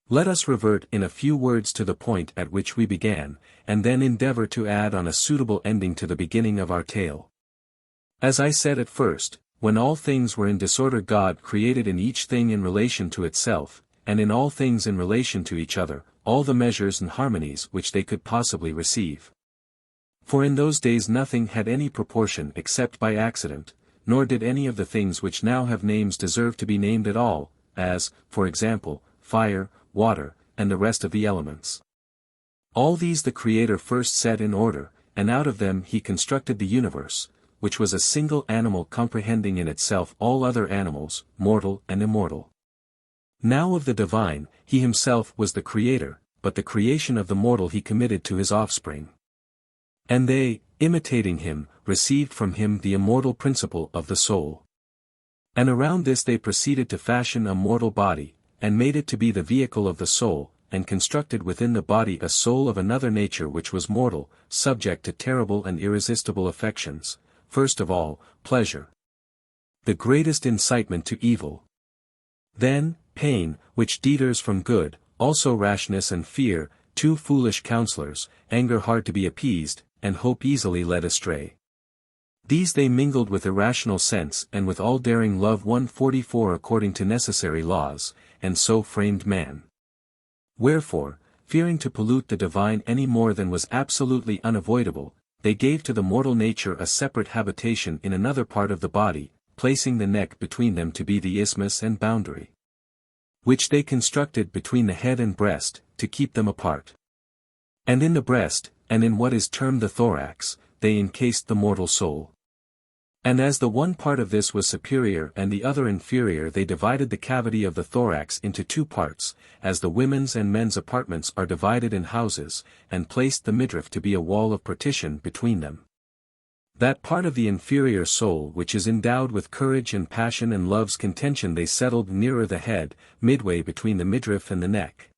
Let us revert in a few words to the point at which we began, and then endeavor to add on a suitable ending to the beginning of our tale. As I said at first, when all things were in disorder God created in each thing in relation to itself, and in all things in relation to each other, all the measures and harmonies which they could possibly receive. For in those days nothing had any proportion except by accident, nor did any of the things which now have names deserve to be named at all, as, for example, fire, water, and the rest of the elements. All these the Creator first set in order, and out of them he constructed the universe, which was a single animal comprehending in itself all other animals, mortal and immortal. Now of the divine, he himself was the Creator, but the creation of the mortal he committed to his offspring. And they, imitating him, received from him the immortal principle of the soul. And around this they proceeded to fashion a mortal body, and made it to be the vehicle of the soul, and constructed within the body a soul of another nature which was mortal, subject to terrible and irresistible affections, first of all, pleasure, the greatest incitement to evil. Then, pain, which deters from good, also rashness and fear, two foolish counselors, anger hard to be appeased, and hope easily led astray. These they mingled with irrational sense and with all daring love 144 according to necessary laws, and so framed man. Wherefore, fearing to pollute the divine any more than was absolutely unavoidable, they gave to the mortal nature a separate habitation in another part of the body, placing the neck between them to be the isthmus and boundary, which they constructed between the head and breast, to keep them apart. And in the breast, and in what is termed the thorax, they encased the mortal soul. And as the one part of this was superior and the other inferior they divided the cavity of the thorax into two parts, as the women's and men's apartments are divided in houses, and placed the midriff to be a wall of partition between them. That part of the inferior soul which is endowed with courage and passion and love's contention they settled nearer the head, midway between the midriff and the neck,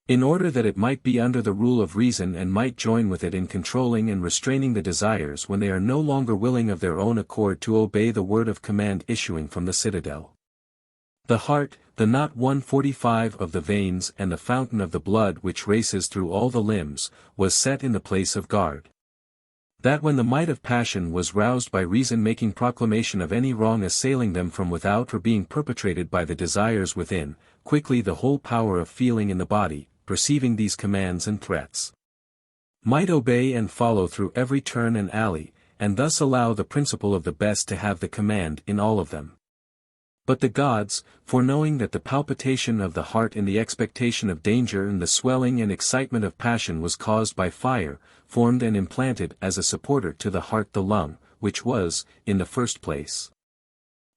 in order that it might be under the rule of reason and might join with it in controlling and restraining the desires when they are no longer willing of their own accord to obey the word of command issuing from the citadel. The heart, the knot 145 of the veins and the fountain of the blood which races through all the limbs, was set in the place of guard. That when the might of passion was roused by reason making proclamation of any wrong assailing them from without or being perpetrated by the desires within, quickly the whole power of feeling in the body, perceiving these commands and threats, might obey and follow through every turn and alley, and thus allow the principle of the best to have the command in all of them. But the gods, foreknowing that the palpitation of the heart in the expectation of danger and the swelling and excitement of passion was caused by fire, formed and implanted as a supporter to the heart the lung, which was, in the first place,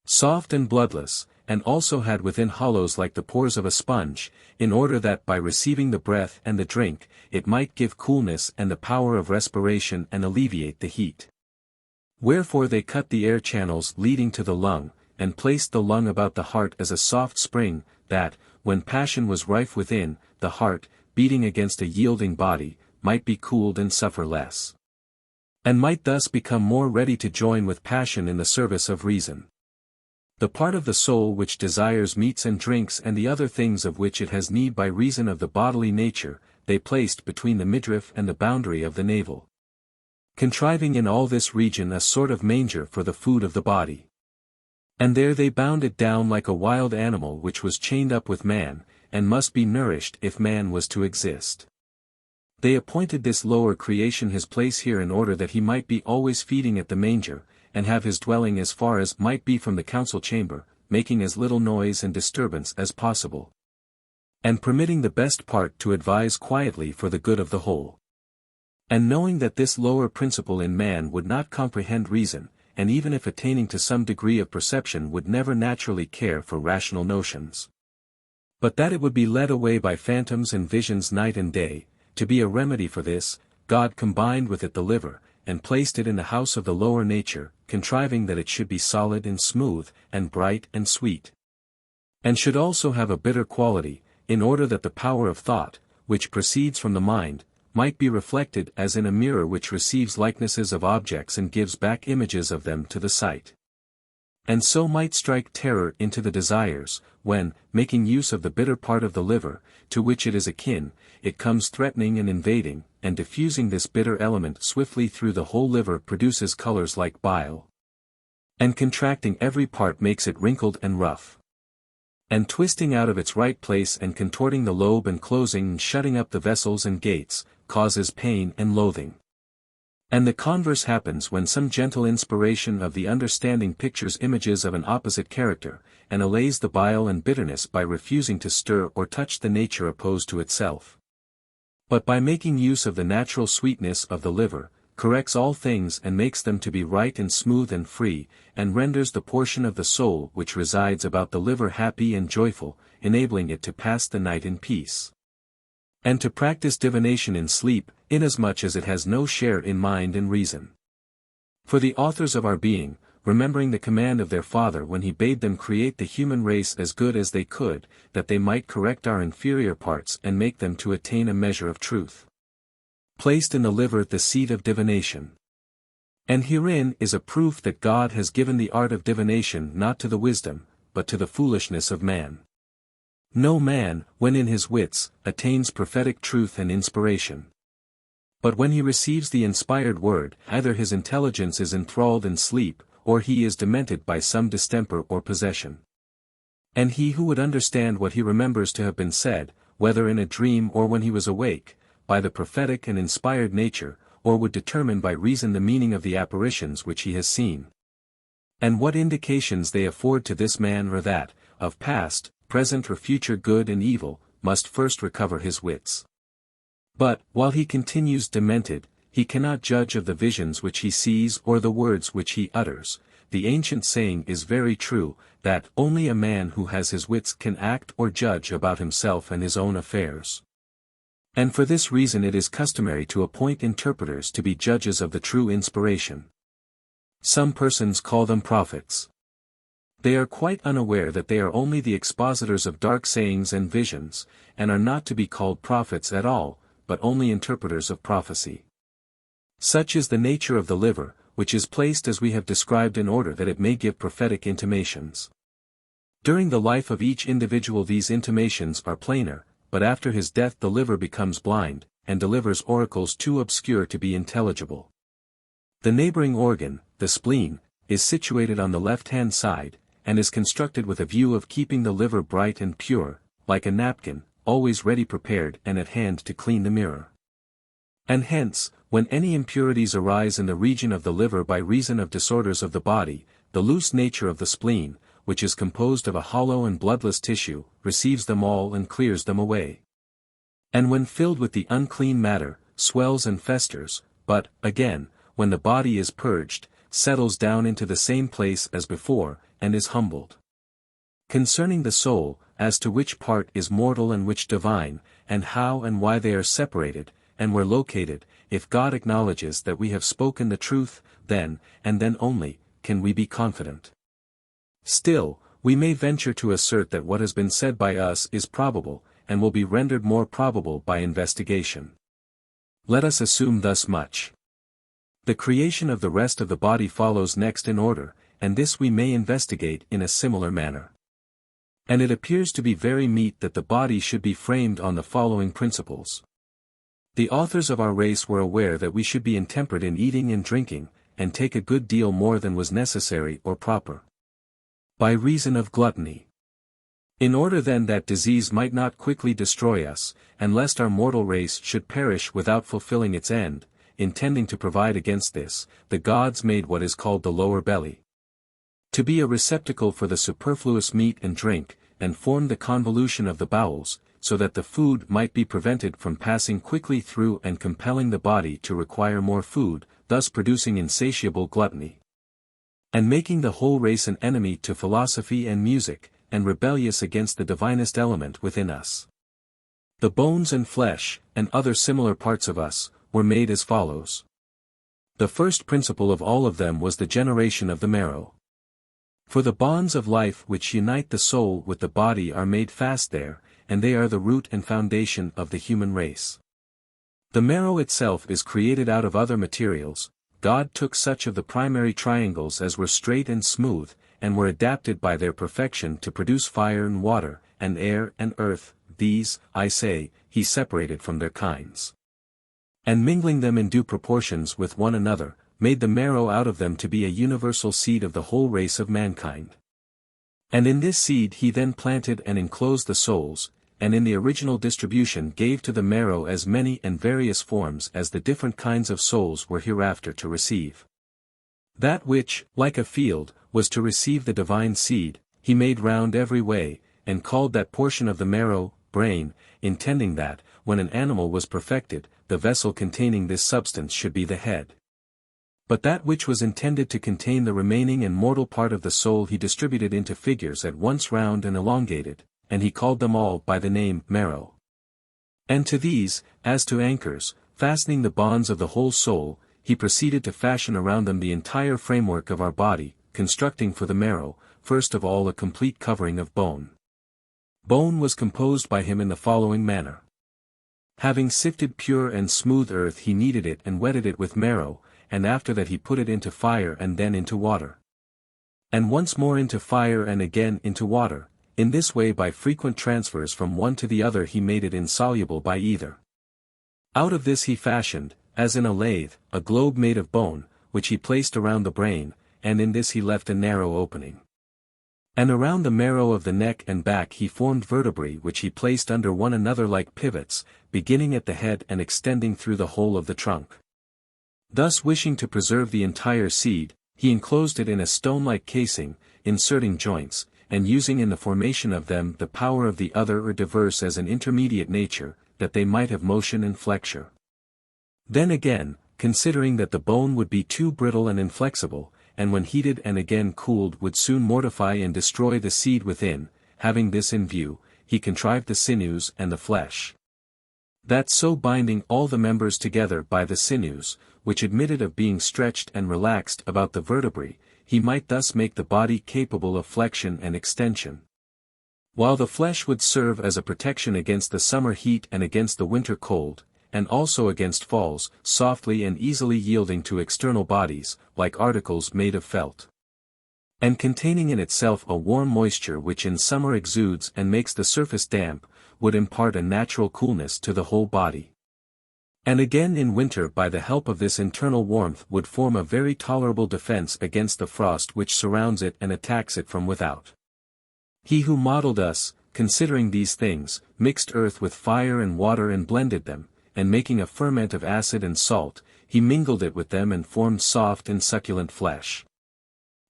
soft and bloodless, and also had within hollows like the pores of a sponge, in order that by receiving the breath and the drink, it might give coolness and the power of respiration and alleviate the heat. Wherefore they cut the air channels leading to the lung, and placed the lung about the heart as a soft spring, that, when passion was rife within, the heart, beating against a yielding body, might be cooled and suffer less, and might thus become more ready to join with passion in the service of reason. The part of the soul which desires meats and drinks and the other things of which it has need by reason of the bodily nature, they placed between the midriff and the boundary of the navel, contriving in all this region a sort of manger for the food of the body. And there they bound it down like a wild animal which was chained up with man, and must be nourished if man was to exist. They appointed this lower creation his place here in order that he might be always feeding at the manger, and have his dwelling as far as might be from the council chamber, making as little noise and disturbance as possible, and permitting the best part to advise quietly for the good of the whole. And knowing that this lower principle in man would not comprehend reason, and even if attaining to some degree of perception would never naturally care for rational notions, but that it would be led away by phantoms and visions night and day, to be a remedy for this, God combined with it the liver, and placed it in the house of the lower nature, contriving that it should be solid and smooth, and bright and sweet, and should also have a bitter quality, in order that the power of thought, which proceeds from the mind, might be reflected as in a mirror which receives likenesses of objects and gives back images of them to the sight. And so might strike terror into the desires, when, making use of the bitter part of the liver, to which it is akin, it comes threatening and invading, and diffusing this bitter element swiftly through the whole liver produces colors like bile, and contracting every part makes it wrinkled and rough, and twisting out of its right place and contorting the lobe and closing and shutting up the vessels and gates, causes pain and loathing. And the converse happens when some gentle inspiration of the understanding pictures images of an opposite character, and allays the bile and bitterness by refusing to stir or touch the nature opposed to itself, but by making use of the natural sweetness of the liver, corrects all things and makes them to be right and smooth and free, and renders the portion of the soul which resides about the liver happy and joyful, enabling it to pass the night in peace, and to practice divination in sleep, inasmuch as it has no share in mind and reason. For the authors of our being, remembering the command of their Father when he bade them create the human race as good as they could, that they might correct our inferior parts and make them to attain a measure of truth, placed in the liver the seed of divination. And herein is a proof that God has given the art of divination not to the wisdom, but to the foolishness of man. No man, when in his wits, attains prophetic truth and inspiration. But when he receives the inspired word, either his intelligence is enthralled in sleep, or he is demented by some distemper or possession. And he who would understand what he remembers to have been said, whether in a dream or when he was awake, by the prophetic and inspired nature, or would determine by reason the meaning of the apparitions which he has seen, and what indications they afford to this man or that, of past, present or future good and evil, must first recover his wits. But, while he continues demented, he cannot judge of the visions which he sees or the words which he utters. The ancient saying is very true, that only a man who has his wits can act or judge about himself and his own affairs. And for this reason it is customary to appoint interpreters to be judges of the true inspiration. Some persons call them prophets. They are quite unaware that they are only the expositors of dark sayings and visions, and are not to be called prophets at all, but only interpreters of prophecy. Such is the nature of the liver, which is placed as we have described in order that it may give prophetic intimations. During the life of each individual these intimations are plainer, but after his death the liver becomes blind, and delivers oracles too obscure to be intelligible. The neighboring organ, the spleen, is situated on the left-hand side, and is constructed with a view of keeping the liver bright and pure, like a napkin, always ready prepared and at hand to clean the mirror. And hence, when any impurities arise in the region of the liver by reason of disorders of the body, the loose nature of the spleen, which is composed of a hollow and bloodless tissue, receives them all and clears them away. And when filled with the unclean matter, swells and festers, but, again, when the body is purged, settles down into the same place as before, and is humbled. Concerning the soul, as to which part is mortal and which divine, and how and why they are separated, and where located, if God acknowledges that we have spoken the truth, then, and then only, can we be confident. Still, we may venture to assert that what has been said by us is probable, and will be rendered more probable by investigation. Let us assume thus much. The creation of the rest of the body follows next in order, and this we may investigate in a similar manner. And it appears to be very meet that the body should be framed on the following principles. The authors of our race were aware that we should be intemperate in eating and drinking, and take a good deal more than was necessary or proper. By reason of gluttony. In order then that disease might not quickly destroy us, and lest our mortal race should perish without fulfilling its end, intending to provide against this, the gods made what is called the lower belly, to be a receptacle for the superfluous meat and drink, and formed the convolution of the bowels, so that the food might be prevented from passing quickly through and compelling the body to require more food, thus producing insatiable gluttony, and making the whole race an enemy to philosophy and music, and rebellious against the divinest element within us. The bones and flesh, and other similar parts of us, were made as follows. The first principle of all of them was the generation of the marrow. For the bonds of life which unite the soul with the body are made fast there, and they are the root and foundation of the human race. The marrow itself is created out of other materials. God took such of the primary triangles as were straight and smooth, and were adapted by their perfection to produce fire and water, and air and earth. These, I say, he separated from their kinds, and mingling them in due proportions with one another, made the marrow out of them to be a universal seed of the whole race of mankind. And in this seed he then planted and enclosed the souls, and in the original distribution gave to the marrow as many and various forms as the different kinds of souls were hereafter to receive. That which, like a field, was to receive the divine seed, he made round every way, and called that portion of the marrow, brain, intending that, when an animal was perfected, the vessel containing this substance should be the head. But that which was intended to contain the remaining and mortal part of the soul he distributed into figures at once round and elongated, and he called them all by the name marrow. And to these, as to anchors, fastening the bonds of the whole soul, he proceeded to fashion around them the entire framework of our body, constructing for the marrow, first of all a complete covering of bone. Bone was composed by him in the following manner. Having sifted pure and smooth earth he kneaded it and wetted it with marrow, and after that he put it into fire and then into water. And once more into fire and again into water, in this way by frequent transfers from one to the other he made it insoluble by either. Out of this he fashioned, as in a lathe, a globe made of bone, which he placed around the brain, and in this he left a narrow opening. And around the marrow of the neck and back he formed vertebrae which he placed under one another like pivots, beginning at the head and extending through the whole of the trunk. Thus wishing to preserve the entire seed, he enclosed it in a stone-like casing, inserting joints, and using in the formation of them the power of the other or diverse as an intermediate nature, that they might have motion and flexure. Then again, considering that the bone would be too brittle and inflexible, and when heated and again cooled would soon mortify and destroy the seed within, having this in view, he contrived the sinews and the flesh. That so binding all the members together by the sinews, which admitted of being stretched and relaxed about the vertebrae, he might thus make the body capable of flexion and extension. While the flesh would serve as a protection against the summer heat and against the winter cold, and also against falls, softly and easily yielding to external bodies, like articles made of felt, and containing in itself a warm moisture which in summer exudes and makes the surface damp, would impart a natural coolness to the whole body. And again in winter by the help of this internal warmth would form a very tolerable defense against the frost which surrounds it and attacks it from without. He who modeled us, considering these things, mixed earth with fire and water and blended them, and making a ferment of acid and salt, he mingled it with them and formed soft and succulent flesh.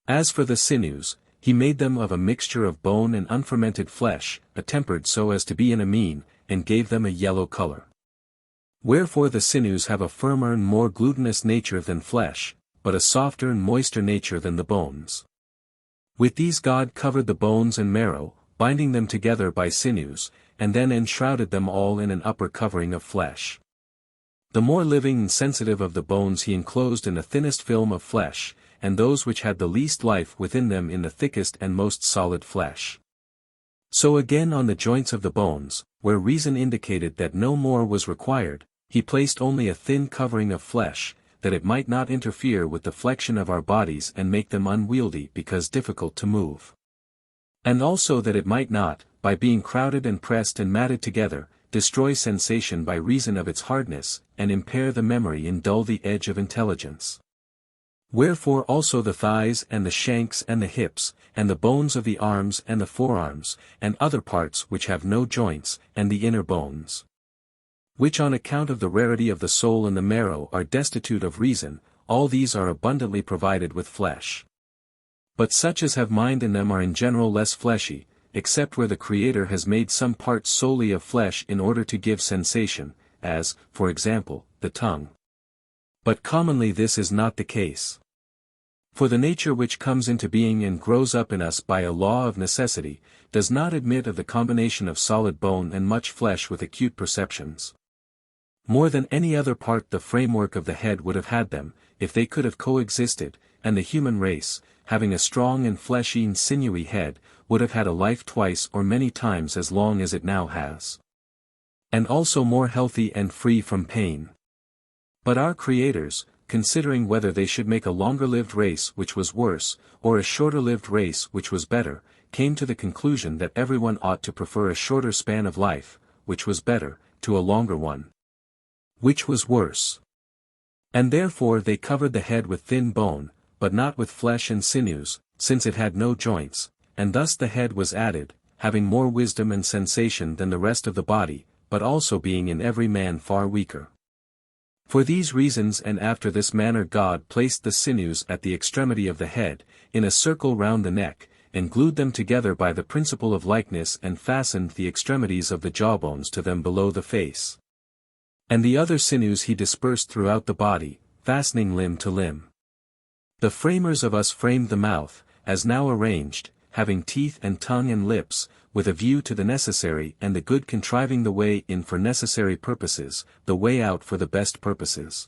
As for the sinews, he made them of a mixture of bone and unfermented flesh, attempered so as to be in a mean, and gave them a yellow color. Wherefore the sinews have a firmer and more glutinous nature than flesh, but a softer and moister nature than the bones. With these God covered the bones and marrow, binding them together by sinews, and then enshrouded them all in an upper covering of flesh. The more living and sensitive of the bones he enclosed in the thinnest film of flesh, and those which had the least life within them in the thickest and most solid flesh. So again on the joints of the bones, where reason indicated that no more was required, he placed only a thin covering of flesh, that it might not interfere with the flexion of our bodies and make them unwieldy because difficult to move. And also that it might not, by being crowded and pressed and matted together, destroy sensation by reason of its hardness, and impair the memory and dull the edge of intelligence. Wherefore also the thighs and the shanks and the hips, and the bones of the arms and the forearms, and other parts which have no joints, and the inner bones, which on account of the rarity of the soul and the marrow are destitute of reason, all these are abundantly provided with flesh. But such as have mind in them are in general less fleshy, except where the Creator has made some parts solely of flesh in order to give sensation, as, for example, the tongue. But commonly this is not the case. For the nature which comes into being and grows up in us by a law of necessity, does not admit of the combination of solid bone and much flesh with acute perceptions. More than any other part the framework of the head would have had them, if they could have coexisted, and the human race, having a strong and fleshy and sinewy head, would have had a life twice or many times as long as it now has. And also more healthy and free from pain. But our creators, considering whether they should make a longer-lived race which was worse, or a shorter-lived race which was better, came to the conclusion that everyone ought to prefer a shorter span of life, which was better, to a longer one, which was worse. And therefore they covered the head with thin bone, but not with flesh and sinews, since it had no joints, and thus the head was added, having more wisdom and sensation than the rest of the body, but also being in every man far weaker. For these reasons and after this manner God placed the sinews at the extremity of the head, in a circle round the neck, and glued them together by the principle of likeness and fastened the extremities of the jawbones to them below the face. And the other sinews he dispersed throughout the body, fastening limb to limb. The framers of us framed the mouth, as now arranged, having teeth and tongue and lips, with a view to the necessary and the good contriving the way in for necessary purposes, the way out for the best purposes.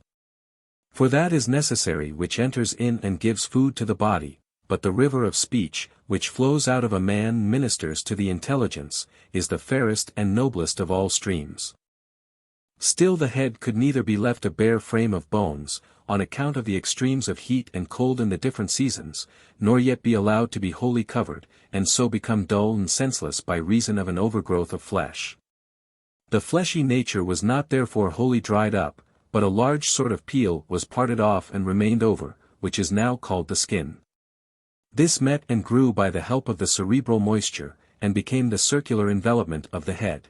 For that is necessary which enters in and gives food to the body, but the river of speech, which flows out of a man ministers to the intelligence, is the fairest and noblest of all streams. Still the head could neither be left a bare frame of bones, on account of the extremes of heat and cold in the different seasons, nor yet be allowed to be wholly covered, and so become dull and senseless by reason of an overgrowth of flesh. The fleshy nature was not therefore wholly dried up, but a large sort of peel was parted off and remained over, which is now called the skin. This met and grew by the help of the cerebral moisture, and became the circular envelopment of the head.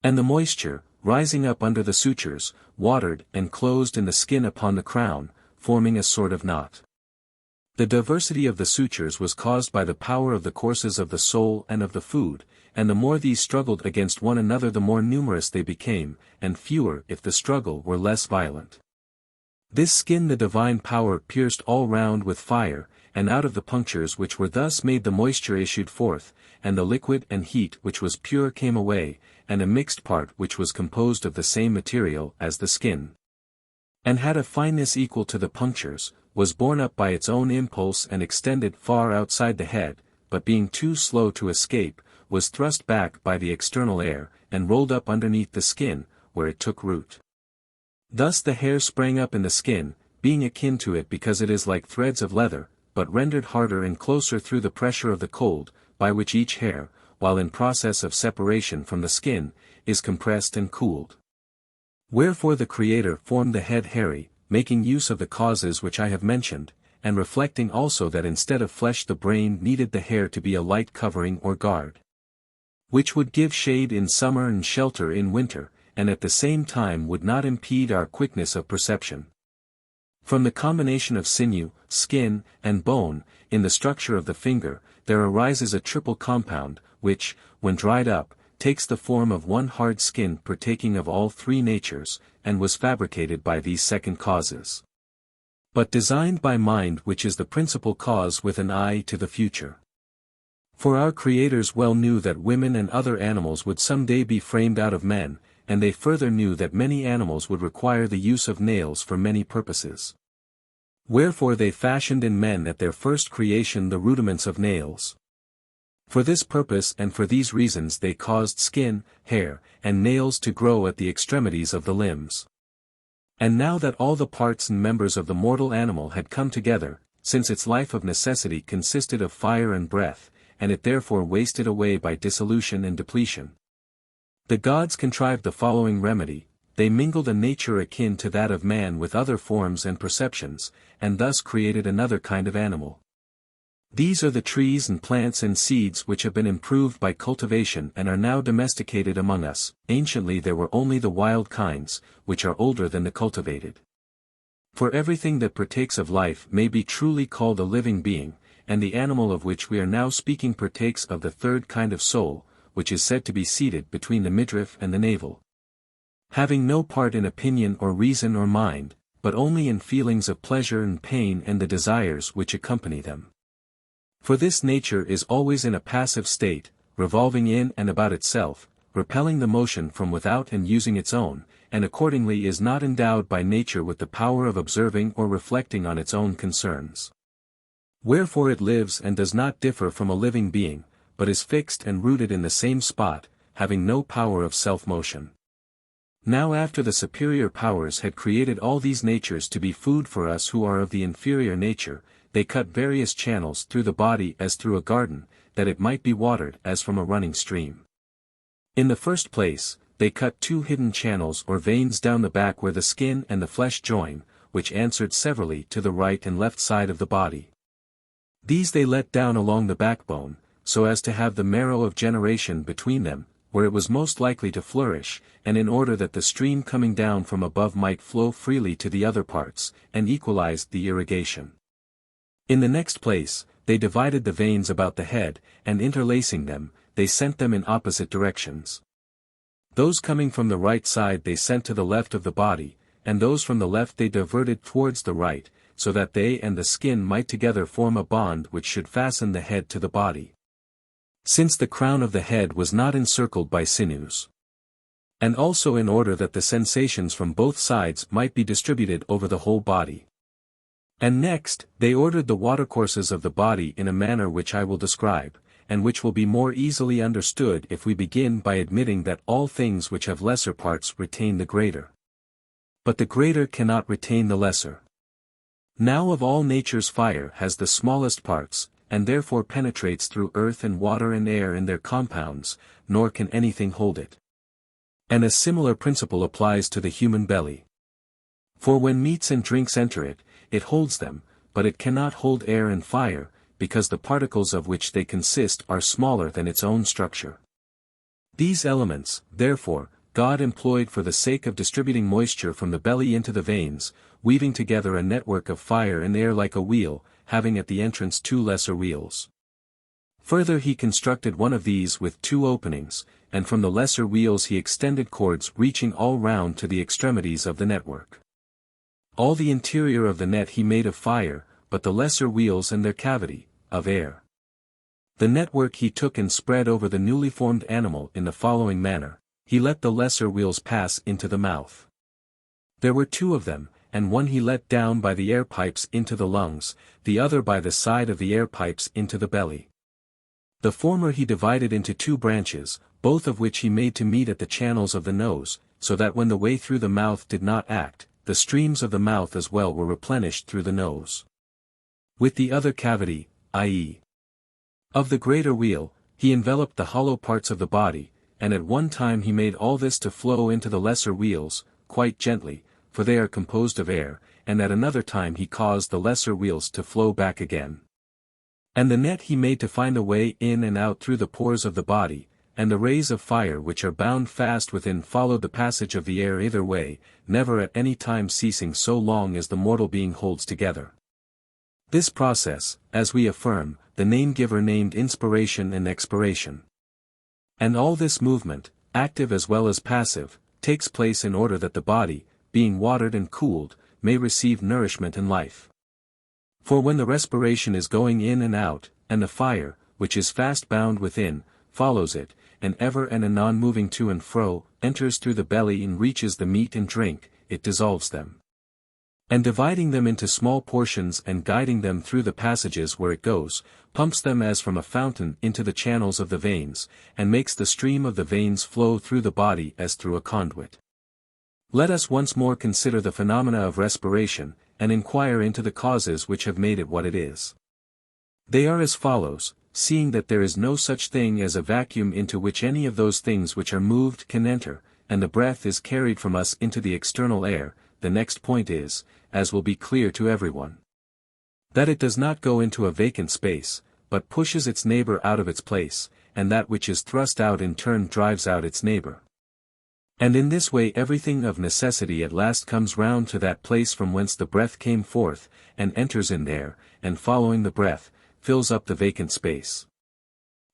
And the moisture, rising up under the sutures, watered and closed in the skin upon the crown, forming a sort of knot. The diversity of the sutures was caused by the power of the courses of the soul and of the food, and the more these struggled against one another the more numerous they became, and fewer if the struggle were less violent. This skin the divine power pierced all round with fire, and out of the punctures which were thus made the moisture issued forth, and the liquid and heat which was pure came away, and a mixed part which was composed of the same material as the skin, and had a fineness equal to the punctures, was borne up by its own impulse and extended far outside the head, but being too slow to escape, was thrust back by the external air, and rolled up underneath the skin, where it took root. Thus the hair sprang up in the skin, being akin to it because it is like threads of leather, but rendered harder and closer through the pressure of the cold, by which each hair, while in process of separation from the skin, is compressed and cooled. Wherefore the Creator formed the head hairy, making use of the causes which I have mentioned, and reflecting also that instead of flesh the brain needed the hair to be a light covering or guard, which would give shade in summer and shelter in winter, and at the same time would not impede our quickness of perception. From the combination of sinew, skin, and bone, in the structure of the finger, there arises a triple compound, which, when dried up, takes the form of one hard skin partaking of all three natures, and was fabricated by these second causes, but designed by mind, which is the principal cause with an eye to the future. For our creators well knew that women and other animals would some day be framed out of men, and they further knew that many animals would require the use of nails for many purposes. Wherefore they fashioned in men at their first creation the rudiments of nails. For this purpose and for these reasons they caused skin, hair, and nails to grow at the extremities of the limbs. And now that all the parts and members of the mortal animal had come together, since its life of necessity consisted of fire and breath, and it therefore wasted away by dissolution and depletion, the gods contrived the following remedy: they mingled a nature akin to that of man with other forms and perceptions, and thus created another kind of animal. These are the trees and plants and seeds which have been improved by cultivation and are now domesticated among us. Anciently there were only the wild kinds, which are older than the cultivated. For everything that partakes of life may be truly called a living being, and the animal of which we are now speaking partakes of the third kind of soul, which is said to be seated between the midriff and the navel, having no part in opinion or reason or mind, but only in feelings of pleasure and pain and the desires which accompany them. For this nature is always in a passive state, revolving in and about itself, repelling the motion from without and using its own, and accordingly is not endowed by nature with the power of observing or reflecting on its own concerns. Wherefore it lives and does not differ from a living being, but is fixed and rooted in the same spot, having no power of self-motion. Now after the superior powers had created all these natures to be food for us who are of the inferior nature, they cut various channels through the body as through a garden, that it might be watered as from a running stream. In the first place, they cut 2 hidden channels or veins down the back where the skin and the flesh join, which answered severally to the right and left side of the body. These they let down along the backbone, so as to have the marrow of generation between them, where it was most likely to flourish, and in order that the stream coming down from above might flow freely to the other parts, and equalize the irrigation. In the next place, they divided the veins about the head, and interlacing them, they sent them in opposite directions. Those coming from the right side they sent to the left of the body, and those from the left they diverted towards the right, so that they and the skin might together form a bond which should fasten the head to the body, since the crown of the head was not encircled by sinews. And also in order that the sensations from both sides might be distributed over the whole body. And next, they ordered the watercourses of the body in a manner which I will describe, and which will be more easily understood if we begin by admitting that all things which have lesser parts retain the greater, but the greater cannot retain the lesser. Now of all nature's fire has the smallest parts, and therefore penetrates through earth and water and air in their compounds, nor can anything hold it. And a similar principle applies to the human belly. For when meats and drinks enter it, it holds them, but it cannot hold air and fire, because the particles of which they consist are smaller than its own structure. These elements, therefore, God employed for the sake of distributing moisture from the belly into the veins, weaving together a network of fire and air like a wheel, having at the entrance 2 lesser wheels. Further he constructed one of these with 2 openings, and from the lesser wheels he extended cords reaching all round to the extremities of the network. All the interior of the net he made of fire, but the lesser wheels and their cavity, of air. The network he took and spread over the newly formed animal in the following manner: he let the lesser wheels pass into the mouth. There were 2 of them, and one he let down by the air pipes into the lungs, the other by the side of the air pipes into the belly. The former he divided into 2 branches, both of which he made to meet at the channels of the nose, so that when the way through the mouth did not act, the streams of the mouth as well were replenished through the nose. With the other cavity, i.e., of the greater wheel, he enveloped the hollow parts of the body, and at one time he made all this to flow into the lesser wheels, quite gently, for they are composed of air, and at another time he caused the lesser wheels to flow back again. And the net he made to find a way in and out through the pores of the body, and the rays of fire which are bound fast within followed the passage of the air either way, never at any time ceasing so long as the mortal being holds together. This process, as we affirm, the name-giver named inspiration and expiration. And all this movement, active as well as passive, takes place in order that the body, being watered and cooled, may receive nourishment and life. For when the respiration is going in and out, and the fire, which is fast bound within, follows it, and ever and anon moving to and fro, enters through the belly and reaches the meat and drink, it dissolves them. And dividing them into small portions and guiding them through the passages where it goes, pumps them as from a fountain into the channels of the veins, and makes the stream of the veins flow through the body as through a conduit. Let us once more consider the phenomena of respiration, and inquire into the causes which have made it what it is. They are as follows: seeing that there is no such thing as a vacuum into which any of those things which are moved can enter, and the breath is carried from us into the external air, the next point is, as will be clear to everyone, that it does not go into a vacant space, but pushes its neighbor out of its place, and that which is thrust out in turn drives out its neighbor. And in this way everything of necessity at last comes round to that place from whence the breath came forth, and enters in there, and following the breath, fills up the vacant space.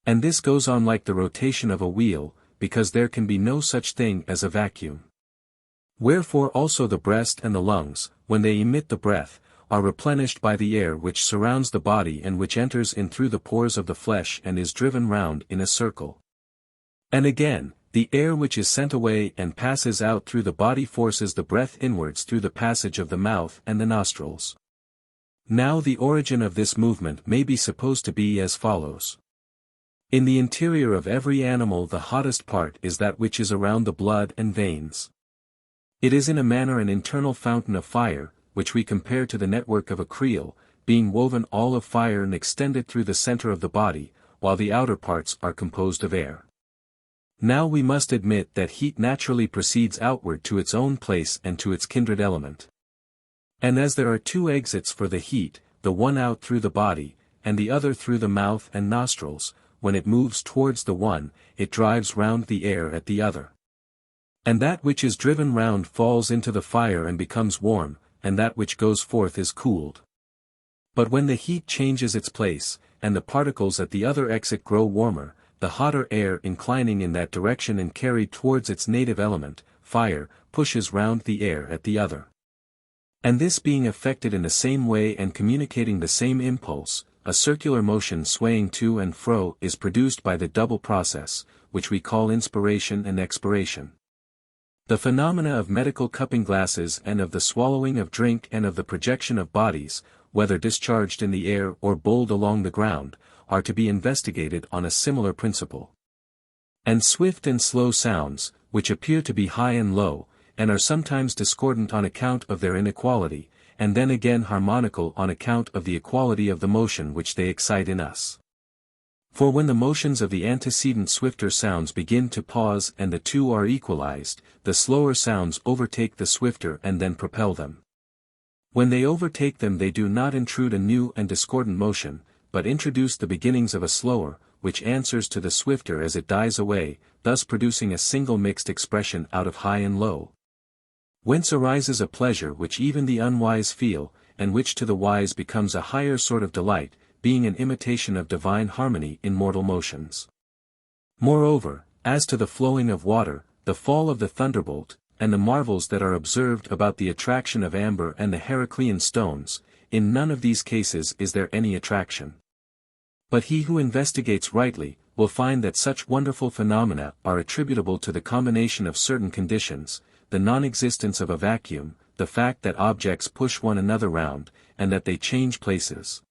And this goes on like the rotation of a wheel, because there can be no such thing as a vacuum. Wherefore also the breast and the lungs, when they emit the breath, are replenished by the air which surrounds the body and which enters in through the pores of the flesh and is driven round in a circle. And again, the air which is sent away and passes out through the body forces the breath inwards through the passage of the mouth and the nostrils. Now the origin of this movement may be supposed to be as follows. In the interior of every animal the hottest part is that which is around the blood and veins. It is in a manner an internal fountain of fire, which we compare to the network of a creel, being woven all of fire and extended through the center of the body, while the outer parts are composed of air. Now we must admit that heat naturally proceeds outward to its own place and to its kindred element. And as there are two exits for the heat, the one out through the body, and the other through the mouth and nostrils, when it moves towards the one, it drives round the air at the other. And that which is driven round falls into the fire and becomes warm, and that which goes forth is cooled. But when the heat changes its place, and the particles at the other exit grow warmer, the hotter air inclining in that direction and carried towards its native element, fire, pushes round the air at the other. And this being effected in the same way and communicating the same impulse, a circular motion swaying to and fro is produced by the double process, which we call inspiration and expiration. The phenomena of medical cupping glasses and of the swallowing of drink and of the projection of bodies, whether discharged in the air or bowled along the ground, are to be investigated on a similar principle. And swift and slow sounds, which appear to be high and low, and are sometimes discordant on account of their inequality, and then again harmonical on account of the equality of the motion which they excite in us. For when the motions of the antecedent swifter sounds begin to pause and the two are equalized, the slower sounds overtake the swifter and then propel them. When they overtake them they do not intrude a new and discordant motion, but introduce the beginnings of a slower, which answers to the swifter as it dies away, thus producing a single mixed expression out of high and low. Whence arises a pleasure which even the unwise feel, and which to the wise becomes a higher sort of delight, being an imitation of divine harmony in mortal motions. Moreover, as to the flowing of water, the fall of the thunderbolt, and the marvels that are observed about the attraction of amber and the Heraclean stones, in none of these cases is there any attraction. But he who investigates rightly, will find that such wonderful phenomena are attributable to the combination of certain conditions, the non-existence of a vacuum, the fact that objects push one another round, and that they change places,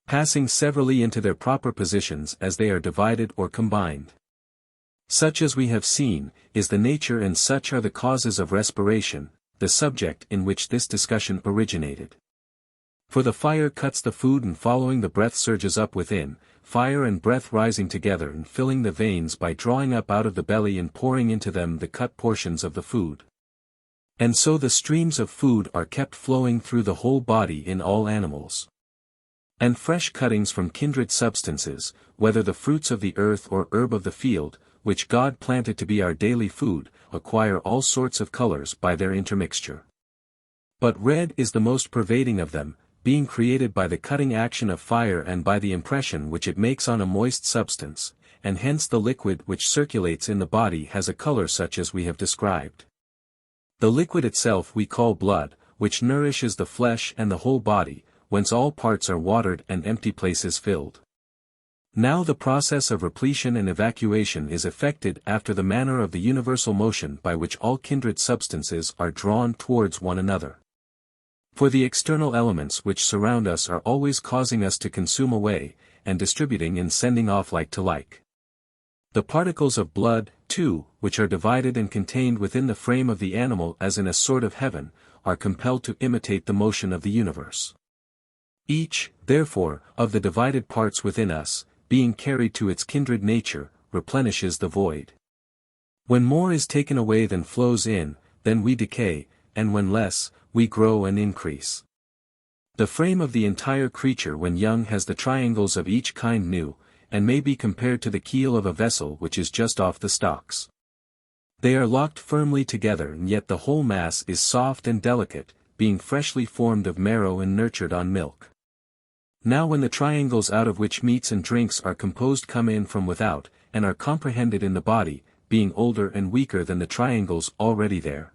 passing severally into their proper positions as they are divided or combined. Such as we have seen, is the nature and such are the causes of respiration, the subject in which this discussion originated. For the fire cuts the food and following the breath surges up within, fire and breath rising together and filling the veins by drawing up out of the belly and pouring into them the cut portions of the food. And so the streams of food are kept flowing through the whole body in all animals. And fresh cuttings from kindred substances, whether the fruits of the earth or herb of the field, which God planted to be our daily food, acquire all sorts of colors by their intermixture. But red is the most pervading of them, being created by the cutting action of fire and by the impression which it makes on a moist substance, and hence the liquid which circulates in the body has a color such as we have described. The liquid itself we call blood, which nourishes the flesh and the whole body, whence all parts are watered and empty places filled. Now the process of repletion and evacuation is effected after the manner of the universal motion by which all kindred substances are drawn towards one another. For the external elements which surround us are always causing us to consume away, and distributing and sending off like to like. The particles of blood, too, which are divided and contained within the frame of the animal as in a sort of heaven, are compelled to imitate the motion of the universe. Each, therefore, of the divided parts within us, being carried to its kindred nature, replenishes the void. When more is taken away than flows in, then we decay, and when less, we grow and increase. The frame of the entire creature when young has the triangles of each kind new, and may be compared to the keel of a vessel which is just off the stocks. They are locked firmly together, and yet the whole mass is soft and delicate, being freshly formed of marrow and nurtured on milk. Now when the triangles out of which meats and drinks are composed come in from without, and are comprehended in the body, being older and weaker than the triangles already there,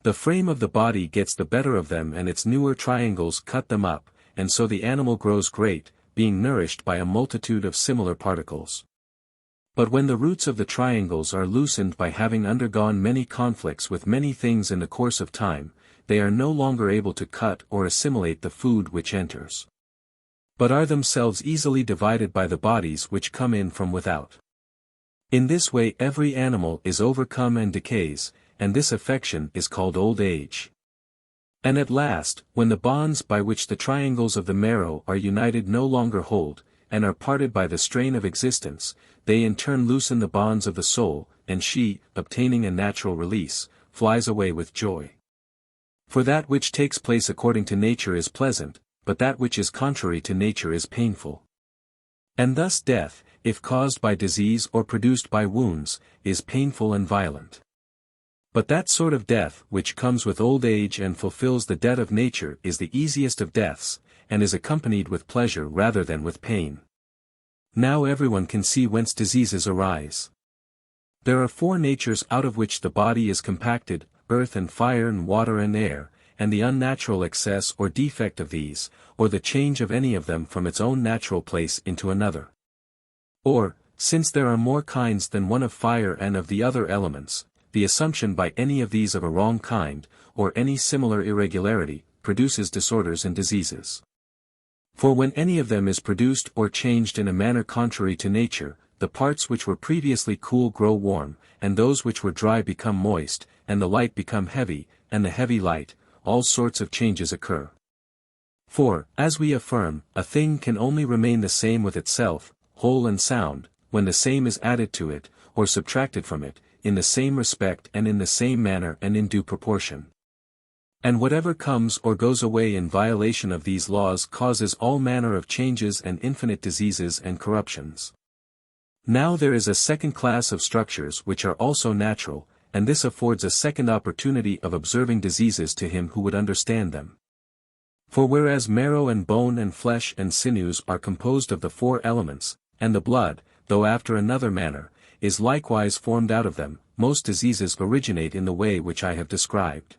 the frame of the body gets the better of them and its newer triangles cut them up, and so the animal grows great, being nourished by a multitude of similar particles. But when the roots of the triangles are loosened by having undergone many conflicts with many things in the course of time, they are no longer able to cut or assimilate the food which enters, but are themselves easily divided by the bodies which come in from without. In this way every animal is overcome and decays, and this affection is called old age. And at last, when the bonds by which the triangles of the marrow are united no longer hold, and are parted by the strain of existence, they in turn loosen the bonds of the soul, and she, obtaining a natural release, flies away with joy. For that which takes place according to nature is pleasant, but that which is contrary to nature is painful. And thus death, if caused by disease or produced by wounds, is painful and violent. But that sort of death which comes with old age and fulfills the debt of nature is the easiest of deaths, and is accompanied with pleasure rather than with pain. Now everyone can see whence diseases arise. There are four natures out of which the body is compacted, earth and fire and water and air, and the unnatural excess or defect of these, or the change of any of them from its own natural place into another. Or, since there are more kinds than one of fire and of the other elements, the assumption by any of these of a wrong kind, or any similar irregularity, produces disorders and diseases. For when any of them is produced or changed in a manner contrary to nature, the parts which were previously cool grow warm, and those which were dry become moist, and the light become heavy, and the heavy light, all sorts of changes occur. For, as we affirm, a thing can only remain the same with itself, whole and sound, when the same is added to it, or subtracted from it, in the same respect and in the same manner and in due proportion. And whatever comes or goes away in violation of these laws causes all manner of changes and infinite diseases and corruptions. Now there is a second class of structures which are also natural, and this affords a second opportunity of observing diseases to him who would understand them. For whereas marrow and bone and flesh and sinews are composed of the four elements, and the blood, though after another manner, is likewise formed out of them, most diseases originate in the way which I have described.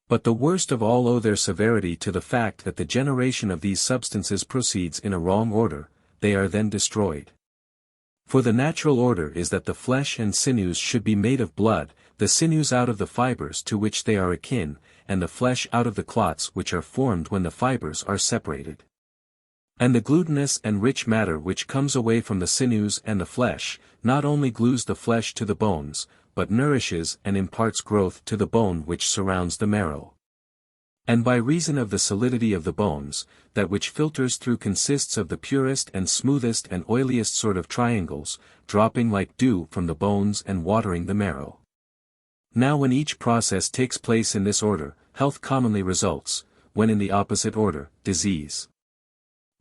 But the worst of all owe their severity to the fact that the generation of these substances proceeds in a wrong order, they are then destroyed. For the natural order is that the flesh and sinews should be made of blood, the sinews out of the fibers to which they are akin, and the flesh out of the clots which are formed when the fibers are separated. And the glutinous and rich matter which comes away from the sinews and the flesh, not only glues the flesh to the bones, but nourishes and imparts growth to the bone which surrounds the marrow. And by reason of the solidity of the bones, that which filters through consists of the purest and smoothest and oiliest sort of triangles, dropping like dew from the bones and watering the marrow. Now when each process takes place in this order, health commonly results, when in the opposite order, disease.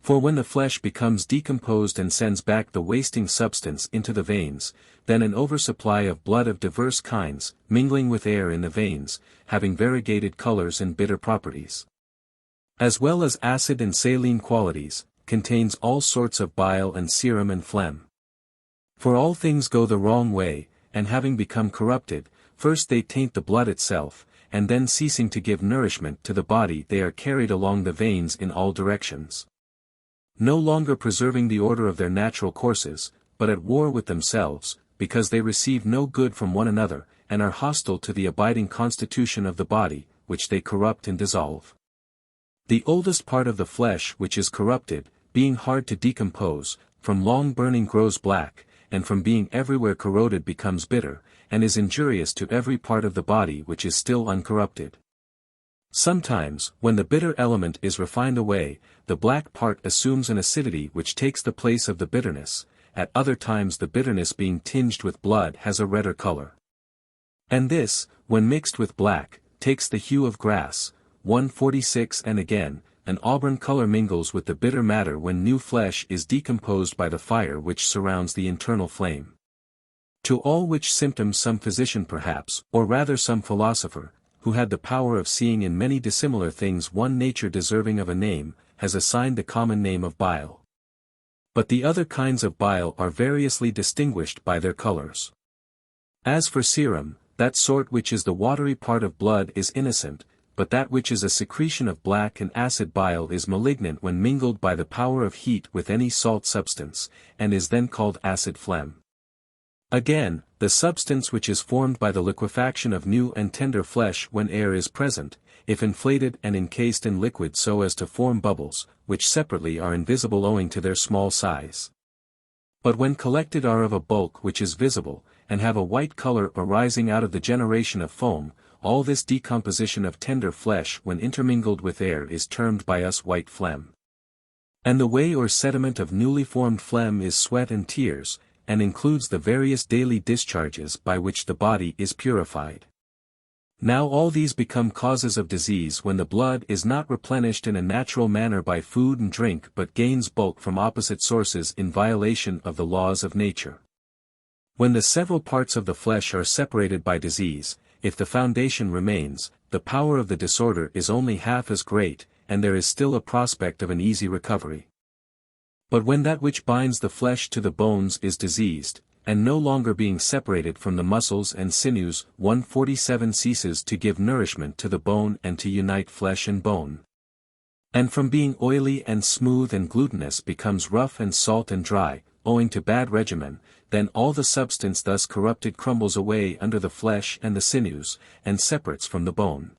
For when the flesh becomes decomposed and sends back the wasting substance into the veins, then an oversupply of blood of diverse kinds, mingling with air in the veins, having variegated colors and bitter properties, as well as acid and saline qualities, contains all sorts of bile and serum and phlegm. For all things go the wrong way, and having become corrupted, first they taint the blood itself, and then ceasing to give nourishment to the body they are carried along the veins in all directions, no longer preserving the order of their natural courses, but at war with themselves, because they receive no good from one another, and are hostile to the abiding constitution of the body, which they corrupt and dissolve. The oldest part of the flesh which is corrupted, being hard to decompose, from long burning grows black, and from being everywhere corroded becomes bitter, and is injurious to every part of the body which is still uncorrupted. Sometimes, when the bitter element is refined away, the black part assumes an acidity which takes the place of the bitterness, at other times the bitterness being tinged with blood has a redder color. And this, when mixed with black, takes the hue of grass, 146 and again, an auburn color mingles with the bitter matter when new flesh is decomposed by the fire which surrounds the internal flame. To all which symptoms some physician perhaps, or rather some philosopher, who had the power of seeing in many dissimilar things one nature deserving of a name, has assigned the common name of bile. But the other kinds of bile are variously distinguished by their colors. As for serum, that sort which is the watery part of blood is innocent, but that which is a secretion of black and acid bile is malignant when mingled by the power of heat with any salt substance, and is then called acid phlegm. Again, the substance which is formed by the liquefaction of new and tender flesh when air is present, if inflated and encased in liquid so as to form bubbles, which separately are invisible owing to their small size, but when collected are of a bulk which is visible, and have a white color arising out of the generation of foam, all this decomposition of tender flesh when intermingled with air is termed by us white phlegm. And the whey or sediment of newly formed phlegm is sweat and tears, and includes the various daily discharges by which the body is purified. Now all these become causes of disease when the blood is not replenished in a natural manner by food and drink but gains bulk from opposite sources in violation of the laws of nature. When the several parts of the flesh are separated by disease, if the foundation remains, the power of the disorder is only half as great, and there is still a prospect of an easy recovery. But when that which binds the flesh to the bones is diseased, and no longer being separated from the muscles and sinews, 147 ceases to give nourishment to the bone and to unite flesh and bone, and from being oily and smooth and glutinous becomes rough and salt and dry, owing to bad regimen, then all the substance thus corrupted crumbles away under the flesh and the sinews, and separates from the bone.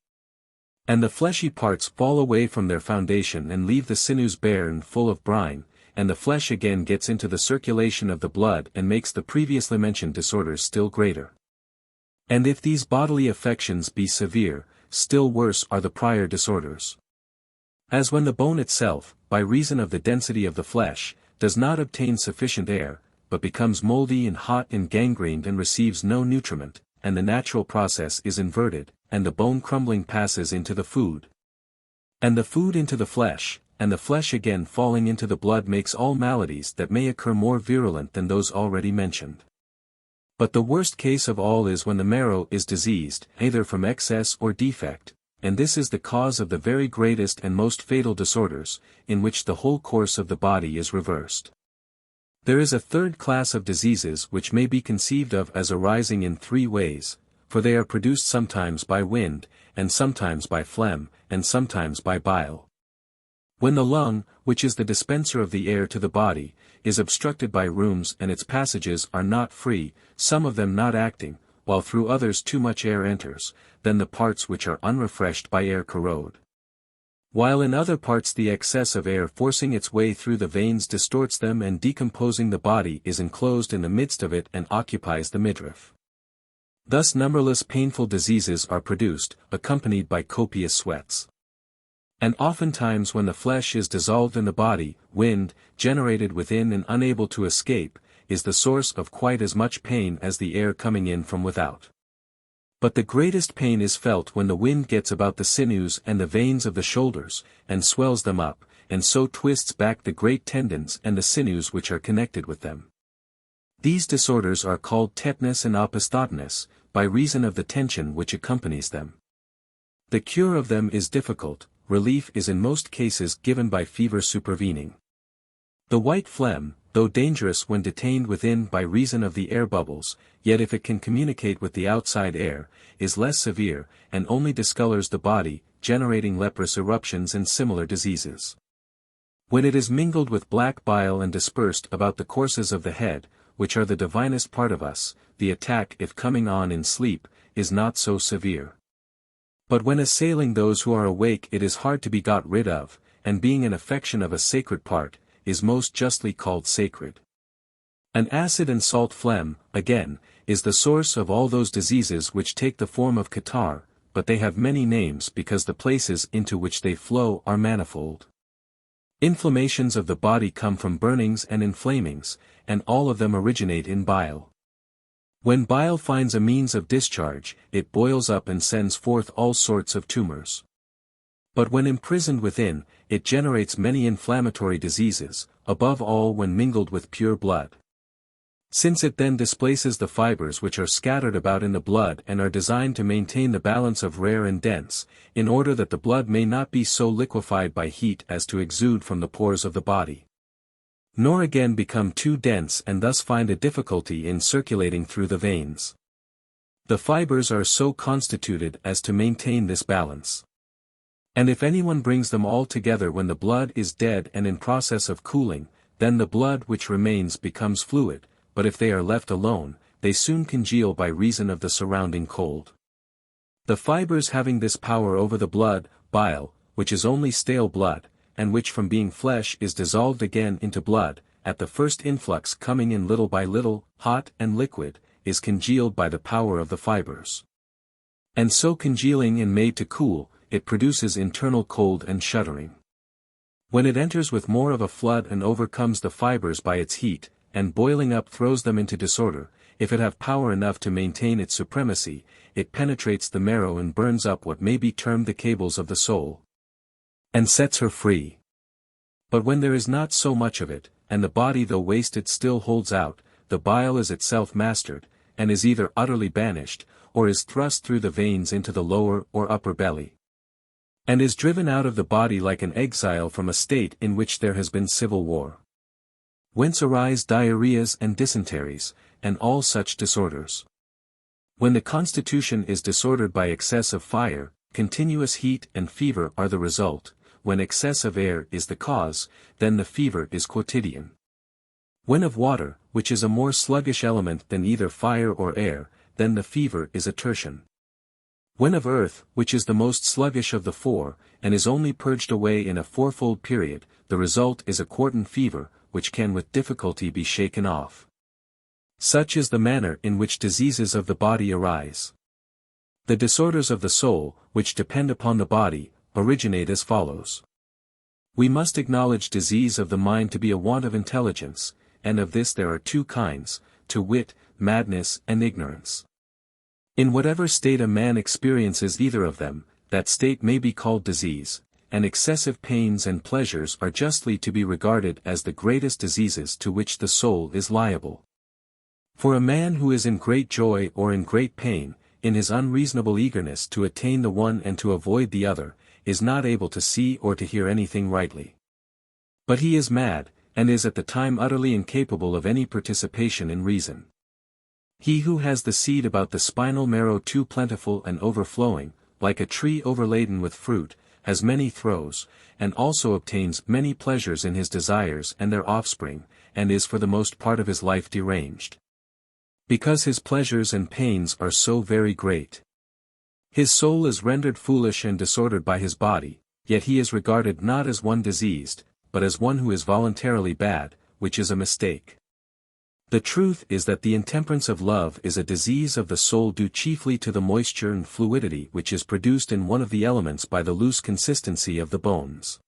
And the fleshy parts fall away from their foundation and leave the sinews bare and full of brine, and the flesh again gets into the circulation of the blood and makes the previously mentioned disorders still greater. And if these bodily affections be severe, still worse are the prior disorders. As when the bone itself, by reason of the density of the flesh, does not obtain sufficient air, but becomes moldy and hot and gangrened and receives no nutriment, and the natural process is inverted, and the bone crumbling passes into the food, and the food into the flesh, and the flesh again falling into the blood makes all maladies that may occur more virulent than those already mentioned. But the worst case of all is when the marrow is diseased, either from excess or defect, and this is the cause of the very greatest and most fatal disorders, in which the whole course of the body is reversed. There is a third class of diseases which may be conceived of as arising in three ways, for they are produced sometimes by wind, and sometimes by phlegm, and sometimes by bile. When the lung, which is the dispenser of the air to the body, is obstructed by rheums and its passages are not free, some of them not acting, while through others too much air enters, then the parts which are unrefreshed by air corrode, while in other parts the excess of air forcing its way through the veins distorts them and decomposing the body is enclosed in the midst of it and occupies the midriff. Thus numberless painful diseases are produced, accompanied by copious sweats. And oftentimes when the flesh is dissolved in the body, wind, generated within and unable to escape, is the source of quite as much pain as the air coming in from without. But the greatest pain is felt when the wind gets about the sinews and the veins of the shoulders, and swells them up, and so twists back the great tendons and the sinews which are connected with them. These disorders are called tetanus and opisthotonus, by reason of the tension which accompanies them. The cure of them is difficult, relief is in most cases given by fever supervening. The white phlegm, though dangerous when detained within by reason of the air bubbles, yet if it can communicate with the outside air, is less severe, and only discolors the body, generating leprous eruptions and similar diseases. When it is mingled with black bile and dispersed about the courses of the head, which are the divinest part of us, the attack if coming on in sleep, is not so severe. But when assailing those who are awake it is hard to be got rid of, and being an affection of a sacred part, is most justly called sacred. An acid and salt phlegm, again, is the source of all those diseases which take the form of catarrh, but they have many names because the places into which they flow are manifold. Inflammations of the body come from burnings and inflamings, and all of them originate in bile. When bile finds a means of discharge, it boils up and sends forth all sorts of tumors. But when imprisoned within, it generates many inflammatory diseases, above all when mingled with pure blood. Since it then displaces the fibers which are scattered about in the blood and are designed to maintain the balance of rare and dense, in order that the blood may not be so liquefied by heat as to exude from the pores of the body, nor again become too dense and thus find a difficulty in circulating through the veins. The fibers are so constituted as to maintain this balance. And if anyone brings them all together when the blood is dead and in process of cooling, then the blood which remains becomes fluid, but if they are left alone, they soon congeal by reason of the surrounding cold. The fibers having this power over the blood, bile, which is only stale blood, and which from being flesh is dissolved again into blood, at the first influx coming in little by little, hot and liquid, is congealed by the power of the fibers. And so congealing and made to cool, it produces internal cold and shuddering. When it enters with more of a flood and overcomes the fibers by its heat, and boiling up throws them into disorder, if it have power enough to maintain its supremacy, it penetrates the marrow and burns up what may be termed the cables of the soul, and sets her free. But when there is not so much of it, and the body though wasted still holds out, the bile is itself mastered, and is either utterly banished, or is thrust through the veins into the lower or upper belly, and is driven out of the body like an exile from a state in which there has been civil war. Whence arise diarrheas and dysenteries, and all such disorders. When the constitution is disordered by excess of fire, continuous heat and fever are the result. When excess of air is the cause, then the fever is quotidian. When of water, which is a more sluggish element than either fire or air, then the fever is a tertian. When of earth, which is the most sluggish of the four, and is only purged away in a fourfold period, the result is a quartan fever, which can with difficulty be shaken off. Such is the manner in which diseases of the body arise. The disorders of the soul, which depend upon the body, originate as follows. We must acknowledge disease of the mind to be a want of intelligence, and of this there are two kinds, to wit, madness and ignorance. In whatever state a man experiences either of them, that state may be called disease, and excessive pains and pleasures are justly to be regarded as the greatest diseases to which the soul is liable. For a man who is in great joy or in great pain, in his unreasonable eagerness to attain the one and to avoid the other, is not able to see or to hear anything rightly. But he is mad, and is at the time utterly incapable of any participation in reason. He who has the seed about the spinal marrow too plentiful and overflowing, like a tree overladen with fruit, has many throes, and also obtains many pleasures in his desires and their offspring, and is for the most part of his life deranged. Because his pleasures and pains are so very great. His soul is rendered foolish and disordered by his body, yet he is regarded not as one diseased, but as one who is voluntarily bad, which is a mistake. The truth is that the intemperance of love is a disease of the soul due chiefly to the moisture and fluidity which is produced in one of the elements by the loose consistency of the bones.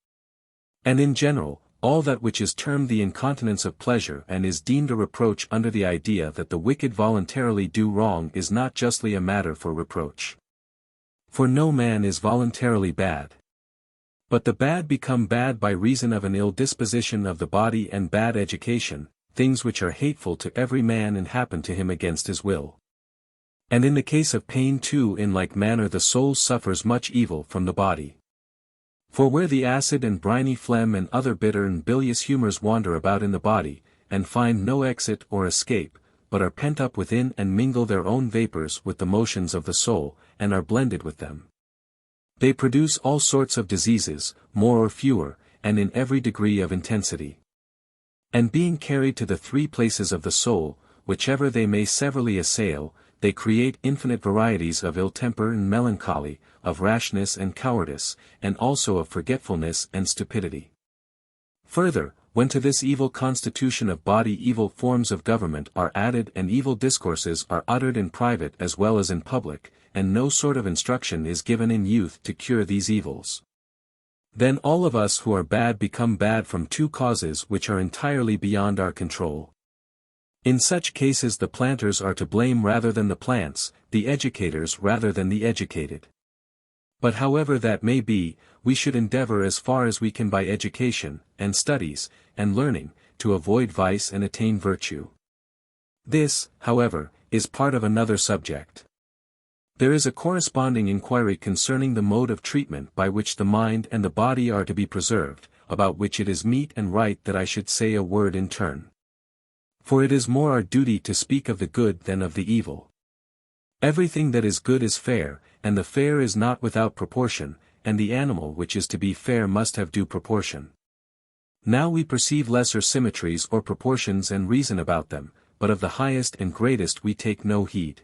And in general, all that which is termed the incontinence of pleasure and is deemed a reproach under the idea that the wicked voluntarily do wrong is not justly a matter for reproach. For no man is voluntarily bad. But the bad become bad by reason of an ill disposition of the body and bad education, things which are hateful to every man and happen to him against his will. And in the case of pain too, in like manner the soul suffers much evil from the body. For where the acid and briny phlegm and other bitter and bilious humours wander about in the body, and find no exit or escape, but are pent up within and mingle their own vapours with the motions of the soul, and are blended with them, they produce all sorts of diseases, more or fewer, and in every degree of intensity. And being carried to the three places of the soul, whichever they may severally assail, they create infinite varieties of ill temper and melancholy, of rashness and cowardice, and also of forgetfulness and stupidity. Further, when to this evil constitution of body evil forms of government are added and evil discourses are uttered in private as well as in public, and no sort of instruction is given in youth to cure these evils, then all of us who are bad become bad from two causes which are entirely beyond our control. In such cases the planters are to blame rather than the plants, the educators rather than the educated. But however that may be, we should endeavor as far as we can by education, and studies, and learning, to avoid vice and attain virtue. This, however, is part of another subject. There is a corresponding inquiry concerning the mode of treatment by which the mind and the body are to be preserved, about which it is meet and right that I should say a word in turn. For it is more our duty to speak of the good than of the evil. Everything that is good is fair, and the fair is not without proportion, and the animal which is to be fair must have due proportion. Now we perceive lesser symmetries or proportions and reason about them, but of the highest and greatest we take no heed.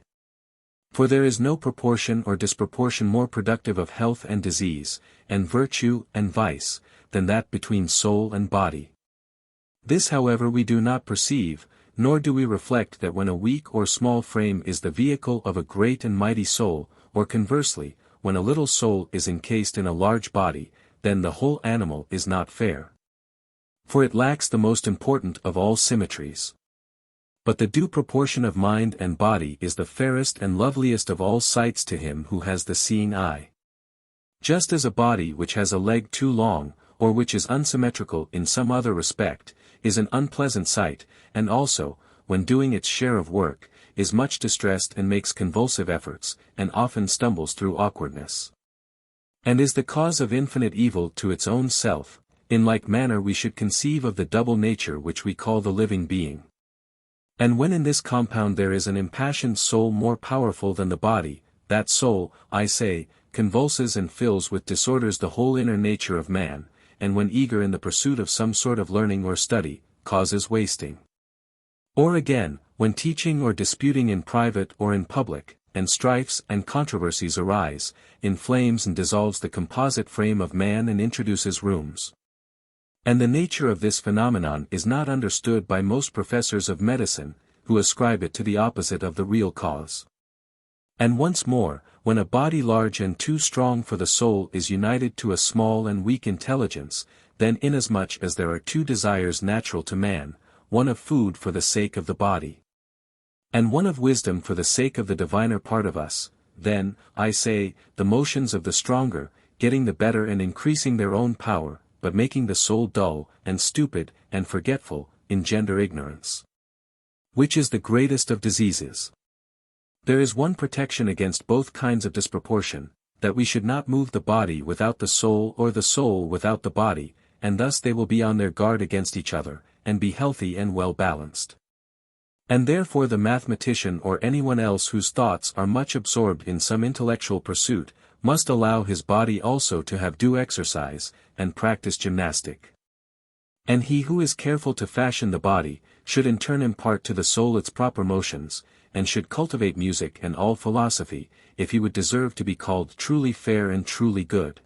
For there is no proportion or disproportion more productive of health and disease, and virtue and vice, than that between soul and body. This however we do not perceive, nor do we reflect that when a weak or small frame is the vehicle of a great and mighty soul, or conversely, when a little soul is encased in a large body, then the whole animal is not fair. For it lacks the most important of all symmetries. But the due proportion of mind and body is the fairest and loveliest of all sights to him who has the seeing eye. Just as a body which has a leg too long, or which is unsymmetrical in some other respect, is an unpleasant sight, and also, when doing its share of work, is much distressed and makes convulsive efforts, and often stumbles through awkwardness, and is the cause of infinite evil to its own self, in like manner we should conceive of the double nature which we call the living being. And when in this compound there is an impassioned soul more powerful than the body, that soul, I say, convulses and fills with disorders the whole inner nature of man, and when eager in the pursuit of some sort of learning or study, causes wasting. Or again, when teaching or disputing in private or in public, and strifes and controversies arise, inflames and dissolves the composite frame of man and introduces rheums. And the nature of this phenomenon is not understood by most professors of medicine, who ascribe it to the opposite of the real cause. And once more, when a body large and too strong for the soul is united to a small and weak intelligence, then inasmuch as there are two desires natural to man, one of food for the sake of the body, and one of wisdom for the sake of the diviner part of us, then, I say, the motions of the stronger, getting the better and increasing their own power, but making the soul dull, and stupid, and forgetful, engender ignorance, which is the greatest of diseases. There is one protection against both kinds of disproportion, that we should not move the body without the soul or the soul without the body, and thus they will be on their guard against each other, and be healthy and well balanced. And therefore the mathematician or anyone else whose thoughts are much absorbed in some intellectual pursuit, must allow his body also to have due exercise, and practice gymnastic. And he who is careful to fashion the body, should in turn impart to the soul its proper motions, and should cultivate music and all philosophy, if he would deserve to be called truly fair and truly good.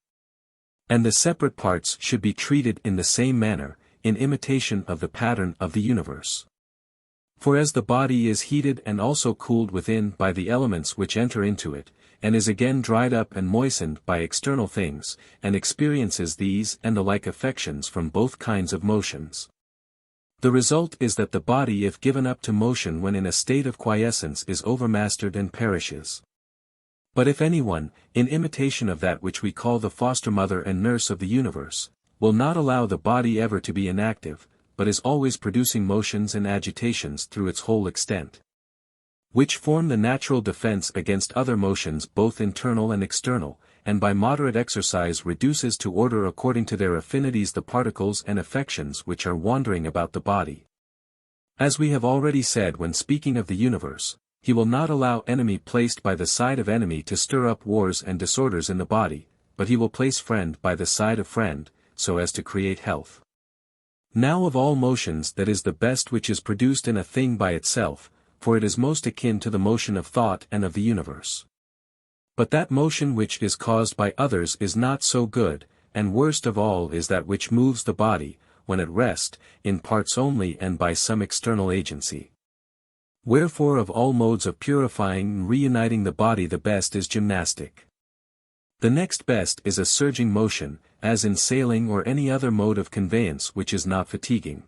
And the separate parts should be treated in the same manner, in imitation of the pattern of the universe. For as the body is heated and also cooled within by the elements which enter into it, and is again dried up and moistened by external things, and experiences these and the like affections from both kinds of motions. The result is that the body, if given up to motion when in a state of quiescence, is overmastered and perishes. But if anyone, in imitation of that which we call the foster mother and nurse of the universe, will not allow the body ever to be inactive, but is always producing motions and agitations through its whole extent, which form the natural defense against other motions both internal and external, and by moderate exercise reduces to order according to their affinities the particles and affections which are wandering about the body. As we have already said when speaking of the universe, he will not allow enemy placed by the side of enemy to stir up wars and disorders in the body, but he will place friend by the side of friend, so as to create health. Now of all motions that is the best which is produced in a thing by itself, for it is most akin to the motion of thought and of the universe. But that motion which is caused by others is not so good, and worst of all is that which moves the body, when at rest, in parts only and by some external agency. Wherefore of all modes of purifying and reuniting the body the best is gymnastic. The next best is a surging motion, as in sailing or any other mode of conveyance which is not fatiguing.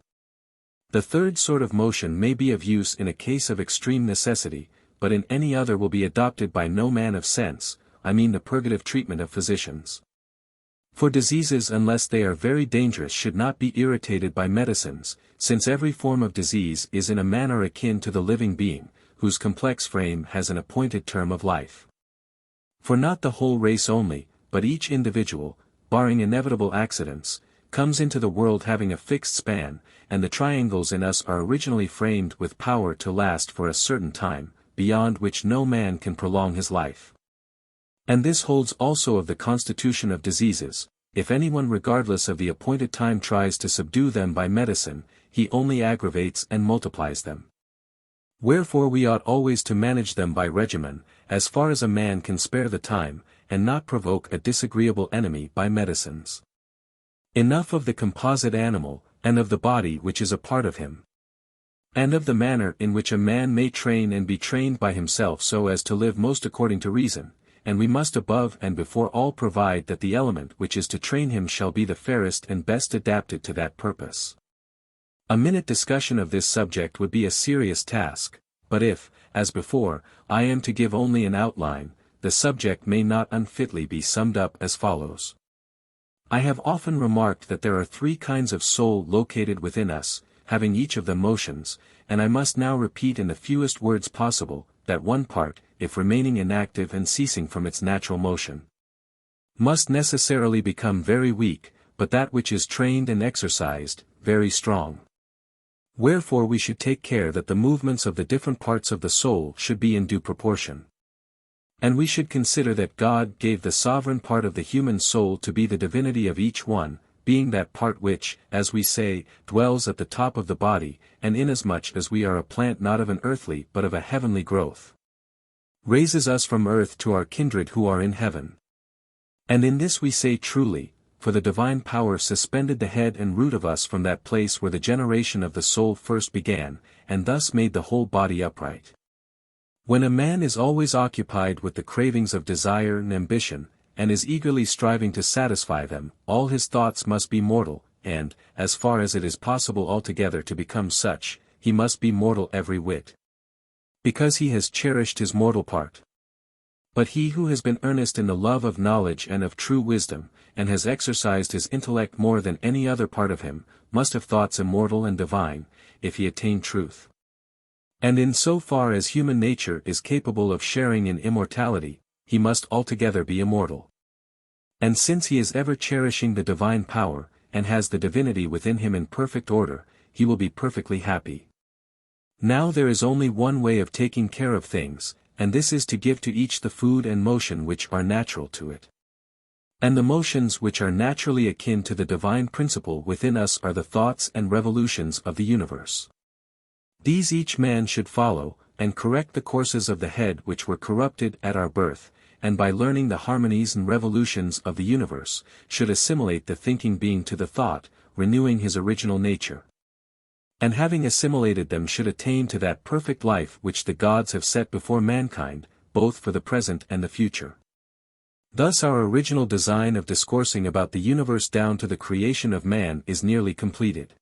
The third sort of motion may be of use in a case of extreme necessity, but in any other will be adopted by no man of sense, I mean the purgative treatment of physicians. For diseases unless they are very dangerous should not be irritated by medicines, since every form of disease is in a manner akin to the living being, whose complex frame has an appointed term of life. For not the whole race only, but each individual, barring inevitable accidents, comes into the world having a fixed span, and the triangles in us are originally framed with power to last for a certain time, beyond which no man can prolong his life. And this holds also of the constitution of diseases. If anyone regardless of the appointed time tries to subdue them by medicine, he only aggravates and multiplies them. Wherefore we ought always to manage them by regimen, as far as a man can spare the time, and not provoke a disagreeable enemy by medicines. Enough of the composite animal, and of the body which is a part of him, and of the manner in which a man may train and be trained by himself so as to live most according to reason, and we must above and before all provide that the element which is to train him shall be the fairest and best adapted to that purpose. A minute discussion of this subject would be a serious task, but if, as before, I am to give only an outline, the subject may not unfitly be summed up as follows. I have often remarked that there are three kinds of soul located within us, having each of them motions, and I must now repeat in the fewest words possible, that one part, if remaining inactive and ceasing from its natural motion, must necessarily become very weak, but that which is trained and exercised, very strong. Wherefore we should take care that the movements of the different parts of the soul should be in due proportion. And we should consider that God gave the sovereign part of the human soul to be the divinity of each one, being that part which, as we say, dwells at the top of the body, and inasmuch as we are a plant not of an earthly but of a heavenly growth, raises us from earth to our kindred who are in heaven. And in this we say truly, for the divine power suspended the head and root of us from that place where the generation of the soul first began, and thus made the whole body upright. When a man is always occupied with the cravings of desire and ambition, and is eagerly striving to satisfy them, all his thoughts must be mortal, and, as far as it is possible altogether to become such, he must be mortal every whit, because he has cherished his mortal part. But he who has been earnest in the love of knowledge and of true wisdom, and has exercised his intellect more than any other part of him, must have thoughts immortal and divine, if he attain truth. And in so far as human nature is capable of sharing in immortality, he must altogether be immortal. And since he is ever cherishing the divine power, and has the divinity within him in perfect order, he will be perfectly happy. Now there is only one way of taking care of things, and this is to give to each the food and motion which are natural to it. And the motions which are naturally akin to the divine principle within us are the thoughts and revolutions of the universe. These each man should follow, and correct the courses of the head which were corrupted at our birth, and by learning the harmonies and revolutions of the universe, should assimilate the thinking being to the thought, renewing his original nature. and having assimilated them should attain to that perfect life which the gods have set before mankind, both for the present and the future. Thus our original design of discoursing about the universe down to the creation of man is nearly completed.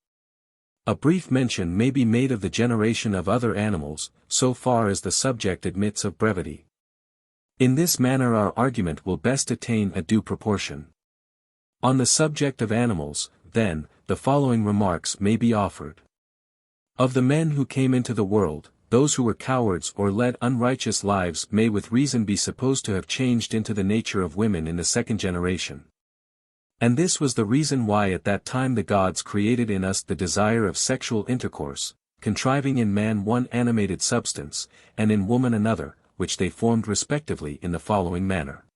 A brief mention may be made of the generation of other animals, so far as the subject admits of brevity. In this manner our argument will best attain a due proportion. On the subject of animals, then, the following remarks may be offered. Of the men who came into the world, those who were cowards or led unrighteous lives may with reason be supposed to have changed into the nature of women in the second generation. And this was the reason why at that time the gods created in us the desire of sexual intercourse, contriving in man one animated substance, and in woman another, which they formed respectively in the following manner.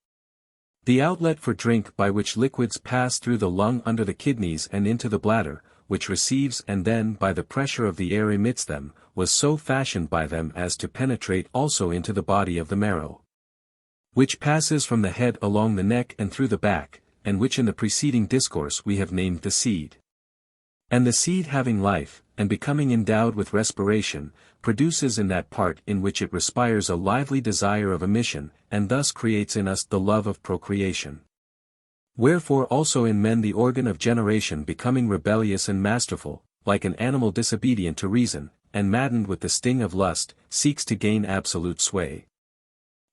The outlet for drink by which liquids pass through the lung under the kidneys and into the bladder, which receives and then by the pressure of the air emits them, was so fashioned by them as to penetrate also into the body of the marrow, which passes from the head along the neck and through the back, and which in the preceding discourse we have named the seed. And the seed having life, and becoming endowed with respiration, produces in that part in which it respires a lively desire of emission, and thus creates in us the love of procreation. Wherefore also in men the organ of generation becoming rebellious and masterful, like an animal disobedient to reason, and maddened with the sting of lust, seeks to gain absolute sway.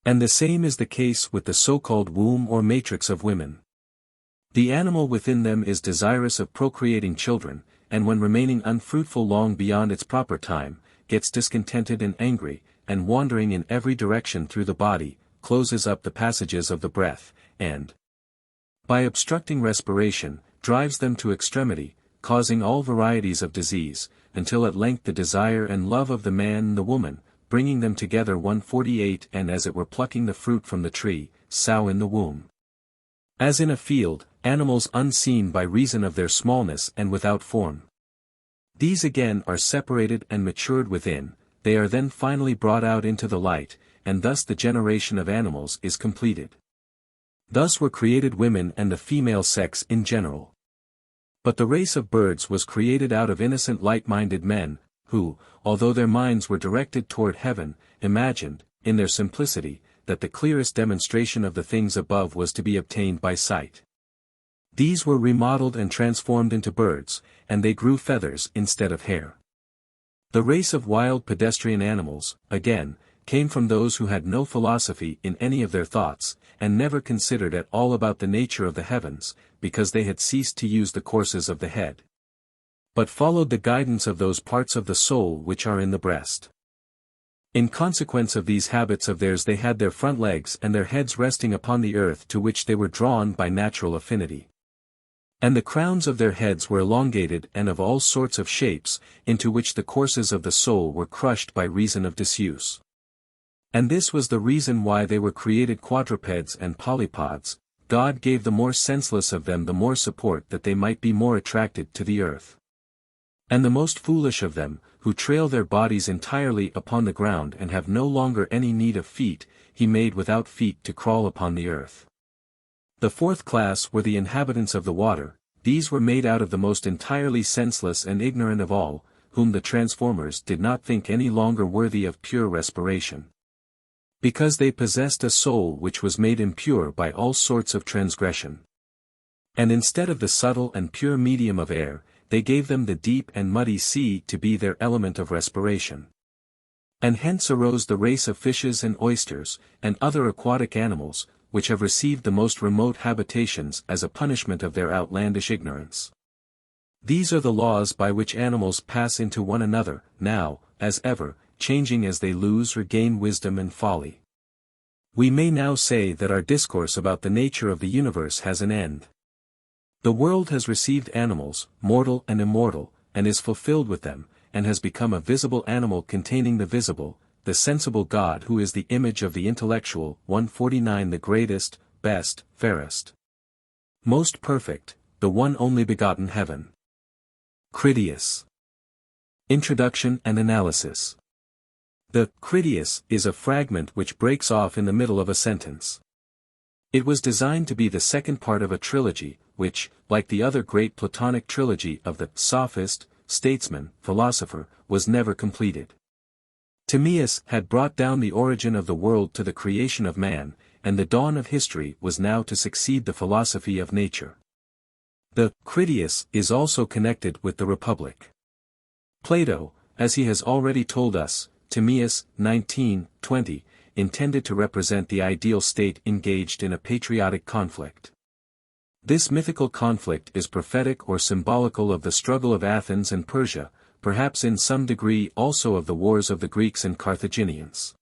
And the same is the case with the so-called womb or matrix of women. The animal within them is desirous of procreating children, and when remaining unfruitful long beyond its proper time, gets discontented and angry, and wandering in every direction through the body, closes up the passages of the breath, and, by obstructing respiration, drives them to extremity, causing all varieties of disease, until at length the desire and love of the man and the woman, bringing them together 148 and as it were plucking the fruit from the tree, sow in the womb. As in a field, animals unseen by reason of their smallness and without form. These again are separated and matured within, they are then finally brought out into the light, and thus the generation of animals is completed. Thus were created women and the female sex in general. But the race of birds was created out of innocent light-minded men, who, although their minds were directed toward heaven, imagined, in their simplicity, that the clearest demonstration of the things above was to be obtained by sight. These were remodeled and transformed into birds, and they grew feathers instead of hair. The race of wild pedestrian animals, again, came from those who had no philosophy in any of their thoughts, and never considered at all about the nature of the heavens, because they had ceased to use the courses of the head, but followed the guidance of those parts of the soul which are in the breast. In consequence of these habits of theirs they had their front legs and their heads resting upon the earth to which they were drawn by natural affinity. And the crowns of their heads were elongated and of all sorts of shapes, into which the courses of the soul were crushed by reason of disuse. And this was the reason why they were created quadrupeds and polypods. God gave the more senseless of them the more support that they might be more attracted to the earth. And the most foolish of them, who trail their bodies entirely upon the ground and have no longer any need of feet, he made without feet to crawl upon the earth. The fourth class were the inhabitants of the water. These were made out of the most entirely senseless and ignorant of all, whom the transformers did not think any longer worthy of pure respiration, because they possessed a soul which was made impure by all sorts of transgression. And instead of the subtle and pure medium of air, they gave them the deep and muddy sea to be their element of respiration. And hence arose the race of fishes and oysters, and other aquatic animals, which have received the most remote habitations as a punishment of their outlandish ignorance. These are the laws by which animals pass into one another, now, as ever, changing as they lose or gain wisdom and folly. We may now say that our discourse about the nature of the universe has an end. The world has received animals, mortal and immortal, and is fulfilled with them, and has become a visible animal containing the visible, the sensible God who is the image of the intellectual, 149 the greatest, best, fairest, most perfect, the one only begotten heaven. Critias. Introduction and Analysis. The Critias is a fragment which breaks off in the middle of a sentence. It was designed to be the second part of a trilogy, which, like the other great Platonic trilogy of the Sophist, statesman, philosopher, was never completed. Timaeus had brought down the origin of the world to the creation of man, and the dawn of history was now to succeed the philosophy of nature. The Critias is also connected with the Republic. Plato, as he has already told us, Timaeus 19:20, intended to represent the ideal state engaged in a patriotic conflict. This mythical conflict is prophetic or symbolical of the struggle of Athens and Persia, perhaps in some degree also of the wars of the Greeks and Carthaginians.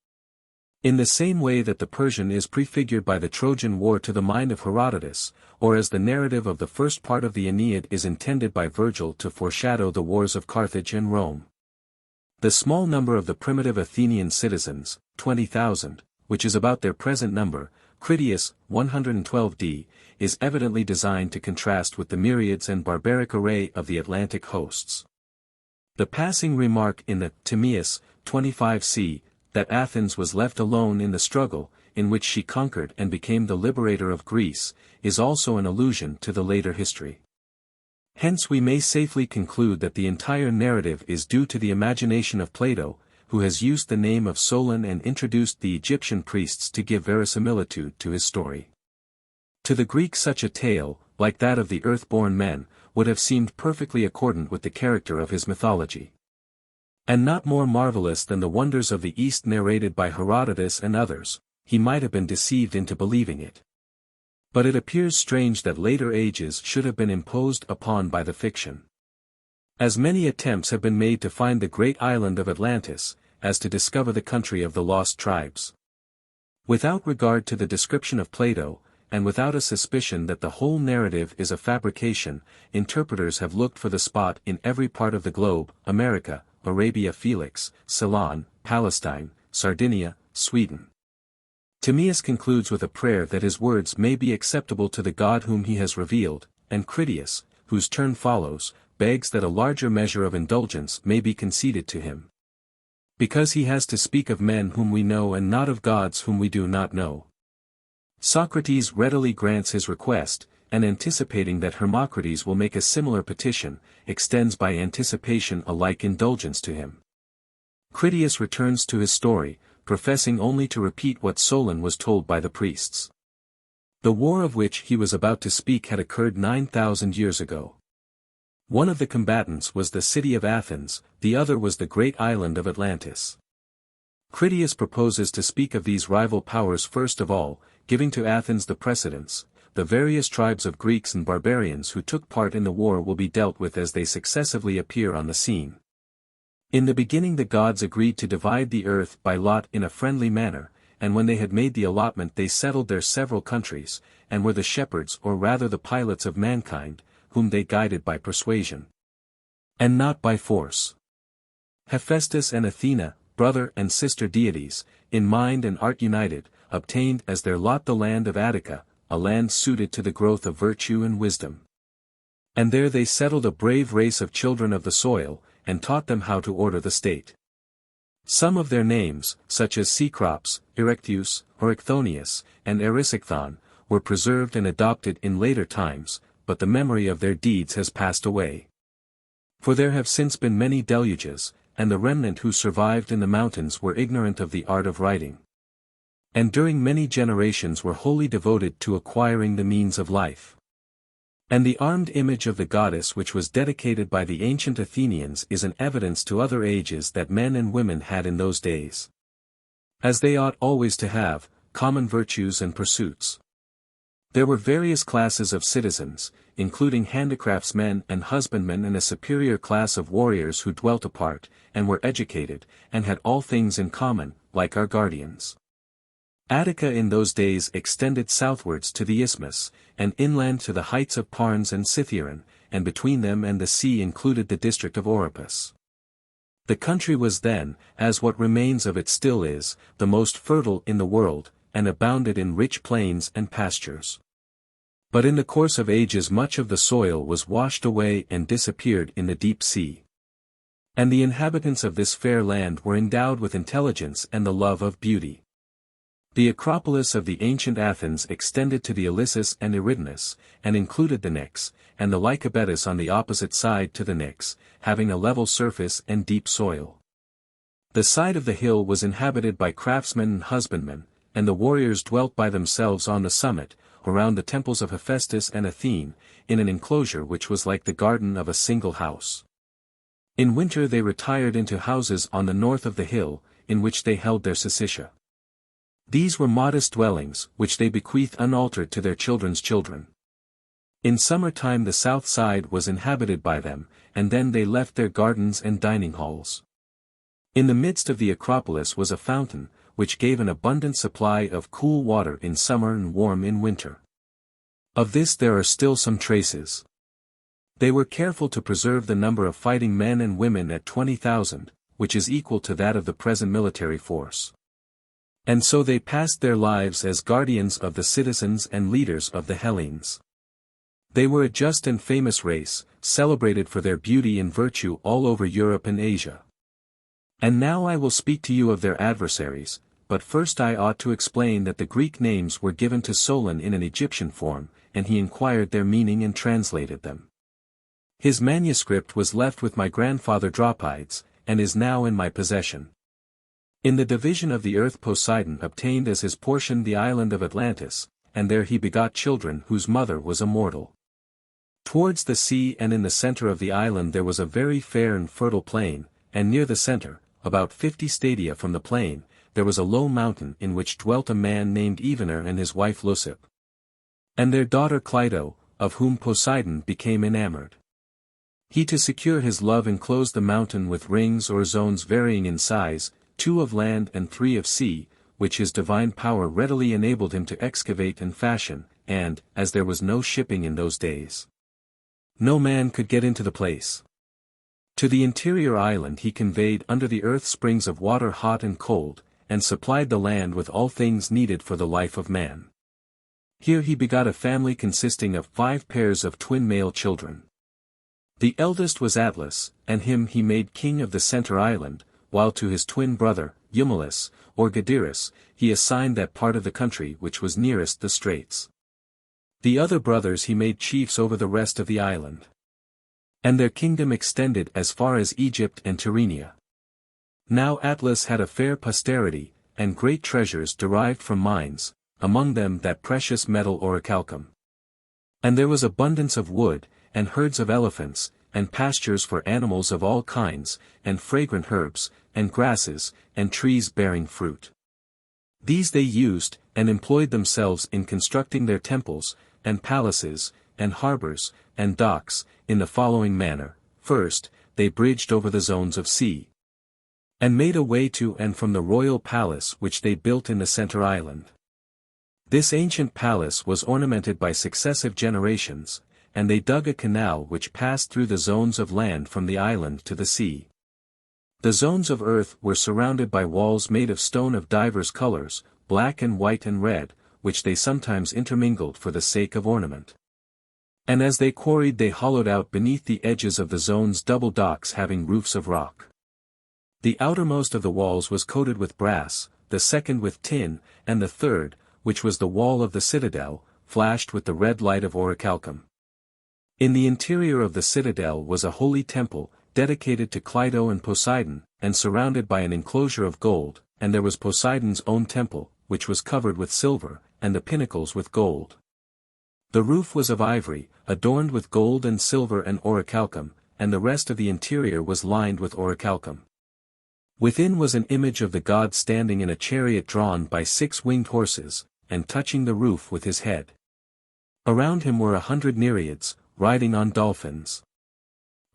In the same way that the Persian is prefigured by the Trojan War to the mind of Herodotus, or as the narrative of the first part of the Aeneid is intended by Virgil to foreshadow the wars of Carthage and Rome. The small number of the primitive Athenian citizens, 20,000, which is about their present number, Critias 112d, is evidently designed to contrast with the myriads and barbaric array of the Atlantic hosts. The passing remark in the Timaeus 25c, that Athens was left alone in the struggle, in which she conquered and became the liberator of Greece, is also an allusion to the later history. Hence we may safely conclude that the entire narrative is due to the imagination of Plato, who has used the name of Solon and introduced the Egyptian priests to give verisimilitude to his story. To the Greek such a tale, like that of the earth-born men, would have seemed perfectly accordant with the character of his mythology. And not more marvelous than the wonders of the East narrated by Herodotus and others, he might have been deceived into believing it. But it appears strange that later ages should have been imposed upon by the fiction. As many attempts have been made to find the great island of Atlantis, as to discover the country of the lost tribes. Without regard to the description of Plato, and without a suspicion that the whole narrative is a fabrication, interpreters have looked for the spot in every part of the globe, America, Arabia Felix, Ceylon, Palestine, Sardinia, Sweden. Timaeus concludes with a prayer that his words may be acceptable to the God whom he has revealed, and Critias, whose turn follows, begs that a larger measure of indulgence may be conceded to him. Because he has to speak of men whom we know and not of gods whom we do not know. Socrates readily grants his request, and anticipating that Hermocrates will make a similar petition, extends by anticipation a like indulgence to him. Critias returns to his story, professing only to repeat what Solon was told by the priests. The war of which he was about to speak had occurred 9,000 years ago. One of the combatants was the city of Athens, the other was the great island of Atlantis. Critias proposes to speak of these rival powers first of all, giving to Athens the precedence. The various tribes of Greeks and barbarians who took part in the war will be dealt with as they successively appear on the scene. In the beginning the gods agreed to divide the earth by lot in a friendly manner, and when they had made the allotment they settled their several countries, and were the shepherds or rather the pilots of mankind, whom they guided by persuasion. And not by force. Hephaestus and Athena, brother and sister deities, in mind and art united, obtained as their lot the land of Attica, a land suited to the growth of virtue and wisdom. And there they settled a brave race of children of the soil, and taught them how to order the state. Some of their names, such as Cecrops, Erectheus, Orycthonius, and Erysichthon, were preserved and adopted in later times, but the memory of their deeds has passed away. For there have since been many deluges, and the remnant who survived in the mountains were ignorant of the art of writing. And during many generations were wholly devoted to acquiring the means of life. And the armed image of the goddess which was dedicated by the ancient Athenians is an evidence to other ages that men and women had in those days, as they ought always to have, common virtues and pursuits. There were various classes of citizens, including handicraftsmen and husbandmen and a superior class of warriors who dwelt apart, and were educated, and had all things in common, like our guardians. Attica in those days extended southwards to the isthmus, and inland to the heights of Parnes and Cithaeron, and between them and the sea included the district of Oropus. The country was then, as what remains of it still is, the most fertile in the world, and abounded in rich plains and pastures. But in the course of ages much of the soil was washed away and disappeared in the deep sea. And the inhabitants of this fair land were endowed with intelligence and the love of beauty. The Acropolis of the ancient Athens extended to the Ilissus and Eridanus, and included the Nix, and the Lycabettus on the opposite side to the Nix, having a level surface and deep soil. The side of the hill was inhabited by craftsmen and husbandmen, and the warriors dwelt by themselves on the summit, around the temples of Hephaestus and Athene, in an enclosure which was like the garden of a single house. In winter they retired into houses on the north of the hill, in which they held their syssitia. These were modest dwellings, which they bequeathed unaltered to their children's children. In summer time the south side was inhabited by them, and then they left their gardens and dining halls. In the midst of the Acropolis was a fountain, which gave an abundant supply of cool water in summer and warm in winter. Of this there are still some traces. They were careful to preserve the number of fighting men and women at 20,000, which is equal to that of the present military force. And so they passed their lives as guardians of the citizens and leaders of the Hellenes. They were a just and famous race, celebrated for their beauty and virtue all over Europe and Asia. And now I will speak to you of their adversaries, but first I ought to explain that the Greek names were given to Solon in an Egyptian form, and he inquired their meaning and translated them. His manuscript was left with my grandfather Dropides, and is now in my possession. In the division of the earth Poseidon obtained as his portion the island of Atlantis, and there he begot children whose mother was a mortal. Towards the sea and in the center of the island there was a very fair and fertile plain, and near the center, about 50 stadia from the plain, there was a low mountain in which dwelt a man named Evener and his wife Leucippe. And their daughter Cleito, of whom Poseidon became enamored. He to secure his love enclosed the mountain with rings or zones varying in size, 2 of land and 3 of sea, which his divine power readily enabled him to excavate and fashion, and, as there was no shipping in those days, no man could get into the place. To the interior island he conveyed under the earth springs of water hot and cold, and supplied the land with all things needed for the life of man. Here he begot a family consisting of 5 pairs of twin male children. The eldest was Atlas, and him he made king of the center island, while to his twin brother, Eumelus, or Gadirus, he assigned that part of the country which was nearest the straits. The other brothers he made chiefs over the rest of the island. And their kingdom extended as far as Egypt and Tyrrhenia. Now Atlas had a fair posterity, and great treasures derived from mines, among them that precious metal orichalcum. And there was abundance of wood, and herds of elephants, and pastures for animals of all kinds, and fragrant herbs, and grasses, and trees bearing fruit. These they used, and employed themselves in constructing their temples, and palaces, and harbors, and docks, in the following manner. First, they bridged over the zones of sea, and made a way to and from the royal palace which they built in the center island. This ancient palace was ornamented by successive generations, and they dug a canal which passed through the zones of land from the island to the sea. The zones of earth were surrounded by walls made of stone of divers colors, black and white and red, which they sometimes intermingled for the sake of ornament. And as they quarried they hollowed out beneath the edges of the zones double docks having roofs of rock. The outermost of the walls was coated with brass, the second with tin, and the third, which was the wall of the citadel, flashed with the red light of orichalcum. In the interior of the citadel was a holy temple, dedicated to Cleito and Poseidon, and surrounded by an enclosure of gold, and there was Poseidon's own temple, which was covered with silver, and the pinnacles with gold. The roof was of ivory, adorned with gold and silver and orichalcum, and the rest of the interior was lined with orichalcum. Within was an image of the god standing in a chariot drawn by 6 winged horses, and touching the roof with his head. Around him were 100 Nereids, riding on dolphins.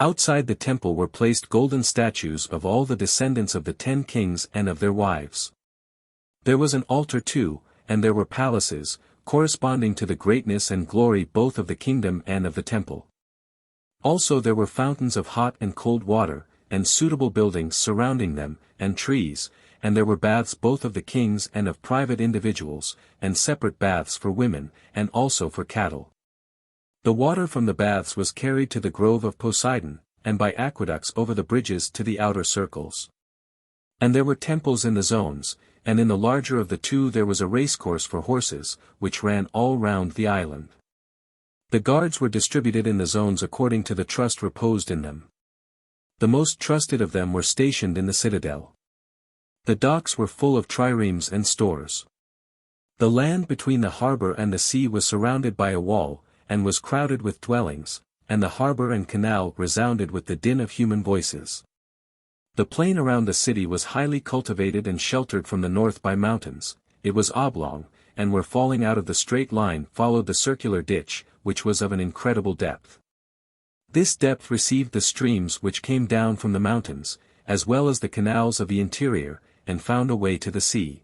Outside the temple were placed golden statues of all the descendants of the 10 kings and of their wives. There was an altar too, and there were palaces, corresponding to the greatness and glory both of the kingdom and of the temple. Also there were fountains of hot and cold water, and suitable buildings surrounding them, and trees, and there were baths both of the kings and of private individuals, and separate baths for women, and also for cattle. The water from the baths was carried to the grove of Poseidon, and by aqueducts over the bridges to the outer circles. And there were temples in the zones, and in the larger of the two there was a racecourse for horses, which ran all round the island. The guards were distributed in the zones according to the trust reposed in them. The most trusted of them were stationed in the citadel. The docks were full of triremes and stores. The land between the harbor and the sea was surrounded by a wall, and was crowded with dwellings, and the harbor and canal resounded with the din of human voices. The plain around the city was highly cultivated and sheltered from the north by mountains. It was oblong, and where falling out of the straight line followed the circular ditch, which was of an incredible depth. This depth received the streams which came down from the mountains, as well as the canals of the interior, and found a way to the sea.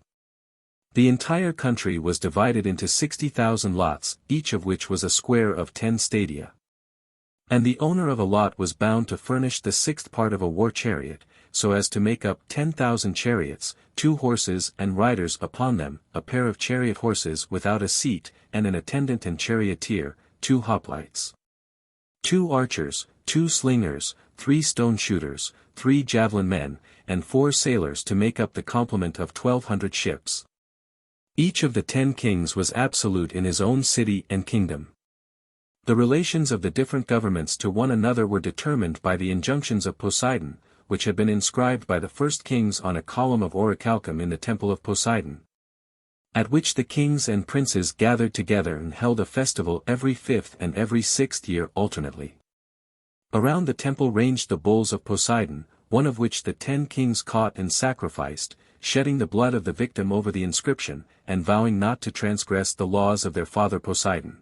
The entire country was divided into 60,000 lots, each of which was a square of 10 stadia. And the owner of a lot was bound to furnish the sixth part of a war chariot, so as to make up 10,000 chariots, 2 horses and riders upon them, a pair of chariot horses without a seat, and an attendant and charioteer, 2 hoplites, 2 archers, 2 slingers, 3 stone shooters, 3 javelin men, and 4 sailors to make up the complement of 1,200 ships. Each of the 10 kings was absolute in his own city and kingdom. The relations of the different governments to one another were determined by the injunctions of Poseidon, which had been inscribed by the first kings on a column of orichalcum in the temple of Poseidon, at which the kings and princes gathered together and held a festival every 5th and every 6th year alternately. Around the temple ranged the bulls of Poseidon, one of which the 10 kings caught and sacrificed, shedding the blood of the victim over the inscription, and vowing not to transgress the laws of their father Poseidon.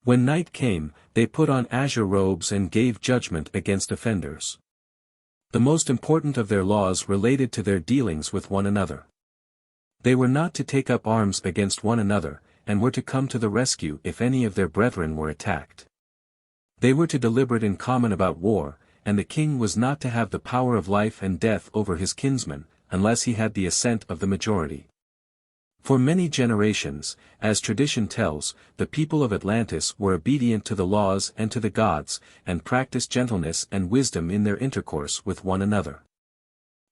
When night came, they put on azure robes and gave judgment against offenders. The most important of their laws related to their dealings with one another. They were not to take up arms against one another, and were to come to the rescue if any of their brethren were attacked. They were to deliberate in common about war, and the king was not to have the power of life and death over his kinsmen, unless he had the assent of the majority. For many generations, as tradition tells, the people of Atlantis were obedient to the laws and to the gods, and practiced gentleness and wisdom in their intercourse with one another.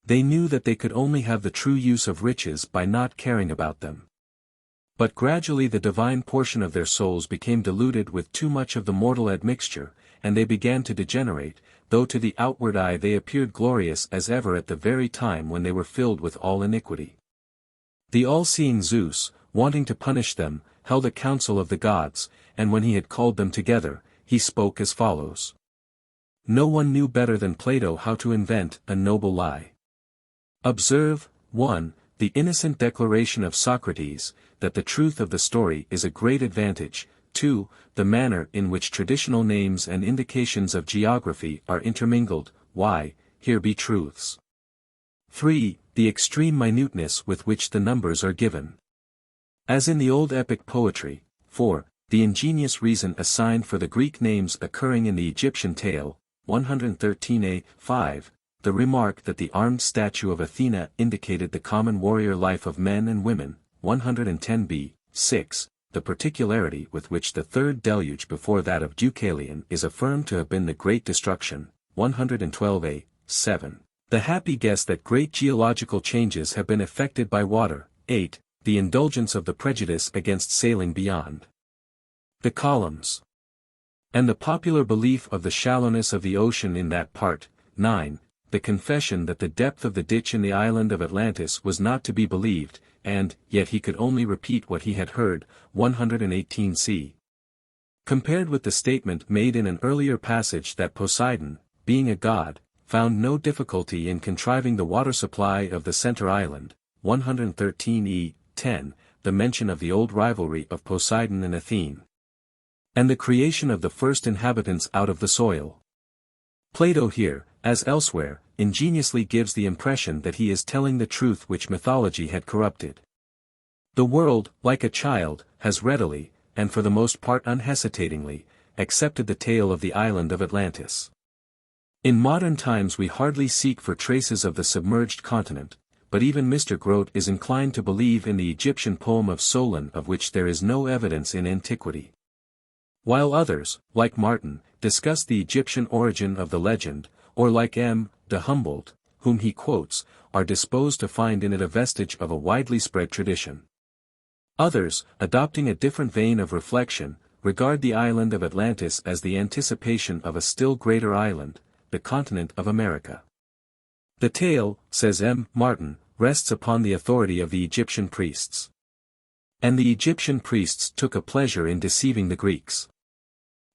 They knew that they could only have the true use of riches by not caring about them. But gradually the divine portion of their souls became diluted with too much of the mortal admixture, and they began to degenerate, though to the outward eye they appeared glorious as ever at the very time when they were filled with all iniquity. The all-seeing Zeus, wanting to punish them, held a council of the gods, and when he had called them together, he spoke as follows. No one knew better than Plato how to invent a noble lie. Observe, 1. The innocent declaration of Socrates, that the truth of the story is a great advantage. 2. The manner in which traditional names and indications of geography are intermingled. Why, here be truths. 3. The extreme minuteness with which the numbers are given. As in the old epic poetry. 4. The ingenious reason assigned for the Greek names occurring in the Egyptian tale. 113a. 5. The remark that the armed statue of Athena indicated the common warrior life of men and women. 110b. 6. The particularity with which the third deluge before that of Deucalion is affirmed to have been the Great Destruction. 112a. 7. The happy guess that great geological changes have been effected by water. 8. The indulgence of the prejudice against sailing beyond the columns, and the popular belief of the shallowness of the ocean in that part. 9. The confession that the depth of the ditch in the island of Atlantis was not to be believed, and yet he could only repeat what he had heard. 118c. Compared with the statement made in an earlier passage that Poseidon, being a god, found no difficulty in contriving the water supply of the center island. 113e. 10. The mention of the old rivalry of Poseidon and Athene, and the creation of the first inhabitants out of the soil. Plato here, as elsewhere, ingeniously gives the impression that he is telling the truth which mythology had corrupted. The world, like a child, has readily, and for the most part unhesitatingly, accepted the tale of the island of Atlantis. In modern times we hardly seek for traces of the submerged continent, but even Mr. Grote is inclined to believe in the Egyptian poem of Solon of which there is no evidence in antiquity. While others, like Martin, discuss the Egyptian origin of the legend, or like M. de Humboldt, whom he quotes, are disposed to find in it a vestige of a widely spread tradition. Others, adopting a different vein of reflection, regard the island of Atlantis as the anticipation of a still greater island, the continent of America. The tale, says M. Martin, rests upon the authority of the Egyptian priests. And the Egyptian priests took a pleasure in deceiving the Greeks.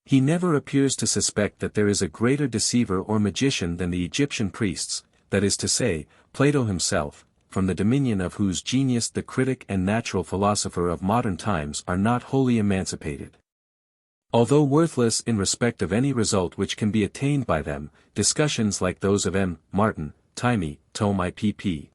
He never appears to suspect that there is a greater deceiver or magician than the Egyptian priests, that is to say, Plato himself, from the dominion of whose genius the critic and natural philosopher of modern times are not wholly emancipated. Although worthless in respect of any result which can be attained by them, discussions like those of M. Martin, Timaeus, Tome IPP.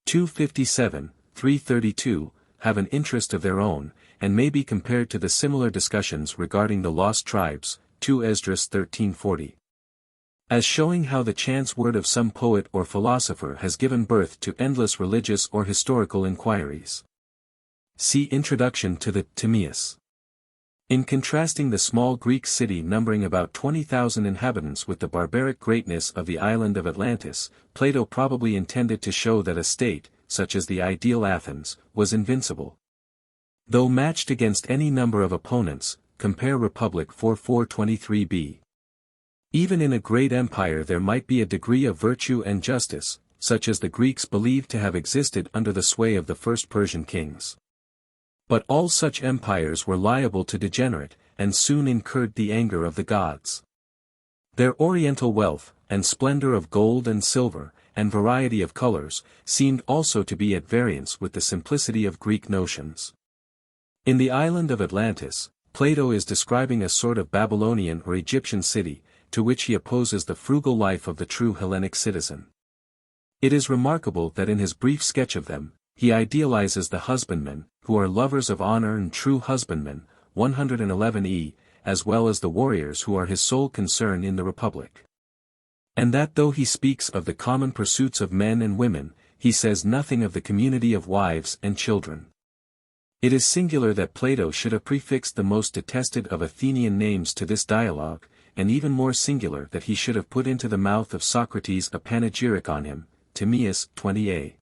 257, 332, have an interest of their own, and may be compared to the similar discussions regarding the lost tribes, 2 Esdras 1340. As showing how the chance word of some poet or philosopher has given birth to endless religious or historical inquiries. See Introduction to the Timaeus. In contrasting the small Greek city numbering about 20,000 inhabitants with the barbaric greatness of the island of Atlantis, Plato probably intended to show that a state, such as the ideal Athens, was invincible. Though matched against any number of opponents, compare Republic 4:423b. Even in a great empire there might be a degree of virtue and justice, such as the Greeks believed to have existed under the sway of the first Persian kings. But all such empires were liable to degenerate, and soon incurred the anger of the gods. Their oriental wealth, and splendor of gold and silver, and variety of colors, seemed also to be at variance with the simplicity of Greek notions. In the island of Atlantis, Plato is describing a sort of Babylonian or Egyptian city, to which he opposes the frugal life of the true Hellenic citizen. It is remarkable that in his brief sketch of them, he idealizes the husbandmen, who are lovers of honor and true husbandmen, 111e, as well as the warriors who are his sole concern in the Republic. And that though he speaks of the common pursuits of men and women, he says nothing of the community of wives and children. It is singular that Plato should have prefixed the most detested of Athenian names to this dialogue, and even more singular that he should have put into the mouth of Socrates a panegyric on him, Timaeus 20a.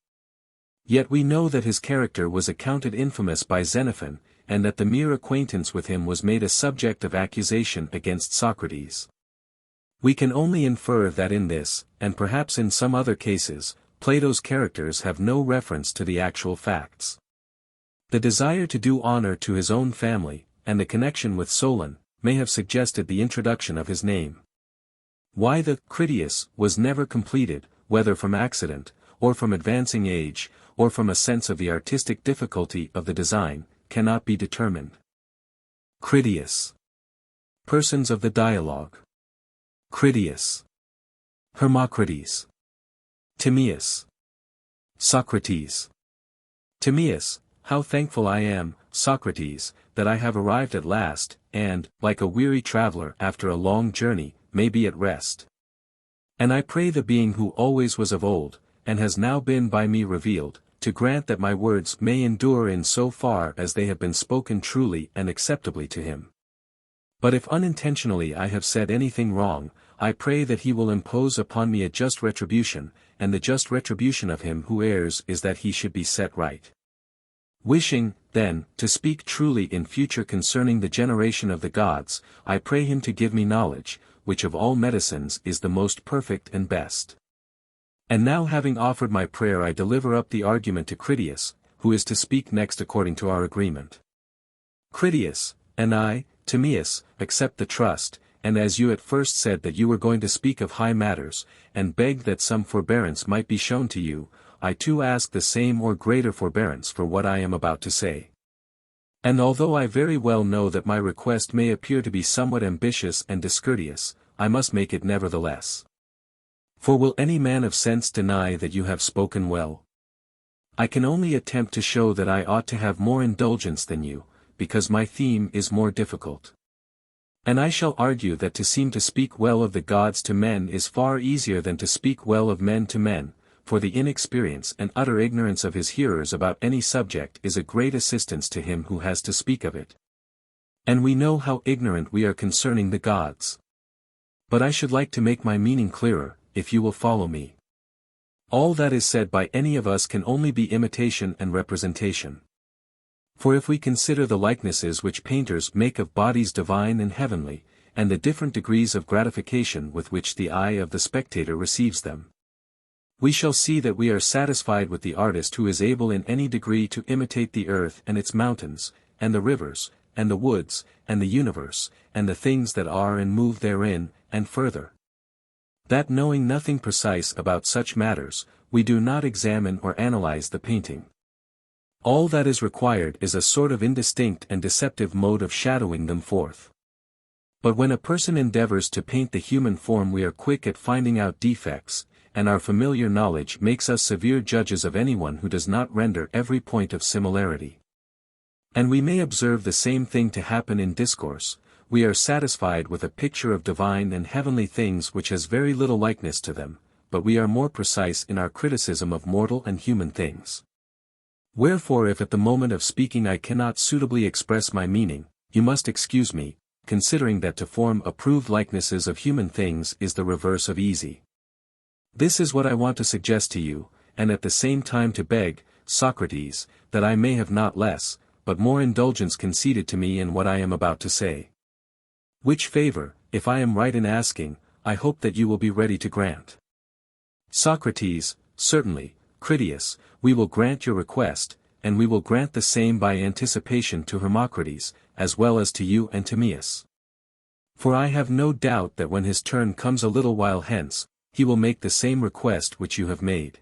Yet we know that his character was accounted infamous by Xenophon, and that the mere acquaintance with him was made a subject of accusation against Socrates. We can only infer that in this, and perhaps in some other cases, Plato's characters have no reference to the actual facts. The desire to do honor to his own family, and the connection with Solon, may have suggested the introduction of his name. Why the Critias was never completed, whether from accident, or from advancing age, or from a sense of the artistic difficulty of the design, cannot be determined. Critias. Persons of the dialogue. Critias. Hermocrates. Timaeus. Socrates. Timaeus, how thankful I am, Socrates, that I have arrived at last, and, like a weary traveler after a long journey, may be at rest. And I pray the being who always was of old, and has now been by me revealed, to grant that my words may endure in so far as they have been spoken truly and acceptably to him. But if unintentionally I have said anything wrong, I pray that he will impose upon me a just retribution, and the just retribution of him who errs is that he should be set right. Wishing, then, to speak truly in future concerning the generation of the gods, I pray him to give me knowledge, which of all medicines is the most perfect and best. And now having offered my prayer I deliver up the argument to Critias, who is to speak next according to our agreement. Critias, and I, Timaeus, accept the trust, and as you at first said that you were going to speak of high matters, and begged that some forbearance might be shown to you, I too ask the same or greater forbearance for what I am about to say. And although I very well know that my request may appear to be somewhat ambitious and discourteous, I must make it nevertheless. For will any man of sense deny that you have spoken well? I can only attempt to show that I ought to have more indulgence than you, because my theme is more difficult. And I shall argue that to seem to speak well of the gods to men is far easier than to speak well of men to men, for the inexperience and utter ignorance of his hearers about any subject is a great assistance to him who has to speak of it. And we know how ignorant we are concerning the gods. But I should like to make my meaning clearer, if you will follow me. All that is said by any of us can only be imitation and representation. For if we consider the likenesses which painters make of bodies divine and heavenly, and the different degrees of gratification with which the eye of the spectator receives them, we shall see that we are satisfied with the artist who is able in any degree to imitate the earth and its mountains, and the rivers, and the woods, and the universe, and the things that are and move therein, and further, that knowing nothing precise about such matters, we do not examine or analyze the painting. All that is required is a sort of indistinct and deceptive mode of shadowing them forth. But when a person endeavors to paint the human form, we are quick at finding out defects, and our familiar knowledge makes us severe judges of anyone who does not render every point of similarity. And we may observe the same thing to happen in discourse. We are satisfied with a picture of divine and heavenly things which has very little likeness to them, but we are more precise in our criticism of mortal and human things. Wherefore, if at the moment of speaking I cannot suitably express my meaning, you must excuse me, considering that to form approved likenesses of human things is the reverse of easy. This is what I want to suggest to you, and at the same time to beg, Socrates, that I may have not less, but more indulgence conceded to me in what I am about to say. Which favor, if I am right in asking, I hope that you will be ready to grant. Socrates, certainly, Critias, we will grant your request, and we will grant the same by anticipation to Hermocrates, as well as to you and Timaeus. For I have no doubt that when his turn comes a little while hence, he will make the same request which you have made.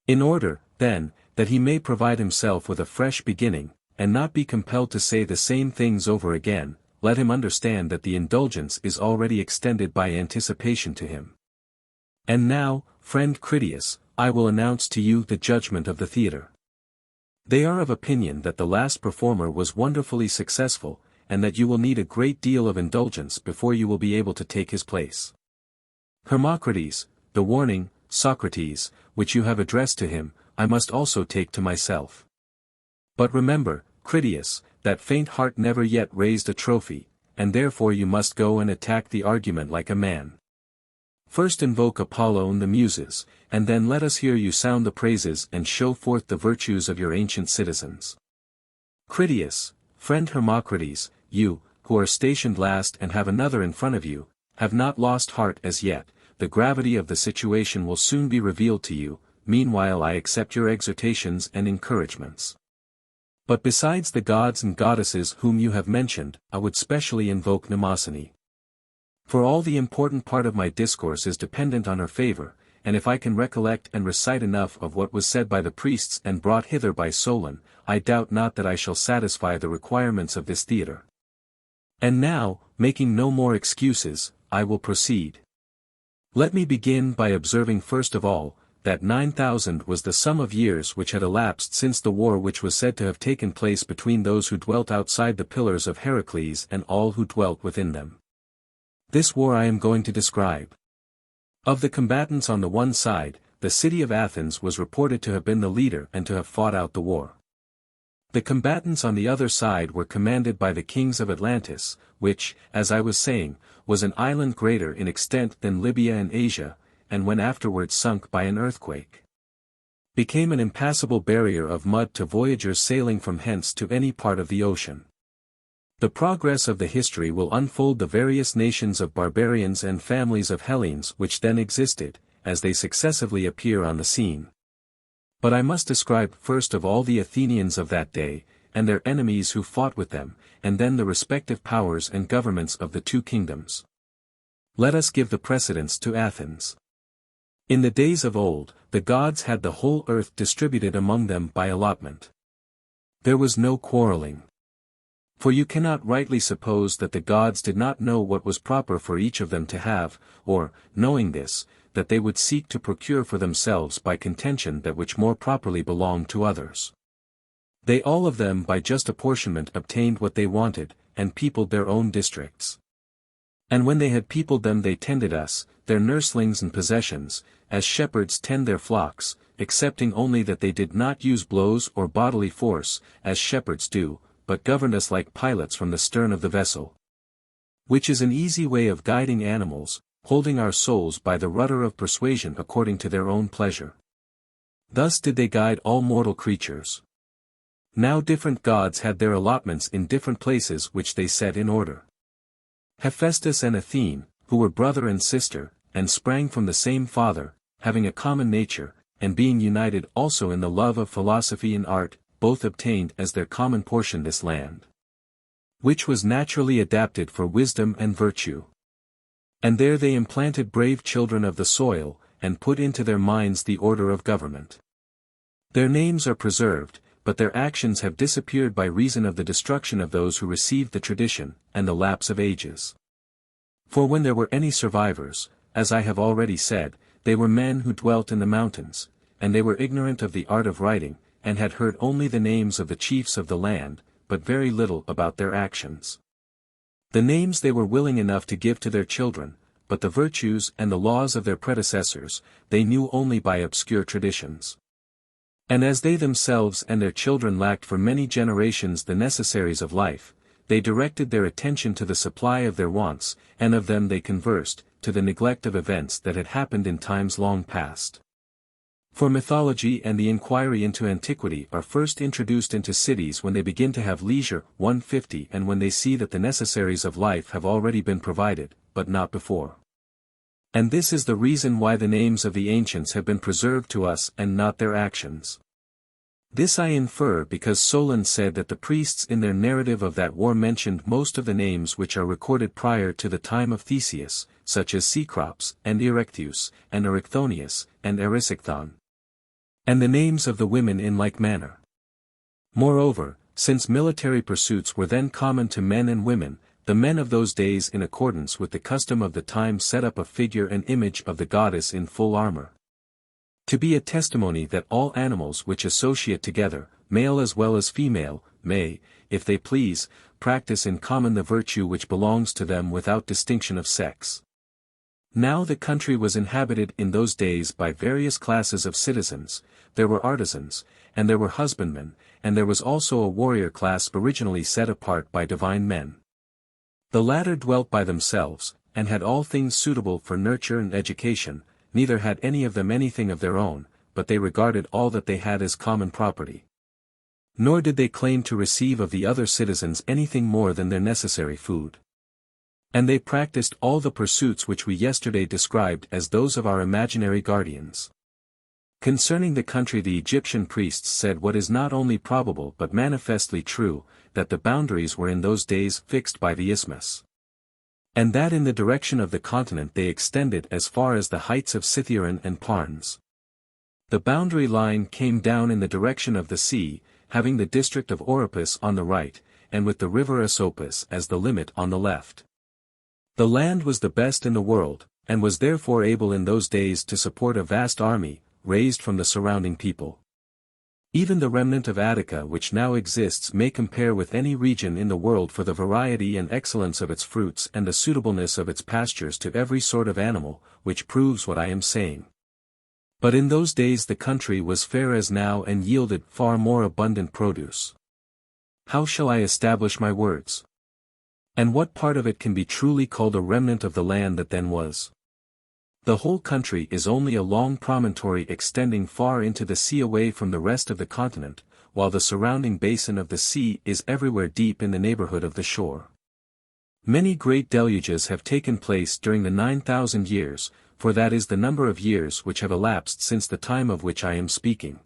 In order, then, that he may provide himself with a fresh beginning, and not be compelled to say the same things over again, let him understand that the indulgence is already extended by anticipation to him. And now, friend Critias, I will announce to you the judgment of the theatre. They are of opinion that the last performer was wonderfully successful, and that you will need a great deal of indulgence before you will be able to take his place. Hermocrates, the warning, Socrates, which you have addressed to him, I must also take to myself. But remember, Critias, that faint heart never yet raised a trophy, and therefore you must go and attack the argument like a man. First invoke Apollo and the Muses, and then let us hear you sound the praises and show forth the virtues of your ancient citizens. Critias, friend Hermocrates, you, who are stationed last and have another in front of you, have not lost heart as yet. The gravity of the situation will soon be revealed to you. Meanwhile I accept your exhortations and encouragements. But besides the gods and goddesses whom you have mentioned, I would specially invoke Mnemosyne. For all the important part of my discourse is dependent on her favor, and if I can recollect and recite enough of what was said by the priests and brought hither by Solon, I doubt not that I shall satisfy the requirements of this theatre. And now, making no more excuses, I will proceed. Let me begin by observing first of all, that 9,000 was the sum of years which had elapsed since the war which was said to have taken place between those who dwelt outside the pillars of Heracles and all who dwelt within them. This war I am going to describe. Of the combatants on the one side, the city of Athens was reported to have been the leader and to have fought out the war. The combatants on the other side were commanded by the kings of Atlantis, which, as I was saying, was an island greater in extent than Libya and Asia, and when afterwards sunk by an earthquake, became an impassable barrier of mud to voyagers sailing from hence to any part of the ocean. The progress of the history will unfold the various nations of barbarians and families of Hellenes which then existed, as they successively appear on the scene. But I must describe first of all the Athenians of that day, and their enemies who fought with them, and then the respective powers and governments of the two kingdoms. Let us give the precedence to Athens. In the days of old, the gods had the whole earth distributed among them by allotment. There was no quarreling. For you cannot rightly suppose that the gods did not know what was proper for each of them to have, or, knowing this, that they would seek to procure for themselves by contention that which more properly belonged to others. They all of them by just apportionment obtained what they wanted, and peopled their own districts. And when they had peopled them they tended us, their nurslings and possessions, as shepherds tend their flocks, excepting only that they did not use blows or bodily force, as shepherds do, but governed us like pilots from the stern of the vessel. Which is an easy way of guiding animals, holding our souls by the rudder of persuasion according to their own pleasure. Thus did they guide all mortal creatures. Now different gods had their allotments in different places which they set in order. Hephaestus and Athene, who were brother and sister, and sprang from the same father, having a common nature, and being united also in the love of philosophy and art, both obtained as their common portion this land, which was naturally adapted for wisdom and virtue. And there they implanted brave children of the soil, and put into their minds the order of government. Their names are preserved, but their actions have disappeared by reason of the destruction of those who received the tradition, and the lapse of ages. For when there were any survivors, as I have already said, they were men who dwelt in the mountains, and they were ignorant of the art of writing, and had heard only the names of the chiefs of the land, but very little about their actions. The names they were willing enough to give to their children, but the virtues and the laws of their predecessors, they knew only by obscure traditions. And as they themselves and their children lacked for many generations the necessaries of life, they directed their attention to the supply of their wants, and of them they conversed, to the neglect of events that had happened in times long past. For mythology and the inquiry into antiquity are first introduced into cities when they begin to have leisure, 150, and when they see that the necessaries of life have already been provided, but not before. And this is the reason why the names of the ancients have been preserved to us and not their actions. This I infer because Solon said that the priests in their narrative of that war mentioned most of the names which are recorded prior to the time of Theseus, such as Cecrops, and Erectheus, and Erichthonius, and Erysichthon. And the names of the women in like manner. Moreover, since military pursuits were then common to men and women, the men of those days in accordance with the custom of the time set up a figure and image of the goddess in full armor, to be a testimony that all animals which associate together, male as well as female, may, if they please, practice in common the virtue which belongs to them without distinction of sex. Now the country was inhabited in those days by various classes of citizens. There were artisans, and there were husbandmen, and there was also a warrior class originally set apart by divine men. The latter dwelt by themselves, and had all things suitable for nurture and education, neither had any of them anything of their own, but they regarded all that they had as common property. Nor did they claim to receive of the other citizens anything more than their necessary food. And they practiced all the pursuits which we yesterday described as those of our imaginary guardians. Concerning the country the Egyptian priests said what is not only probable but manifestly true, that the boundaries were in those days fixed by the isthmus. And that in the direction of the continent they extended as far as the heights of Cithaeron and Parnes. The boundary line came down in the direction of the sea, having the district of Oropus on the right, and with the river Asopus as the limit on the left. The land was the best in the world, and was therefore able in those days to support a vast army, raised from the surrounding people. Even the remnant of Attica which now exists may compare with any region in the world for the variety and excellence of its fruits and the suitableness of its pastures to every sort of animal, which proves what I am saying. But in those days the country was fair as now and yielded far more abundant produce. How shall I establish my words? And what part of it can be truly called a remnant of the land that then was? The whole country is only a long promontory extending far into the sea away from the rest of the continent, while the surrounding basin of the sea is everywhere deep in the neighborhood of the shore. Many great deluges have taken place during the 9,000 years, for that is the number of years which have elapsed since the time of which I am speaking.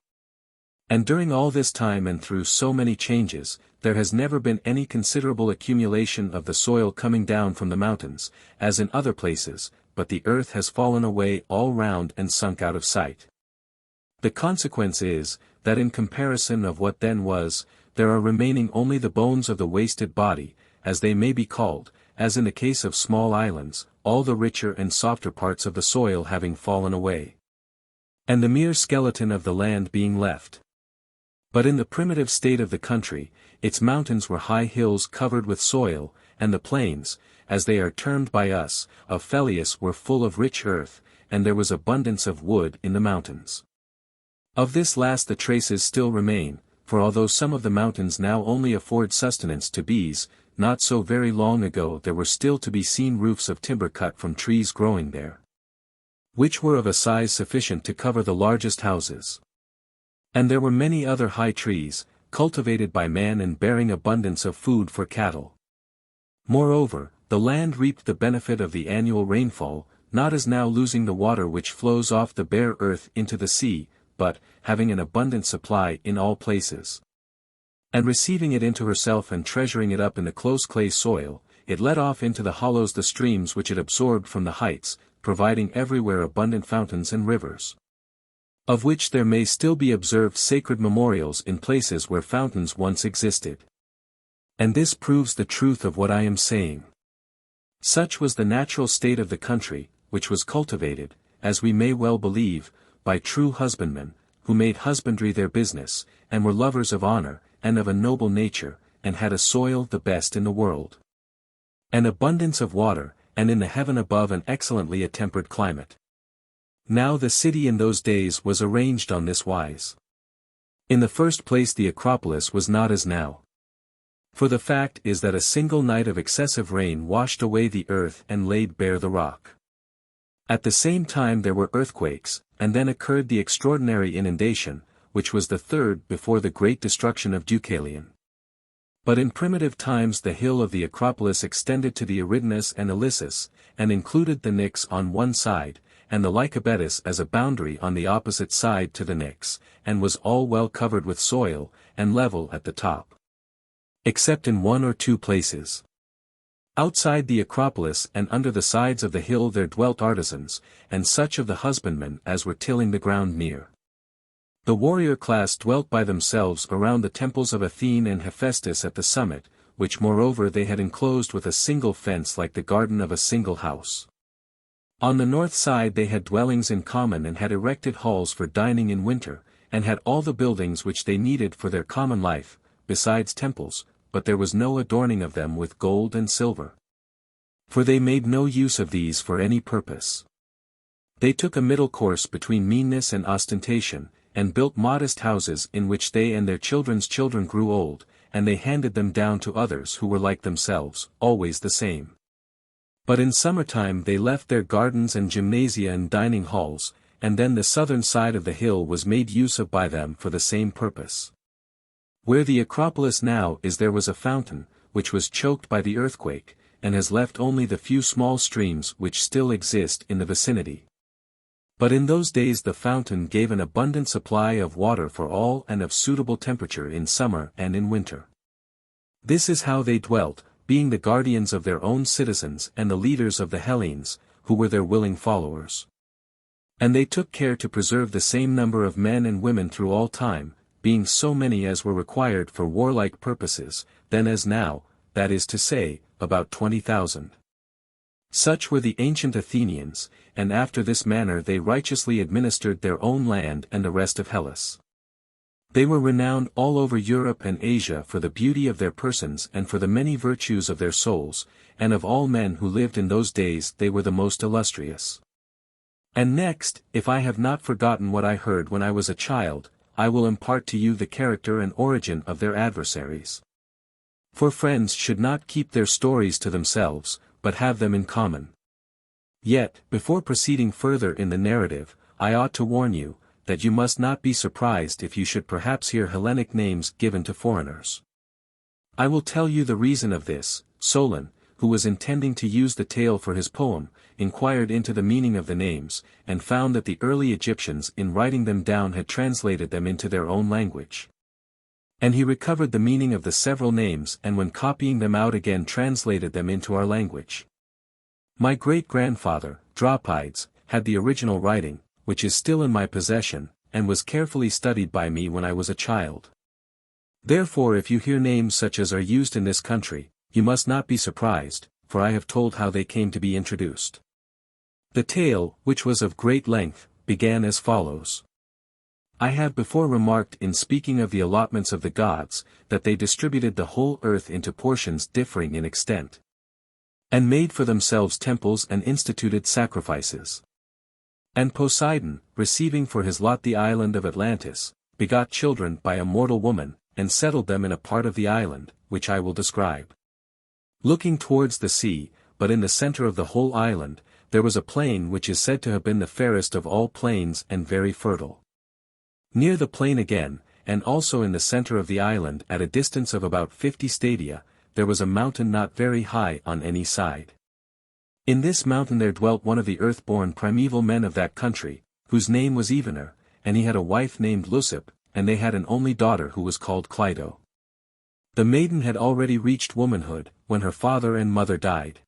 And during all this time and through so many changes, there has never been any considerable accumulation of the soil coming down from the mountains, as in other places, but the earth has fallen away all round and sunk out of sight. The consequence is, that in comparison of what then was, there are remaining only the bones of the wasted body, as they may be called, as in the case of small islands, all the richer and softer parts of the soil having fallen away, and the mere skeleton of the land being left. But in the primitive state of the country, its mountains were high hills covered with soil, and the plains, as they are termed by us, of Phelleus were full of rich earth, and there was abundance of wood in the mountains. Of this last the traces still remain, for although some of the mountains now only afford sustenance to bees, not so very long ago there were still to be seen roofs of timber cut from trees growing there, which were of a size sufficient to cover the largest houses. And there were many other high trees, cultivated by man and bearing abundance of food for cattle. Moreover, the land reaped the benefit of the annual rainfall, not as now losing the water which flows off the bare earth into the sea, but, having an abundant supply in all places, and receiving it into herself and treasuring it up in the close clay soil, it let off into the hollows the streams which it absorbed from the heights, providing everywhere abundant fountains and rivers, of which there may still be observed sacred memorials in places where fountains once existed. And this proves the truth of what I am saying. Such was the natural state of the country, which was cultivated, as we may well believe, by true husbandmen, who made husbandry their business, and were lovers of honor, and of a noble nature, and had a soil the best in the world, an abundance of water, and in the heaven above an excellently attempered climate. Now the city in those days was arranged on this wise. In the first place the Acropolis was not as now. For the fact is that a single night of excessive rain washed away the earth and laid bare the rock. At the same time there were earthquakes, and then occurred the extraordinary inundation, which was the third before the great destruction of Deucalion. But in primitive times the hill of the Acropolis extended to the Eridanus and Ilissus, and included the Nix on one side, and the Lycabettus as a boundary on the opposite side to the Nix, and was all well covered with soil, and level at the top, except in one or two places. Outside the Acropolis and under the sides of the hill there dwelt artisans, and such of the husbandmen as were tilling the ground near. The warrior class dwelt by themselves around the temples of Athene and Hephaestus at the summit, which moreover they had enclosed with a single fence like the garden of a single house. On the north side they had dwellings in common and had erected halls for dining in winter, and had all the buildings which they needed for their common life, besides temples, but there was no adorning of them with gold and silver, for they made no use of these for any purpose. They took a middle course between meanness and ostentation, and built modest houses in which they and their children's children grew old, and they handed them down to others who were like themselves, always the same. But in summertime they left their gardens and gymnasia and dining halls, and then the southern side of the hill was made use of by them for the same purpose. Where the Acropolis now is there was a fountain, which was choked by the earthquake, and has left only the few small streams which still exist in the vicinity. But in those days the fountain gave an abundant supply of water for all and of suitable temperature in summer and in winter. This is how they dwelt, being the guardians of their own citizens and the leaders of the Hellenes, who were their willing followers. And they took care to preserve the same number of men and women through all time, being so many as were required for warlike purposes, then as now, that is to say, about 20,000. Such were the ancient Athenians, and after this manner they righteously administered their own land and the rest of Hellas. They were renowned all over Europe and Asia for the beauty of their persons and for the many virtues of their souls, and of all men who lived in those days they were the most illustrious. And next, if I have not forgotten what I heard when I was a child, I will impart to you the character and origin of their adversaries. For friends should not keep their stories to themselves, but have them in common. Yet, before proceeding further in the narrative, I ought to warn you, that you must not be surprised if you should perhaps hear Hellenic names given to foreigners. I will tell you the reason of this. Solon, who was intending to use the tale for his poem, inquired into the meaning of the names, and found that the early Egyptians in writing them down had translated them into their own language. And he recovered the meaning of the several names and when copying them out again translated them into our language. My great-grandfather, Dropides, had the original writing, which is still in my possession, and was carefully studied by me when I was a child. Therefore if you hear names such as are used in this country, you must not be surprised, for I have told how they came to be introduced. The tale, which was of great length, began as follows. I have before remarked in speaking of the allotments of the gods, that they distributed the whole earth into portions differing in extent, and made for themselves temples and instituted sacrifices. And Poseidon, receiving for his lot the island of Atlantis, begot children by a mortal woman, and settled them in a part of the island, which I will describe. Looking towards the sea, but in the center of the whole island, there was a plain which is said to have been the fairest of all plains and very fertile. Near the plain again, and also in the center of the island at a distance of about 50 stadia, there was a mountain not very high on any side. In this mountain there dwelt one of the earth-born primeval men of that country, whose name was Evener, and he had a wife named Leucippe, and they had an only daughter who was called Clyto. The maiden had already reached womanhood, when her father and mother died.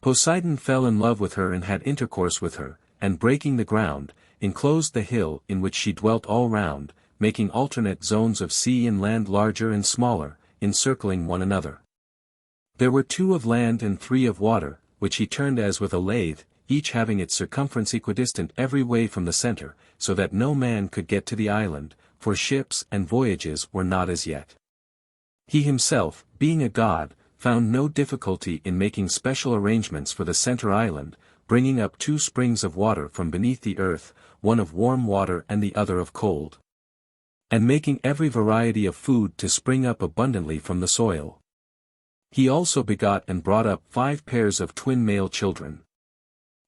Poseidon fell in love with her and had intercourse with her, and breaking the ground, enclosed the hill in which she dwelt all round, making alternate zones of sea and land larger and smaller, encircling one another. There were 2 of land and 3 of water, which he turned as with a lathe, each having its circumference equidistant every way from the center, so that no man could get to the island, for ships and voyages were not as yet. He himself, being a god, found no difficulty in making special arrangements for the center island, bringing up 2 springs of water from beneath the earth, one of warm water and the other of cold. And making every variety of food to spring up abundantly from the soil. He also begot and brought up 5 pairs of twin male children.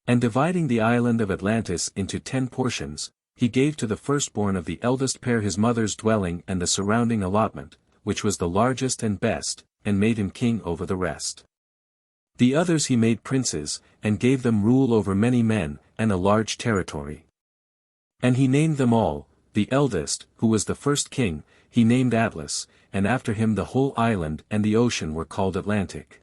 And dividing the island of Atlantis into 10 portions, he gave to the firstborn of the eldest pair his mother's dwelling and the surrounding allotment, which was the largest and best, and made him king over the rest. The others he made princes, and gave them rule over many men, and a large territory. And he named them all. The eldest, who was the first king, he named Atlas, and after him the whole island and the ocean were called Atlantic.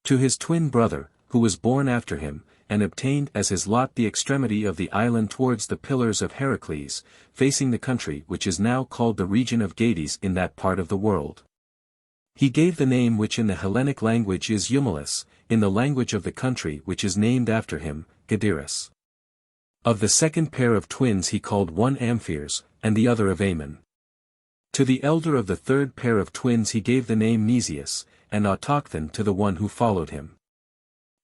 To his twin brother, who was born after him, and obtained as his lot the extremity of the island towards the pillars of Heracles, facing the country which is now called the region of Gades in that part of the world. He gave the name which in the Hellenic language is Eumelus, in the language of the country which is named after him, Gadeirus. Of the second pair of twins he called one Amphirs, and the other Avaemon. To the elder of the third pair of twins he gave the name Mesius, and Autochthon to the one who followed him.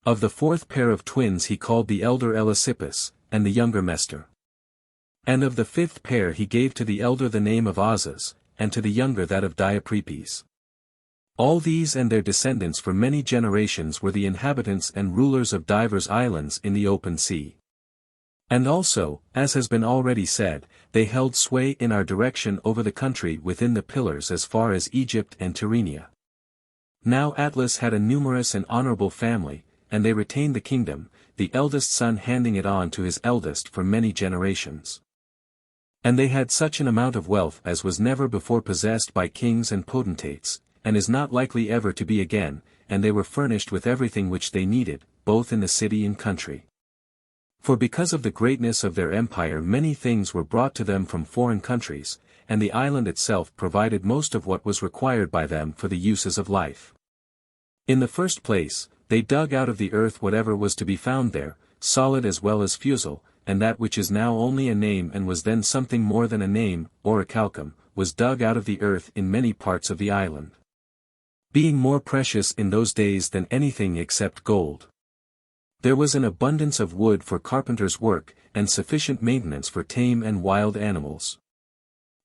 Of the fourth pair of twins he called the elder Elasippus, and the younger Mestor. And of the fifth pair he gave to the elder the name of Ozas, and to the younger that of Diaprepes. All these and their descendants for many generations were the inhabitants and rulers of divers islands in the open sea. And also, as has been already said, they held sway in our direction over the country within the pillars as far as Egypt and Tyrrhenia. Now Atlas had a numerous and honorable family, and they retained the kingdom, the eldest son handing it on to his eldest for many generations. And they had such an amount of wealth as was never before possessed by kings and potentates, and is not likely ever to be again, and they were furnished with everything which they needed, both in the city and country. For because of the greatness of their empire many things were brought to them from foreign countries, and the island itself provided most of what was required by them for the uses of life. In the first place, they dug out of the earth whatever was to be found there, solid as well as fusel, and that which is now only a name and was then something more than a name, orichalcum, was dug out of the earth in many parts of the island. Being more precious in those days than anything except gold. There was an abundance of wood for carpenter's work, and sufficient maintenance for tame and wild animals.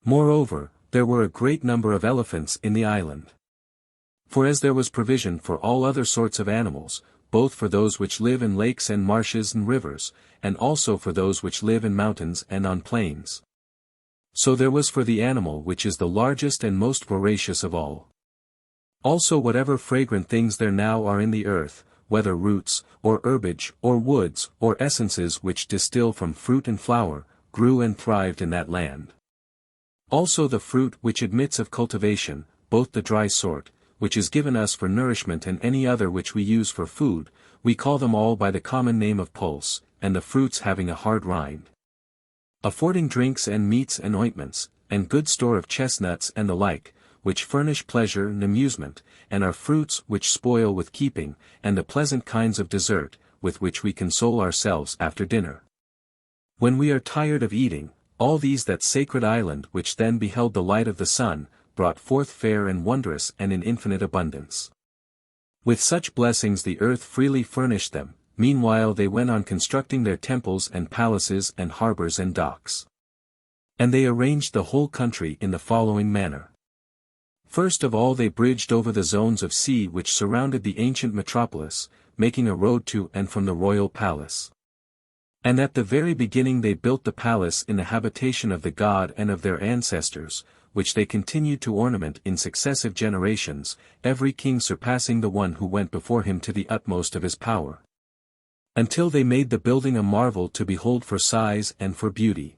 Moreover, there were a great number of elephants in the island. For as there was provision for all other sorts of animals, both for those which live in lakes and marshes and rivers, and also for those which live in mountains and on plains. So there was for the animal which is the largest and most voracious of all. Also whatever fragrant things there now are in the earth, whether roots, or herbage, or woods, or essences which distill from fruit and flower, grew and thrived in that land. Also the fruit which admits of cultivation, both the dry sort, which is given us for nourishment and any other which we use for food, we call them all by the common name of pulse, and the fruits having a hard rind. Affording drinks and meats and ointments, and good store of chestnuts and the like, which furnish pleasure and amusement, and are fruits which spoil with keeping, and the pleasant kinds of dessert, with which we console ourselves after dinner. When we are tired of eating, all these that sacred island which then beheld the light of the sun, brought forth fair and wondrous and in infinite abundance. With such blessings the earth freely furnished them, meanwhile they went on constructing their temples and palaces and harbors and docks. And they arranged the whole country in the following manner. First of all they bridged over the zones of sea which surrounded the ancient metropolis, making a road to and from the royal palace. And at the very beginning they built the palace in the habitation of the god and of their ancestors, which they continued to ornament in successive generations, every king surpassing the one who went before him to the utmost of his power. Until they made the building a marvel to behold for size and for beauty.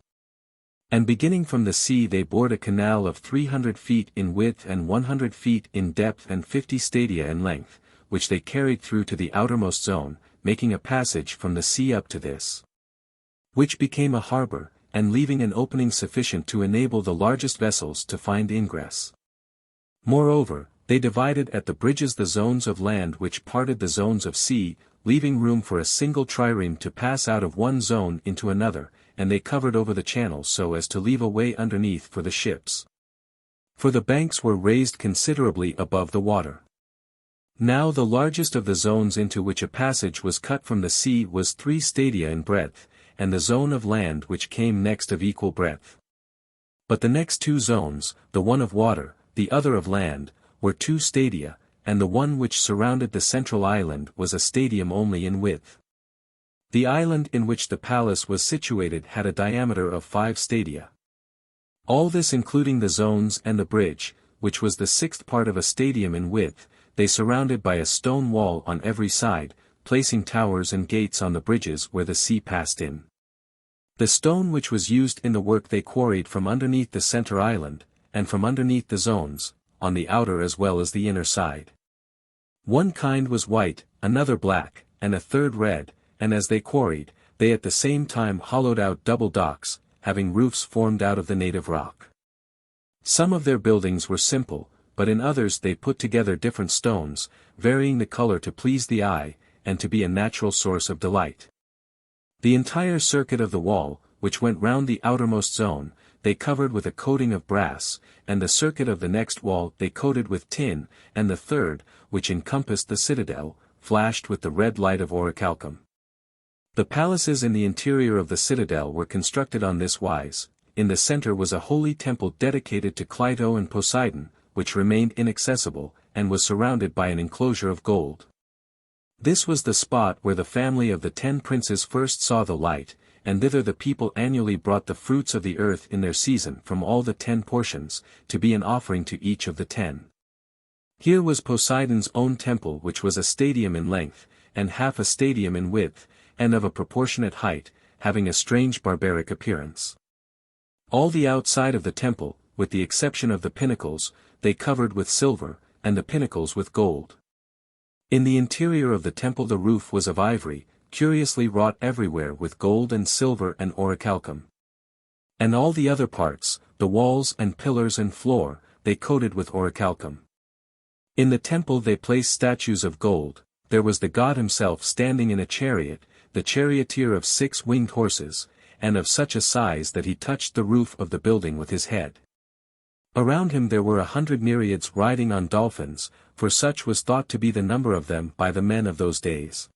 And beginning from the sea they bored a canal of 300 feet in width and 100 feet in depth and 50 stadia in length, which they carried through to the outermost zone, making a passage from the sea up to this, which became a harbor, and leaving an opening sufficient to enable the largest vessels to find ingress. Moreover, they divided at the bridges the zones of land which parted the zones of sea, leaving room for a single trireme to pass out of one zone into another, and they covered over the channels so as to leave a way underneath for the ships. For the banks were raised considerably above the water. Now the largest of the zones into which a passage was cut from the sea was 3 stadia in breadth, and the zone of land which came next of equal breadth. But the next 2 zones, the one of water, the other of land, were 2 stadia, and the one which surrounded the central island was a stadium only in width. The island in which the palace was situated had a diameter of 5 stadia. All this including the zones and the bridge, which was the 6th part of a stadium in width, they surrounded by a stone wall on every side, placing towers and gates on the bridges where the sea passed in. The stone which was used in the work they quarried from underneath the center island, and from underneath the zones, on the outer as well as the inner side. One kind was white, another black, and a third red, and as they quarried, they at the same time hollowed out double docks, having roofs formed out of the native rock. Some of their buildings were simple, but in others they put together different stones, varying the color to please the eye, and to be a natural source of delight. The entire circuit of the wall, which went round the outermost zone, they covered with a coating of brass, and the circuit of the next wall they coated with tin, and the third, which encompassed the citadel, flashed with the red light of orichalcum. The palaces in the interior of the citadel were constructed on this wise. In the center was a holy temple dedicated to Clito and Poseidon, which remained inaccessible, and was surrounded by an enclosure of gold. This was the spot where the family of the 10 princes first saw the light, and thither the people annually brought the fruits of the earth in their season from all the 10 portions, to be an offering to each of the 10. Here was Poseidon's own temple, which was a stadium in length, and half a stadium in width, and of a proportionate height, having a strange barbaric appearance. All the outside of the temple, with the exception of the pinnacles, they covered with silver, and the pinnacles with gold. In the interior of the temple the roof was of ivory, curiously wrought everywhere with gold and silver and orichalcum. And all the other parts, the walls and pillars and floor, they coated with orichalcum. In the temple they placed statues of gold. There was the god himself standing in a chariot, the charioteer of 6 winged horses, and of such a size that he touched the roof of the building with his head. Around him there were 100 nereids riding on dolphins, for such was thought to be the number of them by the men of those days.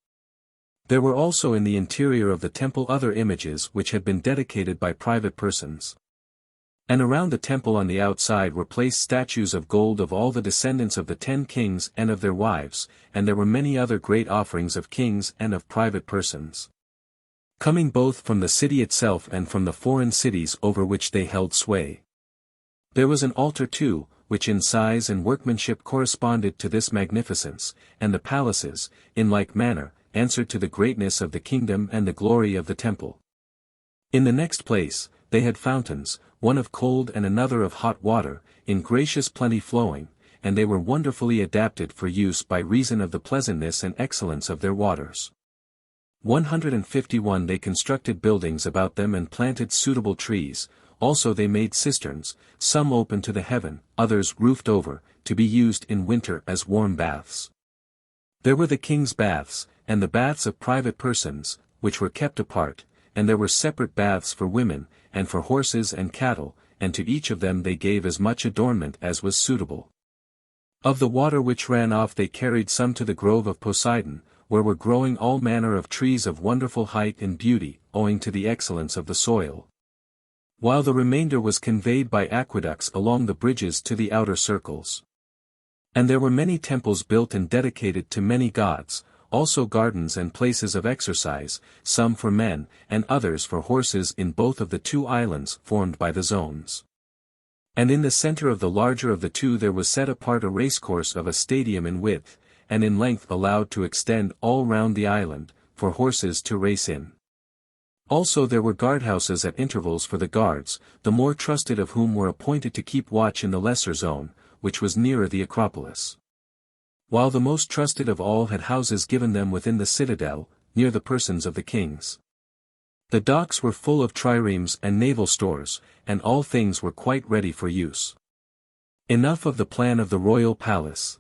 There were also in the interior of the temple other images which had been dedicated by private persons. And around the temple on the outside were placed statues of gold of all the descendants of the 10 kings and of their wives, and there were many other great offerings of kings and of private persons, coming both from the city itself and from the foreign cities over which they held sway. There was an altar too, which in size and workmanship corresponded to this magnificence, and the palaces, in like manner, answered to the greatness of the kingdom and the glory of the temple. In the next place, they had fountains, one of cold and another of hot water, in gracious plenty flowing, and they were wonderfully adapted for use by reason of the pleasantness and excellence of their waters. 151 They constructed buildings about them and planted suitable trees, also they made cisterns, some open to the heaven, others roofed over, to be used in winter as warm baths. There were the king's baths, and the baths of private persons, which were kept apart, and there were separate baths for women, and for horses and cattle, and to each of them they gave as much adornment as was suitable. Of the water which ran off they carried some to the grove of Poseidon, where were growing all manner of trees of wonderful height and beauty, owing to the excellence of the soil. while the remainder was conveyed by aqueducts along the bridges to the outer circles. And there were many temples built and dedicated to many gods, also gardens and places of exercise, some for men, and others for horses in both of the two islands formed by the zones. And in the center of the larger of the two there was set apart a racecourse of a stadium in width, and in length allowed to extend all round the island, for horses to race in. Also there were guardhouses at intervals for the guards, the more trusted of whom were appointed to keep watch in the lesser zone, which was nearer the Acropolis. While the most trusted of all had houses given them within the citadel, near the persons of the kings. The docks were full of triremes and naval stores, and all things were quite ready for use. Enough of the plan of the royal palace.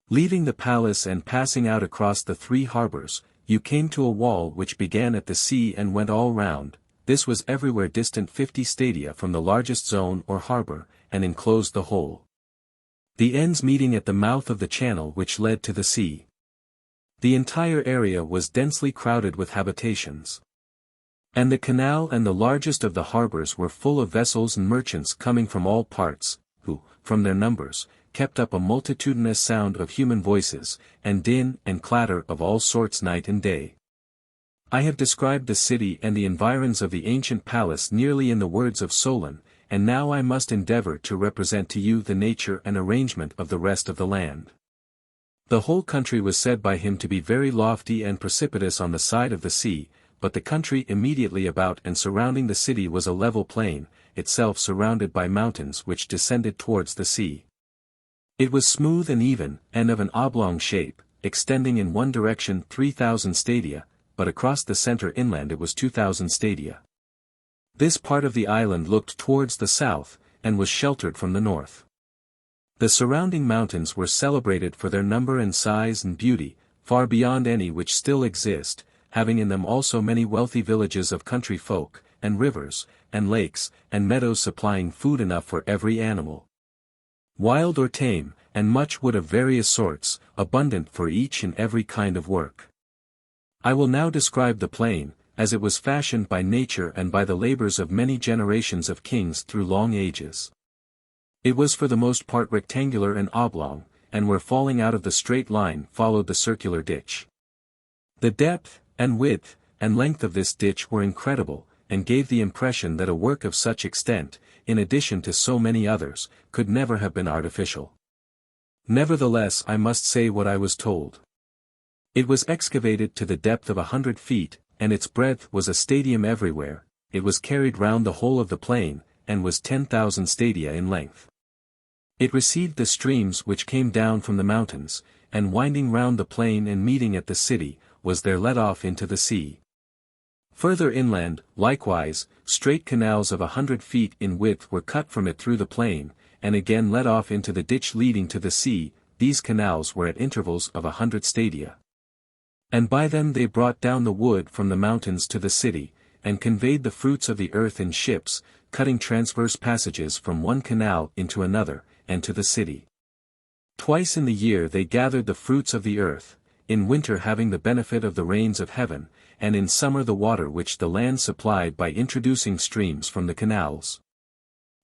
Leaving the palace and passing out across the three harbors, you came to a wall which began at the sea and went all round. This was everywhere distant 50 stadia from the largest zone or harbor, and enclosed the whole. The ends meeting at the mouth of the channel which led to the sea. The entire area was densely crowded with habitations. And the canal and the largest of the harbors were full of vessels and merchants coming from all parts, who, from their numbers, kept up a multitudinous sound of human voices, and din and clatter of all sorts night and day. I have described the city and the environs of the ancient palace nearly in the words of Solon, and now I must endeavor to represent to you the nature and arrangement of the rest of the land. The whole country was said by him to be very lofty and precipitous on the side of the sea, but the country immediately about and surrounding the city was a level plain, itself surrounded by mountains which descended towards the sea. It was smooth and even, and of an oblong shape, extending in one direction 3,000 stadia, but across the center inland it was 2,000 stadia. This part of the island looked towards the south, and was sheltered from the north. The surrounding mountains were celebrated for their number and size and beauty, far beyond any which still exist, having in them also many wealthy villages of country folk, and rivers, and lakes, and meadows supplying food enough for every animal, wild or tame, and much wood of various sorts, abundant for each and every kind of work. I will now describe the plain, as it was fashioned by nature and by the labors of many generations of kings through long ages. It was for the most part rectangular and oblong, and where falling out of the straight line followed the circular ditch. The depth, and width, and length of this ditch were incredible, and gave the impression that a work of such extent, in addition to so many others, could never have been artificial. Nevertheless I must say what I was told. It was excavated to the depth of 100 feet, and its breadth was a stadium everywhere. It was carried round the whole of the plain, and was 10,000 stadia in length. It received the streams which came down from the mountains, and winding round the plain and meeting at the city, was there let off into the sea. Further inland, likewise, straight canals of 100 feet in width were cut from it through the plain, and again let off into the ditch leading to the sea. These canals were at intervals of 100 stadia. And by them they brought down the wood from the mountains to the city, and conveyed the fruits of the earth in ships, cutting transverse passages from one canal into another, and to the city. Twice in the year they gathered the fruits of the earth, in winter having the benefit of the rains of heaven, and in summer the water which the land supplied by introducing streams from the canals.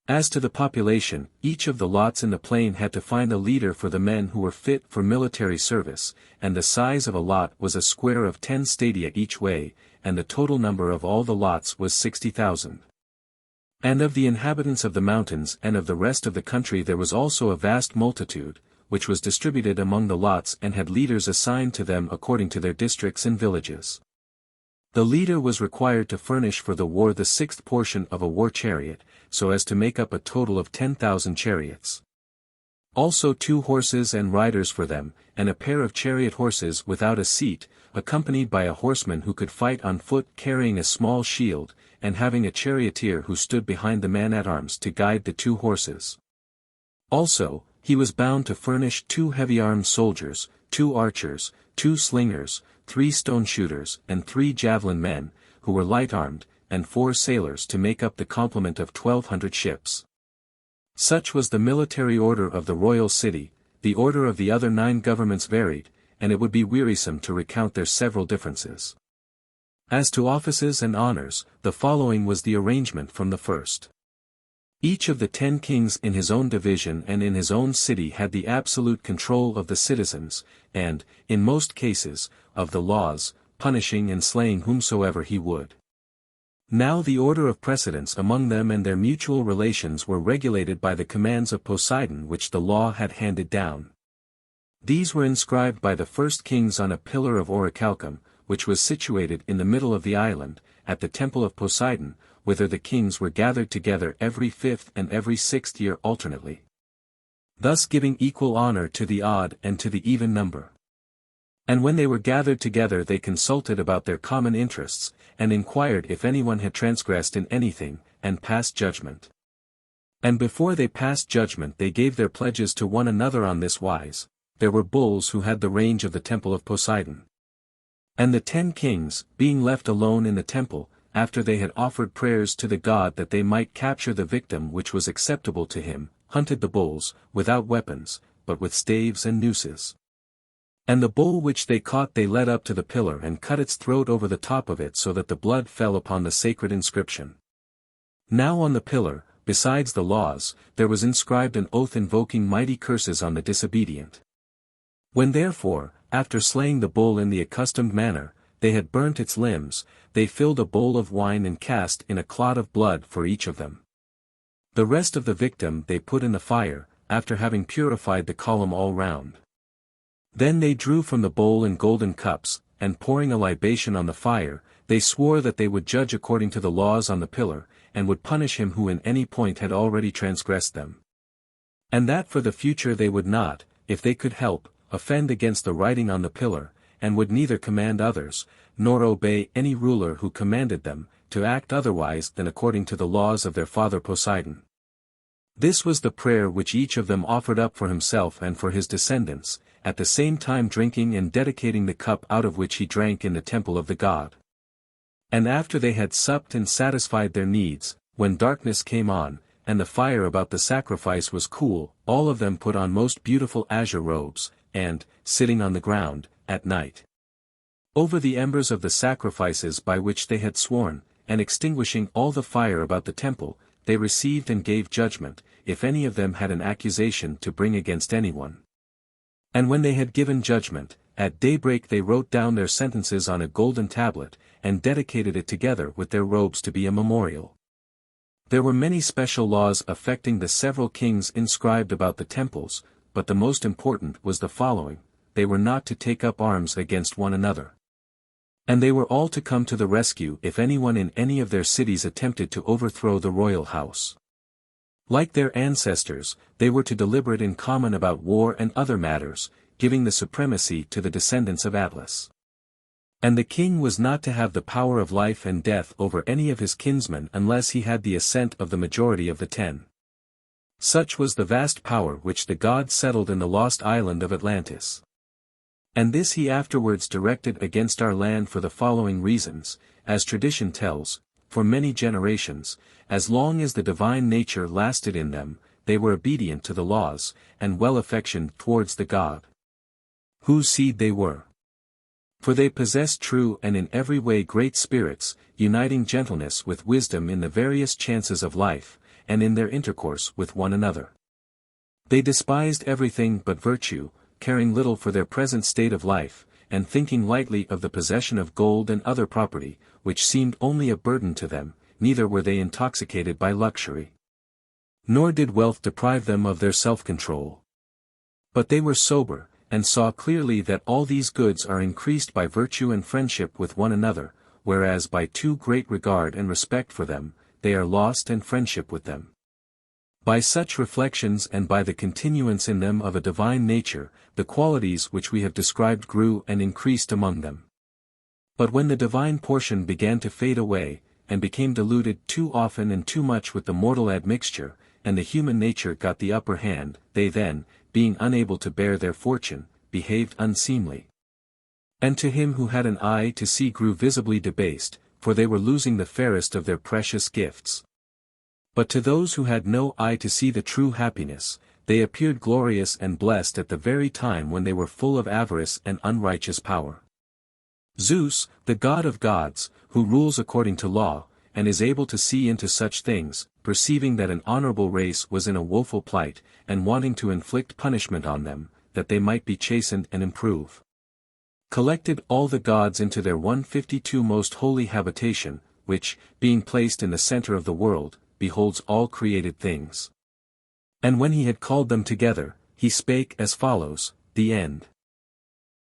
As to the population, each of the lots in the plain had to find a leader for the men who were fit for military service, and the size of a lot was a square of 10 stadia each way, and the total number of all the lots was 60,000. And of the inhabitants of the mountains and of the rest of the country there was also a vast multitude, which was distributed among the lots and had leaders assigned to them according to their districts and villages. The leader was required to furnish for the war the 6th portion of a war chariot, so as to make up a total of 10,000 chariots. Also 2 horses and riders for them, and a pair of chariot horses without a seat, accompanied by a horseman who could fight on foot carrying a small shield, and having a charioteer who stood behind the man-at-arms to guide the 2 horses. Also, he was bound to furnish 2 heavy-armed soldiers, 2 archers, 2 slingers, 3 stone-shooters, and 3 javelin men, who were light-armed, and 4 sailors to make up the complement of 1,200 ships. Such was the military order of the royal city. The order of the other 9 governments varied, and it would be wearisome to recount their several differences. As to offices and honors, the following was the arrangement from the first. Each of the 10 kings in his own division and in his own city had the absolute control of the citizens, and, in most cases, of the laws, punishing and slaying whomsoever he would. Now the order of precedence among them and their mutual relations were regulated by the commands of Poseidon which the law had handed down. These were inscribed by the first kings on a pillar of orichalcum, which was situated in the middle of the island, at the temple of Poseidon, whither the kings were gathered together every 5th and every 6th year alternately. Thus giving equal honor to the odd and to the even number. And when they were gathered together they consulted about their common interests, and inquired if anyone had transgressed in anything, and passed judgment. And before they passed judgment they gave their pledges to one another on this wise: there were bulls who had the range of the temple of Poseidon. And the 10 kings, being left alone in the temple, after they had offered prayers to the god that they might capture the victim which was acceptable to him, hunted the bulls, without weapons, but with staves and nooses. And the bull which they caught they led up to the pillar and cut its throat over the top of it so that the blood fell upon the sacred inscription. Now on the pillar, besides the laws, there was inscribed an oath invoking mighty curses on the disobedient. When therefore, after slaying the bull in the accustomed manner, they had burnt its limbs, they filled a bowl of wine and cast in a clot of blood for each of them. The rest of the victim they put in the fire, after having purified the column all round. Then they drew from the bowl in golden cups, and pouring a libation on the fire, they swore that they would judge according to the laws on the pillar, and would punish him who in any point had already transgressed them. And that for the future they would not, if they could help, offend against the writing on the pillar, and would neither command others, nor obey any ruler who commanded them, to act otherwise than according to the laws of their father Poseidon. This was the prayer which each of them offered up for himself and for his descendants, at the same time drinking and dedicating the cup out of which he drank in the temple of the god. And after they had supped and satisfied their needs, when darkness came on, and the fire about the sacrifice was cool, all of them put on most beautiful azure robes, and, sitting on the ground, at night, over the embers of the sacrifices by which they had sworn, and extinguishing all the fire about the temple, they received and gave judgment, if any of them had an accusation to bring against anyone. And when they had given judgment, at daybreak they wrote down their sentences on a golden tablet, and dedicated it together with their robes to be a memorial. There were many special laws affecting the several kings inscribed about the temples, but the most important was the following: they were not to take up arms against one another. And they were all to come to the rescue if anyone in any of their cities attempted to overthrow the royal house. Like their ancestors, they were to deliberate in common about war and other matters, giving the supremacy to the descendants of Atlas. And the king was not to have the power of life and death over any of his kinsmen unless he had the assent of the majority of the 10. Such was the vast power which the god settled in the lost island of Atlantis. And this he afterwards directed against our land for the following reasons, as tradition tells: for many generations, as long as the divine nature lasted in them, they were obedient to the laws, and well affectioned towards the god, whose seed they were. For they possessed true and in every way great spirits, uniting gentleness with wisdom in the various chances of life, and in their intercourse with one another. They despised everything but virtue, caring little for their present state of life, and thinking lightly of the possession of gold and other property, which seemed only a burden to them. Neither were they intoxicated by luxury, nor did wealth deprive them of their self-control. But they were sober, and saw clearly that all these goods are increased by virtue and friendship with one another, whereas by too great regard and respect for them, they are lost and friendship with them. By such reflections and by the continuance in them of a divine nature, the qualities which we have described grew and increased among them. But when the divine portion began to fade away, and became diluted too often and too much with the mortal admixture, and the human nature got the upper hand, they then, being unable to bear their fortune, behaved unseemly. And to him who had an eye to see grew visibly debased, for they were losing the fairest of their precious gifts. But to those who had no eye to see the true happiness, they appeared glorious and blessed at the very time when they were full of avarice and unrighteous power. Zeus, the god of gods, who rules according to law, and is able to see into such things, perceiving that an honorable race was in a woeful plight, and wanting to inflict punishment on them, that they might be chastened and improve, collected all the gods into their 152 most holy habitation, which, being placed in the center of the world, beholds all created things. And when he had called them together, he spake as follows, the end.